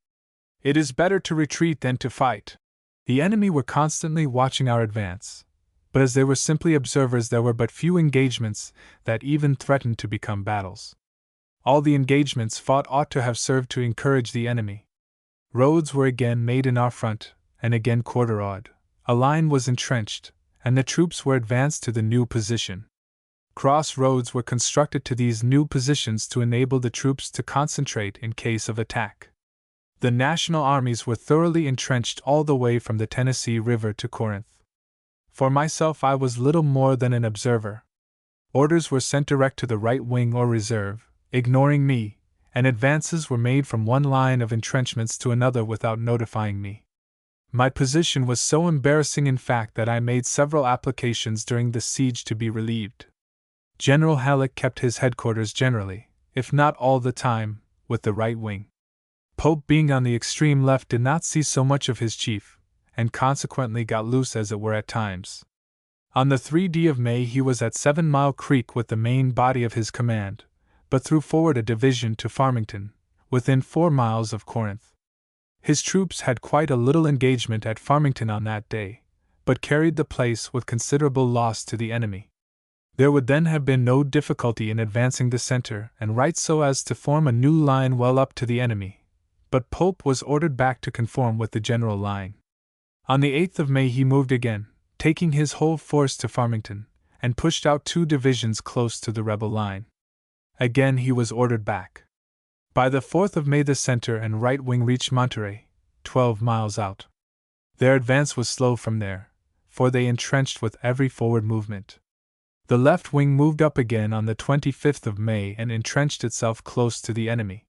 [SPEAKER 1] It is better to retreat than to fight. The enemy were constantly watching our advance, but as they were simply observers there were but few engagements that even threatened to become battles. All the engagements fought ought to have served to encourage the enemy. Roads were again made in our front, and again quartered. A line was entrenched, and the troops were advanced to the new position. Cross roads were constructed to these new positions to enable the troops to concentrate in case of attack. The national armies were thoroughly entrenched all the way from the Tennessee River to Corinth. For myself, I was little more than an observer. Orders were sent direct to the right wing or reserve, ignoring me, and advances were made from one line of entrenchments to another without notifying me. My position was so embarrassing in fact that I made several applications during the siege to be relieved. General Halleck kept his headquarters generally, if not all the time, with the right wing. Pope, being on the extreme left, did not see so much of his chief, and consequently got loose as it were at times. On the 3d of May he was at 7 Mile Creek with the main body of his command, but threw forward a division to Farmington, within 4 miles of Corinth. His troops had quite a little engagement at Farmington on that day, but carried the place with considerable loss to the enemy. There would then have been no difficulty in advancing the center and right so as to form a new line well up to the enemy, but Pope was ordered back to conform with the general line. On the 8th of May he moved again, taking his whole force to Farmington, and pushed out 2 divisions close to the rebel line. Again he was ordered back. By the 4th of May the center and right wing reached Monterey, 12 miles out. Their advance was slow from there, for they entrenched with every forward movement. The left wing moved up again on the 25th of May and entrenched itself close to the enemy.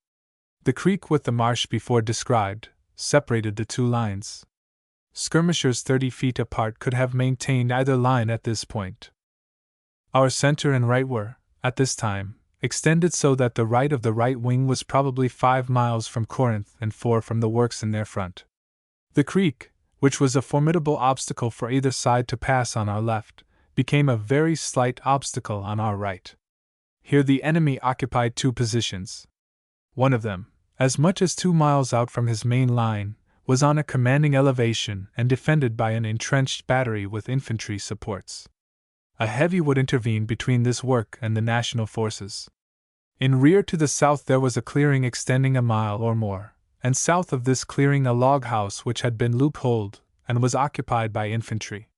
[SPEAKER 1] The creek with the marsh before described separated the 2 lines. Skirmishers 30 feet apart could have maintained either line at this point. Our center and right were, at this time, extended so that the right of the right wing was probably 5 miles from Corinth and 4 from the works in their front. The creek, which was a formidable obstacle for either side to pass on our left, became a very slight obstacle on our right. Here the enemy occupied 2 positions. One of them, as much as 2 miles out from his main line, was on a commanding elevation and defended by an entrenched battery with infantry supports. A heavy would intervene between this work and the national forces. In rear to the south there was a clearing extending a mile or more, and south of this clearing a log house which had been loopholed and was occupied by infantry.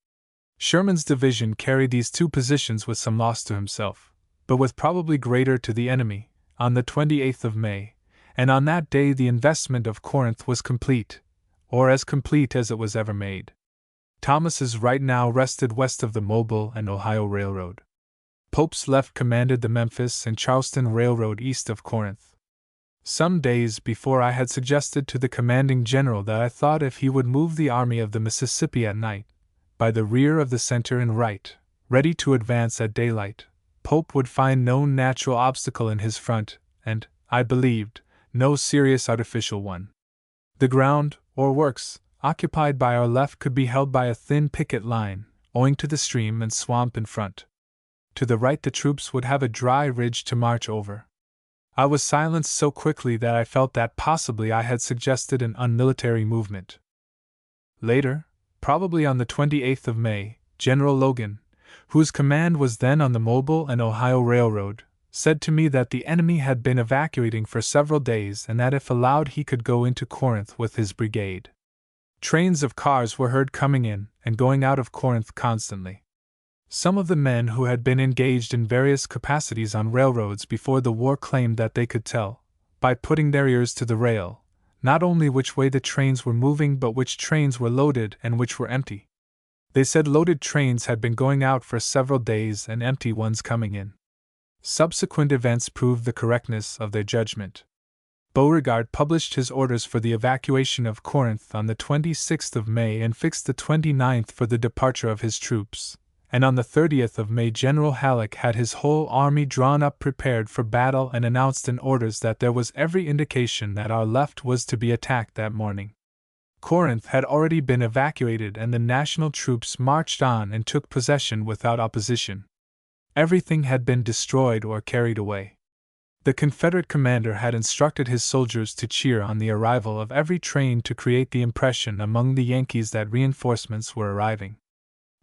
[SPEAKER 1] Sherman's division carried these 2 positions with some loss to himself, but with probably greater to the enemy, on the 28th of May, and on that day the investment of Corinth was complete, or as complete as it was ever made. Thomas's right now rested west of the Mobile and Ohio Railroad. Pope's left commanded the Memphis and Charleston Railroad east of Corinth. Some days before I had suggested to the commanding general that I thought if he would move the Army of the Mississippi at night, by the rear of the center and right, ready to advance at daylight, Pope would find no natural obstacle in his front, and, I believed, no serious artificial one. The ground, or works, occupied by our left could be held by a thin picket line, owing to the stream and swamp in front. To the right the troops would have a dry ridge to march over. I was silenced so quickly that I felt that possibly I had suggested an unmilitary movement. Later, probably on the 28th of May, General Logan, whose command was then on the Mobile and Ohio Railroad, said to me that the enemy had been evacuating for several days and that if allowed he could go into Corinth with his brigade. Trains of cars were heard coming in and going out of Corinth constantly. Some of the men who had been engaged in various capacities on railroads before the war claimed that they could tell, by putting their ears to the rail, not only which way the trains were moving but which trains were loaded and which were empty. They said loaded trains had been going out for several days and empty ones coming in. Subsequent events proved the correctness of their judgment. Beauregard published his orders for the evacuation of Corinth on the 26th of May and fixed the 29th for the departure of his troops, and on the 30th of May General Halleck had his whole army drawn up prepared for battle and announced in orders that there was every indication that our left was to be attacked that morning. Corinth had already been evacuated and the national troops marched on and took possession without opposition. Everything had been destroyed or carried away. The Confederate commander had instructed his soldiers to cheer on the arrival of every train to create the impression among the Yankees that reinforcements were arriving.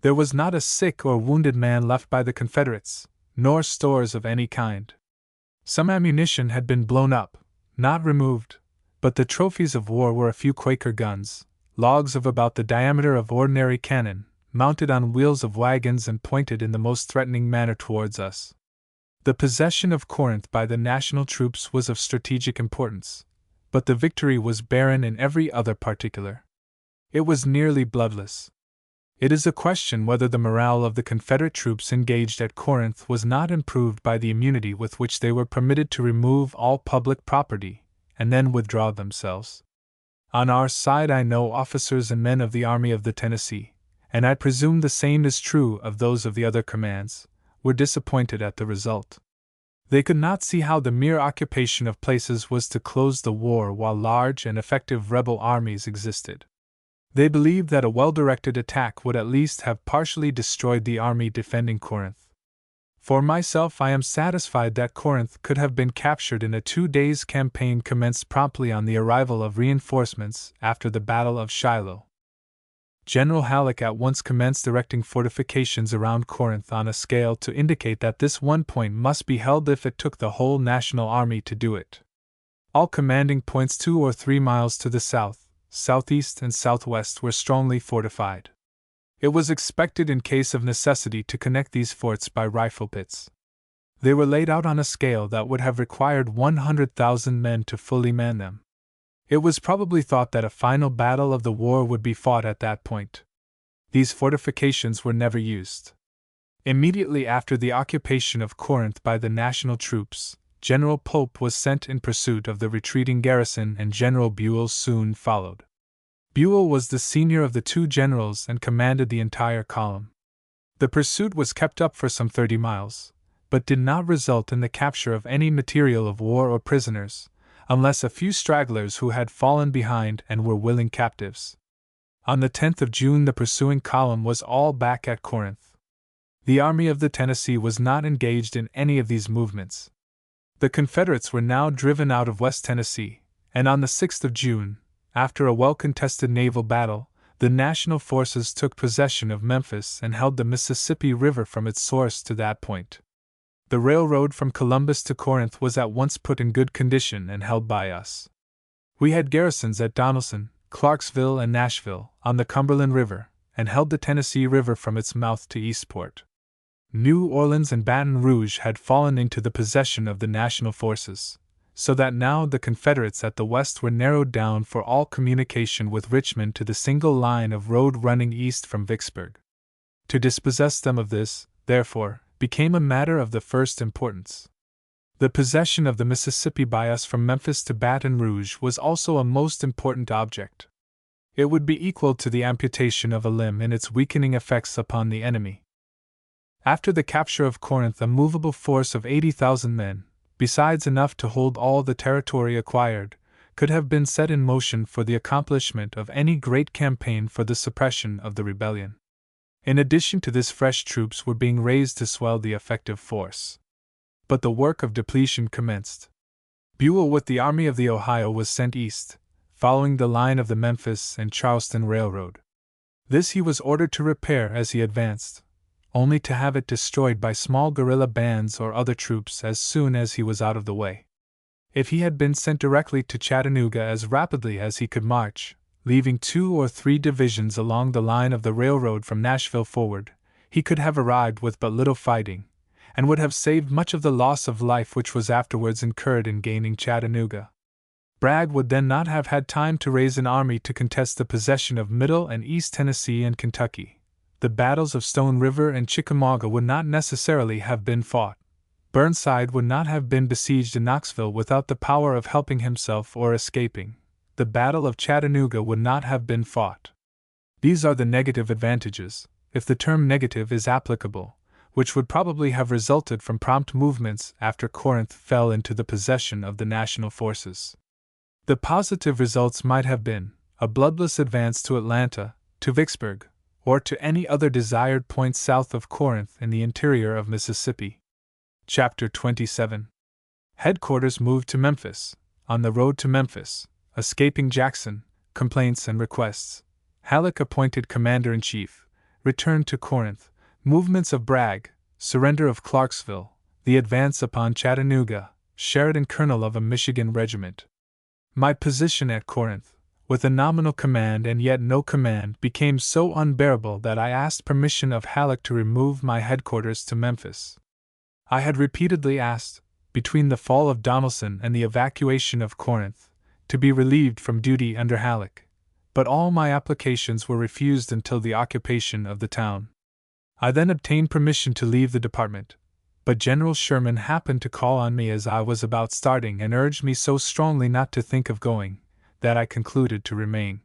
[SPEAKER 1] There was not a sick or wounded man left by the Confederates, nor stores of any kind. Some ammunition had been blown up, not removed, but the trophies of war were a few Quaker guns, logs of about the diameter of ordinary cannon, mounted on wheels of wagons and pointed in the most threatening manner towards us. The possession of Corinth by the national troops was of strategic importance, but the victory was barren in every other particular. It was nearly bloodless. It is a question whether the morale of the Confederate troops engaged at Corinth was not improved by the immunity with which they were permitted to remove all public property, and then withdraw themselves. On our side I know officers and men of the Army of the Tennessee, and I presume the same is true of those of the other commands, were disappointed at the result. They could not see how the mere occupation of places was to close the war while large and effective rebel armies existed. They believed that a well-directed attack would at least have partially destroyed the army defending Corinth. For myself, I am satisfied that Corinth could have been captured in a 2 days campaign commenced promptly on the arrival of reinforcements after the Battle of Shiloh. General Halleck at once commenced erecting fortifications around Corinth on a scale to indicate that this one point must be held if it took the whole national army to do it. All commanding points 2 or 3 miles to the south, southeast, and southwest were strongly fortified. It was expected in case of necessity to connect these forts by rifle pits. They were laid out on a scale that would have required 100,000 men to fully man them. It was probably thought that a final battle of the war would be fought at that point. These fortifications were never used. Immediately after the occupation of Corinth by the national troops, General Pope was sent in pursuit of the retreating garrison, and General Buell soon followed. Buell was the senior of the 2 generals and commanded the entire column. The pursuit was kept up for some 30 miles, but did not result in the capture of any material of war or prisoners, unless a few stragglers who had fallen behind and were willing captives. On the 10th of June, the pursuing column was all back at Corinth. The Army of the Tennessee was not engaged in any of these movements. The Confederates were now driven out of West Tennessee, and on the 6th of June, after a well-contested naval battle, the national forces took possession of Memphis and held the Mississippi River from its source to that point. The railroad from Columbus to Corinth was at once put in good condition and held by us. We had garrisons at Donelson, Clarksville, and Nashville, on the Cumberland River, and held the Tennessee River from its mouth to Eastport. New Orleans and Baton Rouge had fallen into the possession of the national forces, so that now the Confederates at the west were narrowed down for all communication with Richmond to the single line of road running east from Vicksburg. To dispossess them of this, therefore, became a matter of the first importance. The possession of the Mississippi by us from Memphis to Baton Rouge was also a most important object. It would be equal to the amputation of a limb in its weakening effects upon the enemy. After the capture of Corinth, a movable force of 80,000 men, besides enough to hold all the territory acquired, could have been set in motion for the accomplishment of any great campaign for the suppression of the rebellion. In addition to this, fresh troops were being raised to swell the effective force. But the work of depletion commenced. Buell with the Army of the Ohio was sent east, following the line of the Memphis and Charleston Railroad. This he was ordered to repair as he advanced, only to have it destroyed by small guerrilla bands or other troops as soon as he was out of the way. If he had been sent directly to Chattanooga as rapidly as he could march, leaving 2 or 3 divisions along the line of the railroad from Nashville forward, he could have arrived with but little fighting, and would have saved much of the loss of life which was afterwards incurred in gaining Chattanooga. Bragg would then not have had time to raise an army to contest the possession of Middle and East Tennessee and Kentucky. The battles of Stone River and Chickamauga would not necessarily have been fought. Burnside would not have been besieged in Knoxville without the power of helping himself or escaping. The Battle of Chattanooga would not have been fought. These are the negative advantages, if the term negative is applicable, which would probably have resulted from prompt movements after Corinth fell into the possession of the national forces. The positive results might have been a bloodless advance to Atlanta, to Vicksburg, or to any other desired point south of Corinth in the interior of Mississippi. Chapter 27. Headquarters moved to Memphis. On the road to Memphis, escaping Jackson, complaints and requests, Halleck appointed commander-in-chief, returned to Corinth, movements of Bragg, surrender of Clarksville, the advance upon Chattanooga, Sheridan colonel of a Michigan regiment. My position at Corinth, with a nominal command and yet no command, became so unbearable that I asked permission of Halleck to remove my headquarters to Memphis. I had repeatedly asked, between the fall of Donelson and the evacuation of Corinth, to be relieved from duty under Halleck, but all my applications were refused until the occupation of the town. I then obtained permission to leave the department, but General Sherman happened to call on me as I was about starting and urged me so strongly not to think of going, that I concluded to remain.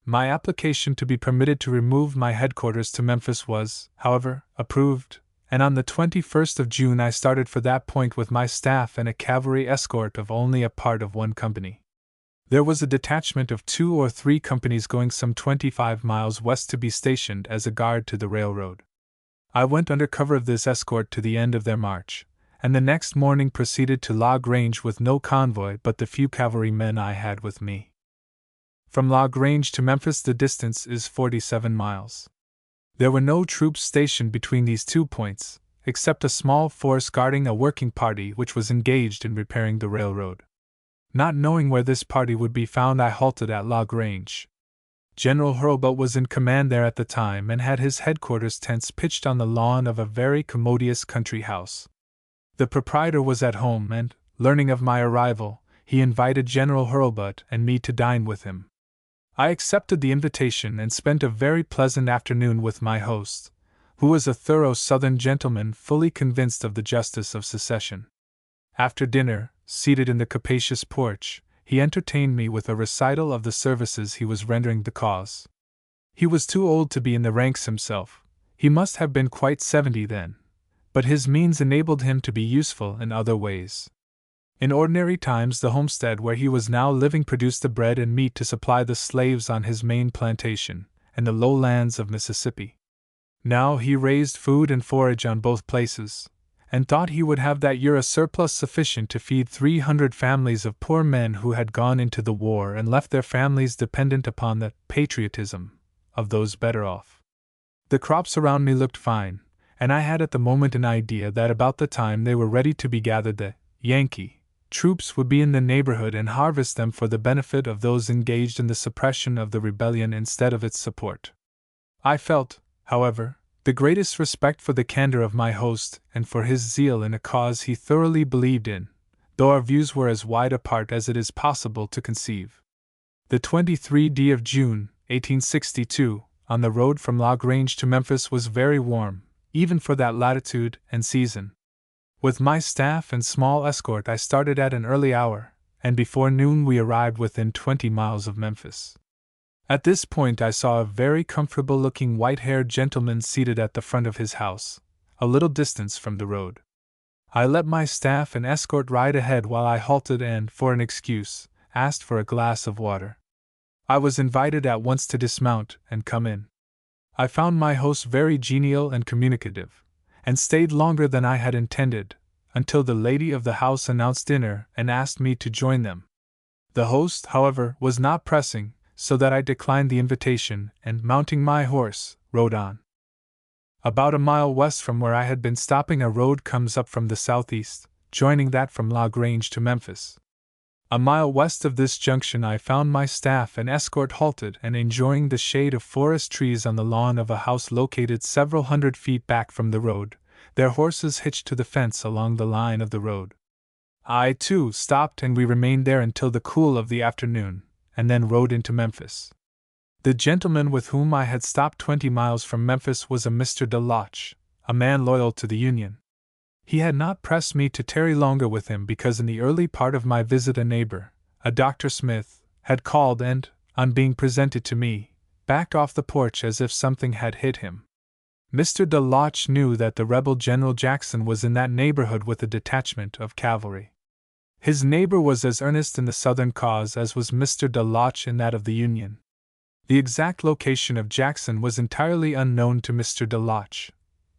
[SPEAKER 1] My application to be permitted to remove my headquarters to Memphis was, however, approved, and on the 21st of June I started for that point with my staff and a cavalry escort of only a part of one company. There was a detachment of 2 or 3 companies going some 25 miles west to be stationed as a guard to the railroad. I went under cover of this escort to the end of their march, and the next morning proceeded to Log Range with no convoy but the few cavalrymen I had with me. From Log Range to Memphis the distance is 47 miles. There were no troops stationed between these 2 points, except a small force guarding a working party which was engaged in repairing the railroad. Not knowing where this party would be found, I halted at Log Range. General Hurlbut was in command there at the time and had his headquarters tents pitched on the lawn of a very commodious country house. The proprietor was at home and, learning of my arrival, he invited General Hurlbut and me to dine with him. I accepted the invitation and spent a very pleasant afternoon with my host, who was a thorough Southern gentleman fully convinced of the justice of secession. After dinner, seated in the capacious porch, he entertained me with a recital of the services he was rendering the cause. He was too old to be in the ranks himself, he must have been quite 70 then, but his means enabled him to be useful in other ways. In ordinary times the homestead where he was now living produced the bread and meat to supply the slaves on his main plantation, and the lowlands of Mississippi. Now he raised food and forage on both places, and thought he would have that year a surplus sufficient to feed 300 families of poor men who had gone into the war and left their families dependent upon the patriotism of those better off. The crops around me looked fine, and I had at the moment an idea that about the time they were ready to be gathered the Yankee troops would be in the neighborhood and harvest them for the benefit of those engaged in the suppression of the rebellion instead of its support. I felt, however, the greatest respect for the candor of my host and for his zeal in a cause he thoroughly believed in, though our views were as wide apart as it is possible to conceive. The 23rd of June, 1862, on the road from Log Range to Memphis was very warm, even for that latitude and season. With my staff and small escort I started at an early hour, and before noon we arrived within 20 miles of Memphis. At this point I saw a very comfortable-looking white-haired gentleman seated at the front of his house, a little distance from the road. I let my staff and escort ride ahead while I halted and, for an excuse, asked for a glass of water. I was invited at once to dismount and come in. I found my host very genial and communicative, and stayed longer than I had intended, until the lady of the house announced dinner and asked me to join them. The host, however, was not pressing, so that I declined the invitation and, mounting my horse, rode on. About a mile west from where I had been stopping a road comes up from the southeast, joining that from Log Range to Memphis. A mile west of this junction I found my staff and escort halted and enjoying the shade of forest trees on the lawn of a house located several hundred feet back from the road, their horses hitched to the fence along the line of the road. I, too, stopped and we remained there until the cool of the afternoon, and then rode into Memphis. The gentleman with whom I had stopped 20 miles from Memphis was a Mr. DeLoach, a man loyal to the Union. He had not pressed me to tarry longer with him because in the early part of my visit a neighbor, a Dr. Smith, had called and, on being presented to me, backed off the porch as if something had hit him. Mr. DeLoach knew that the rebel General Jackson was in that neighborhood with a detachment of cavalry. His neighbor was as earnest in the Southern cause as was Mr. DeLoach in that of the Union. The exact location of Jackson was entirely unknown to Mr. DeLoach,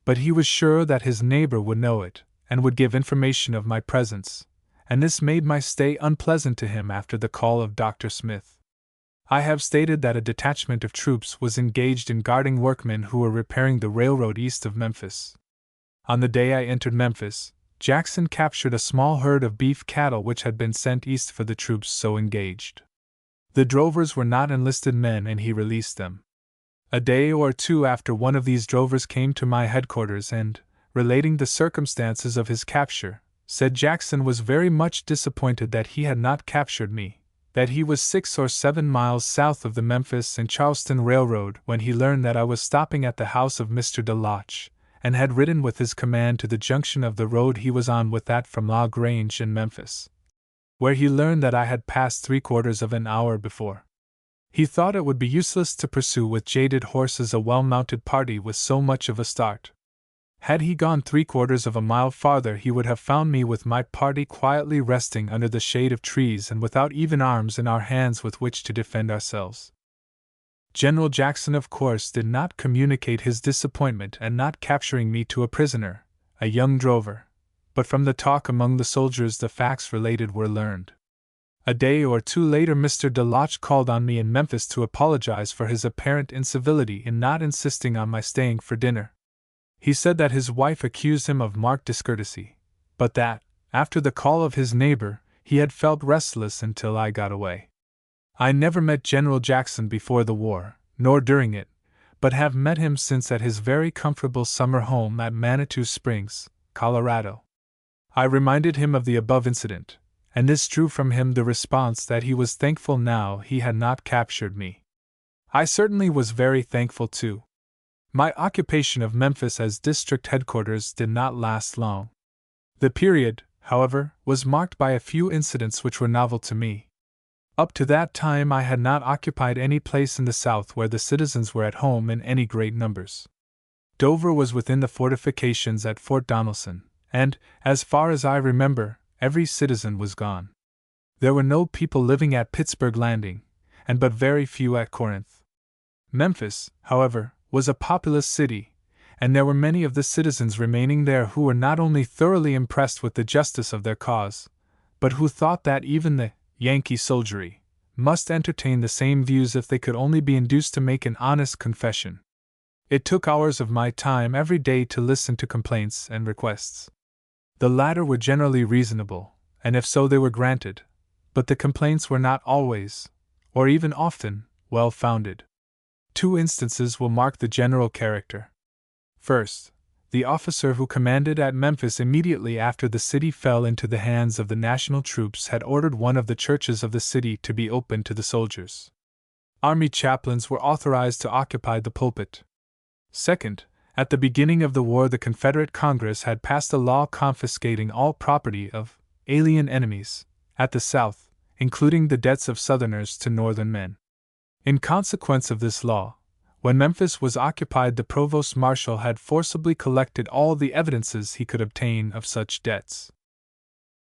[SPEAKER 1] but he was sure that his neighbor would know it, and would give information of my presence, and this made my stay unpleasant to him after the call of Dr. Smith. I have stated that a detachment of troops was engaged in guarding workmen who were repairing the railroad east of Memphis. On the day I entered Memphis, Jackson captured a small herd of beef cattle which had been sent east for the troops so engaged. The drovers were not enlisted men and he released them. A day or two after one of these drovers came to my headquarters and, relating the circumstances of his capture, said Jackson was very much disappointed that he had not captured me, that he was 6 or 7 miles south of the Memphis and Charleston Railroad when he learned that I was stopping at the house of Mr. DeLoach, and had ridden with his command to the junction of the road he was on with that from Log Range and Memphis, where he learned that I had passed 3/4 of an hour before. He thought it would be useless to pursue with jaded horses a well-mounted party with so much of a start. Had he gone 3/4 of a mile farther, he would have found me with my party quietly resting under the shade of trees and without even arms in our hands with which to defend ourselves. General Jackson, of course, did not communicate his disappointment at not capturing me to a prisoner, a young drover, but from the talk among the soldiers the facts related were learned. A day or two later, Mr. DeLoach called on me in Memphis to apologize for his apparent incivility in not insisting on my staying for dinner. He said that his wife accused him of marked discourtesy, but that, after the call of his neighbor, he had felt restless until I got away. I never met General Jackson before the war, nor during it, but have met him since at his very comfortable summer home at Manitou Springs, Colorado. I reminded him of the above incident, and this drew from him the response that he was thankful now he had not captured me. I certainly was very thankful too. My occupation of Memphis as district headquarters did not last long. The period, however, was marked by a few incidents which were novel to me. Up to that time I had not occupied any place in the South where the citizens were at home in any great numbers. Dover was within the fortifications at Fort Donelson, and, as far as I remember, every citizen was gone. There were no people living at Pittsburgh Landing, and but very few at Corinth. Memphis, however, was a populous city, and there were many of the citizens remaining there who were not only thoroughly impressed with the justice of their cause, but who thought that even the Yankee soldiery must entertain the same views if they could only be induced to make an honest confession. It took hours of my time every day to listen to complaints and requests. The latter were generally reasonable, and if so they were granted, but the complaints were not always, or even often, well-founded. 2 instances will mark the general character. First, the officer who commanded at Memphis immediately after the city fell into the hands of the national troops had ordered one of the churches of the city to be opened to the soldiers. Army chaplains were authorized to occupy the pulpit. Second, at the beginning of the war, the Confederate Congress had passed a law confiscating all property of alien enemies at the South, including the debts of Southerners to Northern men. In consequence of this law, when Memphis was occupied, the provost marshal had forcibly collected all the evidences he could obtain of such debts.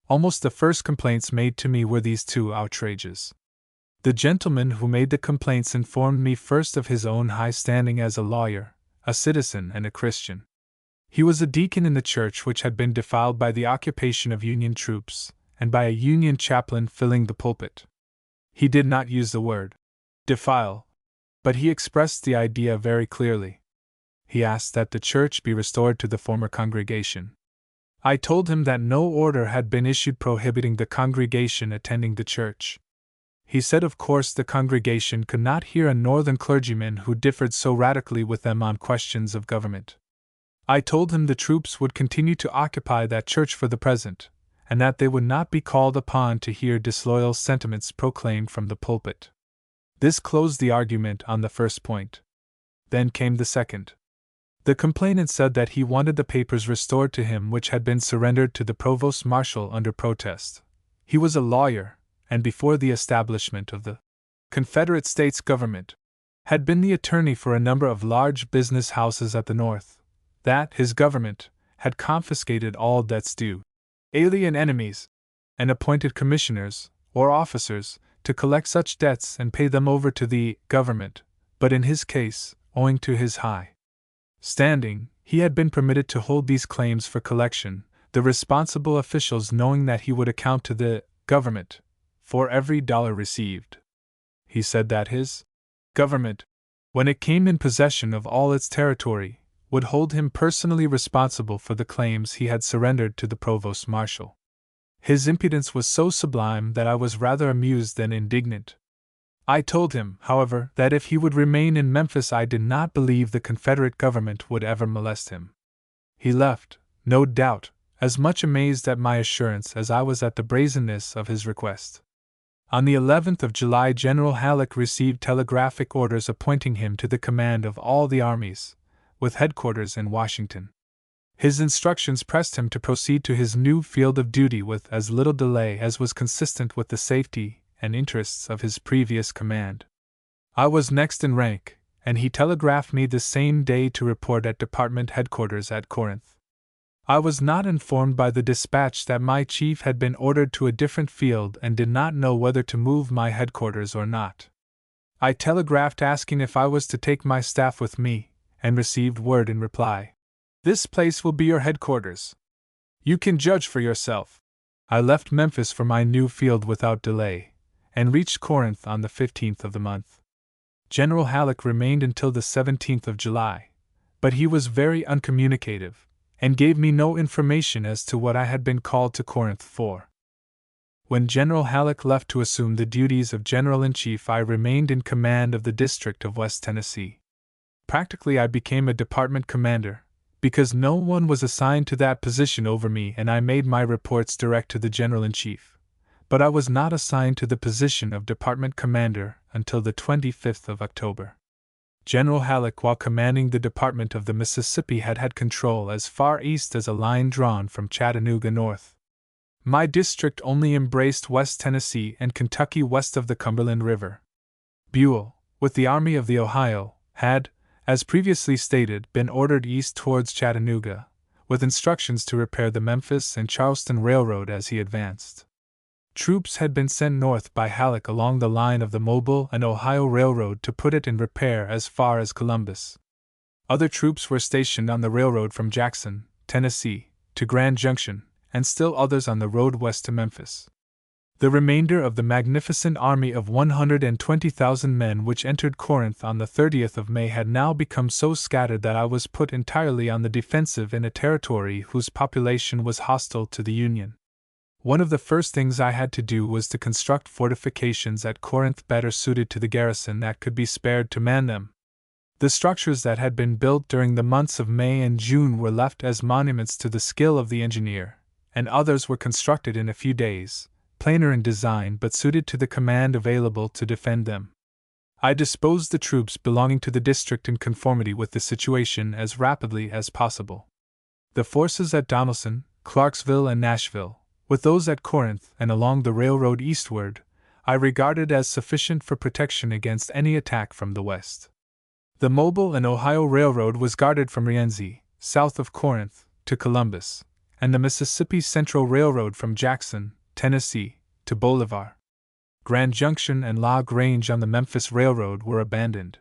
[SPEAKER 1] Almost the first complaints made to me were these 2 outrages. The gentleman who made the complaints informed me first of his own high standing as a lawyer, a citizen, and a Christian. He was a deacon in the church which had been defiled by the occupation of Union troops, and by a Union chaplain filling the pulpit. He did not use the word defile, but he expressed the idea very clearly. He asked that the church be restored to the former congregation. I told him that no order had been issued prohibiting the congregation attending the church. He said of course the congregation could not hear a northern clergyman who differed so radically with them on questions of government. I told him the troops would continue to occupy that church for the present, and that they would not be called upon to hear disloyal sentiments proclaimed from the pulpit. This closed the argument on the first point. Then came the second. The complainant said that he wanted the papers restored to him which had been surrendered to the provost marshal under protest. He was a lawyer, and before the establishment of the Confederate States government, had been the attorney for a number of large business houses at the North. That his government had confiscated all debts due alien enemies, and appointed commissioners, or officers, to collect such debts and pay them over to the government, but in his case, owing to his high standing, he had been permitted to hold these claims for collection, the responsible officials knowing that he would account to the government for every dollar received. He said that his government, when it came in possession of all its territory, would hold him personally responsible for the claims he had surrendered to the provost marshal. His impudence was so sublime that I was rather amused than indignant. I told him, however, that if he would remain in Memphis I did not believe the Confederate government would ever molest him. He left, no doubt, as much amazed at my assurance as I was at the brazenness of his request. On the 11th of July General Halleck received telegraphic orders appointing him to the command of all the armies, with headquarters in Washington. His instructions pressed him to proceed to his new field of duty with as little delay as was consistent with the safety and interests of his previous command. I was next in rank, and he telegraphed me the same day to report at department headquarters at Corinth. I was not informed by the dispatch that my chief had been ordered to a different field and did not know whether to move my headquarters or not. I telegraphed asking if I was to take my staff with me, and received word in reply. This place will be your headquarters. You can judge for yourself. I left Memphis for my new field without delay, and reached Corinth on the 15th of the month. General Halleck remained until the 17th of July, but he was very uncommunicative, and gave me no information as to what I had been called to Corinth for. When General Halleck left to assume the duties of General-in-Chief, I remained in command of the District of West Tennessee. Practically I became a department commander, because no one was assigned to that position over me and I made my reports direct to the General-in-Chief, but I was not assigned to the position of department commander until the 25th of October. General Halleck, while commanding the Department of the Mississippi, had control as far east as a line drawn from Chattanooga north. My district only embraced West Tennessee and Kentucky west of the Cumberland River. Buell, with the Army of the Ohio, had, as previously stated, been ordered east towards Chattanooga, with instructions to repair the Memphis and Charleston Railroad as he advanced. Troops had been sent north by Halleck along the line of the Mobile and Ohio Railroad to put it in repair as far as Columbus. Other troops were stationed on the railroad from Jackson, Tennessee, to Grand Junction, and still others on the road west to Memphis. The remainder of the magnificent army of 120,000 men which entered Corinth on the 30th of May had now become so scattered that I was put entirely on the defensive in a territory whose population was hostile to the Union. One of the first things I had to do was to construct fortifications at Corinth better suited to the garrison that could be spared to man them. The structures that had been built during the months of May and June were left as monuments to the skill of the engineer, and others were constructed in a few days, plainer in design but suited to the command available to defend them. I disposed the troops belonging to the district in conformity with the situation as rapidly as possible. The forces at Donelson, Clarksville, and Nashville, with those at Corinth and along the railroad eastward, I regarded as sufficient for protection against any attack from the west. The Mobile and Ohio Railroad was guarded from Rienzi, south of Corinth, to Columbus, and the Mississippi Central Railroad from Jackson, Tennessee, to Bolivar. Grand Junction and La Grange on the Memphis Railroad were abandoned.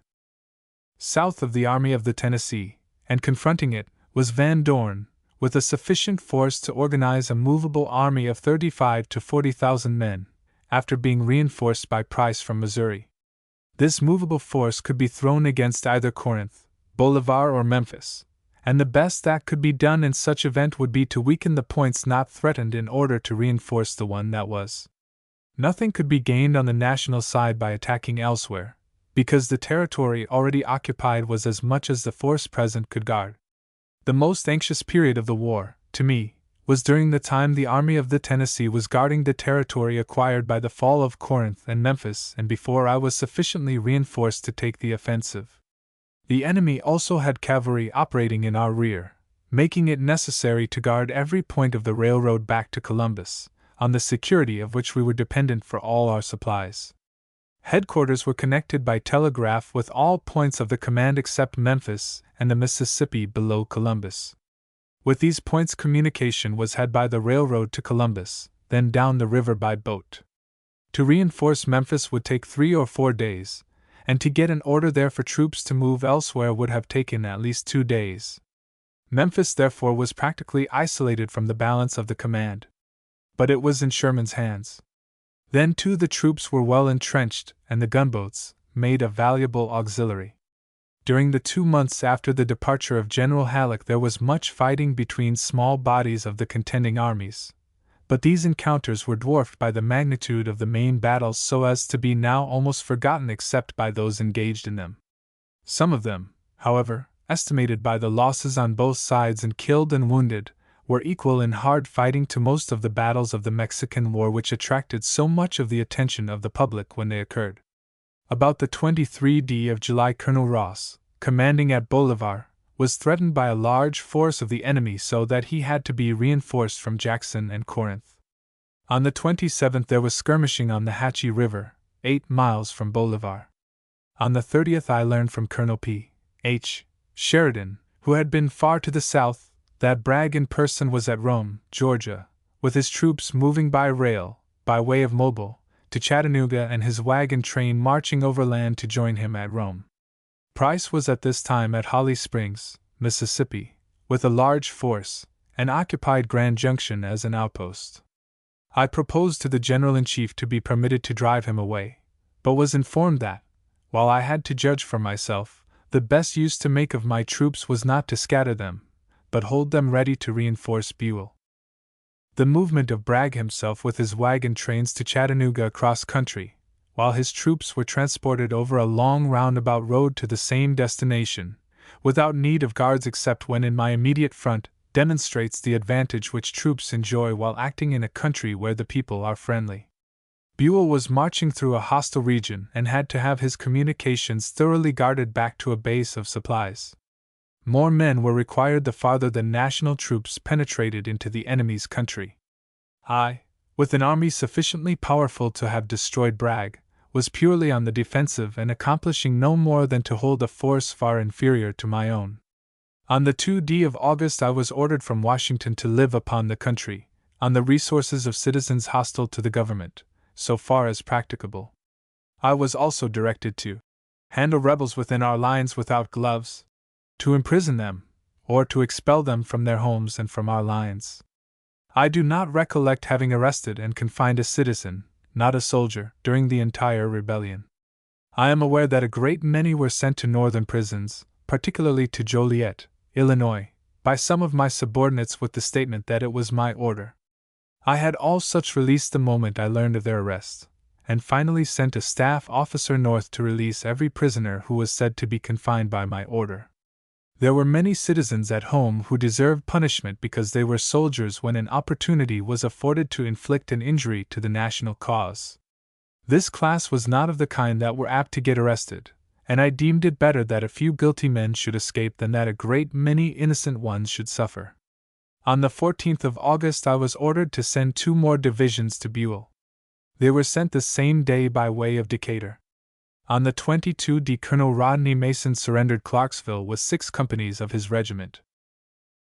[SPEAKER 1] South of the Army of the Tennessee, and confronting it, was Van Dorn, with a sufficient force to organize a movable army of 35,000 to 40,000 men, after being reinforced by Price from Missouri. This movable force could be thrown against either Corinth, Bolivar, or Memphis, and the best that could be done in such event would be to weaken the points not threatened in order to reinforce the one that was. Nothing could be gained on the national side by attacking elsewhere, because the territory already occupied was as much as the force present could guard. The most anxious period of the war, to me, was during the time the Army of the Tennessee was guarding the territory acquired by the fall of Corinth and Memphis and before I was sufficiently reinforced to take the offensive. The enemy also had cavalry operating in our rear, making it necessary to guard every point of the railroad back to Columbus, on the security of which we were dependent for all our supplies. Headquarters were connected by telegraph with all points of the command except Memphis and the Mississippi below Columbus. With these points communication was had by the railroad to Columbus, then down the river by boat. To reinforce Memphis would take 3 or 4 days, and to get an order there for troops to move elsewhere would have taken at least 2 days. Memphis therefore was practically isolated from the balance of the command. But it was in Sherman's hands. Then too the troops were well entrenched, and the gunboats made a valuable auxiliary. During the 2 months after the departure of General Halleck there was much fighting between small bodies of the contending armies, but these encounters were dwarfed by the magnitude of the main battles so as to be now almost forgotten except by those engaged in them. Some of them, however, estimated by the losses on both sides in killed and wounded, were equal in hard fighting to most of the battles of the Mexican War which attracted so much of the attention of the public when they occurred. About the 23d of July Colonel Ross, commanding at Bolivar, was threatened by a large force of the enemy so that he had to be reinforced from Jackson and Corinth. On the 27th there was skirmishing on the Hatchie River, 8 miles from Bolivar. On the 30th I learned from Colonel P. H. Sheridan, who had been far to the south, that Bragg in person was at Rome, Georgia, with his troops moving by rail, by way of Mobile, to Chattanooga, and his wagon train marching overland to join him at Rome. Price was at this time at Holly Springs, Mississippi, with a large force, and occupied Grand Junction as an outpost. I proposed to the General-in-Chief to be permitted to drive him away, but was informed that, while I had to judge for myself, the best use to make of my troops was not to scatter them, but hold them ready to reinforce Buell. The movement of Bragg himself with his wagon trains to Chattanooga across country, while his troops were transported over a long roundabout road to the same destination, without need of guards except when in my immediate front, demonstrates the advantage which troops enjoy while acting in a country where the people are friendly. Buell was marching through a hostile region and had to have his communications thoroughly guarded back to a base of supplies. More men were required the farther the national troops penetrated into the enemy's country. I, with an army sufficiently powerful to have destroyed Bragg, was purely on the defensive and accomplishing no more than to hold a force far inferior to my own. On the 2nd of August I was ordered from Washington to live upon the country, on the resources of citizens hostile to the government, so far as practicable. I was also directed to handle rebels within our lines without gloves, to imprison them, or to expel them from their homes and from our lines. I do not recollect having arrested and confined a citizen, not a soldier, during the entire rebellion. I am aware that a great many were sent to northern prisons, particularly to Joliet, Illinois, by some of my subordinates with the statement that it was my order. I had all such released the moment I learned of their arrest, and finally sent a staff officer north to release every prisoner who was said to be confined by my order. There were many citizens at home who deserved punishment because they were soldiers when an opportunity was afforded to inflict an injury to the national cause. This class was not of the kind that were apt to get arrested, and I deemed it better that a few guilty men should escape than that a great many innocent ones should suffer. On the 14th of August I was ordered to send 2 more divisions to Buell. They were sent the same day by way of Decatur. On the 22nd Colonel Rodney Mason surrendered Clarksville with 6 companies of his regiment.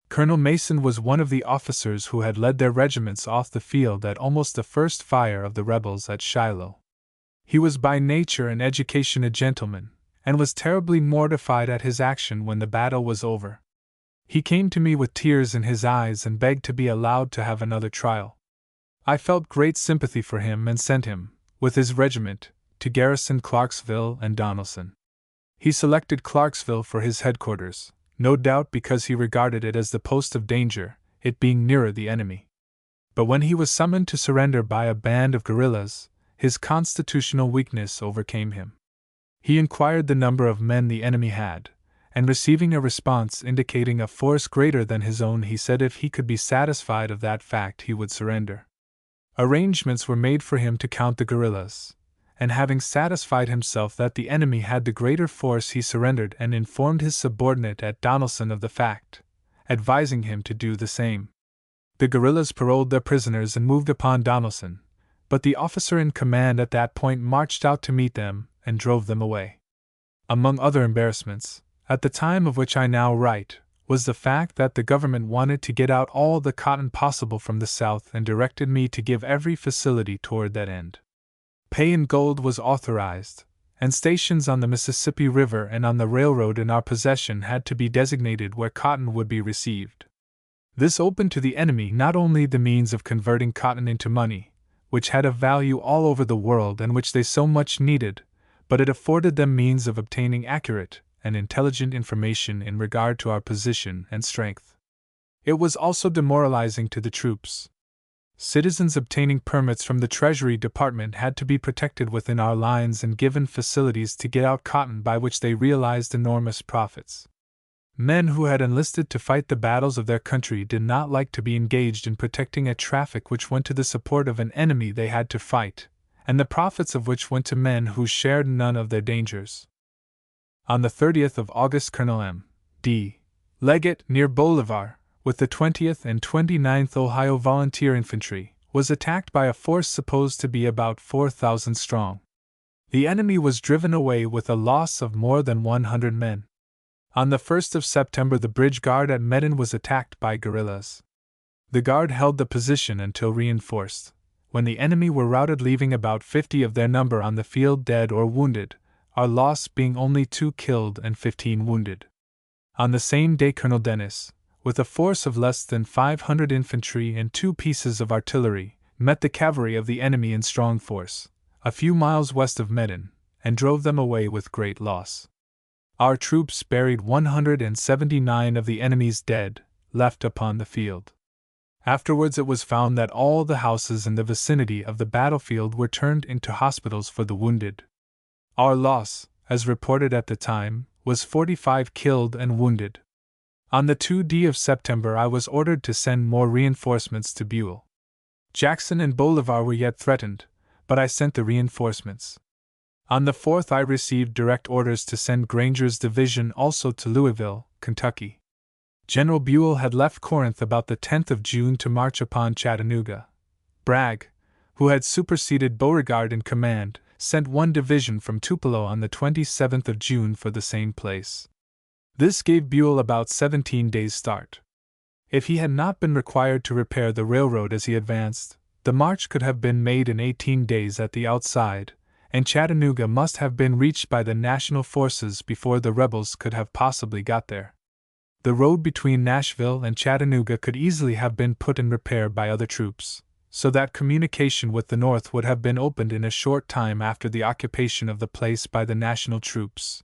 [SPEAKER 1] Colonel Mason was one of the officers who had led their regiments off the field at almost the first fire of the rebels at Shiloh. He was by nature and education a gentleman, and was terribly mortified at his action when the battle was over. He came to me with tears in his eyes and begged to be allowed to have another trial. I felt great sympathy for him and sent him, with his regiment, to garrison Clarksville and Donelson. He selected Clarksville for his headquarters, no doubt because he regarded it as the post of danger, it being nearer the enemy. But when he was summoned to surrender by a band of guerrillas, his constitutional weakness overcame him. He inquired the number of men the enemy had, and receiving a response indicating a force greater than his own, he said if he could be satisfied of that fact he would surrender. Arrangements were made for him to count the guerrillas, and having satisfied himself that the enemy had the greater force he surrendered and informed his subordinate at Donelson of the fact, advising him to do the same. The guerrillas paroled their prisoners and moved upon Donelson, but the officer in command at that point marched out to meet them and drove them away. Among other embarrassments, at the time of which I now write, was the fact that the government wanted to get out all the cotton possible from the South and directed me to give every facility toward that end. Pay in gold was authorized, and stations on the Mississippi River and on the railroad in our possession had to be designated where cotton would be received. This opened to the enemy not only the means of converting cotton into money, which had a value all over the world and which they so much needed, but it afforded them means of obtaining accurate and intelligent information in regard to our position and strength. It was also demoralizing to the troops. Citizens obtaining permits from the Treasury Department had to be protected within our lines and given facilities to get out cotton by which they realized enormous profits. Men who had enlisted to fight the battles of their country did not like to be engaged in protecting a traffic which went to the support of an enemy they had to fight, and the profits of which went to men who shared none of their dangers. On the 30th of August Colonel M. D. Leggett, near Bolivar, with the 20th and 29th Ohio Volunteer Infantry, was attacked by a force supposed to be about 4,000 strong. The enemy was driven away with a loss of more than 100 men. On the 1st of September, the bridge guard at Medin was attacked by guerrillas. The guard held the position until reinforced, when the enemy were routed, leaving about 50 of their number on the field dead or wounded, our loss being only 2 killed and 15 wounded. On the same day, Colonel Dennis, with a force of less than 500 infantry and 2 pieces of artillery, met the cavalry of the enemy in strong force, a few miles west of Medin, and drove them away with great loss. Our troops buried 179 of the enemy's dead, left upon the field. Afterwards it was found that all the houses in the vicinity of the battlefield were turned into hospitals for the wounded. Our loss, as reported at the time, was 45 killed and wounded. On the 2nd of September I was ordered to send more reinforcements to Buell. Jackson and Bolivar were yet threatened, but I sent the reinforcements. On the 4th I received direct orders to send Granger's division also to Louisville, Kentucky. General Buell had left Corinth about the 10th of June to march upon Chattanooga. Bragg, who had superseded Beauregard in command, sent one division from Tupelo on the 27th of June for the same place. This gave Buell about 17 days' start. If he had not been required to repair the railroad as he advanced, the march could have been made in 18 days at the outside, and Chattanooga must have been reached by the national forces before the rebels could have possibly got there. The road between Nashville and Chattanooga could easily have been put in repair by other troops, so that communication with the North would have been opened in a short time after the occupation of the place by the national troops.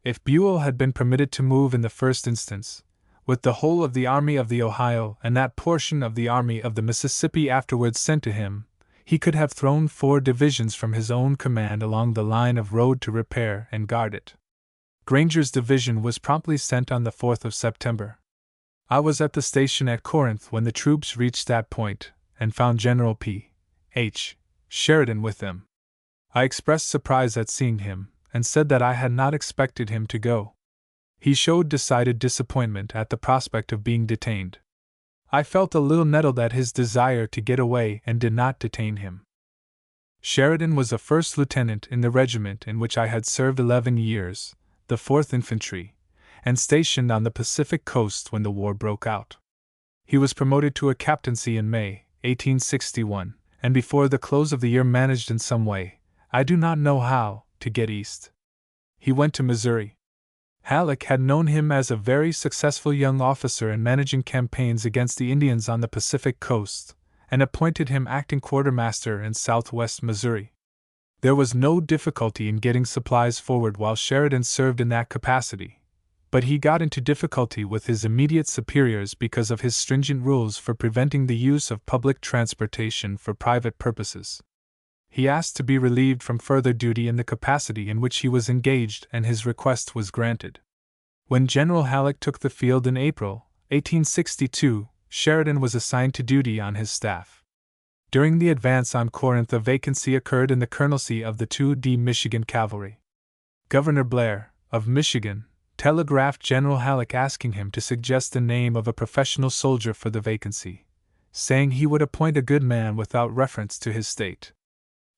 [SPEAKER 1] If Buell had been permitted to move in the first instance, with the whole of the Army of the Ohio and that portion of the Army of the Mississippi afterwards sent to him, he could have thrown 4 divisions from his own command along the line of road to repair and guard it. Granger's division was promptly sent on the 4th of September. I was at the station at Corinth when the troops reached that point, and found General P. H. Sheridan with them. I expressed surprise at seeing him, and said that I had not expected him to go. He showed decided disappointment at the prospect of being detained. I felt a little nettled at his desire to get away and did not detain him. Sheridan was a first lieutenant in the regiment in which I had served 11 years, the 4th Infantry, and stationed on the Pacific coast when the war broke out. He was promoted to a captaincy in May, 1861, and before the close of the year managed in some way, I do not know how, to get east. He went to Missouri. Halleck had known him as a very successful young officer in managing campaigns against the Indians on the Pacific coast, and appointed him acting quartermaster in southwest Missouri. There was no difficulty in getting supplies forward while Sheridan served in that capacity, but he got into difficulty with his immediate superiors because of his stringent rules for preventing the use of public transportation for private purposes. He asked to be relieved from further duty in the capacity in which he was engaged, and his request was granted. When General Halleck took the field in April, 1862, Sheridan was assigned to duty on his staff. During the advance on Corinth, a vacancy occurred in the colonelcy of the 2d Michigan Cavalry. Governor Blair, of Michigan, telegraphed General Halleck asking him to suggest the name of a professional soldier for the vacancy, saying he would appoint a good man without reference to his state.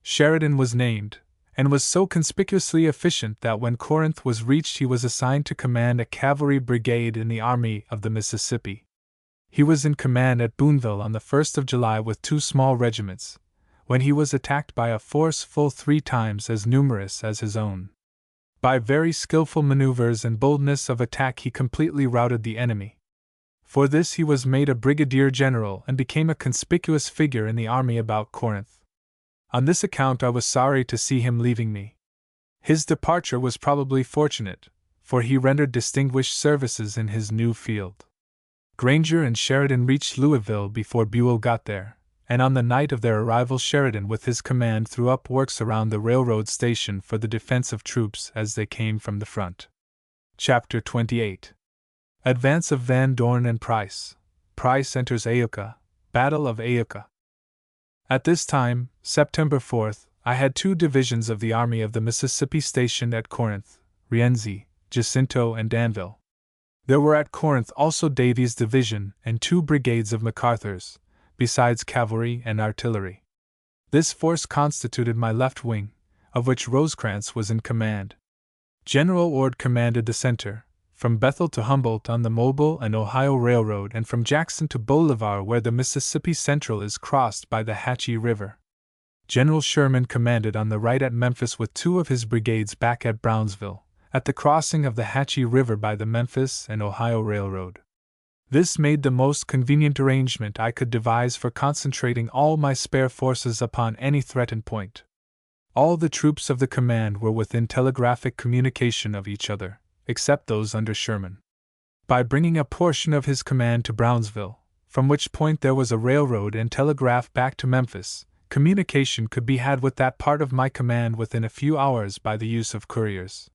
[SPEAKER 1] Sheridan was named, and was so conspicuously efficient that when Corinth was reached he was assigned to command a cavalry brigade in the Army of the Mississippi. He was in command at Boonville on the 1st of July with 2 small regiments, when he was attacked by a force full 3 times as numerous as his own. By very skillful maneuvers and boldness of attack he completely routed the enemy. For this he was made a brigadier general and became a conspicuous figure in the army about Corinth. On this account I was sorry to see him leaving me. His departure was probably fortunate, for he rendered distinguished services in his new field. Granger and Sheridan reached Louisville before Buell got there, and on the night of their arrival Sheridan with his command threw up works around the railroad station for the defense of troops as they came from the front. Chapter 28. Advance of Van Dorn and Price. Price enters Iuka. Battle of Iuka. At this time, September 4th, I had 2 divisions of the Army of the Mississippi stationed at Corinth, Rienzi, Jacinto, and Danville. There were at Corinth also Davies' division and 2 brigades of MacArthur's, besides cavalry and artillery. This force constituted my left wing, of which Rosecrans was in command. General Ord commanded the center, from Bethel to Humboldt on the Mobile and Ohio Railroad and from Jackson to Bolivar where the Mississippi Central is crossed by the Hatchie River. General Sherman commanded on the right at Memphis with 2 of his brigades back at Brownsville, at the crossing of the Hatchie River by the Memphis and Ohio Railroad. This made the most convenient arrangement I could devise for concentrating all my spare forces upon any threatened point. All the troops of the command were within telegraphic communication of each other, except those under Sherman. By bringing a portion of his command to Brownsville, from which point there was a railroad and telegraph back to Memphis, communication could be had with that part of my command within a few hours by the use of couriers.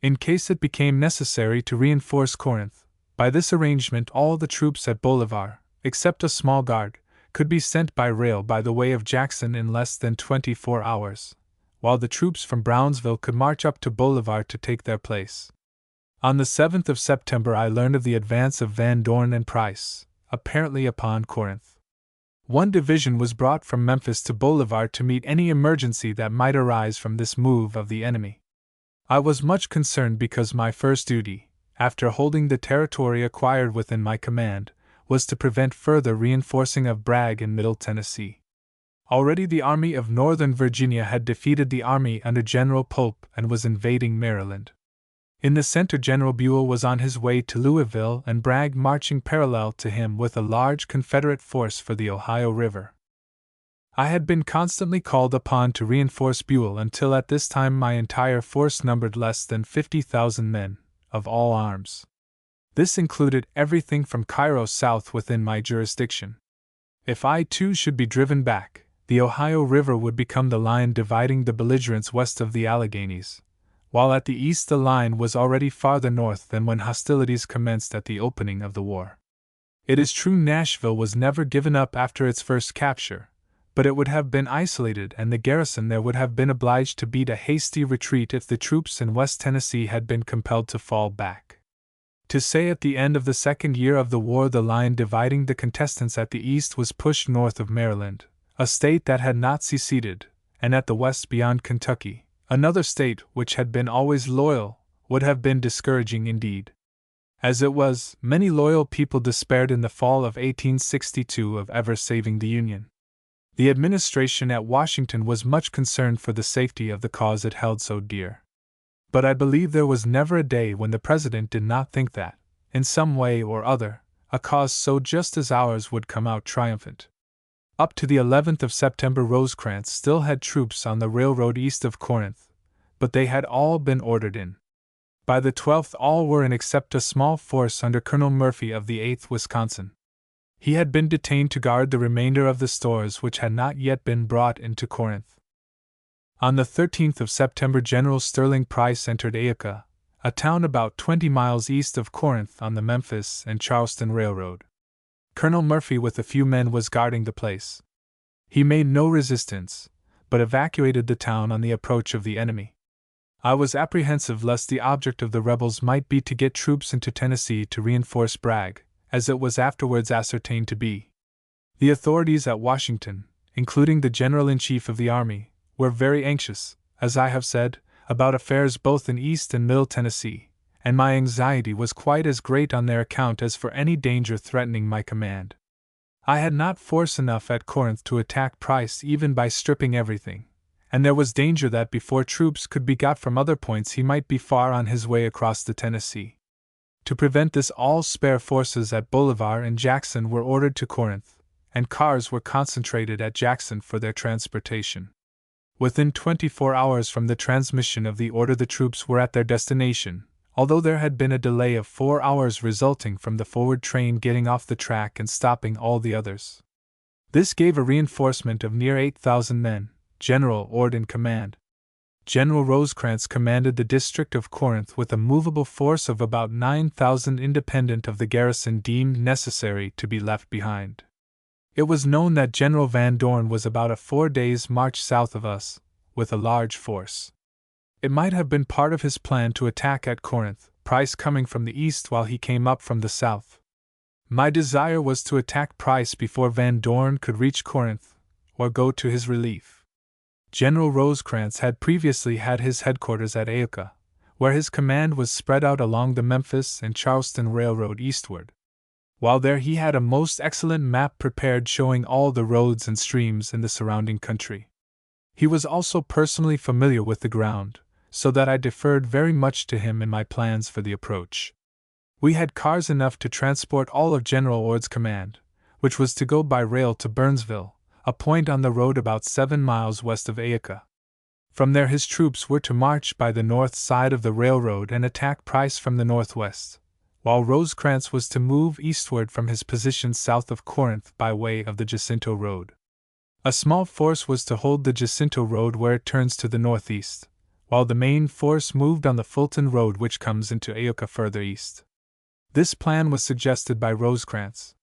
[SPEAKER 1] In case it became necessary to reinforce Corinth, by this arrangement all the troops at Bolivar, except a small guard, could be sent by rail by the way of Jackson in less than 24 hours, while the troops from Brownsville could march up to Bolivar to take their place. On the 7th of September I learned of the advance of Van Dorn and Price, apparently upon Corinth. One division was brought from Memphis to Bolivar to meet any emergency that might arise from this move of the enemy. I was much concerned because my first duty, after holding the territory acquired within my command, was to prevent further reinforcing of Bragg in Middle Tennessee. Already the Army of Northern Virginia had defeated the army under General Pope and was invading Maryland. In the center General Buell was on his way to Louisville and Bragg marching parallel to him with a large Confederate force for the Ohio River. I had been constantly called upon to reinforce Buell until at this time my entire force numbered less than 50,000 men, of all arms. This included everything from Cairo south within my jurisdiction. If I too should be driven back, the Ohio River would become the line dividing the belligerents west of the Alleghenies, while at the east the line was already farther north than when hostilities commenced at the opening of the war. It is true Nashville was never given up after its first capture, but it would have been isolated and the garrison there would have been obliged to beat a hasty retreat if the troops in West Tennessee had been compelled to fall back. To say at the end of the second year of the war the line dividing the contestants at the east was pushed north of Maryland, a state that had not seceded, and at the west beyond Kentucky, another state which had been always loyal, would have been discouraging indeed. As it was, many loyal people despaired in the fall of 1862 of ever saving the Union. The administration at Washington was much concerned for the safety of the cause it held so dear. But I believe there was never a day when the President did not think that, in some way or other, a cause so just as ours would come out triumphant. Up to the 11th of September Rosecrans still had troops on the railroad east of Corinth, but they had all been ordered in. By the 12th all were in except a small force under Colonel Murphy of the 8th Wisconsin. He had been detained to guard the remainder of the stores which had not yet been brought into Corinth. On the 13th of September General Sterling Price entered Aiaka, a town about 20 miles east of Corinth on the Memphis and Charleston Railroad. Colonel Murphy with a few men was guarding the place. He made no resistance, but evacuated the town on the approach of the enemy. I was apprehensive lest the object of the rebels might be to get troops into Tennessee to reinforce Bragg, as it was afterwards ascertained to be. The authorities at Washington, including the General-in-Chief of the Army, were very anxious, as I have said, about affairs both in East and Middle Tennessee, and my anxiety was quite as great on their account as for any danger threatening my command. I had not force enough at Corinth to attack Price even by stripping everything, and there was danger that before troops could be got from other points he might be far on his way across the Tennessee. To prevent this all spare forces at Bolivar and Jackson were ordered to Corinth, and cars were concentrated at Jackson for their transportation. Within 24 hours from the transmission of the order the troops were at their destination, although there had been a delay of 4 hours resulting from the forward train getting off the track and stopping all the others. This gave a reinforcement of near 8,000 men, General Ord in command. General Rosecrans commanded the district of Corinth with a movable force of about 9,000 independent of the garrison deemed necessary to be left behind. It was known that General Van Dorn was about a 4 days' march south of us, with a large force. It might have been part of his plan to attack at Corinth, Price coming from the east while he came up from the south. My desire was to attack Price before Van Dorn could reach Corinth, or go to his relief. General Rosecrans had previously had his headquarters at Iuka, where his command was spread out along the Memphis and Charleston Railroad eastward. While there he had a most excellent map prepared showing all the roads and streams in the surrounding country. He was also personally familiar with the ground, so that I deferred very much to him in my plans for the approach. We had cars enough to transport all of General Ord's command, which was to go by rail to Burnsville, a point on the road about 7 miles west of Iuka. From there his troops were to march by the north side of the railroad and attack Price from the northwest, while Rosecrans was to move eastward from his position south of Corinth by way of the Jacinto Road. A small force was to hold the Jacinto Road where it turns to the northeast, while the main force moved on the Fulton Road which comes into Iuka further east. This plan was suggested by Rosecrans.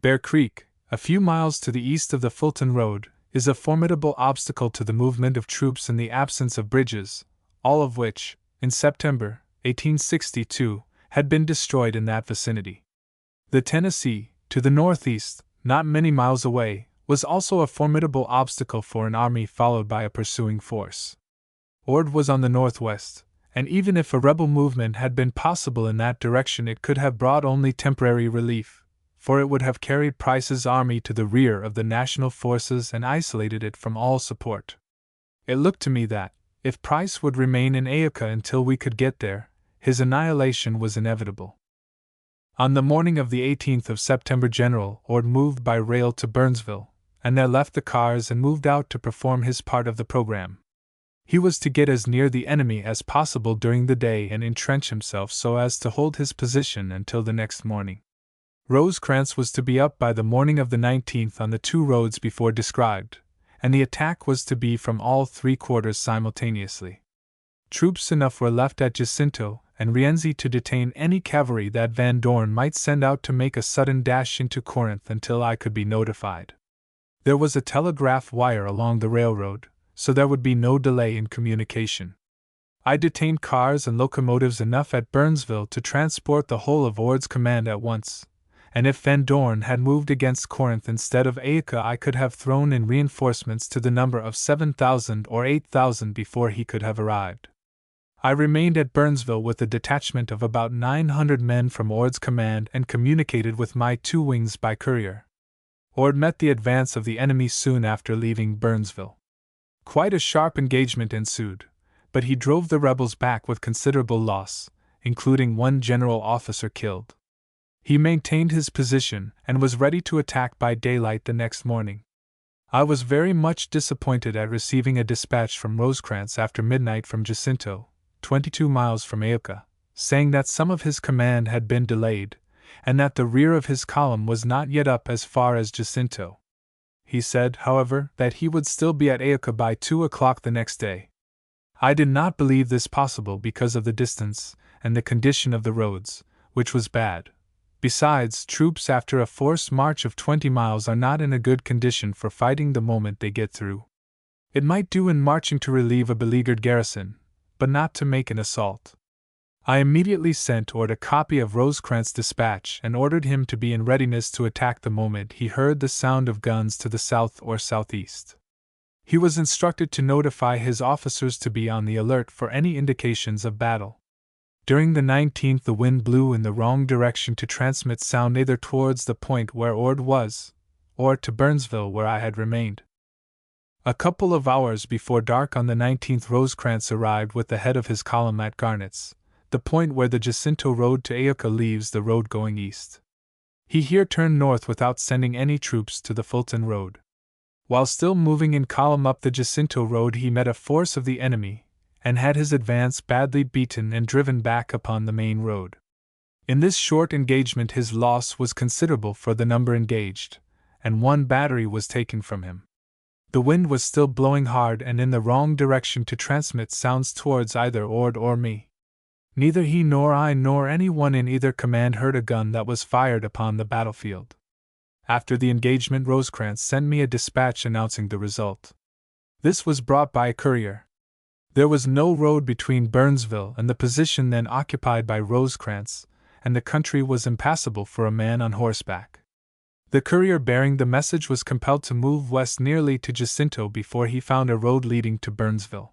[SPEAKER 1] Bear Creek, a few miles to the east of the Fulton Road, is a formidable obstacle to the movement of troops in the absence of bridges, all of which, in September 1862, had been destroyed in that vicinity. The Tennessee, to the northeast, not many miles away, was also a formidable obstacle for an army followed by a pursuing force. Ord was on the northwest, and even if a rebel movement had been possible in that direction it could have brought only temporary relief, for it would have carried Price's army to the rear of the national forces and isolated it from all support. It looked to me that, if Price would remain in Iuka until we could get there, his annihilation was inevitable. On the morning of the 18th of September General Ord moved by rail to Burnsville, and there left the cars and moved out to perform his part of the program. He was to get as near the enemy as possible during the day and entrench himself so as to hold his position until the next morning. Rosecrans was to be up by the morning of the 19th on the two roads before described, and the attack was to be from all three quarters simultaneously. Troops enough were left at Jacinto and Rienzi to detain any cavalry that Van Dorn might send out to make a sudden dash into Corinth until I could be notified. There was a telegraph wire along the railroad, so there would be no delay in communication. I detained cars and locomotives enough at Burnsville to transport the whole of Ord's command at once, and if Van Dorn had moved against Corinth instead of Iuka I could have thrown in reinforcements to the number of 7,000 or 8,000 before he could have arrived. I remained at Burnsville with a detachment of about 900 men from Ord's command and communicated with my two wings by courier. Ord met the advance of the enemy soon after leaving Burnsville. Quite a sharp engagement ensued, but he drove the rebels back with considerable loss, including one general officer killed. He maintained his position and was ready to attack by daylight the next morning. I was very much disappointed at receiving a dispatch from Rosecrans after midnight from Jacinto, 22 miles from Iuka, saying that some of his command had been delayed, and that the rear of his column was not yet up as far as Jacinto. He said, however, that he would still be at Iuka by 2 o'clock the next day. I did not believe this possible because of the distance and the condition of the roads, which was bad. Besides, troops after a forced march of 20 miles are not in a good condition for fighting the moment they get through. It might do in marching to relieve a beleaguered garrison, but not to make an assault. I immediately sent Ord a copy of Rosecrans' dispatch and ordered him to be in readiness to attack the moment he heard the sound of guns to the south or southeast. He was instructed to notify his officers to be on the alert for any indications of battle. During the 19th the wind blew in the wrong direction to transmit sound either towards the point where Ord was, or to Burnsville where I had remained. A couple of hours before dark on the 19th Rosecrans arrived with the head of his column at Garnett's, the point where the Jacinto Road to Iuka leaves the road going east. He here turned north without sending any troops to the Fulton Road. While still moving in column up the Jacinto Road he met a force of the enemy, and had his advance badly beaten and driven back upon the main road. In this short engagement his loss was considerable for the number engaged, and one battery was taken from him. The wind was still blowing hard and in the wrong direction to transmit sounds towards either Ord or me. Neither he nor I nor anyone in either command heard a gun that was fired upon the battlefield. After the engagement Rosecrans sent me a dispatch announcing the result. This was brought by a courier. There was no road between Burnsville and the position then occupied by Rosecrans, and the country was impassable for a man on horseback. The courier bearing the message was compelled to move west nearly to Jacinto before he found a road leading to Burnsville.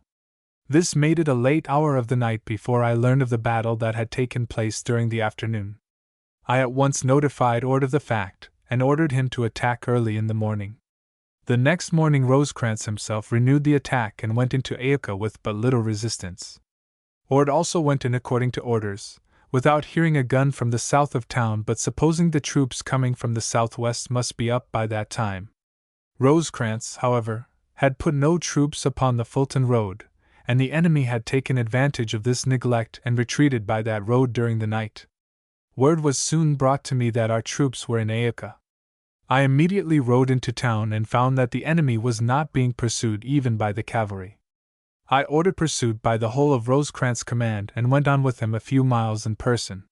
[SPEAKER 1] This made it a late hour of the night before I learned of the battle that had taken place during the afternoon. I at once notified Ord of the fact, and ordered him to attack early in the morning. The next morning Rosecrans himself renewed the attack and went into Iuka with but little resistance. Ord also went in according to orders, without hearing a gun from the south of town but supposing the troops coming from the southwest must be up by that time. Rosecrans, however, had put no troops upon the Fulton road, and the enemy had taken advantage of this neglect and retreated by that road during the night. Word was soon brought to me that our troops were in Iuka. I immediately rode into town and found that the enemy was not being pursued even by the cavalry. I ordered pursuit by the whole of Rosecrans' command and went on with him a few miles in person.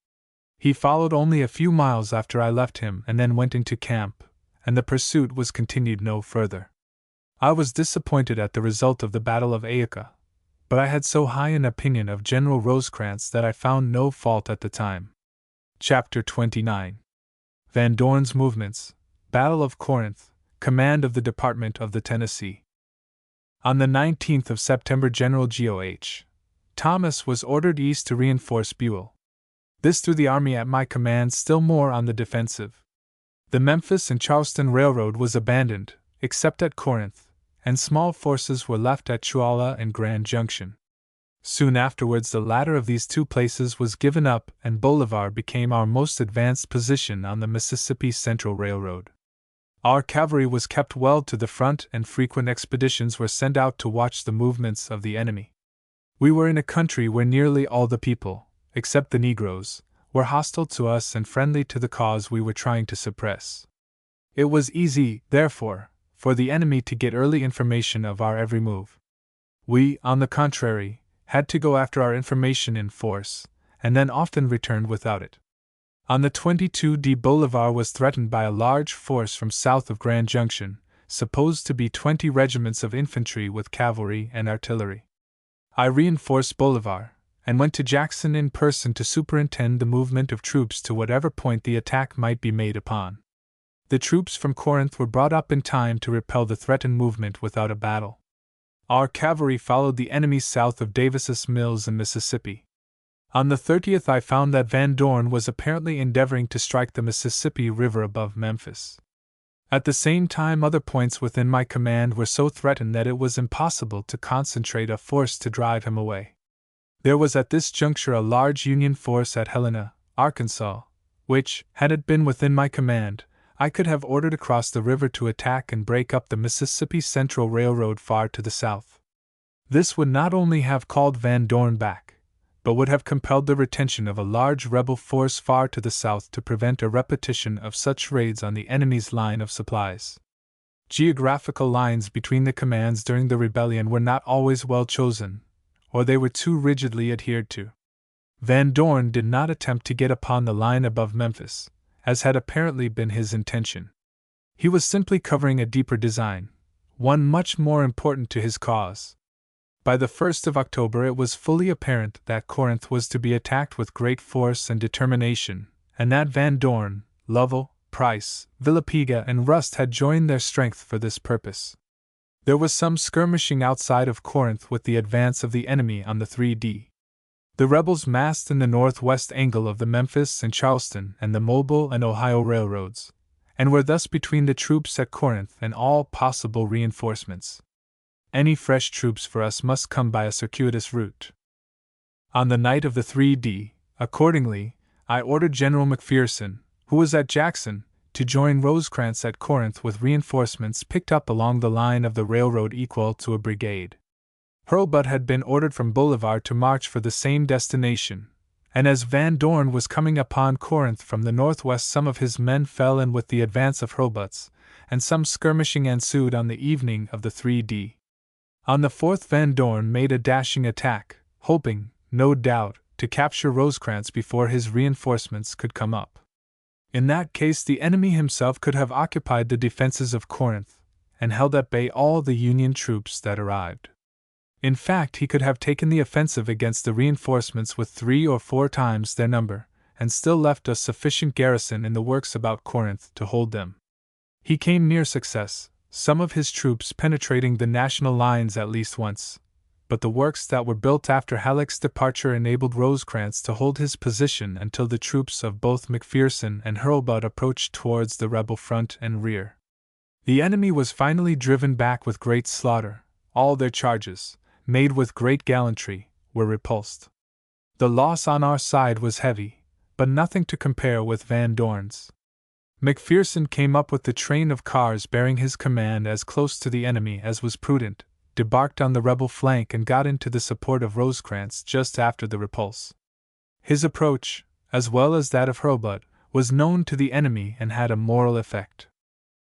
[SPEAKER 1] He followed only a few miles after I left him and then went into camp, and the pursuit was continued no further. I was disappointed at the result of the Battle of Iuka, but I had so high an opinion of General Rosecrans that I found no fault at the time. Chapter 29. Van Dorn's Movements, Battle of Corinth, Command of the Department of the Tennessee. On the 19th of September, General G.O.H. Thomas was ordered east to reinforce Buell. This threw the army at my command still more on the defensive. The Memphis and Charleston Railroad was abandoned, except at Corinth, and small forces were left at Chewalla and Grand Junction. Soon afterwards, the latter of these two places was given up, and Bolivar became our most advanced position on the Mississippi Central Railroad. Our cavalry was kept well to the front, and frequent expeditions were sent out to watch the movements of the enemy. We were in a country where nearly all the people, except the Negroes, were hostile to us and friendly to the cause we were trying to suppress. It was easy, therefore, for the enemy to get early information of our every move. We, on the contrary, had to go after our information in force, and then often returned without it. On the 22d, Bolivar was threatened by a large force from south of Grand Junction, supposed to be 20 regiments of infantry with cavalry and artillery. I reinforced Bolivar, and went to Jackson in person to superintend the movement of troops to whatever point the attack might be made upon. The troops from Corinth were brought up in time to repel the threatened movement without a battle. Our cavalry followed the enemy south of Davis's Mills in Mississippi. On the 30th, I found that Van Dorn was apparently endeavoring to strike the Mississippi River above Memphis. At the same time, other points within my command were so threatened that it was impossible to concentrate a force to drive him away. There was at this juncture a large Union force at Helena, Arkansas, which, had it been within my command, I could have ordered across the river to attack and break up the Mississippi Central Railroad far to the south. This would not only have called Van Dorn back, but would have compelled the retention of a large rebel force far to the south to prevent a repetition of such raids on the enemy's line of supplies. Geographical lines between the commands during the rebellion were not always well chosen, or they were too rigidly adhered to. Van Dorn did not attempt to get upon the line above Memphis, as had apparently been his intention. He was simply covering a deeper design, one much more important to his cause. By the 1st of October it was fully apparent that Corinth was to be attacked with great force and determination, and that Van Dorn, Lovell, Price, Villapega, and Rust had joined their strength for this purpose. There was some skirmishing outside of Corinth with the advance of the enemy on the 3D. The rebels massed in the northwest angle of the Memphis and Charleston and the Mobile and Ohio railroads, and were thus between the troops at Corinth and all possible reinforcements. Any fresh troops for us must come by a circuitous route. On the night of the 3D, accordingly, I ordered General McPherson, who was at Jackson, to join Rosecrans at Corinth with reinforcements picked up along the line of the railroad equal to a brigade. Hurlbut had been ordered from Bolivar to march for the same destination, and as Van Dorn was coming upon Corinth from the northwest, some of his men fell in with the advance of Hurlbut's, and some skirmishing ensued on the evening of the 3D. On the 4th, Van Dorn made a dashing attack, hoping, no doubt, to capture Rosecrans before his reinforcements could come up. In that case, the enemy himself could have occupied the defenses of Corinth and held at bay all the Union troops that arrived. In fact, he could have taken the offensive against the reinforcements with 3 or 4 times their number, and still left a sufficient garrison in the works about Corinth to hold them. He came near success, some of his troops penetrating the national lines at least once, but the works that were built after Halleck's departure enabled Rosecrans to hold his position until the troops of both McPherson and Hurlbut approached towards the rebel front and rear. The enemy was finally driven back with great slaughter. All their charges, made with great gallantry, were repulsed. The loss on our side was heavy, but nothing to compare with Van Dorn's. McPherson came up with the train of cars bearing his command as close to the enemy as was prudent, debarked on the rebel flank and got into the support of Rosecrans just after the repulse. His approach, as well as that of Hurlbut, was known to the enemy and had a moral effect.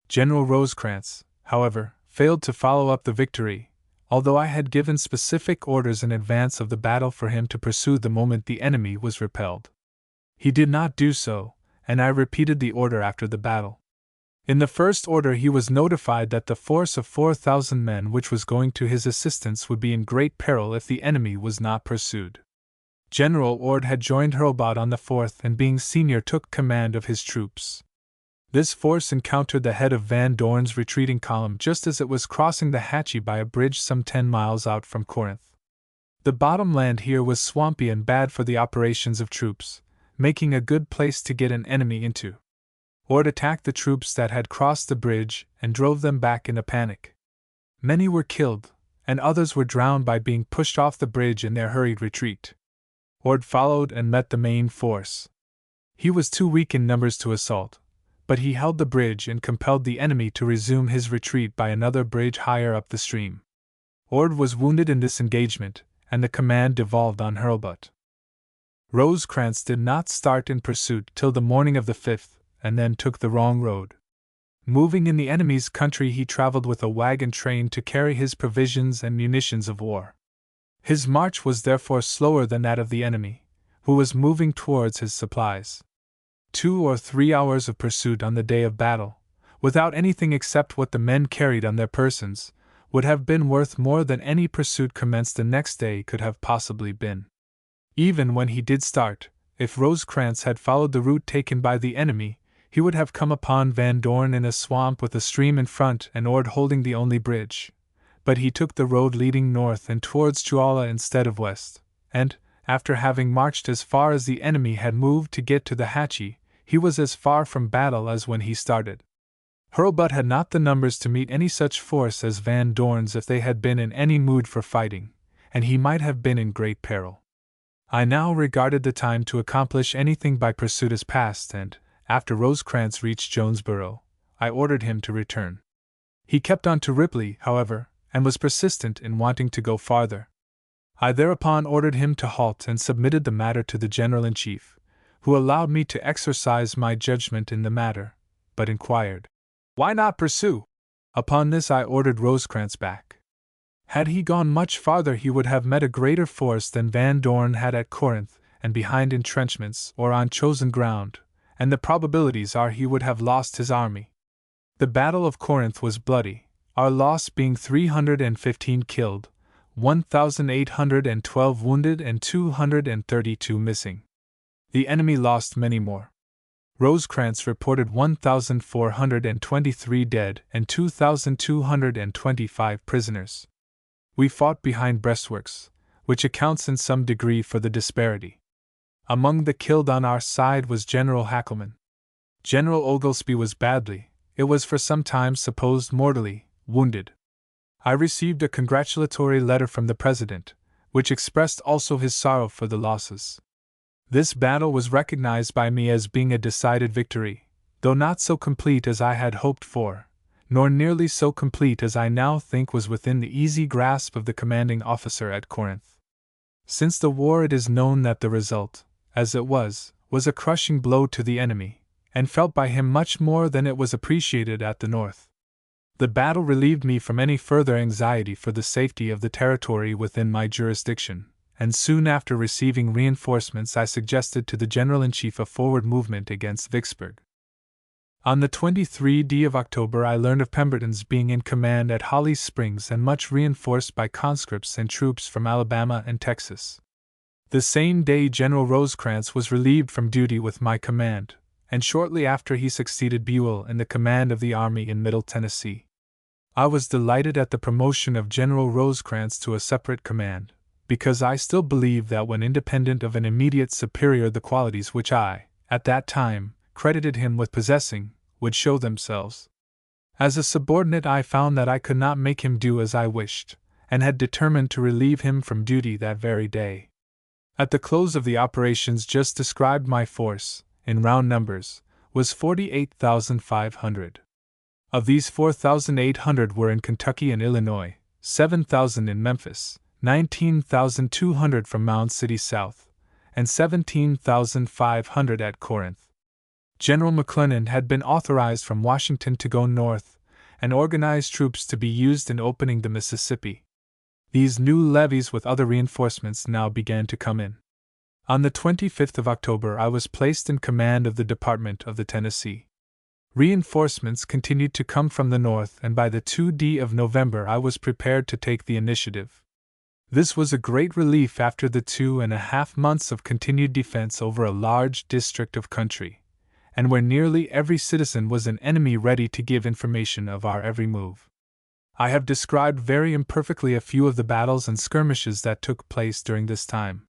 [SPEAKER 1] General Rosecrans, however, failed to follow up the victory, although I had given specific orders in advance of the battle for him to pursue the moment the enemy was repelled. He did not do so, and I repeated the order after the battle. In the first order he was notified that the force of 4,000 men which was going to his assistance would be in great peril if the enemy was not pursued. General Ord had joined Hurlbut on the 4th and being senior took command of his troops. This force encountered the head of Van Dorn's retreating column just as it was crossing the Hatchie by a bridge some 10 miles out from Corinth. The bottom land here was swampy and bad for the operations of troops, making a good place to get an enemy into. Ord attacked the troops that had crossed the bridge and drove them back in a panic. Many were killed, and others were drowned by being pushed off the bridge in their hurried retreat. Ord followed and met the main force. He was too weak in numbers to assault, but he held the bridge and compelled the enemy to resume his retreat by another bridge higher up the stream. Ord was wounded in this engagement, and the command devolved on Hurlbut. Rosecrans did not start in pursuit till the morning of the 5th, and then took the wrong road. Moving in the enemy's country, he traveled with a wagon train to carry his provisions and munitions of war. His march was therefore slower than that of the enemy, who was moving towards his supplies. 2 or 3 hours of pursuit on the day of battle, without anything except what the men carried on their persons, would have been worth more than any pursuit commenced the next day could have possibly been. Even when he did start, if Rosecrans had followed the route taken by the enemy, he would have come upon Van Dorn in a swamp with a stream in front and Ord holding the only bridge. But he took the road leading north and towards Chewala instead of west, and, after having marched as far as the enemy had moved to get to the Hatchie, he was as far from battle as when he started. Hurlbut had not the numbers to meet any such force as Van Dorn's if they had been in any mood for fighting, and he might have been in great peril. I now regarded the time to accomplish anything by pursuit as past, and, after Rosecrans reached Jonesboro, I ordered him to return. He kept on to Ripley, however, and was persistent in wanting to go farther. I thereupon ordered him to halt and submitted the matter to the General-in-Chief, who allowed me to exercise my judgment in the matter, but inquired, "Why not pursue?" Upon this I ordered Rosecrans back. Had he gone much farther he would have met a greater force than Van Dorn had at Corinth and behind entrenchments or on chosen ground, and the probabilities are he would have lost his army. The Battle of Corinth was bloody, our loss being 315 killed, 1,812 wounded and 232 missing. The enemy lost many more. Rosecrans reported 1,423 dead and 2,225 prisoners. We fought behind breastworks, which accounts in some degree for the disparity. Among the killed on our side was General Hackelman. General Oglesby was badly, it was for some time supposed mortally, wounded. I received a congratulatory letter from the President, which expressed also his sorrow for the losses. This battle was recognized by me as being a decided victory, though not so complete as I had hoped for, nor nearly so complete as I now think was within the easy grasp of the commanding officer at Corinth. Since the war it is known that the result, as it was a crushing blow to the enemy, and felt by him much more than it was appreciated at the North. The battle relieved me from any further anxiety for the safety of the territory within my jurisdiction, and soon after receiving reinforcements I suggested to the General-in-Chief a forward movement against Vicksburg. On the 23rd of October I learned of Pemberton's being in command at Holly Springs and much reinforced by conscripts and troops from Alabama and Texas. The same day General Rosecrans was relieved from duty with my command, and shortly after he succeeded Buell in the command of the army in Middle Tennessee. I was delighted at the promotion of General Rosecrans to a separate command, because I still believe that when independent of an immediate superior the qualities which I, at that time, credited him with possessing, would show themselves. As a subordinate I found that I could not make him do as I wished, and had determined to relieve him from duty that very day. At the close of the operations just described my force, in round numbers, was 48,500. Of these 4,800 were in Kentucky and Illinois, 7,000 in Memphis, 19,200 from Mound City south, and 17,500 at Corinth. General McClellan had been authorized from Washington to go north and organize troops to be used in opening the Mississippi. These new levies with other reinforcements now began to come in. On the 25th of October I was placed in command of the Department of the Tennessee. Reinforcements continued to come from the north, and by the 2d of November I was prepared to take the initiative. This was a great relief after the 2.5 months of continued defense over a large district of country, and where nearly every citizen was an enemy ready to give information of our every move. I have described very imperfectly a few of the battles and skirmishes that took place during this time.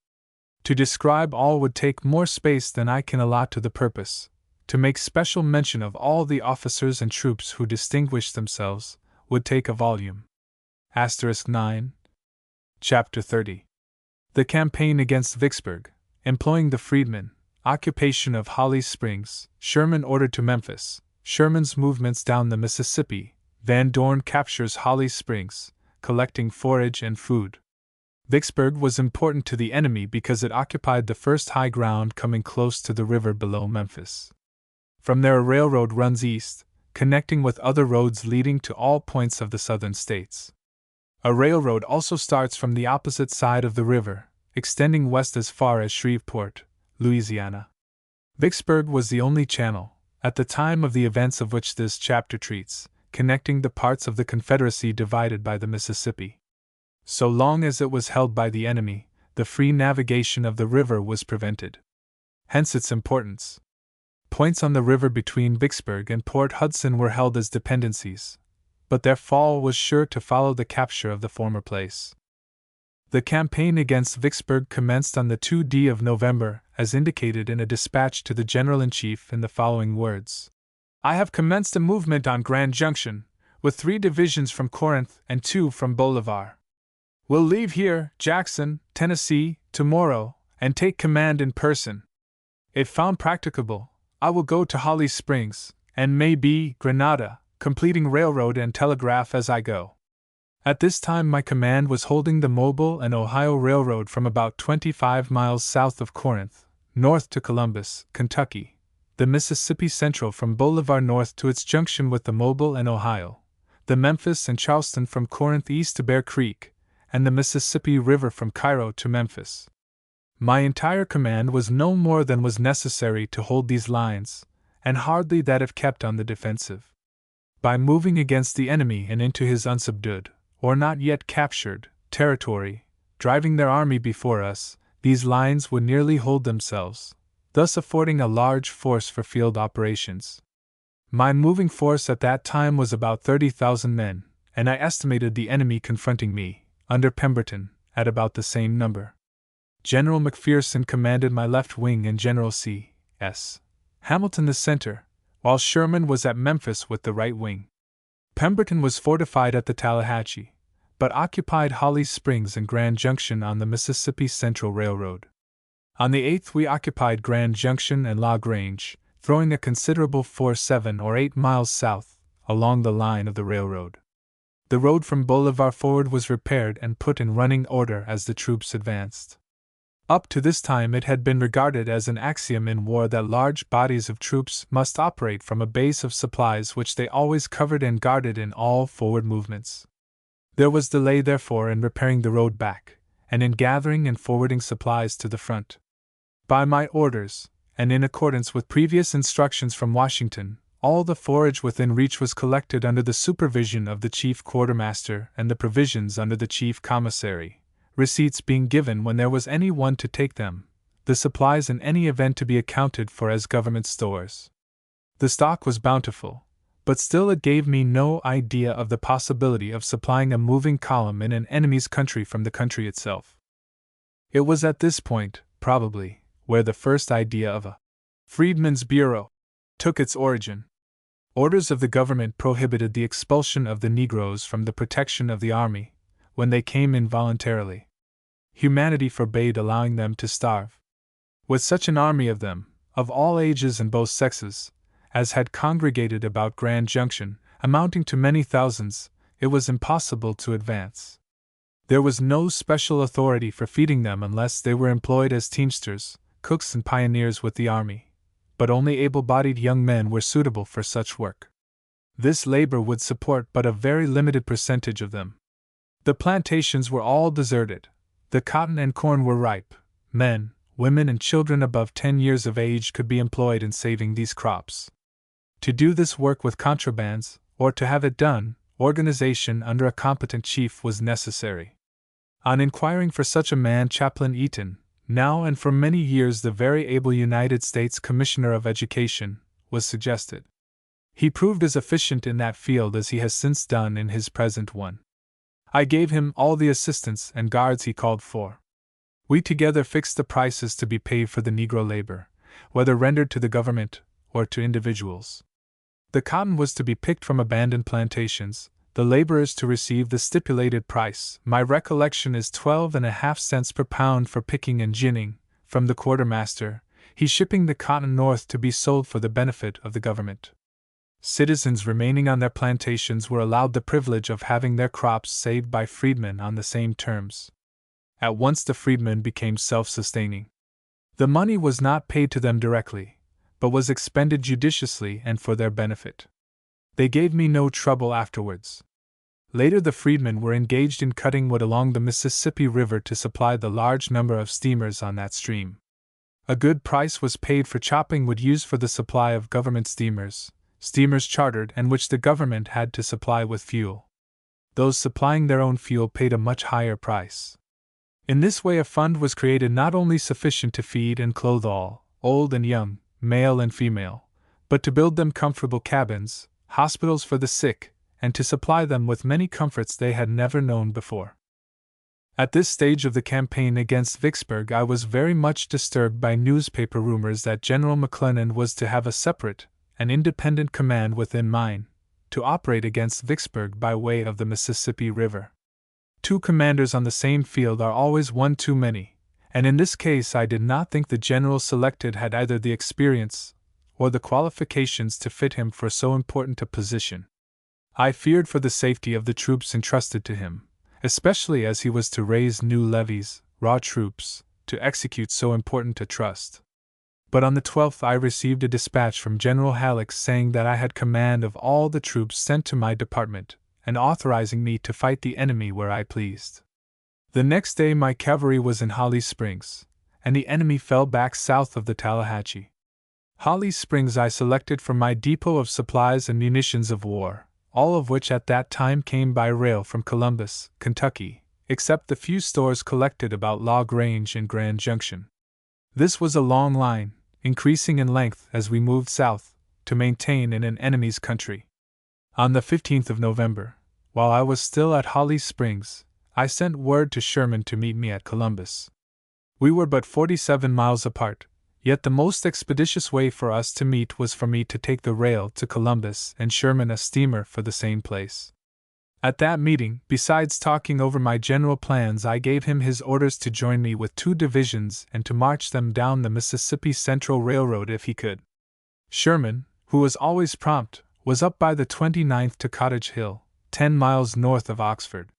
[SPEAKER 1] To describe all would take more space than I can allot to the purpose. To make special mention of all the officers and troops who distinguished themselves would take a volume. *9. Chapter 30. The campaign against Vicksburg, employing the freedmen, occupation of Holly Springs, Sherman ordered to Memphis, Sherman's movements down the Mississippi, Van Dorn captures Holly Springs, collecting forage and food. Vicksburg was important to the enemy because it occupied the first high ground coming close to the river below Memphis. From there a railroad runs east, connecting with other roads leading to all points of the southern states. A railroad also starts from the opposite side of the river, extending west as far as Shreveport, Louisiana. Vicksburg was the only channel, at the time of the events of which this chapter treats, connecting the parts of the Confederacy divided by the Mississippi. So long as it was held by the enemy, the free navigation of the river was prevented. Hence its importance. Points on the river between Vicksburg and Port Hudson were held as dependencies, but their fall was sure to follow the capture of the former place. The campaign against Vicksburg commenced on the 2d of November, as indicated in a dispatch to the General-in-Chief in the following words. I have commenced a movement on Grand Junction, with 3 divisions from Corinth and 2 from Bolivar. Will leave here, Jackson, Tennessee, tomorrow, and take command in person. If found practicable, I will go to Holly Springs, and maybe Grenada, completing railroad and telegraph as I go. At this time my command was holding the Mobile and Ohio Railroad from about 25 miles south of Corinth, north to Columbus, Kentucky, the Mississippi Central from Bolivar north to its junction with the Mobile and Ohio, the Memphis and Charleston from Corinth east to Bear Creek, and the Mississippi River from Cairo to Memphis. My entire command was no more than was necessary to hold these lines, and hardly that if kept on the defensive. By moving against the enemy and into his unsubdued, or not yet captured, territory, driving their army before us, these lines would nearly hold themselves, thus affording a large force for field operations. My moving force at that time was about 30,000 men, and I estimated the enemy confronting me, under Pemberton, at about the same number. General McPherson commanded my left wing and General C. S. Hamilton the center, while Sherman was at Memphis with the right wing. Pemberton was fortified at the Tallahatchie, but occupied Holly Springs and Grand Junction on the Mississippi Central Railroad. On the 8th we occupied Grand Junction and La Grange, throwing a considerable force 7 or 8 miles south, along the line of the railroad. The road from Bolivar forward was repaired and put in running order as the troops advanced. Up to this time it had been regarded as an axiom in war that large bodies of troops must operate from a base of supplies which they always covered and guarded in all forward movements. There was delay therefore in repairing the road back, and in gathering and forwarding supplies to the front. By my orders, and in accordance with previous instructions from Washington, all the forage within reach was collected under the supervision of the chief quartermaster and the provisions under the chief commissary, receipts being given when there was any one to take them, the supplies in any event to be accounted for as government stores. The stock was bountiful, but still it gave me no idea of the possibility of supplying a moving column in an enemy's country from the country itself. It was at this point, probably, where the first idea of a Freedmen's Bureau took its origin. Orders of the government prohibited the expulsion of the Negroes from the protection of the army when they came in voluntarily. Humanity forbade allowing them to starve. With such an army of them, of all ages and both sexes, as had congregated about Grand Junction, amounting to many thousands, it was impossible to advance. There was no special authority for feeding them unless they were employed as teamsters, cooks, and pioneers with the army, but only able-bodied young men were suitable for such work. This labor would support but a very limited percentage of them. The plantations were all deserted, the cotton and corn were ripe, men, women, and children above 10 years of age could be employed in saving these crops. To do this work with contrabands, or to have it done, organization under a competent chief was necessary. On inquiring for such a man, Chaplain Eaton, now and for many years the very able United States Commissioner of Education, was suggested. He proved as efficient in that field as he has since done in his present one. I gave him all the assistance and guards he called for. We together fixed the prices to be paid for the Negro labor, whether rendered to the government or to individuals. The cotton was to be picked from abandoned plantations, the laborers to receive the stipulated price, my recollection is 12.5 cents per pound for picking and ginning, from the quartermaster, he shipping the cotton north to be sold for the benefit of the government. Citizens remaining on their plantations were allowed the privilege of having their crops saved by freedmen on the same terms. At once the freedmen became self-sustaining. The money was not paid to them directly, but was expended judiciously and for their benefit. They gave me no trouble afterwards. Later the freedmen were engaged in cutting wood along the Mississippi River to supply the large number of steamers on that stream. A good price was paid for chopping wood used for the supply of government steamers chartered and which the government had to supply with fuel. Those supplying their own fuel paid a much higher price. In this way a fund was created not only sufficient to feed and clothe all, old and young, male and female, but to build them comfortable cabins, hospitals for the sick, and to supply them with many comforts they had never known before. At this stage of the campaign against Vicksburg I was very much disturbed by newspaper rumors that General McClellan was to have a separate, an independent command within mine, to operate against Vicksburg by way of the Mississippi River. 2 commanders on the same field are always one too many, and in this case I did not think the general selected had either the experience or the qualifications to fit him for so important a position. I feared for the safety of the troops entrusted to him, especially as he was to raise new levies, raw troops, to execute so important a trust. But on the 12th I received a dispatch from General Halleck saying that I had command of all the troops sent to my department, and authorizing me to fight the enemy where I pleased. The next day my cavalry was in Holly Springs, and the enemy fell back south of the Tallahatchie. Holly Springs I selected for my depot of supplies and munitions of war, all of which at that time came by rail from Columbus, Kentucky, except the few stores collected about Log Range and Grand Junction. This was a long line, increasing in length as we moved south, to maintain in an enemy's country. On the 15th of November, while I was still at Holly Springs, I sent word to Sherman to meet me at Columbus. We were but 47 miles apart, yet the most expeditious way for us to meet was for me to take the rail to Columbus and Sherman a steamer for the same place. At that meeting, besides talking over my general plans, I gave him his orders to join me with 2 divisions and to march them down the Mississippi Central Railroad if he could. Sherman, who was always prompt, was up by the 29th to Cottage Hill, 10 miles north of Oxford.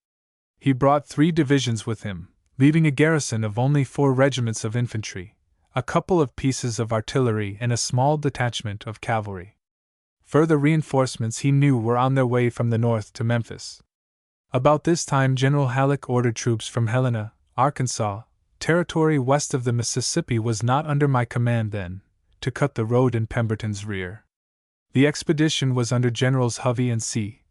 [SPEAKER 1] He brought 3 divisions with him, leaving a garrison of only 4 regiments of infantry, a couple of pieces of artillery, and a small detachment of cavalry. Further reinforcements he knew were on their way from the north to Memphis. About this time General Halleck ordered troops from Helena, Arkansas, territory west of the Mississippi was not under my command then, to cut the road in Pemberton's rear. The expedition was under Generals Hovey and C.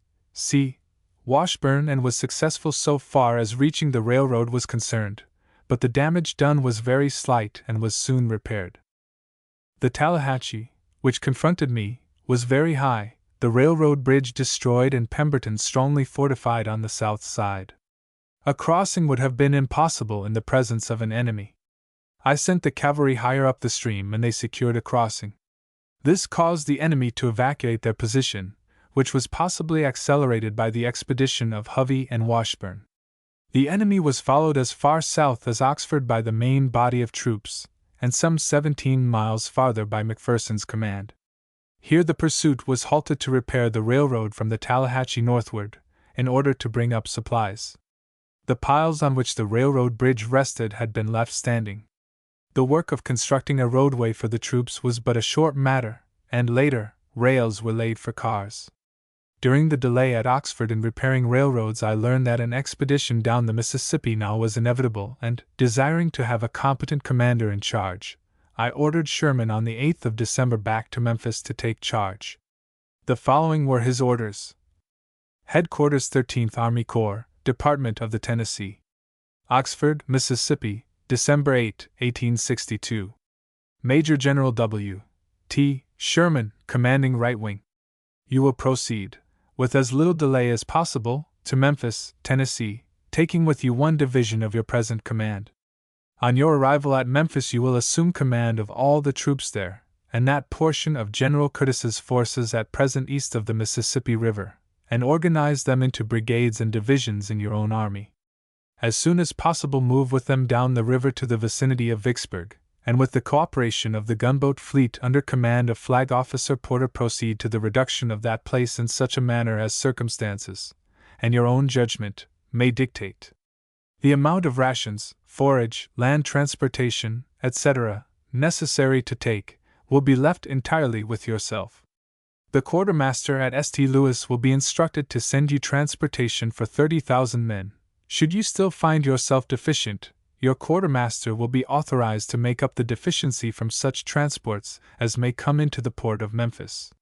[SPEAKER 1] Washburn and was successful so far as reaching the railroad was concerned, but the damage done was very slight and was soon repaired. The Tallahatchie, which confronted me, was very high, the railroad bridge destroyed and Pemberton strongly fortified on the south side. A crossing would have been impossible in the presence of an enemy. I sent the cavalry higher up the stream and they secured a crossing. This caused the enemy to evacuate their position, which was possibly accelerated by the expedition of Hovey and Washburn. The enemy was followed as far south as Oxford by the main body of troops, and some 17 miles farther by McPherson's command. Here the pursuit was halted to repair the railroad from the Tallahatchie northward, in order to bring up supplies. The piles on which the railroad bridge rested had been left standing. The work of constructing a roadway for the troops was but a short matter, and later, rails were laid for cars. During the delay at Oxford in repairing railroads, I learned that an expedition down the Mississippi now was inevitable, and, desiring to have a competent commander in charge, I ordered Sherman on the 8th of December back to Memphis to take charge. The following were his orders: Headquarters 13th Army Corps, Department of the Tennessee, Oxford, Mississippi, December 8, 1862. Major General W. T. Sherman, commanding right wing. You will proceed, with as little delay as possible, to Memphis, Tennessee, taking with you one division of your present command. On your arrival at Memphis you will assume command of all the troops there, and that portion of General Curtis's forces at present east of the Mississippi River, and organize them into brigades and divisions in your own army. As soon as possible move with them down the river to the vicinity of Vicksburg, and with the cooperation of the gunboat fleet under command of Flag Officer Porter proceed to the reduction of that place in such a manner as circumstances, and your own judgment, may dictate. The amount of rations, forage, land transportation, etc., necessary to take, will be left entirely with yourself. The quartermaster at St. Louis will be instructed to send you transportation for 30,000 men. Should you still find yourself deficient, your quartermaster will be authorized to make up the deficiency from such transports as may come into the port of Memphis.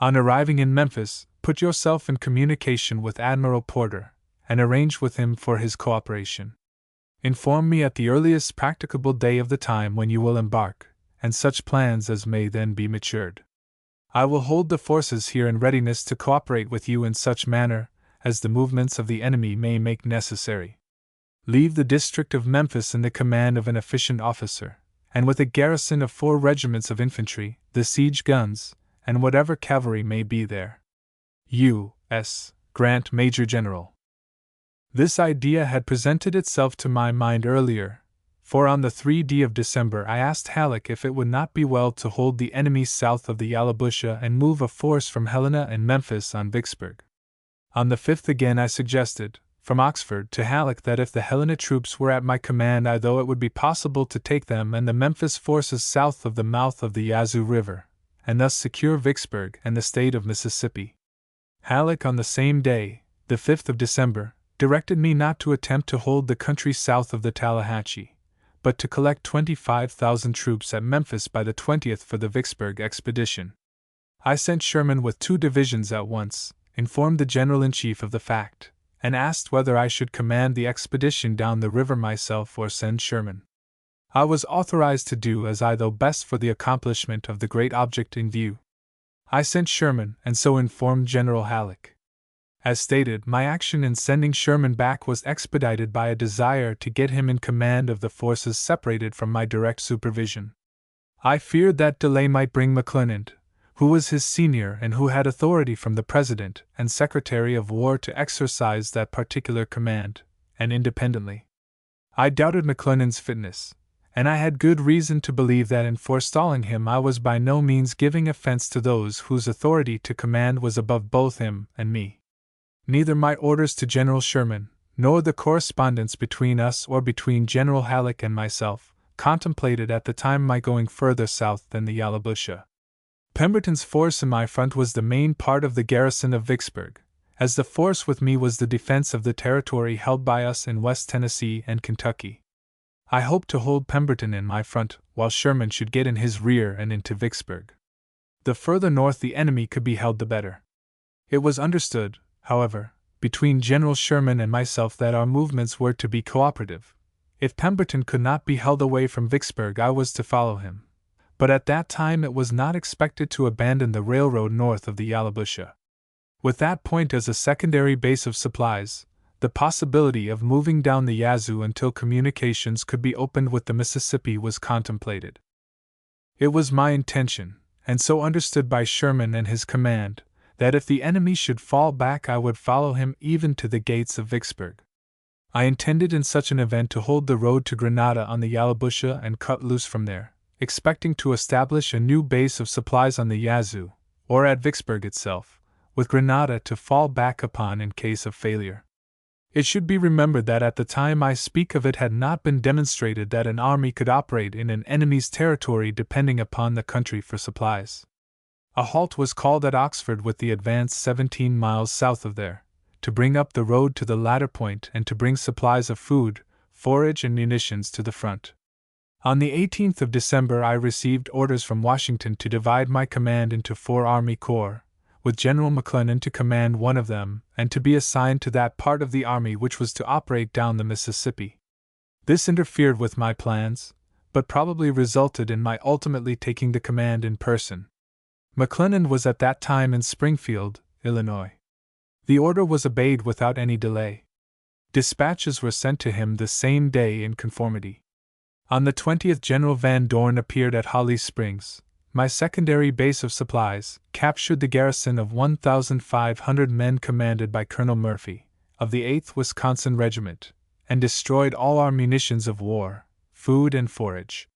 [SPEAKER 1] On arriving in Memphis, put yourself in communication with Admiral Porter, and arrange with him for his cooperation. Inform me at the earliest practicable day of the time when you will embark, and such plans as may then be matured. I will hold the forces here in readiness to cooperate with you in such manner as the movements of the enemy may make necessary. Leave the district of Memphis in the command of an efficient officer, and with a garrison of 4 regiments of infantry, the siege guns, and whatever cavalry may be there. U. S. Grant, Major General. This idea had presented itself to my mind earlier, for on the 3d of December I asked Halleck if it would not be well to hold the enemy south of the Yallabusha and move a force from Helena and Memphis on Vicksburg. On the 5th again I suggested, from Oxford, to Halleck that if the Helena troops were at my command, though it would be possible to take them and the Memphis forces south of the mouth of the Yazoo River, and thus secure Vicksburg and the state of Mississippi. Halleck on the same day, the 5th of December, directed me not to attempt to hold the country south of the Tallahatchie, but to collect 25,000 troops at Memphis by the 20th for the Vicksburg expedition. I sent Sherman with 2 divisions at once, informed the General-in-Chief of the fact, and asked whether I should command the expedition down the river myself or send Sherman. I was authorized to do as I thought best for the accomplishment of the great object in view. I sent Sherman, and so informed General Halleck. As stated, my action in sending Sherman back was expedited by a desire to get him in command of the forces separated from my direct supervision. I feared that delay might bring McClernand, who was his senior and who had authority from the President and Secretary of War to exercise that particular command, and independently. I doubted McClernand's fitness, and I had good reason to believe that in forestalling him I was by no means giving offense to those whose authority to command was above both him and me. Neither my orders to General Sherman, nor the correspondence between us or between General Halleck and myself, contemplated at the time my going further south than the Yallabusha. Pemberton's force in my front was the main part of the garrison of Vicksburg, as the force with me was the defense of the territory held by us in West Tennessee and Kentucky. I hoped to hold Pemberton in my front, while Sherman should get in his rear and into Vicksburg. The further north the enemy could be held, the better. It was understood, however, between General Sherman and myself that our movements were to be cooperative. If Pemberton could not be held away from Vicksburg, I was to follow him, but at that time it was not expected to abandon the railroad north of the Yallabusha. With that point as a secondary base of supplies, the possibility of moving down the Yazoo until communications could be opened with the Mississippi was contemplated. It was my intention, and so understood by Sherman and his command, that if the enemy should fall back I would follow him even to the gates of Vicksburg. I intended in such an event to hold the road to Grenada on the Yallabusha and cut loose from there, expecting to establish a new base of supplies on the Yazoo, or at Vicksburg itself, with Grenada to fall back upon in case of failure. It should be remembered that at the time I speak of it had not been demonstrated that an army could operate in an enemy's territory depending upon the country for supplies. A halt was called at Oxford with the advance 17 miles south of there, to bring up the road to the latter point and to bring supplies of food, forage and munitions to the front. On the 18th of December I received orders from Washington to divide my command into 4 army corps, with General McClellan to command one of them and to be assigned to that part of the army which was to operate down the Mississippi. This interfered with my plans, but probably resulted in my ultimately taking the command in person. McClellan was at that time in Springfield, Illinois. The order was obeyed without any delay. Dispatches were sent to him the same day in conformity. On the 20th General Van Dorn appeared at Holly Springs, my secondary base of supplies, captured the garrison of 1,500 men commanded by Colonel Murphy, of the 8th Wisconsin Regiment, and destroyed all our munitions of war, food and forage.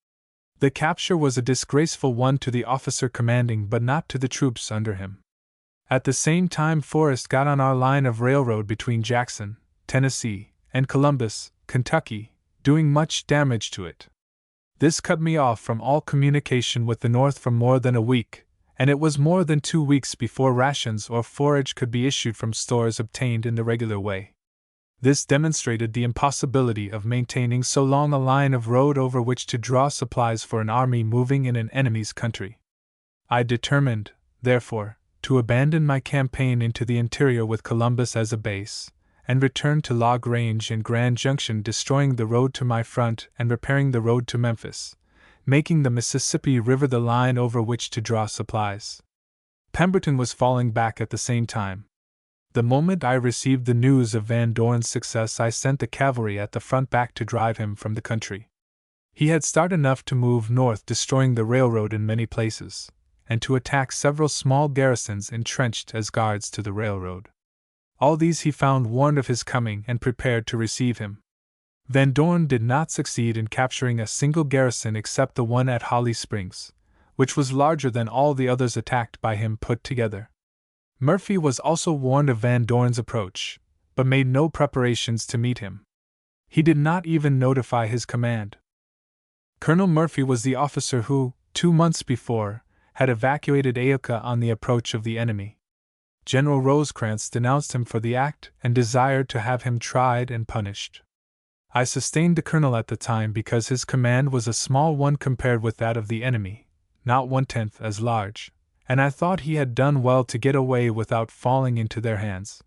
[SPEAKER 1] The capture was a disgraceful one to the officer commanding but not to the troops under him. At the same time Forrest got on our line of railroad between Jackson, Tennessee, and Columbus, Kentucky, doing much damage to it. This cut me off from all communication with the North for more than a week, and it was more than 2 weeks before rations or forage could be issued from stores obtained in the regular way. This demonstrated the impossibility of maintaining so long a line of road over which to draw supplies for an army moving in an enemy's country. I determined, therefore, to abandon my campaign into the interior with Columbus as a base, and return to Log Range and Grand Junction, destroying the road to my front and repairing the road to Memphis, making the Mississippi River the line over which to draw supplies. Pemberton was falling back at the same time. The moment I received the news of Van Dorn's success I sent the cavalry at the front back to drive him from the country. He had start enough to move north, destroying the railroad in many places, and to attack several small garrisons entrenched as guards to the railroad. All these he found warned of his coming and prepared to receive him. Van Dorn did not succeed in capturing a single garrison except the one at Holly Springs, which was larger than all the others attacked by him put together. Murphy was also warned of Van Dorn's approach, but made no preparations to meet him. He did not even notify his command. Colonel Murphy was the officer who, 2 months before, had evacuated Iuka on the approach of the enemy. General Rosecrans denounced him for the act and desired to have him tried and punished. I sustained the colonel at the time because his command was a small one compared with that of the enemy, not 1/10 as large, and I thought he had done well to get away without falling into their hands.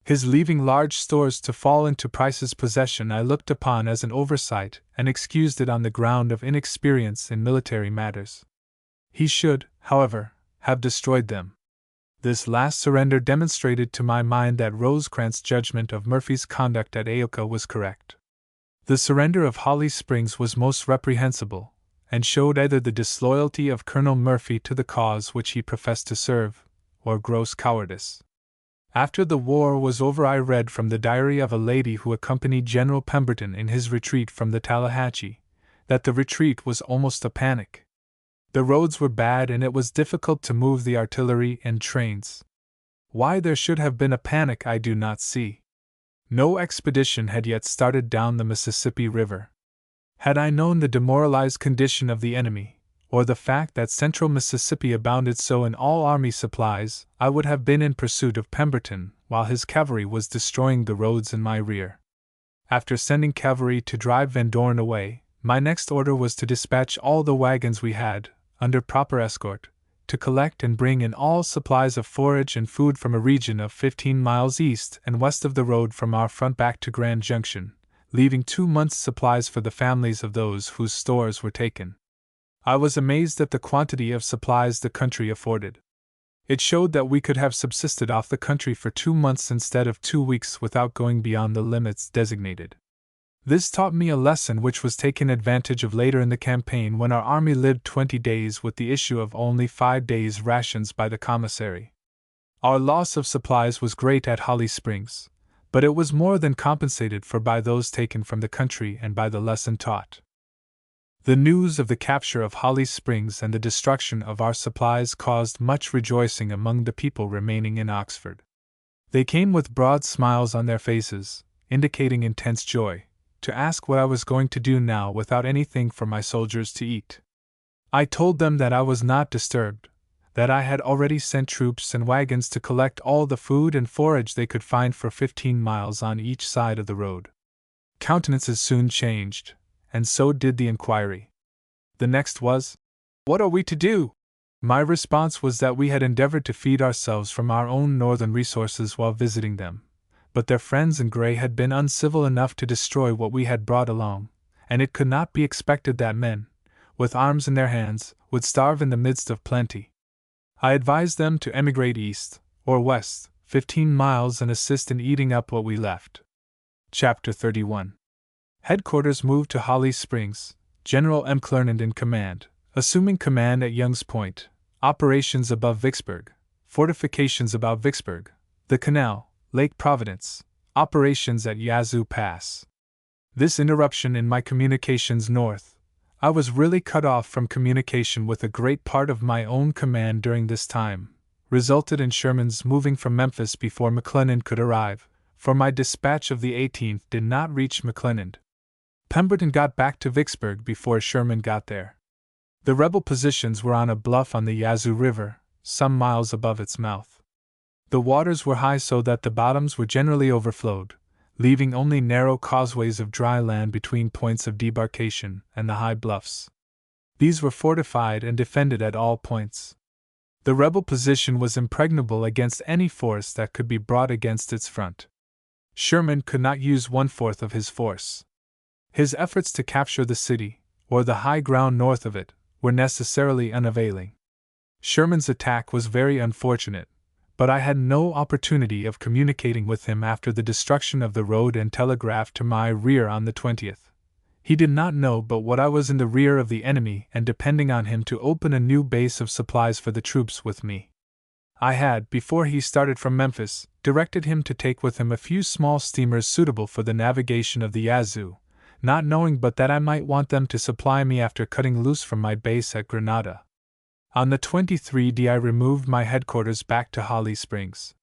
[SPEAKER 1] His leaving large stores to fall into Price's possession I looked upon as an oversight and excused it on the ground of inexperience in military matters. He should, however, have destroyed them. This last surrender demonstrated to my mind that Rosecrans' judgment of Murphy's conduct at Iuka was correct. The surrender of Holly Springs was most reprehensible, and showed either the disloyalty of Colonel Murphy to the cause which he professed to serve, or gross cowardice. After the war was over I read from the diary of a lady who accompanied General Pemberton in his retreat from the Tallahatchie, that the retreat was almost a panic. The roads were bad and it was difficult to move the artillery and trains. Why there should have been a panic I do not see. No expedition had yet started down the Mississippi River. Had I known the demoralized condition of the enemy, or the fact that central Mississippi abounded so in all army supplies, I would have been in pursuit of Pemberton while his cavalry was destroying the roads in my rear. After sending cavalry to drive Van Dorn away, my next order was to dispatch all the wagons we had, under proper escort, to collect and bring in all supplies of forage and food from a region of 15 miles east and west of the road from our front back to Grand Junction, leaving 2 months' supplies for the families of those whose stores were taken. I was amazed at the quantity of supplies the country afforded. It showed that we could have subsisted off the country for 2 months instead of 2 weeks without going beyond the limits designated. This taught me a lesson which was taken advantage of later in the campaign when our army lived 20 days with the issue of only 5 days' rations by the commissary. Our loss of supplies was great at Holly Springs, but it was more than compensated for by those taken from the country and by the lesson taught. The news of the capture of Holly Springs and the destruction of our supplies caused much rejoicing among the people remaining in Oxford. They came with broad smiles on their faces, indicating intense joy, to ask what I was going to do now without anything for my soldiers to eat. I told them that I was not disturbed, that I had already sent troops and wagons to collect all the food and forage they could find for 15 miles on each side of the road. Countenances soon changed, and so did the inquiry. The next was, "What are we to do?" My response was that we had endeavored to feed ourselves from our own northern resources while visiting them, but their friends in Grey had been uncivil enough to destroy what we had brought along, and it could not be expected that men, with arms in their hands, would starve in the midst of plenty. I advised them to emigrate east, or west, 15 miles and assist in eating up what we left. Chapter 31. Headquarters moved to Holly Springs, General McClernand in command, assuming command at Young's Point, operations above Vicksburg, fortifications about Vicksburg, the canal, Lake Providence, operations at Yazoo Pass. This interruption in my communications north, I was really cut off from communication with a great part of my own command during this time, resulted in Sherman's moving from Memphis before McClernand could arrive, for my dispatch of the 18th did not reach McClernand. Pemberton got back to Vicksburg before Sherman got there. The rebel positions were on a bluff on the Yazoo River, some miles above its mouth. The waters were high so that the bottoms were generally overflowed, leaving only narrow causeways of dry land between points of debarkation and the high bluffs. These were fortified and defended at all points. The rebel position was impregnable against any force that could be brought against its front. Sherman could not use 1/4 of his force. His efforts to capture the city, or the high ground north of it, were necessarily unavailing. Sherman's attack was very unfortunate, but I had no opportunity of communicating with him after the destruction of the road and telegraphed to my rear on the 20th. He did not know but what I was in the rear of the enemy and depending on him to open a new base of supplies for the troops with me. I had, before he started from Memphis, directed him to take with him a few small steamers suitable for the navigation of the Yazoo, not knowing but that I might want them to supply me after cutting loose from my base at Grenada. On the 23rd I removed my headquarters back to Holly Springs.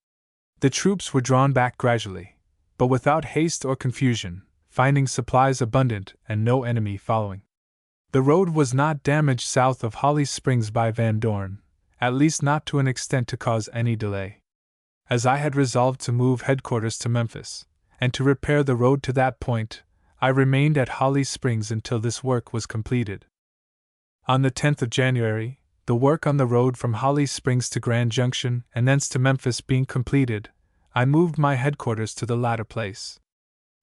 [SPEAKER 1] The troops were drawn back gradually, but without haste or confusion, finding supplies abundant and no enemy following. The road was not damaged south of Holly Springs by Van Dorn, at least not to an extent to cause any delay. As I had resolved to move headquarters to Memphis, and to repair the road to that point, I remained at Holly Springs until this work was completed. On the 10th of January, the work on the road from Holly Springs to Grand Junction and thence to Memphis being completed, I moved my headquarters to the latter place.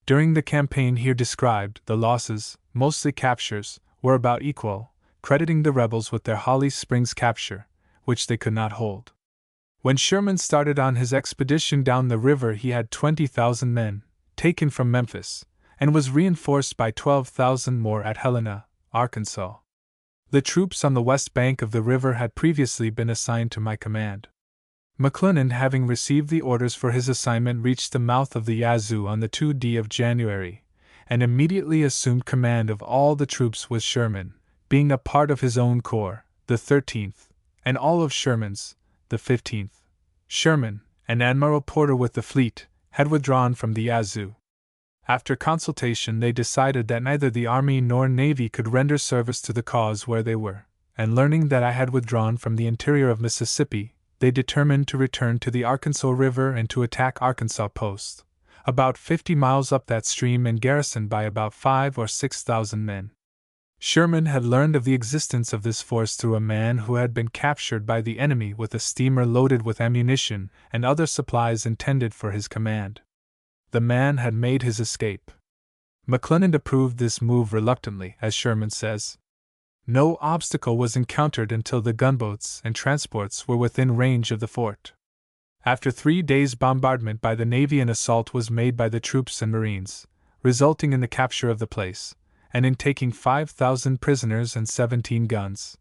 [SPEAKER 1] During the campaign here described, the losses, mostly captures, were about equal, crediting the rebels with their Holly Springs capture, which they could not hold. When Sherman started on his expedition down the river, he had 20,000 men, taken from Memphis, and was reinforced by 12,000 more at Helena, Arkansas. The troops on the west bank of the river had previously been assigned to my command. McClernand, having received the orders for his assignment, reached the mouth of the Yazoo on the 2nd of January, and immediately assumed command of all the troops with Sherman, being a part of his own corps, the 13th, and all of Sherman's, the 15th. Sherman, and Admiral Porter with the fleet, had withdrawn from the Yazoo. After consultation they decided that neither the Army nor Navy could render service to the cause where they were, and learning that I had withdrawn from the interior of Mississippi, they determined to return to the Arkansas River and to attack Arkansas Post, about 50 miles up that stream and garrisoned by about 5,000 or 6,000 men. Sherman had learned of the existence of this force through a man who had been captured by the enemy with a steamer loaded with ammunition and other supplies intended for his command. The man had made his escape. McClernand approved this move reluctantly, as Sherman says. No obstacle was encountered until the gunboats and transports were within range of the fort. After 3 days' bombardment by the Navy, an assault was made by the troops and Marines, resulting in the capture of the place, and in taking 5,000 prisoners and 17 guns.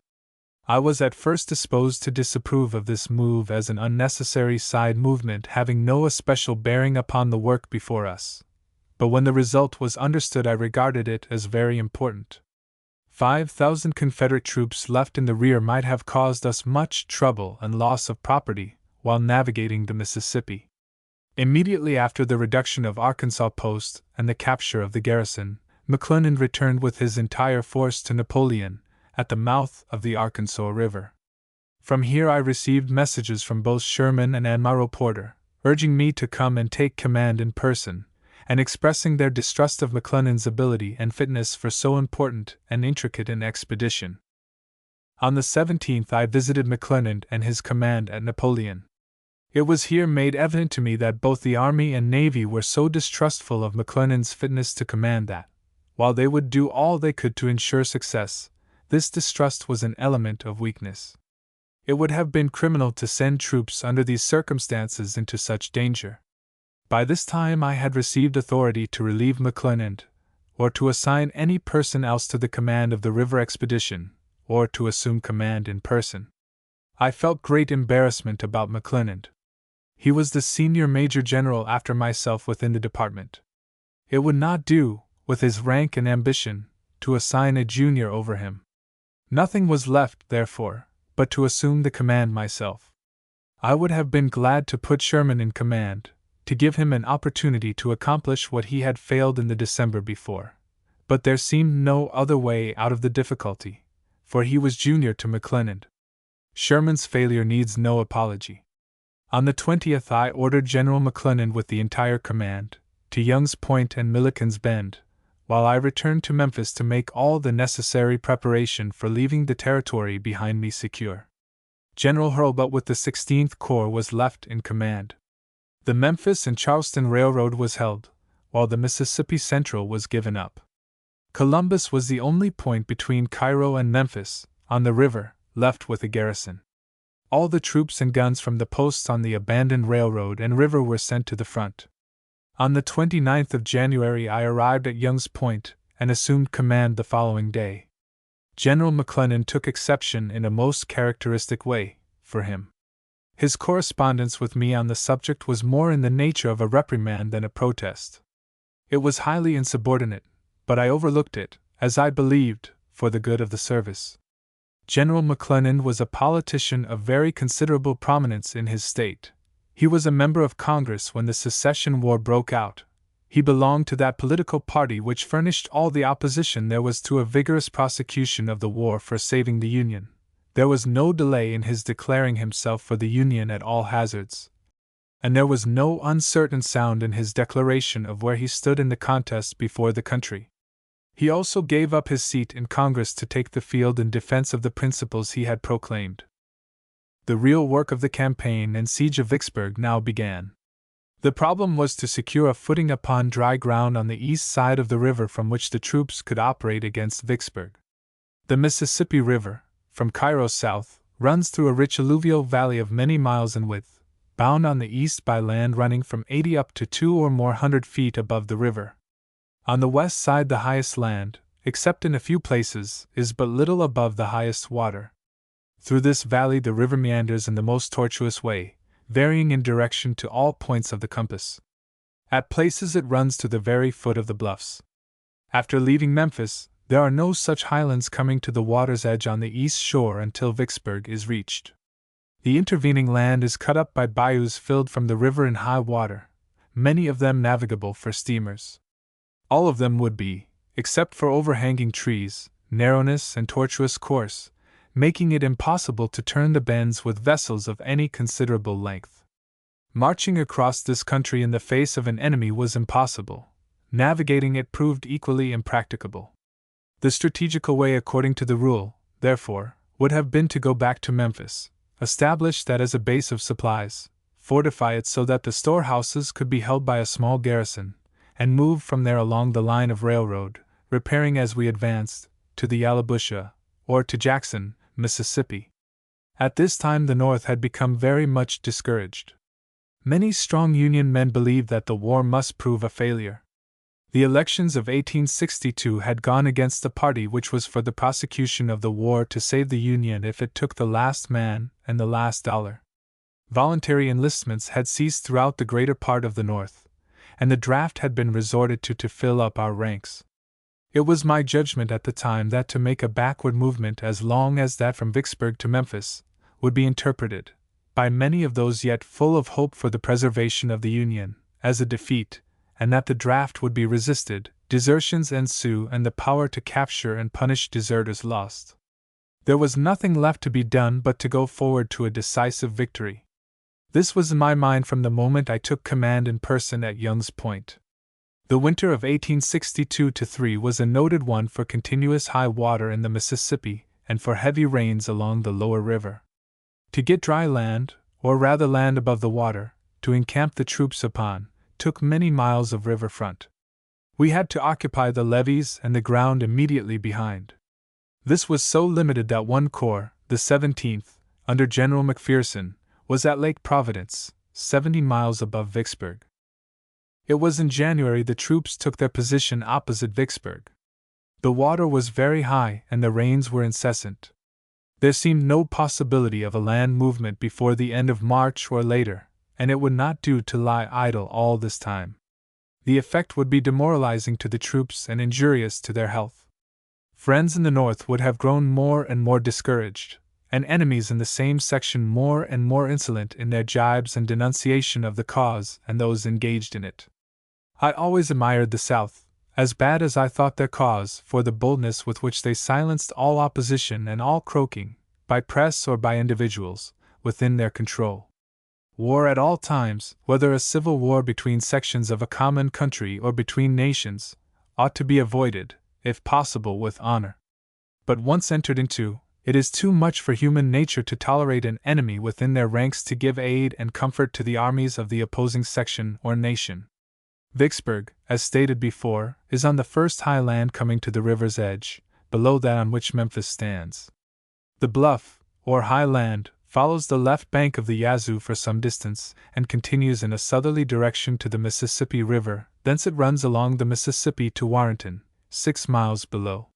[SPEAKER 1] I was at first disposed to disapprove of this move as an unnecessary side movement having no especial bearing upon the work before us, but when the result was understood I regarded it as very important. 5,000 Confederate troops left in the rear might have caused us much trouble and loss of property while navigating the Mississippi. Immediately after the reduction of Arkansas Post and the capture of the garrison, McClernand returned with his entire force to Napoleon at the mouth of the Arkansas River. From here I received messages from both Sherman and Admiral Porter, urging me to come and take command in person, and expressing their distrust of McClernand's ability and fitness for so important and intricate an expedition. On the 17th I visited McClernand and his command at Napoleon. It was here made evident to me that both the Army and Navy were so distrustful of McClernand's fitness to command that, while they would do all they could to ensure success, this distrust was an element of weakness. It would have been criminal to send troops under these circumstances into such danger. By this time I had received authority to relieve McClernand, or to assign any person else to the command of the river expedition, or to assume command in person. I felt great embarrassment about McClernand. He was the senior major general after myself within the department. It would not do, with his rank and ambition, to assign a junior over him. Nothing was left, therefore, but to assume the command myself. I would have been glad to put Sherman in command, to give him an opportunity to accomplish what he had failed in the December before, but there seemed no other way out of the difficulty, for he was junior to McClernand. Sherman's failure needs no apology. On the 20th I ordered General McClernand with the entire command to Young's Point and Milliken's Bend, while I returned to Memphis to make all the necessary preparation for leaving the territory behind me secure. General Hurlbut with the 16th Corps was left in command. The Memphis and Charleston Railroad was held, while the Mississippi Central was given up. Columbus was the only point between Cairo and Memphis, on the river, left with a garrison. All the troops and guns from the posts on the abandoned railroad and river were sent to the front. On the 29th of January I arrived at Young's Point and assumed command the following day. General McClernand took exception in a most characteristic way, for him. His correspondence with me on the subject was more in the nature of a reprimand than a protest. It was highly insubordinate, but I overlooked it, as I believed, for the good of the service. General McClernand was a politician of very considerable prominence in his state. He was a member of Congress when the Secession War broke out. He belonged to that political party which furnished all the opposition there was to a vigorous prosecution of the war for saving the Union. There was no delay in his declaring himself for the Union at all hazards, and there was no uncertain sound in his declaration of where he stood in the contest before the country. He also gave up his seat in Congress to take the field in defense of the principles he had proclaimed. The real work of the campaign and siege of Vicksburg now began. The problem was to secure a footing upon dry ground on the east side of the river from which the troops could operate against Vicksburg. The Mississippi River, from Cairo south, runs through a rich alluvial valley of many miles in width, bound on the east by land running from 80 up to 200 or more feet above the river. On the west side the highest land, except in a few places, is but little above the highest water. Through this valley the river meanders in the most tortuous way, varying in direction to all points of the compass. At places it runs to the very foot of the bluffs. After leaving Memphis, there are no such highlands coming to the water's edge on the east shore until Vicksburg is reached. The intervening land is cut up by bayous filled from the river in high water, many of them navigable for steamers. All of them would be, except for overhanging trees, narrowness and tortuous course, making it impossible to turn the bends with vessels of any considerable length. Marching across this country in the face of an enemy was impossible. Navigating it proved equally impracticable. The strategical way according to the rule, therefore, would have been to go back to Memphis, establish that as a base of supplies, fortify it so that the storehouses could be held by a small garrison, and move from there along the line of railroad, repairing as we advanced, to the Yallabusha, or to Jackson, Mississippi. At this time the North had become very much discouraged. Many strong Union men believed that the war must prove a failure. The elections of 1862 had gone against the party which was for the prosecution of the war to save the Union if it took the last man and the last dollar. Voluntary enlistments had ceased throughout the greater part of the North, and the draft had been resorted to fill up our ranks. It was my judgment at the time that to make a backward movement as long as that from Vicksburg to Memphis would be interpreted, by many of those yet full of hope for the preservation of the Union, as a defeat, and that the draft would be resisted, desertions ensue, and the power to capture and punish deserters lost. There was nothing left to be done but to go forward to a decisive victory. This was in my mind from the moment I took command in person at Young's Point. The winter of 1862-3 was a noted one for continuous high water in the Mississippi and for heavy rains along the lower river. To get dry land, or rather land above the water, to encamp the troops upon, took many miles of river front. We had to occupy the levees and the ground immediately behind. This was so limited that one corps, the 17th, under General McPherson, was at Lake Providence, 70 miles above Vicksburg. It was in January the troops took their position opposite Vicksburg. The water was very high and the rains were incessant. There seemed no possibility of a land movement before the end of March or later, and it would not do to lie idle all this time. The effect would be demoralizing to the troops and injurious to their health. Friends in the North would have grown more and more discouraged, and enemies in the same section more and more insolent in their jibes and denunciation of the cause and those engaged in it. I always admired the South, as bad as I thought their cause, for the boldness with which they silenced all opposition and all croaking, by press or by individuals, within their control. War at all times, whether a civil war between sections of a common country or between nations, ought to be avoided, if possible with honor. But once entered into, it is too much for human nature to tolerate an enemy within their ranks to give aid and comfort to the armies of the opposing section or nation. Vicksburg, as stated before, is on the first high land coming to the river's edge, below that on which Memphis stands. The bluff, or high land, follows the left bank of the Yazoo for some distance, and continues in a southerly direction to the Mississippi River, thence it runs along the Mississippi to Warrenton, 6 miles below.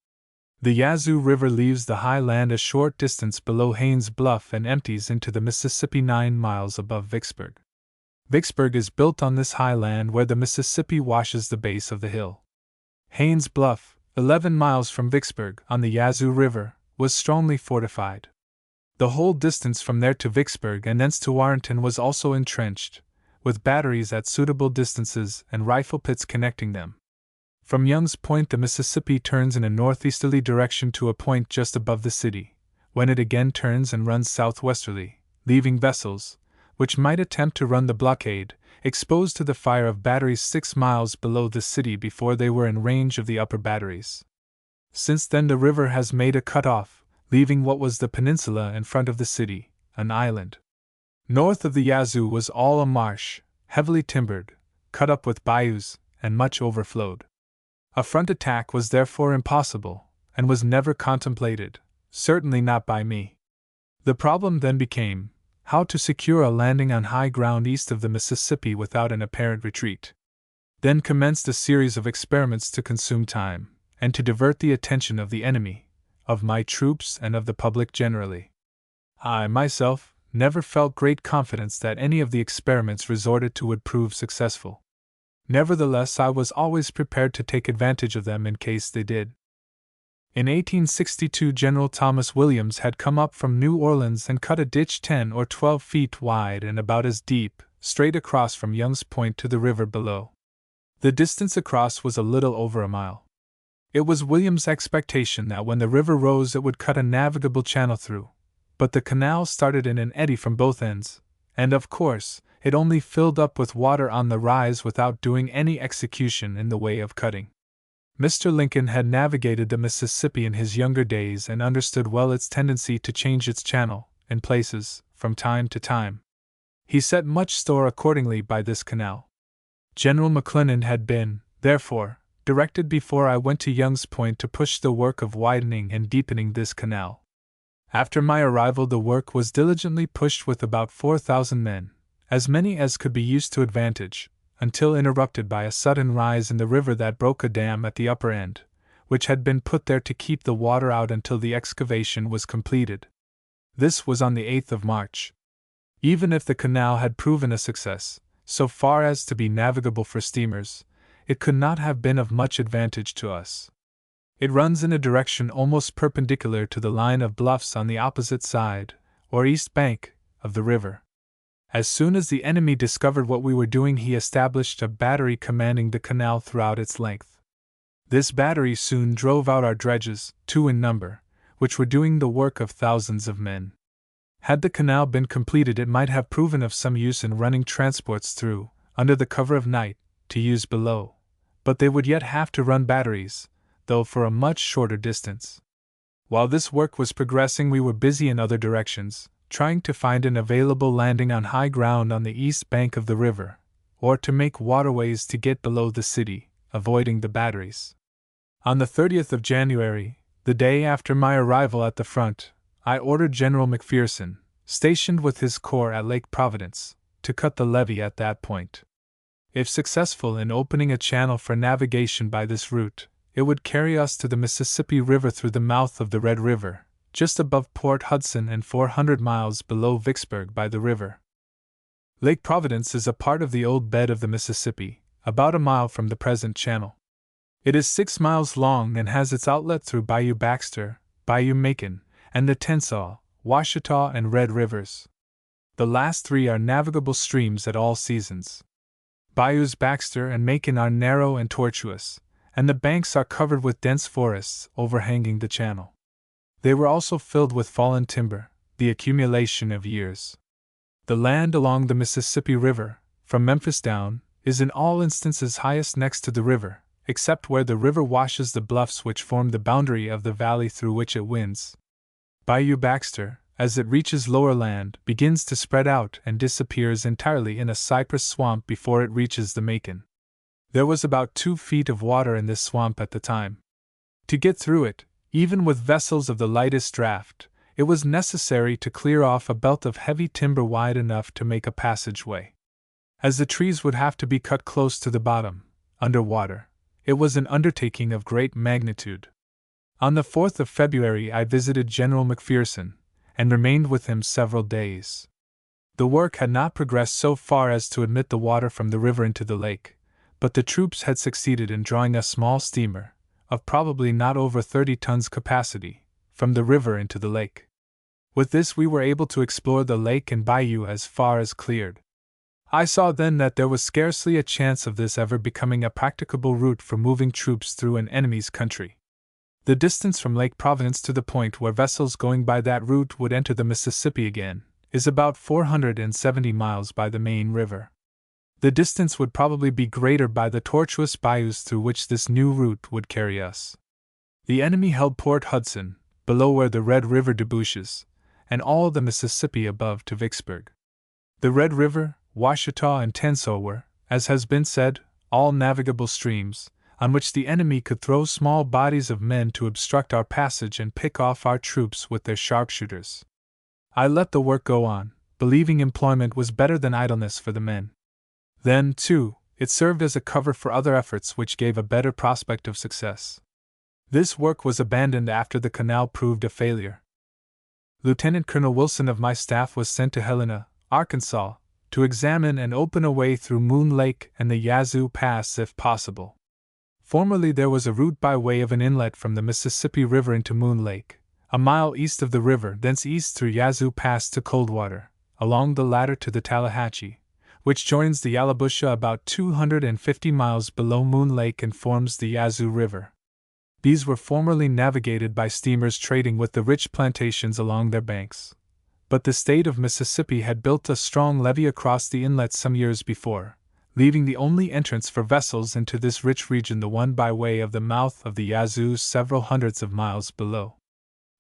[SPEAKER 1] The Yazoo River leaves the high land a short distance below Haynes Bluff and empties into the Mississippi 9 miles above Vicksburg. Vicksburg is built on this high land where the Mississippi washes the base of the hill. Haynes Bluff, 11 miles from Vicksburg, on the Yazoo River, was strongly fortified. The whole distance from there to Vicksburg and thence to Warrenton was also entrenched, with batteries at suitable distances and rifle pits connecting them. From Young's Point the Mississippi turns in a northeasterly direction to a point just above the city, when it again turns and runs southwesterly, leaving vessels, which might attempt to run the blockade, exposed to the fire of batteries 6 miles below the city before they were in range of the upper batteries. Since then the river has made a cut-off, leaving what was the peninsula in front of the city, an island. North of the Yazoo was all a marsh, heavily timbered, cut up with bayous, and much overflowed. A front attack was therefore impossible, and was never contemplated, certainly not by me. The problem then became, how to secure a landing on high ground east of the Mississippi without an apparent retreat. Then commenced a series of experiments to consume time, and to divert the attention of the enemy, of my troops and of the public generally. I, myself, never felt great confidence that any of the experiments resorted to would prove successful. Nevertheless, I was always prepared to take advantage of them in case they did. In 1862 General Thomas Williams had come up from New Orleans and cut a ditch 10 or 12 feet wide and about as deep, straight across from Young's Point to the river below. The distance across was a little over a mile. It was Williams' expectation that when the river rose it would cut a navigable channel through, but the canal started in an eddy from both ends, and of course, it only filled up with water on the rise without doing any execution in the way of cutting. Mr. Lincoln had navigated the Mississippi in his younger days and understood well its tendency to change its channel, in places, from time to time. He set much store accordingly by this canal. General McClellan had been, therefore, directed before I went to Young's Point to push the work of widening and deepening this canal. After my arrival, the work was diligently pushed with about 4,000 men, as many as could be used to advantage, until interrupted by a sudden rise in the river that broke a dam at the upper end, which had been put there to keep the water out until the excavation was completed. This was on the 8th of March. Even if the canal had proven a success, so far as to be navigable for steamers, it could not have been of much advantage to us. It runs in a direction almost perpendicular to the line of bluffs on the opposite side, or east bank, of the river. As soon as the enemy discovered what we were doing, he established a battery commanding the canal throughout its length. This battery soon drove out our dredges, 2 in number, which were doing the work of thousands of men. Had the canal been completed, it might have proven of some use in running transports through, under the cover of night, to use below, but they would yet have to run batteries, though for a much shorter distance. While this work was progressing, we were busy in other directions, trying to find an available landing on high ground on the east bank of the river, or to make waterways to get below the city, avoiding the batteries. On the 30th of January, the day after my arrival at the front, I ordered General McPherson, stationed with his corps at Lake Providence, to cut the levee at that point. If successful in opening a channel for navigation by this route, it would carry us to the Mississippi River through the mouth of the Red River, just above Port Hudson and 400 miles below Vicksburg by the river. Lake Providence is a part of the old bed of the Mississippi, about a mile from the present channel. It is 6 miles long and has its outlet through Bayou Baxter, Bayou Macon, and the Tensaw, Washita, and Red Rivers. The last 3 are navigable streams at all seasons. Bayous Baxter and Macon are narrow and tortuous, and the banks are covered with dense forests overhanging the channel. They were also filled with fallen timber, the accumulation of years. The land along the Mississippi River, from Memphis down, is in all instances highest next to the river, except where the river washes the bluffs which form the boundary of the valley through which it winds. Bayou Baxter, as it reaches lower land, begins to spread out and disappears entirely in a cypress swamp before it reaches the Macon. There was about 2 feet of water in this swamp at the time. To get through it, even with vessels of the lightest draft, it was necessary to clear off a belt of heavy timber wide enough to make a passageway. As the trees would have to be cut close to the bottom, under water, it was an undertaking of great magnitude. On the 4th of February I visited General McPherson, and remained with him several days. The work had not progressed so far as to admit the water from the river into the lake, but the troops had succeeded in drawing a small steamer, of probably not over 30 tons capacity, from the river into the lake. With this we were able to explore the lake and bayou as far as cleared. I saw then that there was scarcely a chance of this ever becoming a practicable route for moving troops through an enemy's country. The distance from Lake Providence to the point where vessels going by that route would enter the Mississippi again is about 470 miles by the main river. The distance would probably be greater by the tortuous bayous through which this new route would carry us. The enemy held Port Hudson, below where the Red River debouches, and all the Mississippi above to Vicksburg. The Red River, Washita, and Tensaw were, as has been said, all navigable streams, on which the enemy could throw small bodies of men to obstruct our passage and pick off our troops with their sharpshooters. I let the work go on, believing employment was better than idleness for the men. Then, too, it served as a cover for other efforts which gave a better prospect of success. This work was abandoned after the canal proved a failure. Lieutenant Colonel Wilson of my staff was sent to Helena, Arkansas, to examine and open a way through Moon Lake and the Yazoo Pass if possible. Formerly there was a route by way of an inlet from the Mississippi River into Moon Lake, a mile east of the river, thence east through Yazoo Pass to Coldwater, along the latter to the Tallahatchie, which joins the Yallabusha about 250 miles below Moon Lake and forms the Yazoo River. These were formerly navigated by steamers trading with the rich plantations along their banks. But the state of Mississippi had built a strong levee across the inlet some years before, leaving the only entrance for vessels into this rich region the one by way of the mouth of the Yazoo several hundreds of miles below.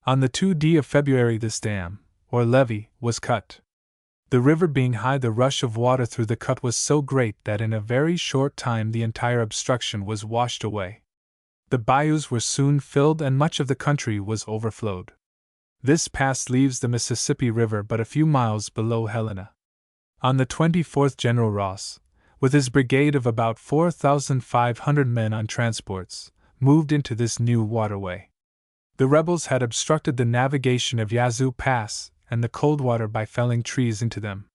[SPEAKER 1] On the 2d of February this dam, or levee, was cut. The river being high, the rush of water through the cut was so great that in a very short time the entire obstruction was washed away. The bayous were soon filled and much of the country was overflowed. This pass leaves the Mississippi River but a few miles below Helena. On the 24th, General Ross, with his brigade of about 4,500 men on transports, moved into this new waterway. The rebels had obstructed the navigation of Yazoo Pass and the Coldwater by felling trees into them.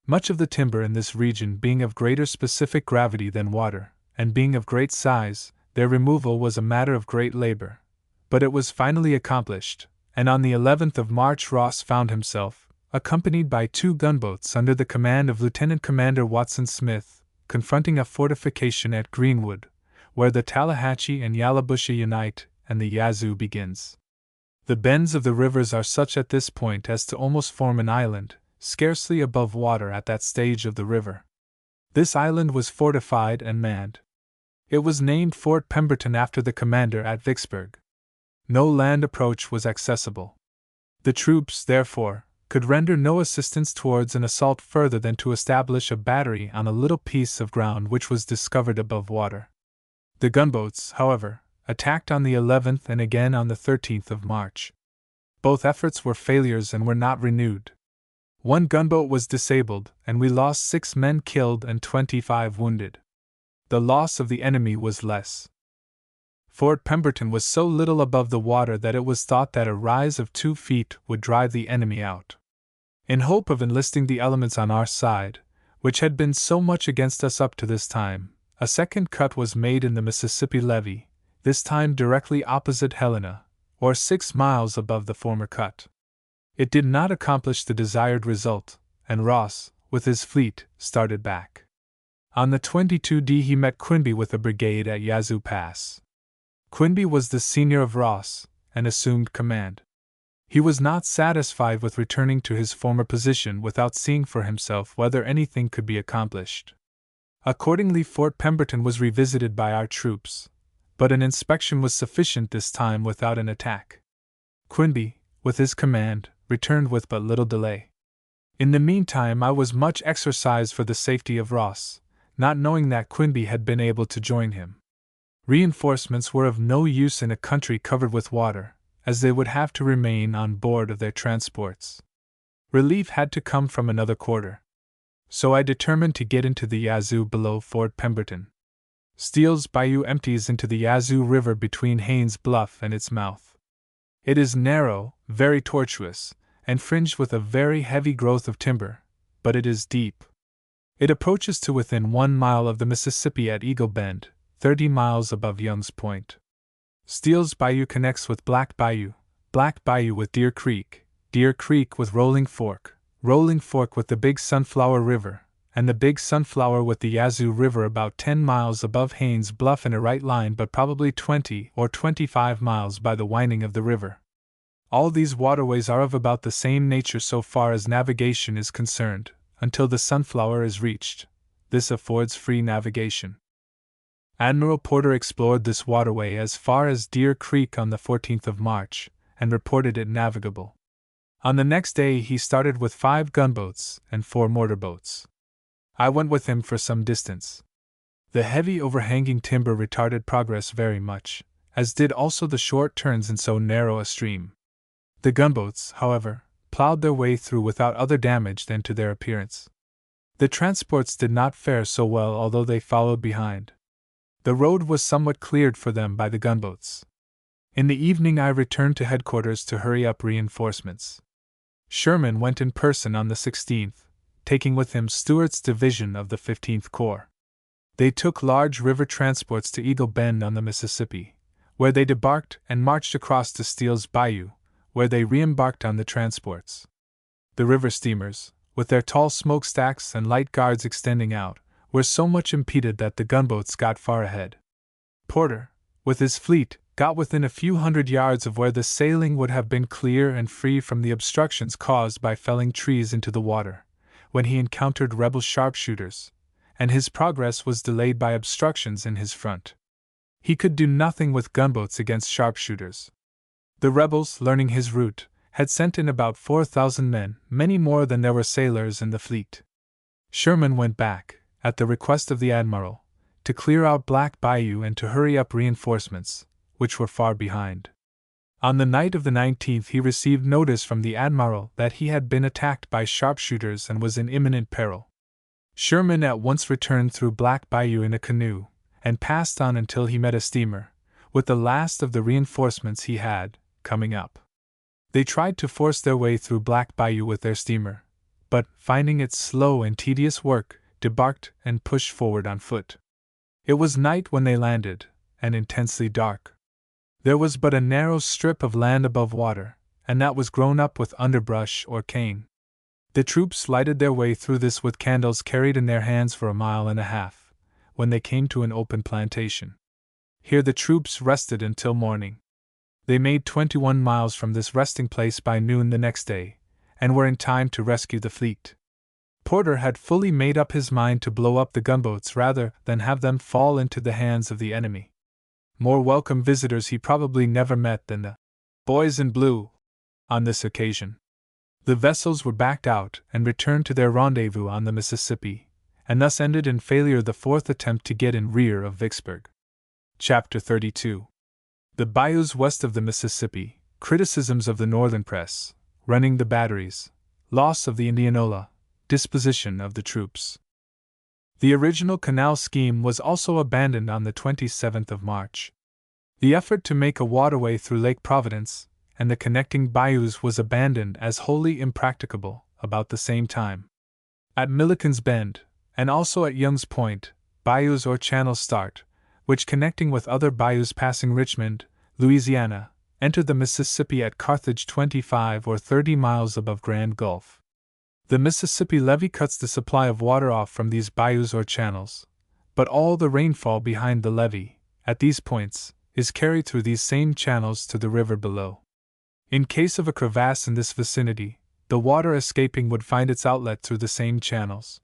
[SPEAKER 1] Much of the timber in this region being of greater specific gravity than water, and being of great size, their removal was a matter of great labor. But it was finally accomplished, and on the 11th of March Ross found himself, accompanied by 2 gunboats under the command of Lieutenant Commander Watson Smith, confronting a fortification at Greenwood, where the Tallahatchie and Yallabusha unite and the Yazoo begins. The bends of the rivers are such at this point as to almost form an island, scarcely above water at that stage of the river. This island was fortified and manned. It was named Fort Pemberton after the commander at Vicksburg. No land approach was accessible. The troops, therefore, could render no assistance towards an assault further than to establish a battery on a little piece of ground which was discovered above water. The gunboats, however, attacked on the 11th and again on the 13th of March. Both efforts were failures and were not renewed. 1 gunboat was disabled, and we lost 6 men killed and 25 wounded. The loss of the enemy was less. Fort Pemberton was so little above the water that it was thought that a rise of 2 feet would drive the enemy out. In hope of enlisting the elements on our side, which had been so much against us up to this time, a second cut was made in the Mississippi levee, this time directly opposite Helena, or 6 miles above the former cut. It did not accomplish the desired result, and Ross, with his fleet, started back. On the 22d he met Quinby with a brigade at Yazoo Pass. Quinby was the senior of Ross, and assumed command. He was not satisfied with returning to his former position without seeing for himself whether anything could be accomplished. Accordingly, Fort Pemberton was revisited by our troops, but an inspection was sufficient this time without an attack. Quinby, with his command, returned with but little delay. In the meantime I was much exercised for the safety of Ross, not knowing that Quinby had been able to join him. Reinforcements were of no use in a country covered with water, as they would have to remain on board of their transports. Relief had to come from another quarter. So I determined to get into the Yazoo below Fort Pemberton. Steele's Bayou empties into the Yazoo River between Haynes Bluff and its mouth. It is narrow, very tortuous, and fringed with a very heavy growth of timber, but it is deep. It approaches to within 1 mile of the Mississippi at Eagle Bend, 30 miles above Young's Point. Steele's Bayou connects with Black Bayou with Deer Creek with Rolling Fork with the Big Sunflower River, and the Big Sunflower with the Yazoo River about 10 miles above Haynes Bluff in a right line, but probably 20 or 25 miles by the winding of the river. All these waterways are of about the same nature so far as navigation is concerned, until the Sunflower is reached. This affords free navigation. Admiral Porter explored this waterway as far as Deer Creek on the 14th of March, and reported it navigable. On the next day he started with 5 gunboats and 4 mortar boats. I went with him for some distance. The heavy overhanging timber retarded progress very much, as did also the short turns in so narrow a stream. The gunboats, however, plowed their way through without other damage than to their appearance. The transports did not fare so well, although they followed behind. The road was somewhat cleared for them by the gunboats. In the evening I returned to headquarters to hurry up reinforcements. Sherman went in person on the 16th, taking with him Stuart's division of the 15th Corps. They took large river transports to Eagle Bend on the Mississippi, where they debarked and marched across to Steele's Bayou, where they re-embarked on the transports. The river steamers, with their tall smokestacks and light guards extending out, were so much impeded that the gunboats got far ahead. Porter, with his fleet, got within a few hundred yards of where the sailing would have been clear and free from the obstructions caused by felling trees into the water, when he encountered rebel sharpshooters, and his progress was delayed by obstructions in his front. He could do nothing with gunboats against sharpshooters. The rebels, learning his route, had sent in about 4,000 men, many more than there were sailors in the fleet. Sherman went back, at the request of the admiral, to clear out Black Bayou and to hurry up reinforcements, which were far behind. On the night of the 19th he received notice from the admiral that he had been attacked by sharpshooters and was in imminent peril. Sherman at once returned through Black Bayou in a canoe, and passed on until he met a steamer, with the last of the reinforcements he had, coming up. They tried to force their way through Black Bayou with their steamer, but, finding it slow and tedious work, debarked and pushed forward on foot. It was night when they landed, and intensely dark. There was but a narrow strip of land above water, and that was grown up with underbrush or cane. The troops lighted their way through this with candles carried in their hands for a mile and a half, when they came to an open plantation. Here the troops rested until morning. They made 21 miles from this resting place by noon the next day, and were in time to rescue the fleet. Porter had fully made up his mind to blow up the gunboats rather than have them fall into the hands of the enemy. More welcome visitors he probably never met than the boys in blue on this occasion. The vessels were backed out and returned to their rendezvous on the Mississippi, and thus ended in failure the fourth attempt to get in rear of Vicksburg. Chapter 32. The bayous west of the Mississippi, criticisms of the Northern press, running the batteries, loss of the Indianola, disposition of the troops. The original canal scheme was also abandoned on the 27th of March. The effort to make a waterway through Lake Providence and the connecting bayous was abandoned as wholly impracticable about the same time. At Milliken's Bend, and also at Young's Point, bayous or channels start, which connecting with other bayous passing Richmond, Louisiana, enter the Mississippi at Carthage 25 or 30 miles above Grand Gulf. The Mississippi levee cuts the supply of water off from these bayous or channels, but all the rainfall behind the levee, at these points, is carried through these same channels to the river below. In case of a crevasse in this vicinity, the water escaping would find its outlet through the same channels.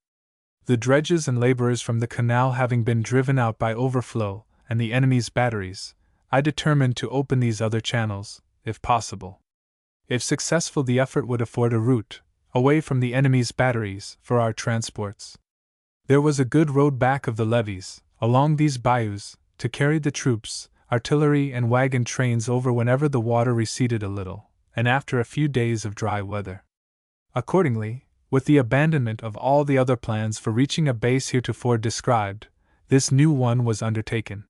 [SPEAKER 1] The dredges and laborers from the canal having been driven out by overflow and the enemy's batteries, I determined to open these other channels, if possible. If successful, the effort would afford a route, away from the enemy's batteries, for our transports. There was a good road back of the levees, along these bayous, to carry the troops, artillery, and wagon trains over whenever the water receded a little, and after a few days of dry weather. Accordingly, with the abandonment of all the other plans for reaching a base heretofore described, this new one was undertaken.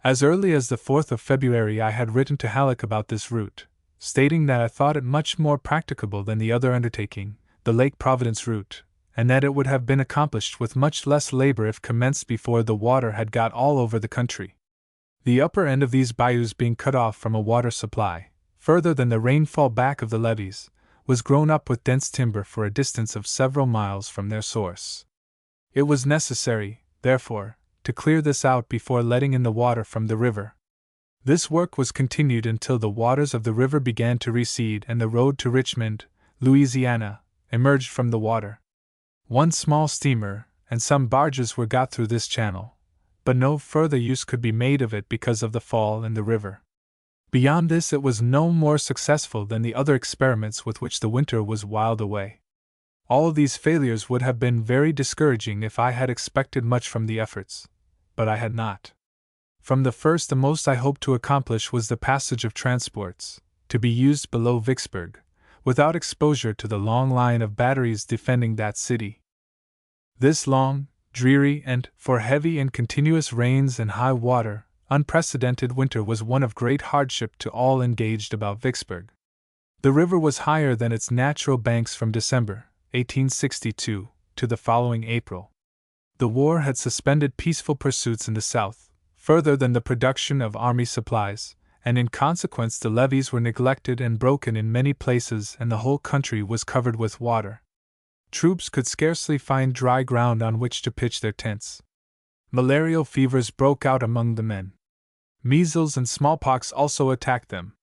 [SPEAKER 1] As early as the 4th of February I had written to Halleck about this route, stating that I thought it much more practicable than the other undertaking, the Lake Providence route, and that it would have been accomplished with much less labor if commenced before the water had got all over the country. The upper end of these bayous being cut off from a water supply, further than the rainfall back of the levees, was grown up with dense timber for a distance of several miles from their source. It was necessary, therefore, to clear this out before letting in the water from the river. This work was continued until the waters of the river began to recede and the road to Richmond, Louisiana, emerged from the water. One small steamer and some barges were got through this channel, but no further use could be made of it because of the fall in the river. Beyond this it was no more successful than the other experiments with which the winter was whiled away. All these failures would have been very discouraging if I had expected much from the efforts, but I had not. From the first the most I hoped to accomplish was the passage of transports, to be used below Vicksburg, without exposure to the long line of batteries defending that city. This long, dreary, and, for heavy and continuous rains and high water, unprecedented winter was one of great hardship to all engaged about Vicksburg. The river was higher than its natural banks from December, 1862, to the following April. The war had suspended peaceful pursuits in the South, further than the production of army supplies, and in consequence the levees were neglected and broken in many places and the whole country was covered with water. Troops could scarcely find dry ground on which to pitch their tents. Malarial fevers broke out among the men. Measles and smallpox also attacked them.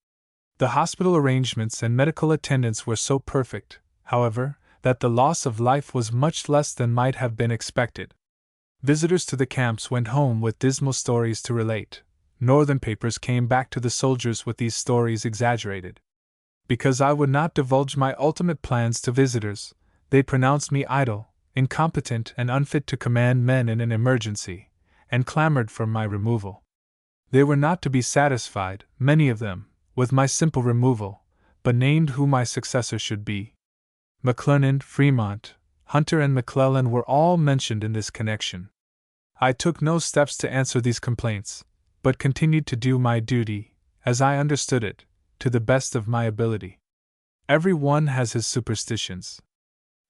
[SPEAKER 1] The hospital arrangements and medical attendance were so perfect, however, that the loss of life was much less than might have been expected. Visitors to the camps went home with dismal stories to relate. Northern papers came back to the soldiers with these stories exaggerated. because I would not divulge my ultimate plans to visitors, they pronounced me idle, incompetent, and unfit to command men in an emergency, and clamored for my removal. They were not to be satisfied, many of them, with my simple removal, but named who my successor should be. McClernand, Fremont, Hunter, and McClellan were all mentioned in this connection. I took no steps to answer these complaints, but continued to do my duty, as I understood it, to the best of my ability. Every one has his superstitions.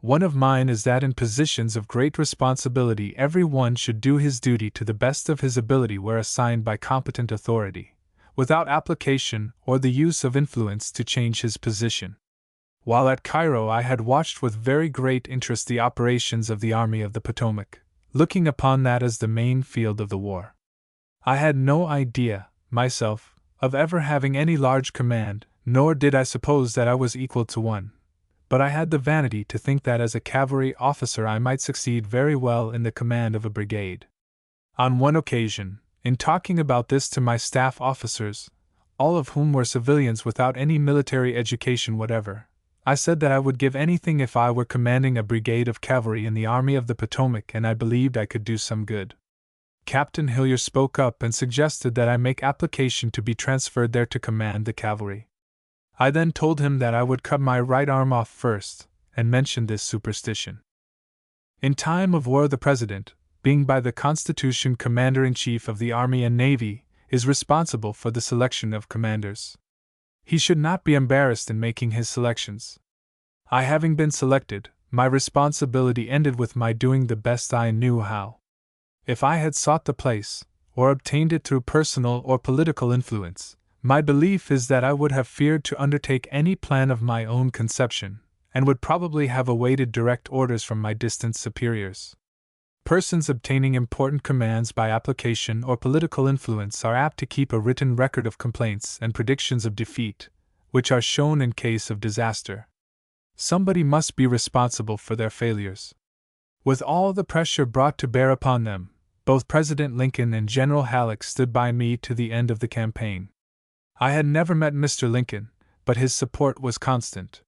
[SPEAKER 1] One of mine is that in positions of great responsibility every one should do his duty to the best of his ability where assigned by competent authority, without application or the use of influence to change his position. While at Cairo I had watched with very great interest the operations of the Army of the Potomac, looking upon that as the main field of the war. I had no idea, myself, of ever having any large command, nor did I suppose that I was equal to one, but I had the vanity to think that as a cavalry officer I might succeed very well in the command of a brigade. On one occasion, in talking about this to my staff officers, all of whom were civilians without any military education whatever, I said that I would give anything if I were commanding a brigade of cavalry in the Army of the Potomac, and I believed I could do some good. Captain Hillier spoke up and suggested that I make application to be transferred there to command the cavalry. I then told him that I would cut my right arm off first, and mentioned this superstition. In time of war the President, being by the Constitution Commander-in-Chief of the Army and Navy, is responsible for the selection of commanders. He should not be embarrassed in making his selections. I having been selected, my responsibility ended with my doing the best I knew how. If I had sought the place, or obtained it through personal or political influence, my belief is that I would have feared to undertake any plan of my own conception, and would probably have awaited direct orders from my distant superiors. Persons obtaining important commands by application or political influence are apt to keep a written record of complaints and predictions of defeat, which are shown in case of disaster. Somebody must be responsible for their failures. With all the pressure brought to bear upon them, both President Lincoln and General Halleck stood by me to the end of the campaign. I had never met Mr. Lincoln, but his support was constant.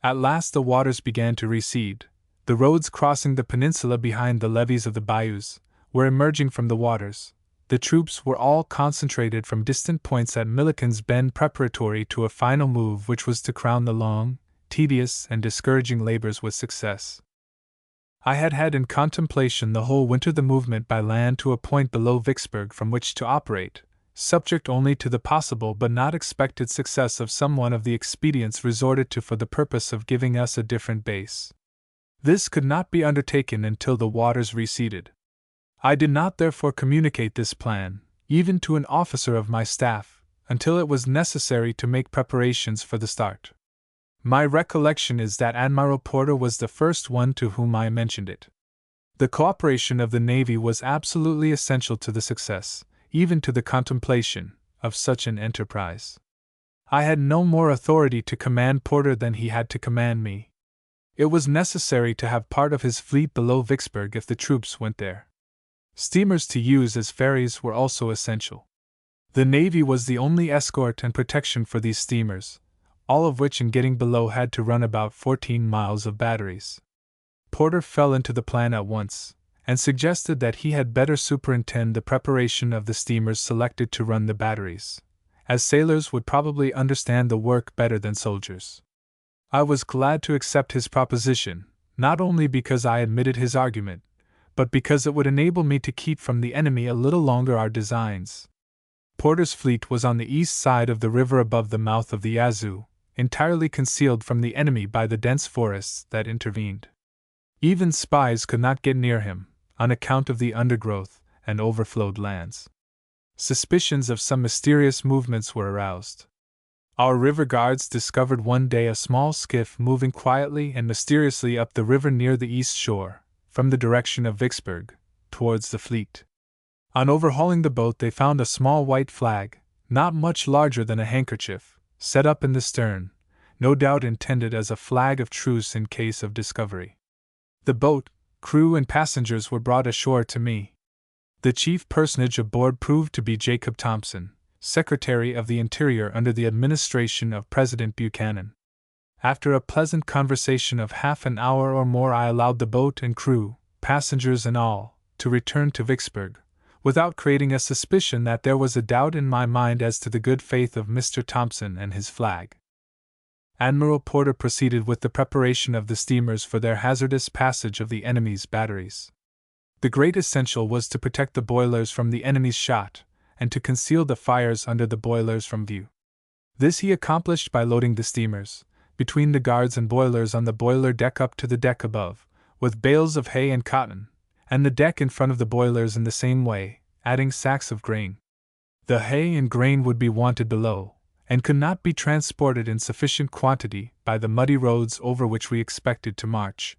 [SPEAKER 1] At last the waters began to recede. The roads crossing the peninsula behind the levees of the bayous were emerging from the waters. The troops were all concentrated from distant points at Milliken's Bend preparatory to a final move which was to crown the long, tedious, and discouraging labors with success. I had had in contemplation the whole winter the movement by land to a point below Vicksburg from which to operate, subject only to the possible but not expected success of some one of the expedients resorted to for the purpose of giving us a different base. This could not be undertaken until the waters receded. I did not therefore communicate this plan, even to an officer of my staff, until it was necessary to make preparations for the start. My recollection is that Admiral Porter was the first one to whom I mentioned it. The cooperation of the Navy was absolutely essential to the success, even to the contemplation, of such an enterprise. I had no more authority to command Porter than he had to command me. It was necessary to have part of his fleet below Vicksburg if the troops went there. Steamers to use as ferries were also essential. The Navy was the only escort and protection for these steamers, all of which in getting below had to run about 14 miles of batteries. Porter fell into the plan at once, and suggested that he had better superintend the preparation of the steamers selected to run the batteries, as sailors would probably understand the work better than soldiers. I was glad to accept his proposition, not only because I admitted his argument, but because it would enable me to keep from the enemy a little longer our designs. Porter's fleet was on the east side of the river above the mouth of the Yazoo, entirely concealed from the enemy by the dense forests that intervened. Even spies could not get near him, on account of the undergrowth and overflowed lands. Suspicions of some mysterious movements were aroused. Our river guards discovered one day a small skiff moving quietly and mysteriously up the river near the east shore, from the direction of Vicksburg, towards the fleet. On overhauling the boat they found a small white flag, not much larger than a handkerchief, set up in the stern, no doubt intended as a flag of truce in case of discovery. The boat, crew, and passengers were brought ashore to me. The chief personage aboard proved to be Jacob Thompson, Secretary of the Interior under the administration of President Buchanan. After a pleasant conversation of half an hour or more, I allowed the boat and crew, passengers and all, to return to Vicksburg, without creating a suspicion that there was a doubt in my mind as to the good faith of Mr. Thompson and his flag. Admiral Porter proceeded with the preparation of the steamers for their hazardous passage of the enemy's batteries. The great essential was to protect the boilers from the enemy's shot, and to conceal the fires under the boilers from view. This he accomplished by loading the steamers, between the guards and boilers on the boiler deck up to the deck above, with bales of hay and cotton, and the deck in front of the boilers in the same way, adding sacks of grain. The hay and grain would be wanted below, and could not be transported in sufficient quantity by the muddy roads over which we expected to march.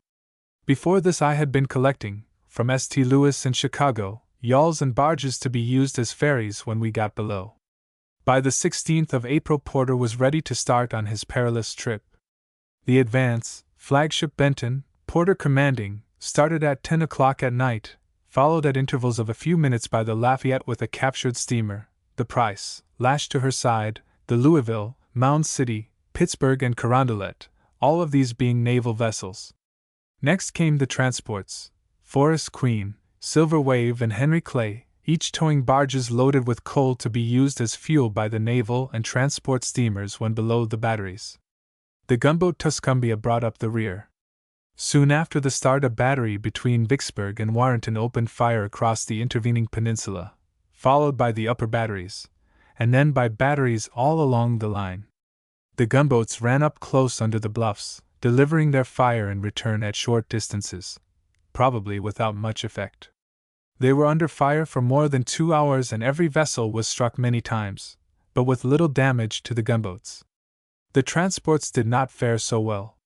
[SPEAKER 1] Before this I had been collecting, from St. Louis and Chicago, yawls and barges to be used as ferries when we got below. By the 16th of April Porter was ready to start on his perilous trip. The Advance, flagship Benton, Porter commanding, started at 10 o'clock at night, followed at intervals of a few minutes by the Lafayette with a captured steamer, the Price, lashed to her side, the Louisville, Mound City, Pittsburgh and Carondelet, all of these being naval vessels. Next came the transports, Forest Queen, Silver Wave and Henry Clay, each towing barges loaded with coal to be used as fuel by the naval and transport steamers when below the batteries. The gunboat Tuscumbia brought up the rear. Soon after the start, a battery between Vicksburg and Warrenton opened fire across the intervening peninsula, followed by the upper batteries, and then by batteries all along the line. The gunboats ran up close under the bluffs, delivering their fire in return at short distances, probably without much effect. They were under fire for more than 2 hours and every vessel was struck many times, but with little damage to the gunboats. The transports did not fare so well.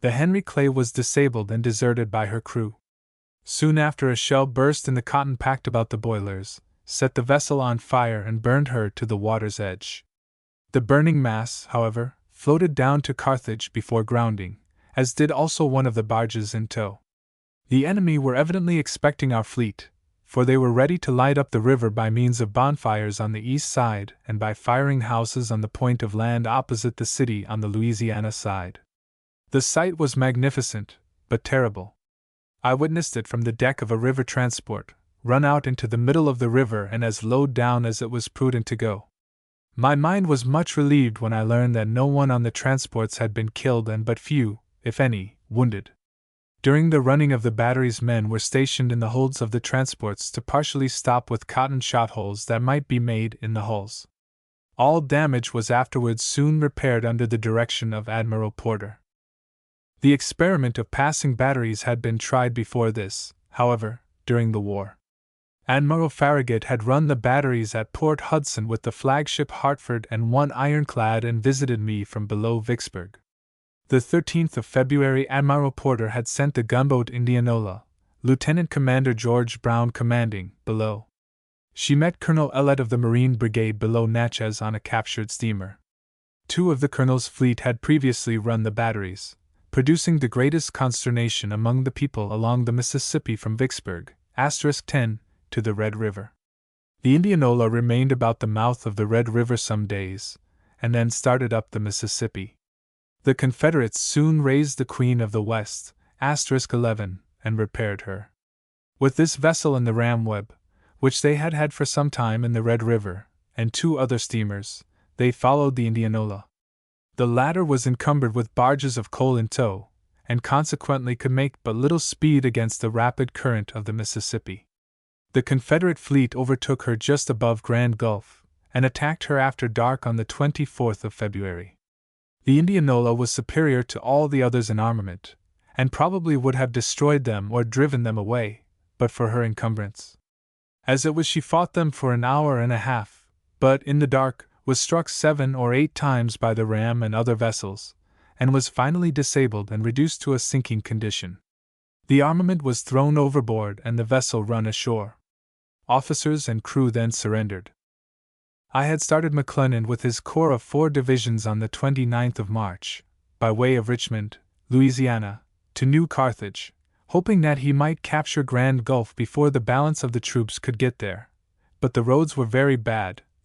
[SPEAKER 1] The Henry Clay was disabled and deserted by her crew. Soon after, a shell burst in the cotton packed about the boilers, set the vessel on fire and burned her to the water's edge. The burning mass, however, floated down to Carthage before grounding, as did also one of the barges in tow. The enemy were evidently expecting our fleet, for they were ready to light up the river by means of bonfires on the east side and by firing houses on the point of land opposite the city on the Louisiana side. The sight was magnificent, but terrible. I witnessed it from the deck of a river transport, run out into the middle of the river and as low down as it was prudent to go. My mind was much relieved when I learned that no one on the transports had been killed and but few, if any, wounded. During the running of the batteries, men were stationed in the holds of the transports to partially stop with cotton shot holes that might be made in the hulls. All damage was afterwards soon repaired under the direction of Admiral Porter. The experiment of passing batteries had been tried before this, however, during the war. Admiral Farragut had run the batteries at Port Hudson with the flagship Hartford and one ironclad and visited me from below Vicksburg. The 13th of February, Admiral Porter had sent the gunboat Indianola, Lieutenant Commander George Brown commanding, below. She met Colonel Ellet of the Marine Brigade below Natchez on a captured steamer. 2 of the colonel's fleet had previously run the batteries, producing the greatest consternation among the people along the Mississippi from Vicksburg, *10, to the Red River. The Indianola remained about the mouth of the Red River some days, and then started up the Mississippi. The Confederates soon raised the Queen of the West, *11, and repaired her. With this vessel and the ram Webb, which they had had for some time in the Red River, and 2 other steamers, they followed the Indianola. The latter was encumbered with barges of coal in tow, and consequently could make but little speed against the rapid current of the Mississippi. The Confederate fleet overtook her just above Grand Gulf, and attacked her after dark on the 24th of February. The Indianola was superior to all the others in armament, and probably would have destroyed them or driven them away, but for her encumbrance. As it was, she fought them for an hour and a half, but, in the dark, was struck 7 or 8 times by the ram and other vessels, and was finally disabled and reduced to a sinking condition. The armament was thrown overboard and the vessel run ashore. Officers and crew then surrendered. I had started McClellan with his corps of 4 divisions on the 29th of March, by way of Richmond, Louisiana, to New Carthage, hoping that he might capture Grand Gulf before the balance of the troops could get there, but the roads were very bad,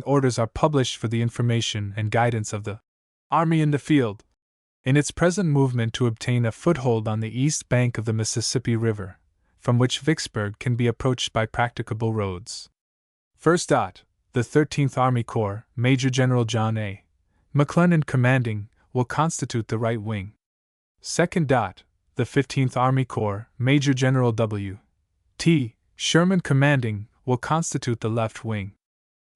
[SPEAKER 1] following orders are published for the information and guidance of the Army in the field, in its present movement to obtain a foothold on the east bank of the Mississippi River, from which Vicksburg can be approached by practicable roads. First. The 13th Army Corps, Major General John A. McClellan commanding, will constitute the right wing. Second. The 15th Army Corps, Major General W. T. Sherman commanding, will constitute the left wing.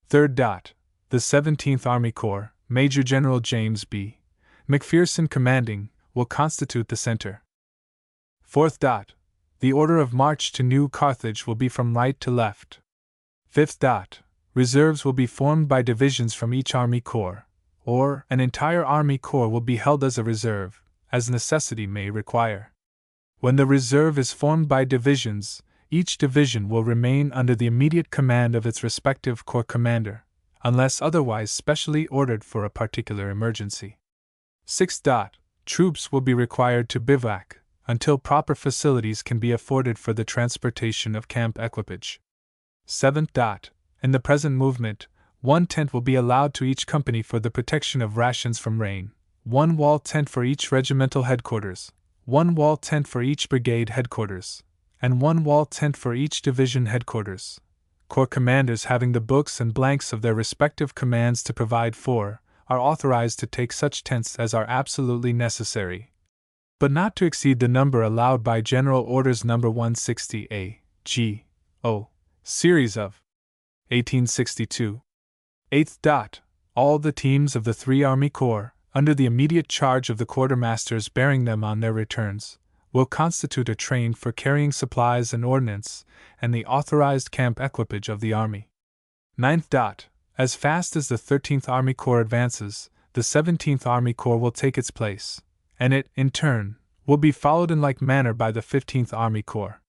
[SPEAKER 1] Third. The 17th Army Corps, Major General James B. McPherson commanding, will constitute the center. Fourth. The order of march to New Carthage will be from right to left. Fifth. Reserves will be formed by divisions from each Army Corps, or an entire Army Corps will be held as a reserve, as necessity may require. When the reserve is formed by divisions, each division will remain under the immediate command of its respective corps commander, unless otherwise specially ordered for a particular emergency. Sixth. Troops will be required to bivouac until proper facilities can be afforded for the transportation of camp equipage. Seventh. In the present movement, 1 tent will be allowed to each company for the protection of rations from rain, 1 wall tent for each regimental headquarters, 1 wall tent for each brigade headquarters, and 1 wall tent for each division headquarters. Corps commanders having the books and blanks of their respective commands to provide for, are authorized to take such tents as are absolutely necessary, but not to exceed the number allowed by General Orders No. 160 A.G. O. Series of 1862. Eighth. All the teams of the 3 Army Corps, under the immediate charge of the quartermasters bearing them on their returns, will constitute a train for carrying supplies and ordnance, and the authorized camp equipage of the Army. Ninth. As fast as the 13th Army Corps advances, the 17th Army Corps will take its place, and it, in turn, will be followed in like manner by the 15th Army Corps.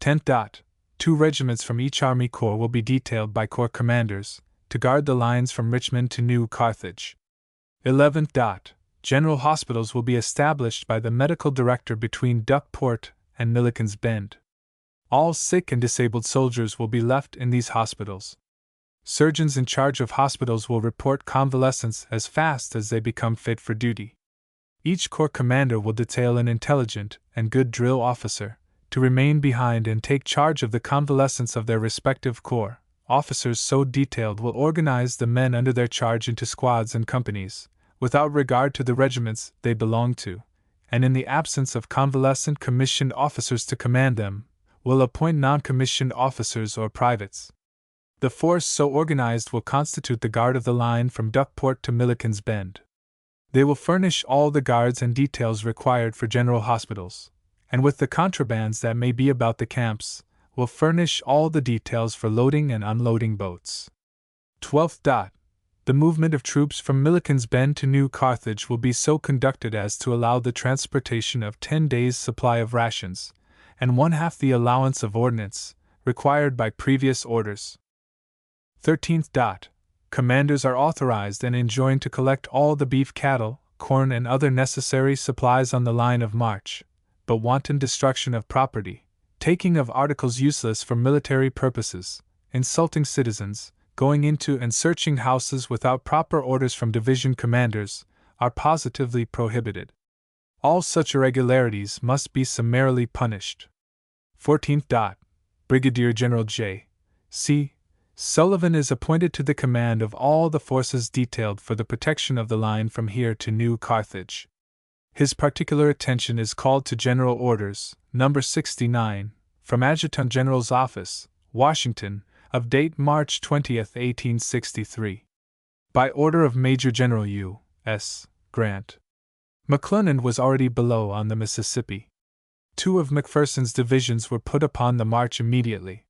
[SPEAKER 1] 10th. 2 regiments from each Army Corps will be detailed by corps commanders to guard the lines from Richmond to New Carthage. 11th. General hospitals will be established by the medical director between Duckport and Milliken's Bend. All sick and disabled soldiers will be left in these hospitals. Surgeons in charge of hospitals will report convalescents as fast as they become fit for duty. Each corps commander will detail an intelligent and good drill officer to remain behind and take charge of the convalescence of their respective corps. Officers so detailed will organize the men under their charge into squads and companies, without regard to the regiments they belong to, and in the absence of convalescent commissioned officers to command them, will appoint non-commissioned officers or privates. The force so organized will constitute the guard of the line from Duckport to Milliken's Bend. They will furnish all the guards and details required for general hospitals, and with the contrabands that may be about the camps, will furnish all the details for loading and unloading boats. 12th. The movement of troops from Milliken's Bend to New Carthage will be so conducted as to allow the transportation of 10 days' supply of rations, and 1/2 the allowance of ordnance, required by previous orders. 13th. Commanders are authorized and enjoined to collect all the beef cattle, corn, and other necessary supplies on the line of march, but wanton destruction of property, taking of articles useless for military purposes, insulting citizens, going into and searching houses without proper orders from division commanders, are positively prohibited. All such irregularities must be summarily punished. 14th. Brigadier General J. C. Sullivan is appointed to the command of all the forces detailed for the protection of the line from here to New Carthage. His particular attention is called to General Orders, No. 69, from Adjutant General's Office, Washington, of date March 20, 1863. By order of Major General U. S. Grant. McClernand was already below on the Mississippi. 2 of McPherson's divisions were put upon the march immediately.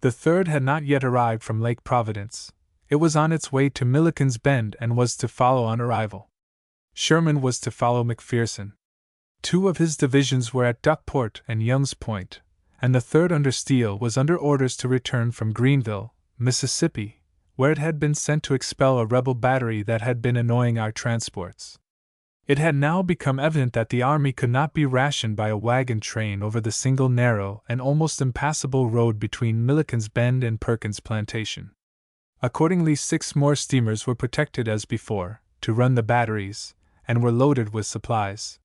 [SPEAKER 1] The 3rd had not yet arrived from Lake Providence. It was on its way to Milliken's Bend and was to follow on arrival. Sherman was to follow McPherson. 2 of his divisions were at Duckport and Young's Point, and the 3rd under Steele was under orders to return from Greenville, Mississippi, where it had been sent to expel a rebel battery that had been annoying our transports. It had now become evident that the army could not be rationed by a wagon train over the single narrow and almost impassable road between Milliken's Bend and Perkins Plantation. Accordingly, 6 more steamers were protected as before, to run the batteries, and were loaded with supplies.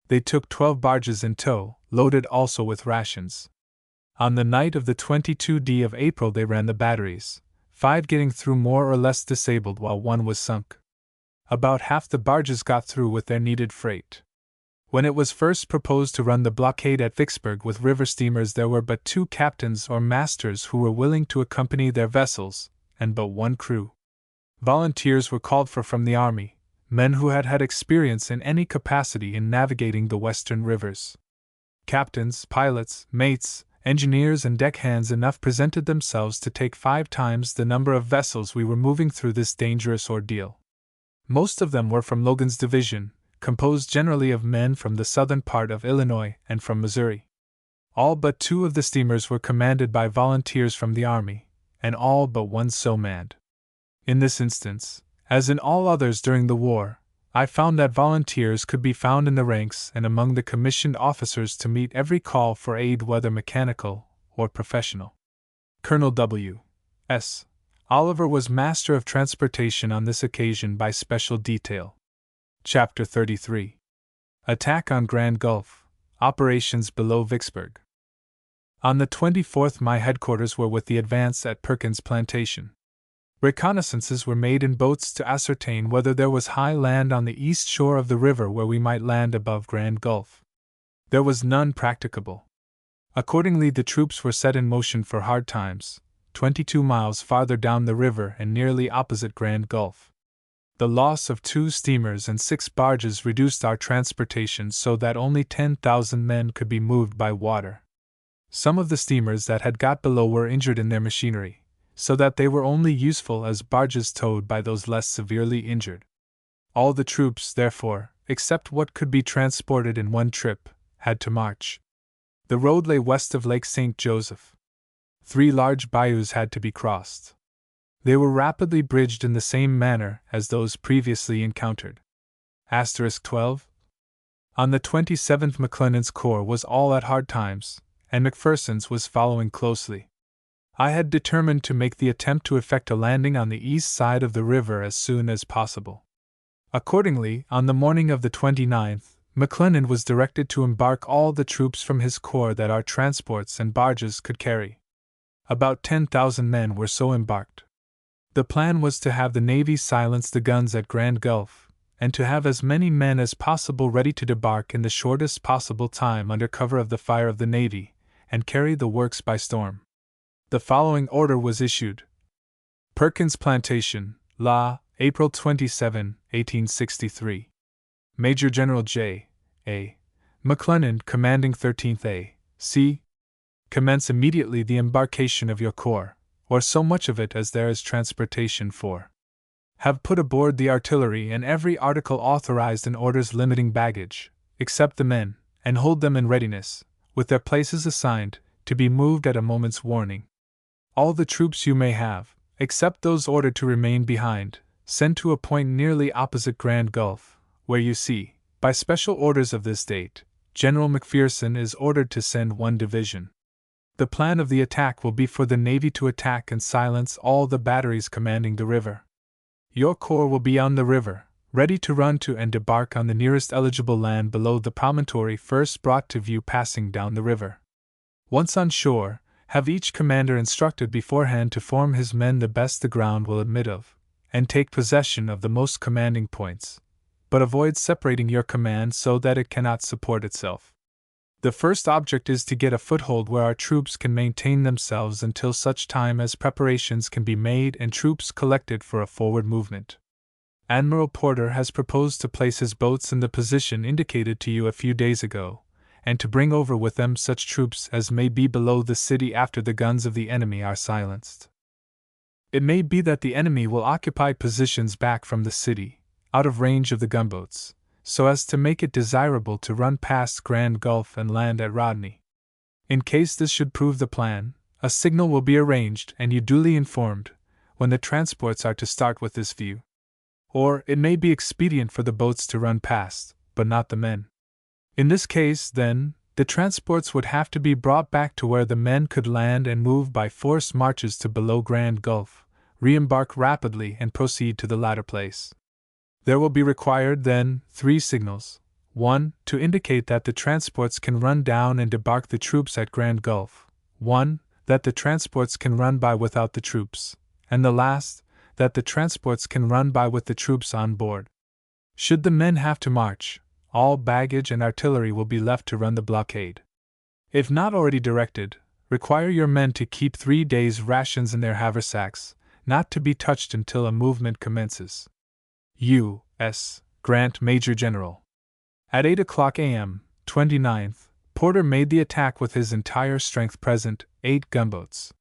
[SPEAKER 1] They took 12 barges in tow, loaded also with rations. On the night of the 22d of April they ran the batteries, 5 getting through more or less disabled while 1 was sunk. About half the barges got through with their needed freight. When it was first proposed to run the blockade at Vicksburg with river steamers, there were but 2 captains or masters who were willing to accompany their vessels, and but 1 crew. Volunteers were called for from the army, men who had had experience in any capacity in navigating the western rivers. Captains, pilots, mates, engineers, and deckhands enough presented themselves to take 5 times the number of vessels we were moving through this dangerous ordeal. Most of them were from Logan's division, composed generally of men from the southern part of Illinois and from Missouri. All but 2 of the steamers were commanded by volunteers from the army, and all but 1 so manned. In this instance, as in all others during the war, I found that volunteers could be found in the ranks and among the commissioned officers to meet every call for aid, whether mechanical or professional. Colonel W. S. Oliver was master of transportation on this occasion by special detail. Chapter 33. Attack on Grand Gulf. Operations below Vicksburg. On the 24th my headquarters were with the advance at Perkins Plantation. Reconnaissances were made in boats to ascertain whether there was high land on the east shore of the river where we might land above Grand Gulf. There was none practicable. Accordingly the troops were set in motion for Hard Times, 22 miles farther down the river and nearly opposite Grand Gulf. The loss of 2 steamers and 6 barges reduced our transportation so that only 10,000 men could be moved by water. Some of the steamers that had got below were injured in their machinery, so that they were only useful as barges towed by those less severely injured. All the troops, therefore, except what could be transported in one trip, had to march. The road lay west of Lake St. Joseph. 3 large bayous had to be crossed. They were rapidly bridged in the same manner as those previously encountered. *12. On the 27th McClernand's corps was all at Hard Times, and McPherson's was following closely. I had determined to make the attempt to effect a landing on the east side of the river as soon as possible. Accordingly, on the morning of the 29th, McClellan was directed to embark all the troops from his corps that our transports and barges could carry. About 10,000 men were so embarked. The plan was to have the Navy silence the guns at Grand Gulf, and to have as many men as possible ready to debark in the shortest possible time under cover of the fire of the Navy, and carry the works by storm. The following order was issued. Perkins Plantation, La, April 27, 1863. Major General J. A. McClellan, commanding 13th A. C. Commence immediately the embarkation of your corps, or so much of it as there is transportation for. Have put aboard the artillery and every article authorized in orders limiting baggage, except the men, and hold them in readiness, with their places assigned, to be moved at a moment's warning. All the troops you may have, except those ordered to remain behind, send to a point nearly opposite Grand Gulf, where you see, by special orders of this date, General McPherson is ordered to send one division. The plan of the attack will be for the Navy to attack and silence all the batteries commanding the river. Your corps will be on the river, ready to run to and debark on the nearest eligible land below the promontory first brought to view passing down the river. Once on shore, have each commander instructed beforehand to form his men the best the ground will admit of, and take possession of the most commanding points, but avoid separating your command so that it cannot support itself. The first object is to get a foothold where our troops can maintain themselves until such time as preparations can be made and troops collected for a forward movement. Admiral Porter has proposed to place his boats in the position indicated to you a few days ago, and to bring over with them such troops as may be below the city after the guns of the enemy are silenced. It may be that the enemy will occupy positions back from the city, out of range of the gunboats, so as to make it desirable to run past Grand Gulf and land at Rodney. In case this should prove the plan, a signal will be arranged and you duly informed when the transports are to start with this view. Or it may be expedient for the boats to run past, but not the men. In this case, then, the transports would have to be brought back to where the men could land and move by forced marches to below Grand Gulf, re-embark rapidly and proceed to the latter place. There will be required, then, 3 signals. 1. To indicate that the transports can run down and debark the troops at Grand Gulf. 1. That the transports can run by without the troops. And the last, that the transports can run by with the troops on board. Should the men have to march, all baggage and artillery will be left to run the blockade. If not already directed, require your men to keep 3 days' rations in their haversacks, not to be touched until a movement commences. U. S. Grant, Major General. At 8 o'clock a.m., 29th, Porter made the attack with his entire strength present, 8 gunboats.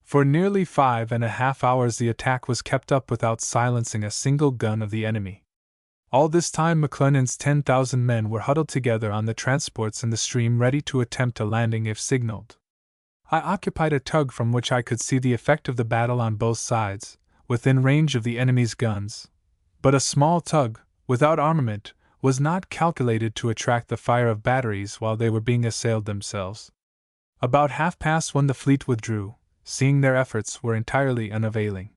[SPEAKER 1] For nearly 5.5 hours the attack was kept up without silencing a single gun of the enemy. All this time McClellan's 10,000 men were huddled together on the transports in the stream ready to attempt a landing if signaled. I occupied a tug from which I could see the effect of the battle on both sides, within range of the enemy's guns. But a small tug, without armament, was not calculated to attract the fire of batteries while they were being assailed themselves. About 1:30 the fleet withdrew, seeing their efforts were entirely unavailing.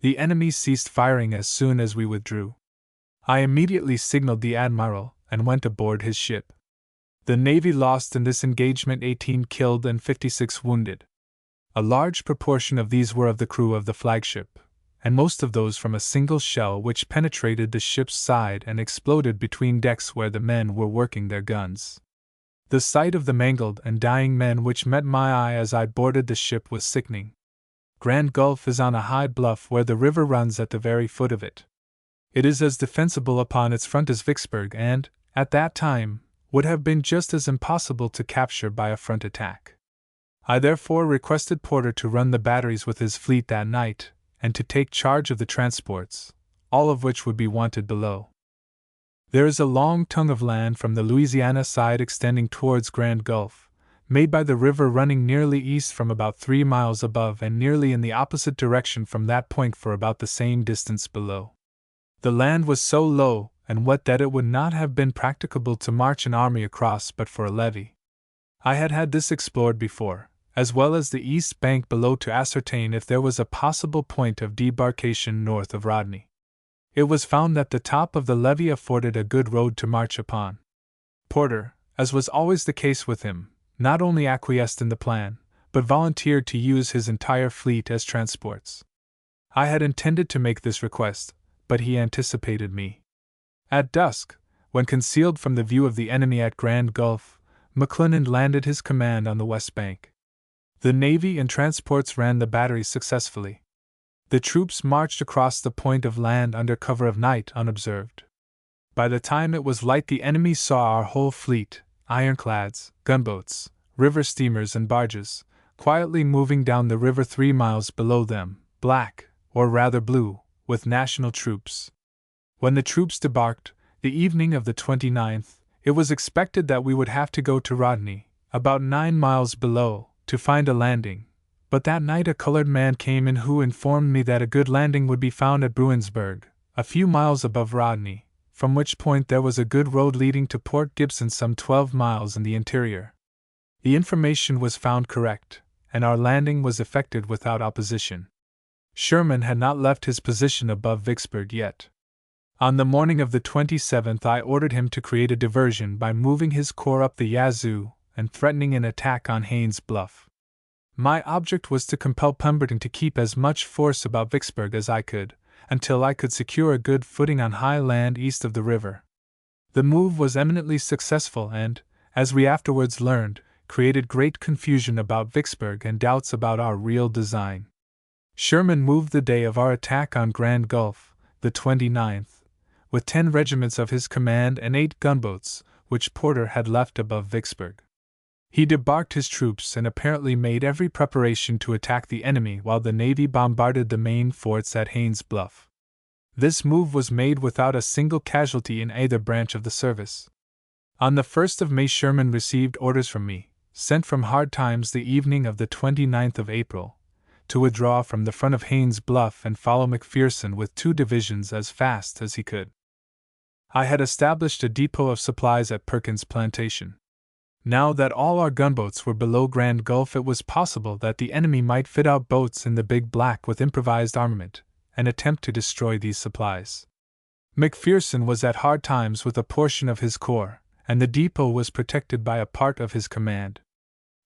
[SPEAKER 1] The enemy ceased firing as soon as we withdrew. I immediately signaled the admiral and went aboard his ship. The Navy lost in this engagement 18 killed and 56 wounded. A large proportion of these were of the crew of the flagship, and most of those from a single shell which penetrated the ship's side and exploded between decks where the men were working their guns. The sight of the mangled and dying men which met my eye as I boarded the ship was sickening. Grand Gulf is on a high bluff where the river runs at the very foot of it. It is as defensible upon its front as Vicksburg and, at that time, would have been just as impossible to capture by a front attack. I therefore requested Porter to run the batteries with his fleet that night, and to take charge of the transports, all of which would be wanted below. There is a long tongue of land from the Louisiana side extending towards Grand Gulf, made by the river running nearly east from about 3 miles above and nearly in the opposite direction from that point for about the same distance below. The land was so low and wet that it would not have been practicable to march an army across but for a levee. I had had this explored before, as well as the east bank below to ascertain if there was a possible point of debarkation north of Rodney. It was found that the top of the levee afforded a good road to march upon. Porter, as was always the case with him, not only acquiesced in the plan, but volunteered to use his entire fleet as transports. I had intended to make this request, but he anticipated me. At dusk, when concealed from the view of the enemy at Grand Gulf, McClellan landed his command on the west bank. The Navy and transports ran the batteries successfully. The troops marched across the point of land under cover of night unobserved. By the time it was light, the enemy saw our whole fleet, ironclads, gunboats, river steamers, and barges, quietly moving down the river 3 miles below them, black, or rather blue, with national troops. When the troops debarked, the evening of the 29th, it was expected that we would have to go to Rodney, about 9 miles below, to find a landing, but that night a colored man came in who informed me that a good landing would be found at Bruinsburg, a few miles above Rodney, from which point there was a good road leading to Port Gibson some 12 miles in the interior. The information was found correct, and our landing was effected without opposition. Sherman had not left his position above Vicksburg yet. On the morning of the 27th, I ordered him to create a diversion by moving his corps up the Yazoo and threatening an attack on Haynes' Bluff. My object was to compel Pemberton to keep as much force about Vicksburg as I could, until I could secure a good footing on high land east of the river. The move was eminently successful and, as we afterwards learned, created great confusion about Vicksburg and doubts about our real design. Sherman moved the day of our attack on Grand Gulf, the 29th, with 10 regiments of his command and 8 gunboats, which Porter had left above Vicksburg. He debarked his troops and apparently made every preparation to attack the enemy while the Navy bombarded the main forts at Haynes' Bluff. This move was made without a single casualty in either branch of the service. On the 1st of May, Sherman received orders from me, sent from Hard Times the evening of the 29th of April, to withdraw from the front of Haynes' Bluff and follow McPherson with 2 divisions as fast as he could. I had established a depot of supplies at Perkins' Plantation. Now that all our gunboats were below Grand Gulf, it was possible that the enemy might fit out boats in the Big Black with improvised armament, and attempt to destroy these supplies. McPherson was at Hard Times with a portion of his corps, and the depot was protected by a part of his command.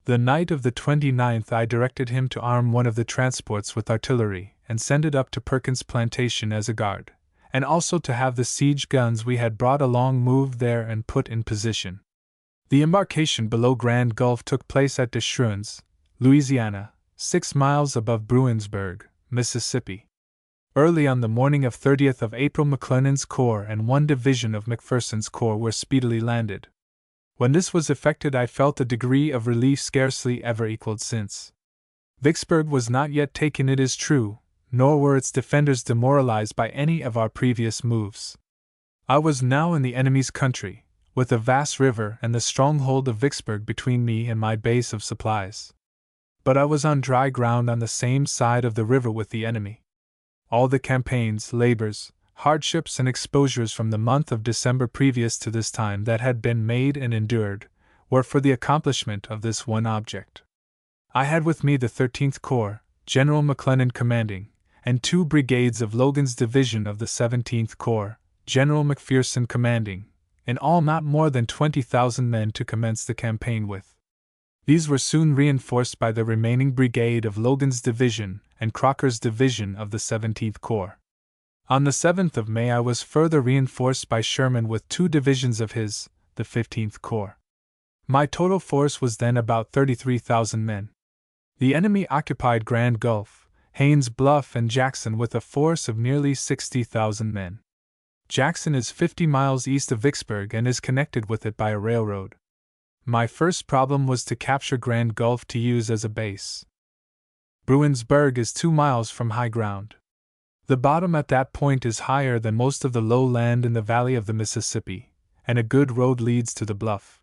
[SPEAKER 1] The night of the 29th, I directed him to arm one of the transports with artillery and send it up to Perkins' Plantation as a guard, and also to have the siege guns we had brought along moved there and put in position. The embarkation below Grand Gulf took place at Deschutes, Louisiana, 6 miles above Bruinsburg, Mississippi. Early on the morning of 30th of April, McClellan's corps and 1 division of McPherson's corps were speedily landed. When this was effected, I felt a degree of relief scarcely ever equaled since. Vicksburg was not yet taken, it is true, nor were its defenders demoralized by any of our previous moves. I was now in the enemy's country, with a vast river and the stronghold of Vicksburg between me and my base of supplies. But I was on dry ground on the same side of the river with the enemy. All the campaigns, labors, hardships, and exposures from the month of December previous to this time that had been made and endured, were for the accomplishment of this one object. I had with me the 13th Corps, General McClellan commanding, and 2 brigades of Logan's division of the 17th Corps, General McPherson commanding, in all not more than 20,000 men to commence the campaign with. These were soon reinforced by the remaining brigade of Logan's division and Crocker's division of the 17th Corps. On the 7th of May, I was further reinforced by Sherman with 2 divisions of his, the 15th Corps. My total force was then about 33,000 men. The enemy occupied Grand Gulf, Haynes' Bluff, and Jackson with a force of nearly 60,000 men. Jackson is 50 miles east of Vicksburg and is connected with it by a railroad. My first problem was to capture Grand Gulf to use as a base. Bruinsburg is 2 miles from high ground. The bottom at that point is higher than most of the low land in the valley of the Mississippi, and a good road leads to the bluff.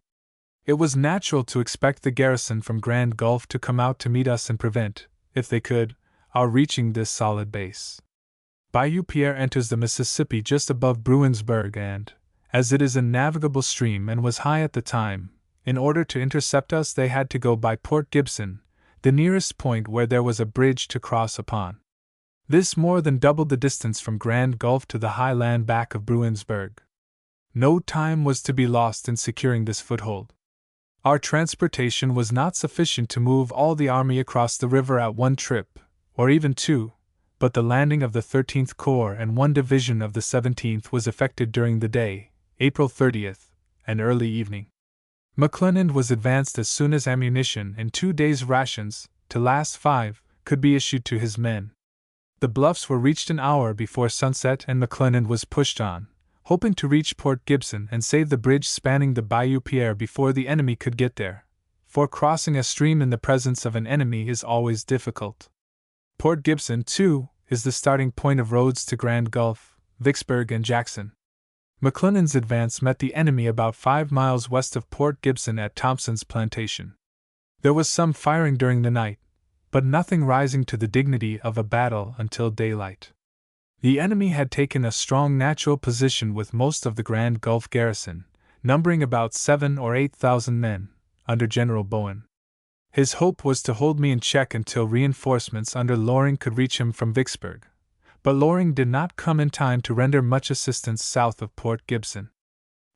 [SPEAKER 1] It was natural to expect the garrison from Grand Gulf to come out to meet us and prevent, if they could, our reaching this solid base. Bayou Pierre enters the Mississippi just above Bruinsburg and, as it is a navigable stream and was high at the time, in order to intercept us they had to go by Port Gibson, the nearest point where there was a bridge to cross upon. This more than doubled the distance from Grand Gulf to the high land back of Bruinsburg. No time was to be lost in securing this foothold. Our transportation was not sufficient to move all the army across the river at one trip, or even two, but the landing of the 13th Corps and one division of the 17th was effected during the day, April 30th, and early evening. McClernand was advanced as soon as ammunition and 2 days' rations, to last 5, could be issued to his men. The bluffs were reached an hour before sunset and McClernand was pushed on, hoping to reach Port Gibson and save the bridge spanning the Bayou Pierre before the enemy could get there, for crossing a stream in the presence of an enemy is always difficult. Port Gibson, too, is the starting point of roads to Grand Gulf, Vicksburg, and Jackson. McClernand's advance met the enemy about 5 miles west of Port Gibson at Thompson's plantation. There was some firing during the night, but nothing rising to the dignity of a battle until daylight. The enemy had taken a strong natural position with most of the Grand Gulf garrison, numbering about 7,000 or 8,000 men, under General Bowen. His hope was to hold me in check until reinforcements under Loring could reach him from Vicksburg, but Loring did not come in time to render much assistance south of Port Gibson.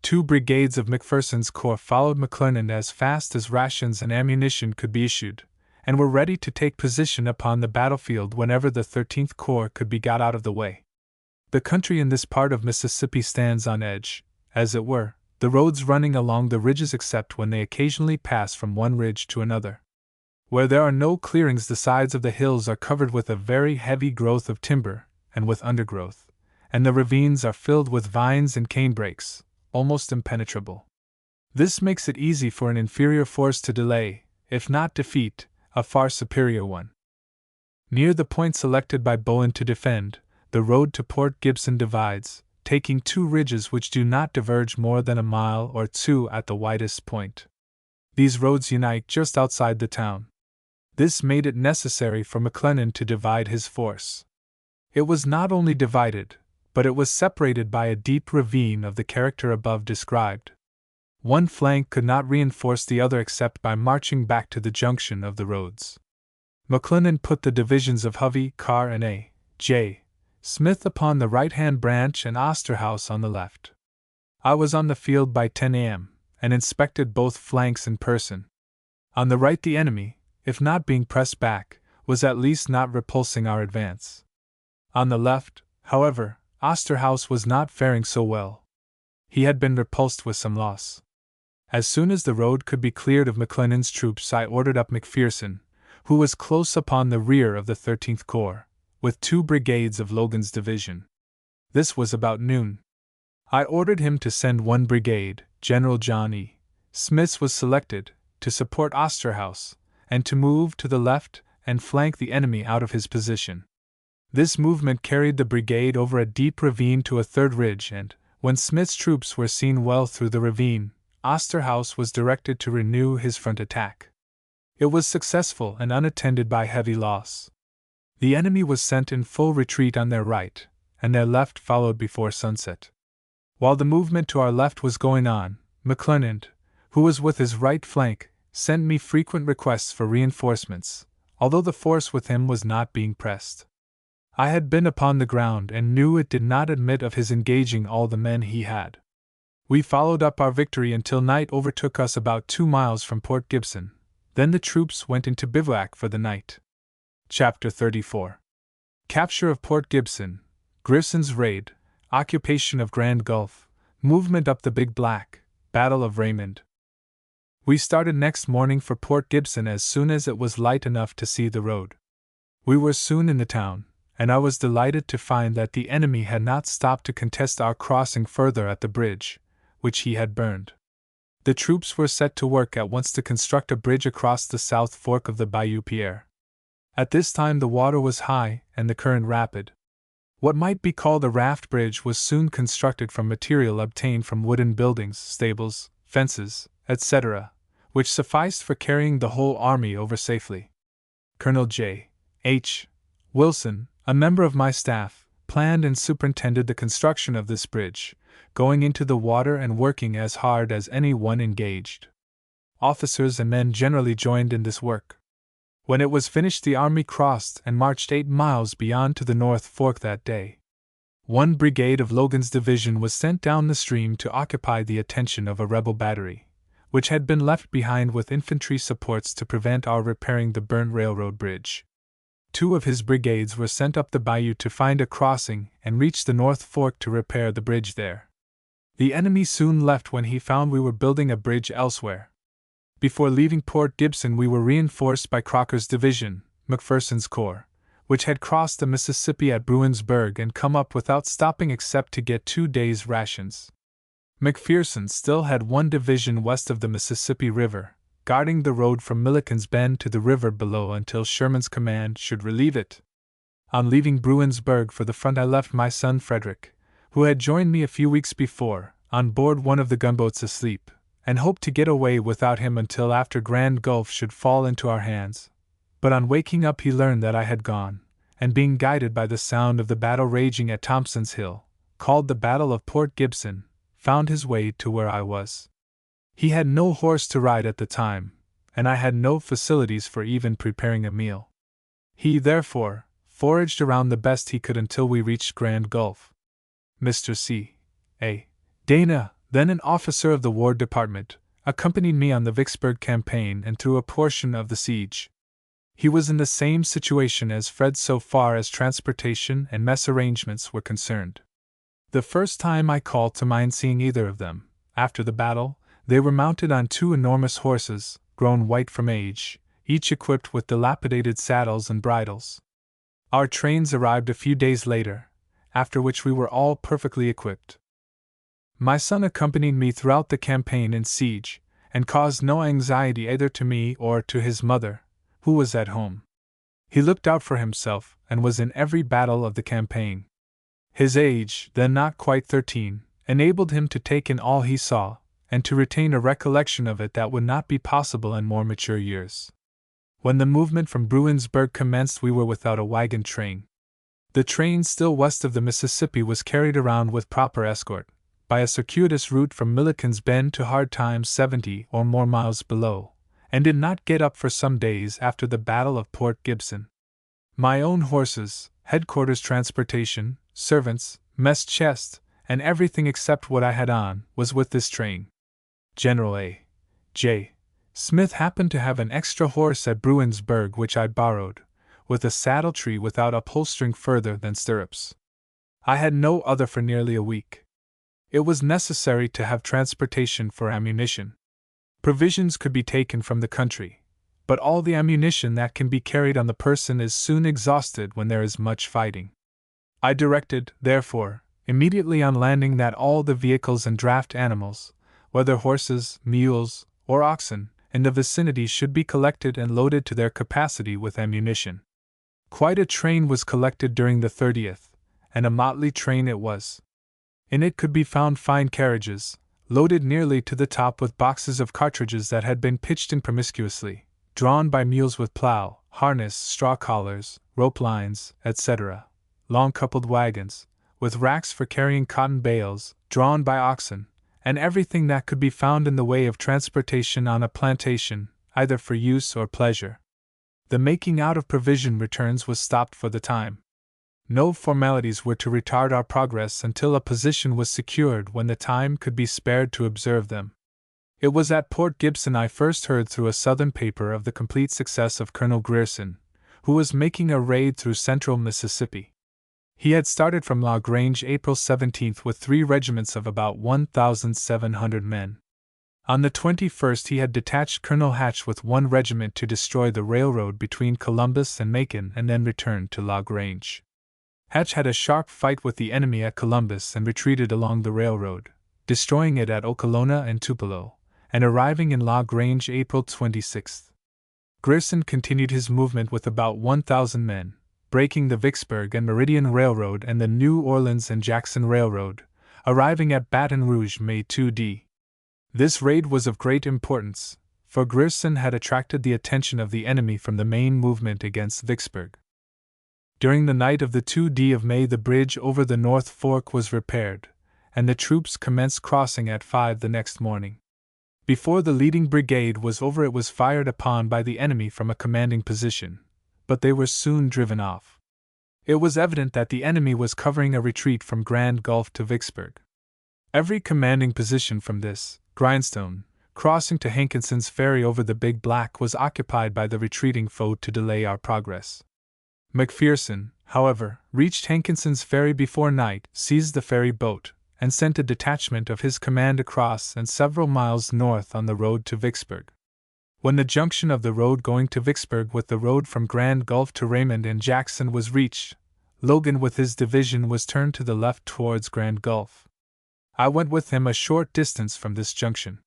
[SPEAKER 1] 2 brigades of McPherson's corps followed McClernand as fast as rations and ammunition could be issued, and were ready to take position upon the battlefield whenever the 13th Corps could be got out of the way. The country in this part of Mississippi stands on edge, as it were, the roads running along the ridges except when they occasionally pass from one ridge to another. Where there are no clearings, the sides of the hills are covered with a very heavy growth of timber and with undergrowth, and the ravines are filled with vines and canebrakes, almost impenetrable. This makes it easy for an inferior force to delay, if not defeat, a far superior one. Near the point selected by Bowen to defend, the road to Port Gibson divides, taking 2 ridges which do not diverge more than a mile or 2 at the widest point. These roads unite just outside the town. This made it necessary for McClernand to divide his force. It was not only divided, but it was separated by a deep ravine of the character above described. One flank could not reinforce the other except by marching back to the junction of the roads. McClernand put the divisions of Hovey, Carr, and A. J. Smith upon the right-hand branch and Osterhaus on the left. I was on the field by 10 a.m., and inspected both flanks in person. On the right the enemy, if not being pressed back, was at least not repulsing our advance. On the left, however, Osterhaus was not faring so well. He had been repulsed with some loss. As soon as the road could be cleared of McClernand's troops, I ordered up McPherson, who was close upon the rear of the 13th Corps, with 2 brigades of Logan's division. This was about noon. I ordered him to send 1 brigade, General John E. Smith's was selected, to support Osterhaus, and to move to the left and flank the enemy out of his position. This movement carried the brigade over a deep ravine to a 3rd ridge, and, when Smith's troops were seen well through the ravine, Osterhaus was directed to renew his front attack. It was successful and unattended by heavy loss. The enemy was sent in full retreat on their right, and their left followed before sunset. While the movement to our left was going on, McClernand, who was with his right flank, sent me frequent requests for reinforcements, although the force with him was not being pressed. I had been upon the ground and knew it did not admit of his engaging all the men he had. We followed up our victory until night overtook us about 2 miles from Port Gibson. Then the troops went into bivouac for the night. Chapter 34. Capture of Port Gibson, Grierson's raid, occupation of Grand Gulf, movement up the Big Black, Battle of Raymond. We started next morning for Port Gibson as soon as it was light enough to see the road. We were soon in the town, and I was delighted to find that the enemy had not stopped to contest our crossing further at the bridge, which he had burned. The troops were set to work at once to construct a bridge across the south fork of the Bayou Pierre. At this time the water was high and the current rapid. What might be called a raft bridge was soon constructed from material obtained from wooden buildings, stables, fences, etc., which sufficed for carrying the whole army over safely. Colonel J. H. Wilson, a member of my staff, planned and superintended the construction of this bridge, going into the water and working as hard as any one engaged. Officers and men generally joined in this work. When it was finished, the army crossed and marched 8 miles beyond to the North Fork that day. One brigade of Logan's division was sent down the stream to occupy the attention of a rebel battery, which had been left behind with infantry supports to prevent our repairing the burnt railroad bridge. 2 of his brigades were sent up the bayou to find a crossing and reach the North Fork to repair the bridge there. The enemy soon left when he found we were building a bridge elsewhere. Before leaving Port Gibson, we were reinforced by Crocker's division, McPherson's corps, which had crossed the Mississippi at Bruinsburg and come up without stopping except to get 2 days' rations. McPherson still had 1 division west of the Mississippi River, guarding the road from Milliken's Bend to the river below until Sherman's command should relieve it. On leaving Bruinsburg for the front, I left my son Frederick, who had joined me a few weeks before, on board one of the gunboats asleep, and hoped to get away without him until after Grand Gulf should fall into our hands. But on waking up he learned that I had gone, and being guided by the sound of the battle raging at Thompson's Hill, called the Battle of Port Gibson, found his way to where I was. He had no horse to ride at the time, and I had no facilities for even preparing a meal. He, therefore, foraged around the best he could until we reached Grand Gulf. Mr. C. A. Dana, then an officer of the War Department, accompanied me on the Vicksburg campaign and through a portion of the siege. He was in the same situation as Fred so far as transportation and mess arrangements were concerned. The first time I called to mind seeing either of them, after the battle, they were mounted on 2 enormous horses, grown white from age, each equipped with dilapidated saddles and bridles. Our trains arrived a few days later, after which we were all perfectly equipped. My son accompanied me throughout the campaign and siege, and caused no anxiety either to me or to his mother, who was at home. He looked out for himself, and was in every battle of the campaign. His age, then not quite 13, enabled him to take in all he saw, and to retain a recollection of it that would not be possible in more mature years. When the movement from Bruinsburg commenced, we were without a wagon train. The train still west of the Mississippi was carried around with proper escort, by a circuitous route from Milliken's Bend to Hard Times 70 or more miles below, and did not get up for some days after the Battle of Port Gibson. My own horses, headquarters transportation, servants, mess chest, and everything except what I had on, was with this train. General A. J. Smith happened to have an extra horse at Bruinsburg which I borrowed, with a saddle-tree without upholstering further than stirrups. I had no other for nearly a week. It was necessary to have transportation for ammunition. Provisions could be taken from the country, but all the ammunition that can be carried on the person is soon exhausted when there is much fighting. I directed, therefore, immediately on landing that all the vehicles and draft animals, whether horses, mules, or oxen, in the vicinity should be collected and loaded to their capacity with ammunition. Quite a train was collected during the 30th, and a motley train it was. In it could be found fine carriages, loaded nearly to the top with boxes of cartridges that had been pitched in promiscuously, drawn by mules with plow, harness, straw collars, rope lines, etc., long coupled wagons, with racks for carrying cotton bales, drawn by oxen, and everything that could be found in the way of transportation on a plantation, either for use or pleasure. The making out of provision returns was stopped for the time. No formalities were to retard our progress until a position was secured when the time could be spared to observe them. It was at Port Gibson I first heard through a Southern paper of the complete success of Colonel Grierson, who was making a raid through central Mississippi. He had started from La Grange April 17th with 3 regiments of about 1,700 men. On the 21st he had detached Colonel Hatch with 1 regiment to destroy the railroad between Columbus and Macon and then returned to La Grange. Hatch had a sharp fight with the enemy at Columbus and retreated along the railroad, destroying it at Okolona and Tupelo, and arriving in La Grange April 26th. Grierson continued his movement with about 1,000 men, breaking the Vicksburg and Meridian Railroad and the New Orleans and Jackson Railroad, arriving at Baton Rouge May 2d. This raid was of great importance, for Grierson had attracted the attention of the enemy from the main movement against Vicksburg. During the night of the 2d of May the bridge over the North Fork was repaired, and the troops commenced crossing at 5 the next morning. Before the leading brigade was over it was fired upon by the enemy from a commanding position, but they were soon driven off. It was evident that the enemy was covering a retreat from Grand Gulf to Vicksburg. Every commanding position from this, Grindstone, crossing to Hankinson's Ferry over the Big Black was occupied by the retreating foe to delay our progress. McPherson, however, reached Hankinson's Ferry before night, seized the ferry boat, and sent a detachment of his command across and several miles north on the road to Vicksburg. When the junction of the road going to Vicksburg with the road from Grand Gulf to Raymond and Jackson was reached, Logan with his division was turned to the left towards Grand Gulf. I went with him a short distance from this junction.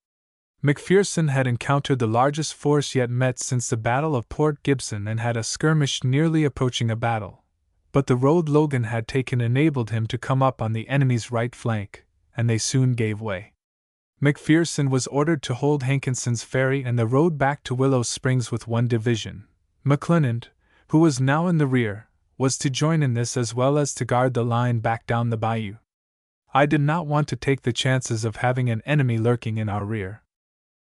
[SPEAKER 1] McPherson had encountered the largest force yet met since the Battle of Port Gibson and had a skirmish nearly approaching a battle, but the road Logan had taken enabled him to come up on the enemy's right flank, and they soon gave way. McPherson was ordered to hold Hankinson's Ferry and the road back to Willow Springs with one division. McClernand, who was now in the rear, was to join in this as well as to guard the line back down the bayou. I did not want to take the chances of having an enemy lurking in our rear.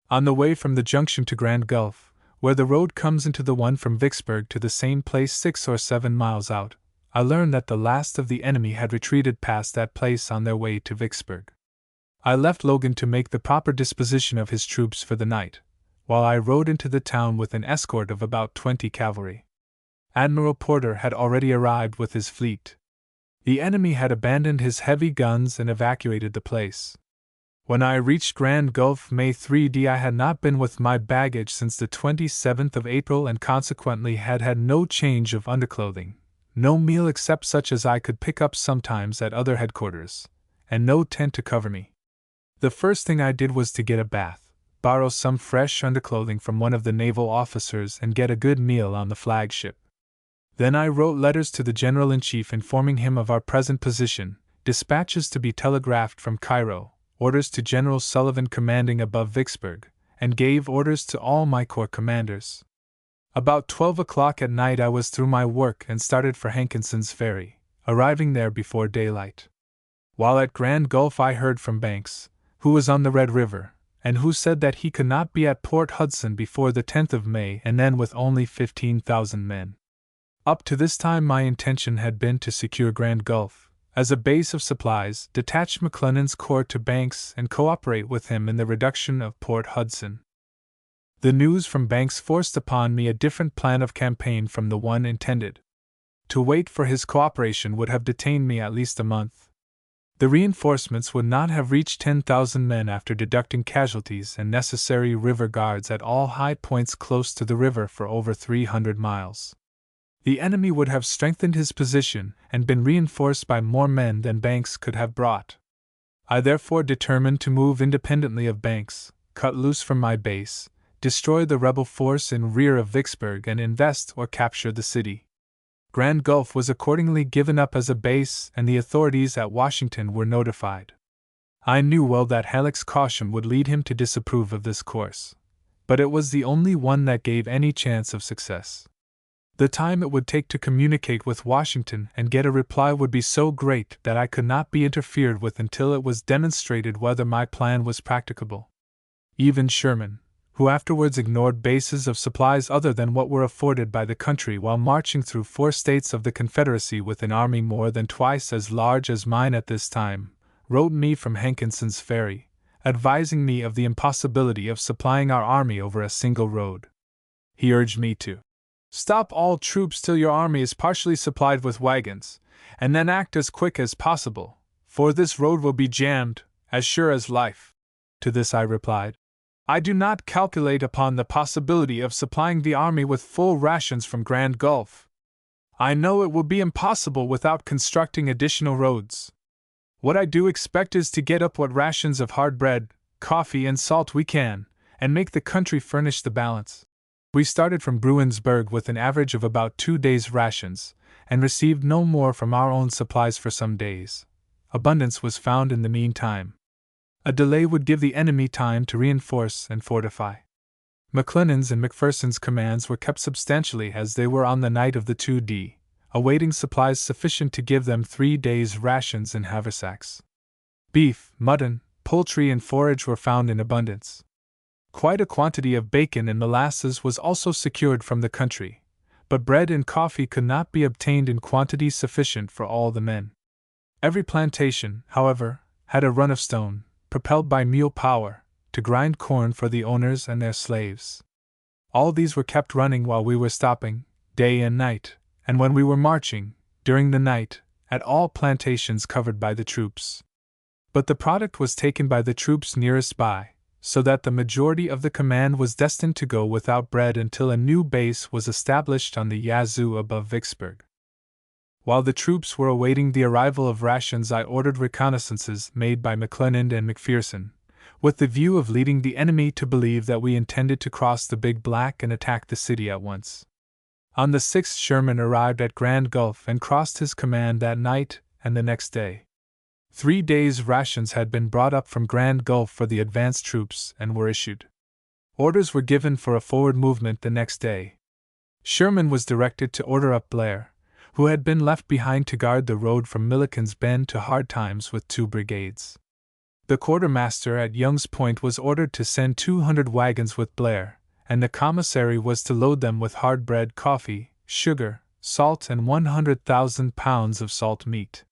[SPEAKER 1] On the way from the junction to Grand Gulf, where the road comes into the one from Vicksburg to the same place 6 or 7 miles out, I learned that the last of the enemy had retreated past that place on their way to Vicksburg. I left Logan to make the proper disposition of his troops for the night, while I rode into the town with an escort of about 20 cavalry. Admiral Porter had already arrived with his fleet. The enemy had abandoned his heavy guns and evacuated the place. When I reached Grand Gulf May 3d, I had not been with my baggage since the 27th of April and consequently had had no change of underclothing, no meal except such as I could pick up sometimes at other headquarters, and no tent to cover me. The first thing I did was to get a bath, borrow some fresh underclothing from one of the naval officers, and get a good meal on the flagship. Then I wrote letters to the General-in-Chief informing him of our present position, dispatches to be telegraphed from Cairo, orders to General Sullivan commanding above Vicksburg, and gave orders to all my corps commanders. About 12 o'clock at night I was through my work and started for Hankinson's Ferry, arriving there before daylight. While at Grand Gulf I heard from Banks, who was on the Red River, and who said that he could not be at Port Hudson before the 10th of May and then with only 15,000 men. Up to this time my intention had been to secure Grand Gulf as a base of supplies, detach McClernand's corps to Banks and cooperate with him in the reduction of Port Hudson. The news from Banks forced upon me a different plan of campaign from the one intended. To wait for his cooperation would have detained me at least a month. The reinforcements would not have reached 10,000 men after deducting casualties and necessary river guards at all high points close to the river for over 300 miles. The enemy would have strengthened his position and been reinforced by more men than Banks could have brought. I therefore determined to move independently of Banks, cut loose from my base, destroy the rebel force in rear of Vicksburg, and invest or capture the city. Grand Gulf was accordingly given up as a base, and the authorities at Washington were notified. I knew well that Halleck's caution would lead him to disapprove of this course, but it was the only one that gave any chance of success. The time it would take to communicate with Washington and get a reply would be so great that I could not be interfered with until it was demonstrated whether my plan was practicable. Even Sherman, who afterwards ignored bases of supplies other than what were afforded by the country while marching through 4 states of the Confederacy with an army more than twice as large as mine at this time, wrote me from Hankinson's Ferry, advising me of the impossibility of supplying our army over a single road. He urged me to stop all troops till your army is partially supplied with wagons, and then act as quick as possible, for this road will be jammed, as sure as life. To this I replied, I do not calculate upon the possibility of supplying the army with full rations from Grand Gulf. I know it will be impossible without constructing additional roads. What I do expect is to get up what rations of hard bread, coffee, and salt we can, and make the country furnish the balance. We started from Bruinsburg with an average of about 2 days' rations, and received no more from our own supplies for some days. Abundance was found in the meantime. A delay would give the enemy time to reinforce and fortify. McClernand's and McPherson's commands were kept substantially as they were on the night of the 2d, awaiting supplies sufficient to give them 3 days' rations in haversacks. Beef, mutton, poultry, and forage were found in abundance. Quite a quantity of bacon and molasses was also secured from the country, but bread and coffee could not be obtained in quantities sufficient for all the men. Every plantation, however, had a run of stone, propelled by mule power, to grind corn for the owners and their slaves. All these were kept running while we were stopping, day and night, and when we were marching, during the night, at all plantations covered by the troops. But the product was taken by the troops nearest by, so that the majority of the command was destined to go without bread until a new base was established on the Yazoo above Vicksburg. While the troops were awaiting the arrival of rations, I ordered reconnaissances made by McClernand and McPherson, with the view of leading the enemy to believe that we intended to cross the Big Black and attack the city at once. On the 6th, Sherman arrived at Grand Gulf and crossed his command that night and the next day. 3 days' rations had been brought up from Grand Gulf for the advanced troops and were issued. Orders were given for a forward movement the next day. Sherman was directed to order up Blair, who had been left behind to guard the road from Milliken's Bend to Hard Times with 2 brigades. The quartermaster at Young's Point was ordered to send 200 wagons with Blair, and the commissary was to load them with hard bread, coffee, sugar, salt, and 100,000 pounds of salt meat.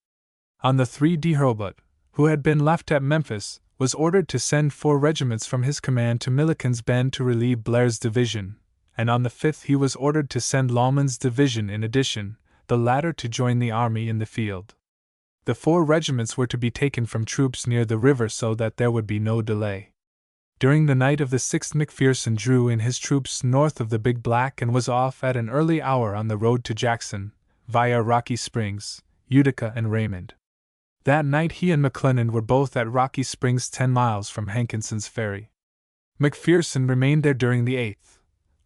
[SPEAKER 1] On the 3rd, Hurlbut, who had been left at Memphis, was ordered to send 4 regiments from his command to Milliken's Bend to relieve Blair's division, and on the 5th he was ordered to send Lawman's division in addition, the latter to join the army in the field. The 4 regiments were to be taken from troops near the river so that there would be no delay. During the night of the 6th, McPherson drew in his troops north of the Big Black and was off at an early hour on the road to Jackson, via Rocky Springs, Utica, and Raymond. That night he and McClernand were both at Rocky Springs, 10 miles from Hankinson's Ferry. McPherson remained there during the 8th,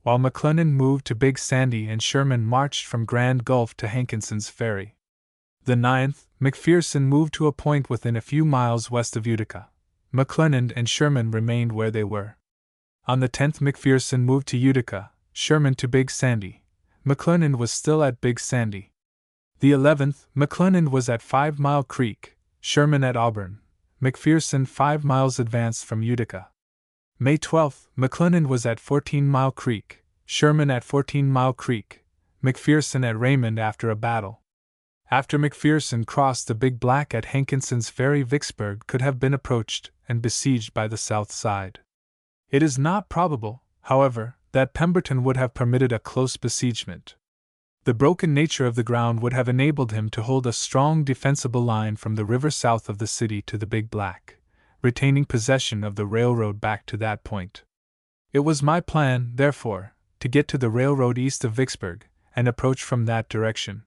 [SPEAKER 1] while McClernand moved to Big Sandy and Sherman marched from Grand Gulf to Hankinson's Ferry. The 9th, McPherson moved to a point within a few miles west of Utica. McClernand and Sherman remained where they were. On the 10th, McPherson moved to Utica, Sherman to Big Sandy. McClernand was still at Big Sandy. The 11th, McClernand was at 5 Mile Creek, Sherman at Auburn, McPherson 5 miles advanced from Utica. May 12th, McClernand was at 14 Mile Creek, Sherman at 14 Mile Creek, McPherson at Raymond after a battle. After McPherson crossed the Big Black at Hankinson's Ferry, Vicksburg could have been approached and besieged by the south side. It is not probable, however, that Pemberton would have permitted a close besiegement. The broken nature of the ground would have enabled him to hold a strong defensible line from the river south of the city to the Big Black, retaining possession of the railroad back to that point. It was my plan, therefore, to get to the railroad east of Vicksburg and approach from that direction.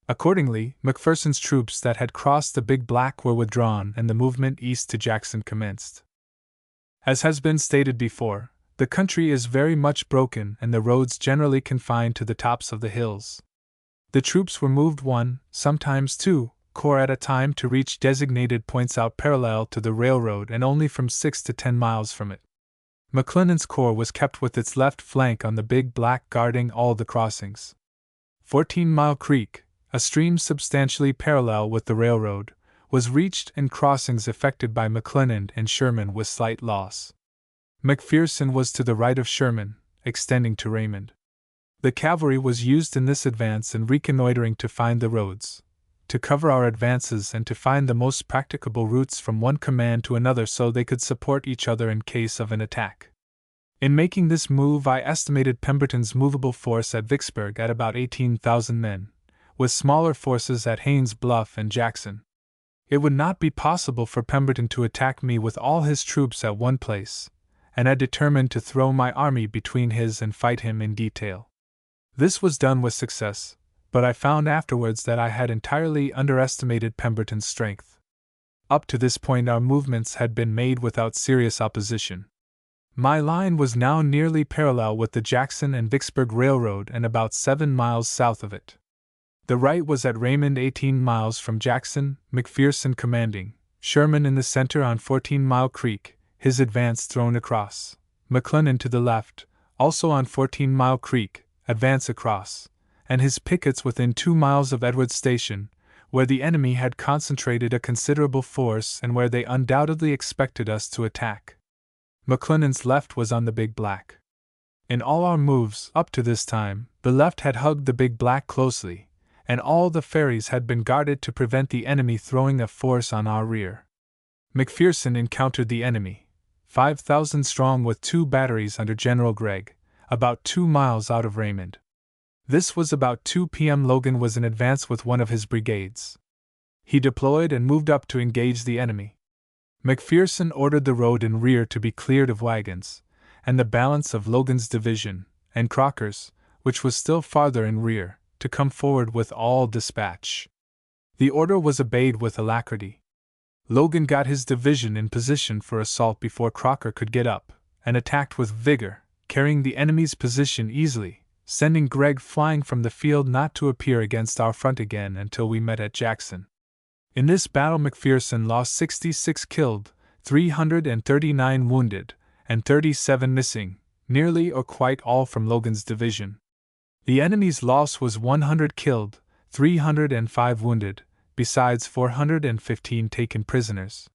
[SPEAKER 1] Accordingly, McPherson's troops that had crossed the Big Black were withdrawn and the movement east to Jackson commenced. As has been stated before, the country is very much broken and the roads generally confined to the tops of the hills. The troops were moved 1, sometimes 2, corps at a time to reach designated points out parallel to the railroad and only from 6 to 10 miles from it. McClernand's corps was kept with its left flank on the Big Black guarding all the crossings. 14 Mile Creek, a stream substantially parallel with the railroad, was reached and crossings effected by McClernand and Sherman with slight loss. McPherson was to the right of Sherman, extending to Raymond. The cavalry was used in this advance in reconnoitering to find the roads, to cover our advances and to find the most practicable routes from one command to another so they could support each other in case of an attack. In making this move I estimated Pemberton's movable force at Vicksburg at about 18,000 men, with smaller forces at Haynes Bluff and Jackson. It would not be possible for Pemberton to attack me with all his troops at one place, and I determined to throw my army between his and fight him in detail. This was done with success, but I found afterwards that I had entirely underestimated Pemberton's strength. Up to this point our movements had been made without serious opposition. My line was now nearly parallel with the Jackson and Vicksburg Railroad and about 7 miles south of it. The right was at Raymond 18 miles from Jackson, McPherson commanding, Sherman in the center on 14 Mile Creek, his advance thrown across, McClernand to the left, also on 14 Mile Creek, advance across, and his pickets within 2 miles of Edwards Station, where the enemy had concentrated a considerable force and where they undoubtedly expected us to attack. McClernand's left was on the Big Black. In all our moves, up to this time, The left had hugged the Big Black closely, and all the ferries had been guarded to prevent the enemy throwing a force on our rear. McPherson encountered the enemy, 5,000 strong with 2 batteries under General Gregg, about 2 miles out of Raymond. This was about 2 p.m. Logan was in advance with one of his brigades. He deployed and moved up to engage the enemy. McPherson ordered the road in rear to be cleared of wagons, and the balance of Logan's division, and Crocker's, which was still farther in rear, to come forward with all dispatch. The order was obeyed with alacrity. Logan got his division in position for assault before Crocker could get up, and attacked with vigor, carrying the enemy's position easily, sending Gregg flying from the field not to appear against our front again until we met at Jackson. In this battle McPherson lost 66 killed, 339 wounded, and 37 missing, nearly or quite all from Logan's division. The enemy's loss was 100 killed, 305 wounded, besides 415 taken prisoners.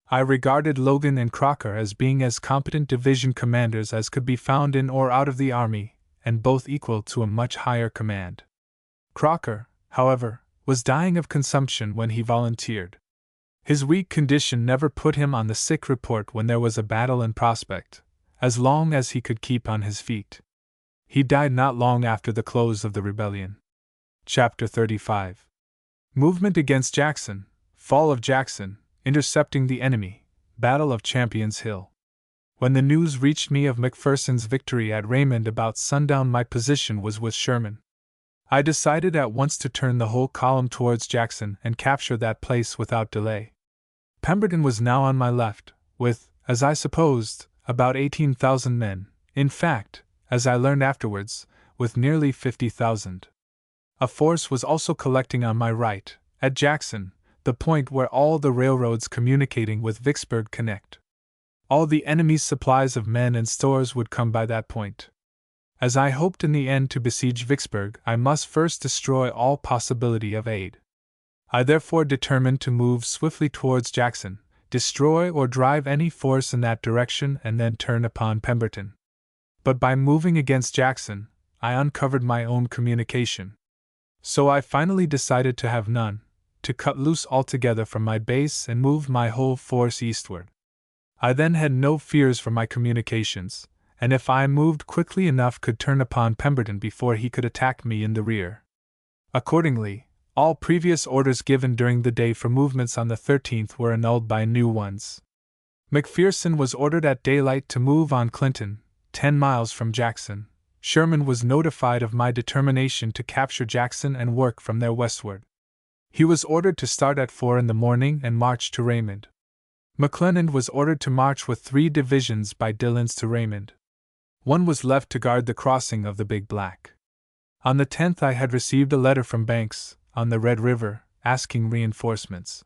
[SPEAKER 1] I regarded Logan and Crocker as being as competent division commanders as could be found in or out of the army, and both equal to a much higher command. Crocker, however, was dying of consumption when he volunteered. His weak condition never put him on the sick report when there was a battle in prospect, as long as he could keep on his feet. He died not long after the close of the rebellion. Chapter 35. Movement against Jackson, Fall of Jackson, Intercepting the Enemy, Battle of Champions Hill. When the news reached me of McPherson's victory at Raymond about sundown, my position was with Sherman. I decided at once to turn the whole column towards Jackson and capture that place without delay. Pemberton was now on my left, with, as I supposed, about 18,000 men, in fact, as I learned afterwards, with nearly 50,000. A force was also collecting on my right, at Jackson, the point where all the railroads communicating with Vicksburg connect. All the enemy's supplies of men and stores would come by that point. As I hoped in the end to besiege Vicksburg, I must first destroy all possibility of aid. I therefore determined to move swiftly towards Jackson, destroy or drive any force in that direction, and then turn upon Pemberton. But by moving against Jackson, I uncovered my own communication. So I finally decided to have none, to cut loose altogether from my base and move my whole force eastward. I then had no fears for my communications, and if I moved quickly enough could turn upon Pemberton before he could attack me in the rear. Accordingly, all previous orders given during the day for movements on the 13th were annulled by new ones. McPherson was ordered at daylight to move on Clinton, 10 miles from Jackson. Sherman was notified of my determination to capture Jackson and work from there westward. He was ordered to start at 4 in the morning and march to Raymond. McClernand was ordered to march with 3 divisions by Dillon's to Raymond. One was left to guard the crossing of the Big Black. On the 10th I had received a letter from Banks, on the Red River, asking reinforcements.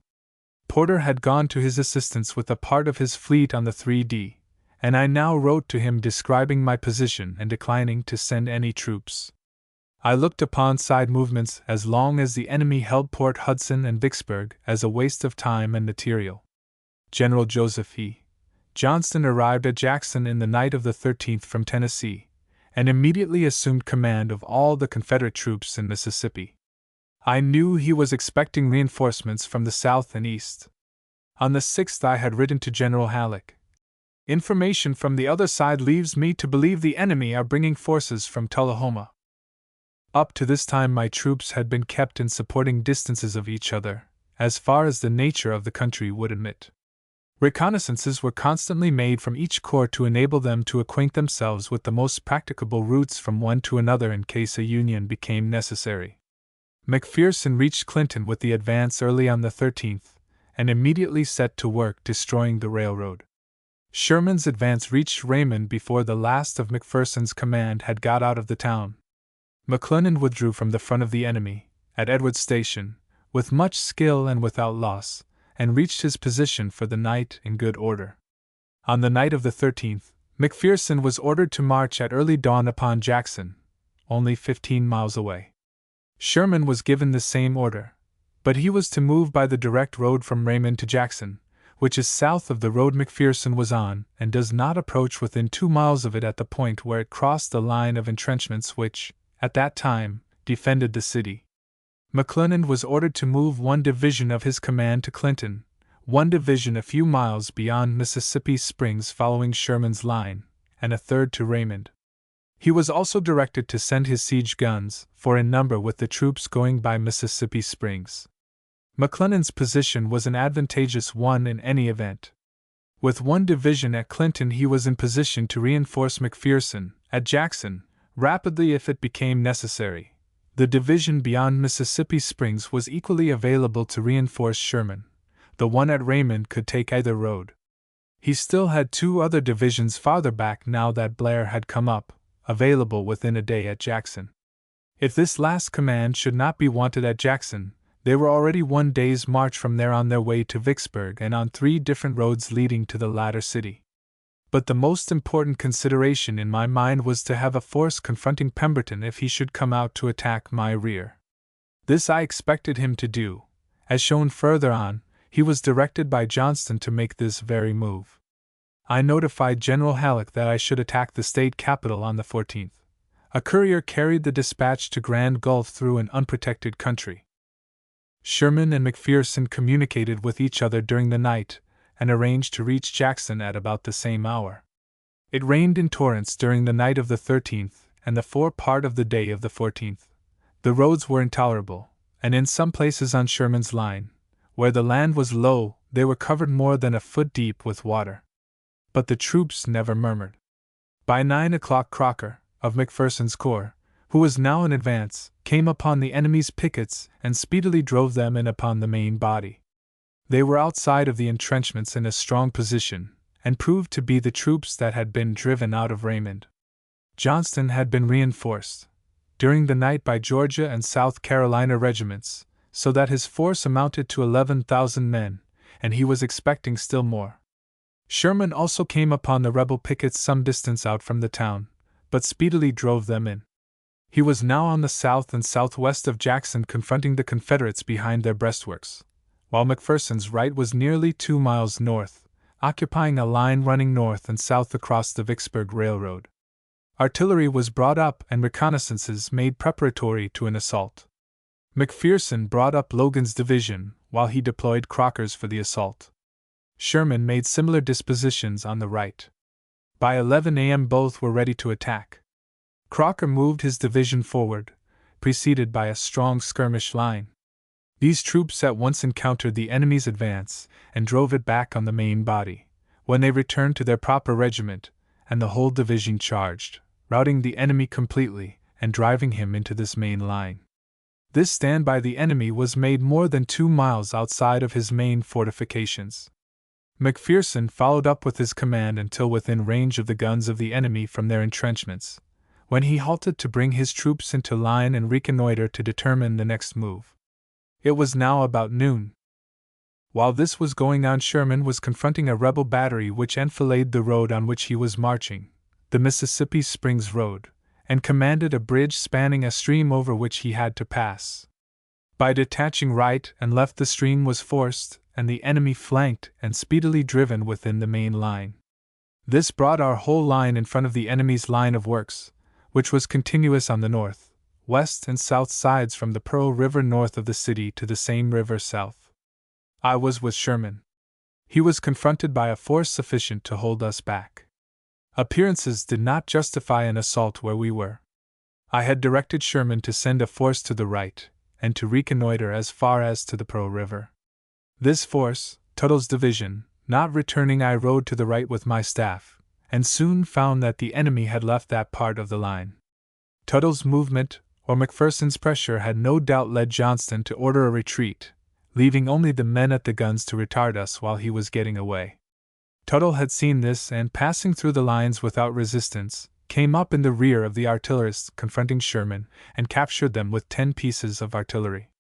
[SPEAKER 1] Porter had gone to his assistance with a part of his fleet on the 3D, and I now wrote to him describing my position and declining to send any troops. I looked upon side movements as long as the enemy held Port Hudson and Vicksburg as a waste of time and material. General Joseph E. Johnston arrived at Jackson in the night of the 13th from Tennessee, and immediately assumed command of all the Confederate troops in Mississippi. I knew he was expecting reinforcements from the south and east. On the 6th I had written to General Halleck. Information from the other side leaves me to believe the enemy are bringing forces from Tullahoma. Up to this time my troops had been kept in supporting distances of each other, as far as the nature of the country would admit. Reconnaissances were constantly made from each corps to enable them to acquaint themselves with the most practicable routes from one to another in case a union became necessary. McPherson reached Clinton with the advance early on the 13th, and immediately set to work destroying the railroad. Sherman's advance reached Raymond before the last of McPherson's command had got out of the town. McClernand withdrew from the front of the enemy, at Edwards Station, with much skill and without loss, and reached his position for the night in good order. On the night of the 13th, McPherson was ordered to march at early dawn upon Jackson, only 15 miles away. Sherman was given the same order, but he was to move by the direct road from Raymond to Jackson, which is south of the road McPherson was on and does not approach within 2 miles of it at the point where it crossed the line of entrenchments which, at that time, defended the city. McClernand was ordered to move one division of his command to Clinton, one division a few miles beyond Mississippi Springs following Sherman's line, and a third to Raymond. He was also directed to send his siege guns, 4 in number, with the troops going by Mississippi Springs. McClernand's position was an advantageous one in any event. With one division at Clinton, he was in position to reinforce McPherson, at Jackson, rapidly if it became necessary. The division beyond Mississippi Springs was equally available to reinforce Sherman. The one at Raymond could take either road. He still had 2 other divisions farther back now that Blair had come up, available within a day at Jackson. If this last command should not be wanted at Jackson, they were already 1 day's march from there on their way to Vicksburg and on 3 different roads leading to the latter city. But the most important consideration in my mind was to have a force confronting Pemberton if he should come out to attack my rear. This I expected him to do. As shown further on, he was directed by Johnston to make this very move. I notified General Halleck that I should attack the state capital on the 14th. A courier carried the dispatch to Grand Gulf through an unprotected country. Sherman and McPherson communicated with each other during the night and arranged to reach Jackson at about the same hour. It rained in torrents during the night of the 13th and the fore part of the day of the 14th. The roads were intolerable, and in some places on Sherman's line, where the land was low, they were covered more than a foot deep with water. But the troops never murmured. By 9 o'clock Crocker, of McPherson's corps, who was now in advance, came upon the enemy's pickets and speedily drove them in upon the main body. They were outside of the entrenchments in a strong position, and proved to be the troops that had been driven out of Raymond. Johnston had been reinforced during the night by Georgia and South Carolina regiments, so that his force amounted to 11,000 men, and he was expecting still more. Sherman also came upon the rebel pickets some distance out from the town, but speedily drove them in. He was now on the south and southwest of Jackson, confronting the Confederates behind their breastworks, while McPherson's right was nearly 2 miles north, occupying a line running north and south across the Vicksburg Railroad. Artillery was brought up and reconnaissances made preparatory to an assault. McPherson brought up Logan's division, while he deployed Crocker's for the assault. Sherman made similar dispositions on the right. By 11 a.m. both were ready to attack. Crocker moved his division forward, preceded by a strong skirmish line. These troops at once encountered the enemy's advance and drove it back on the main body, when they returned to their proper regiment, and the whole division charged, routing the enemy completely and driving him into this main line. This stand by the enemy was made more than 2 miles outside of his main fortifications. McPherson followed up with his command until within range of the guns of the enemy from their entrenchments, when he halted to bring his troops into line and reconnoiter to determine the next move. It was now about noon. While this was going on, Sherman was confronting a rebel battery which enfiladed the road on which he was marching, the Mississippi Springs Road, and commanded a bridge spanning a stream over which he had to pass. By detaching right and left, the stream was forced, and the enemy flanked and speedily driven within the main line. This brought our whole line in front of the enemy's line of works, which was continuous on the north, west, and south sides from the Pearl River north of the city to the same river south. I was with Sherman. He was confronted by a force sufficient to hold us back. Appearances did not justify an assault where we were. I had directed Sherman to send a force to the right, and to reconnoiter as far as to the Pearl River. This force, Tuttle's division, not returning, I rode to the right with my staff, and soon found that the enemy had left that part of the line. Tuttle's movement, or McPherson's pressure, had no doubt led Johnston to order a retreat, leaving only the men at the guns to retard us while he was getting away. Tuttle had seen this and, passing through the lines without resistance, came up in the rear of the artillerists confronting Sherman and captured them with 10 pieces of artillery.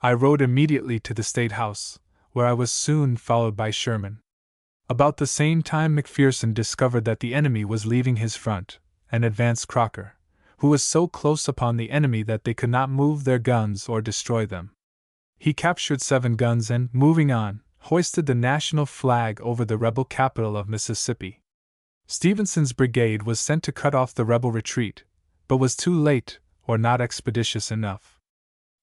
[SPEAKER 1] I rode immediately to the State House, where I was soon followed by Sherman. About the same time McPherson discovered that the enemy was leaving his front, and advanced Crocker, who was so close upon the enemy that they could not move their guns or destroy them. He captured 7 guns and, moving on, hoisted the national flag over the rebel capital of Mississippi. Stevenson's brigade was sent to cut off the rebel retreat, but was too late, or not expeditious enough.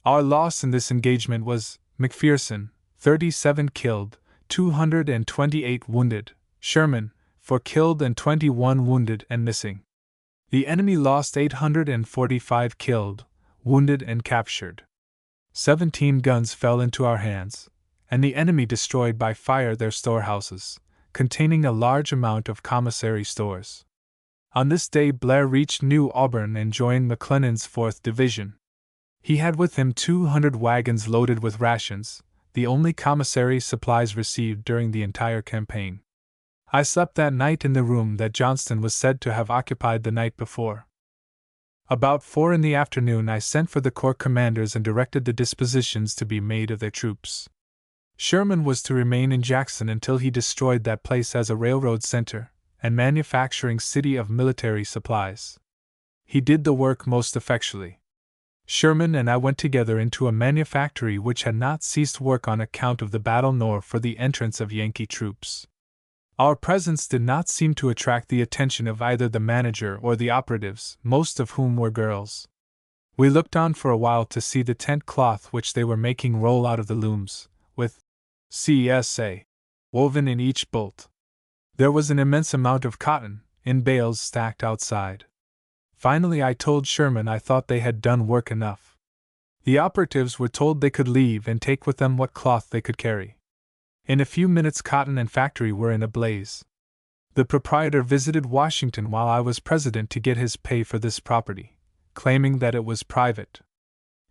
[SPEAKER 1] Our loss in this engagement was McPherson, 37 killed, 228 wounded, Sherman, 4 killed and 21 wounded and missing. The enemy lost 845 killed, wounded and captured. 17 guns fell into our hands, and the enemy destroyed by fire their storehouses, containing a large amount of commissary stores. On this day Blair reached New Auburn and joined McClellan's 4th Division. He had with him 200 wagons loaded with rations, the only commissary supplies received during the entire campaign. I slept that night in the room that Johnston was said to have occupied the night before. About 4 in the afternoon I sent for the corps commanders and directed the dispositions to be made of their troops. Sherman was to remain in Jackson until he destroyed that place as a railroad center and manufacturing city of military supplies. He did the work most effectually. Sherman and I went together into a manufactory which had not ceased work on account of the battle nor for the entrance of Yankee troops. Our presence did not seem to attract the attention of either the manager or the operatives, most of whom were girls. We looked on for a while to see the tent cloth which they were making roll out of the looms, with CSA woven in each bolt. There was an immense amount of cotton, in bales stacked outside. Finally I told Sherman I thought they had done work enough. The operatives were told they could leave and take with them what cloth they could carry. In a few minutes cotton and factory were in a blaze. The proprietor visited Washington while I was president to get his pay for this property, claiming that it was private.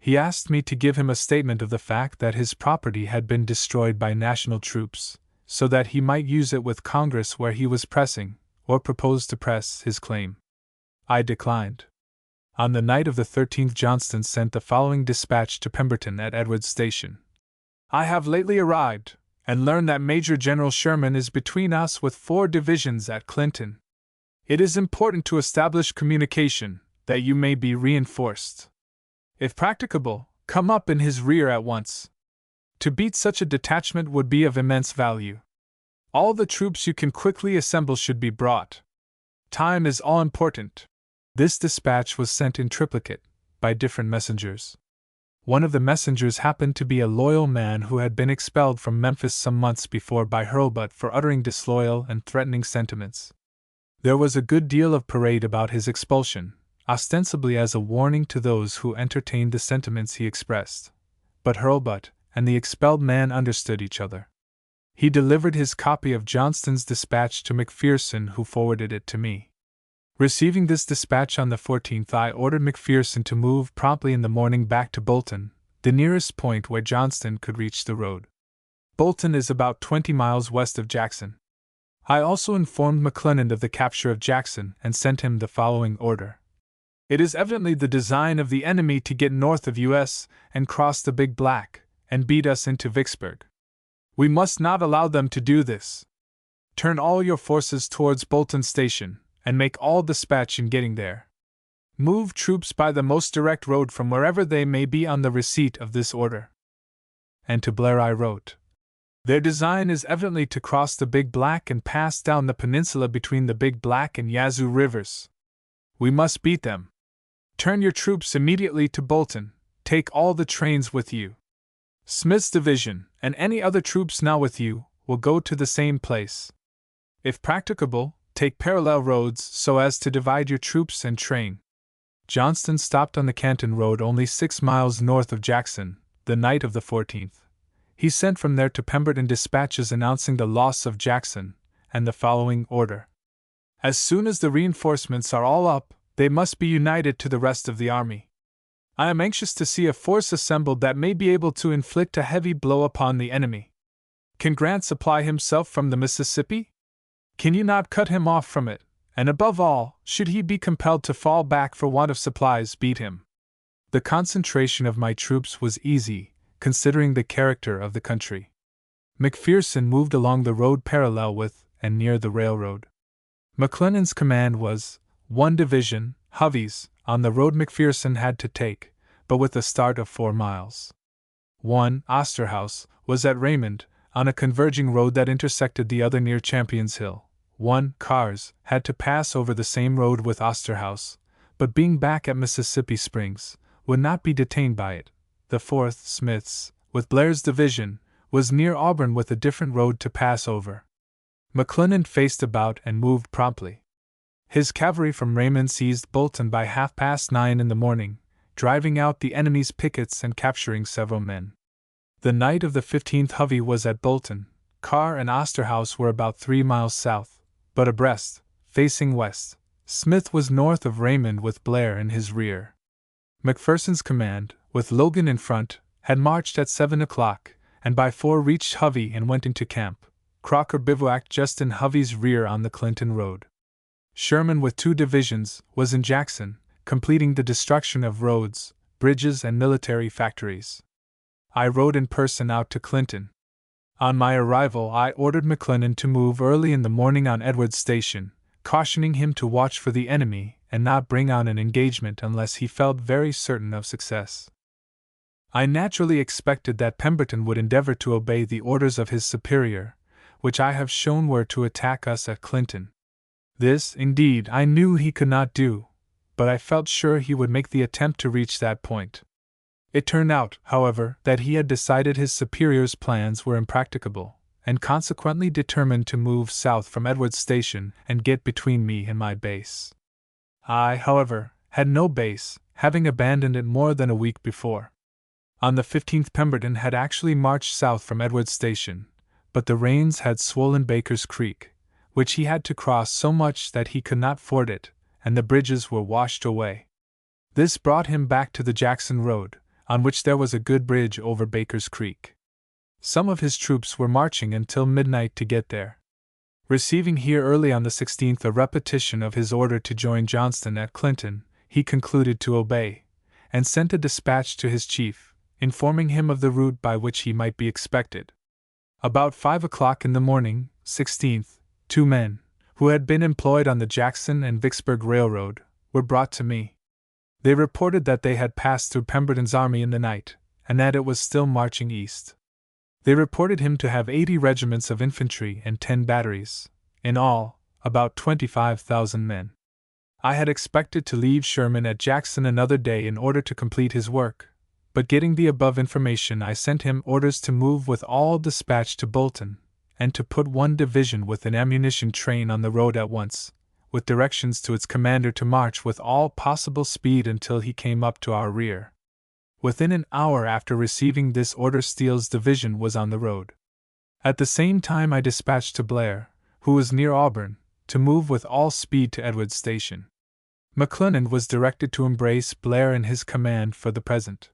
[SPEAKER 1] He asked me to give him a statement of the fact that his property had been destroyed by national troops, so that he might use it with Congress where he was pressing, or proposed to press, his claim. I declined. On the night of the 13th Johnston sent the following dispatch to Pemberton at Edwards Station. I have lately arrived, and learned that Major General Sherman is between us with 4 divisions at Clinton. It is important to establish communication, that you may be reinforced. If practicable, come up in his rear at once. To beat such a detachment would be of immense value. All the troops you can quickly assemble should be brought. Time is all important. This dispatch was sent in triplicate, by different messengers. One of the messengers happened to be a loyal man who had been expelled from Memphis some months before by Hurlbut for uttering disloyal and threatening sentiments. There was a good deal of parade about his expulsion, ostensibly as a warning to those who entertained the sentiments he expressed. But Hurlbut and the expelled man understood each other. He delivered his copy of Johnston's dispatch to McPherson, who forwarded it to me. Receiving this dispatch on the 14th, I ordered McPherson to move promptly in the morning back to Bolton, the nearest point where Johnston could reach the road. Bolton is about 20 miles west of Jackson. I also informed McClellan of the capture of Jackson and sent him the following order. It is evidently the design of the enemy to get north of US and cross the Big Black and beat us into Vicksburg. We must not allow them to do this. Turn all your forces towards Bolton Station, and make all dispatch in getting there. Move troops by the most direct road from wherever they may be on the receipt of this order. And to Blair I wrote, their design is evidently to cross the Big Black and pass down the peninsula between the Big Black and Yazoo rivers. We must beat them. Turn your troops immediately to Bolton, take all the trains with you. Smith's division, and any other troops now with you, will go to the same place. If practicable, take parallel roads so as to divide your troops and train. Johnston stopped on the Canton Road only 6 miles north of Jackson, the night of the 14th. He sent from there to Pemberton dispatches announcing the loss of Jackson, and the following order. As soon as the reinforcements are all up, they must be united to the rest of the army. I am anxious to see a force assembled that may be able to inflict a heavy blow upon the enemy. Can Grant supply himself from the Mississippi? Can you not cut him off from it, and above all, should he be compelled to fall back for want of supplies, beat him? The concentration of my troops was easy, considering the character of the country. McPherson moved along the road parallel with and near the railroad. McClellan's command was 1 division, Hovey's, on the road McPherson had to take, but with a start of 4 miles. 1 Osterhaus was at Raymond, on a converging road that intersected the other near Champion's Hill. 1 Cars had to pass over the same road with Osterhaus, but being back at Mississippi Springs, would not be detained by it. The 4th, Smith's, with Blair's division, was near Auburn with a different road to pass over. McClernand faced about and moved promptly. His cavalry from Raymond seized Bolton by 9:30 in the morning, driving out the enemy's pickets and capturing several men. The night of the 15th Hovey was at Bolton. Carr and Osterhaus were about 3 miles south, but abreast, facing west. Smith was north of Raymond with Blair in his rear. McPherson's command, with Logan in front, had marched at 7 o'clock, and by 4 reached Hovey and went into camp. Crocker bivouacked just in Hovey's rear on the Clinton road. Sherman, with 2 divisions, was in Jackson, completing the destruction of roads, bridges, and military factories. I rode in person out to Clinton. On my arrival, I ordered McClernand to move early in the morning on Edwards Station, cautioning him to watch for the enemy and not bring on an engagement unless he felt very certain of success. I naturally expected that Pemberton would endeavor to obey the orders of his superior, which I have shown were to attack us at Clinton. This, indeed, I knew he could not do, but I felt sure he would make the attempt to reach that point. It turned out, however, that he had decided his superior's plans were impracticable, and consequently determined to move south from Edwards Station and get between me and my base. I, however, had no base, having abandoned it more than a week before. On the 15th, Pemberton had actually marched south from Edwards Station, but the rains had swollen Baker's Creek, which he had to cross so much that he could not ford it, and the bridges were washed away. This brought him back to the Jackson Road, on which there was a good bridge over Baker's Creek. Some of his troops were marching until midnight to get there. Receiving here early on the 16th a repetition of his order to join Johnston at Clinton, he concluded to obey, and sent a dispatch to his chief, informing him of the route by which he might be expected. About 5 o'clock in the morning, 16th, 2 men, who had been employed on the Jackson and Vicksburg Railroad, were brought to me. They reported that they had passed through Pemberton's army in the night, and that it was still marching east. They reported him to have 80 regiments of infantry and 10 batteries, in all, about 25,000 men. I had expected to leave Sherman at Jackson another day in order to complete his work, but getting the above information, I sent him orders to move with all dispatch to Bolton, and to put 1 division with an ammunition train on the road at once, with directions to its commander to march with all possible speed until he came up to our rear. Within an hour after receiving this order, Steele's division was on the road. At the same time, I dispatched to Blair, who was near Auburn, to move with all speed to Edwards Station. McClernand was directed to embrace Blair and his command for the present.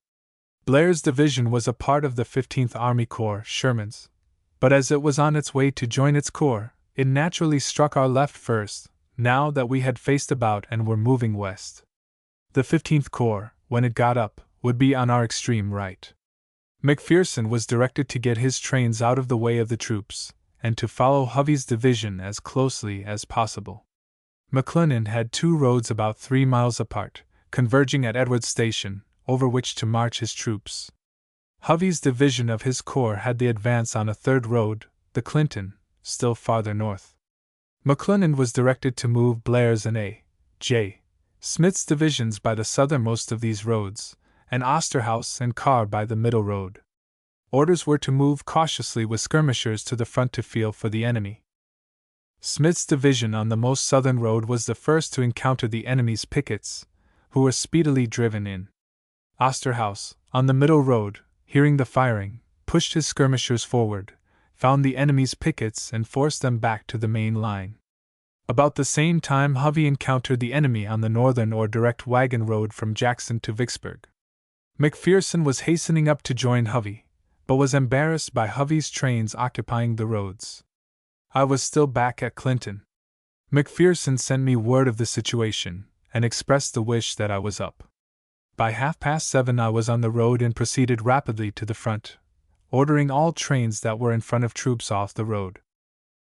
[SPEAKER 1] Blair's division was a part of the 15th Army Corps, Sherman's, but as it was on its way to join its corps, it naturally struck our left first, now that we had faced about and were moving west. The 15th Corps, when it got up, would be on our extreme right. McPherson was directed to get his trains out of the way of the troops, and to follow Hovey's division as closely as possible. McClernand had 2 roads about 3 miles apart, converging at Edwards Station, over which to march his troops. Hovey's division of his corps had the advance on a 3rd road, the Clinton, still farther north. McClernand was directed to move Blair's and A.J. Smith's divisions by the southernmost of these roads, and Osterhaus and Carr by the middle road. Orders were to move cautiously with skirmishers to the front to feel for the enemy. Smith's division on the most southern road was the first to encounter the enemy's pickets, who were speedily driven in. Osterhaus, on the middle road, hearing the firing, pushed his skirmishers forward, found the enemy's pickets and forced them back to the main line. About the same time, Hovey encountered the enemy on the northern or direct wagon road from Jackson to Vicksburg. McPherson was hastening up to join Hovey, but was embarrassed by Hovey's trains occupying the roads. I was still back at Clinton. McPherson sent me word of the situation, and expressed the wish that I was up. By 7:30 I was on the road and proceeded rapidly to the front, ordering all trains that were in front of troops off the road.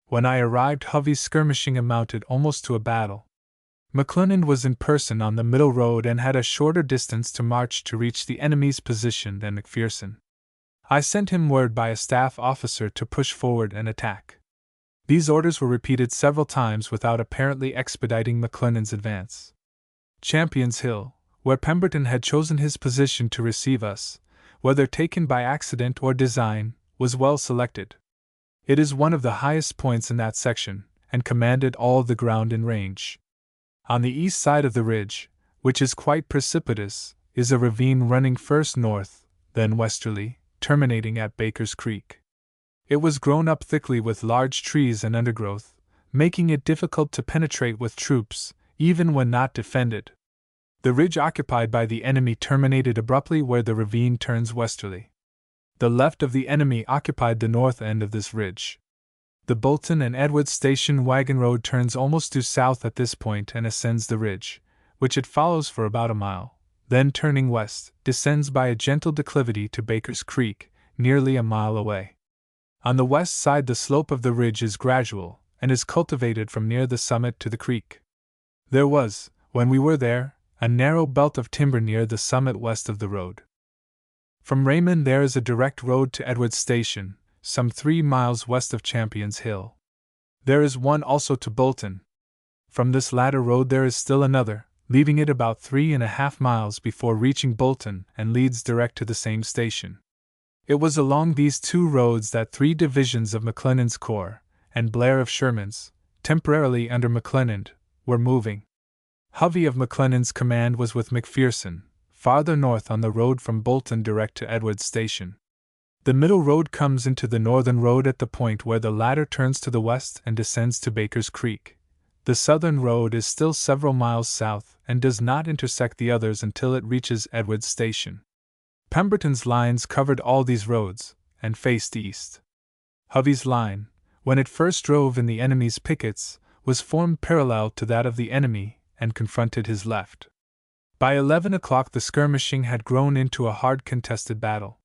[SPEAKER 1] When I arrived, Hovey's skirmishing amounted almost to a battle. McClernand was in person on the middle road and had a shorter distance to march to reach the enemy's position than McPherson. I sent him word by a staff officer to push forward and attack. These orders were repeated several times without apparently expediting McClernand's advance. Champion's Hill, where Pemberton had chosen his position to receive us, whether taken by accident or design, was well selected. It is one of the highest points in that section, and commanded all the ground in range. On the east side of the ridge, which is quite precipitous, is a ravine running first north, then westerly, terminating at Baker's Creek. It was grown up thickly with large trees and undergrowth, making it difficult to penetrate with troops, even when not defended. The ridge occupied by the enemy terminated abruptly where the ravine turns westerly. The left of the enemy occupied the north end of this ridge. The Bolton and Edwards Station wagon road turns almost due south at this point and ascends the ridge, which it follows for about a mile, then turning west, descends by a gentle declivity to Baker's Creek, nearly a mile away. On the west side the slope of the ridge is gradual, and is cultivated from near the summit to the creek. There was, when we were there, a narrow belt of timber near the summit west of the road. From Raymond there is a direct road to Edwards Station, some 3 miles west of Champion's Hill. There is one also to Bolton. From this latter road there is still another, leaving it about 3.5 miles before reaching Bolton, and leads direct to the same station. It was along these two roads that 3 divisions of McClernand's corps, and Blair of Sherman's, temporarily under McClernand, were moving. Hovey of McClernand's command was with McPherson, farther north on the road from Bolton direct to Edwards Station. The middle road comes into the northern road at the point where the latter turns to the west and descends to Baker's Creek. The southern road is still several miles south and does not intersect the others until it reaches Edwards Station. Pemberton's lines covered all these roads, and faced east. Hovey's line, when it first drove in the enemy's pickets, was formed parallel to that of the enemy and confronted his left. By 11 o'clock the skirmishing had grown into a hard contested battle.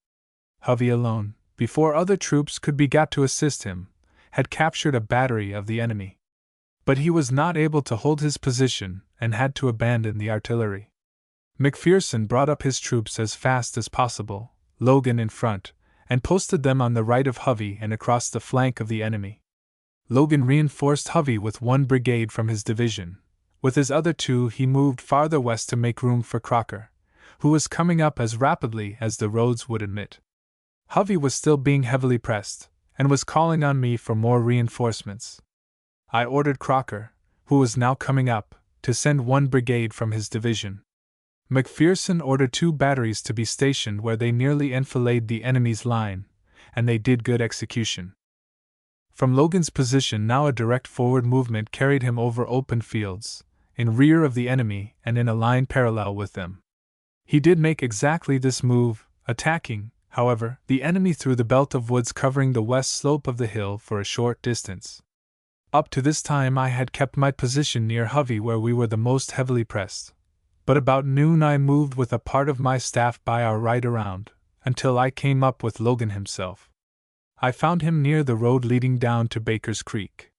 [SPEAKER 1] Hovey alone, before other troops could be got to assist him, had captured a battery of the enemy. But he was not able to hold his position and had to abandon the artillery. McPherson brought up his troops as fast as possible, Logan in front, and posted them on the right of Hovey and across the flank of the enemy. Logan reinforced Hovey with 1 brigade from his division. With his other 2 he moved farther west to make room for Crocker, who was coming up as rapidly as the roads would admit. Hovey was still being heavily pressed, and was calling on me for more reinforcements. I ordered Crocker, who was now coming up, to send 1 brigade from his division. McPherson ordered 2 batteries to be stationed where they nearly enfilade the enemy's line, and they did good execution. From Logan's position now a direct forward movement carried him over open fields, in rear of the enemy and in a line parallel with them. He did make exactly this move, attacking, however, the enemy through the belt of woods covering the west slope of the hill for a short distance. Up to this time I had kept my position near Hovey where we were the most heavily pressed, but about noon I moved with a part of my staff by our right around, until I came up with Logan himself. I found him near the road leading down to Baker's Creek.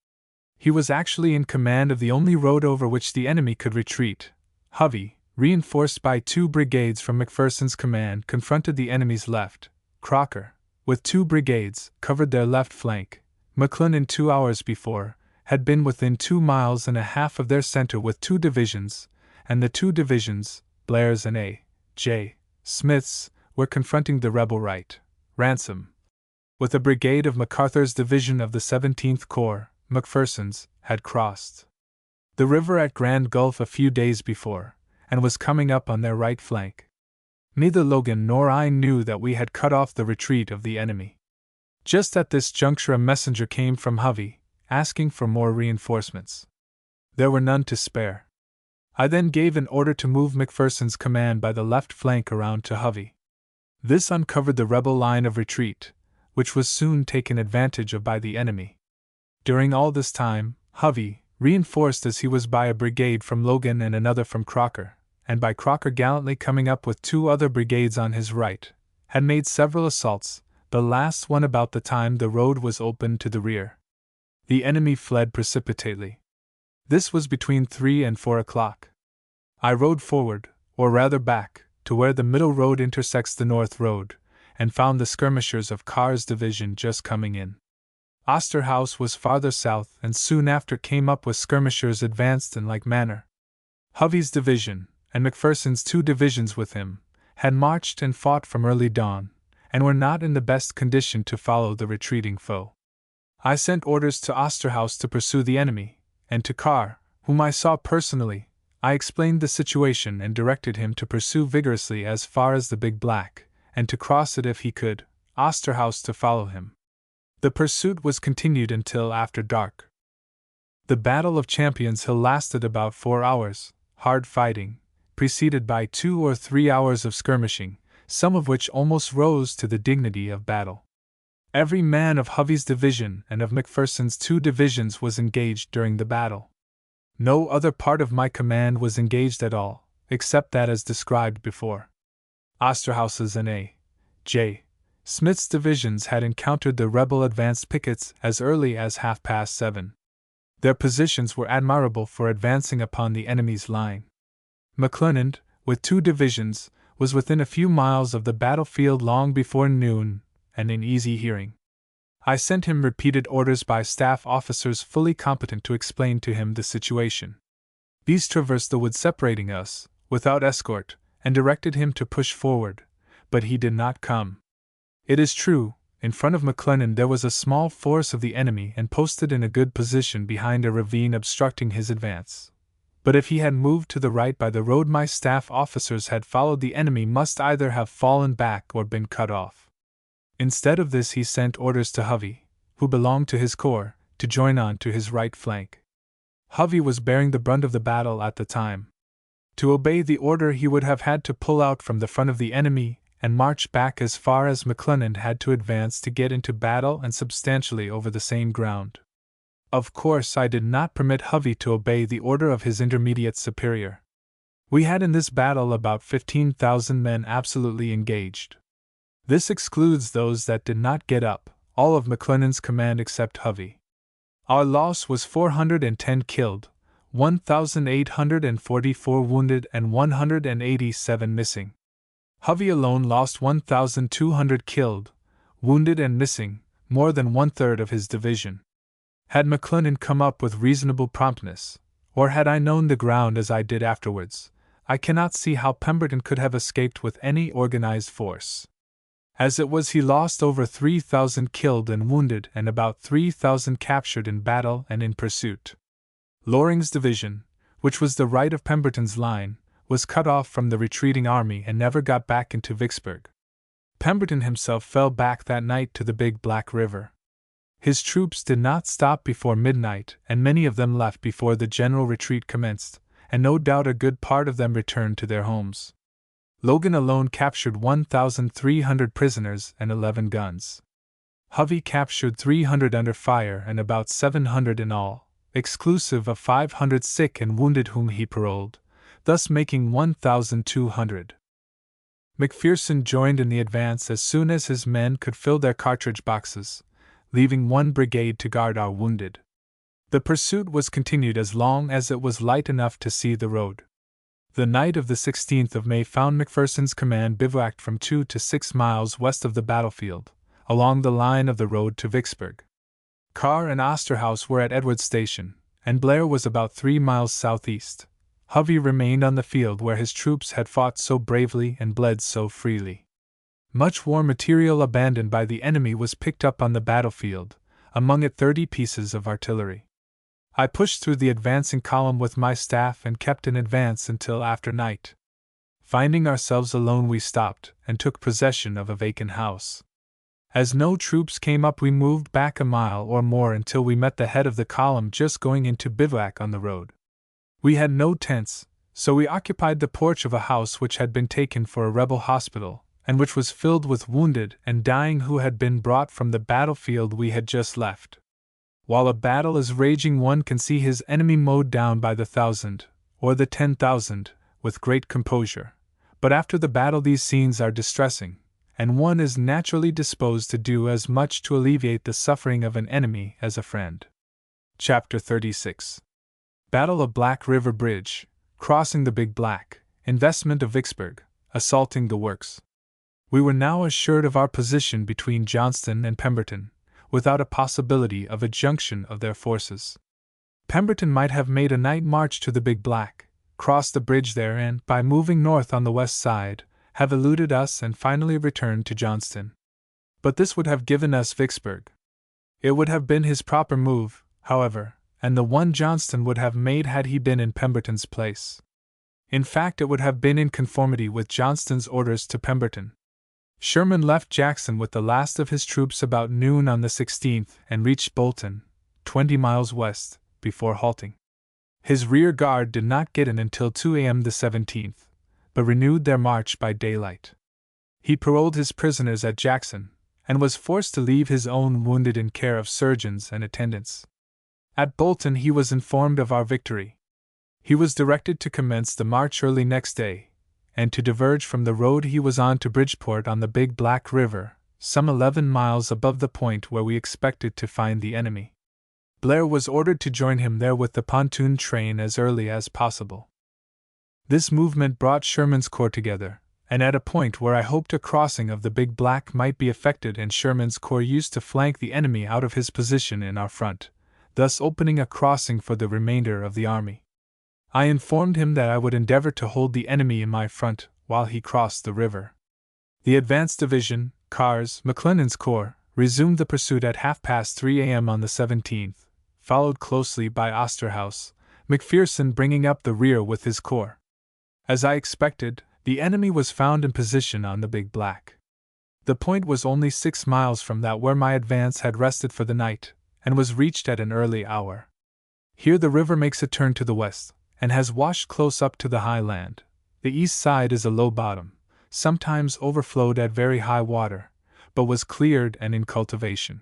[SPEAKER 1] He was actually in command of the only road over which the enemy could retreat. Hovey, reinforced by 2 brigades from McPherson's command, confronted the enemy's left. Crocker, with 2 brigades, covered their left flank. McClernand 2 hours before had been within 2.5 miles of their center with 2 divisions, and the 2 divisions, Blair's and A.J. Smith's, were confronting the rebel right. Ransom, with a brigade of MacArthur's division of the 17th Corps, McPherson's, had crossed the river at Grand Gulf a few days before, and was coming up on their right flank. Neither Logan nor I knew that we had cut off the retreat of the enemy. Just at this juncture a messenger came from Hovey, asking for more reinforcements. There were none to spare. I then gave an order to move McPherson's command by the left flank around to Hovey. This uncovered the rebel line of retreat, which was soon taken advantage of by the enemy. During all this time, Hovey, reinforced as he was by a brigade from Logan and another from Crocker, and by Crocker gallantly coming up with 2 other brigades on his right, had made several assaults, the last one about the time the road was opened to the rear. The enemy fled precipitately. This was between 3 and 4 o'clock. I rode forward, or rather back, to where the middle road intersects the north road, and found the skirmishers of Carr's division just coming in. Osterhaus was farther south and soon after came up with skirmishers advanced in like manner. Hovey's division, and McPherson's 2 divisions with him, had marched and fought from early dawn, and were not in the best condition to follow the retreating foe. I sent orders to Osterhaus to pursue the enemy, and to Carr, whom I saw personally, I explained the situation and directed him to pursue vigorously as far as the Big Black, and to cross it if he could, Osterhaus to follow him. The pursuit was continued until after dark. The Battle of Champions Hill lasted about 4 hours, hard fighting, preceded by 2 or 3 hours of skirmishing, some of which almost rose to the dignity of battle. Every man of Hovey's division and of McPherson's 2 divisions was engaged during the battle. No other part of my command was engaged at all, except that as described before. Osterhaus's and A.J. Smith's divisions had encountered the rebel advanced pickets as early as 7:30. Their positions were admirable for advancing upon the enemy's line. McClernand, with 2 divisions, was within a few miles of the battlefield long before noon, and in easy hearing. I sent him repeated orders by staff officers fully competent to explain to him the situation. These traversed the wood separating us, without escort, and directed him to push forward, but he did not come. It is true, in front of McClernand there was a small force of the enemy and posted in a good position behind a ravine obstructing his advance. But if he had moved to the right by the road my staff officers had followed, the enemy must either have fallen back or been cut off. Instead of this he sent orders to Hovey, who belonged to his corps, to join on to his right flank. Hovey was bearing the brunt of the battle at the time. To obey the order he would have had to pull out from the front of the enemy and march back as far as McClernand had to advance to get into battle and substantially over the same ground. Of course I did not permit Hovey to obey the order of his intermediate superior. We had in this battle about 15,000 men absolutely engaged. This excludes those that did not get up, all of McClernand's command except Hovey. Our loss was 410 killed, 1,844 wounded and 187 missing. Hovey alone lost 1,200 killed, wounded and missing, more than 1/3 of his division. Had McClernand come up with reasonable promptness, or had I known the ground as I did afterwards, I cannot see how Pemberton could have escaped with any organized force. As it was, he lost over 3,000 killed and wounded and about 3,000 captured in battle and in pursuit. Loring's division, which was the right of Pemberton's line, was cut off from the retreating army and never got back into Vicksburg. Pemberton himself fell back that night to the Big Black River. His troops did not stop before midnight, and many of them left before the general retreat commenced, and no doubt a good part of them returned to their homes. Logan alone captured 1,300 prisoners and 11 guns. Hovey captured 300 under fire and about 700 in all, exclusive of 500 sick and wounded whom he paroled, thus making 1,200. McPherson joined in the advance as soon as his men could fill their cartridge boxes, leaving 1 brigade to guard our wounded. The pursuit was continued as long as it was light enough to see the road. The night of the 16th of May found McPherson's command bivouacked from 2 to 6 miles west of the battlefield, along the line of the road to Vicksburg. Carr and Osterhaus were at Edwards Station, and Blair was about 3 miles southeast. Hovey remained on the field where his troops had fought so bravely and bled so freely. Much war material abandoned by the enemy was picked up on the battlefield, among it 30 pieces of artillery. I pushed through the advancing column with my staff and kept in advance until after night. Finding ourselves alone, we stopped and took possession of a vacant house. As no troops came up, we moved back a mile or more until we met the head of the column just going into bivouac on the road. We had no tents, so we occupied the porch of a house which had been taken for a rebel hospital, and which was filled with wounded and dying who had been brought from the battlefield we had just left. While a battle is raging, one can see his enemy mowed down by the 1,000, or the 10,000, with great composure, but after the battle these scenes are distressing, and one is naturally disposed to do as much to alleviate the suffering of an enemy as a friend. Chapter 36. Battle of Black River Bridge, crossing the Big Black, investment of Vicksburg, assaulting the works. We were now assured of our position between Johnston and Pemberton, without a possibility of a junction of their forces. Pemberton might have made a night march to the Big Black, crossed the bridge there and, by moving north on the west side, have eluded us and finally returned to Johnston. But this would have given us Vicksburg. It would have been his proper move, however, and the one Johnston would have made had he been in Pemberton's place. In fact, it would have been in conformity with Johnston's orders to Pemberton. Sherman left Jackson with the last of his troops about noon on the 16th and reached Bolton, 20 miles west, before halting. His rear guard did not get in until 2 a.m. the 17th, but renewed their march by daylight. He paroled his prisoners at Jackson, and was forced to leave his own wounded in care of surgeons and attendants. At Bolton he was informed of our victory. He was directed to commence the march early next day, and to diverge from the road he was on to Bridgeport on the Big Black River, some 11 miles above the point where we expected to find the enemy. Blair was ordered to join him there with the pontoon train as early as possible. This movement brought Sherman's corps together, and at a point where I hoped a crossing of the Big Black might be effected and Sherman's corps used to flank the enemy out of his position in our front, thus opening a crossing for the remainder of the army. I informed him that I would endeavor to hold the enemy in my front while he crossed the river. The advanced division, Carr's, McClernand's corps, resumed the pursuit at 3:30 a.m. on the 17th, followed closely by Osterhaus, McPherson bringing up the rear with his corps. As I expected, the enemy was found in position on the Big Black. The point was only 6 miles from that where my advance had rested for the night, and was reached at an early hour. Here the river makes a turn to the west, and has washed close up to the high land. The east side is a low bottom, sometimes overflowed at very high water, but was cleared and in cultivation.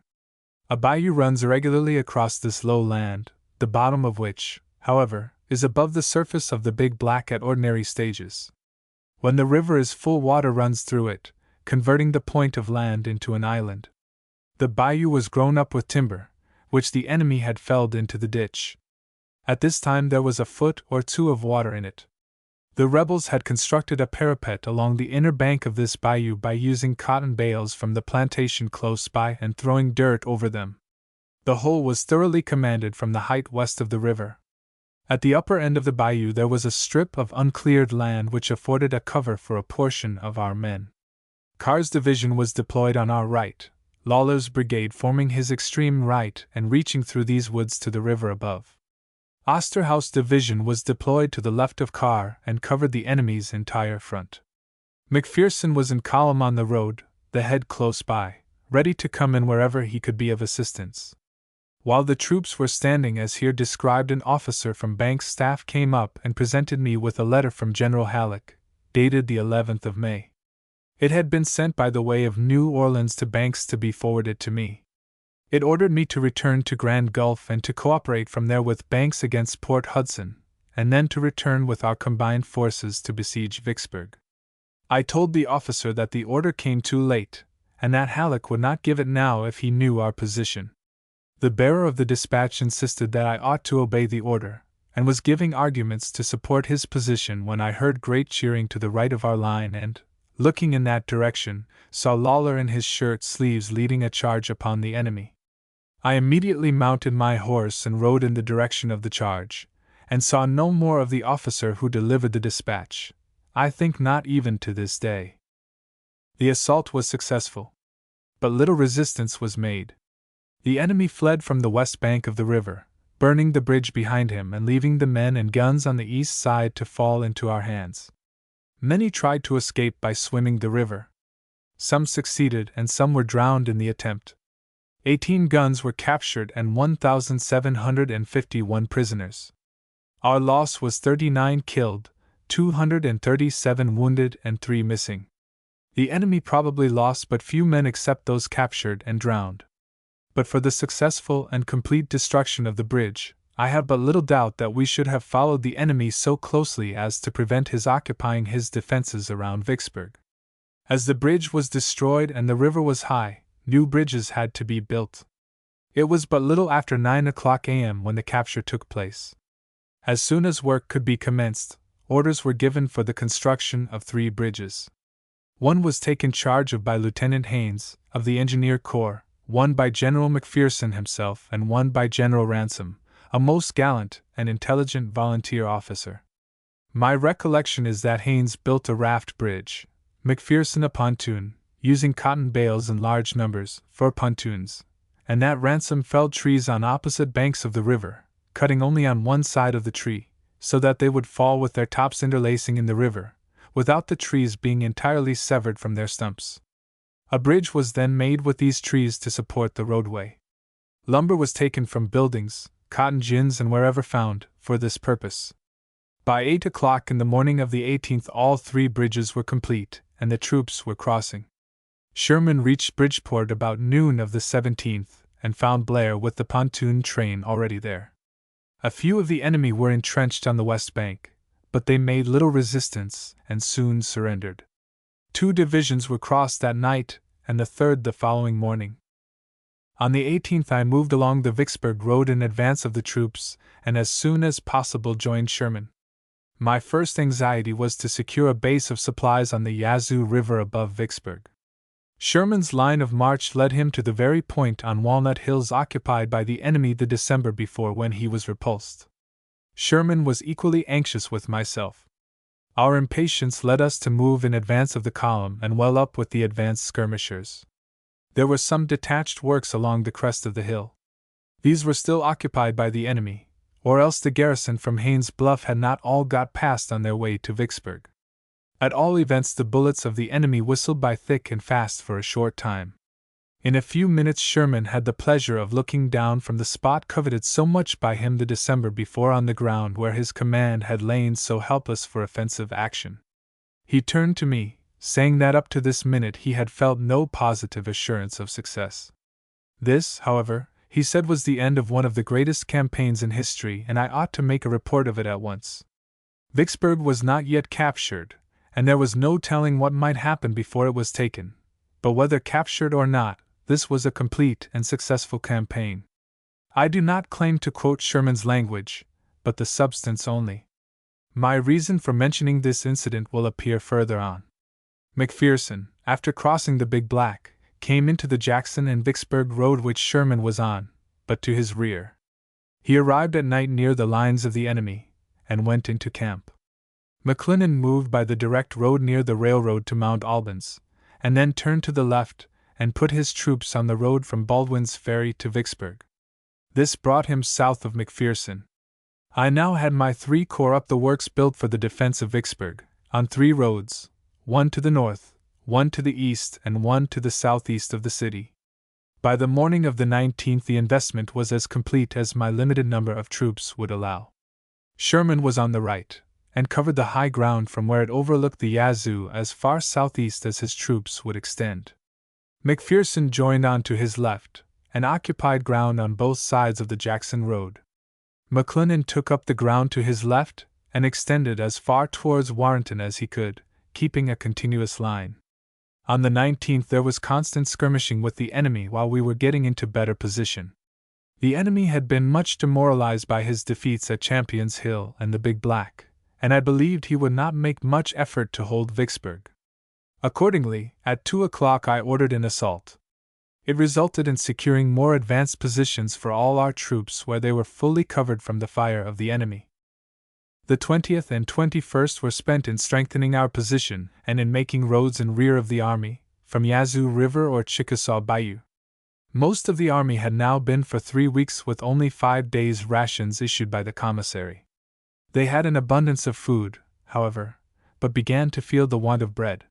[SPEAKER 1] A bayou runs irregularly across this low land, the bottom of which, however, is above the surface of the Big Black at ordinary stages. When the river is full, water runs through it, converting the point of land into an island. The bayou was grown up with timber, which the enemy had felled into the ditch. At this time there was a foot or two of water in it. The rebels had constructed a parapet along the inner bank of this bayou by using cotton bales from the plantation close by and throwing dirt over them. The whole was thoroughly commanded from the height west of the river. At the upper end of the bayou there was a strip of uncleared land which afforded a cover for a portion of our men. Carr's division was deployed on our right, Lawler's brigade forming his extreme right and reaching through these woods to the river above. Osterhaus' division was deployed to the left of Carr and covered the enemy's entire front. McPherson was in column on the road, the head close by, ready to come in wherever he could be of assistance. While the troops were standing as here described, an officer from Banks' staff came up and presented me with a letter from General Halleck, dated the 11th of May. It had been sent by the way of New Orleans to Banks to be forwarded to me. It ordered me to return to Grand Gulf and to cooperate from there with Banks against Port Hudson, and then to return with our combined forces to besiege Vicksburg. I told the officer that the order came too late, and that Halleck would not give it now if he knew our position. The bearer of the dispatch insisted that I ought to obey the order, and was giving arguments to support his position when I heard great cheering to the right of our line and, looking in that direction, saw Lawler in his shirt sleeves leading a charge upon the enemy. I immediately mounted my horse and rode in the direction of the charge, and saw no more of the officer who delivered the dispatch, I think not even to this day. The assault was successful, but little resistance was made. The enemy fled from the west bank of the river, burning the bridge behind him and leaving the men and guns on the east side to fall into our hands. Many tried to escape by swimming the river. Some succeeded and some were drowned in the attempt. 18 guns were captured and 1,751 prisoners. Our loss was 39 killed, 237 wounded and 3 missing. The enemy probably lost but few men except those captured and drowned. But for the successful and complete destruction of the bridge, I have but little doubt that we should have followed the enemy so closely as to prevent his occupying his defenses around Vicksburg. As the bridge was destroyed and the river was high, new bridges had to be built. It was but little after 9 o'clock a.m. when the capture took place. As soon as work could be commenced, orders were given for the construction of 3 bridges. One was taken charge of by Lieutenant Haynes, of the Engineer Corps, one by General McPherson himself, and one by General Ransom, a most gallant and intelligent volunteer officer. My recollection is that Haynes built a raft bridge, McPherson a pontoon, using cotton bales in large numbers for pontoons, and that Ransom felled trees on opposite banks of the river, cutting only on one side of the tree, so that they would fall with their tops interlacing in the river, without the trees being entirely severed from their stumps. A bridge was then made with these trees to support the roadway. Lumber was taken from buildings, cotton gins, and wherever found, for this purpose. By 8 o'clock in the morning of the 18th, all 3 bridges were complete, and the troops were crossing. Sherman reached Bridgeport about noon of the 17th, and found Blair with the pontoon train already there. A few of the enemy were entrenched on the west bank, but they made little resistance and soon surrendered. 2 divisions were crossed that night, and the 3rd the following morning. On the 18th I moved along the Vicksburg road in advance of the troops, and as soon as possible joined Sherman. My first anxiety was to secure a base of supplies on the Yazoo River above Vicksburg. Sherman's line of march led him to the very point on Walnut Hills occupied by the enemy the December before, when he was repulsed. Sherman was equally anxious with myself. Our impatience led us to move in advance of the column and well up with the advanced skirmishers. There were some detached works along the crest of the hill. These were still occupied by the enemy, or else the garrison from Haynes' Bluff had not all got past on their way to Vicksburg. At all events, the bullets of the enemy whistled by thick and fast for a short time. In a few minutes Sherman had the pleasure of looking down from the spot coveted so much by him the December before on the ground where his command had lain so helpless for offensive action. He turned to me, saying that up to this minute he had felt no positive assurance of success. This, however, he said, was the end of one of the greatest campaigns in history, and I ought to make a report of it at once. Vicksburg was not yet captured, and there was no telling what might happen before it was taken, but whether captured or not, this was a complete and successful campaign. I do not claim to quote Sherman's language, but the substance only. My reason for mentioning this incident will appear further on. McPherson, after crossing the Big Black, came into the Jackson and Vicksburg road which Sherman was on, but to his rear. He arrived at night near the lines of the enemy, and went into camp. McClellan moved by the direct road near the railroad to Mount Albans, and then turned to the left and put his troops on the road from Baldwin's Ferry to Vicksburg. This brought him south of McPherson. I now had my 3 corps up the works built for the defense of Vicksburg, on 3 roads, one to the north, one to the east, and one to the southeast of the city. By the morning of the 19th the investment was as complete as my limited number of troops would allow. Sherman was on the right, and covered the high ground from where it overlooked the Yazoo as far southeast as his troops would extend. McPherson joined on to his left, and occupied ground on both sides of the Jackson road. McClellan took up the ground to his left, and extended as far towards Warrenton as he could, keeping a continuous line. On the 19th there was constant skirmishing with the enemy while we were getting into better position. The enemy had been much demoralized by his defeats at Champion's Hill and the Big Black, and I believed he would not make much effort to hold Vicksburg. Accordingly, at 2 o'clock I ordered an assault. It resulted in securing more advanced positions for all our troops where they were fully covered from the fire of the enemy. The 20th and 21st were spent in strengthening our position and in making roads in rear of the army, from Yazoo River or Chickasaw Bayou. Most of the army had now been for 3 weeks with only 5 days' rations issued by the commissary. They had an abundance of food, however, but began to feel the want of bread.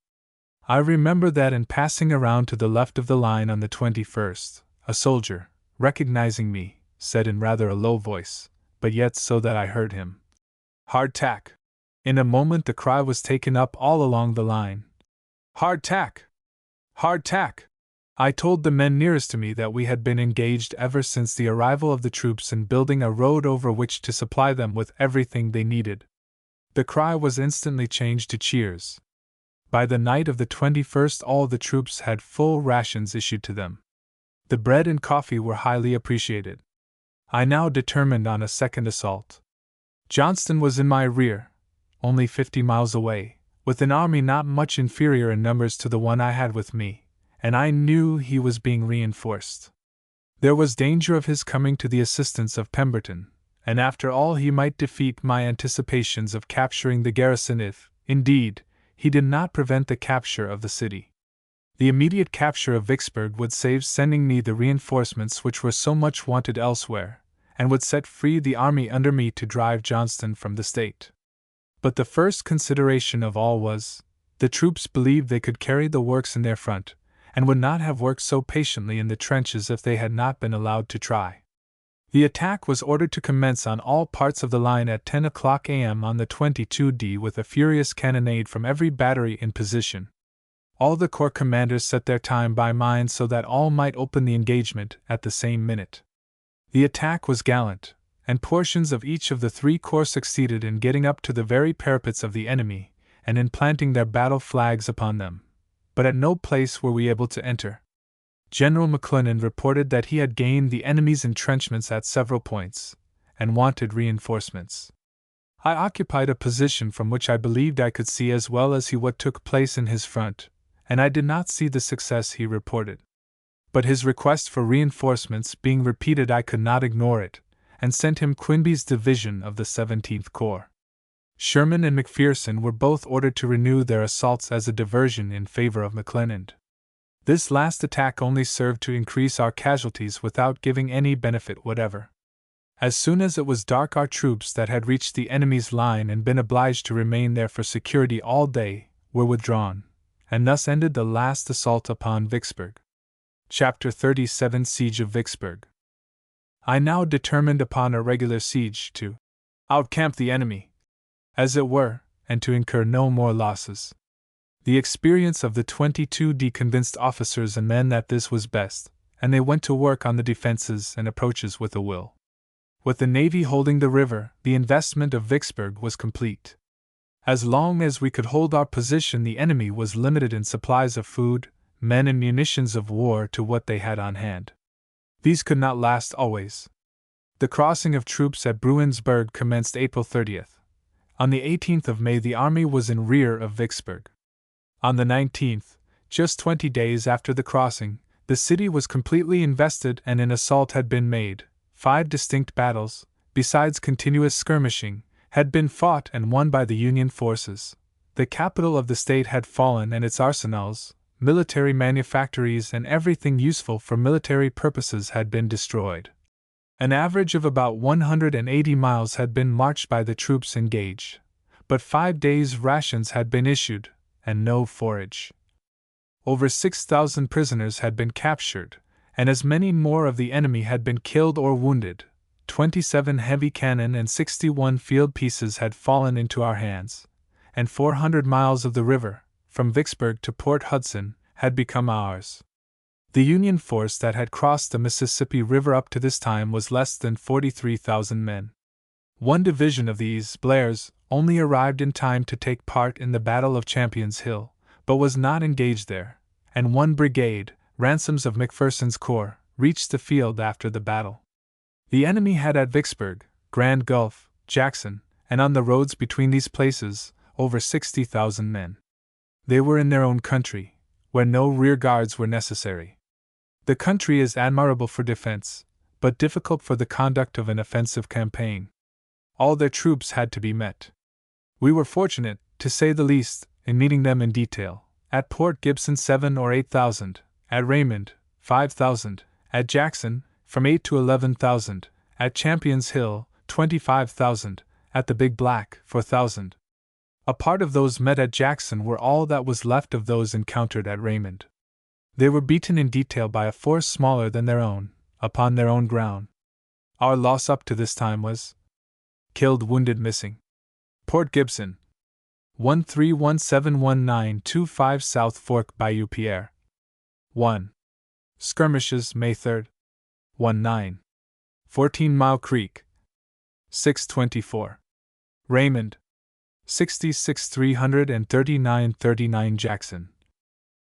[SPEAKER 1] I remember that in passing around to the left of the line on the 21st, a soldier, recognizing me, said in rather a low voice, but yet so that I heard him, "Hard tack." In a moment the cry was taken up all along the line. "Hard tack! Hard tack!" I told the men nearest to me that we had been engaged ever since the arrival of the troops in building a road over which to supply them with everything they needed. The cry was instantly changed to cheers. By the night of the 21st all the troops had full rations issued to them. The bread and coffee were highly appreciated. I now determined on a second assault. Johnston was in my rear, only 50 miles away, with an army not much inferior in numbers to the one I had with me, and I knew he was being reinforced. There was danger of his coming to the assistance of Pemberton, and after all he might defeat my anticipations of capturing the garrison if, indeed, he did not prevent the capture of the city. The immediate capture of Vicksburg would save sending me the reinforcements which were so much wanted elsewhere, and would set free the army under me to drive Johnston from the state. But the first consideration of all was, the troops believed they could carry the works in their front, and would not have worked so patiently in the trenches if they had not been allowed to try. The attack was ordered to commence on all parts of the line at 10 o'clock a.m. on the 22d with a furious cannonade from every battery in position. All the corps commanders set their time by mine so that all might open the engagement at the same minute. The attack was gallant, and portions of each of the 3 corps succeeded in getting up to the very parapets of the enemy, and in planting their battle flags upon them, but at no place were we able to enter. General McClellan reported that he had gained the enemy's entrenchments at several points, and wanted reinforcements. I occupied a position from which I believed I could see as well as he what took place in his front, and I did not see the success he reported. But his request for reinforcements being repeated, I could not ignore it, and sent him Quinby's division of the 17th Corps. Sherman and McPherson were both ordered to renew their assaults as a diversion in favor of McClellan. This last attack only served to increase our casualties without giving any benefit whatever. As soon as it was dark, our troops that had reached the enemy's line and been obliged to remain there for security all day were withdrawn, and thus ended the last assault upon Vicksburg. Chapter 37 Siege of Vicksburg. I now determined upon a regular siege to outcamp the enemy, as it were, and to incur no more losses. The experience of the 22d convinced officers and men that this was best, and they went to work on the defenses and approaches with a will. With the Navy holding the river, the investment of Vicksburg was complete. As long as we could hold our position, the enemy was limited in supplies of food, men, and munitions of war to what they had on hand. These could not last always. The crossing of troops at Bruinsburg commenced April 30th. On the 18th of May, the army was in rear of Vicksburg. On the 19th, just 20 days after the crossing, the city was completely invested and an assault had been made. 5 distinct battles, besides continuous skirmishing, had been fought and won by the Union forces. The capital of the state had fallen and its arsenals, military manufactories, and everything useful for military purposes had been destroyed. An average of about 180 miles had been marched by the troops engaged, but 5 days' rations had been issued, and no forage. Over 6,000 prisoners had been captured, and as many more of the enemy had been killed or wounded. 27 heavy cannon and 61 field pieces had fallen into our hands, and 400 miles of the river, from Vicksburg to Port Hudson, had become ours. The Union force that had crossed the Mississippi River up to this time was less than 43,000 men. One division of these, Blair's, only arrived in time to take part in the Battle of Champion's Hill, but was not engaged there, and one brigade, Ransom's of McPherson's corps, reached the field after the battle. The enemy had at Vicksburg, Grand Gulf, Jackson, and on the roads between these places, over 60,000 men. They were in their own country, where no rear guards were necessary. The country is admirable for defense, but difficult for the conduct of an offensive campaign. All their troops had to be met. We were fortunate, to say the least, in meeting them in detail. At Port Gibson 7 or 8,000, at Raymond 5,000, at Jackson from 8 to 11,000, at Champion's Hill 25,000, at the Big Black 4,000. A part of those met at Jackson were all that was left of those encountered at Raymond. They were beaten in detail by a force smaller than their own, upon their own ground. Our loss up to this time was killed, wounded, missing. Port Gibson 13171925 South Fork Bayou Pierre 1. Skirmishes May 3, 19. 14 Mile Creek 624. Raymond 66 339 39 Jackson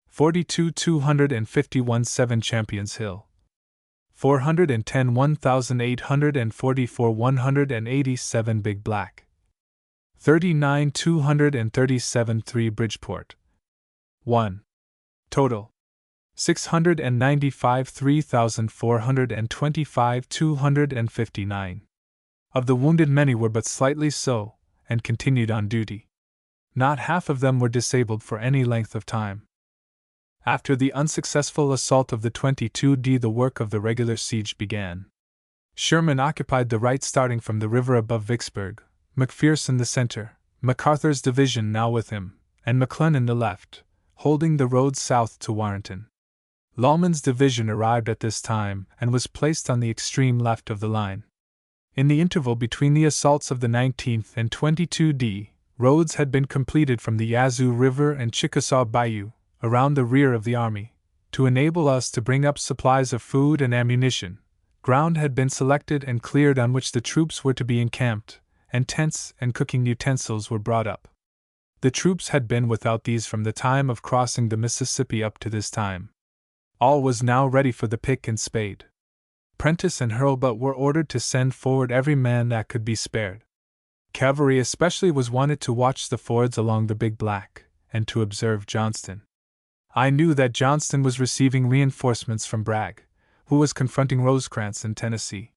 [SPEAKER 1] 42 251 7 Champions Hill 410 1844 187 Big Black 39 237 3 Bridgeport 1. Total 695 3425 259 Of the wounded, many were but slightly so, and continued on duty. Not half of them were disabled for any length of time. After the unsuccessful assault of the 22d, the work of the regular siege began. Sherman occupied the right, starting from the river above Vicksburg, McPherson the center, MacArthur's division now with him, and McClellan the left, holding the road south to Warrenton. Lawman's division arrived at this time and was placed on the extreme left of the line. In the interval between the assaults of the 19th and 22d, roads had been completed from the Yazoo River and Chickasaw Bayou, around the rear of the army, to enable us to bring up supplies of food and ammunition. Ground had been selected and cleared on which the troops were to be encamped, and tents and cooking utensils were brought up. The troops had been without these from the time of crossing the Mississippi up to this time. All was now ready for the pick and spade. Prentiss and Hurlbut were ordered to send forward every man that could be spared. Cavalry especially was wanted to watch the fords along the Big Black, and to observe Johnston. I knew that Johnston was receiving reinforcements from Bragg, who was confronting Rosecrans in Tennessee.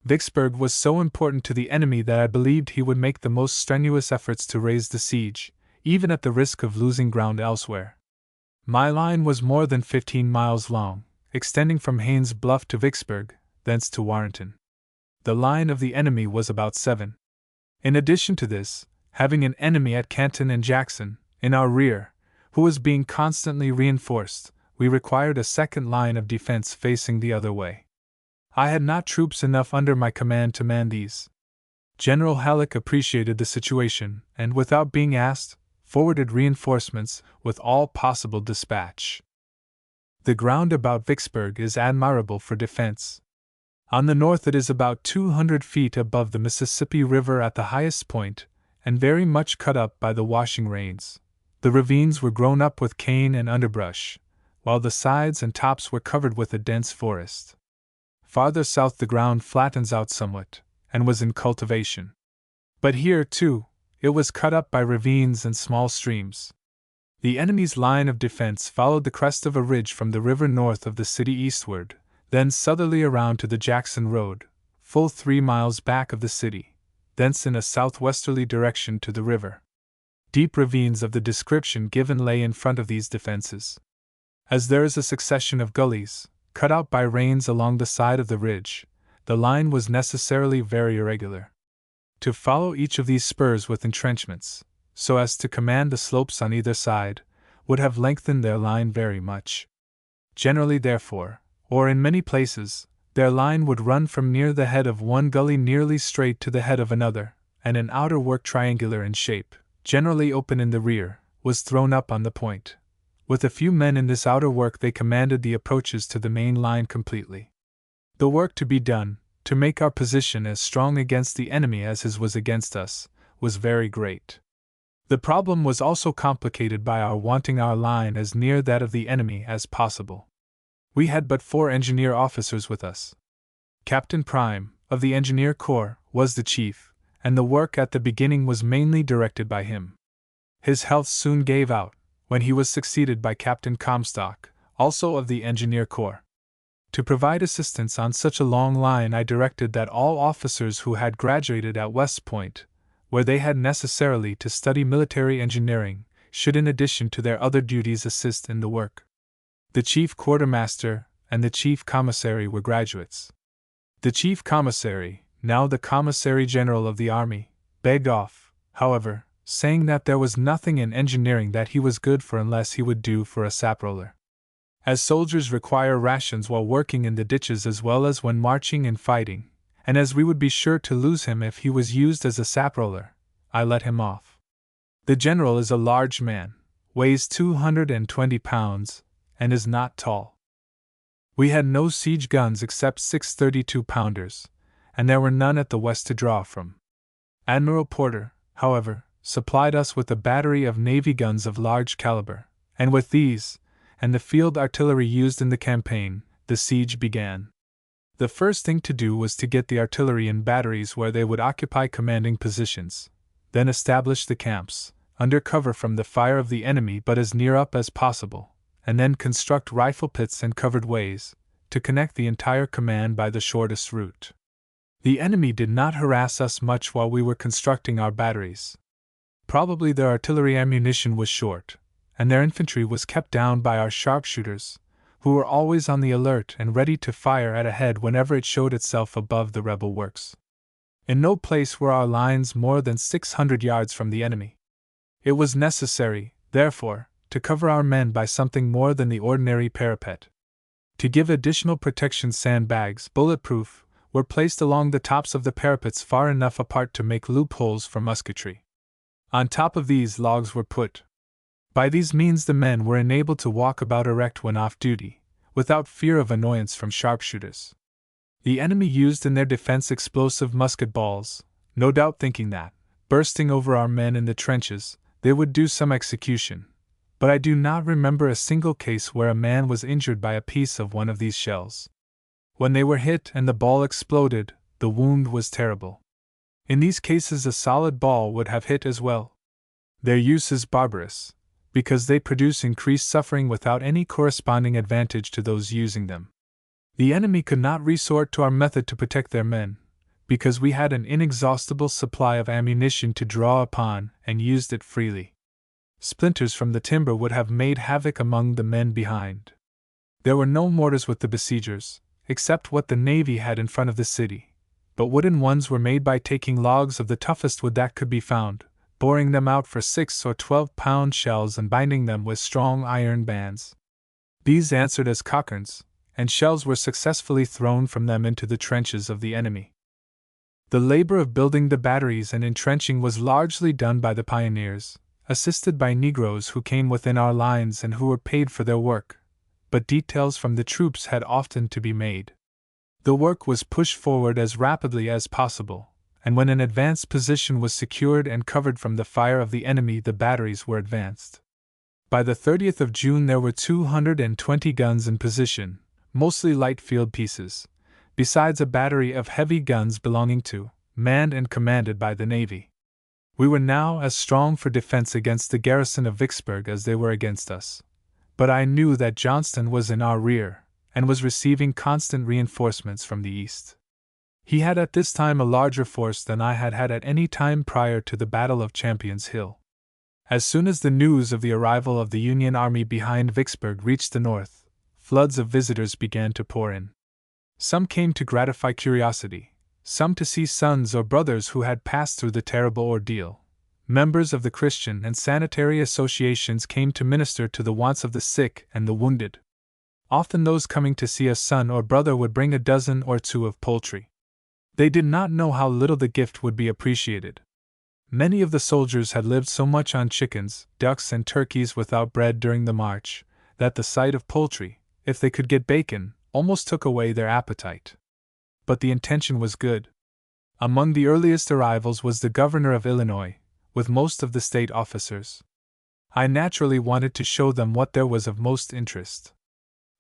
[SPEAKER 1] Vicksburg was so important to the enemy that I believed he would make the most strenuous efforts to raise the siege, even at the risk of losing ground elsewhere. My line was more than 15 miles long, extending from Haynes Bluff to Vicksburg, thence to Warrenton. The line of the enemy was about 7. In addition to this, having an enemy at Canton and Jackson, in our rear, who was being constantly reinforced, we required a second line of defense facing the other way. I had not troops enough under my command to man these. General Halleck appreciated the situation, and without being asked, forwarded reinforcements with all possible dispatch. The ground about Vicksburg is admirable for defense. On the north it is about 200 feet above the Mississippi River at the highest point, and very much cut up by the washing rains. The ravines were grown up with cane and underbrush, while the sides and tops were covered with a dense forest. Farther south the ground flattens out somewhat, and was in cultivation. But here, too, it was cut up by ravines and small streams. The enemy's line of defense followed the crest of a ridge from the river north of the city eastward, then southerly around to the Jackson Road, full 3 miles back of the city, thence in a southwesterly direction to the river. Deep ravines of the description given lay in front of these defenses. As there is a succession of gullies, cut out by rains along the side of the ridge, the line was necessarily very irregular. To follow each of these spurs with entrenchments, so as to command the slopes on either side, would have lengthened their line very much. Generally, therefore, or in many places, their line would run from near the head of one gully nearly straight to the head of another, and an outer work triangular in shape, generally open in the rear, was thrown up on the point. With a few men in this outer work they commanded the approaches to the main line completely. The work to be done, to make our position as strong against the enemy as his was against us, was very great. The problem was also complicated by our wanting our line as near that of the enemy as possible. We had but 4 engineer officers with us. Captain Prime, of the Engineer Corps, was the chief, and the work at the beginning was mainly directed by him. His health soon gave out, when he was succeeded by Captain Comstock, also of the Engineer Corps. To provide assistance on such a long line, I directed that all officers who had graduated at West Point, where they had necessarily to study military engineering, should in addition to their other duties assist in the work. The chief quartermaster and the chief commissary were graduates. The chief commissary, now the commissary general of the army, begged off, however, saying that there was nothing in engineering that he was good for unless he would do for a saproller. As soldiers require rations while working in the ditches as well as when marching and fighting, and as we would be sure to lose him if he was used as a saproller, I let him off. The general is a large man, weighs 220 pounds, and is not tall. We had no siege guns except 6 32-pounders, and there were none at the west to draw from. Admiral Porter, however, supplied us with a battery of navy guns of large caliber, and with these, and the field artillery used in the campaign, the siege began. The first thing to do was to get the artillery in batteries where they would occupy commanding positions, then establish the camps, under cover from the fire of the enemy but as near up as possible, and then construct rifle pits and covered ways, to connect the entire command by the shortest route. The enemy did not harass us much while we were constructing our batteries. Probably their artillery ammunition was short, and their infantry was kept down by our sharpshooters, who were always on the alert and ready to fire at a head whenever it showed itself above the rebel works. In no place were our lines more than 600 yards from the enemy. It was necessary, therefore, to cover our men by something more than the ordinary parapet. To give additional protection, sandbags, bulletproof, were placed along the tops of the parapets far enough apart to make loopholes for musketry. On top of these, logs were put. By these means the men were enabled to walk about erect when off duty, without fear of annoyance from sharpshooters. The enemy used in their defense explosive musket balls, no doubt thinking that, bursting over our men in the trenches, they would do some execution, but I do not remember a single case where a man was injured by a piece of one of these shells. When they were hit and the ball exploded, the wound was terrible. In these cases a solid ball would have hit as well. Their use is barbarous, because they produce increased suffering without any corresponding advantage to those using them. The enemy could not resort to our method to protect their men, because we had an inexhaustible supply of ammunition to draw upon and used it freely. Splinters from the timber would have made havoc among the men behind. There were no mortars with the besiegers, except what the navy had in front of the city, but wooden ones were made by taking logs of the toughest wood that could be found, boring them out for 6 or 12-pound shells and binding them with strong iron bands. These answered as cockerns, and shells were successfully thrown from them into the trenches of the enemy. The labor of building the batteries and entrenching was largely done by the pioneers, assisted by Negroes who came within our lines and who were paid for their work, but details from the troops had often to be made. The work was pushed forward as rapidly as possible, and when an advanced position was secured and covered from the fire of the enemy, the batteries were advanced. By the 30th of June there were 220 guns in position, mostly light field pieces, besides a battery of heavy guns belonging to, manned and commanded by the Navy. We were now as strong for defense against the garrison of Vicksburg as they were against us, but I knew that Johnston was in our rear, and was receiving constant reinforcements from the east. He had at this time a larger force than I had had at any time prior to the Battle of Champion's Hill. As soon as the news of the arrival of the Union Army behind Vicksburg reached the north, floods of visitors began to pour in. Some came to gratify curiosity, some to see sons or brothers who had passed through the terrible ordeal. Members of the Christian and sanitary associations came to minister to the wants of the sick and the wounded. Often those coming to see a son or brother would bring a dozen or two of poultry. They did not know how little the gift would be appreciated. Many of the soldiers had lived so much on chickens, ducks, and turkeys without bread during the march, that the sight of poultry, if they could get bacon, almost took away their appetite. But the intention was good. Among the earliest arrivals was the governor of Illinois, with most of the state officers. I naturally wanted to show them what there was of most interest.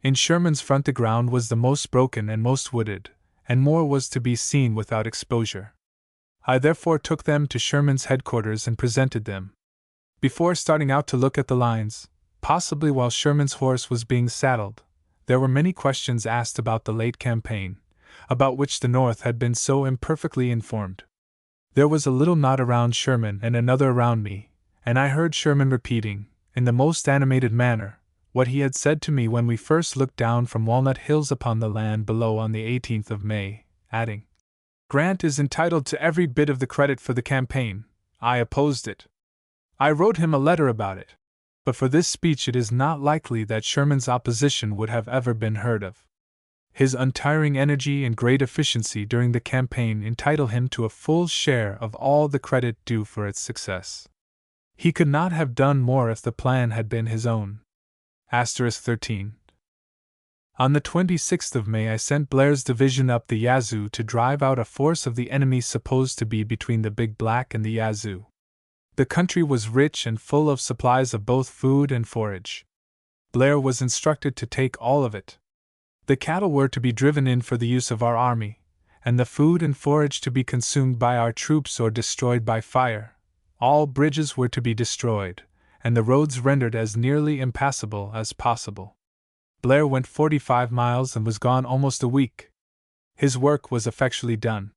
[SPEAKER 1] In Sherman's front the ground was the most broken and most wooded, and more was to be seen without exposure. I therefore took them to Sherman's headquarters and presented them. Before starting out to look at the lines, possibly while Sherman's horse was being saddled, there were many questions asked about the late campaign, about which the North had been so imperfectly informed. There was a little knot around Sherman and another around me, and I heard Sherman repeating, in the most animated manner, what he had said to me when we first looked down from Walnut Hills upon the land below on the 18th of May, adding, "Grant is entitled to every bit of the credit for the campaign. I opposed it. I wrote him a letter about it. But for this speech it is not likely that Sherman's opposition would have ever been heard of. His untiring energy and great efficiency during the campaign entitle him to a full share of all the credit due for its success. He could not have done more if the plan had been his own." 13. On the 26th of May I sent Blair's division up the Yazoo to drive out a force of the enemy supposed to be between the Big Black and the Yazoo. The country was rich and full of supplies of both food and forage. Blair was instructed to take all of it. The cattle were to be driven in for the use of our army, and the food and forage to be consumed by our troops or destroyed by fire. All bridges were to be destroyed, and the roads rendered as nearly impassable as possible. Blair went 45 miles and was gone almost a week. His work was effectually done.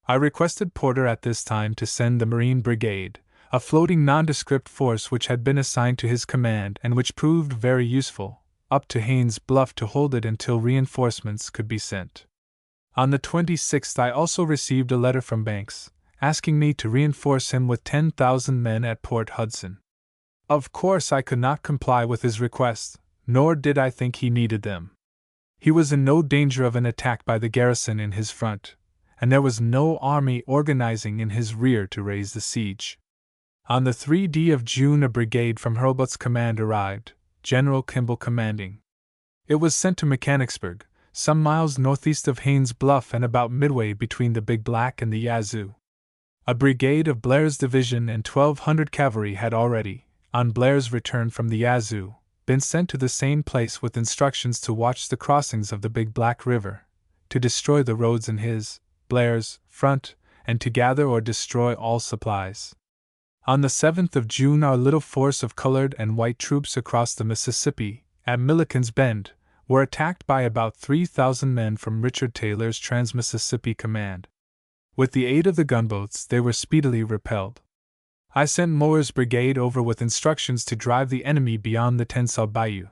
[SPEAKER 1] I requested Porter at this time to send the Marine Brigade, a floating nondescript force which had been assigned to his command and which proved very useful, up to Haines' Bluff to hold it until reinforcements could be sent. On the 26th I also received a letter from Banks, asking me to reinforce him with 10,000 men at Port Hudson. Of course I could not comply with his request, nor did I think he needed them. He was in no danger of an attack by the garrison in his front, and there was no army organizing in his rear to raise the siege. On the 3d of June a brigade from Hurlbut's command arrived, General Kimball commanding. It was sent to Mechanicsburg, some miles northeast of Haines' Bluff and about midway between the Big Black and the Yazoo. A brigade of Blair's division and 1,200 cavalry had already, on Blair's return from the Yazoo, been sent to the same place with instructions to watch the crossings of the Big Black River, to destroy the roads in his, Blair's, front, and to gather or destroy all supplies. On the 7th of June our little force of colored and white troops across the Mississippi, at Milliken's Bend, were attacked by about 3,000 men from Richard Taylor's Trans-Mississippi Command. With the aid of the gunboats they were speedily repelled. I sent Mower's brigade over with instructions to drive the enemy beyond the Tensas Bayou,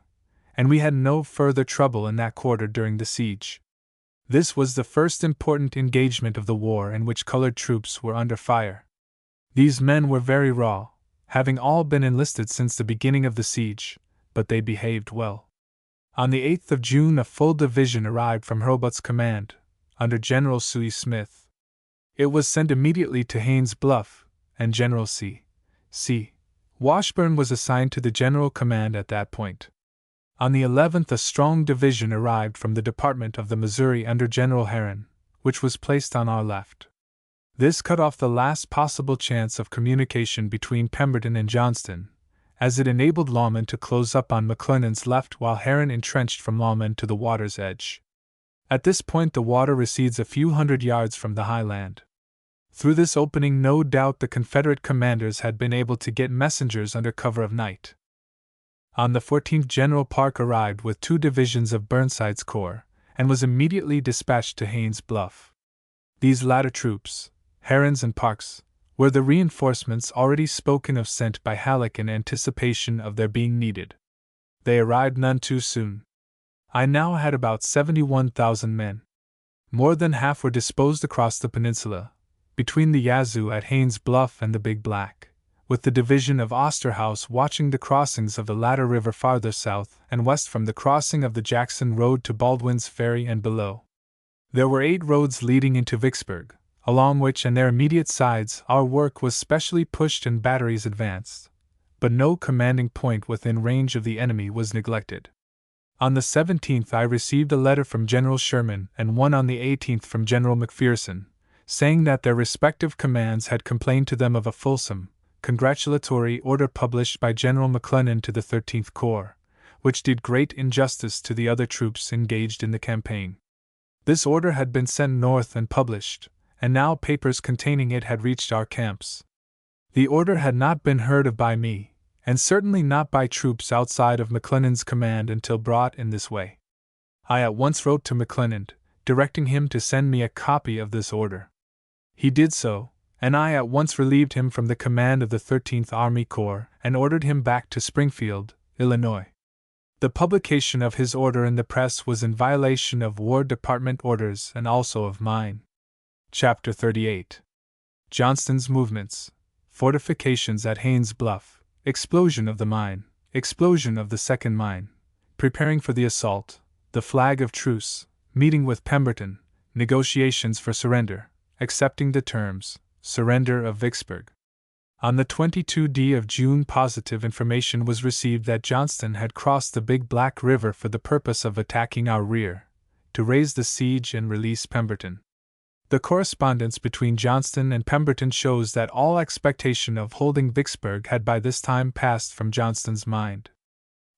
[SPEAKER 1] and we had no further trouble in that quarter during the siege. This was the first important engagement of the war in which colored troops were under fire. These men were very raw, having all been enlisted since the beginning of the siege, but they behaved well. On the 8th of June a full division arrived from Hurlbut's command, under General C. Smith. It was sent immediately to Haines' Bluff, and General C. Washburn was assigned to the general command at that point. On the 11th a strong division arrived from the Department of the Missouri under General Herron, which was placed on our left. This cut off the last possible chance of communication between Pemberton and Johnston, as it enabled Lawman to close up on McClernand's left while Herron entrenched from Lawman to the water's edge. At this point the water recedes a few hundred yards from the high land. Through this opening no doubt the Confederate commanders had been able to get messengers under cover of night. On the 14th General Parke arrived with 2 divisions of Burnside's corps, and was immediately dispatched to Haines' Bluff. These latter troops, Herron's and Parke's, were the reinforcements already spoken of sent by Halleck in anticipation of their being needed. They arrived none too soon. I now had about 71,000 men. More than half were disposed across the peninsula, between the Yazoo at Haines' Bluff and the Big Black, with the division of Osterhaus watching the crossings of the latter river farther south and west from the crossing of the Jackson Road to Baldwin's Ferry and below. There were 8 roads leading into Vicksburg, along which and their immediate sides our work was specially pushed and batteries advanced, but no commanding point within range of the enemy was neglected. On the 17th I received a letter from General Sherman and one on the 18th from General McPherson, saying that their respective commands had complained to them of a fulsome, congratulatory order published by General McClellan to the 13th Corps, which did great injustice to the other troops engaged in the campaign. This order had been sent north and published, and now papers containing it had reached our camps. The order had not been heard of by me, and certainly not by troops outside of McClellan's command until brought in this way. I at once wrote to McClellan, directing him to send me a copy of this order. He did so, and I at once relieved him from the command of the 13th Army Corps and ordered him back to Springfield, Illinois. The publication of his order in the press was in violation of War Department orders and also of mine. Chapter 38. Johnston's movements, fortifications at Haines' Bluff, explosion of the mine, explosion of the second mine, preparing for the assault, the flag of truce, meeting with Pemberton, negotiations for surrender, accepting the terms, surrender of Vicksburg. On the 22d of June positive information was received that Johnston had crossed the Big Black River for the purpose of attacking our rear, to raise the siege and release Pemberton. The correspondence between Johnston and Pemberton shows that all expectation of holding Vicksburg had by this time passed from Johnston's mind.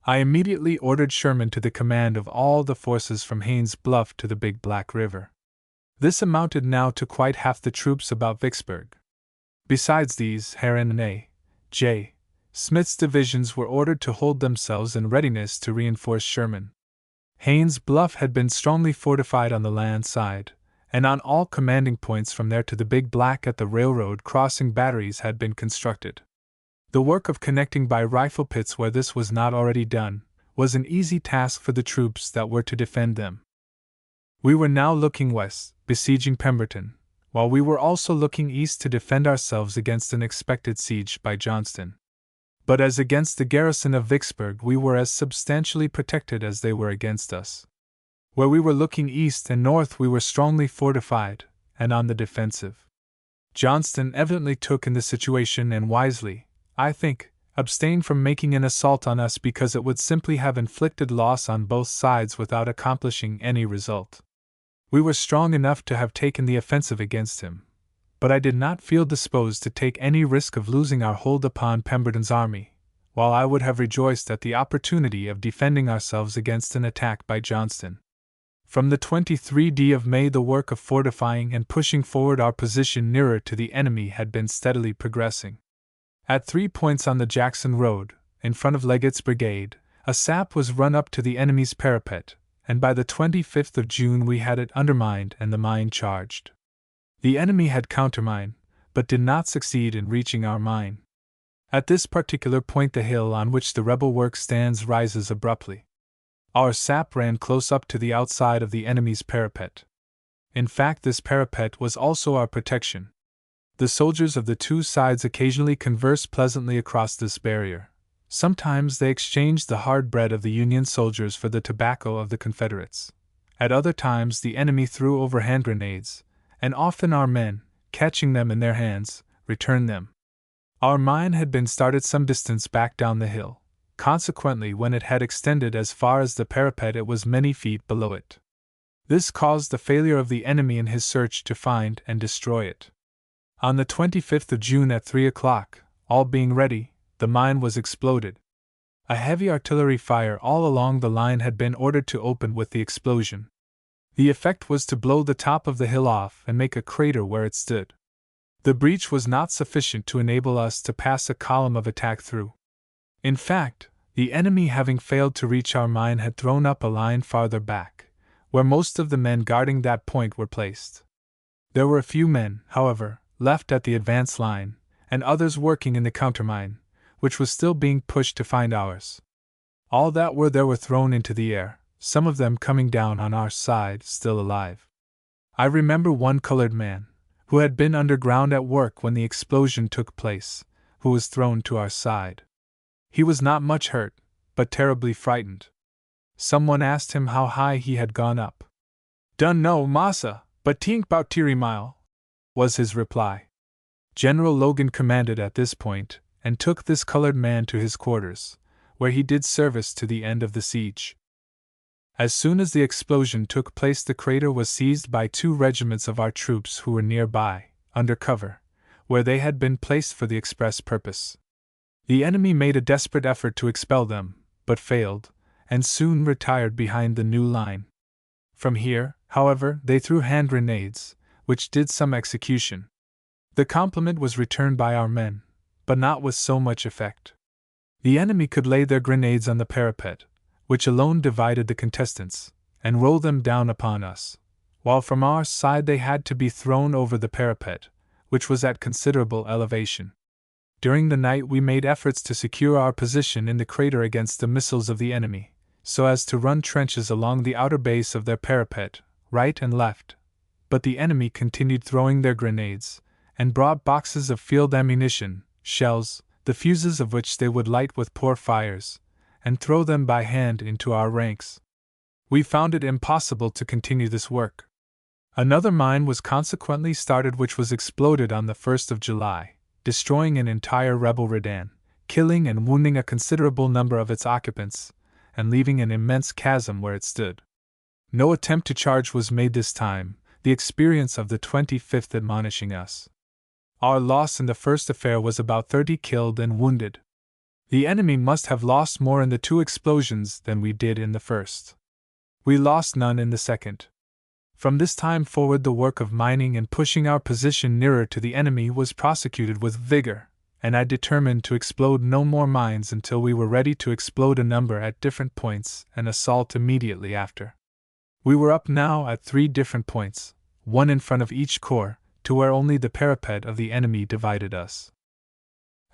[SPEAKER 1] I immediately ordered Sherman to the command of all the forces from Haines' Bluff to the Big Black River. This amounted now to quite half the troops about Vicksburg. Besides these, Herron and A.J. Smith's divisions were ordered to hold themselves in readiness to reinforce Sherman. Haines' Bluff had been strongly fortified on the land side, and on all commanding points from there to the Big Black at the railroad crossing batteries had been constructed. The work of connecting by rifle pits where this was not already done was an easy task for the troops that were to defend them. We were now looking west, besieging Pemberton, while we were also looking east to defend ourselves against an expected siege by Johnston. But as against the garrison of Vicksburg, we were as substantially protected as they were against us. Where we were looking east and north, we were strongly fortified and on the defensive. Johnston evidently took in the situation and wisely, I think, abstained from making an assault on us because it would simply have inflicted loss on both sides without accomplishing any result. We were strong enough to have taken the offensive against him, but I did not feel disposed to take any risk of losing our hold upon Pemberton's army, while I would have rejoiced at the opportunity of defending ourselves against an attack by Johnston. From the 23rd of May, the work of fortifying and pushing forward our position nearer to the enemy had been steadily progressing. At 3 points on the Jackson Road, in front of Leggett's brigade, a sap was run up to the enemy's parapet, and by the 25th of June we had it undermined and the mine charged. The enemy had countermined, but did not succeed in reaching our mine. At this particular point the hill on which the rebel work stands rises abruptly. Our sap ran close up to the outside of the enemy's parapet. In fact, this parapet was also our protection. The soldiers of the two sides occasionally conversed pleasantly across this barrier. Sometimes they exchanged the hard bread of the Union soldiers for the tobacco of the Confederates. At other times the enemy threw over hand grenades, and often our men, catching them in their hands, returned them. Our mine had been started some distance back down the hill. Consequently, when it had extended as far as the parapet, it was many feet below it. This caused the failure of the enemy in his search to find and destroy it. On the 25th of June at 3 o'clock, all being ready, the mine was exploded. A heavy artillery fire all along the line had been ordered to open with the explosion. The effect was to blow the top of the hill off and make a crater where it stood. The breach was not sufficient to enable us to pass a column of attack through. In fact, the enemy, having failed to reach our mine, had thrown up a line farther back, where most of the men guarding that point were placed. There were a few men, however, left at the advance line, and others working in the countermine, which was still being pushed to find ours. All that were there were thrown into the air, some of them coming down on our side still alive. I remember one colored man, who had been underground at work when the explosion took place, who was thrown to our side. He was not much hurt, but terribly frightened. Someone asked him how high he had gone up. "Dun know, massa, but tink 'bout 3 mile," was his reply. General Logan commanded at this point, and took this colored man to his quarters, where he did service to the end of the siege. As soon as the explosion took place, the crater was seized by 2 regiments of our troops who were nearby, under cover, where they had been placed for the express purpose. The enemy made a desperate effort to expel them, but failed, and soon retired behind the new line. From here, however, they threw hand grenades, which did some execution. The compliment was returned by our men, but not with so much effect. The enemy could lay their grenades on the parapet, which alone divided the contestants, and roll them down upon us, while from our side they had to be thrown over the parapet, which was at considerable elevation. During the night we made efforts to secure our position in the crater against the missiles of the enemy, so as to run trenches along the outer base of their parapet, right and left, but the enemy continued throwing their grenades, and brought boxes of field ammunition, shells, the fuses of which they would light with pour fires, and throw them by hand into our ranks. We found it impossible to continue this work. Another mine was consequently started, which was exploded on the 1st of July, destroying an entire rebel redan, killing and wounding a considerable number of its occupants, and leaving an immense chasm where it stood. No attempt to charge was made this time, the experience of the 25th admonishing us. Our loss in the first affair was about 30 killed and wounded. The enemy must have lost more in the 2 explosions than we did in the first. We lost none in the second. From this time forward the work of mining and pushing our position nearer to the enemy was prosecuted with vigor, and I determined to explode no more mines until we were ready to explode a number at different points and assault immediately after. We were up now at 3 different points, one in front of each corps, to where only the parapet of the enemy divided us.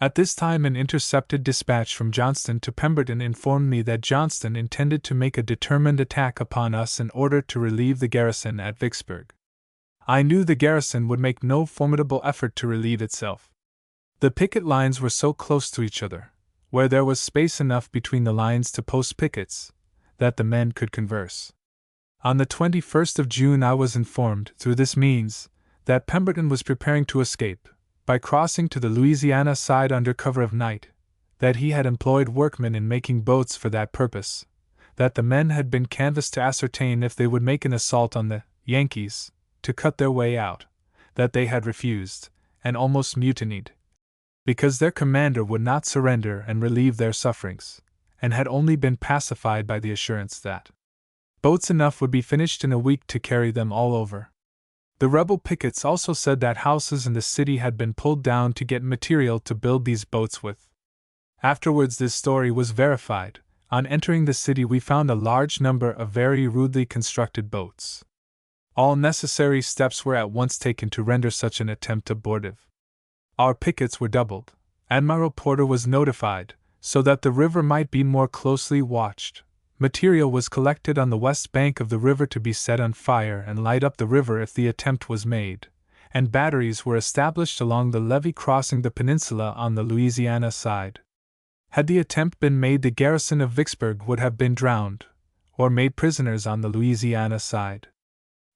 [SPEAKER 1] At this time an intercepted dispatch from Johnston to Pemberton informed me that Johnston intended to make a determined attack upon us in order to relieve the garrison at Vicksburg. I knew the garrison would make no formidable effort to relieve itself. The picket lines were so close to each other, where there was space enough between the lines to post pickets, that the men could converse. On the 21st of June I was informed, through this means, that Pemberton was preparing to escape, by crossing to the Louisiana side under cover of night, that he had employed workmen in making boats for that purpose, that the men had been canvassed to ascertain if they would make an assault on the Yankees, to cut their way out, that they had refused, and almost mutinied, because their commander would not surrender and relieve their sufferings, and had only been pacified by the assurance that boats enough would be finished in a week to carry them all over. The rebel pickets also said that houses in the city had been pulled down to get material to build these boats with. Afterwards this story was verified. On entering the city we found a large number of very rudely constructed boats. All necessary steps were at once taken to render such an attempt abortive. Our pickets were doubled. Admiral Porter was notified, so that the river might be more closely watched. Material was collected on the west bank of the river to be set on fire and light up the river if the attempt was made, and batteries were established along the levee crossing the peninsula on the Louisiana side. Had the attempt been made, the garrison of Vicksburg would have been drowned, or made prisoners on the Louisiana side.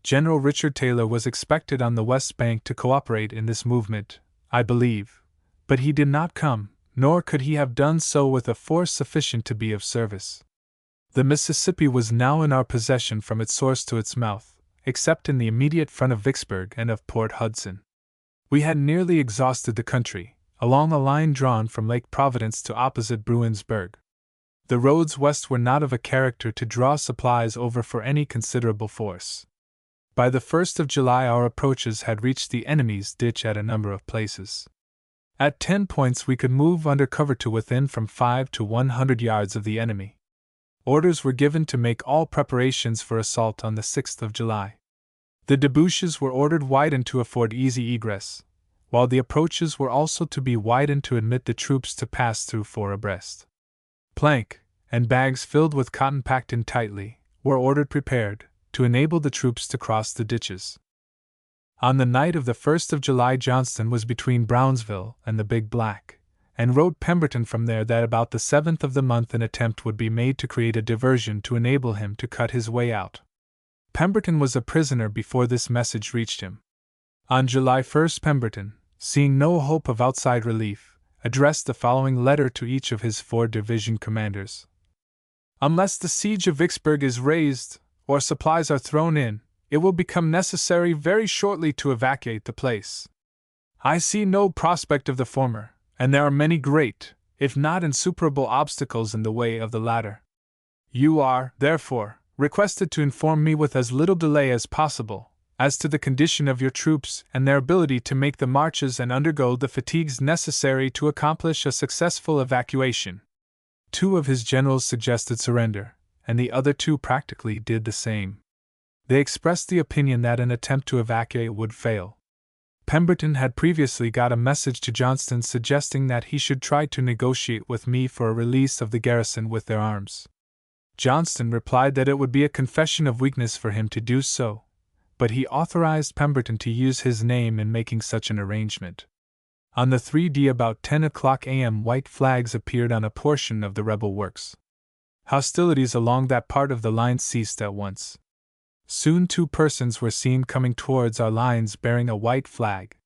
[SPEAKER 1] General Richard Taylor was expected on the west bank to cooperate in this movement, I believe, but he did not come, nor could he have done so with a force sufficient to be of service. The Mississippi was now in our possession from its source to its mouth, except in the immediate front of Vicksburg and of Port Hudson. We had nearly exhausted the country, along a line drawn from Lake Providence to opposite Bruinsburg. The roads west were not of a character to draw supplies over for any considerable force. By the 1st of July our approaches had reached the enemy's ditch at a number of places. At 10 points we could move under cover to within from 5 to 100 yards of the enemy. Orders were given to make all preparations for assault on the 6th of July. The debouches were ordered widened to afford easy egress, while the approaches were also to be widened to admit the troops to pass through four abreast. Plank, and bags filled with cotton packed in tightly, were ordered prepared, to enable the troops to cross the ditches. On the night of the 1st of July Johnston was between Brownsville and the Big Black, and wrote Pemberton from there that about the 7th of the month an attempt would be made to create a diversion to enable him to cut his way out. Pemberton was a prisoner before this message reached him. On July 1st Pemberton, seeing no hope of outside relief, addressed the following letter to each of his 4 division commanders. Unless the siege of Vicksburg is raised, or supplies are thrown in, it will become necessary very shortly to evacuate the place. I see no prospect of the former, and there are many great, if not insuperable obstacles in the way of the latter. You are, therefore, requested to inform me with as little delay as possible, as to the condition of your troops and their ability to make the marches and undergo the fatigues necessary to accomplish a successful evacuation. 2 of his generals suggested surrender, and the other 2 practically did the same. They expressed the opinion that an attempt to evacuate would fail. Pemberton had previously got a message to Johnston suggesting that he should try to negotiate with me for a release of the garrison with their arms. Johnston replied that it would be a confession of weakness for him to do so, but he authorized Pemberton to use his name in making such an arrangement. On the 3d about 10 o'clock a.m. white flags appeared on a portion of the rebel works. Hostilities along that part of the line ceased at once. Soon 2 persons were seen coming towards our lines bearing a white flag.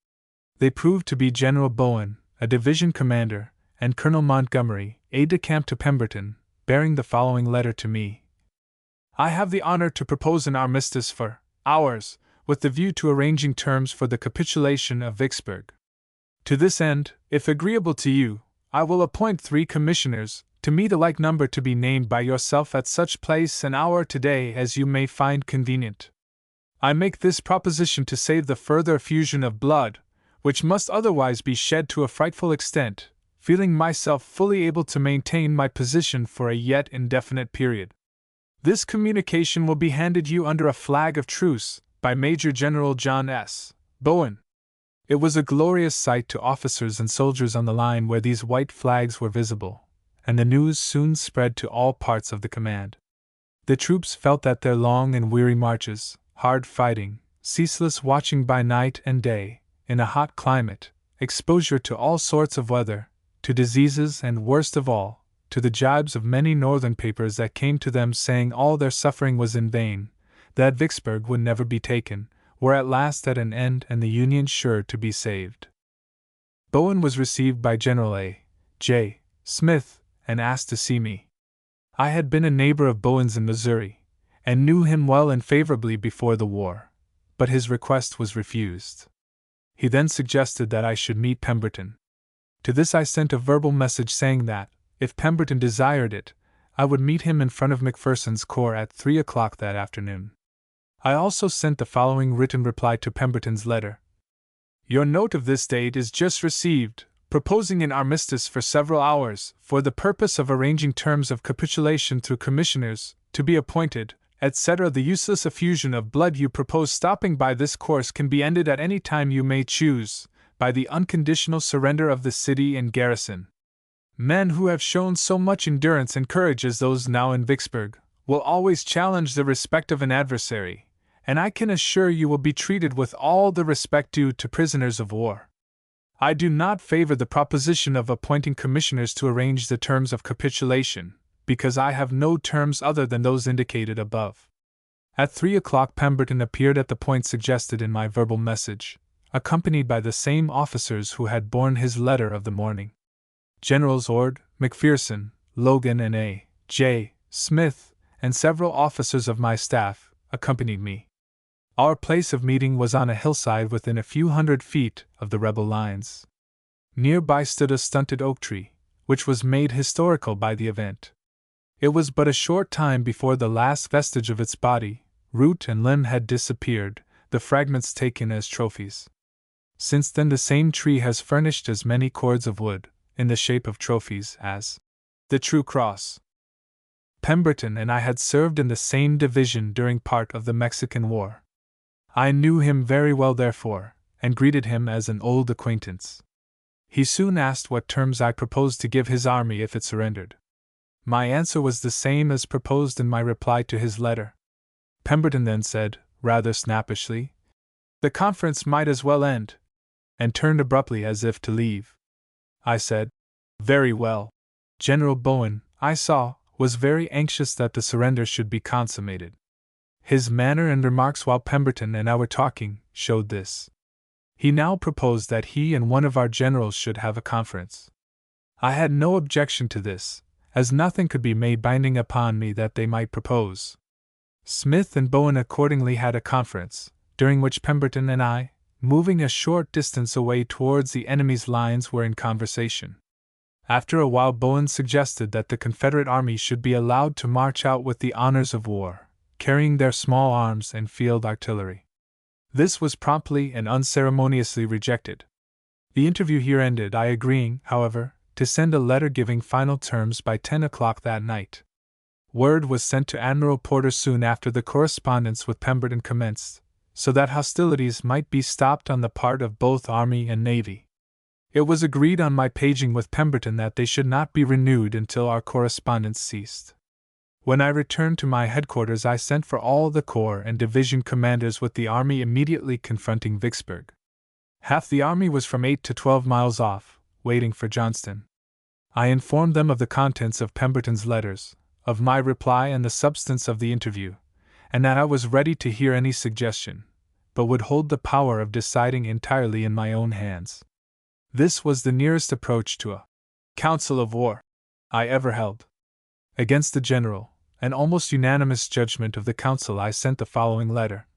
[SPEAKER 1] They proved to be General Bowen, a division commander, and Colonel Montgomery, aide-de-camp to Pemberton, bearing the following letter to me. I have the honor to propose an armistice for hours, with the view to arranging terms for the capitulation of Vicksburg. To this end, if agreeable to you, I will appoint 3 commissioners, to meet a like number to be named by yourself at such place and hour today as you may find convenient. I make this proposition to save the further effusion of blood, which must otherwise be shed to a frightful extent, feeling myself fully able to maintain my position for a yet indefinite period. This communication will be handed you under a flag of truce, by Major General John S. Bowen. It was a glorious sight to officers and soldiers on the line where these white flags were visible, and the news soon spread to all parts of the command. The troops felt that their long and weary marches, hard fighting, ceaseless watching by night and day, in a hot climate, exposure to all sorts of weather, to diseases, and worst of all, to the jibes of many northern papers that came to them saying all their suffering was in vain, that Vicksburg would never be taken, were at last at an end and the Union sure to be saved. Bowen was received by General A. J. Smith and asked to see me. I had been a neighbor of Bowen's in Missouri, and knew him well and favorably before the war, but his request was refused. He then suggested that I should meet Pemberton. To this I sent a verbal message saying that, if Pemberton desired it, I would meet him in front of McPherson's corps at 3 o'clock that afternoon. I also sent the following written reply to Pemberton's letter. Your note of this date is just received, proposing an armistice for several hours, for the purpose of arranging terms of capitulation through commissioners, to be appointed, etc. The useless effusion of blood you propose stopping by this course can be ended at any time you may choose, by the unconditional surrender of the city and garrison. Men who have shown so much endurance and courage as those now in Vicksburg, will always challenge the respect of an adversary, and I can assure you will be treated with all the respect due to prisoners of war. I do not favor the proposition of appointing commissioners to arrange the terms of capitulation, because I have no terms other than those indicated above. At 3 o'clock Pemberton appeared at the point suggested in my verbal message, accompanied by the same officers who had borne his letter of the morning. Generals Ord, McPherson, Logan, and A. J. Smith, and several officers of my staff, accompanied me. Our place of meeting was on a hillside within a few hundred feet of the rebel lines. Nearby stood a stunted oak tree, which was made historical by the event. It was but a short time before the last vestige of its body, root and limb had disappeared, the fragments taken as trophies. Since then the same tree has furnished as many cords of wood, in the shape of trophies, as the True Cross. Pemberton and I had served in the same division during part of the Mexican War. I knew him very well therefore, and greeted him as an old acquaintance. He soon asked what terms I proposed to give his army if it surrendered. My answer was the same as proposed in my reply to his letter. Pemberton then said, rather snappishly, "The conference might as well end," and turned abruptly as if to leave. I said, "Very well." General Bowen, I saw, was very anxious that the surrender should be consummated. His manner and remarks while Pemberton and I were talking showed this. He now proposed that he and one of our generals should have a conference. I had no objection to this, as nothing could be made binding upon me that they might propose. Smith and Bowen accordingly had a conference, during which Pemberton and I, moving a short distance away towards the enemy's lines, were in conversation. After a while Bowen suggested that the Confederate army should be allowed to march out with the honors of war, carrying their small arms and field artillery. This was promptly and unceremoniously rejected. The interview here ended, I agreeing, however, to send a letter giving final terms by 10 o'clock that night. Word was sent to Admiral Porter soon after the correspondence with Pemberton commenced, so that hostilities might be stopped on the part of both Army and Navy. It was agreed on my paging with Pemberton that they should not be renewed until our correspondence ceased. When I returned to my headquarters I sent for all the corps and division commanders with the army immediately confronting Vicksburg. Half the army was from 8 to 12 miles off, waiting for Johnston. I informed them of the contents of Pemberton's letters, of my reply and the substance of the interview, and that I was ready to hear any suggestion, but would hold the power of deciding entirely in my own hands. This was the nearest approach to a council of war I ever held. Against the general and almost unanimous judgment of the council I sent the following letter.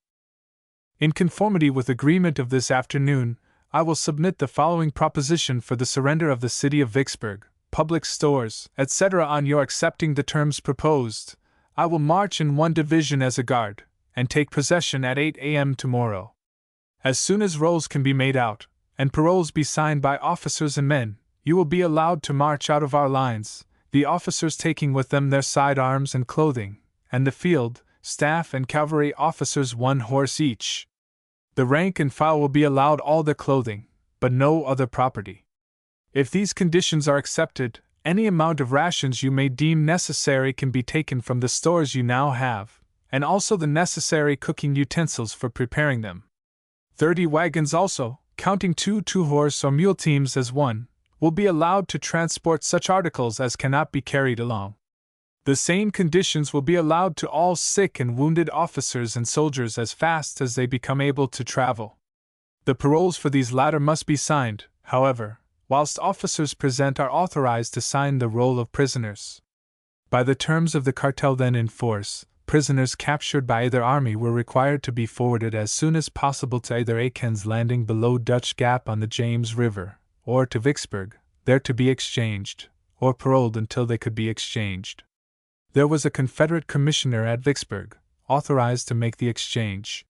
[SPEAKER 1] In conformity with agreement of this afternoon, I will submit the following proposition for the surrender of the city of Vicksburg, public stores, etc. On your accepting the terms proposed, I will march in one division as a guard, and take possession at 8 a.m. tomorrow. As soon as rolls can be made out, and paroles be signed by officers and men, you will be allowed to march out of our lines, the officers taking with them their side arms and clothing, and the field, staff, and cavalry officers 1 horse each. The rank and file will be allowed all their clothing, but no other property. If these conditions are accepted, any amount of rations you may deem necessary can be taken from the stores you now have, and also the necessary cooking utensils for preparing them. 30 wagons also, counting 2 two-horse or mule teams as one, will be allowed to transport such articles as cannot be carried along. The same conditions will be allowed to all sick and wounded officers and soldiers as fast as they become able to travel. The paroles for these latter must be signed, however, whilst officers present are authorized to sign the roll of prisoners. By the terms of the cartel then in force, prisoners captured by either army were required to be forwarded as soon as possible to either Aaken's landing below Dutch Gap on the James River, or to Vicksburg, there to be exchanged, or paroled until they could be exchanged. There was a Confederate commissioner at Vicksburg, authorized to make the exchange.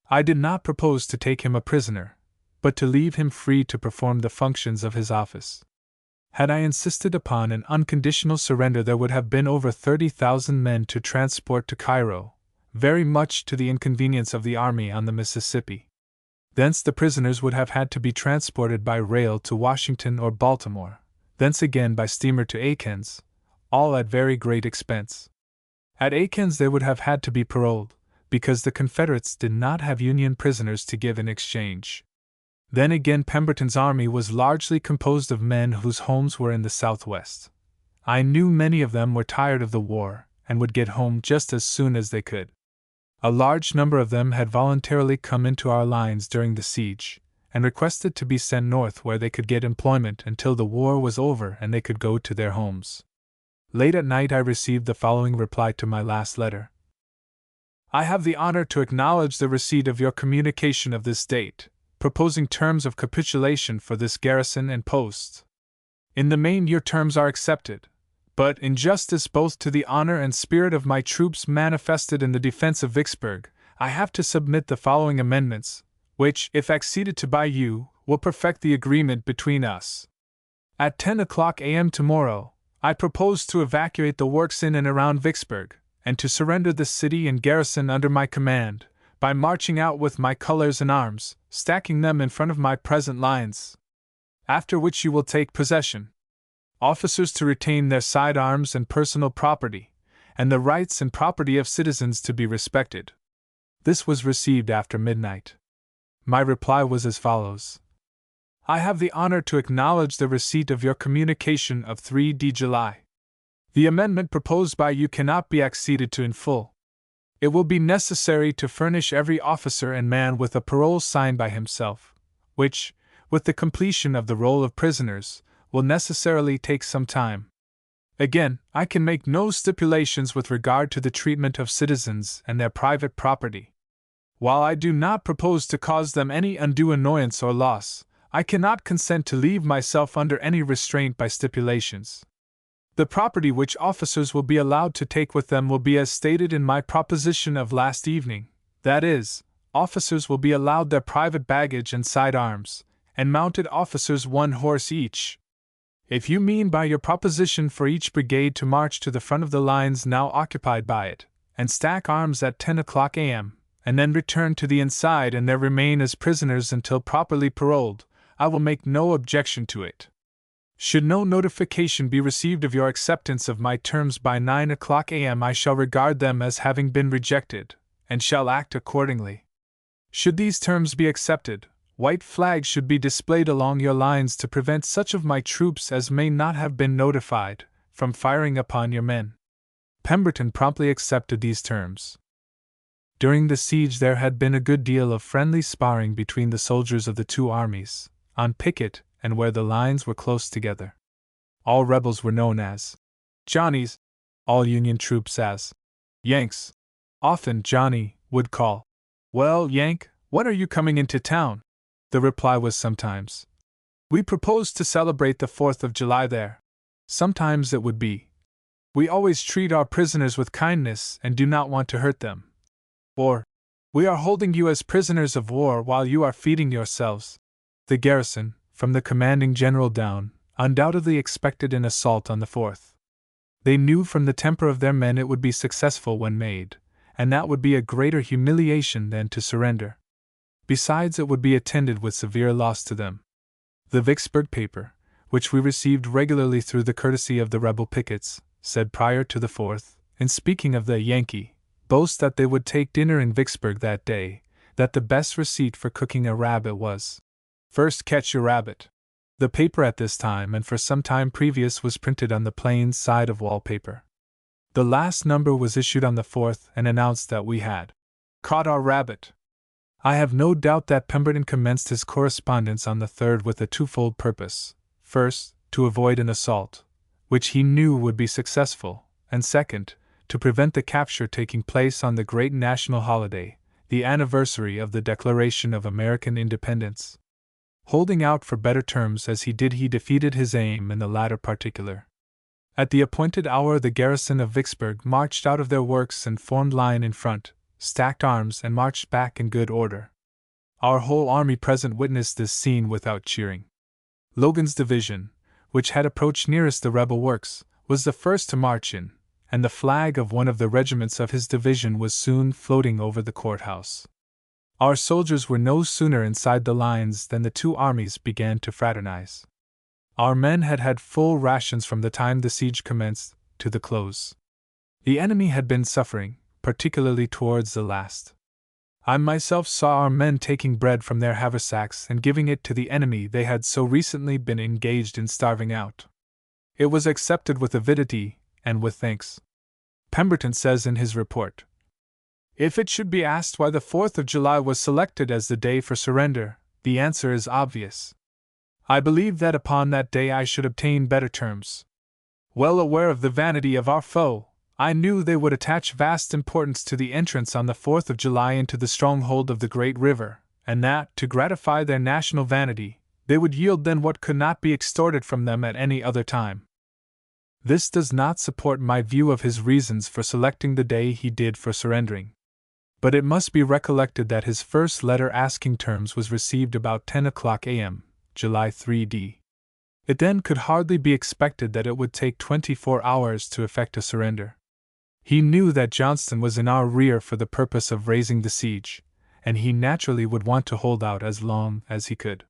[SPEAKER 1] I did not propose to take him a prisoner, but to leave him free to perform the functions of his office. Had I insisted upon an unconditional surrender, there would have been over 30,000 men to transport to Cairo, very much to the inconvenience of the army on the Mississippi. Thence the prisoners would have had to be transported by rail to Washington or Baltimore, thence again by steamer to Aaken's, all at very great expense. At Aaken's they would have had to be paroled, because the Confederates did not have Union prisoners to give in exchange. Then again Pemberton's army was largely composed of men whose homes were in the Southwest. I knew many of them were tired of the war, and would get home just as soon as they could. A large number of them had voluntarily come into our lines during the siege, and requested to be sent north where they could get employment until the war was over and they could go to their homes. Late at night I received the following reply to my last letter. I have the honor to acknowledge the receipt of your communication of this date, proposing terms of capitulation for this garrison and post. In the main your terms are accepted, but in justice both to the honor and spirit of my troops manifested in the defense of Vicksburg, I have to submit the following amendments, which, if acceded to by you, will perfect the agreement between us. At 10 o'clock a.m. tomorrow, I propose to evacuate the works in and around Vicksburg, and to surrender the city and garrison under my command, by marching out with my colors and arms, stacking them in front of my present lines. After which you will take possession. Officers to retain their side arms and personal property, and the rights and property of citizens to be respected. This was received after midnight. My reply was as follows. I have the honor to acknowledge the receipt of your communication of 3d July. The amendment proposed by you cannot be acceded to in full. It will be necessary to furnish every officer and man with a parole signed by himself, which, with the completion of the roll of prisoners, will necessarily take some time. Again, I can make no stipulations with regard to the treatment of citizens and their private property. While I do not propose to cause them any undue annoyance or loss, I cannot consent to leave myself under any restraint by stipulations. The property which officers will be allowed to take with them will be as stated in my proposition of last evening, that is, officers will be allowed their private baggage and side arms, and mounted officers 1 horse each. If you mean by your proposition for each brigade to march to the front of the lines now occupied by it, and stack arms at 10 o'clock a.m., and then return to the inside and there remain as prisoners until properly paroled, I will make no objection to it. Should no notification be received of your acceptance of my terms by 9 o'clock a.m., I shall regard them as having been rejected, and shall act accordingly. Should these terms be accepted, white flags should be displayed along your lines to prevent such of my troops as may not have been notified from firing upon your men. Pemberton promptly accepted these terms. During the siege there had been a good deal of friendly sparring between the soldiers of the two armies, on picket and where the lines were close together. All rebels were known as Johnnies, all Union troops as Yanks. Often Johnny would call, "Well, Yank, when are you coming into town?" The reply was sometimes, "We propose to celebrate the 4th of July there." Sometimes it would be, "We always treat our prisoners with kindness and do not want to hurt them." Or, "We are holding you as prisoners of war while you are feeding yourselves." The garrison, from the commanding general down, undoubtedly expected an assault on the 4th. They knew from the temper of their men it would be successful when made, and that would be a greater humiliation than to surrender. Besides, it would be attended with severe loss to them. The Vicksburg paper, which we received regularly through the courtesy of the rebel pickets, said prior to the 4th, in speaking of the Yankee boast that they would take dinner in Vicksburg that day, that the best receipt for cooking a rabbit was, "First catch your rabbit." The paper at this time and for some time previous was printed on the plain side of wallpaper. The last number was issued on the 4th and announced that we had caught our rabbit. I have no doubt that Pemberton commenced his correspondence on the 3rd with a twofold purpose: first, to avoid an assault, which he knew would be successful, and second, to prevent the capture taking place on the great national holiday, the anniversary of the Declaration of American Independence. Holding out for better terms as he did, he defeated his aim in the latter particular. At the appointed hour, the garrison of Vicksburg marched out of their works and formed line in front, stacked arms, and marched back in good order. Our whole army present witnessed this scene without cheering. Logan's division, which had approached nearest the rebel works, was the first to march in, and the flag of one of the regiments of his division was soon floating over the courthouse. Our soldiers were no sooner inside the lines than the two armies began to fraternize. Our men had had full rations from the time the siege commenced to the close. The enemy had been suffering, particularly towards the last. I myself saw our men taking bread from their haversacks and giving it to the enemy they had so recently been engaged in starving out. It was accepted with avidity and with thanks. Pemberton says in his report, "If it should be asked why the 4th of July was selected as the day for surrender, the answer is obvious. I believed that upon that day I should obtain better terms. Well aware of the vanity of our foe, I knew they would attach vast importance to the entrance on the 4th of July into the stronghold of the great river, and that, to gratify their national vanity, they would yield then what could not be extorted from them at any other time." This does not support my view of his reasons for selecting the day he did for surrendering. But it must be recollected that his first letter asking terms was received about 10 o'clock a.m., July 3d. It then could hardly be expected that it would take 24 hours to effect a surrender. He knew that Johnston was in our rear for the purpose of raising the siege, and he naturally would want to hold out as long as he could.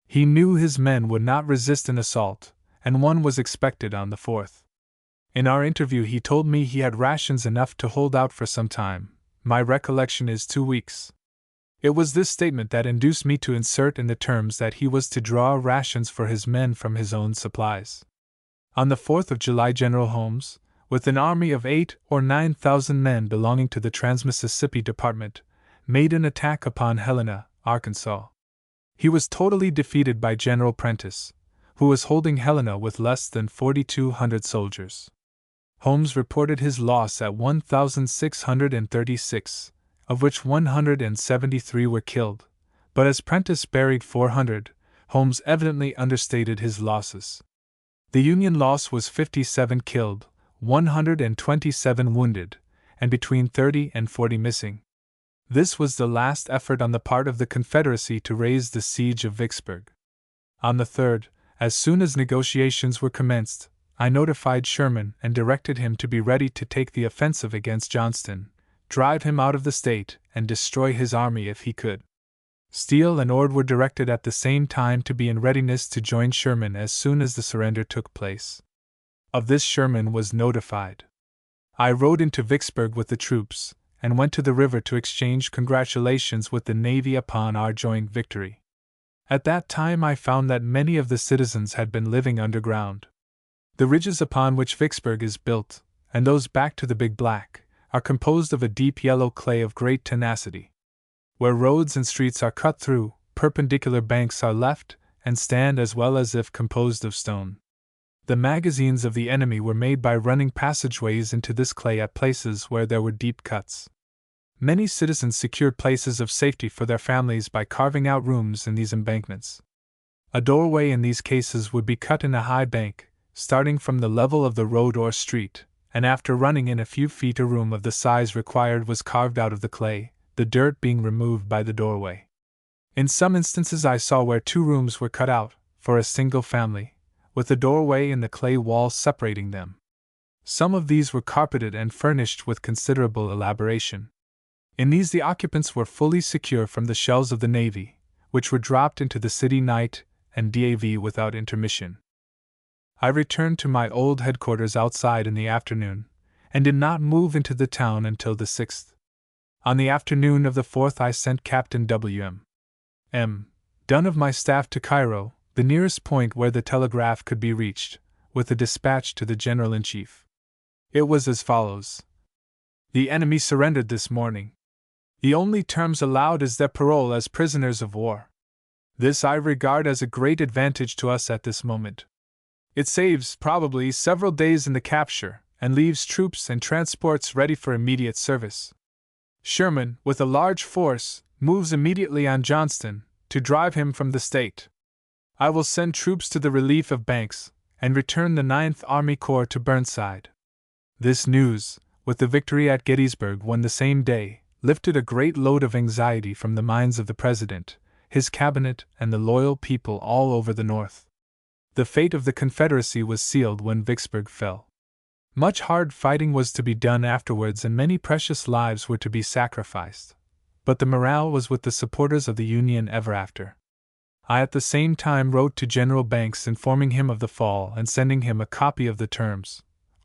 [SPEAKER 1] He knew his men would not resist an assault, and one was expected on the 4th. In our interview he told me he had rations enough to hold out for some time. My recollection is 2 weeks. It was this statement that induced me to insert in the terms that he was to draw rations for his men from his own supplies. On the 4th of July, General Holmes, with an army of 8,000 or 9,000 men belonging to the Trans-Mississippi Department, made an attack upon Helena, Arkansas. He was totally defeated by General Prentiss, who was holding Helena with less than 4,200 soldiers. Holmes reported his loss at 1,636, of which 173 were killed, but as Prentiss buried 400, Holmes evidently understated his losses. The Union loss was 57 killed, 127 wounded, and between 30 and 40 missing. This was the last effort on the part of the Confederacy to raise the siege of Vicksburg. On the 3rd, as soon as negotiations were commenced, I notified Sherman and directed him to be ready to take the offensive against Johnston, drive him out of the state, and destroy his army if he could. Steele and Ord were directed at the same time to be in readiness to join Sherman as soon as the surrender took place. Of this Sherman was notified. I rode into Vicksburg with the troops, and went to the river to exchange congratulations with the Navy upon our joint victory. At that time I found that many of the citizens had been living underground. The ridges upon which Vicksburg is built, and those back to the Big Black, are composed of a deep yellow clay of great tenacity. Where roads and streets are cut through, perpendicular banks are left, and stand as well as if composed of stone. The magazines of the enemy were made by running passageways into this clay at places where there were deep cuts. Many citizens secured places of safety for their families by carving out rooms in these embankments. A doorway in these cases would be cut in a high bank, starting from the level of the road or street, and after running in a few feet a room of the size required was carved out of the clay, the dirt being removed by the doorway. In some instances I saw where 2 rooms were cut out, for a single family, with the doorway and the clay wall separating them. Some of these were carpeted and furnished with considerable elaboration. In these the occupants were fully secure from the shells of the Navy, which were dropped into the city night and day without intermission. I returned to my old headquarters outside in the afternoon, and did not move into the town until the 6th. On the afternoon of the 4th I sent Captain W.M. Dunn of my staff to Cairo, the nearest point where the telegraph could be reached, with a dispatch to the General-in-Chief. It was as follows. The enemy surrendered this morning. The only terms allowed is their parole as prisoners of war. This I regard as a great advantage to us at this moment. It saves, probably, several days in the capture, and leaves troops and transports ready for immediate service. Sherman, with a large force, moves immediately on Johnston, to drive him from the state. I will send troops to the relief of Banks, and return the 9th Army Corps to Burnside. This news, with the victory at Gettysburg won the same day, lifted a great load of anxiety from the minds of the President, his cabinet, and the loyal people all over the North. The fate of the Confederacy was sealed when Vicksburg fell. Much hard fighting was to be done afterwards and many precious lives were to be sacrificed, but the morale was with the supporters of the Union ever after. I at the same time wrote to General Banks informing him of the fall and sending him a copy of the terms,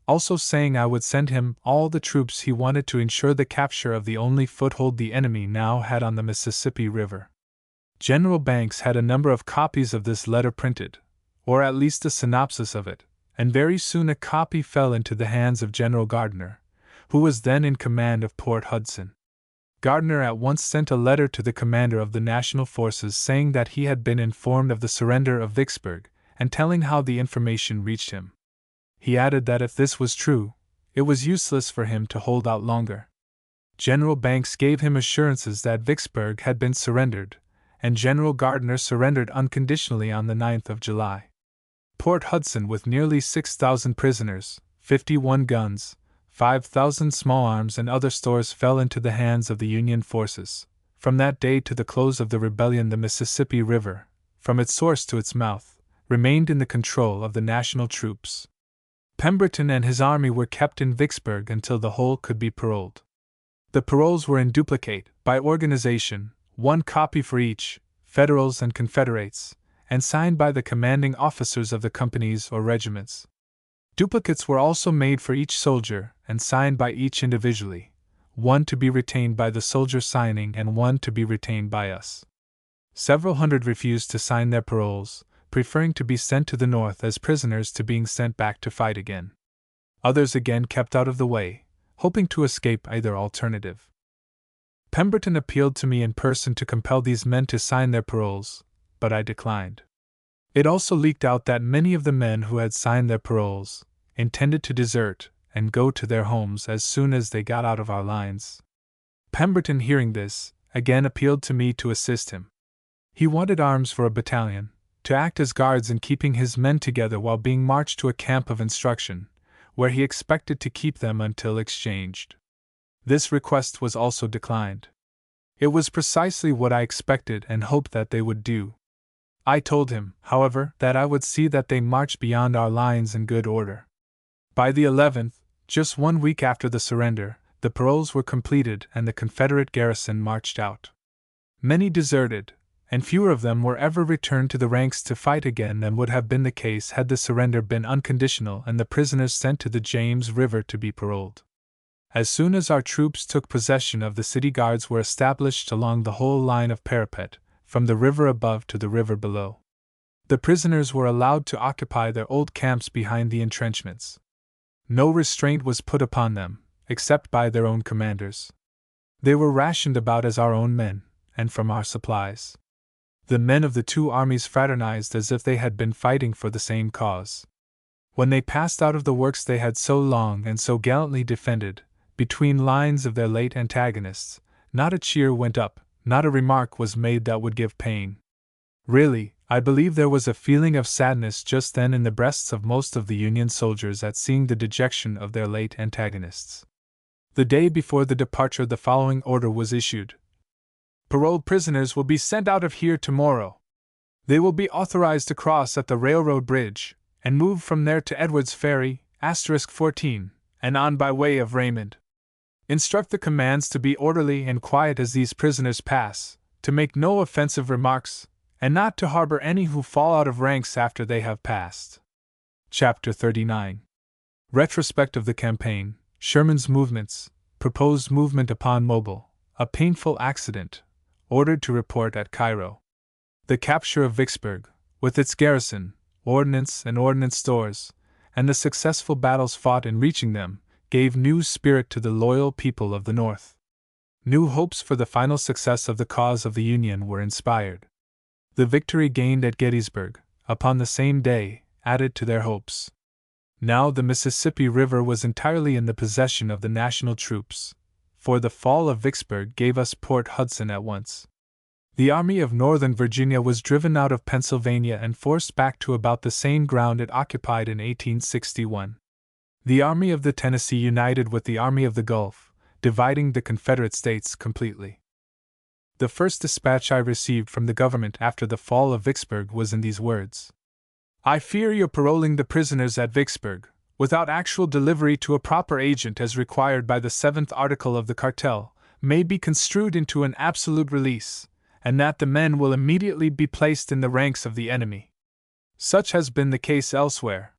[SPEAKER 1] also saying I would send him all the troops he wanted to ensure the capture of the only foothold the enemy now had on the Mississippi River. General Banks had a number of copies of this letter printed, or at least a synopsis of it, and very soon a copy fell into the hands of General Gardner, who was then in command of Port Hudson. Gardner at once sent a letter to the commander of the national forces saying that he had been informed of the surrender of Vicksburg, and telling how the information reached him. He added that if this was true, it was useless for him to hold out longer. General Banks gave him assurances that Vicksburg had been surrendered, and General Gardner surrendered unconditionally on the 9th of July. Port Hudson, with nearly 6,000 prisoners, 51 guns, 5,000 small arms and other stores, fell into the hands of the Union forces. From that day to the close of the rebellion the Mississippi River, from its source to its mouth, remained in the control of the national troops. Pemberton and his army were kept in Vicksburg until the whole could be paroled. The paroles were in duplicate, by organization, one copy for each, Federals and Confederates, and signed by the commanding officers of the companies or regiments. Duplicates were also made for each soldier and signed by each individually, one to be retained by the soldier signing and one to be retained by us. Several hundred refused to sign their paroles, preferring to be sent to the North as prisoners to being sent back to fight again. Others again kept out of the way, hoping to escape either alternative. Pemberton appealed to me in person to compel these men to sign their paroles, but I declined. It also leaked out that many of the men who had signed their paroles intended to desert and go to their homes as soon as they got out of our lines. Pemberton, hearing this, again appealed to me to assist him. He wanted arms for a battalion, to act as guards in keeping his men together while being marched to a camp of instruction, where he expected to keep them until exchanged. This request was also declined. It was precisely what I expected and hoped that they would do. I told him, however, that I would see that they marched beyond our lines in good order. By the 11th, just 1 week after the surrender, the paroles were completed and the Confederate garrison marched out. Many deserted, and fewer of them were ever returned to the ranks to fight again than would have been the case had the surrender been unconditional and the prisoners sent to the James River to be paroled. As soon as our troops took possession of the city, guards were established along the whole line of parapet, from the river above to the river below. The prisoners were allowed to occupy their old camps behind the entrenchments. No restraint was put upon them, except by their own commanders. They were rationed about as our own men, and from our supplies. The men of the two armies fraternized as if they had been fighting for the same cause. When they passed out of the works they had so long and so gallantly defended, between lines of their late antagonists, not a cheer went up, not a remark was made that would give pain. Really, I believe there was a feeling of sadness just then in the breasts of most of the Union soldiers at seeing the dejection of their late antagonists. The day before the departure the following order was issued. Paroled prisoners will be sent out of here tomorrow. They will be authorized to cross at the railroad bridge, and move from there to Edwards Ferry, 14, and on by way of Raymond. Instruct the commands to be orderly and quiet as these prisoners pass, to make no offensive remarks, and not to harbor any who fall out of ranks after they have passed. Chapter 39. Retrospect of the Campaign, Sherman's Movements, Proposed Movement upon Mobile, a Painful Accident, Ordered to Report at Cairo. The capture of Vicksburg, with its garrison, ordnance and ordnance stores, and the successful battles fought in reaching them, gave new spirit to the loyal people of the North. New hopes for the final success of the cause of the Union were inspired. The victory gained at Gettysburg, upon the same day, added to their hopes. Now the Mississippi River was entirely in the possession of the national troops, for the fall of Vicksburg gave us Port Hudson at once. The Army of Northern Virginia was driven out of Pennsylvania and forced back to about the same ground it occupied in 1861. The Army of the Tennessee united with the Army of the Gulf, dividing the Confederate States completely. The first dispatch I received from the government after the fall of Vicksburg was in these words: I fear your paroling the prisoners at Vicksburg, without actual delivery to a proper agent as required by the 7th article of the cartel, may be construed into an absolute release, and that the men will immediately be placed in the ranks of the enemy. Such has been the case elsewhere.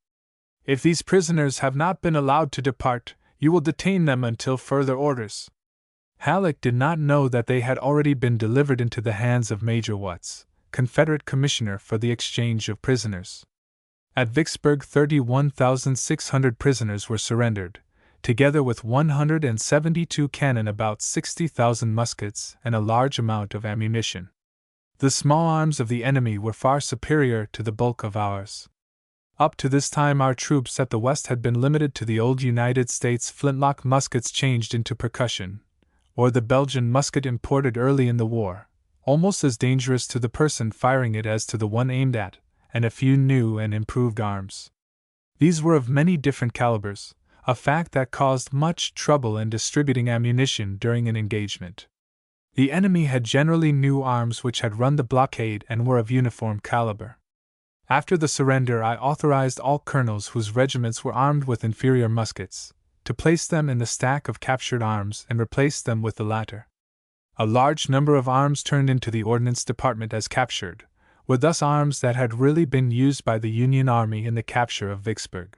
[SPEAKER 1] If these prisoners have not been allowed to depart, you will detain them until further orders. Halleck did not know that they had already been delivered into the hands of Major Watts, Confederate Commissioner for the Exchange of Prisoners. At Vicksburg 31,600 prisoners were surrendered, together with 172 cannon, about 60,000 muskets, and a large amount of ammunition. The small arms of the enemy were far superior to the bulk of ours. Up to this time our troops at the West had been limited to the old United States flintlock muskets changed into percussion, or the Belgian musket imported early in the war, almost as dangerous to the person firing it as to the one aimed at, and a few new and improved arms. These were of many different calibers, a fact that caused much trouble in distributing ammunition during an engagement. The enemy had generally new arms which had run the blockade and were of uniform caliber. After the surrender, I authorized all colonels whose regiments were armed with inferior muskets to place them in the stack of captured arms and replace them with the latter. A large number of arms turned into the Ordnance Department as captured were thus arms that had really been used by the Union Army in the capture of Vicksburg.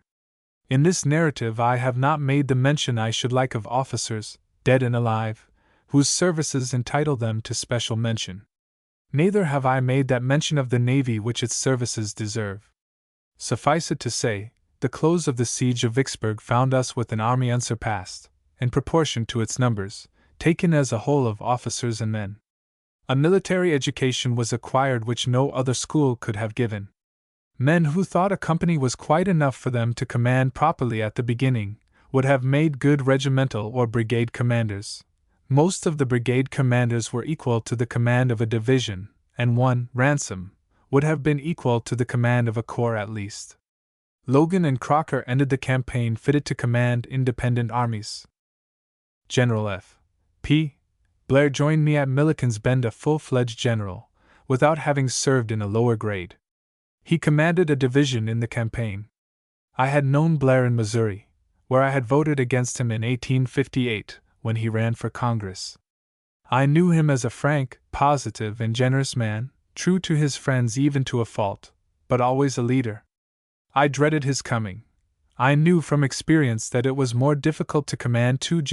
[SPEAKER 1] In this narrative I have not made the mention I should like of officers, dead and alive, whose services entitle them to special mention. Neither have I made that mention of the Navy which its services deserve. Suffice it to say, the close of the siege of Vicksburg found us with an army unsurpassed, in proportion to its numbers, taken as a whole of officers and men. A military education was acquired which no other school could have given. Men who thought a company was quite enough for them to command properly at the beginning would have made good regimental or brigade commanders. Most of the brigade commanders were equal to the command of a division, and one, Ransom, would have been equal to the command of a corps at least. Logan and Crocker ended the campaign fitted to command independent armies. General F. P. Blair joined me at Milliken's Bend, a full-fledged general, without having served in a lower grade. He commanded a division in the campaign. I had known Blair in Missouri, where I had voted against him in 1858, when he ran for Congress. I knew him as a frank, positive, and generous man, true to his friends even to a fault, but always a leader. I dreaded his coming. I knew from experience that it was more difficult to command two generals